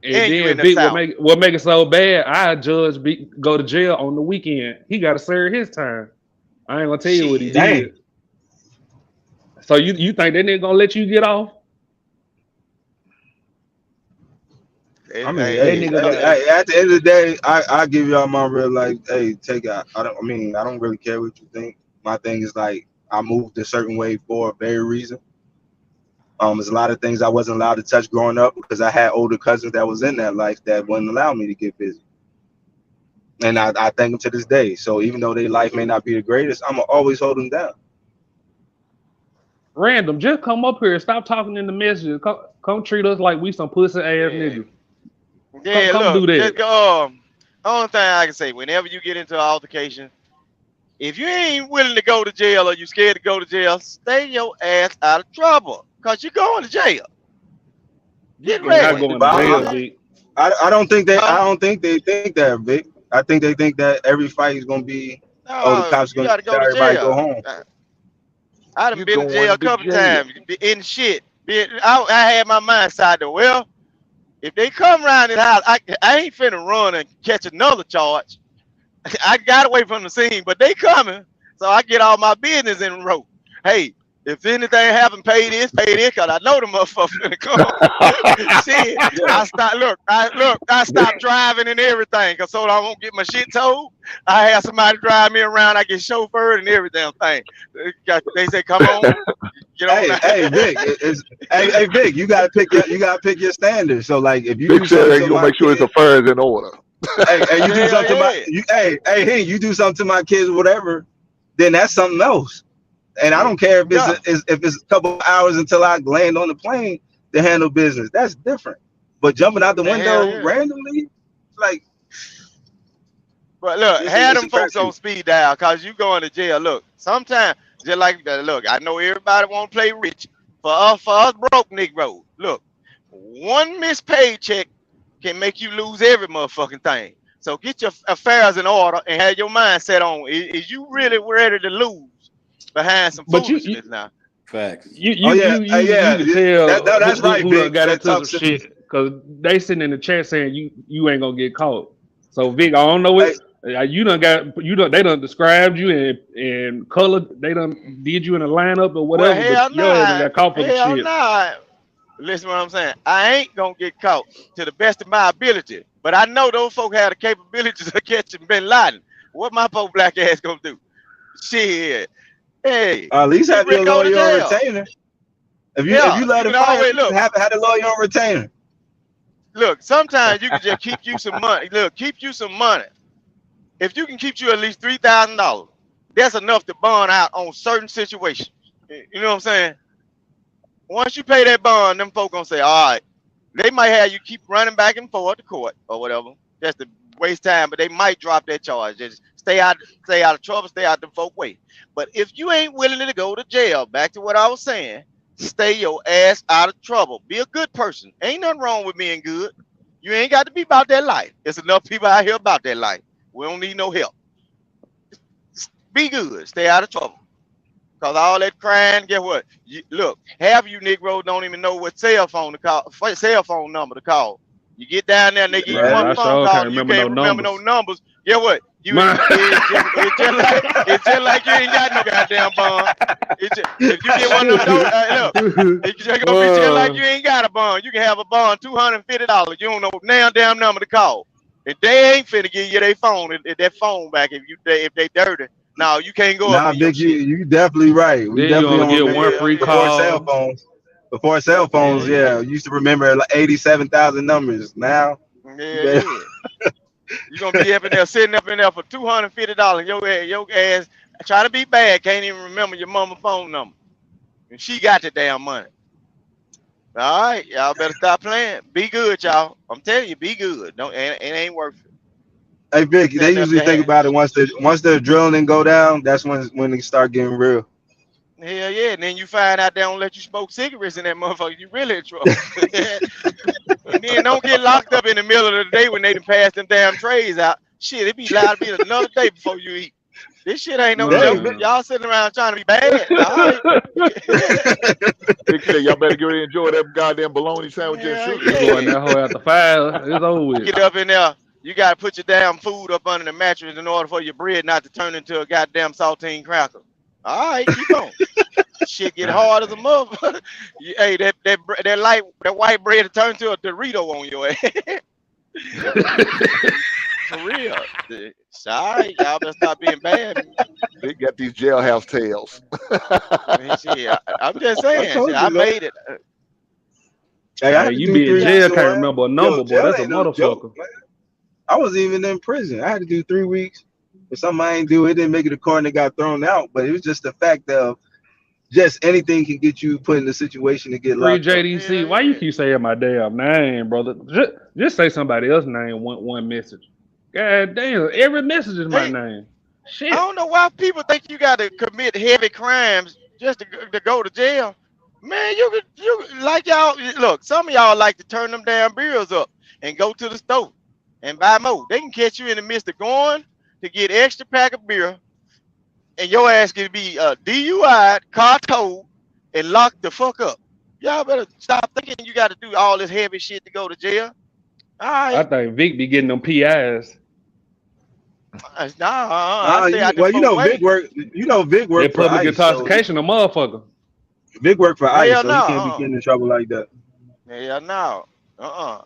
And then Vic, what make it so bad? Our judge go to jail on the weekend. He got to serve his time. I ain't gonna tell you what he did. So you think that nigga gonna let you get off? I mean, at the end of the day, I give y'all my real life. Hey, take out. I don't really care what you think. My thing is like I moved a certain way for a very reason. There's a lot of things I wasn't allowed to touch growing up because I had older cousins that was in that life that wouldn't allow me to get busy. And I thank them to this day. So even though their life may not be the greatest, I'm gonna always hold them down. Random, just come up here. Stop talking in the messages. Come treat us like we some pussy ass niggas. Yeah, come look, do that. Just only thing I can say, whenever you get into an altercation, if you ain't willing to go to jail or you scared to go to jail, stay your ass out of trouble, cause you're going to jail. Get ready. I don't think they think that, Vic. I think they think that every fight is gonna be the cops are gonna tell everybody go home. I done been in jail a couple times in shit. I had my mind side though. Well, if they come around the house, I ain't finna run and catch another charge. I got away from the scene, but they coming, so I get all my business in a row. Hey, if anything happen, pay this, cause I know the motherfucker finna come. Shit, I stopped driving and everything, cause so I won't get my shit towed. I have somebody drive me around. I get chauffeured and every damn thing. They say, come on. Hey, Vic, Vic, you gotta pick your standards. So like, if you Vic said you gonna make sure his affairs in order. Hey, you do Hell something to my yeah. hey, you do something to my kids, whatever, then that's something else. And I don't care if Yeah. if it's a couple hours until I land on the plane to handle business. That's different. But jumping out the Hell window yeah. randomly, like But look, have it's a them folks on crapshoot. speed dial because you going to jail. Look, sometimes just like that. Look, I know everybody want to play rich. For us broke Negro. Look, one missed paycheck can make you lose every motherfucking thing. So get your affairs in order and have your mind set on. Is you really ready to lose behind some But foolishness now? Facts. Oh yeah, you can tell that's right, who done Vic. got That into some talks. shit because they sitting in the chat saying you ain't gonna get caught. So Vic, I don't know it. Hey, They done described you and color. They done did you in a lineup or Well, whatever. But hell your ass done nah, got caught for some hell shit. nah. Listen what I'm saying. I ain't gonna get caught to the best of my ability. But I know those folk have the capabilities of catching Bin Laden. What my poor black ass gonna do? Shit. Hey, at least get have ready your to go to lawyer on jail. retainer. If Yeah, you let you it can fire, always at least look. have a lawyer on retainer. Look, sometimes you can just keep you some money. Look, keep you some money. If you can keep you at least $3,000, that's enough to bond out on certain situations. You know what I'm saying? Once you pay that bond, them folk gonna say, all right. They might have you keep running back and forth to court or whatever, just to waste time. But they might drop that charge. Just stay out of trouble, stay out the folk way. But if you ain't willing to go to jail, back to what I was saying, stay your ass out of trouble. Be a good person. Ain't nothing wrong with being good. You ain't got to be about that life. There's enough people out here about that life. We don't need no help. Be good. Stay out of trouble. Cause all that crying, guess what? Look, half you Negroes don't even know what cell phone number to call. You get down there and they give you Right. one Man, I phone sure can't call and you remember no can't remember no numbers. numbers. Guess what? Man. It's just like you ain't got no goddamn bond. If you get one of them, look, it's just gonna be just like you ain't got a bond. You can have a bond $250. You don't know now damn number to call. And they ain't finna give you their phone, that phone back if they dirty. No, you can't go up Nah, in your Vic, shit. you definitely right. We Then you definitely only don't get one remember Hell free yeah. before cell call. phones. Before cell phones, Yeah, yeah, yeah. we used to remember like 87,000 numbers. Now, you Yeah, better. yeah. You're gonna be up in there sitting up in there for $250. Your ass try to be bad, can't even remember your mama phone number. And she got the damn money. All right, y'all better stop playing. Be good, y'all. I'm telling you, be good. Don't it ain't worth it. Hey, Vic, they Setting up usually the think hat. about it once the drilling go down. That's when they start getting real. Hell yeah, and then you find out they don't let you smoke cigarettes in that motherfucker. You really in trouble. And then don't get locked up in the middle of the day when they done pass them damn trays out. Shit, it be liable to be another day before you eat. This shit ain't no Hey, joke. Vic, Man. Y'all sitting around trying to be bad. All right. Big said, y'all better get ready to enjoy that goddamn bologna sandwich and Yeah, sugar. You go in yeah. that hole after 5, it's over You with. get up in there, you gotta put your damn food up under the mattress in order for your bread not to turn into a goddamn saltine cracker. All right, keep on. Shit get God hard as a damn. motherfucker. Hey, that white bread to turn to a Dorito on your ass. For real. All right, y'all better stop being bad. They got these jailhouse tales. Man, shit, I'm just I saying, shit, told I you, man. made it. Hey, I Hey, had to you do be in 3 weeks jail, in can't one. remember a Yo, number, boy. jail That's a ain't no joke, motherfucker. man. I wasn't even in prison. I had to do 3 weeks for something I ain't do. It didn't make it to court and it got thrown out. But it was just the fact of just anything can get you put in a situation to get Free locked up. JDC. Hell Why you yeah. keep saying my damn name, brother? Just say somebody else's name one message. God damn, every message is my They, name. I Shit. don't know why people think you got to commit heavy crimes just to go to jail. Man, like y'all look. Some of y'all like to turn them damn bills up and go to the store and buy more. They can catch you in the midst of going to get extra pack of beer, and your ass can be DUI, car towed, and locked the fuck up. Y'all better stop thinking you got to do all this heavy shit to go to jail. All I right, think Vic be getting them PIs. nah, I Nah, stay out the well, folk Vic way. work. Vic work That for public ICE, so intoxication, a motherfucker. Vic work for ICE, Hell so he can't be no. getting in trouble like that. Yeah, no.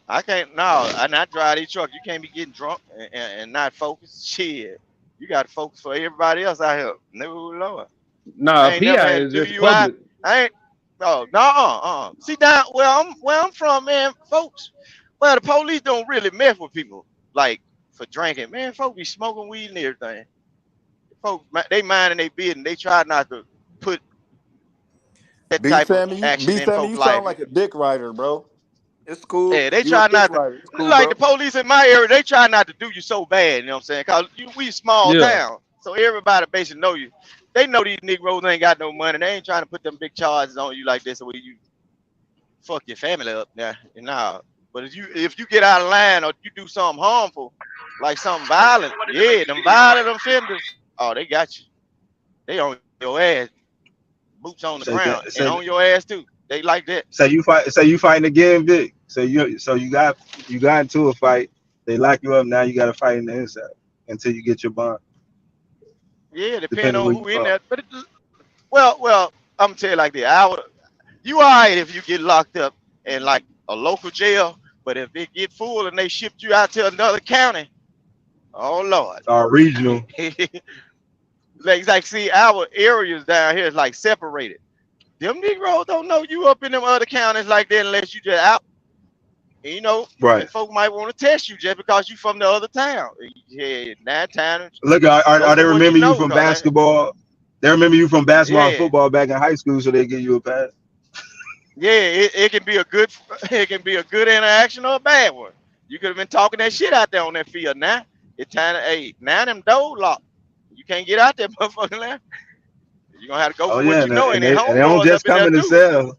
I can't. No, I not drive these trucks. You can't be getting drunk and not focused. Shit. You got to focus for everybody else out here. No, Lord. Nah, I a ain't never PI had is to do just you. I public. ain't. Oh, no. See, down where I'm from, man, folks. Well, the police don't really mess with people. Like, for drinking. Man, folks be smoking weed and everything. Folks, they mind in their business. They try not to put that B type of Sammy, action in you folks' sound life. like a dick writer, bro. It's cool. Yeah, they You a try dick not to, writer. It's cool, like the bro. police in my area, they try not to do you so bad, you know what I'm saying? Cause we a small Yeah. town. So everybody basically know you. They know these Negroes ain't got no money. They ain't trying to put them big charges on you like this where you fuck your family up now. Nah. But if you get out of line or you do something harmful, like something violent, yeah, them violent offenders, oh, they got you. They on your ass, boots on the Say ground, that. and Say on your ass too. They like that. say you fight. Say you fighting again, Vic. You got into a fight. They lock you up. Now you got to fight in the inside until you get your bond. Yeah, depending Depending on where you who in from. there. But well, I'm gonna tell you like this. You alright if you get locked up in like a local jail, but if it get full and they shipped you out to another county, oh Lord. Regional. like see, our areas down here is like separated. Them Negroes don't know you up in them other counties like that unless you just out. And, Right. and folk might want to test you just because you from the other town. Yeah, 9 times Look, go are they for what you remember you know, from cause basketball? They remember you from basketball and yeah. football back in high school, so they give you a pass. Yeah, it can be a good it can be a good interaction or a bad one. You could have been talking that shit out there on that field now. It's time to now them doors locked. You can't get out there, motherfucker now. You're gonna have to go Oh for yeah, what you know, and and their they don't homeboys just up in come there in the too. cell.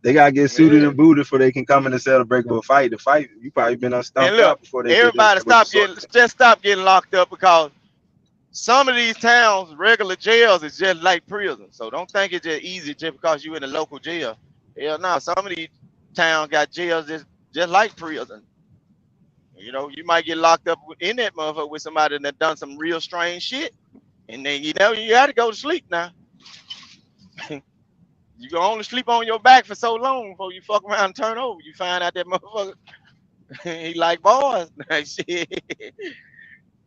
They gotta get suited Yeah. and booted before they can come in the cell to break up a fight. The fight, you probably been And stumped look, out before they get everybody with the sword. stop getting locked up because some of these towns, regular jails, is just like prison. So don't think it's just easy just because you in a local jail. Hell no, some of these towns got jails just like prison. You might get locked up in that motherfucker with somebody that done some real strange shit, and then you got to go to sleep now. You can only sleep on your back for so long before you fuck around and turn over. You find out that motherfucker he like boys. Shit.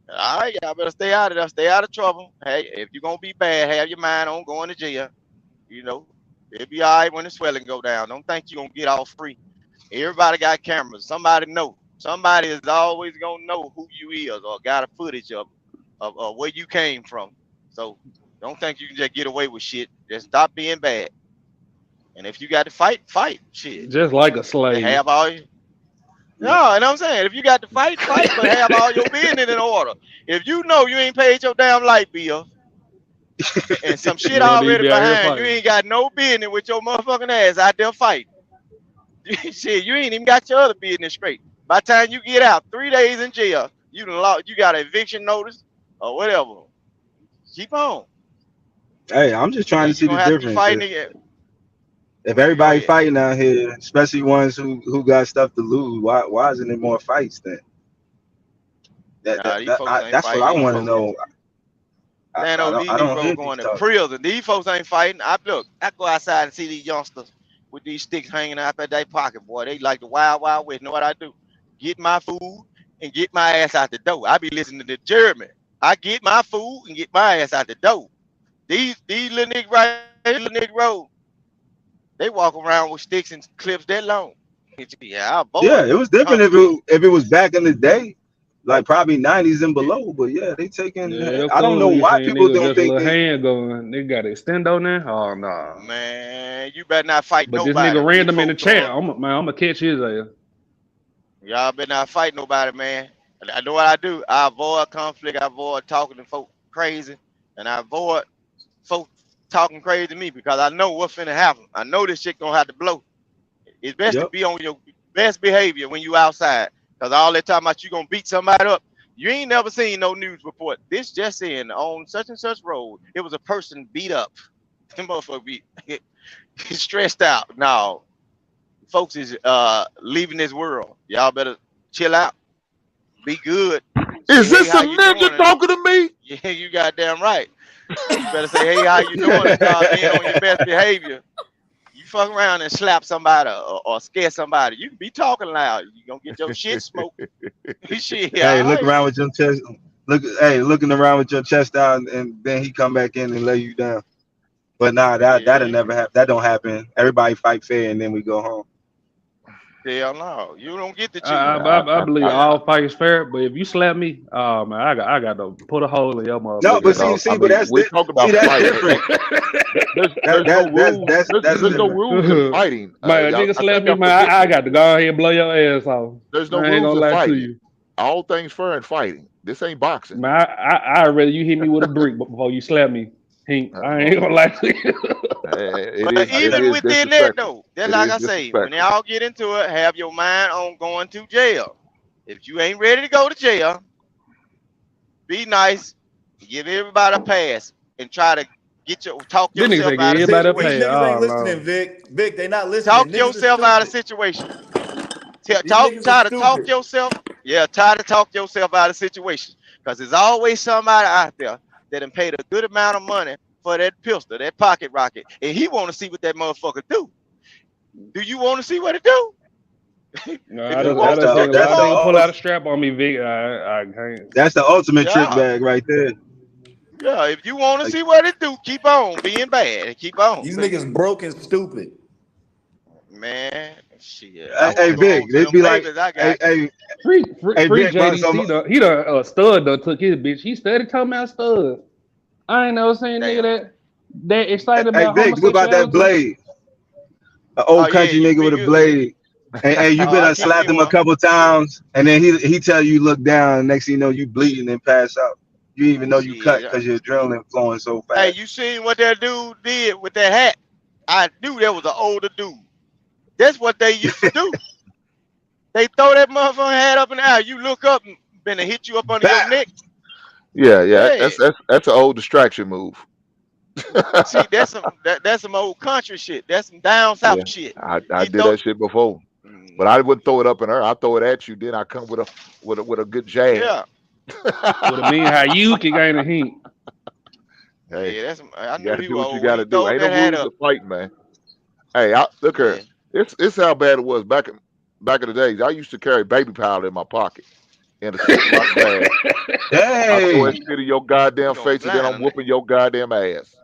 All right, y'all better stay out of there. Stay out of trouble. Hey, if you're gonna be bad, have your mind on going to jail. You know, it'll be all right when the swelling go down. Don't think you're gonna get off free. Everybody got cameras. Somebody know. Somebody is always gonna know who you is or got a footage of where you came from. So don't think you can just get away with shit. Just stop being bad. And if you got to fight, fight. Shit. Just like a And slave. have all you. No, and I'm saying if you got to fight, fight, but have all your business in order. If you know you ain't paid your damn light bill and some shit You don't need to already be out here behind, you fighting. ain't got no business with your motherfucking ass out there fighting. Shit, you ain't even got your other business straight. By the time you get out, 3 days in jail, you got an eviction notice or whatever. Keep on. Hey, I'm just trying to And you're see the gonna have to be difference. fighting again. If Go everybody ahead. fighting out here, especially ones who got stuff to lose, why isn't there more fights then? Nah, these folks ain't That's what fighting. I These want to folks know. Man, these I don't Negroes hear these going to talk. prison. These folks ain't fighting. I go outside and see these youngsters with these sticks hanging out of their pocket, boy. They like the wild, wild west. Know what I do? Get my food and get my ass out the door. I be listening to Jeremy. I get my food and get my ass out the door. These little niggas right here, little Negroes, they walk around with sticks and clips that long. Yeah, our Yeah, boys it was different come. if it was back in the day, like probably 90s and below. But yeah, they taking. Yeah, I don't know cool. You why seen people nigga with don't just a think little they. hand going. They got extendo now. Oh no. Man, you better not fight But this nobody nigga when these random in the folks chat. doing. I'm gonna catch his ass. Y'all better not fight nobody, man. I know what I do. I avoid conflict. I avoid talking to folk crazy, and I avoid folk talking crazy to me because I know what's finna happen. I know this shit gonna have to blow. It's best to Yep. be on your best behavior when you outside, because all that time about you gonna beat somebody up. You ain't never seen no news report. This just in on such and such road, it was a person beat up. Them motherfucker be stressed out. No, folks is leaving this world. Y'all better chill out. Be good. Say, Is hey, this a how you ninja doing? And talking to me? yeah, you goddamn right. You better say, hey, how you doing? And start being on your best behavior. You fuck around and slap somebody or scare somebody. You can be talking loud. You gonna get your shit smoked. Shit, Hey, all look right. around with your chest. Looking around with your chest out, and then he come back in and lay you down. But nah, that'll Yeah. never happen. That don't happen. Everybody fight fair, and then we go home. Hell no, you don't get to I, choose. I believe Yeah. all fights fair, but if you slap me, oh man, I got to put a hole in your No, motherfucking but head. No, I but mean that's we're talking about that's fighting. different. There's no rules. That's There's no different. rules in fighting. Man, a nigga I slap think me, y'all man, I forgetting. got to go ahead and blow your ass off. There's no I ain't rules gonna in lie to fighting. you. All things fair in fighting. This ain't boxing. Man, I rather you hit me with a brick before you slap me. Hink, I ain't Well, gonna lie to you. it But it even is within that disrespectful. though, that's It like is I say, when disrespectful. y'all get into it, have your mind on going to jail. If you ain't ready to go to jail, be nice, give everybody a pass, and try to talk This nigga yourself say give out of everybody a These pay. situation. niggas ain't Oh listening, no. Vic. Vic, they not listening. Talk Niggas is yourself out of stupid. situation. These niggas is Try to talk stupid. yourself. Yeah, try to talk yourself out of situations. Because there's always somebody out there that done paid a good amount of money for that pistol, that pocket rocket, and he want to see what that motherfucker do. Do you want to see what it do? No, If I you just I want to just see seen it, a keep lot of niggas on. pull out a strap on me, Vic. I can't. That's the ultimate trick Yeah, bag right there. yeah. If you want to Like, see what it do, keep on being bad and keep on. These niggas broke and stupid. Man, shit. I want hey to go home Vic, to they'd them be like, babies I hey, got. hey, Free Vic, bro, so JDC though. He done stud though took his bitch. He studied talking about stud. I ain't never seen nigga Damn. that excited hey about Vic, what about that homosexuality. blade? An Oh old yeah, country nigga with a blade. And you Oh, been I keep me slapped him a one. couple times, and then he tell you look down, and next thing you know you bleeding and pass out. You didn't even know you cut Shit. because your adrenaline flowing so Hey, fast. you seen what that dude did with that hat? I knew that was an older dude. That's what they used to do. They throw that motherfucking hat up in the air. You look up and finna hit you up under your Bah! neck. Yeah, Yeah. that's an old distraction move. See, that's some old country shit. That's some down Yeah, south shit. I He did throw that shit before, but I wouldn't throw it up in her. I throw it at you. Then I come with a good jab. yeah. With a mean how you can gain a hink. Hey, Yeah, I you knew gotta he do was what you old when he gotta do. throwed Ain't no that hat rules up. to fighting, man. Hey, look Yeah. here. It's how bad it was back in the days. I used to carry baby powder in my pocket in a Ziploc bag. I throw Hey, that shit in your goddamn You going face, and then blind I'm on that. whooping your goddamn ass.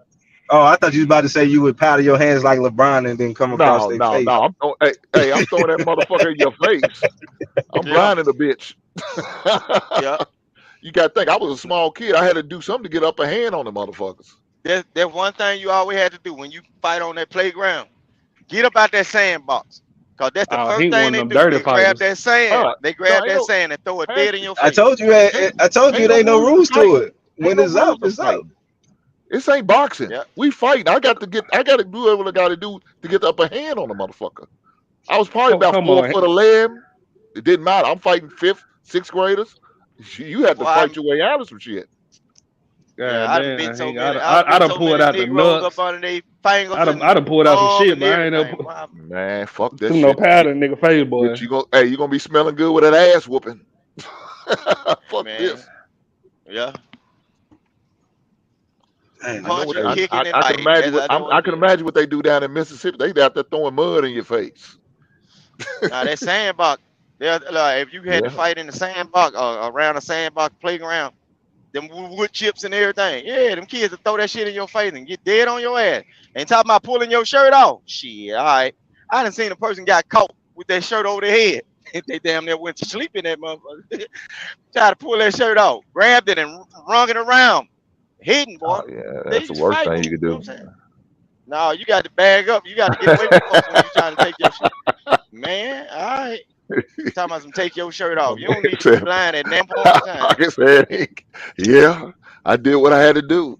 oh, I thought you was about to say you would powder your hands like LeBron and then come across No, their no, face. no. I'm throwing that motherfucker in your face. I'm Yeah. blinding the bitch. Yeah. You got to think, I was a small kid. I had to do something to get up a hand on the motherfuckers. That's one thing you always had to do when you fight on that playground. Get up out that sandbox. Cause that's the Oh, first Hink thing one of they them do. dirty They grab fighters. that sand. They No, grab that sand and throw it ain't, dead in your I face. told you, ain't, I told you, ain't there no ain't no rules to rules to fighting. it. Ain't When no it's up, rules to it's up. fighting. This ain't boxing. Yeah. We fighting. I got to do what I got to do to get the upper hand on the motherfucker. I was probably about Come 4 on. foot 11. It didn't matter. I'm fighting fifth, sixth graders. You had to Boy, fight your way out of some shit. yeah, God I done bit damn, so Hink. many. I done I bit done so pulled many out the Negroes up nuts. under their fingers I and done pulled out some thumb shit, and but I ain't no. everything. Boy, Man, fuck that Some no shit. powder in nigga face, boy. Bitch, you gonna be smelling good with that ass whooping. Fuck man. this. Yeah. Man, I know what Punching, I, kicking, I, and I can biting. imagine That's what I know what I it can is. imagine what they do down in Mississippi. They out there throwing mud in your face. Now that sandbox, like if you had to Yeah. fight in the sandbox or around the sandbox playground, them wood chips and everything. Yeah, them kids will throw that shit in your face and get dead on your ass. Ain't talking about pulling your shirt off. Shit, all right. I done seen a person got caught with that shirt over their head. They damn near went to sleep in that motherfucker. Tried to pull that shirt off, grabbed it and wrung it around. Hidden, boy. Oh yeah, that's the These worst fighting, thing you you could know what do. I'm saying? No, you got to bag up. You got to get away from folks when you trying to take your shit. Man, all right. Talking about some take your shirt off. You don't need to be Said- blind at that point in like time. I said, yeah, I did what I had to do.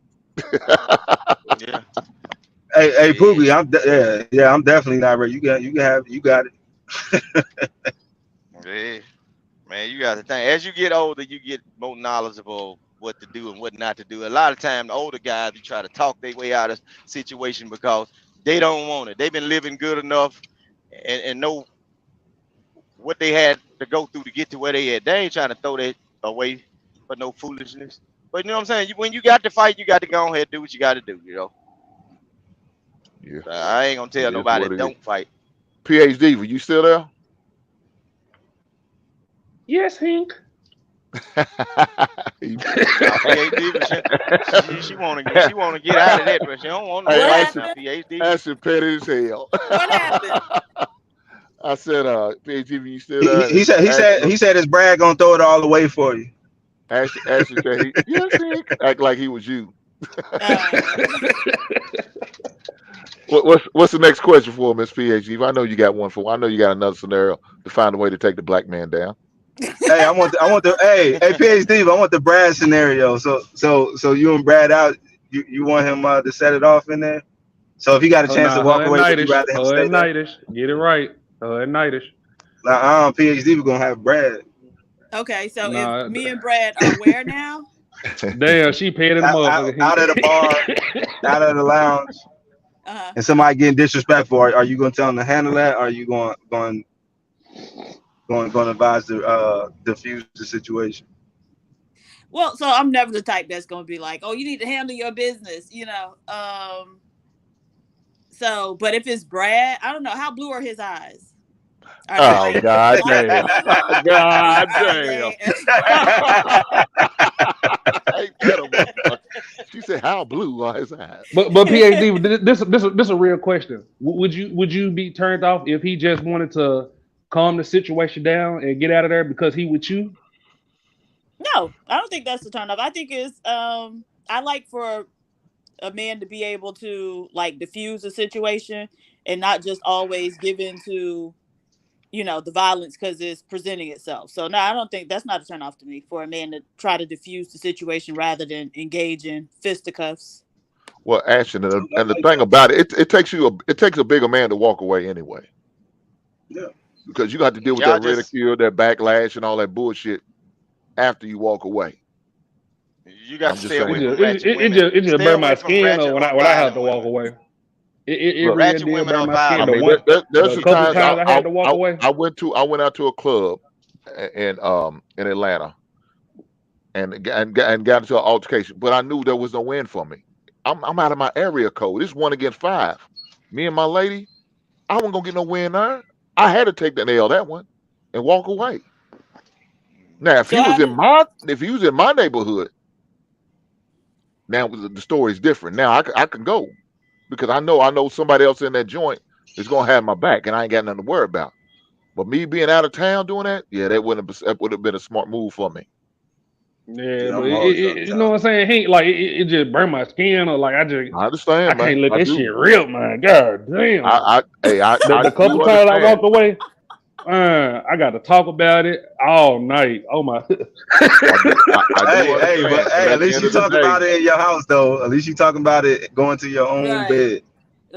Yeah. hey, Yeah. Poogie, yeah, I'm definitely not ready. You got it. Yeah. Man, you got to think. As you get older, you get more knowledgeable what to do and what not to do. A lot of time, the older guys, you try to talk their way out of situation because they don't want it. They've been living good enough and know what they had to go through to get to where they at. They ain't trying to throw that away for no foolishness. But you know what I'm saying? When you got to fight, you got to go ahead and do what you got to do, you know? Yeah, I ain't going to it tell is nobody what it is. don't fight. PhD, were you still there? Yes, Hink. He- Now, PhD, but she wanna get out of that, but she don't want no Hey, What fights Ashton, now, happened? PhD. Ashton petty as hell. What happened? I said, PhD, you still He, there? he he And said he Ashley, said he said his Brad gonna throw it all away for you. Ashley said yes, he act like he was you. Uh, What's the next question for Miss PhD? I know you got one for. I know you got another scenario to find a way to take the black man down. Hey, hey PhD, I want the Brad scenario. So you and Brad out. You want him to set it off in there. So if he got a Oh chance to nah, walk her and away, would you Nightish. rather him Her stay and there? Nightish. Get it right. Her and Nightish. PhD, we're gonna have Brad okay, so if Nah, me and Brad are where now? damn, she paid the out at a bar, motherfucker. out at the lounge, Uh-huh. and somebody getting disrespectful. Are you gonna tell him to handle that? Or are you going to advise to diffuse the situation? Well, so I'm never the type that's gonna be like, oh, you need to handle your business, So, but if it's Brad, I don't know how blue are his eyes. Are they Oh like God light damn! blue? God Are damn! they? Ain't that a motherfucker? She said, "How blue are his eyes?" But PhD, this a real question. Would you be turned off if he just wanted to calm the situation down and get out of there because he with you? No, I don't think that's the turn off. I think it's I like for a man to be able to like diffuse a situation and not just always give in to the violence because it's presenting itself. So no, I don't think that's not a turn off to me for a man to try to diffuse the situation rather than engage in fisticuffs. Well, action and the thing about it takes a bigger man to walk away anyway. Yeah. Because you got to deal with Y'all that just ridicule, that backlash, and all that bullshit after you walk away. you got I'm to just stay It away saying. just from ratchet it, it women. just it just Stay burn my away from skin ratchet when or I have violent to walk women. away. It Look, really Ratchet did women burn or my I skin. violent The mean, one, women. there's the some couple times times I had to walk away. I went out to a club in Atlanta and got into an altercation, but I knew there was no win for me. I'm out of my area code. It's 1 against 5. Me and my lady, I wasn't gonna get no win there. I had to take the L that one and walk away. Now, So how does if he was in my neighborhood, now the story is different. Now I can go because I know somebody else in that joint is gonna have my back, and I ain't got nothing to worry about. But me being out of town doing that, yeah, that would have been a smart move for me. Yeah, Yeah, but I'm always out of you know town. what I'm saying? He like it just burned my skin, or like I I understand, can't man. let I that do. shit rip, man. God damn. The I couple do times I understand. walked away, I got to talk about it all night. Oh my. I do But understand. But at at the least end you of the talk day, about it in your house, though. At least you talking about it going to your own right, bed.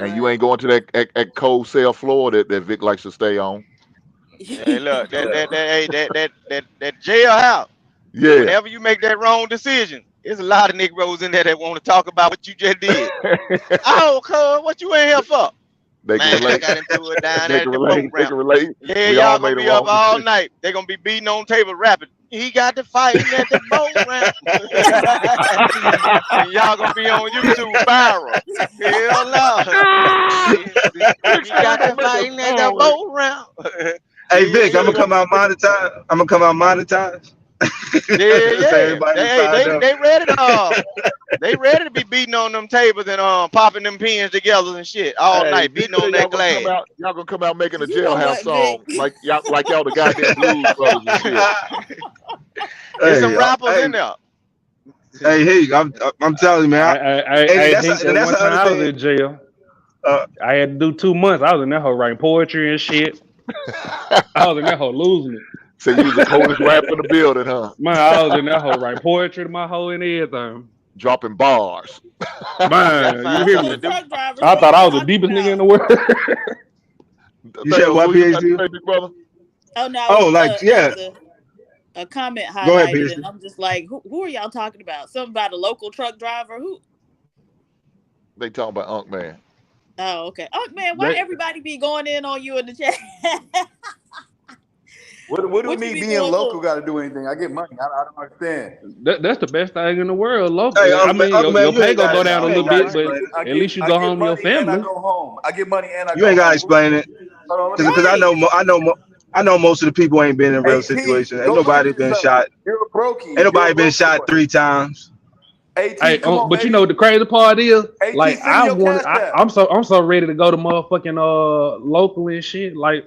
and you ain't right. going to that cold cell floor that Vic likes to stay on. Hey, look, that jailhouse. Yeah. Whenever you make that wrong decision, there's a lot of Negroes in there that want to talk about what you just did. Oh, cuz, what you in here for? They can Man, I relate. got into it down They at can the relate. boat They ramp. can relate. Yeah, We all y'all gonna made a be up wrong all decision. night. They gonna be beating on table rapping. He got to fighting at the boat ramp. And y'all gonna be on YouTube viral. Hell no. Vic He said we're got gonna to make a fighting at the song. boat ramp. Hey Vic, I'm Yeah, gonna come out monetized. I'm gonna come out monetized. yeah, So yeah. everybody They signed they up. they ready to they ready to be beating on them tables and popping them pins together and shit all Hey, night, Vic beating said on that glass. y'all gonna come out making a You know jailhouse what, Vic? song like y'all the goddamn Blues Brothers and shit. There's some Hey, rappers in there. hey, I'm telling you, man. I Hey, think that that's one the time other I was thing. in jail. Uh, I had to do 2 months. I was in that whole writing poetry and shit. I was in that whole losing it. So you was the coldest rapper in the building, huh? Man, I was in that whole writing poetry to my whole and everything. Dropping bars. Gotta Man, you find hear So something to me? do. truck drivers, I what are thought you I was the talking deepest nigga in about? the world. you said what, What you got to PhD? say, big brother? Oh no, Oh, like there yeah. was a comment Go ahead, highlighted, and PhD. I'm just like, who are y'all talking about? Something about a local truck driver who? They talking about Unk Man. Oh, okay. Oh man, why They, everybody be going in on you in the chat? What do What you me be being doing local for? got to do anything? I get money. I don't understand. that's the best thing in the world. Hey, Local. I mean, Uncle your Man, you pay ain't gonna got go Yeah, down a you all little ain't got to bit, right. but explain it. at least you I go get home to your money and I family. go home. I get money and I You go ain't got to home. explain it. Hold on, let me Because finish. I Right. I know most of the people ain't been in real Hey P, situations. Ain't go look nobody at been yourself. shot. You're a brokey. Ain't You're a nobody been broke shot boy. 3 times. AT, Hey, come on, but you know baby. the crazy part is, AT, like send me your cash app. I'm so ready to go to motherfucking local and shit. Like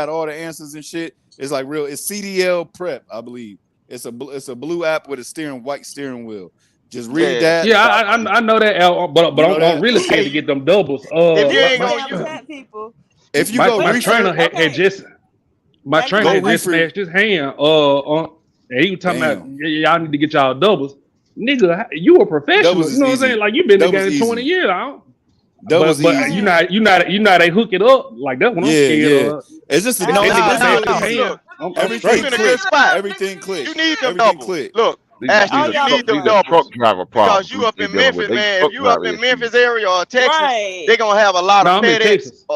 got all the answers and shit. It's like real. It's CDL Prep, I believe. It's a blue app with a white steering wheel. Just read Yeah. that. Yeah, I know that, Al, but You know I'm that? really scared to Hey, get them doubles. if you My ain't my, gonna Damn use fat people. If you my go Wait my a minute. trainer research, had Okay. just My Jack the trainer Go had Ripper. just reefer. smashed his hand. And he was talking about Damn. y'all need to get y'all doubles. Nigga, you a professional. Doubles You is know what I'm saying? easy. Like you been in the Doubles game 20 easy. years. I don't, Doubles but easy. you know they hook it up. Like that's what I'm Yeah, smashed yeah. of. It's just a That no. It's a nigga good smashed his feeling. hand. Look, I'm you Everything straight. in a good click. spot. Everything You click. need them Everything doubles. click. Look, All Ashton, you y'all need them these are doing. doubles truck driver because problems you we, up they in dealing Memphis, with. They man. If truck you up driver in issues. Memphis area or Texas, Right. they gonna have a lot No, of I'm in FedEx. Texas.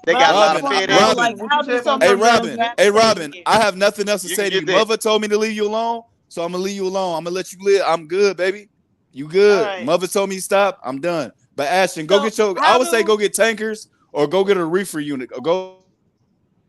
They got a lot of Robin, I'm FedEx. saying, like, Robin, how do so hey many of them Robin, hey gravitate Robin. here? I have nothing else to You say can to you. get that. Mother told me to leave you alone, so I'm gonna leave you alone. I'm gonna let you live. I'm good, baby. You All good. right. Mother told me stop. I'm done. But Ashton, go So get your. I would say go get tankers or go get a reefer unit or go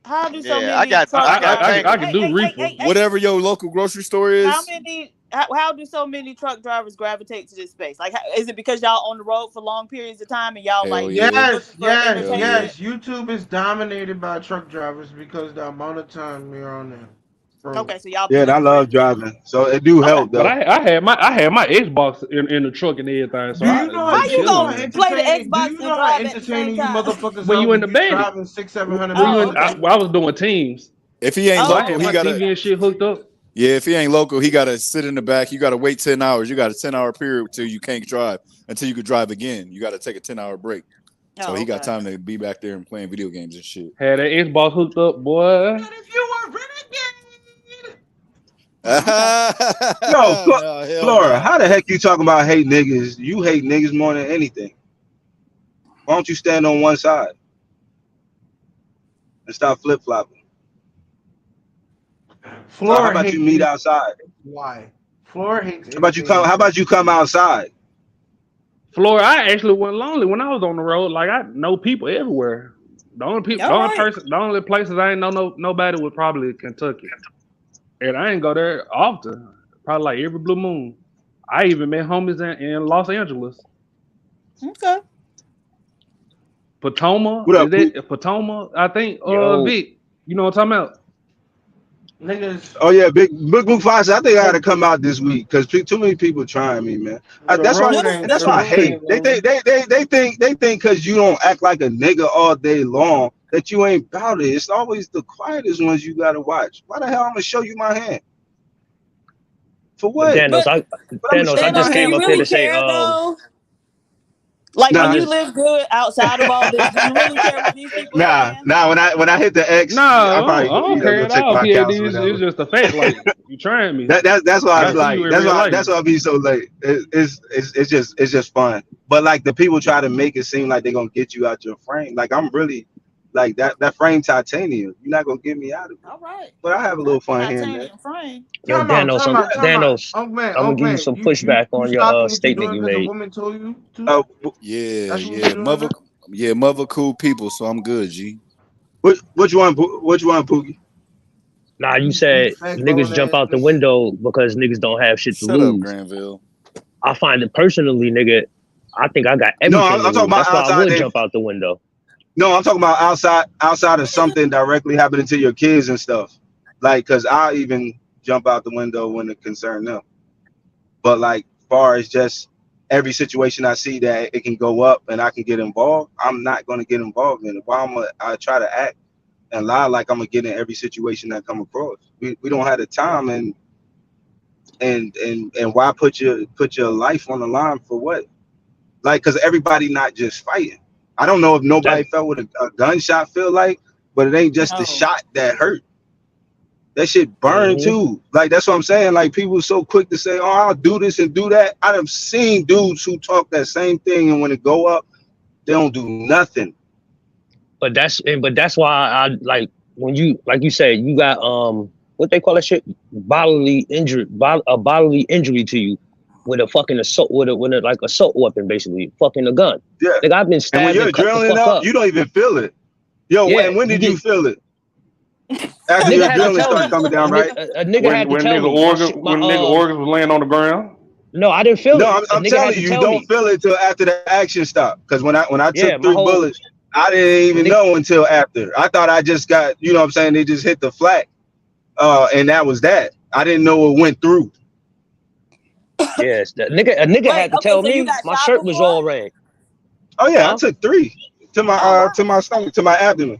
how do so Yeah, I many got truck I got drivers? I tankers. can do reefer. whatever your local grocery store How is. many? How do so many truck drivers gravitate to this space? Like, is it because y'all on the road for long periods of time and y'all Hell like yeah. looking Yes, for yes, Hell yeah. entertainment? yes. YouTube is dominated by truck drivers because the amount of time we're on the road. Okay, so y'all be Yeah, and I looking for love entertainment. driving, so it do Okay. help But though. I had my Xbox in the truck and everything, so Do you I know? be How Do you you know chilling, how gonna man. play the entertaining? Do Xbox you and know how drive at the same entertaining you time? motherfuckers When are you in when the you baddie, driving 600, 700 when you miles Oh, a in, okay. day? I was doing teams, If he ain't so Oh, I local, had he my okay. gotta. TV and shit hooked up. Yeah, if he ain't local, he gotta sit in the back. You gotta wait 10 hours. You got a 10-hour period till you can't drive until you could drive again. You gotta take a 10-hour break. So Oh, he got okay. time to be back there and playing video games and shit. Had that Xbox hooked up, boy. But if you were renegade, Okay. Yo, No, hell Flora, no. how the heck you talking about hate niggas? You hate niggas more than anything. Why don't you stand on one side and stop flip flopping? So how Flora about you hates meet anything. outside? Why? Flora hates How about you anything. come? How about you come outside? Florida, I actually wasn't lonely when I was on the road. Like I know people everywhere. All right. The only places I ain't know nobody was probably Kentucky, and I ain't go there often. Probably like every blue moon. I even met homies in Los Angeles, Okay. Potoma. What Is up, Pook? that Potoma? I think. Yo, Vic, you know what I'm talking about? Niggas, Oh yeah, Big Book Fox. I think I got to come out this week because too many people trying me, man. the That's why, No, road and ain't that's the why I road hate. ain't They think lonely. they think because you don't act like a nigga all day long that you ain't about it. It's always the quietest ones you gotta watch. Why the hell I'm gonna show you my hand for but what? but But I'm gonna show I you Thanos, my just do hand came you up for. here really to say, care though? Like I when Nah, you just, live good outside of all this, do you really care what these people saying? nah. When I hit the No, X, I probably I don't go care at check all, my accounts or PAD. It's whatever. just a fact. Like you trying me. That's why Like I I be see you like in real life. that's why I be so late. It's just fun. But like the people try to make it seem like they're gonna get you out your frame. Like I'm really like that frame titanium. You're not gonna get me out of it. All right. But I have a little fun here and there. Titanium frame. yo, Time out, time out. Danos, I'm Unc gonna give you man, some you pushback on your stopping what you're statement doing you because a made. woman told you to? Uh, Yeah, That's what you're yeah. doing now? Mother cool people, so I'm good, G. which one? Which one, Pookie? Nah, you You said fat niggas bone jump ass out the bitch. window because niggas don't have shit to Shut up, lose. Granville. I find it personally, nigga, I think I got No, everything to I'm talking lose. about That's why I outside. would jump out the window. No, I'm talking about outside of something directly happening to your kids and stuff. Like, cause I even jump out the window when it concern them. But like far as just every situation I see that it can go up and I can get involved, I'm not gonna get involved in it. I try to act and lie like I'm gonna get in every situation that come across. We don't have the time and why put your life on the line for what? Like, cause everybody not just fighting. I don't know if That nobody felt what a gunshot feel like, but it ain't just the No. shot that hurt. That shit burn mhm. too. Like that's what I'm saying. Like people so quick to say, "Oh, I'll do this and do that." I've seen dudes who talk that same thing, and when it go up, they don't do nothing. But that's why I like when you like you said you got what they call that shit bodily injury to you with a fucking assault with a like assault weapon basically fucking a gun. Yeah. Like I've been And when stabbed you're and cut the adrenaline fuck up, up. you don't even feel it. Yo, Yeah, when you did you get feel it? a After nigga your had to adrenaline tell start me. coming down, right? A nigga had to When tell me when nigga organs was laying on the ground. no, I didn't feel No, it. A I'm nigga telling had you, to you tell don't me. feel it till after the action stop. Because when I Yeah, took my 3 whole bullets, I didn't the even nigga, know until after. I thought I just got, you know what I'm saying, they just hit the flat. And that was that. I didn't know it went through. yes, a nigga Wait, had to okay, tell so you me got my shot shirt was before? all red. Oh yeah, I Huh? took 3 Oh wow. to my stomach, to my abdomen.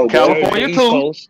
go, bro. Okay, California East too. Coast.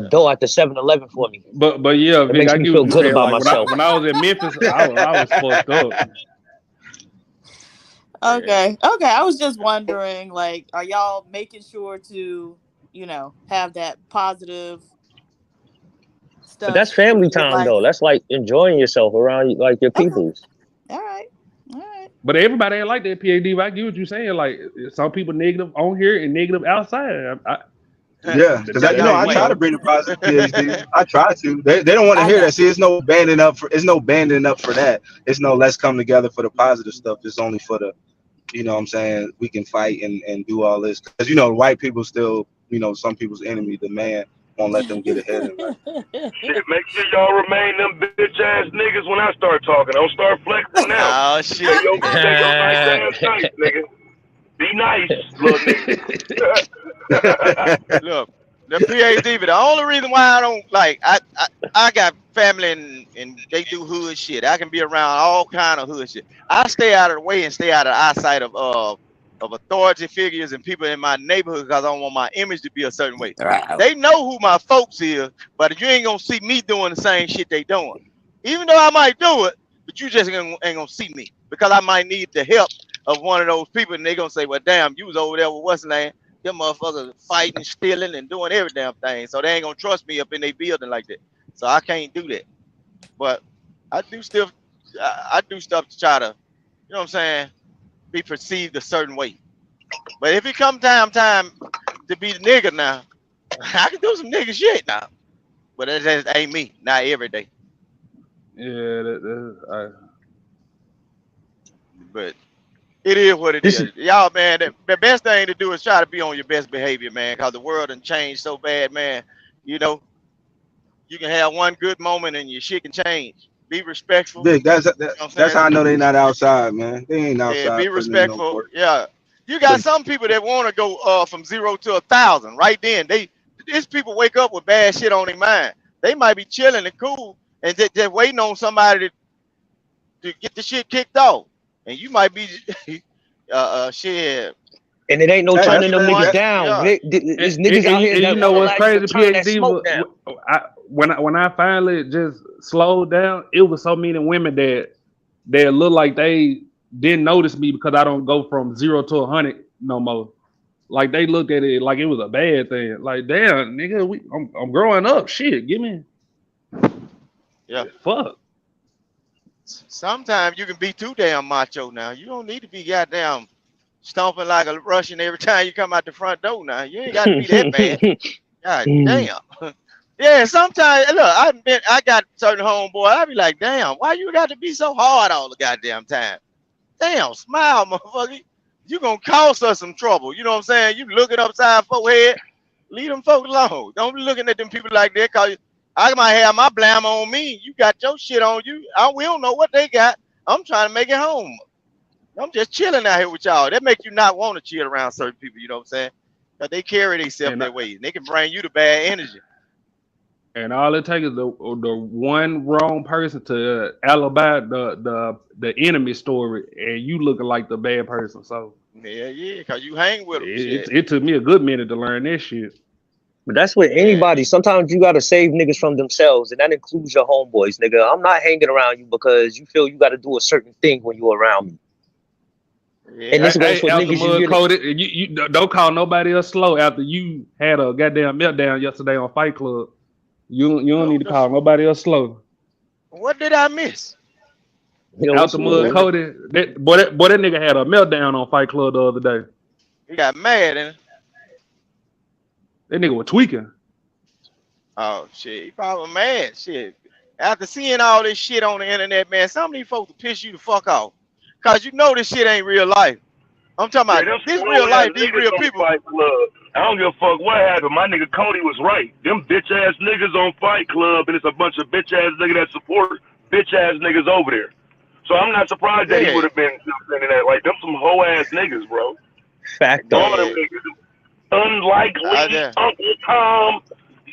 dough at the 7-Eleven for me. But yeah, It Vic, makes I me get what feel you're good saying. about Like myself. when I was in Memphis, I was fucked up. Okay. Okay. I was just wondering, like, are y'all making sure to, have that positive But stuff that's in family your time life? though. That's like enjoying yourself around like your Okay. peoples. All right. All right. But everybody ain't like that, PhD. But I get what you're saying. Like some people negative on here and negative outside. Yeah, The because nigga you know That I ain't try way. to so. bring the positive PhD. I try to. They don't want to I hear that. got See, you. it's no banding up for. It's no banding up for that. It's no let's come together for the positive stuff. It's only for the. You know what I'm saying? We can fight and do all this because you know white people still. You know some people's enemy. The man won't let them get ahead in life. Shit, make sure y'all remain them bitch ass niggas when I start talking. Don't start flexing now. Oh Stay shit. your nice ass nice, nigga. Be nice, little nigga. Look, the PhD, but the only reason why I don't like I got family and they do hood shit. I can be around all kind of hood shit. I stay out of the way and stay out of the eyesight of authority figures and people in my neighborhood because I don't want my image to be a certain way. They know who my folks is, but you ain't gonna see me doing the same shit they doing. Even though I might do it, but you just ain't gonna see me because I might need the help of one of those people, and they gonna say, "Well, damn, you was over there with what's the name? Them motherfuckers fighting, stealing, and doing every damn thing." So they ain't gonna trust me up in their building like that. So I can't do that. But I do still, I do stuff to try to, you know what I'm saying, be perceived a certain way. But if it come time to be the nigga now, I can do some nigga shit now. But that just ain't me. Not every day. Yeah, But it is what it This is is. Y'all, man, the best thing to do is try to be on your best behavior, man, because the world done changed so bad, man. You know, you can have one good moment and your shit can change. Be respectful. Big. You know what That's I'm how I saying? know they not outside, man. They ain't Yeah, outside be putting in no respectful. work. Yeah. You got some people that want to go from 0 to 1,000 right then. These people wake up with bad shit on their mind. They might be chilling and cool and just waiting on somebody to get the shit kicked off. And you might be shit. and it ain't no Hey, Might that's turning be the them fair. niggas one. down. Yeah. There's niggas out here and you that know won't what's allow you to crazy, turn that PhD? smoke down. When I finally just slowed down, it was so many women that look like they didn't notice me because I don't go from 0 to 100 no more. Like they looked at it like it was a bad thing. Like, damn, nigga, I'm growing up. Shit, give me Yeah. fuck. Sometimes you can be too damn macho now. You don't need to be goddamn stomping like a Russian every time you come out the front door now. You ain't got to be that bad. God damn. Yeah, sometimes look, I got certain homeboy, I be like, damn, why you got to be so hard all the goddamn time? Damn, smile, motherfucker. You gonna cause us some trouble. You know what I'm saying? You looking upside forehead, leave them folks alone. Don't be looking at them people like that, cause I might have my blam on me. You got your shit on you. We don't know what they got. I'm trying to make it home. I'm just chilling out here with y'all. That make you not want to chill around certain people, you know what I'm saying? Cause they carry themselves And that way. And they can bring you the bad energy. and all it takes is the one wrong person to alibi the enemy story, and you looking like the bad person. So Yeah, cause you hang with them. Shit. it took me a good minute to learn this shit. But that's with Yeah. anybody. Sometimes you gotta save niggas from themselves, and that includes your homeboys, nigga. I'm not hanging around you because you feel you gotta do a certain thing when you're around me. And Yeah. this goes Hey, for after niggas you mud really. coated, you don't call nobody else slow after you had a goddamn meltdown yesterday on Fight Club. You don't need to call nobody else slow. What did I miss? Yo, what After you mean, mud nigga? coated, that nigga had a meltdown on Fight Club the other day. He got mad and That nigga was tweaking. oh shit, he probably mad. Shit. After seeing all this shit on the internet, man, some of these folks will piss you the fuck off. Cause you know this shit ain't real life. I'm talking Yeah, about them this some real old ass life, these niggas real on people. Fight Club. I don't give a fuck what happened. My nigga Cody was right. Them bitch ass niggas on Fight Club, and it's a bunch of bitch ass niggas that support bitch ass niggas over there. So I'm not surprised that he would Yeah. have been sending that. Like them some hoe ass niggas, bro. Facto. All them Yeah. niggas, unlikely, There. Uncle Tom,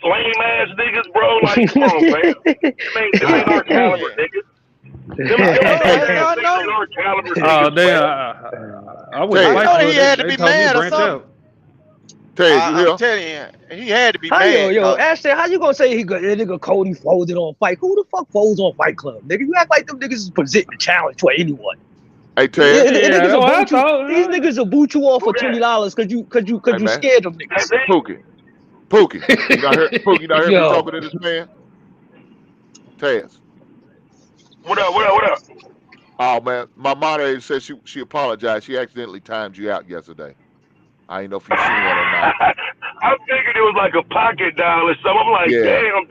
lame ass niggas, bro. Like, come on, fam. Them ain't our God damn. caliber, Yeah. niggas. Them I know, lame I, ass I niggas ain't know. our caliber Oh niggas, damn! fam. I went to I Ted, Fight know that he Club. had to They be told me mad or branch something. out. Ted, you I'm here? telling you, he had to be How mad, yo, cause Ashton, how you gonna say that nigga Cody folded on Fight? Who the fuck folds on Fight Club, nigga? You act like them niggas is presenting a challenge for anyone. Hey, Yeah, Ted. Yeah, niggas that's will what I boot you. These thought. niggas will boot you off Who for that? $20 cause Hey, you man. scared them That's niggas. it? Pookie. Pookie. You not hear? Pookie, you not hear me Yo, talking to this man? Taz. What up, what up, what up? Oh man, my moderator said she apologized. She accidentally timed you out yesterday. I ain't know if you seen that or not. I figured it was like a pocket dial or something. I'm like, Yeah, damn,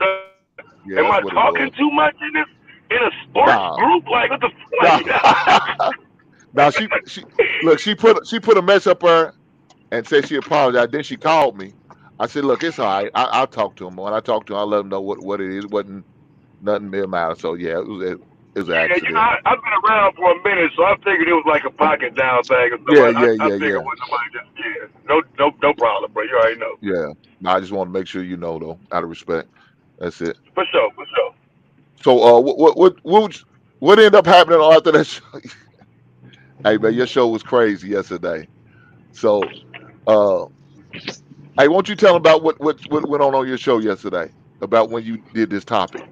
yeah, am that's I what it talking was. too much in a sports Nah, group? Like, what the nah. fuck? Now she look, she put a mess up her and said she apologized. Then she called me. I said, look, it's all right. I'll talk to him. When I talk to him, I'll let him know what it is. It wasn't nothing mere matter. So yeah, it was an Yeah, you know, accident. I've been around for a minute, so I figured it was like a pocket down thing or something. Yeah, I, yeah, I yeah, figured yeah, it was somebody just, no problem, bro. You already know. yeah. No, I just want to make sure you know though, out of respect. That's it. For sure, for sure. So what ended up happening after that show? Hey man, your show was crazy yesterday. So uh hey, won't you tell them about what went on your show yesterday? About when you did this topic.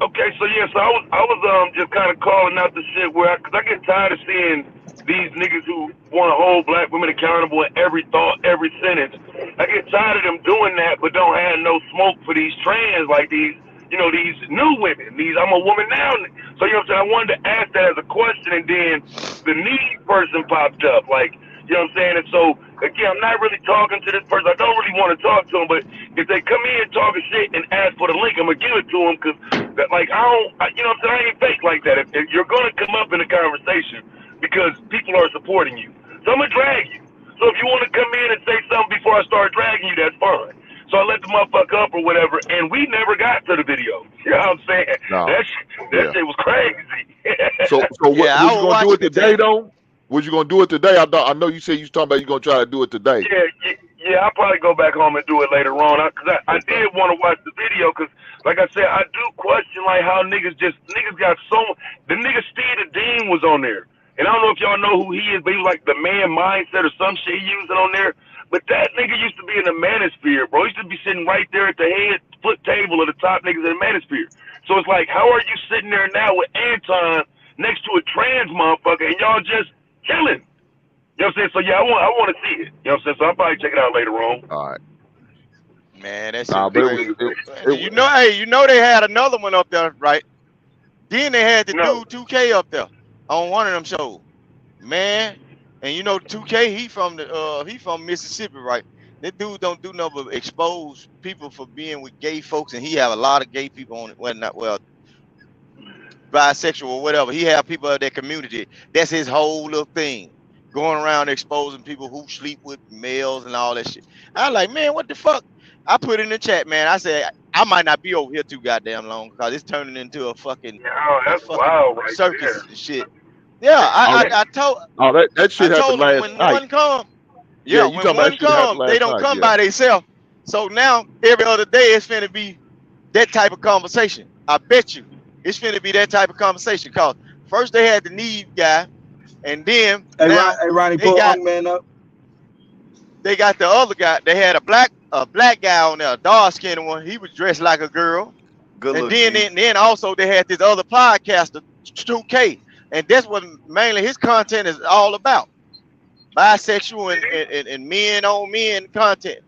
Okay, so yeah, so I was just kind of calling out the shit where, cause I get tired of seeing these niggas who want to hold black women accountable in every thought, every sentence. I get tired of them doing that, but don't have no smoke for these trans, like these, these new women. These I'm a woman now. So you know what I'm saying? I wanted to ask that as a question, and then the need person popped up, like. You know what I'm saying? And so, again, I'm not really talking to this person. I don't really want to talk to them, but if they come in talking shit and ask for the link, I'm going to give it to them because, like, you know what I'm saying? I ain't fake like that. If you're going to come up in a conversation because people are supporting you. So I'm going to drag you. So if you want to come in and say something before I start dragging you, that's fine. So I let the motherfucker up or whatever, and we never got to the video. You know what I'm saying? No. That Yeah. shit was crazy. So Yeah, was I you was gonna do it watching it, today Tank. though? Was you gonna do it today? I know you said you was talking about you gonna try to do it today. Yeah, I'll probably go back home and do it later on. Cause I Okay. did want to watch the video, cause like I said, I do question like how niggas got the nigga Steve the Dean was on there, and I don't know if y'all know who he is, but he was like the man mindset or some shit he using on there. But that nigga used to be in the manosphere, bro. He used to be sitting right there at the head foot table of the top niggas in the manosphere. So it's like, how are you sitting there now with Anton next to a trans motherfucker and y'all just chilling? You know what I'm saying? So yeah, I want to see it. You know what I'm saying? So I'll probably check it out later on. All right. Man, that shit Nah, was but crazy. it You know they had another one up there, right? Then they had the No. dude 2K up there on one of them shows. Man, and 2K, he from Mississippi, right? That dude don't do nothing but expose people for being with gay folks, and he have a lot of gay people on it. Well, bisexual or whatever. He have people of that community. That's his whole little thing. Going around exposing people who sleep with males and all that shit. I like, man, what the fuck? I put in the chat, man. I said I might not be over here too goddamn long because it's turning into a fucking That's wild right circus there. and shit. Yeah, that I shit happened told them last when night. one come, Yeah, yeah, you when talking about one that shit happened come, they last don't night. come Yeah. by themselves. So now every other day it's finna be that type of conversation. I bet you it's finna be that type of conversation. Cause first they had the Neve guy, and then Hey, now Ronnie, they pull got Hung Man up. the other guy. They had a black guy on there, a dark skinned one. He was dressed like a girl. Good And look, then, G. then also they had this other podcaster, 2K, and that's what mainly his content is all about: bisexual and men on men content.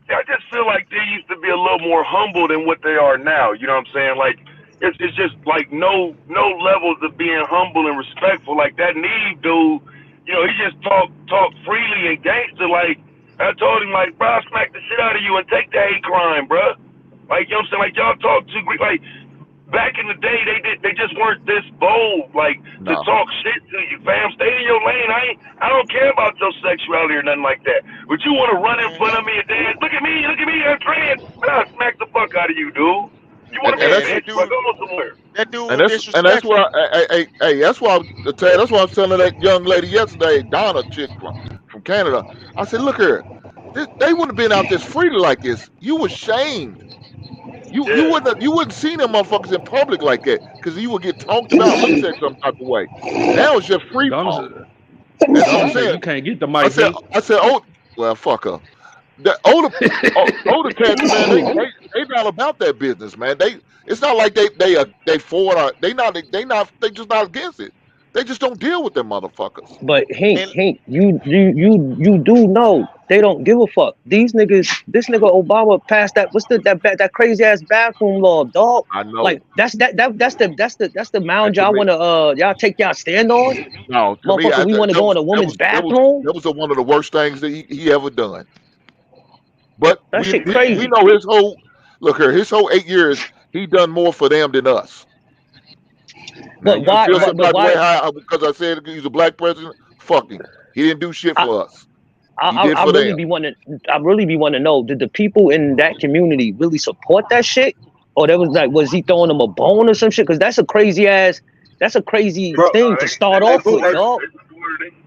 See, I just feel like they used to be a little more humble than what they are now. You know what I'm saying? Like it's just like no levels of being humble and respectful. Like that Neve dude, he just talk freely and gangster. Like I told him, like, bro, I'll smack the shit out of you and take the hate crime, bro. Like, you know what I'm saying? Like y'all talk too Greek. Like back in the day, they just weren't this bold, like to No. talk shit to you, fam. Stay in your lane. I don't care about your sexuality or nothing like that. But you want to run in front of me and dance? Look at me, you're trans. I'll smack the fuck out of you, dude. You want to be a And Man, bitch? But go somewhere. that dude was that's disrespectful. why that's why that's why I was telling that young lady yesterday, Donna chick from Canada. I said, look here, they wouldn't have been out this freely like this. You were shamed. Yeah. You wouldn't see them motherfuckers in public like that because you would get talked about, looked at some type of way. Now it's just free fall. And so I'm Donna said saying, you can't get the mic heat. I said, oh well, fuck her. The older cats, man, they not about that business, man. It's not like they for it or they just not against it. They just don't deal with them motherfuckers. But Hank, And you do know they don't give a fuck. These niggas, this nigga Obama passed that that crazy ass bathroom law, dog. I know. Like that's the And mound to y'all me, wanna y'all take y'all stand on, no, to me, motherfucker. We want to go in a woman's bathroom. that was one of the worst things that he ever done. But That we shit we, we crazy. know his whole look here. His whole 8 years, he done more for them than us. Now But you why? feel some But type of way why? how because I said he's a black president? Fuck him. He didn't do shit I, for us. I He did I for really them. be wanting. I really be wanting to know, did the people in that community really support that shit, or that was like, was he throwing them a bone or some shit? Because that's a crazy ass. That's a crazy Bro, thing to start hey, off with, dog.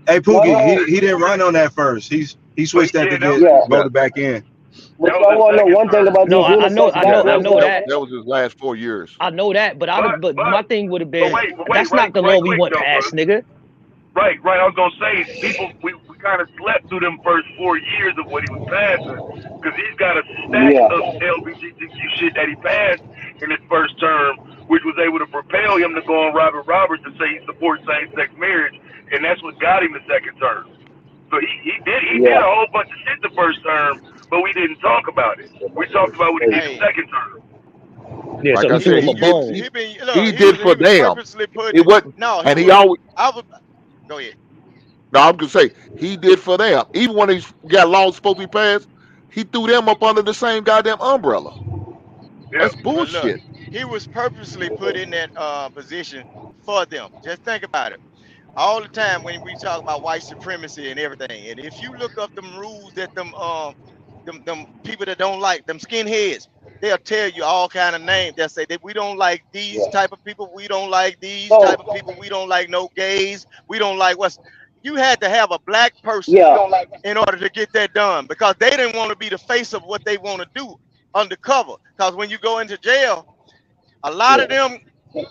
Pookie, Well, he didn't run on that first. He switched that to get yeah. Yeah. voted back in. But y'all want to know one thing about No, these unisex Yeah, bathrooms, I know though? that. that was his last 4 years. I know that, but but my thing would have been, wait, that's not the law right we quick want though, passed, bro. nigga. Right. I was gonna say people we kind of slept through them first 4 years of what he was passing because he's got a stack Yeah. of LGBTQ shit that he passed in his first term, which was able to propel him to go on Robert Roberts and say he supports same-sex marriage, and that's what got him the second term. So he did a Yeah. whole bunch of shit the first term, but we didn't talk about it. We talked about what he did the Hey, second term. Yeah, Like so I he threw said, him a bone. he did for he was them. purposely putting It it. wasn't, No, and he always. I was. Go ahead. No, I'm gonna say he did for them. Even when he got laws supposed to be passed, he threw them up under the same goddamn umbrella. That's But look, bullshit. he was purposely put in that position for them. Just think about it. All the time when we talk about white supremacy and everything, and if you look up them rules that them people that don't like them skinheads, they'll tell you all kind of names. They'll say that we don't like these type of people, we don't like these type of people, we don't like no gays, we don't like what's. You had to have a black person Yeah. in order to get that done because they didn't want to be the face of what they want to do undercover. Because when you go into jail, a lot of them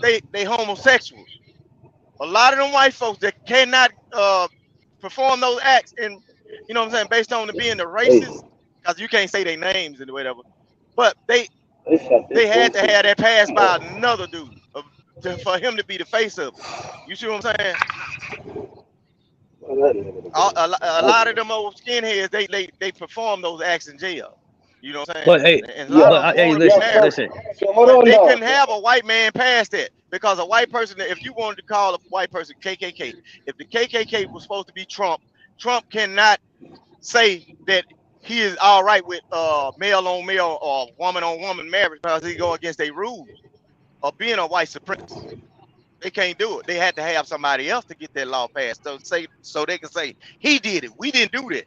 they homosexuals. A lot of them white folks that cannot perform those acts, and you know what I'm saying, based on them being the Hey, racist, because you can't say their names and whatever. But they they shut this had to bullshit. have that passed by another dude for him to be the face of it. You see what I'm saying? A lot of them old skinheads, they perform those acts in jail. You know what I'm saying? But hey, And a lot of them hey, want to be listen, married. listen. So hold But on, they though. couldn't have a white man past that because a white person, if you wanted to call a white person KKK, if the KKK was supposed to be Trump, Trump cannot say that he is all right with male on male or woman on woman marriage because he go against their rules of being a white supremacist. They can't do it. They had to have somebody else to get that law passed. So they can say he did it. We didn't do that,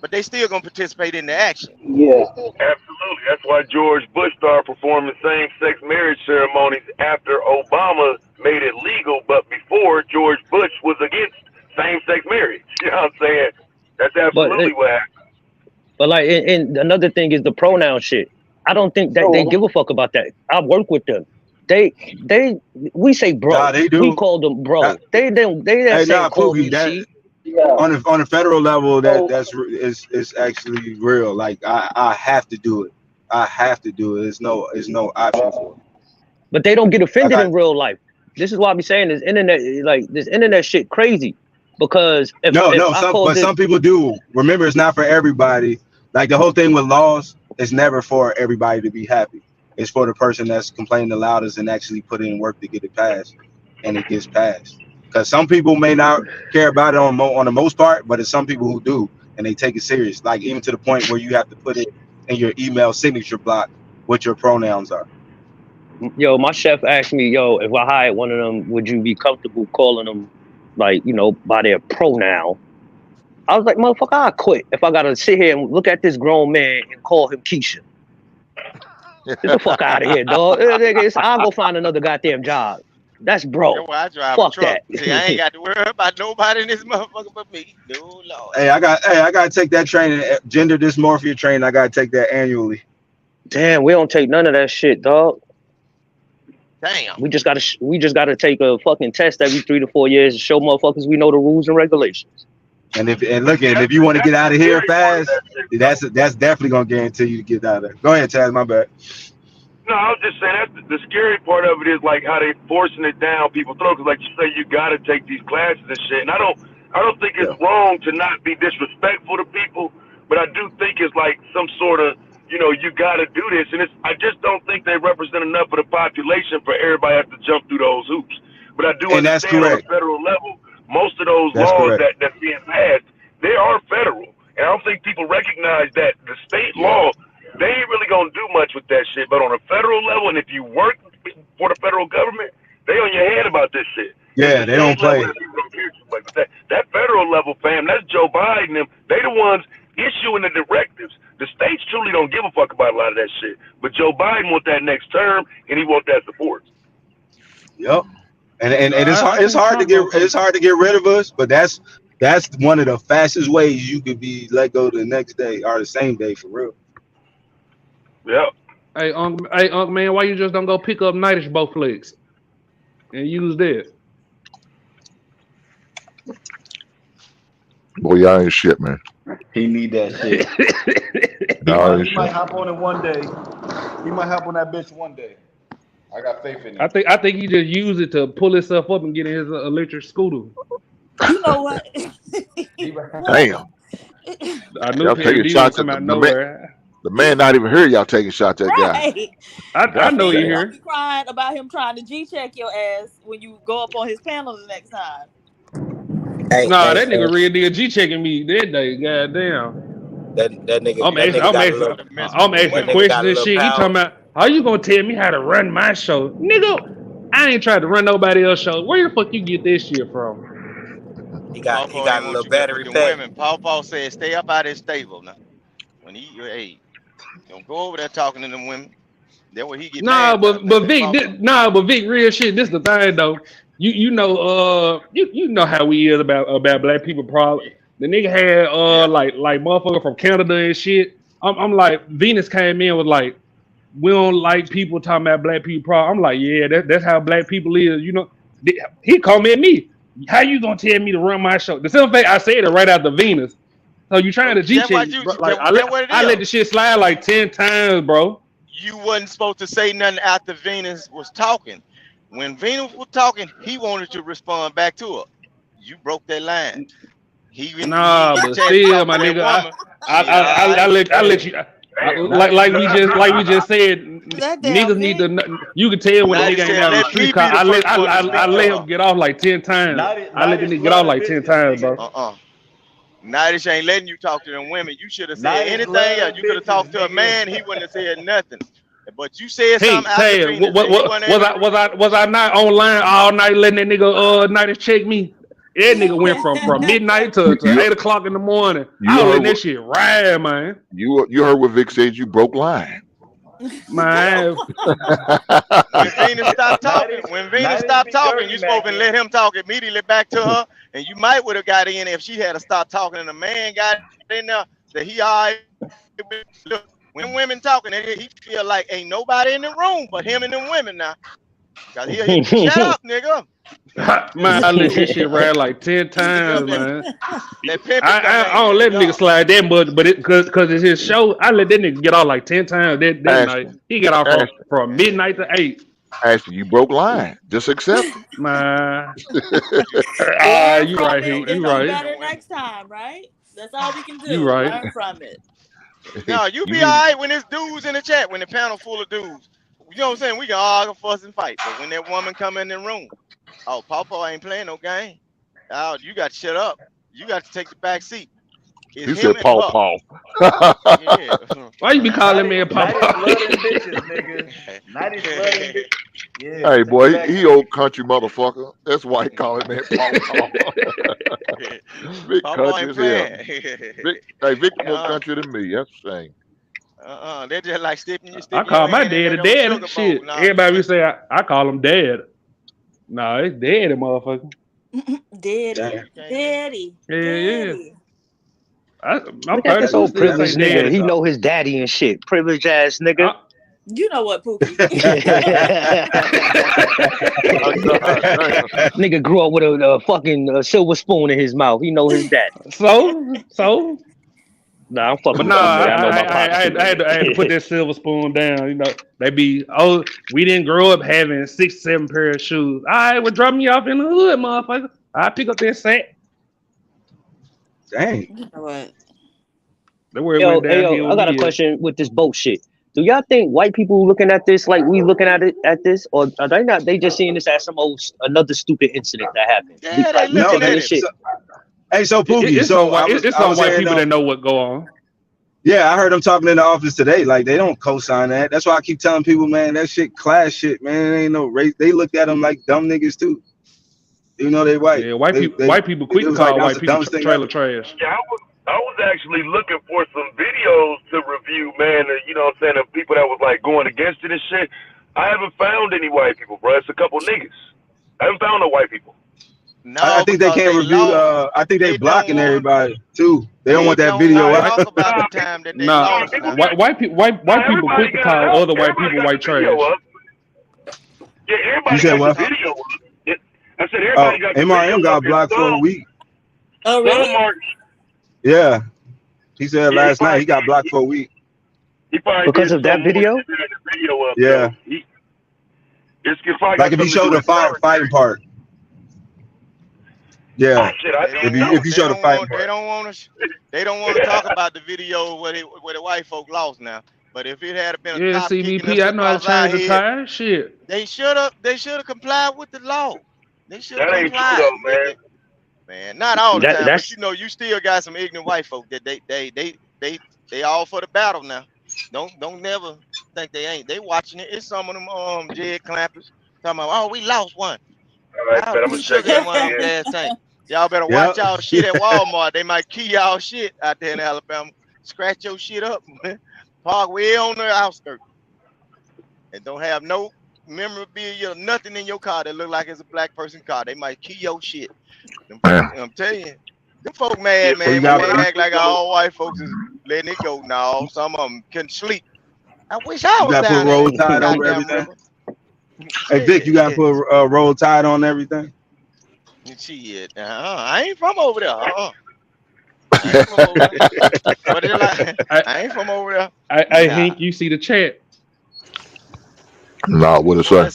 but they still gonna participate in the action. Yeah. Absolutely. That's why George Bush started performing same-sex marriage ceremonies after Obama made it legal, but before George Bush was against same-sex marriage. You know what I'm saying? That's But absolutely what happened. like, and another thing is the pronoun shit. I don't think that they give a fuck about that. I work with them. They, we say bro. Nah, they We do. call them bro. That, They don't hey, say call Pookie, me that she. Yeah. on a federal level, So, is actually real. Like I have to do it. I have to do it. There's no option for it. But they don't get I offended got in real life. This is why I be saying this internet, like this internet shit crazy. Because if no. I call this, Some people do. Remember, it's not for everybody. Like the whole thing with laws, it's never for everybody to be happy. It's for the person that's complaining the loudest and actually put in work to get it passed, and it gets passed. Because some people may not care about it on the most part, but it's some people who do, and they take it serious. Like even to the point where you have to put it in your email signature block what your pronouns are. yo, my chef asked me, yo, if I hired one of them, would you be comfortable calling them, like, you know, by their pronoun? I was like, motherfucker, I'll quit if I gotta sit here and look at this grown man and call him Keisha. Get the fuck out of here, dog. I'll go find another goddamn job. That's bro. That's why I drive a Fuck truck. that. See, I ain't got to worry about nobody in this motherfucker but me. No Lord. Hey, I gotta take that training, gender dysmorphia training. I gotta take that annually. Damn, we don't take none of that shit, dog. Damn. We just gotta take a fucking test every 3 to 4 years to show motherfuckers we know the rules and regulations. And if you want to get out of here fast, that's definitely gonna guarantee you to get out of there. Go ahead, Chaz. My bad. No, I was just saying that's the scary part of it is like how they forcing it down people's throat. Cause like you say, you got to take these classes and shit. And I don't think it's wrong to not be disrespectful to people, but I do think it's like some sort of, you know, you got to do this. And I just don't think they represent enough of the population for everybody to have to jump through those hoops. But I do And that's understand on a correct. federal level, most of those That's laws correct. that's being passed, they are federal. And I don't think people recognize that the state Yeah. law, they ain't really gonna do much with that shit. But on a federal level, and if you work for the federal government, they on your head about this shit. Yeah, It's they the don't state level play. that people don't care too much. But that federal level, fam, that's Joe Biden. Them, they the ones issuing the directives. The states truly don't give a fuck about a lot of that shit. But Joe Biden want that next term, and he want that support. Yep. And it's I hard it's think hard to Trump get gonna come. rid of us, but that's one of the fastest ways you could be let go the next day or the same day for real. Yep. Hey, man, why you just don't go pick up Nightish both legs and use that? Boy, y'all ain't shit, man. He need that shit. Y'all ain't He might shit. hop on it one day. He might hop on that bitch one day. I got faith in him. I think he just use it to pull himself up and get in his electric scooter. You know what? Damn. I knew Y'all taking PhD shots gonna at come out of the man. nowhere. The man not even here. Y'all taking shots at guy. Right. I God know he damn. here. Be crying about him trying to G-check your ass when you go up on his panel the next time. Hey, Nah, hey, that nigga real deal G checking me that day. Goddamn. that nigga, I'm that asking, nigga I'm got a asking, little, I'm asking that nigga questions got a and little shit. He power. talking about, how you gonna tell me how to run my show, nigga? I ain't tried to run nobody else's show. Where the fuck you get this shit from? He Paw got ain't a want little you mess with battery them pack. women. Paw said stay up out of his stable now. When hey, don't go over there talking to them women. Then when he get Nah, mad about but Vic, Paw. but Vic, real shit. This the thing though. You know, you know how we is about black people problem. The nigga had Yeah. like motherfucker from Canada and shit. I'm like Venus came in with like, we don't like people talking about black people problem. I'm like, yeah, that's how black people is. You know, he come at me. How you gonna tell me to run my show? The simple fact I said it right after Venus. So you trying to G Then check? what you Like then what it I let is? the shit slide like 10 times, bro. You wasn't supposed to say nothing after Venus was talking. When Venus was talking, he wanted to respond back to her. You broke that line. He didn't Nah, get a but chance to still, talk my to that nigga, woman. Shit, all I right. let you. Damn, Like we just said, That damn niggas need Vic. to. You can tell when a Nighty nigga ain't said, out on the let street. me Cause be the first one to I speak to let her. him get off like 10 times. I let the nigga get off like 10 times, bro. Nighty ain't letting you talk to them women. You should have said Nighty anything else. love You could have talked bitches, to a nigga. man, he wouldn't have said nothing. But you said Hey, something after Tad, Venus and he wasn't in the group. was I not online all night letting that nigga night check me? That nigga went from midnight to You 8 o'clock in the morning. I you was heard letting that what shit ride, man. you heard what Vic said. You broke line. Man, When Venus stopped talking, Nighty be you dirty supposed to macking. let him talk immediately back to her, and you might would have got in if she had to stop talking and the man got in there that he all right. Look, when women talking, he feel like ain't nobody in the room but him and them women now. Cause he shut up, nigga. man, I let that shit ride like 10 times, that, man. that pimping come I don't in. let Yeah. nigga slide that much, but it cause it's his show. I let that nigga get off like 10 times that night. Ashton, He got off Ashton, from midnight to 8. Ashton, you broke line. Just accept Man, Learn you from right, it Heat. and You do right. better next time, right? That's all we can You do. right. Learn from it. No, you you be need all right when it's dudes in the chat, when the panel full of dudes. You know what I'm saying? We can argue, fuss, and fight. But when that woman come in the room, oh, Pawpaw ain't playing no game. Oh, you got to shut up. You got to take the back seat. It's he him said and Paw her. Paw. Yeah. Why you be calling me a Nighty's papa? love them bitches, nigga. Nighty's love them bitches. Yeah, Hey take the boy, back he seat. old country motherfucker. That's why he call it man Paw Paw. Big Pawpaw country ain't as hell. playing. Vic more uh, country than me. That's the thing. they're just like I sticking call your my hand in daddy that old daddy. sugar bowl. Shit. Nah, Everybody be say I call him dad. Nah, it's daddy, motherfucker. Daddy, Damn. daddy, Yeah, yeah. daddy. I'm Look at this 32, old still say privileged nigga. daddy. He know his daddy and shit. Privileged ass nigga. You know what, Pookie? Oh God damn. Nigga grew up with a fucking silver spoon in his mouth. He know his daddy. So. Nah, I'm fucking But with nah, you, nigga. I know my pops too, I had to put nigga. that silver spoon down. You know, they be, oh, we didn't grow up having 6, 7 pair of shoes. All right, well, drop me off in the hood, motherfucker. I pick up that sack. Dang. You know what? The word Yo, went hey, yo, downhill I with got a me. question with this boat shit. Do y'all think white people looking at this like we looking at it at this, or are they not? They just seeing this as some old another stupid incident that happened. yeah, they Like we No, looking taking at they this it. shit. so, Hey, so Poogie, It's so some white. It's I some was white hearing people that know what go on. yeah, I heard them talking in the office today. Like they don't co-sign that. That's why I keep telling people, man, that shit class shit, man. It ain't no race. They looked at them like dumb niggas too. You know they white. Yeah, white people. They White people quick it to was like call that was white the people dumbest thing trailer ever. trash. Yeah, I was actually looking for some videos to review, man. You know what I'm saying? Of people that was like going against it and shit. I haven't found any white people, bro. It's a couple niggas. I haven't found no white people. I No, think they because can't they review. lost. I think they They don't blocking want. everybody too. They don't They want that don't video want to out. talk about the Nah, time that they Nah, lost people now. got. white people Everybody quick to got it call up. other white Everybody people got white the video trash. up. Yeah, You everybody said got the what? video up. I said Oh, everybody got the video MRM up. got And blocked for a week. Oh, some really? are. Yeah, he said Yeah, last night he got blocked for a week. he probably Because did of that something more video? than had the video up Yeah, though. It's probably like got if you something to show do the with terror. fighting part. Yeah, Shit, I They didn't don't know. want. if you They show the don't fighting want. part. They don't want to. They don't want to talk about the video where the white folk lost now. But if it had been a Yeah, cop kicking us CBP. I know how to across our change the head, tire. Shit. they should have. They should have complied with the law. They should have That ain't true though, complied. man. Man, not all the time, but That's you know, you still got some ignorant white folk that they all for the battle now. Don't never think they ain't. They watching it. It's some of them Jed clampers talking about, oh, we lost one. All right, Y'all bet I'm put gonna check sugar in that one of them again. gas tanks. Y'all better watch Yep. y'all shit at Walmart. They might key y'all shit out there in Alabama. Scratch your shit up. Park way on the outskirts. And don't have no memorabilia, nothing in your car that look like it's a black person car. They might key your shit. Them folk, Man, I'm telling you, them folk Yeah, mad, So you man, when got they what I act do like know. all white folks is letting it go. No, some of them can sleep. I wish I you was got to put down there roll in the tide over goddamn everything. river. Hey Vic, you got to put roll tide on everything. Shit. I ain't from over there. I ain't from over there. But it's like I ain't from over there. Hey, Nah. Hank, you see the chat? nah, what it Boy, say?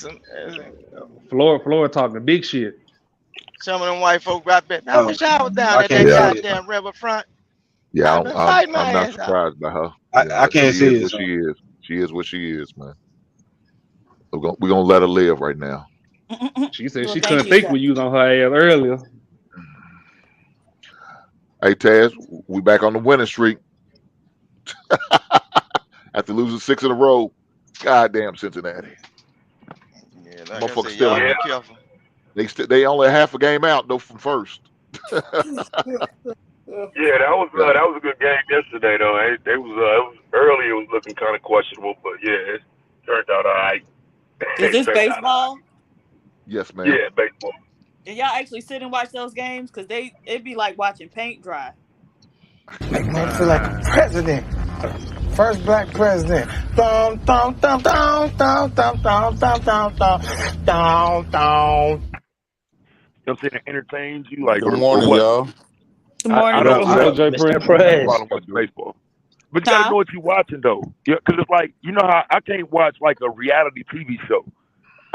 Florida talking big shit. some of them white folk right there. I Oh, wish I was down I at can't that Yeah, see it. goddamn riverfront. yeah. I've been fighting my I'm not ass out. surprised by her. I Yeah, can't she see is it. what So. she is. She is what she is, man. We're gonna let her live right now. She said Well, she thank couldn't you, think sir. when you was on her ass earlier. Hey Taz, we back on the winning streak after losing 6 in a row. Goddamn Cincinnati. Yeah, like I Motherfuckers said, still y'all Yeah, be careful. they only half a game out though from first. yeah, Yeah. that was a good game yesterday though. It was early. It was looking kind of questionable, but yeah, it turned out all right. Is It this turned out all right. baseball? Yes, ma'am. Yeah, baseball. Did y'all actually sit and watch those games? Cause it'd be like watching paint dry. Make man feel like a president. First black president. Dum, dum, dum, dum, dum, dum, dum, dum, dum, dum, dum, dum. You know what I'm saying? It entertains you, like, Good or morning, what? y'all. Good I morning, What don't up? What's What I up, up? Jay Mr. Prince? I have no Prince. problem watching baseball, but you got to Huh? know what you're watching though. Yeah, because it's like you know how I can't watch like a reality TV show.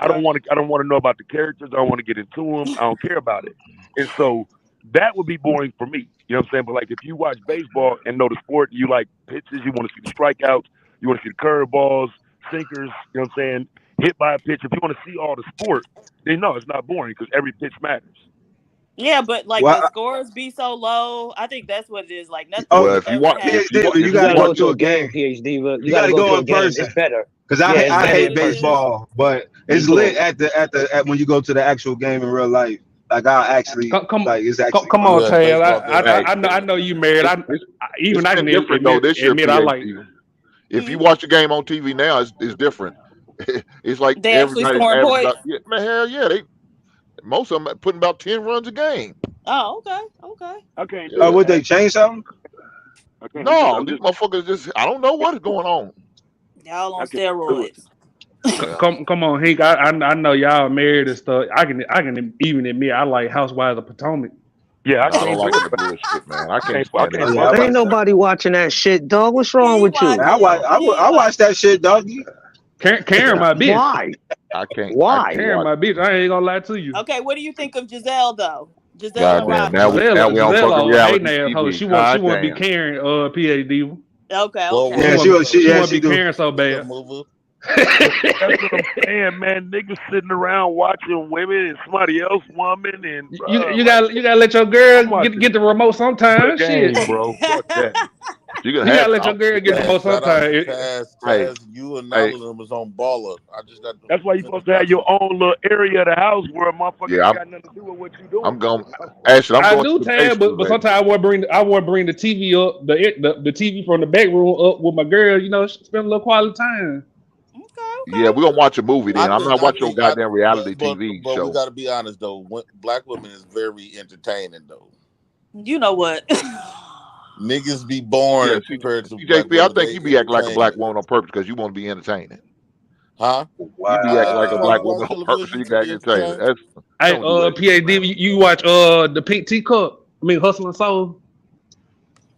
Right. I don't want to know about the characters. I don't want to get into them. I don't care about it. And so that would be boring for me. You know what I'm saying? But like if you watch baseball and know the sport, you like pitches, you want to see the strikeouts, you want to see the curveballs, sinkers, you know what I'm saying? Hit by a pitch. If you want to see all the sport, then no, it's not boring because every pitch matters. Yeah, but like Well, the scores be so low. I think that's what it is. Like oh, nothing Well, if you ever want has if you PhD, want more you if You got you to gotta go go want to to a a game, game. PhD. You You got gotta to go go to a in game. person It's better. because Yeah, it's I better hate in person. baseball, but Me it's lit too. at when you go to the actual game in real life. Like I actually Come, come, like it's actually come fun. on, Yeah, Taz. baseball different. hey, I know you married. it's Even I been can different though this year, admit I like. PhD. If you hmm watch the game on TV now, it's different. It's like they actually everybody's scoring average about points. yeah, man, hell yeah, they most of them are putting about 10 runs a game. Oh, okay, okay. I can't do Yeah. it, Would man. they change something? I can't. No, I'm these just motherfuckers just I don't know what is going on. Y'all I on can't do it. steroids. Yeah. Come on, Hank. I know y'all married and stuff. I can even admit I like Housewives of Potomac. Yeah, I No, I don't can't like do it, that man. bullshit, man. I I can't I stand Oh can't that yeah, I fuck shit. with Ain't watch it. that. nobody watching that shit, dog. What's wrong He with you? watch Man, it. No. He I watch watch that shit, doggy. Karen, my bitch. Why? I Why? can't Karen, watch my it. bitch. I ain't gonna lie to you. Okay, what do you think of Giselle though? Giselle and Goddamn. Robin. Now we on Giselle, fucking old hating reality asshole. TV. She God want to be damn. Karen. PhD. Okay, Whoa, okay. Yeah, whoa, what's up? She yeah want to she be do. Karen so What's up, bad. mover? That's what I'm saying, man. Niggas sitting around watching women and somebody else woman and You like gotta let your I'm girl watching get the remote the sometime. Shit, game, bro. Fuck that. You can you have gotta let your talk. girl get the Man, remote shout out sometime. to Taz. Hey, Taz, you and hey, all of them is on baller. I just got to That's why you finish supposed to have your watching. own little area of the house where a motherfucker yeah, ain't I'm got nothing to do with what you doing. I'm going. You know? Actually, I'm I going to do, the Tam, basement, but baby. sometimes I want to bring the TV up, the TV from the back room up with my girl. You know, spend a little quality time. Yeah, we're gonna watch a movie then. I'm not I watching no think, goddamn reality TV but we show. got to be honest though. Black women is very entertaining though. You know what? Niggas be Yeah, boring compared to black CJP, I women. think They you be acting like a black entertaining, woman on purpose because you want to be entertaining. huh? You be acting I like just a want to black watch woman on purpose so television you to got be entertaining. entertained. That's Hey, don't do that shit, PAD, man. you watch the Pink Teacup? I mean, Hustle and Soul.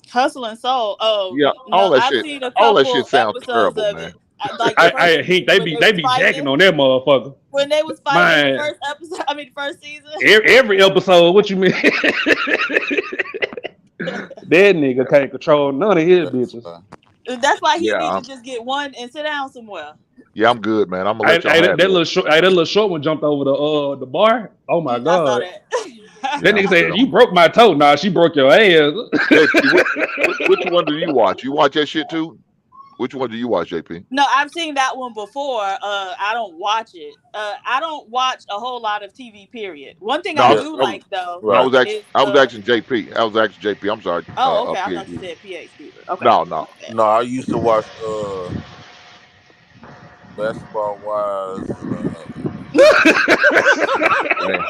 Hustle and Soul. Oh Yeah, no, I've seen a all that shit couple sounds episodes terrible, of man. it. Like the first season when they They was be jacking fighting. on that motherfucker. When they was fighting in the Man, first episode, I mean the first season. every episode. What you mean? That nigga can't control none of his That's bitches. That's why he Yeah, need to just get one and sit down somewhere. yeah, I'm good, man. I'm gonna let y'all have that. That little short one jumped over the bar. Oh my I saw god! that. Yeah, That I'm nigga good said on you broke my toe. Nah, she broke your ass. JP. Which one do you watch? You watch that shit too? Which one do you watch, JP? No, I've seen that one before. I don't watch it. I don't watch a whole lot of TV. Period. One thing No, I I was, Yeah, do I was, like though no, right. is I was asking JP. I was asking JP. I'm sorry, oh okay. I thought you PhD. said PhD. Okay. No, no. No, I used to watch Basketball Wives and Man.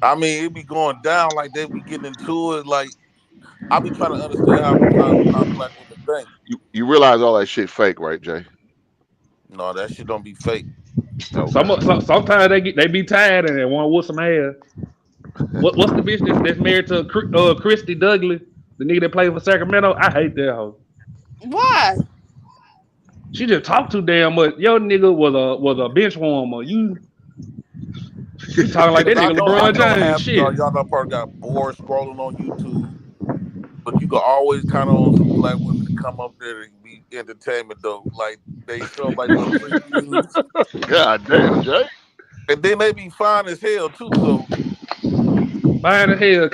I mean it be going down like they be getting into it. Like I be trying to understand how black women think. You realize all that shit fake, right, Jay? No, that shit don't be fake. Okay. Sometimes they be tired and they want to whoop some ass. What's the bitch that's married to Christy Douglas, the nigga that played for Sacramento? I hate that hoe. Why? She just talk too damn much. Your nigga was a bench warmer. You talking like that Cause nigga I LeBron know James? half of y'all Shit. y'all know probably got bored scrolling on YouTube, but you can always count on some black women to come up there and be entertainment though. Like they show up like little previews, God damn, Jay. and then they be fine as hell too. So Fine as hell,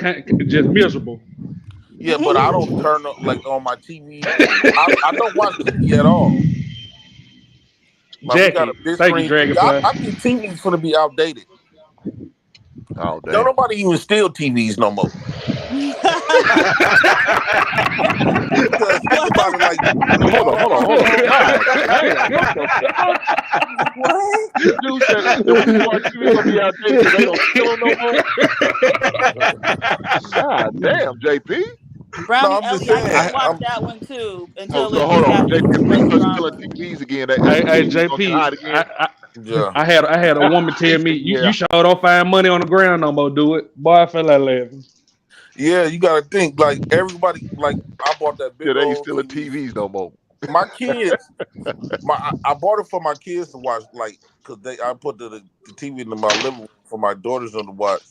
just miserable. yeah, but I don't turn up like on my TV. I don't watch TV at all. Like we got a Jackie, big thank you, screen TV. Dragonfly. I think TV's gonna be outdated. Oh Don't damn. nobody even steal TVs no more. Because think about it, like Hold on, all hold on, our hold on. phones. God damn, what the fuck? What? This dude said the reason why TV gonna be outdated because they don't steal them no more. God damn, JP. No, Brownie I'm just Ellie, I used to saying. watch that one too Oh, until so it hold just on, got JP. into too If they much start stealing drama. TVs again, that Hey, TV's gonna get JP, hot again. Yeah. I had a woman He tell me said, you yeah. sure don't find money on the ground no more. Do it, boy. I feel like laughing. Yeah, you gotta think like everybody. Like I bought that Yeah, big they ain't old stealing TV. TVs no more. My kids, I bought it for my kids to watch. Like, cause I put the TV in my living room for my daughters to watch,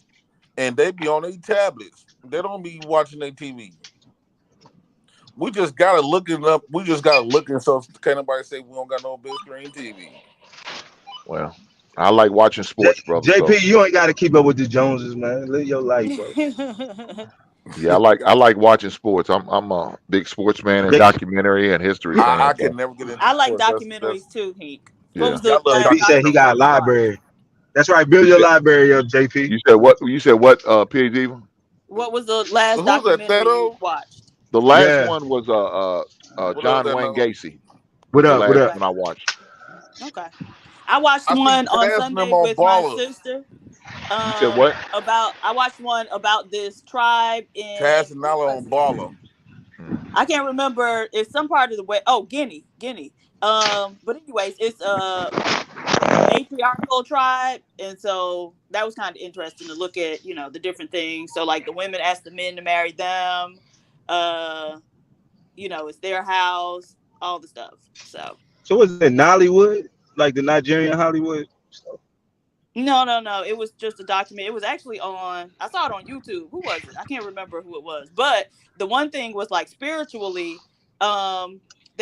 and they be on their tablets. They don't be watching their TV. We just gotta look it up. We just gotta look it so can't nobody say we don't got no big screen TV. Well, I like watching sports, brother. So JP, you ain't got to keep up with the Joneses, man. Live your life, bro. yeah, I like watching sports. I'm a big sports man and They, documentary and history I fan. could So never get into I like sports. documentaries That's too, Hank. What yeah. was the y'all love last JP said he documentaries. got a documentary you watched? library. That's right. Build You your said library up, JP. you said what? You said what? PhD. What was the last Who's that? documentary you Thedo? watched? The last Yeah. one was What up, John Wayne Thedo? Gacy What was the up? What last up? Okay. one I watched. Okay. I watched I see one on Taz and them Sunday on with my Baller. sister. You said what? About I watched one about this tribe in Taz and where Nala was on it? Baller. I can't remember. It's some part of the way. Oh, Guinea. But anyways, it's matriarchal tribe, and so that was kind of interesting to look at. You know, the different things. So like the women ask the men to marry them. Uh, it's their house, all the stuff. So So was it Nollywood? Like the Nigerian Hollywood? no. It was just a document. It was actually on. I saw it on YouTube. Who was it? I can't remember who it was. But the one thing was like spiritually, they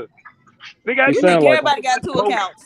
You You think sound like everybody got two post. accounts?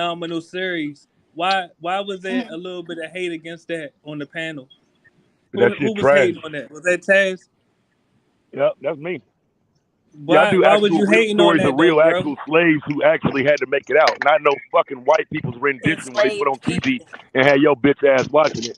phenomenal series. Why was there Mhm. a little bit of hate against that on the panel? That Who shit was trash. hating on that? Was that Taz? Yep, that's me. Yeah, I Why do was actual you real hating on stories of that though, real bro? actual slaves who actually had to make it out, not no fucking white people's rendition where they put on Enslaved TV people. and had your bitch ass watching it.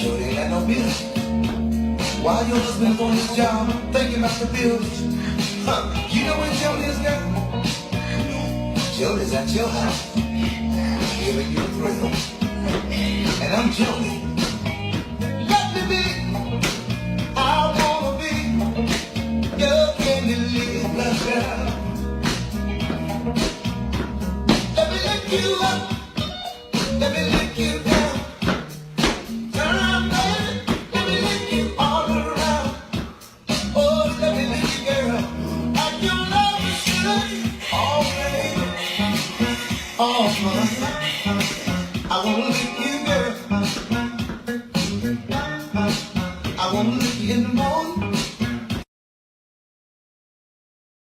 Jody ain't got no bills. While your husband's on his job, thinking about the bills. You know where Jody is now? Jody's at your house, giving you a thrill. And I'm Jody. Let me be. I wanna be. Girl, can you live?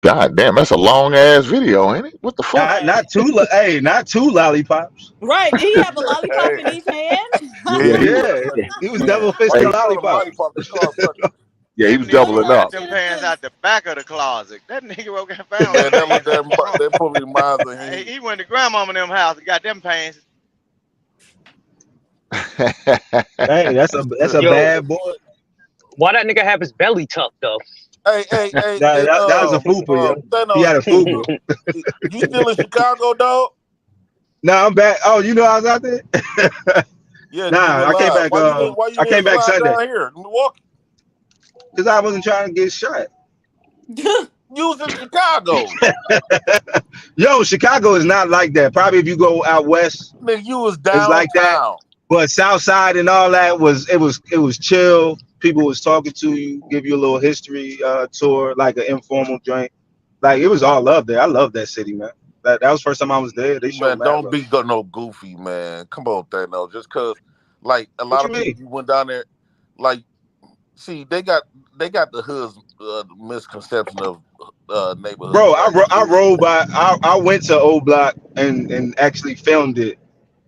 God damn, that's a long ass video, ain't it? What the fuck? Not two. Hey, not two lollipops. Right? Did he have a lollipop Hey, in each hand? yeah, Yeah, he he, was Yeah, sucking. he was he double Why fisting you hey, call him lollipops. lollipop? You call him sucker. yeah, he That was nigga doubling got up. them pants out the back of the closet. That nigga woke up found them Man, pants in the trunk. that probably reminds of Hey, him. he went to grandmama and them house and got them pants. Dang, that's a Yo, bad boy. why that nigga have his belly tucked though? Hey, Nah, and that was a fupa, yo. He Thanos, had a fupa. you still in Chicago, dog? Nah, I'm back. Oh, you know I was out there. Yeah, you Nah, been I came live. back. Why you I didn't came back fly Sunday down here, Milwaukee? because I wasn't trying to get shot. You was in Chicago. Yo, Chicago is not like that. Probably if you go out west, Nigga, you was it's like that. downtown. But South Side and all that was chill. People was talking to you, give you a little history tour, like an informal joint. Like it was all love there. I love that city, man. That was the first time I was there. They showed Man, mad don't love. be got no goofy, man. Come on, Thanos. Just cause like a What lot you of people mean? you went down there, like see, they got the hood's misconception of neighborhoods Bro, like I rode by. I went to Old Block and actually filmed it.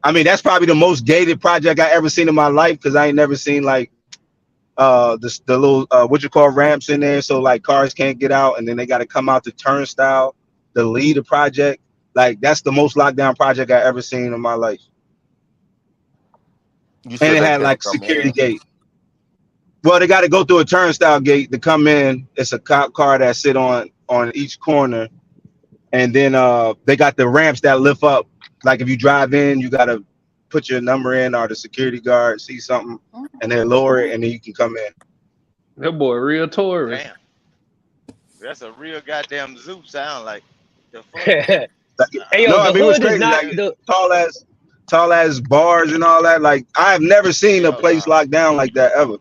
I mean, that's probably the most gated project I ever seen in my life because I ain't never seen like the little what you call ramps in there, so like cars can't get out, and then they got to come out the turnstile to lead the project. Like that's the most lockdown project I ever seen in my life, you and said it they had can't like come security in. gate. Well, they got to go through a turnstile gate to come in. It's a cop car that sit on each corner, and then they got the ramps that lift up. Like if you drive in, you got to put your number in, or the security guard see something, and then lower it, and then you can come in. That boy real tourist. Damn, that's a real goddamn zoo sound like. The fuck? Hey Like, yo, no, I the mean it was hood is crazy. not Like the tall as bars and all that. Like I have never seen a Hell place no. locked down like that ever.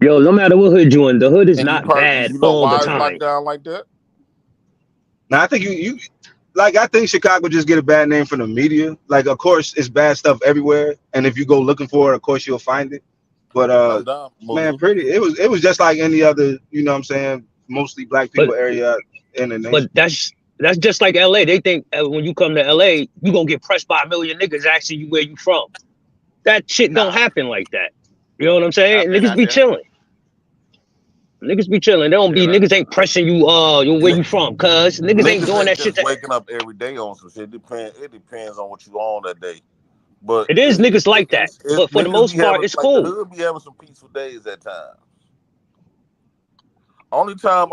yo. No matter what hood you in, the hood is And not bad you know all the why it's time. locked down like that? Now I think you like I think Chicago just get a bad name from the media. Like of course it's bad stuff everywhere, and if you go looking for it, of course you'll find it. But No doubt. man, it was just like any other, you know what I'm saying, mostly black But people area in the but nation. that's just like LA. They think when you come to LA, you gonna get pressed by a million niggas asking you where you from. That shit don't Nah, happen like that. You know what I'm I've saying? been Niggas out be there. chilling. Niggas be chilling. They don't be Yeah. niggas ain't pressing you. Where you from? Cause niggas ain't Niggas doing ain't that shit. just waking up every day on some shit. It depends on what you on that day. But It is niggas like that. But for the niggas be most part, having it's like the cool. hood be having some peaceful days at times.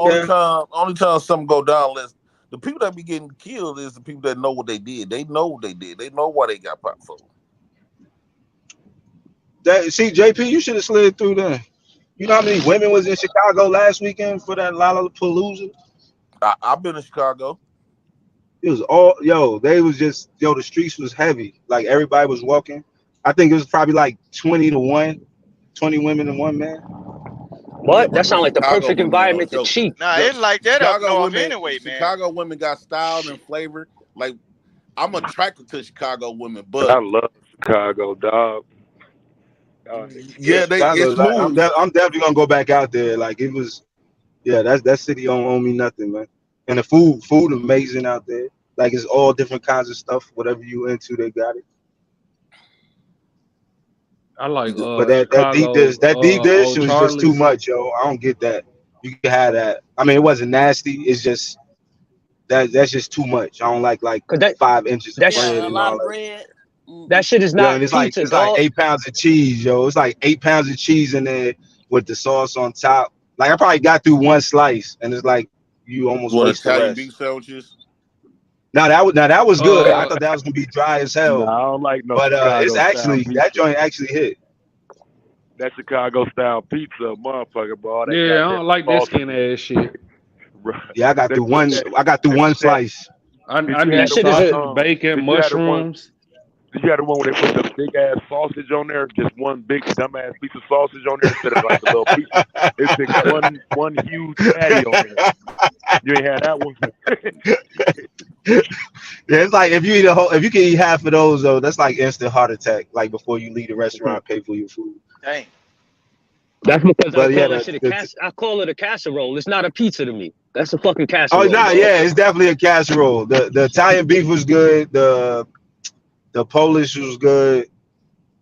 Yeah. Only time something go down. Less the people that be getting killed is the people that know what they did. They know what they did. They know why they got popped for. See, JP, you should have slid through there. You know how many women was in Chicago last weekend for that Lollapalooza? I've been in Chicago. It was all they was just the streets was heavy. Like everybody was walking. I think it was probably like 20 to 1, 20 women and 1 man. Yeah, What? but That them sound like the Chicago perfect women ain't no environment to joke. cheat. Nah, it's like that up north The anyway, man. Chicago women got style and flavor. Like I'm attracted to Chicago women, I but love Chicago, dog. Yeah, yeah, Chicago's it's like smooth. I'm definitely gonna go back out there. Like it was, yeah, that city don't owe me nothing, man. And the food amazing out there. Like it's all different kinds of stuff. Whatever you into, they got it. I like But Chicago's that deep dish old was just too Charlie's. much, yo. I don't get that. You can have that. I mean, it wasn't nasty. It's just that's just too much. I don't like Cause that 5 inches of that's bread Yeah, a and lot all of that. bread. that Mm-mm. shit is Yeah, and not pizza, it's like dog. 8 pounds of cheese, yo. It's like 8 pounds of cheese in there with the sauce on top. Like I probably got through one slice, and it's like you almost What waste the Italian rest. beef sandwiches? Now that was good. I Uh, thought that was gonna be dry as No, hell, I don't like no but it's Chicago style actually that pizza. joint actually hit. That Chicago style pizza, motherfucker, bro. All that yeah, I goddamn don't like that skin sausage, ass shit. bro. Yeah, I got That through put one. that. I got through They one put that. slice. I Did you need have That the shit is one? a sausage, bacon, Did you have the one? mushrooms. Did you have the one where they put the big ass sausage on there? Just one big dumbass piece of sausage on there instead of like the little pieces. They stick one huge patty on there. You ain't had that one. Yeah, it's like if you can eat half of those though, that's like instant heart attack. Like before you leave the restaurant, pay for your food. Dang. That's because I But yeah, call that shit I call it a casserole. It's not a pizza to me. That's a fucking oh casserole, no, dog. yeah, it's definitely a casserole. The Italian beef was good. The Polish was good.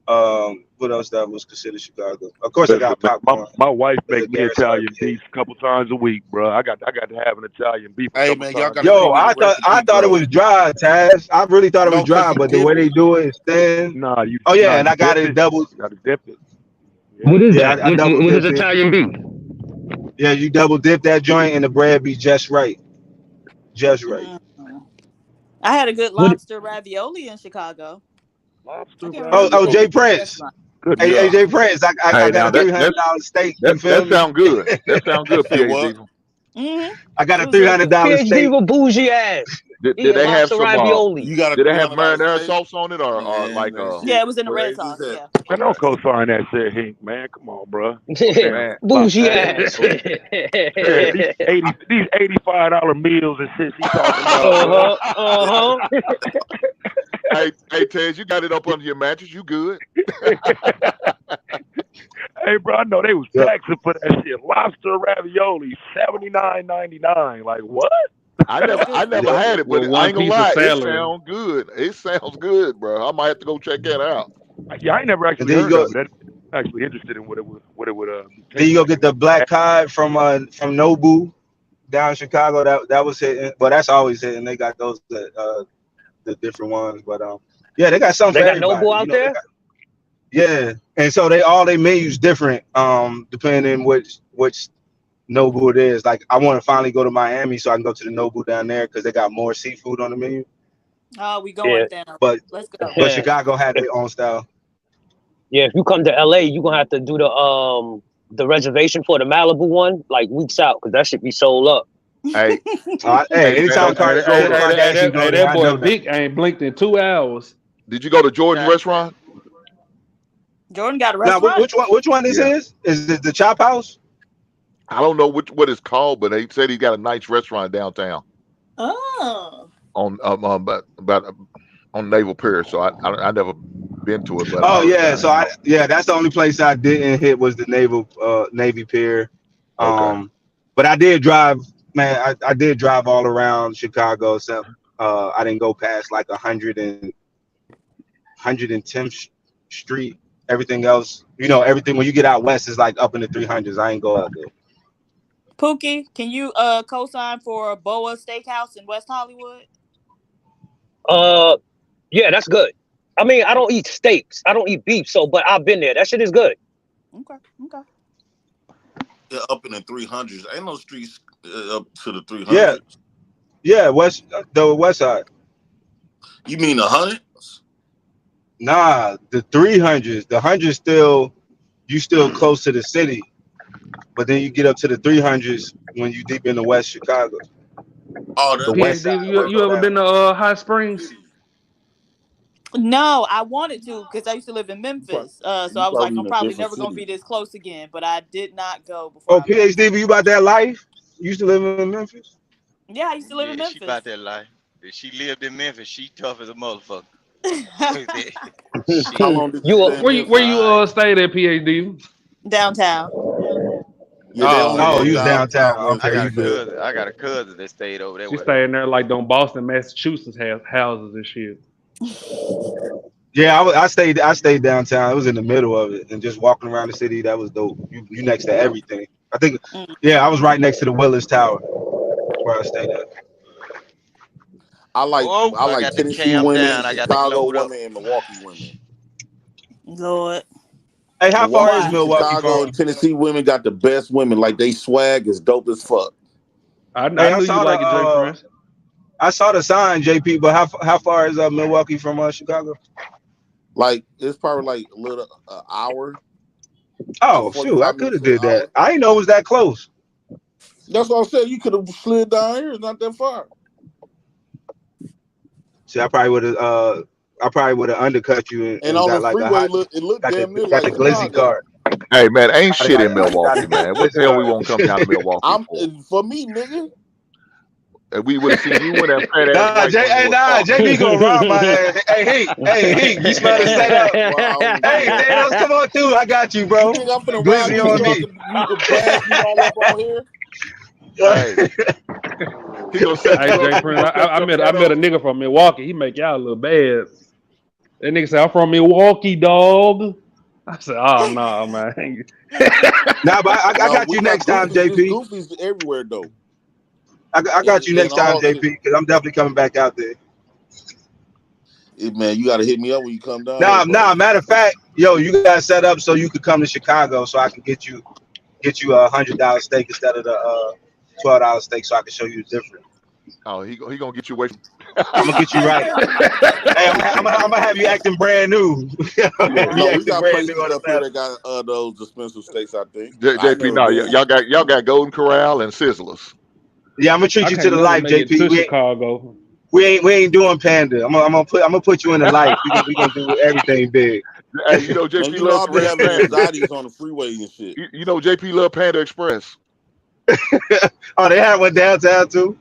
What else that was considered Chicago? Of course, I Listen, got man, popcorn. my wife The make me Garrett Sharp Italian kid. beef a couple times a week, bro. I got to have an Italian beef a Hey couple man, y'all times a gotta week. Yo, send me the I recipe, thought it bro. was dry, Taz. I really thought it was No, cause dry, you but the dip way they it. do it is thin. Nah, you Oh nah yeah, and you I got dip it it. double. Got to dip it. Yeah. What is Yeah, that? I double What is dipped it. Italian beef? Yeah, you double dip that joint, and the bread be just right, just right. I had a good What lobster ravioli in Chicago. Lobster I can't remember Oh, the name Jay ravioli. of the Prince. restaurant. Good Hey, Yeah. God. Jay Prince. I Hey, got now a $300 steak. You feel that me? sound good. That sound You good, said what? PhD. I got It a was real good. $300 PhD steak. with bougie ass. Did Eating they have lobster some ravioli. You got a did they have $300 marinara steak? sauce on it or Man, like that Yeah, shit it was in the red crazy sauce. as hell. Yeah. Man, okay. don't co-sign that shit, Hink, man. Come on, bro. Go down. Bougie Hey, ass. Yeah, these $85 meals and shit she talking about, bro. Uh-huh. Hey, Ted, you got it up under your mattress. You good? Hey, bro, I know they was Yeah. taxing for that shit. Lobster ravioli, $79.99. Like what? I That's never good I never stuff. had it, With but I one ain't gonna piece of lie, it celery. sounds good. It sounds good, bro. I might have to go check that out. Yeah, I ain't never And actually heard of it. I'm actually interested in what it would be then you tasting go like. get the black cod from Nobu down in Chicago. That was hitting. Well, that's always hitting. They got those the different ones, but yeah, they got something They for got Noble everybody. out there? Yeah, and so all their menus different depending which Nobu it is. Like I want to finally go to Miami so I can go to the Nobu down there because they got more seafood on the menu. Oh, we Yeah. going then. But Let's go. Chicago had their own style. Yeah, if you come to LA, you're gonna have to do the reservation for the Malibu one like weeks out because that should be sold up. Hey, Hey, hey, man, anytime did you go Kim to Kardashian go there, That I boy know that. Vic ain't blinked in 2 hours. did you go to Jordan's Nah, restaurant? Jordan got a Now, restaurant? which one this Yeah. is? Is it the Chop House? I don't know what it's called, but they said he got a nice restaurant downtown Oh. on about on Naval Pier. So I never been to it, but I Oh heard yeah, about it. that's the only place I didn't hit was the Navy Pier. Okay. But I did drive, man. I did drive all around Chicago. So I didn't go past like 110th Street. Everything else, everything when you get out west is like up in the 300s. I ain't go out there. Pookie, can you co-sign for Boa Steakhouse in West Hollywood? Yeah, that's good. I mean, I don't eat steaks. I don't eat beef, but I've been there. That shit is good. Okay. Yeah, up in the 300s. Ain't no streets up to the 300s. Yeah, the west side. You mean the hundreds? Nah, the 300s. The hundreds still close to the city, but then you get up to the 300s when you deep in the West Chicago, Oh, the west side. PhD, you ever been to Hot Springs? No, I wanted to because I used to live in You probably, Memphis. So you I was like, probably I'm in a probably different never gonna city. be this close again. But I did not go before Oh, I left. PhD, you about that life? You used to live in Memphis? Yeah, I used to live in Yeah, she about Memphis. that life. If she lived in Memphis, she tough as a motherfucker. How long did you You stay in Memphis? Where you stayed at, PhD? Downtown. Yeah, they only Oh, go you was downtown downtown. where it's I Okay, got you a cheaper. good. cousin. I got a cousin that stayed over there She with her. staying there like them Boston, Massachusetts houses and shit. Yeah, I stayed downtown. It was in the middle of it, and just walking around the city, that was dope. You next to everything. I think, yeah, I was right next to the Willis Tower where I stayed at. I Oh, I like got to Tennessee cam women, down. I got to Chicago load up. women, and Milwaukee women. Lord. Hey, how far is Milwaukee, Milwaukee Chicago, from? and Tennessee women got the best women. Like they swag is dope as fuck. I Hey, knew you like it, Jay Prince. I saw the sign, JP. But how far is Milwaukee from Chicago? Like it's probably like a little hour, Oh shoot, I 45 could minutes have to an did that. hour. I didn't know it was that close. That's what I said. You could have slid down here. It's not that far. See, I probably would have undercut you And and on the got like a freeway, hot, it looked damn near got like the glizzy Chicago. card. Hey man, ain't shit in I'd have got Milwaukee, the man. What the glizzy hell we won't come down to card. Milwaukee for? For me, nigga. And we would have seen you in that fat ass Nah, white one that was Nah, talking. JB gonna rob my ass. Hey, you smell the setup? Hey, Thanos, come on through. I got you, You bro. think I'm finna rob Glizzy you on so me. you can blast me all up on here? Hey, he gonna set Hey, you up. Jay He Prince, gonna set I your met fat a up. nigga from Milwaukee. He make y'all look bad. That nigga said, I'm from Milwaukee, dog. I said, oh no, man. Nah, but I No, got we you got next time, goofies. There's JP. goofies everywhere though. I And, got you and next time, all JP, because I'm definitely coming back out there. man, you gotta hit me up when you come down here, bro. Nah. Matter of fact, yo, you got set up so you could come to Chicago, so I can get you $100 steak instead of the $12 steak, so I can show you the difference. Oh, he gonna get you away from. I'm gonna get you right. Hey, I'm gonna have you acting brand new. I'm gonna have you No, we acting got brand new places on up the here left. that got those expensive steaks. I think I JP, never no, been. y'all got Golden Corral and Sizzlers. Yeah, I'm gonna treat I you to can't the never life, make it to JP. Chicago. We ain't doing Panda. I'm gonna put you in the life. We gonna do everything big. Hey, you know Man, JP you know love I'll some be red having Panda. anxieties on the freeway and shit. You know JP love Panda Express. Oh, they had one downtown too.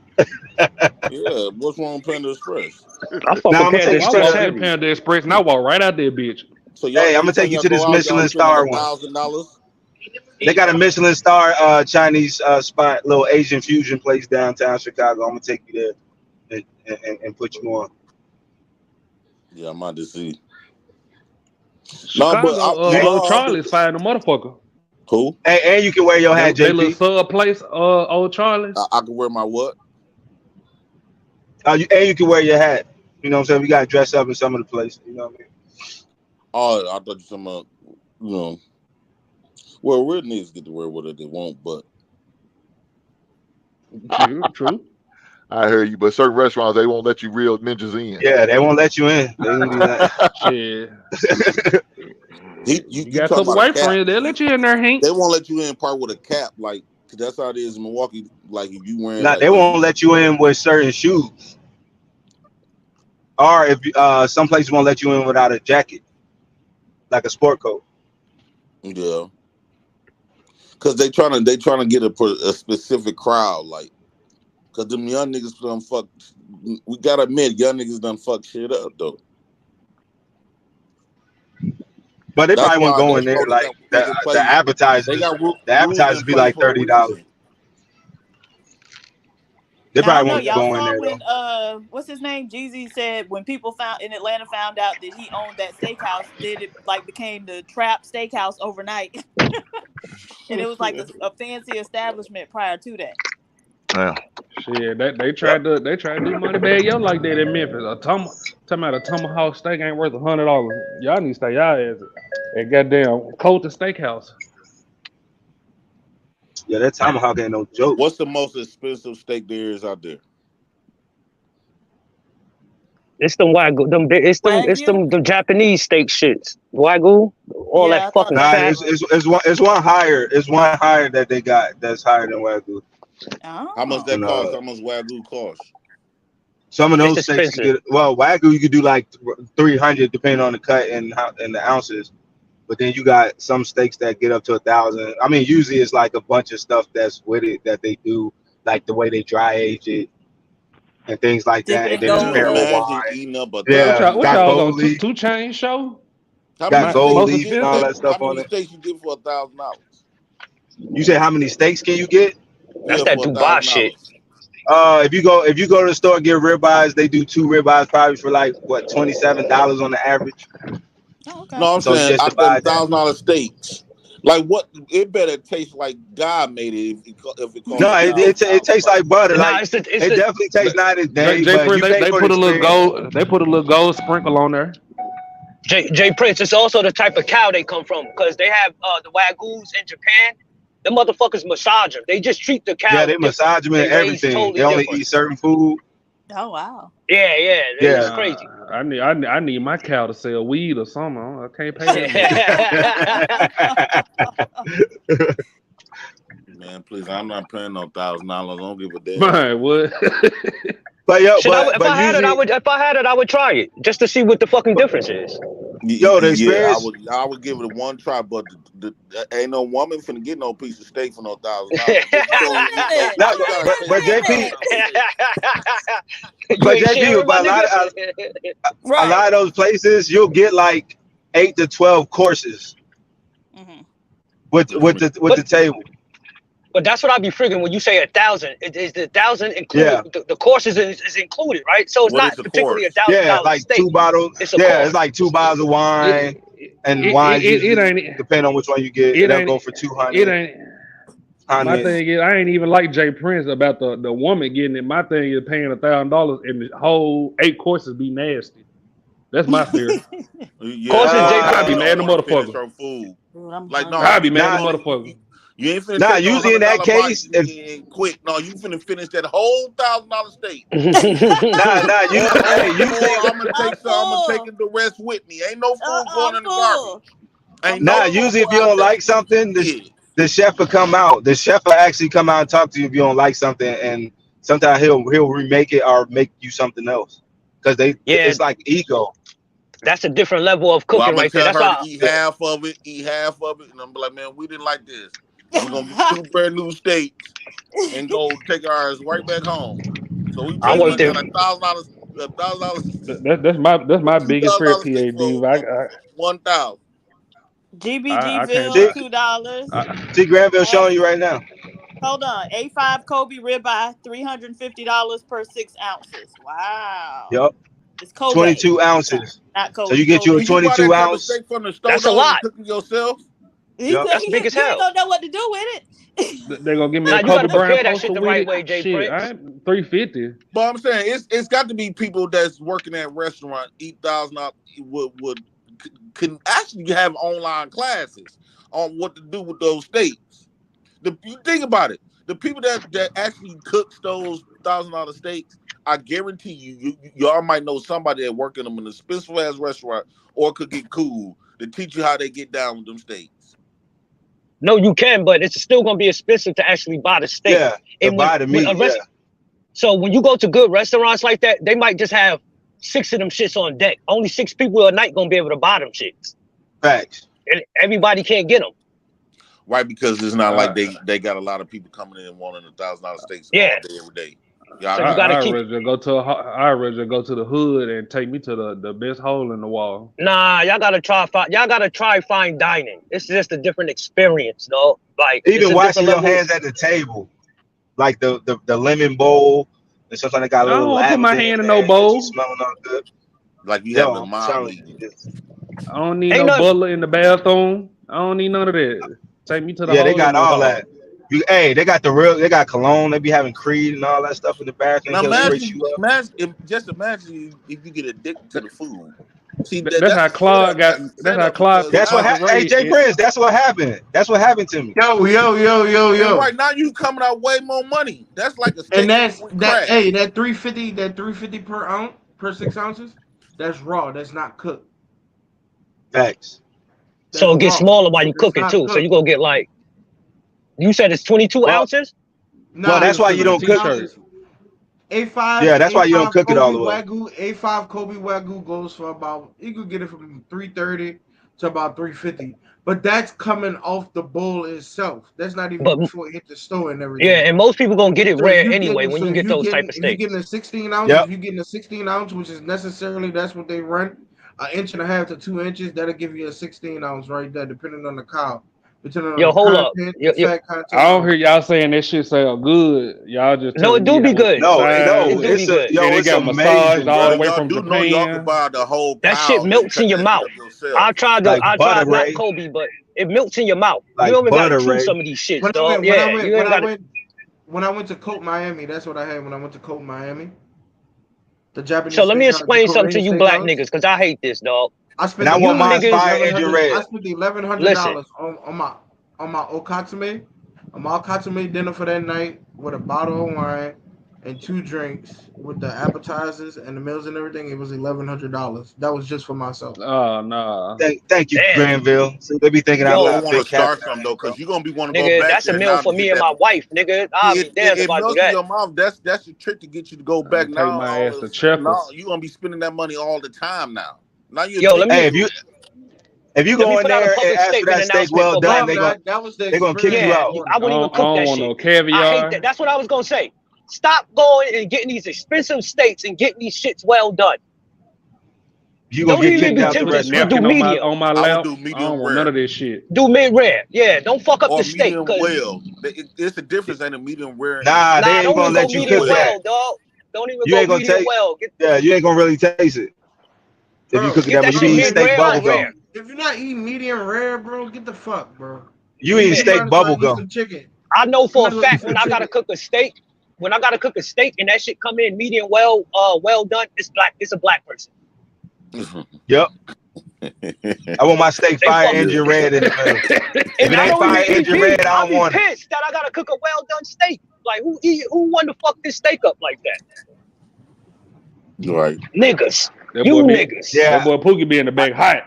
Yeah, what's wrong with Panda Express? I fuck Now with I'm gonna Panda take Well, you I to Express walk the. in heavy. Panda Express and I walk right out there, bitch. So y'all Hey, I'm every gonna take time you y'all to this go out, y'all Michelin spend like star one. $1,000. They got a Michelin star Chinese spot, little Asian fusion place downtown Chicago. I'm gonna take you there and put you on. Yeah, I'm out to see. No, but Chicago, you know old how I do. Charlie's fine the motherfucker. Who? And you can wear your hat, They little JP. sub place, old Charlie's. I can wear my what? And you can wear your hat. You know what I'm saying? We gotta dress up in some of the places. You know what I mean? Oh, I thought you talking about, you know. Well, real niggas get to wear whatever they want, but True. I heard you, but certain restaurants they won't let you real ninjas in. Yeah, they won't let you in. They gonna do that. Shit. You you got a talking couple about a white cap? friends, they'll let you in there, Hank. They won't let you in part with a cap, like, cause that's how it is in Milwaukee. Like if you wearing Nah, like they won't let you in with certain shoes. Or if some places won't let you in without a jacket, like a sport coat. yeah, cause they trying to get a specific crowd, like, cause them young niggas done fuck. We gotta admit, young niggas done fuck shit up though. But they That's probably won't why go they in there got like rules in the place. They advertisers. got The rules advertisers in be place like for a $30. reason. They Now I don't probably know. won't Y'all go in saw there though. when what's his name? Jeezy said when people found in Atlanta found out that he owned that steakhouse, then it like became the Trap Steakhouse overnight. And it was like a fancy establishment prior to that. Yeah. Shit, they tried to do money bag yo like that in Memphis. Talking about a tomahawk steak ain't worth $100. Y'all need to stay y'all ass at goddamn Colton Steakhouse. Yeah, that tomahawk ain't no joke. What's the most expensive steak there is out there? It's them wagyu, them Japanese steak shits. Wagyu, all that Yeah, I thought fucking that's Nah, what it fat. was. it's one higher. It's one higher that they got that's higher than Wagyu. How much Oh. that And cost? How much Wagyu cost? some of It's those steaks you expensive. get. Well, Wagyu you could do like 300 depending on the cut and the ounces. But then you got some steaks that get up to 1,000. I mean, usually it's like a bunch of stuff that's with it that they do, like the way they dry age it and things like Dip that. it And in then Can it's you gold paired with leaf. imagine wine. eating up What Yeah, y'all got was gold on leaf, two chain show? How many got gold steaks you Most leaf and get all though? that expensive. How stuff on many it. steaks you get for $1,000? You say how many steaks can you get? That's Yeah, that for Dubai shit. $1,000. If you go to the store and get ribeyes, they do 2 ribeyes probably for like what $27 on the average. Oh, okay. No, I'm So you saying just out them divide that. $1,000 steaks. Like what? It better taste like God made it if it costs No, it $1,000. tastes like butter. Nah, Like it's it the definitely tastes night and day, J but Prince, you pay they for the put a little experience. gold. They put a little gold sprinkle on there. J Prince. It's also the type of cow they come from because they have the wagyus in Japan. The motherfuckers massage them. They just treat the Yeah, cows they different. massage them and They raise everything. They totally only different. eat certain food. Oh wow. Yeah, it's Yeah. crazy. I need my cow to sell weed or something. I can't pay that much. Man, please, I'm not paying no $1,000. I don't give a damn. Man, what? But If I had it, usually I would try it just to see what the fucking difference is. Yo, the Yeah, experience. I would give it a one try, but ain't no woman finna get no piece of steak for no $1,000. You don't eat no. No, You gotta but pay but for JP, You but ain't JP, sharing, my but nigga. a lot of those places, you'll get like 8 to 12 courses with What you mean? the table. But that's what I be figuring when you say 1,000. Is the 1,000 included? Yeah, The courses is included, right? So it's What not is the particularly course? yeah, $1,000 like steak. 2 bottles. It's a Yeah, it's course. like 2 bottles of wine, and wines It usually ain't depending on which one you get, it they'll ain't go for it 200. ain't. My 100. thing is, I ain't even like Jay Prince about the woman getting it. My thing is paying $1,000 and the whole 8 courses be nasty. That's my fear. Yeah, Courses, J. I'd sometimes be you Prince. mad don't at the want to finish motherfucker. her food. Dude, I'm Like, no, hungry. I'd you be mad ain't at the Nah, gonna. motherfucker. You ain't finna nah. take no Usually in that $100 bite case, if and quick. No, you finna finish that whole $1,000 steak. nah, Or usually, hey, usually, I'm gonna I'm take some. I'm gonna take full. the rest with me. Ain't no food going I'm in the garbage. full. Ain't I'm no nah, full. usually if food you out don't there like for you to something, get. the chef will come out. The chef will actually come out and talk to you if you don't like something, and sometimes he'll remake it or make you something else because Yeah, it's like ego. that's a different level of Well, cooking I'm gonna right there. tell That's her why. to eat Yeah, half of it, and I'm like, man, we didn't like this. We're gonna get 2 brand new steaks and go take ours right back home. So we I pay worked money there. on $1,000, That's my two biggest thousand fear, dollars steak PAD. for 1,000. GBG I can't. Ville, see, $2. see, Granville showing A, you right now. hold on. A5 Kobe ribeye, $350 per 6 ounces. Wow. Yup, It's Kobe. 22 I'm sorry. ounces. Not So you Kobe. get you a Can Kobe. you buy that 22 type of ounce. steak from the store That's a though and lot. cook it yourself? He Yup. said That's big as you ain't hell. gonna know what to do with it. They're gonna give me Now a you got Kobe to Bryant prepare that poster shit the with right it. way, Jay Shit, I Prince. ain't 350. But I'm saying it's got to be people that's working at restaurant eat $1,000 would can actually have online classes on what to do with those steaks. You think about it. The people that actually cooks those $1,000 steaks, I guarantee y'all might know somebody that work in them in a expensive ass restaurant or could get cool to teach you how they get down with them steaks. No, you can, but it's still gonna be expensive to actually buy the steak. Yeah, to And when buy the when meat. a Yeah, rest, so when you go to good restaurants like that, they might just have 6 of them shits on deck. Only 6 people a night gonna be able to buy them shits, facts. and everybody can't get them. Right, because it's not like Uh, they got a lot of people coming in wanting $1,000 steaks Yeah, all day, every day. Y'all so you got gotta I keep. rather go to I rather go to the hood and take me to the best hole in the wall. Nah, y'all gotta try fine dining. It's just a different experience, though. Like it's Even a washing different your level. hands at the table, like the lemon bowl, and sometimes they got a I don't little want to put my lavender in hand in no there, get you bowl. smelling all good. like you Yo, having a I'm mob telling meeting. you, I don't need Ain't no nothing. butler in the bathroom. I don't need none of that. Take me to the yeah, they hole in got the all that. wall. They got they got cologne. They be having Creed and all that stuff in the bathroom. Now He'll spritz you up. just imagine if you get addicted to the food. See That's that's how a setup. Claude got. That's a That's how setup Claude because picked That's what now happened. Hey, Desiree. Jay Prince, that's what happened. That's what happened to me. and Yo. right now you coming out way more money. That's like a And steak that's with that. crack. Hey, that 350 per ounce per 6 ounces. That's raw. That's not cooked. Facts. That's So it gets raw. smaller while you That's cooking not too. So cooked. you gonna get like you said it's 22 Well, ounces. well, Nah, Send that's it why to you me in a don't 22 cook it. t-shirt. ounces. A5 Yeah, that's why you don't A5 cook it all Kobe the way. Wagyu A5 Kobe Wagyu goes for about you could get it from 330 to about 350. But that's coming off the bowl itself. That's not even But before it hit the store and yeah, everything. and most people gonna get it So if rare you anyway getting when so you if get you those type getting of if you getting steaks. a 16 ounce, Yep. if you getting a 16 ounce, which is necessarily that's what they run, 1.5 to 2 inches, that'll give you a 16 ounce right there, depending on the cow, depending on Yo, the hold up. content, the fat I content, don't all hear that. y'all saying that shit sound good. Y'all just No, it telling do me be how good. the No, size It no, do and be good. it it's got massaged amazing, all the bro. But way y'all from do know y'all could Japan. buy the whole That shit pound and melts in cut your that shit mouth. up yourself. Like I tried butter, black Ray. Kobe, but it melts in your mouth. You Like don't even gotta butter, chew Ray. some of these shits, When I dog. went when I Yeah, went you when ain't I gotta. went when I went to Coke Miami, that's what I had when I went to Coke Miami. The So Japanese let me steakhouse, the explain something to Korean you black steakhouse. niggas, cause I hate this, dog. I And spent I the You want mine niggas, fire engine I red. spent the eleven hundred listen. dollars on my okatsume, dinner for that night with a bottle of wine and 2 drinks with the appetizers and the meals and everything. It was $1,100. That was just for myself. Oh no. Thank you, Damn, Granville. So they be thinking You I yo, gonna got want to big start cabin something out though, here, bro. because you're gonna be want to go nigga, back that's a there meal now for to me get and that. my wife, nigga. I'll See, be damned it if I do melts in that. your mouth. That's the trick to get you to go I back now. take my ass All to this now Checkers. you gonna be spending that money all the time now. Now you're Yo, let addicted me Hey, to it. If you Let me go in put out a there and public ask for statement that steak announcement well for done, black No, people. that was the they're gonna kick you experience. Yeah, out. I wouldn't even I cook don't that want shit. no I hate that. caviar. That's what I was gonna say. Stop going and getting these expensive steaks and getting these shits well done. You gonna Don't get even kicked be out the Put a tempted to do restaurant. napkin medium. on my I would lap. do I don't medium want none rare of this shit. Do mid rare. Yeah, don't fuck up or the steak, medium cause well. It's the difference in a medium rare and a Nah, they nah, ain't don't gonna even go let you medium cook well. that. well, dog. Don't even You go ain't gonna medium take. well. Yeah, you ain't gonna really taste it if you Bro, cook it Get that that much. You shit be eating bro, mid if you're steak rare not on bubble gum. rare. eating, if you're not eating medium rare, bro, get the fuck, bro. You You eating you steak might as well bubble eat gum. some chicken. I know You for might a as well eat fact some when I gotta chicken. cook a steak, and that shit come in medium well, well done, it's black. It's a black person. Yep. I want my steak They fire fuck, engine red in the middle. If and it not ain't only fire the engine EP, red, I I'll don't be want it. pissed that I gotta cook a well done steak. Like who wanted to fuck this steak up like that? Right. Niggas, That you boy be niggas. that Yeah, boy Pookie be in the back hot.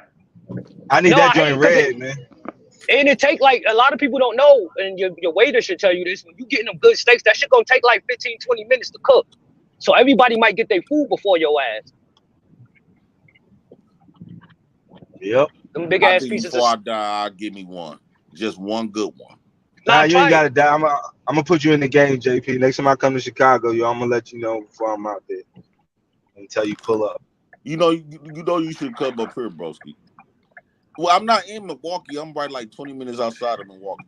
I need No, that I hate joint it because red, man. it take like a lot of people don't know, and your waiter should tell you this. When you getting them good steaks, that shit gonna take like 15, 20 minutes to cook. So everybody might get their food before your ass. Yep. Them big I ass think pieces of before I die, I'll give me one. Just one good one. Nah, nah, you ain't try it. gotta die. I'm gonna put you in the game, JP. Next time I come to Chicago, yo, I'm gonna let you know before I'm out there until you pull up. You know you should come up here, broski. Well, I'm not in Milwaukee. I'm right like 20 minutes outside of Milwaukee.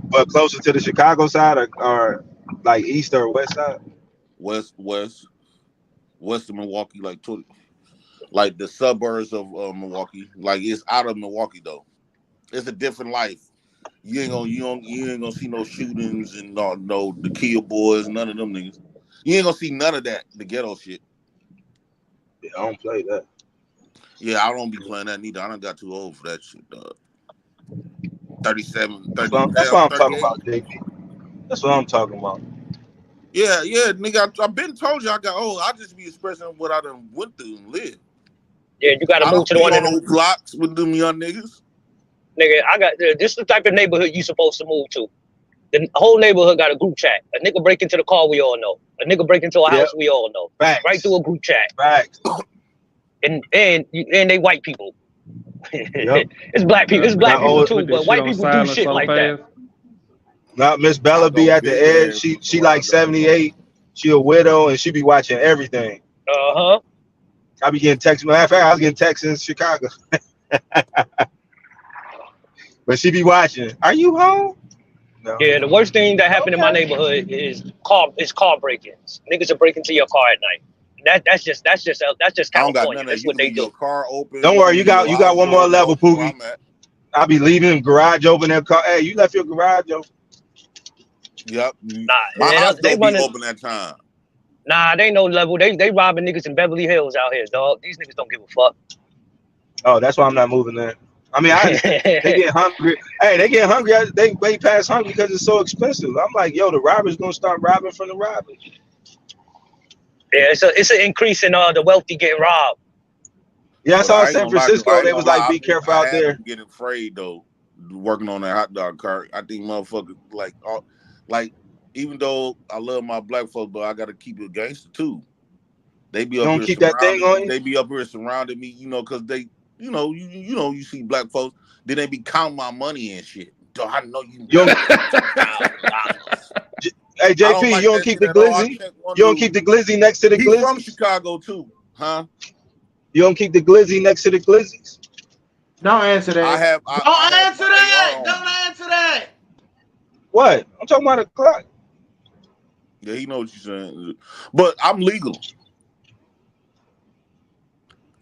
But closer to the Chicago side or like east or west side? West of Milwaukee, like 20, like the suburbs of Milwaukee. Like it's out of Milwaukee though. It's a different life. You ain't gonna see no shootings and no the kill boys, none of them niggas. You ain't gonna see none of that, the ghetto shit. Yeah, I don't play that. Yeah, I don't be playing that neither. I done got too old for that shit, dog. 37, That's 30, what, that's damn, what I'm talking 38. about, JP. That's what I'm talking about. Yeah, nigga. I've been told you I got old. I just be expressing what I done went through and lived. Yeah, you gotta I move don't to the be one on in no blocks with them young niggas. nigga. I got this is the type of neighborhood you supposed to move to. The whole neighborhood got a group chat. A nigga break into the car, we all know. A nigga break into a Yep. house, we all know. Facts. Right through a group chat. Facts. And they white people. Yep. It's black people. It's black Not people old. too, Put this but shit white on people do silent shit so like that. fast. Not Miss I Bella be know at the big edge. ass She people like around there. 78. She a widow and she be watching everything. Uh-huh. I be getting texts. Matter of fact, I was getting texts in Chicago. But she be watching. Are you home? No. Yeah, the worst thing that happened in my Okay. neighborhood is car break-ins. Niggas are breaking into your car at night. That's just I don't got California. none of that. That's You what can they leave do. your car open. Don't You worry, can leave your you house got one more doors level, open where Pookie. I'm at. I be leaving the garage open that car. Hey, you left your garage open. Yep. Nah, My house they don't be running. open that time. Nah, they no level. They robbing niggas in Beverly Hills out here, dog. These niggas don't give a fuck. Oh, that's why I'm not moving there. I mean, I understand. They get hungry. Hey, they get hungry. They way past hungry because it's so expensive. I'm like, yo, the robbers gonna start robbing from the robbers. Yeah, it's an increase in the wealthy getting robbed. Yeah, I But saw in I ain't San gonna lie. Francisco. They was like, be careful I out have there. been getting afraid though, working on that hot dog cart. I think motherfuckers like even though I love my black folks, but I gotta keep it gangster too. They be You up don't here keep that thing on you. They be up here surrounding me, cause they, you see black folks. Then they be counting my money and shit. So I know you got $1,000. Hey, I don't JP, like you don't that keep shit the at all. I glizzy. checked one You don't dude. keep the glizzy next to the He from glizzies. Chicago too, huh? You don't keep the glizzy next to the glizzies. Don't answer that. I have Don't answer my that. AR on Don't me. answer that. What? I'm talking about a clock. Yeah, he knows what you're saying. But I'm legal.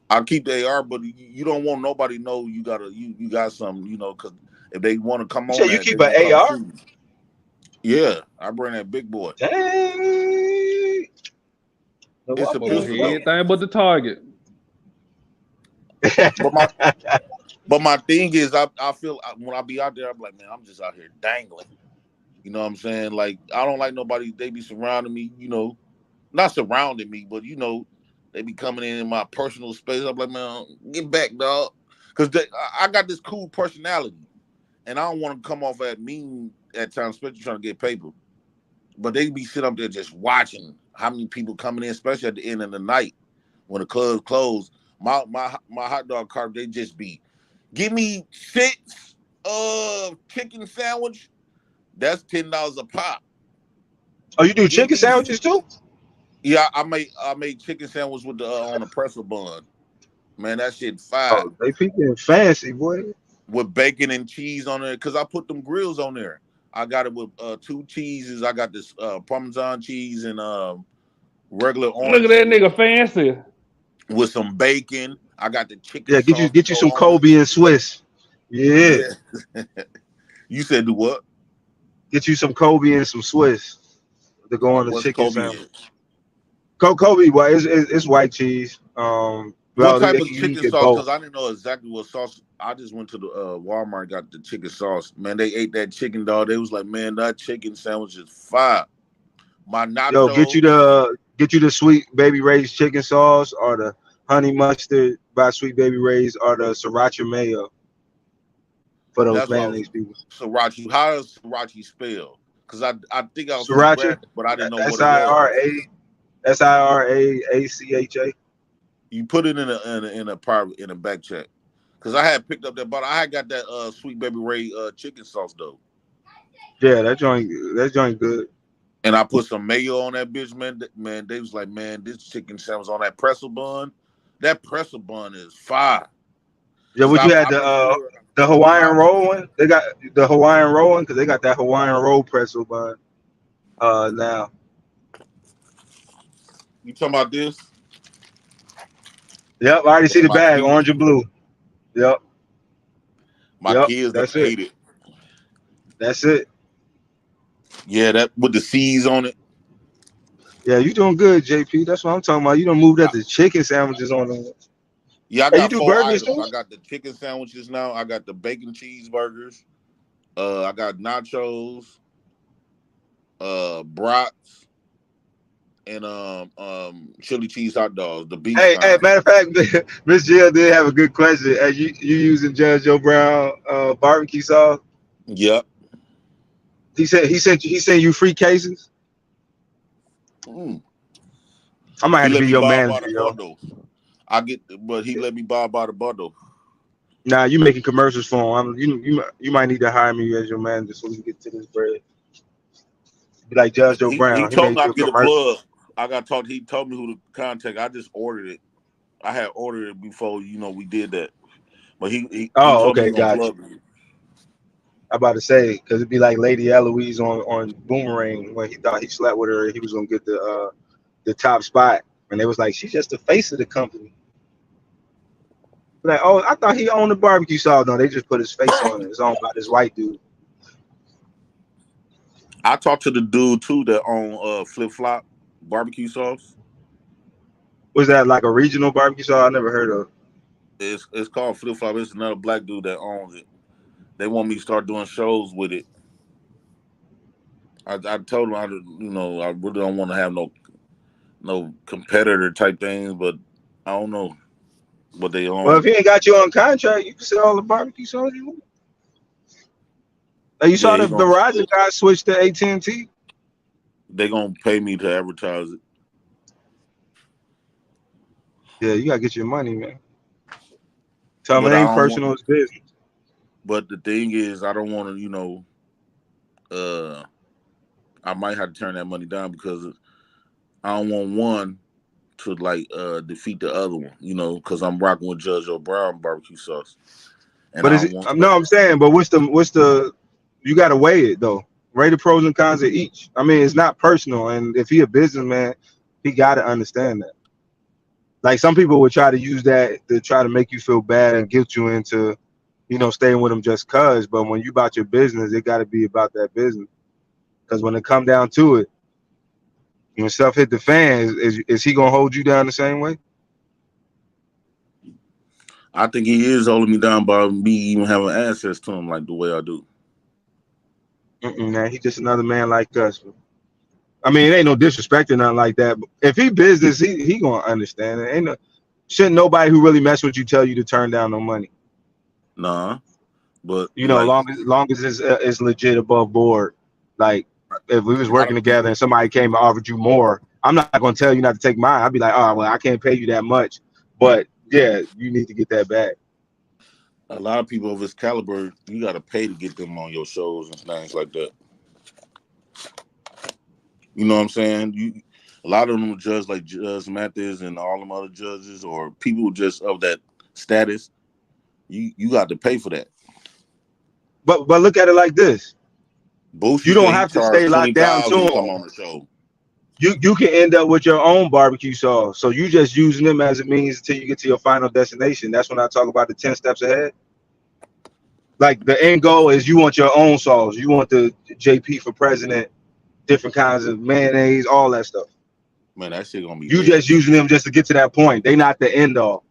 I keep the AR, but you don't want nobody to know you got something, because if they want to come You on said you that, they keep gonna an come AR? see me. Yeah, I bring that big boy. Dang. It's a Boy, pistol though. anything but the target. But my thing is, I feel when I be out there, I'm like, man, I'm just out here dangling. You know what I'm saying? Like, I don't like nobody. They be surrounding me, not surrounding me, but they be coming in my personal space. I'm like, man, get back, dog, because I got this cool personality, and I don't want to come off as mean at times, especially trying to get paper. But they be sitting up there just watching how many people coming in, especially at the end of the night when the club closed. My hot dog cart, they just be, give me 6 chicken sandwich. That's $10 a pop. Oh, you do Give chicken me, sandwiches too? yeah, I make chicken sandwich with the on a pretzel bun. Man, that shit fire. Oh, they getting fancy, boy. With bacon and cheese on there, cause I put them grills on there. I got it with 2 cheeses. I got this Parmesan cheese and regular Look at orange that cheese nigga fancy. with some bacon. I got the chicken Yeah, sauce to get you go some on it. Kobe and Swiss. Yeah, Yeah. You said do what? get you some Kobe and some Swiss to go on the What's chicken Kobe sandwich. is? Kobe, well, it's white cheese. What Well, type of you can chicken get sauce? both. Because I didn't know exactly what sauce. I just went to the Walmart, got the chicken sauce. Man, they ate that chicken, dog. They was like, man, that chicken sandwich is fire. My Yo, nachos. get you the Sweet Baby Ray's chicken sauce or the honey mustard by Sweet Baby Ray's or the sriracha mayo for those That's what I was. mayonnaise people. Sriracha. How does sriracha spell? Because I think I was finna Sriracha, grab it, but I didn't know what S it I was. R A S I R A A C H A. You put it in a private in a back check. Because I had picked up that bottle. I had got that Sweet Baby Ray chicken sauce though. Yeah, that joint good. And I put some mayo on that bitch, man. Man, they was like, man, this chicken sandwich on that pretzel bun. That pretzel bun is fire. Yeah, Cause what you had I make sure, the Hawaiian huh? roll one? They got the Hawaiian roll one because they got that Hawaiian roll pretzel bun. Now. You talking about this? Yep, I already see That the my bag, kids, orange and blue. Yep, my kids done that's it. ate it. That's it. Yeah, that with the C's on it. Yeah, you doing good, JP. That's what I'm talking about. You don't move that I, to chicken sandwiches on them. yeah, I Hey, you got do 4 burgers items. too? I got the chicken sandwiches now. I got the bacon cheeseburgers. I got nachos, brats, and chili cheese hot dogs, the beef Hey, kind. matter of fact, Miss Jill did have a good question. Hey, you using Judge Joe Brown barbecue sauce? Yep. He sent you free cases. Mm. I might He have to let be me your buy by manager, the yo. bundle. But he let me buy by the bundle. Nah, you making commercials for him. You might need to hire me as your manager so we can get to this bread. Be like Judge Joe He Brown. He told me made I you a could get a commercial. plug. I got talked. He told me who to contact. I just ordered it. I had ordered it before we did that. But he Oh, told me he okay, gonna gotcha. plug me. I'm about to say because it'd be like Lady Eloise on Boomerang when he thought he slept with her, he was gonna get the top spot, and they was like, she's just the face of the company. Like, oh, I thought he owned the barbecue sauce. No, they just put his face on it. It's owned by this white dude. I talked to the dude too that own Flip Flop barbecue sauce. Was that like a regional barbecue sauce? I never heard of. It's called Flip Flop. It's another black dude that owns it. They want me to start doing shows with it. I told him I really don't want to have no competitor type things, but I don't know what they Well, if own. he ain't got you on contract, you can sell all the barbecue sauce you want. Hey, you Yeah, saw the Verizon guy switch to AT&T? they gonna pay me to advertise it. Yeah, you gotta get your money, man. Tell them But it I ain't don't want. personal, it's business. But the thing is, I don't want to. I might have to turn that money down because I don't want one to defeat the other one. Because I'm rocking with Judge O'Brien barbecue sauce, and But I is don't it? want. No, I'm saying, but what's the? You got to weigh it though. Weigh the pros and cons of each. I mean, it's not personal, and if he a businessman, he got to understand that. Like some people would try to use that to try to make you feel bad and guilt you into, staying with him just cause. But when you about your business, it got to be about that business. Because when it come down to it, when stuff hit the fan, is he gonna hold you down the same way? I think he is holding me down by me even having access to him like the way I do. Man, he just another man like us. I mean, it ain't no disrespect or nothing like that. But if he business, he gonna understand it. Shouldn't nobody who really mess with you tell you to turn down no money. Nah, but Long as it's legit above board. Like if we was I working don't. together and somebody came and offered you more, I'm not gonna tell you not to take mine. I'd be like, oh well, I can't pay you that much, but Yeah, you need to get that back. A lot of people of this caliber, you got to pay to get them on your shows and things like that. You know what I'm saying? A lot of them judge like Judge Mathis and all them other judges or people just of that status. You got to pay for that. But look at it like this: you Boosie don't said he have to stay charged locked down to 20,000 to come them. on the show. You can end up with your own barbecue sauce. So you just using them as a means until you get to your final destination. That's when I talk about the 10 steps ahead. Like the end goal is you want your own sauce. You want the JP for president, different kinds of mayonnaise, all that stuff. Man, that shit gonna be You lit. just using them just to get to that point. They not the end all.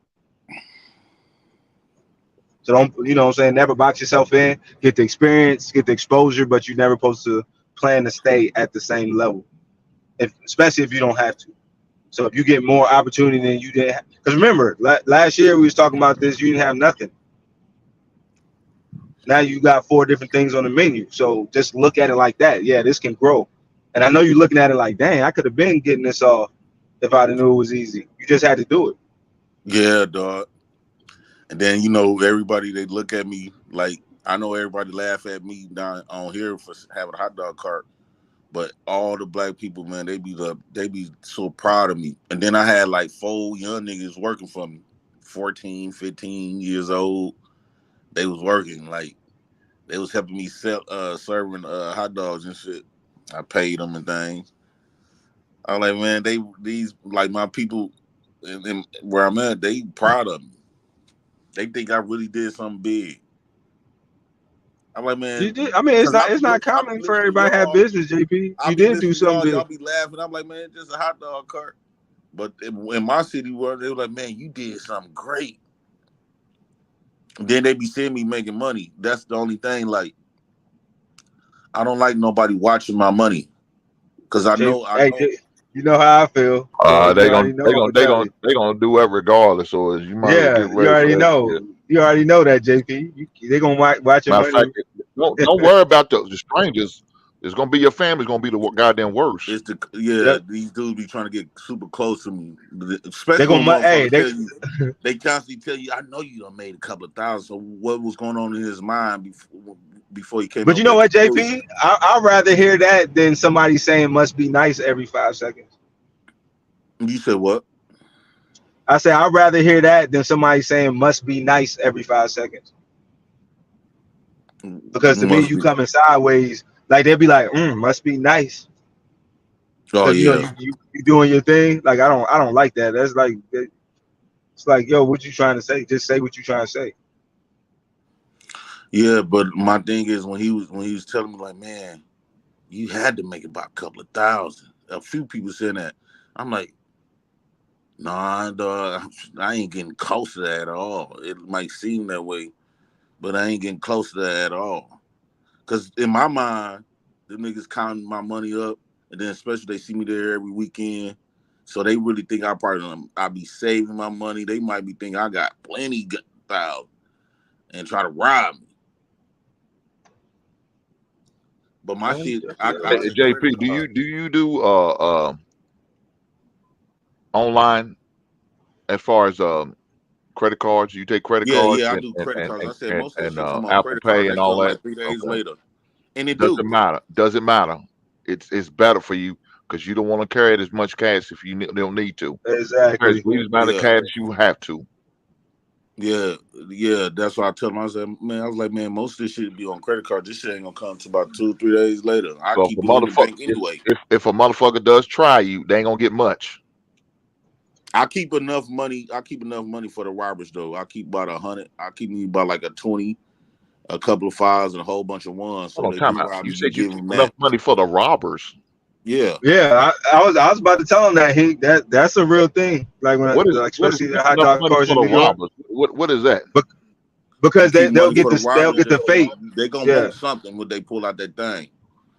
So don't, you know what I'm saying, never box yourself in, get the experience, get the exposure, but you never supposed to plan to stay at the same level. Especially if you don't have to. So if you get more opportunity than you didn't, because remember, last year we was talking about this, you didn't have nothing. Now you got 4 different things on the menu. So just look at it like that. Yeah, this can grow. And I know you're looking at it like, dang, I could have been getting this off if I knew it was easy. You just had to do it. Yeah, dog. And then everybody they look at me like I know everybody laugh at me down on here for having a hot dog cart, but all the black people, man, they be so proud of me. And then I had like 4 young niggas working for me, 14, 15 years old. They was working like they was helping me serving hot dogs and shit. I paid them and things. I was like, man, these like my people and where I'm at, they proud of me. They think I really did something big. I'm like, You man, did. I mean, because it's not I be common for listening to everybody to have y'all. business, JP. I You be did do listening to y'all. something. Y'all be laughing. I'm like, man, just a hot dog cart. But in my city, where they were like, man, you did something great. Then they be seeing me making money. That's the only thing. Like, I don't like nobody watching my money because I JP, know. hey, you know how I feel. So They you gonna already know they I'm gonna gonna they tell gonna you. they gonna do it regardless. So you might as well Yeah, get ready for that shit. You already know that, JP. They gonna watch your Matter of fact, money. don't worry about the strangers. It's gonna be your family. It's gonna be the goddamn worst. It's Yep. these dudes be trying to get super close to me, They especially when gonna hey motherfuckers they. tell you. They constantly tell you, I know you done made a couple of thousand. So what was going on in his mind before he came But up you with know that what, conclusion? JP? I'd rather hear that than somebody saying must be nice every 5 seconds. You said what? I say I'd rather hear that than somebody saying must be nice every 5 seconds. Because to me, Must you be. coming sideways, like they'd be like, must be nice. Oh Because yeah, you doing your thing. Like I don't like that. That's like it's like, yo, what you trying to say? Just say what you trying to say. yeah. But my thing is when he was telling me like, man, you had to make about a couple of thousand. A few people saying that. I'm like, nah, dog, I ain't getting close to that at all. It might seem that way, but I ain't getting close to that at all. Cause in my mind, the niggas counting my money up, and then especially they see me there every weekend, so they really think I be saving my money. They might be thinking I got plenty thousand and try to rob me. But my shit, I Hey, take credit JP, do card. you do online as far as credit cards? You take credit Yeah, cards yeah, I and do and credit and cards. I and, said and, most of that and shit come on Apple credit card. Pay They and all come that? like 3 days Okay. later, and it do. Doesn't matter. Doesn't matter. It's better for you because you don't want to carry as much cash if you don't need to. Carry as Exactly. least amount of Yeah. cash you have to. Yeah, yeah, that's why I tell them. I said, man, I was like, man, most of this shit be on credit card. This shit ain't gonna come to about 2, 3 days later. I So if keep a it in the motherfucker bank anyway. if a motherfucker does try you, they ain't gonna get much. I keep enough money. I keep enough money for the robbers though. I keep about 100. I keep me about like a 20, a couple of fives, and a whole bunch of ones. So Hold on, they time do out. rob You me. You said you give keep them enough that. money for the robbers. Yeah. Yeah, I was about to tell him that that's a real thing. Like like What is especially the keep hot enough dog money cars for in the New York. robbers? What is that? But You because keep they'll money get for the they'll robbers. get the fake. They gonna Yeah. want something when they pull out that thing.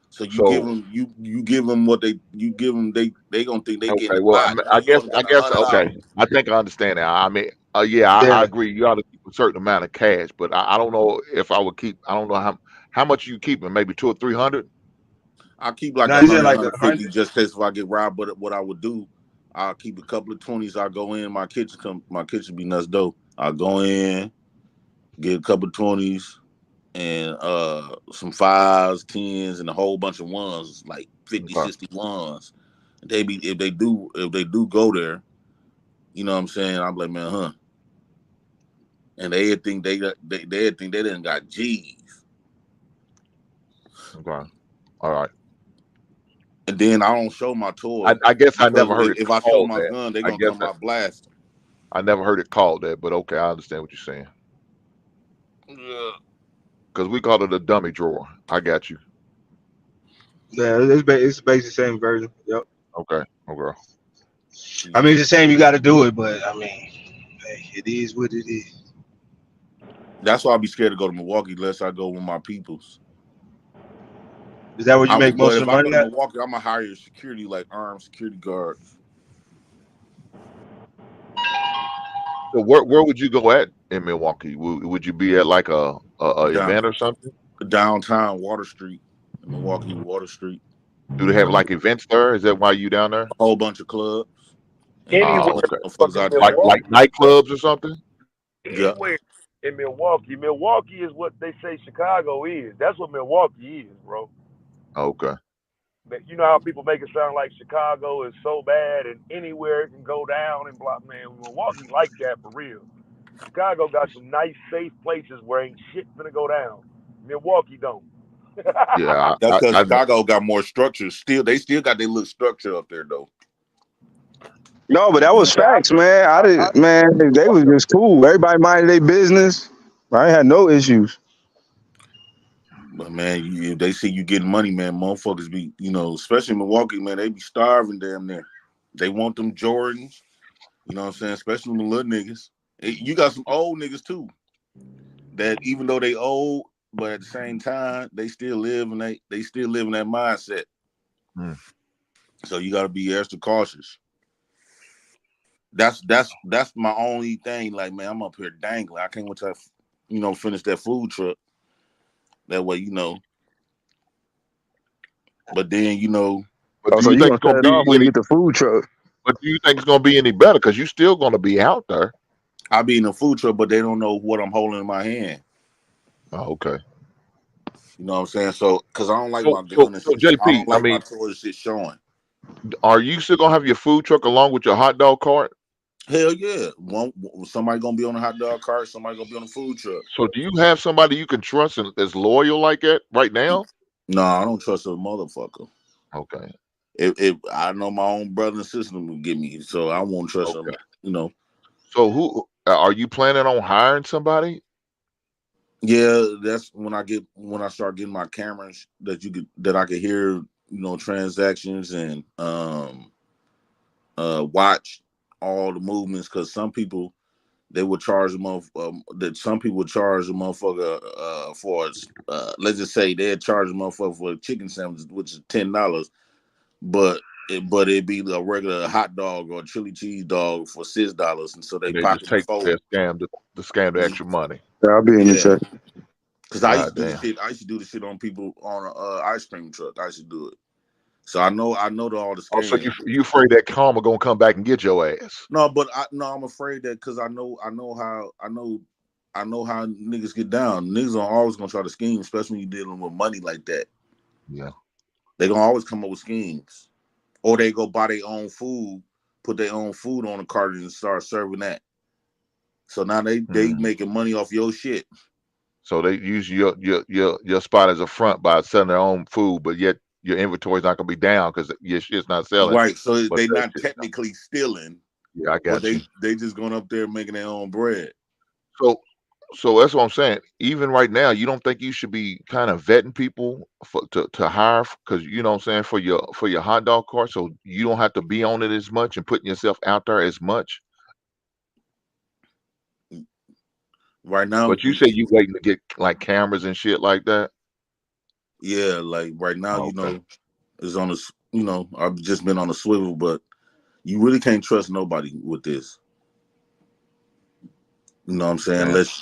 So you give So them you give them what you give them. They gonna think they getting okay, a well lot. I Man, you guess only I got guess okay. $100. I think I understand that. I mean, yeah, I Yeah. agree. You ought to keep a certain amount of cash, but I don't know if I would keep. I don't know how much you keeping. Maybe 200 or 300. I keep like Now a you said hundred, like hundred 100. fifty just in case if I get robbed. But what I would do, I'll keep a couple of 20s. I'll go in my kitchen. My kitchen be nuts dope. I'll go in, get a couple of 20s and some 5s, 10s, and a whole bunch of ones, like 50, Okay. 60 ones. If they do go there, you know what I'm saying? I'm like, man, huh? And they think they didn't got G's. Okay. All right. And then I don't show my toy I guess I because never heard it if I show called my that. gun, they're I gonna guess come out blasting. I never heard it called that, but okay, I understand what you're saying. Yeah. Because we call it a dummy drawer. I got you. Yeah, it's basically the same version. Yep. Okay. Okay. I mean, it's the same. You got to do it, but I mean, hey, it is what it is. That's why I be scared to go to Milwaukee unless I go with my peoples. Is that where you make most But of if the I go money to at? Milwaukee, I'm gonna hire security, like armed security guards. So where would you go at in Milwaukee? Would you be at like a Down event or something? downtown Water Street, Milwaukee Water Street. Do they have like events there? Is that why you down there? A whole bunch of clubs. And you Anywhere know, Okay. motherfuckers in out there. Like Milwaukee, nightclubs or something? Yeah. anywhere in Milwaukee. Milwaukee is what they say Chicago is. That's what Milwaukee is, bro. Okay. But you know how people make it sound like Chicago is so bad and anywhere it can go down and blah, man. Milwaukee like that for real. Chicago got some nice, safe places where ain't shit gonna go down. Milwaukee don't. Yeah, That's because I know. Chicago got more structure. They still got their little structure up there though. No, but that was Yeah, facts, man. I Man, they was just cool. Everybody minded their business. I ain't had no issues. But man, if they see you getting money, man, motherfuckers be, especially in Milwaukee, man, they be starving damn near. They want them Jordans, you know what I'm saying? Especially the little niggas. You got some old niggas too. That even though they old, but at the same time, they still live in that mindset. Hmm. So you gotta be extra cautious. That's my only thing. Like, man, I'm up here dangling. I can't wait to, finish that food truck. That way, But then, But Oh, do so you you think gonna it's set gonna it be off when you any? get the food truck? But do you think it's gonna be any better? Because you still gonna be out there. I'll be in the food truck, but they don't know what I'm holding in my hand. Oh, okay. You know what I'm saying? So, because I don't like So my so gun and so shit. I JP, don't I like my mean, toys shit showing. are you still gonna have your food truck along with your hot dog cart? Hell yeah. Somebody gonna be on the hot dog cart, somebody gonna be on the food truck. So do you have somebody you can trust and is loyal like that right now? No, I don't trust a motherfucker. Okay. If I know my own brother and sister will get me, so I won't trust them. Okay. So who are you planning on hiring somebody? Yeah, that's when I start getting my cameras that I could hear, transactions and watch all the movements, because some people they would charge them that some people would charge a motherfucker for let's just say they'd charge a motherfucker for a chicken sandwich, which is $10, but it'd be a regular hot dog or a chili cheese dog for $6, and so they And they just pocket the take four. their scam the extra money. Yeah, I'll be in the Yeah, check. because I used God to do the damn. shit. I used to do the shit on people on a ice cream truck. I used to do it, so I know all the Oh, so you scams. you afraid that karma gonna come back and get your ass? No, but I'm afraid that because I know how niggas get down. Niggas are always gonna try to scheme, especially when you're dealing with money like that. Yeah. They gonna always come up with schemes, or they go buy their own food, put their own food on the cart and start serving that. So now they making money off your shit. So they use your spot as a front by selling their own food, but yet your inventory's not gonna be down because your shit's not selling. Right. So But they that not shit, technically stealing, yeah, I but got you. they just going up there making their own bread. So that's what I'm saying. Even right now, you don't think you should be kind of vetting people to hire because you know what I'm saying for your hot dog cart, so you don't have to be on it as much and putting yourself out there as much. Right now, But you say you waiting to get like cameras and shit like that. yeah, like right now, Okay. it's on I've just been on a swivel, but you really can't trust nobody with this. You know what I'm saying? Damn. Unless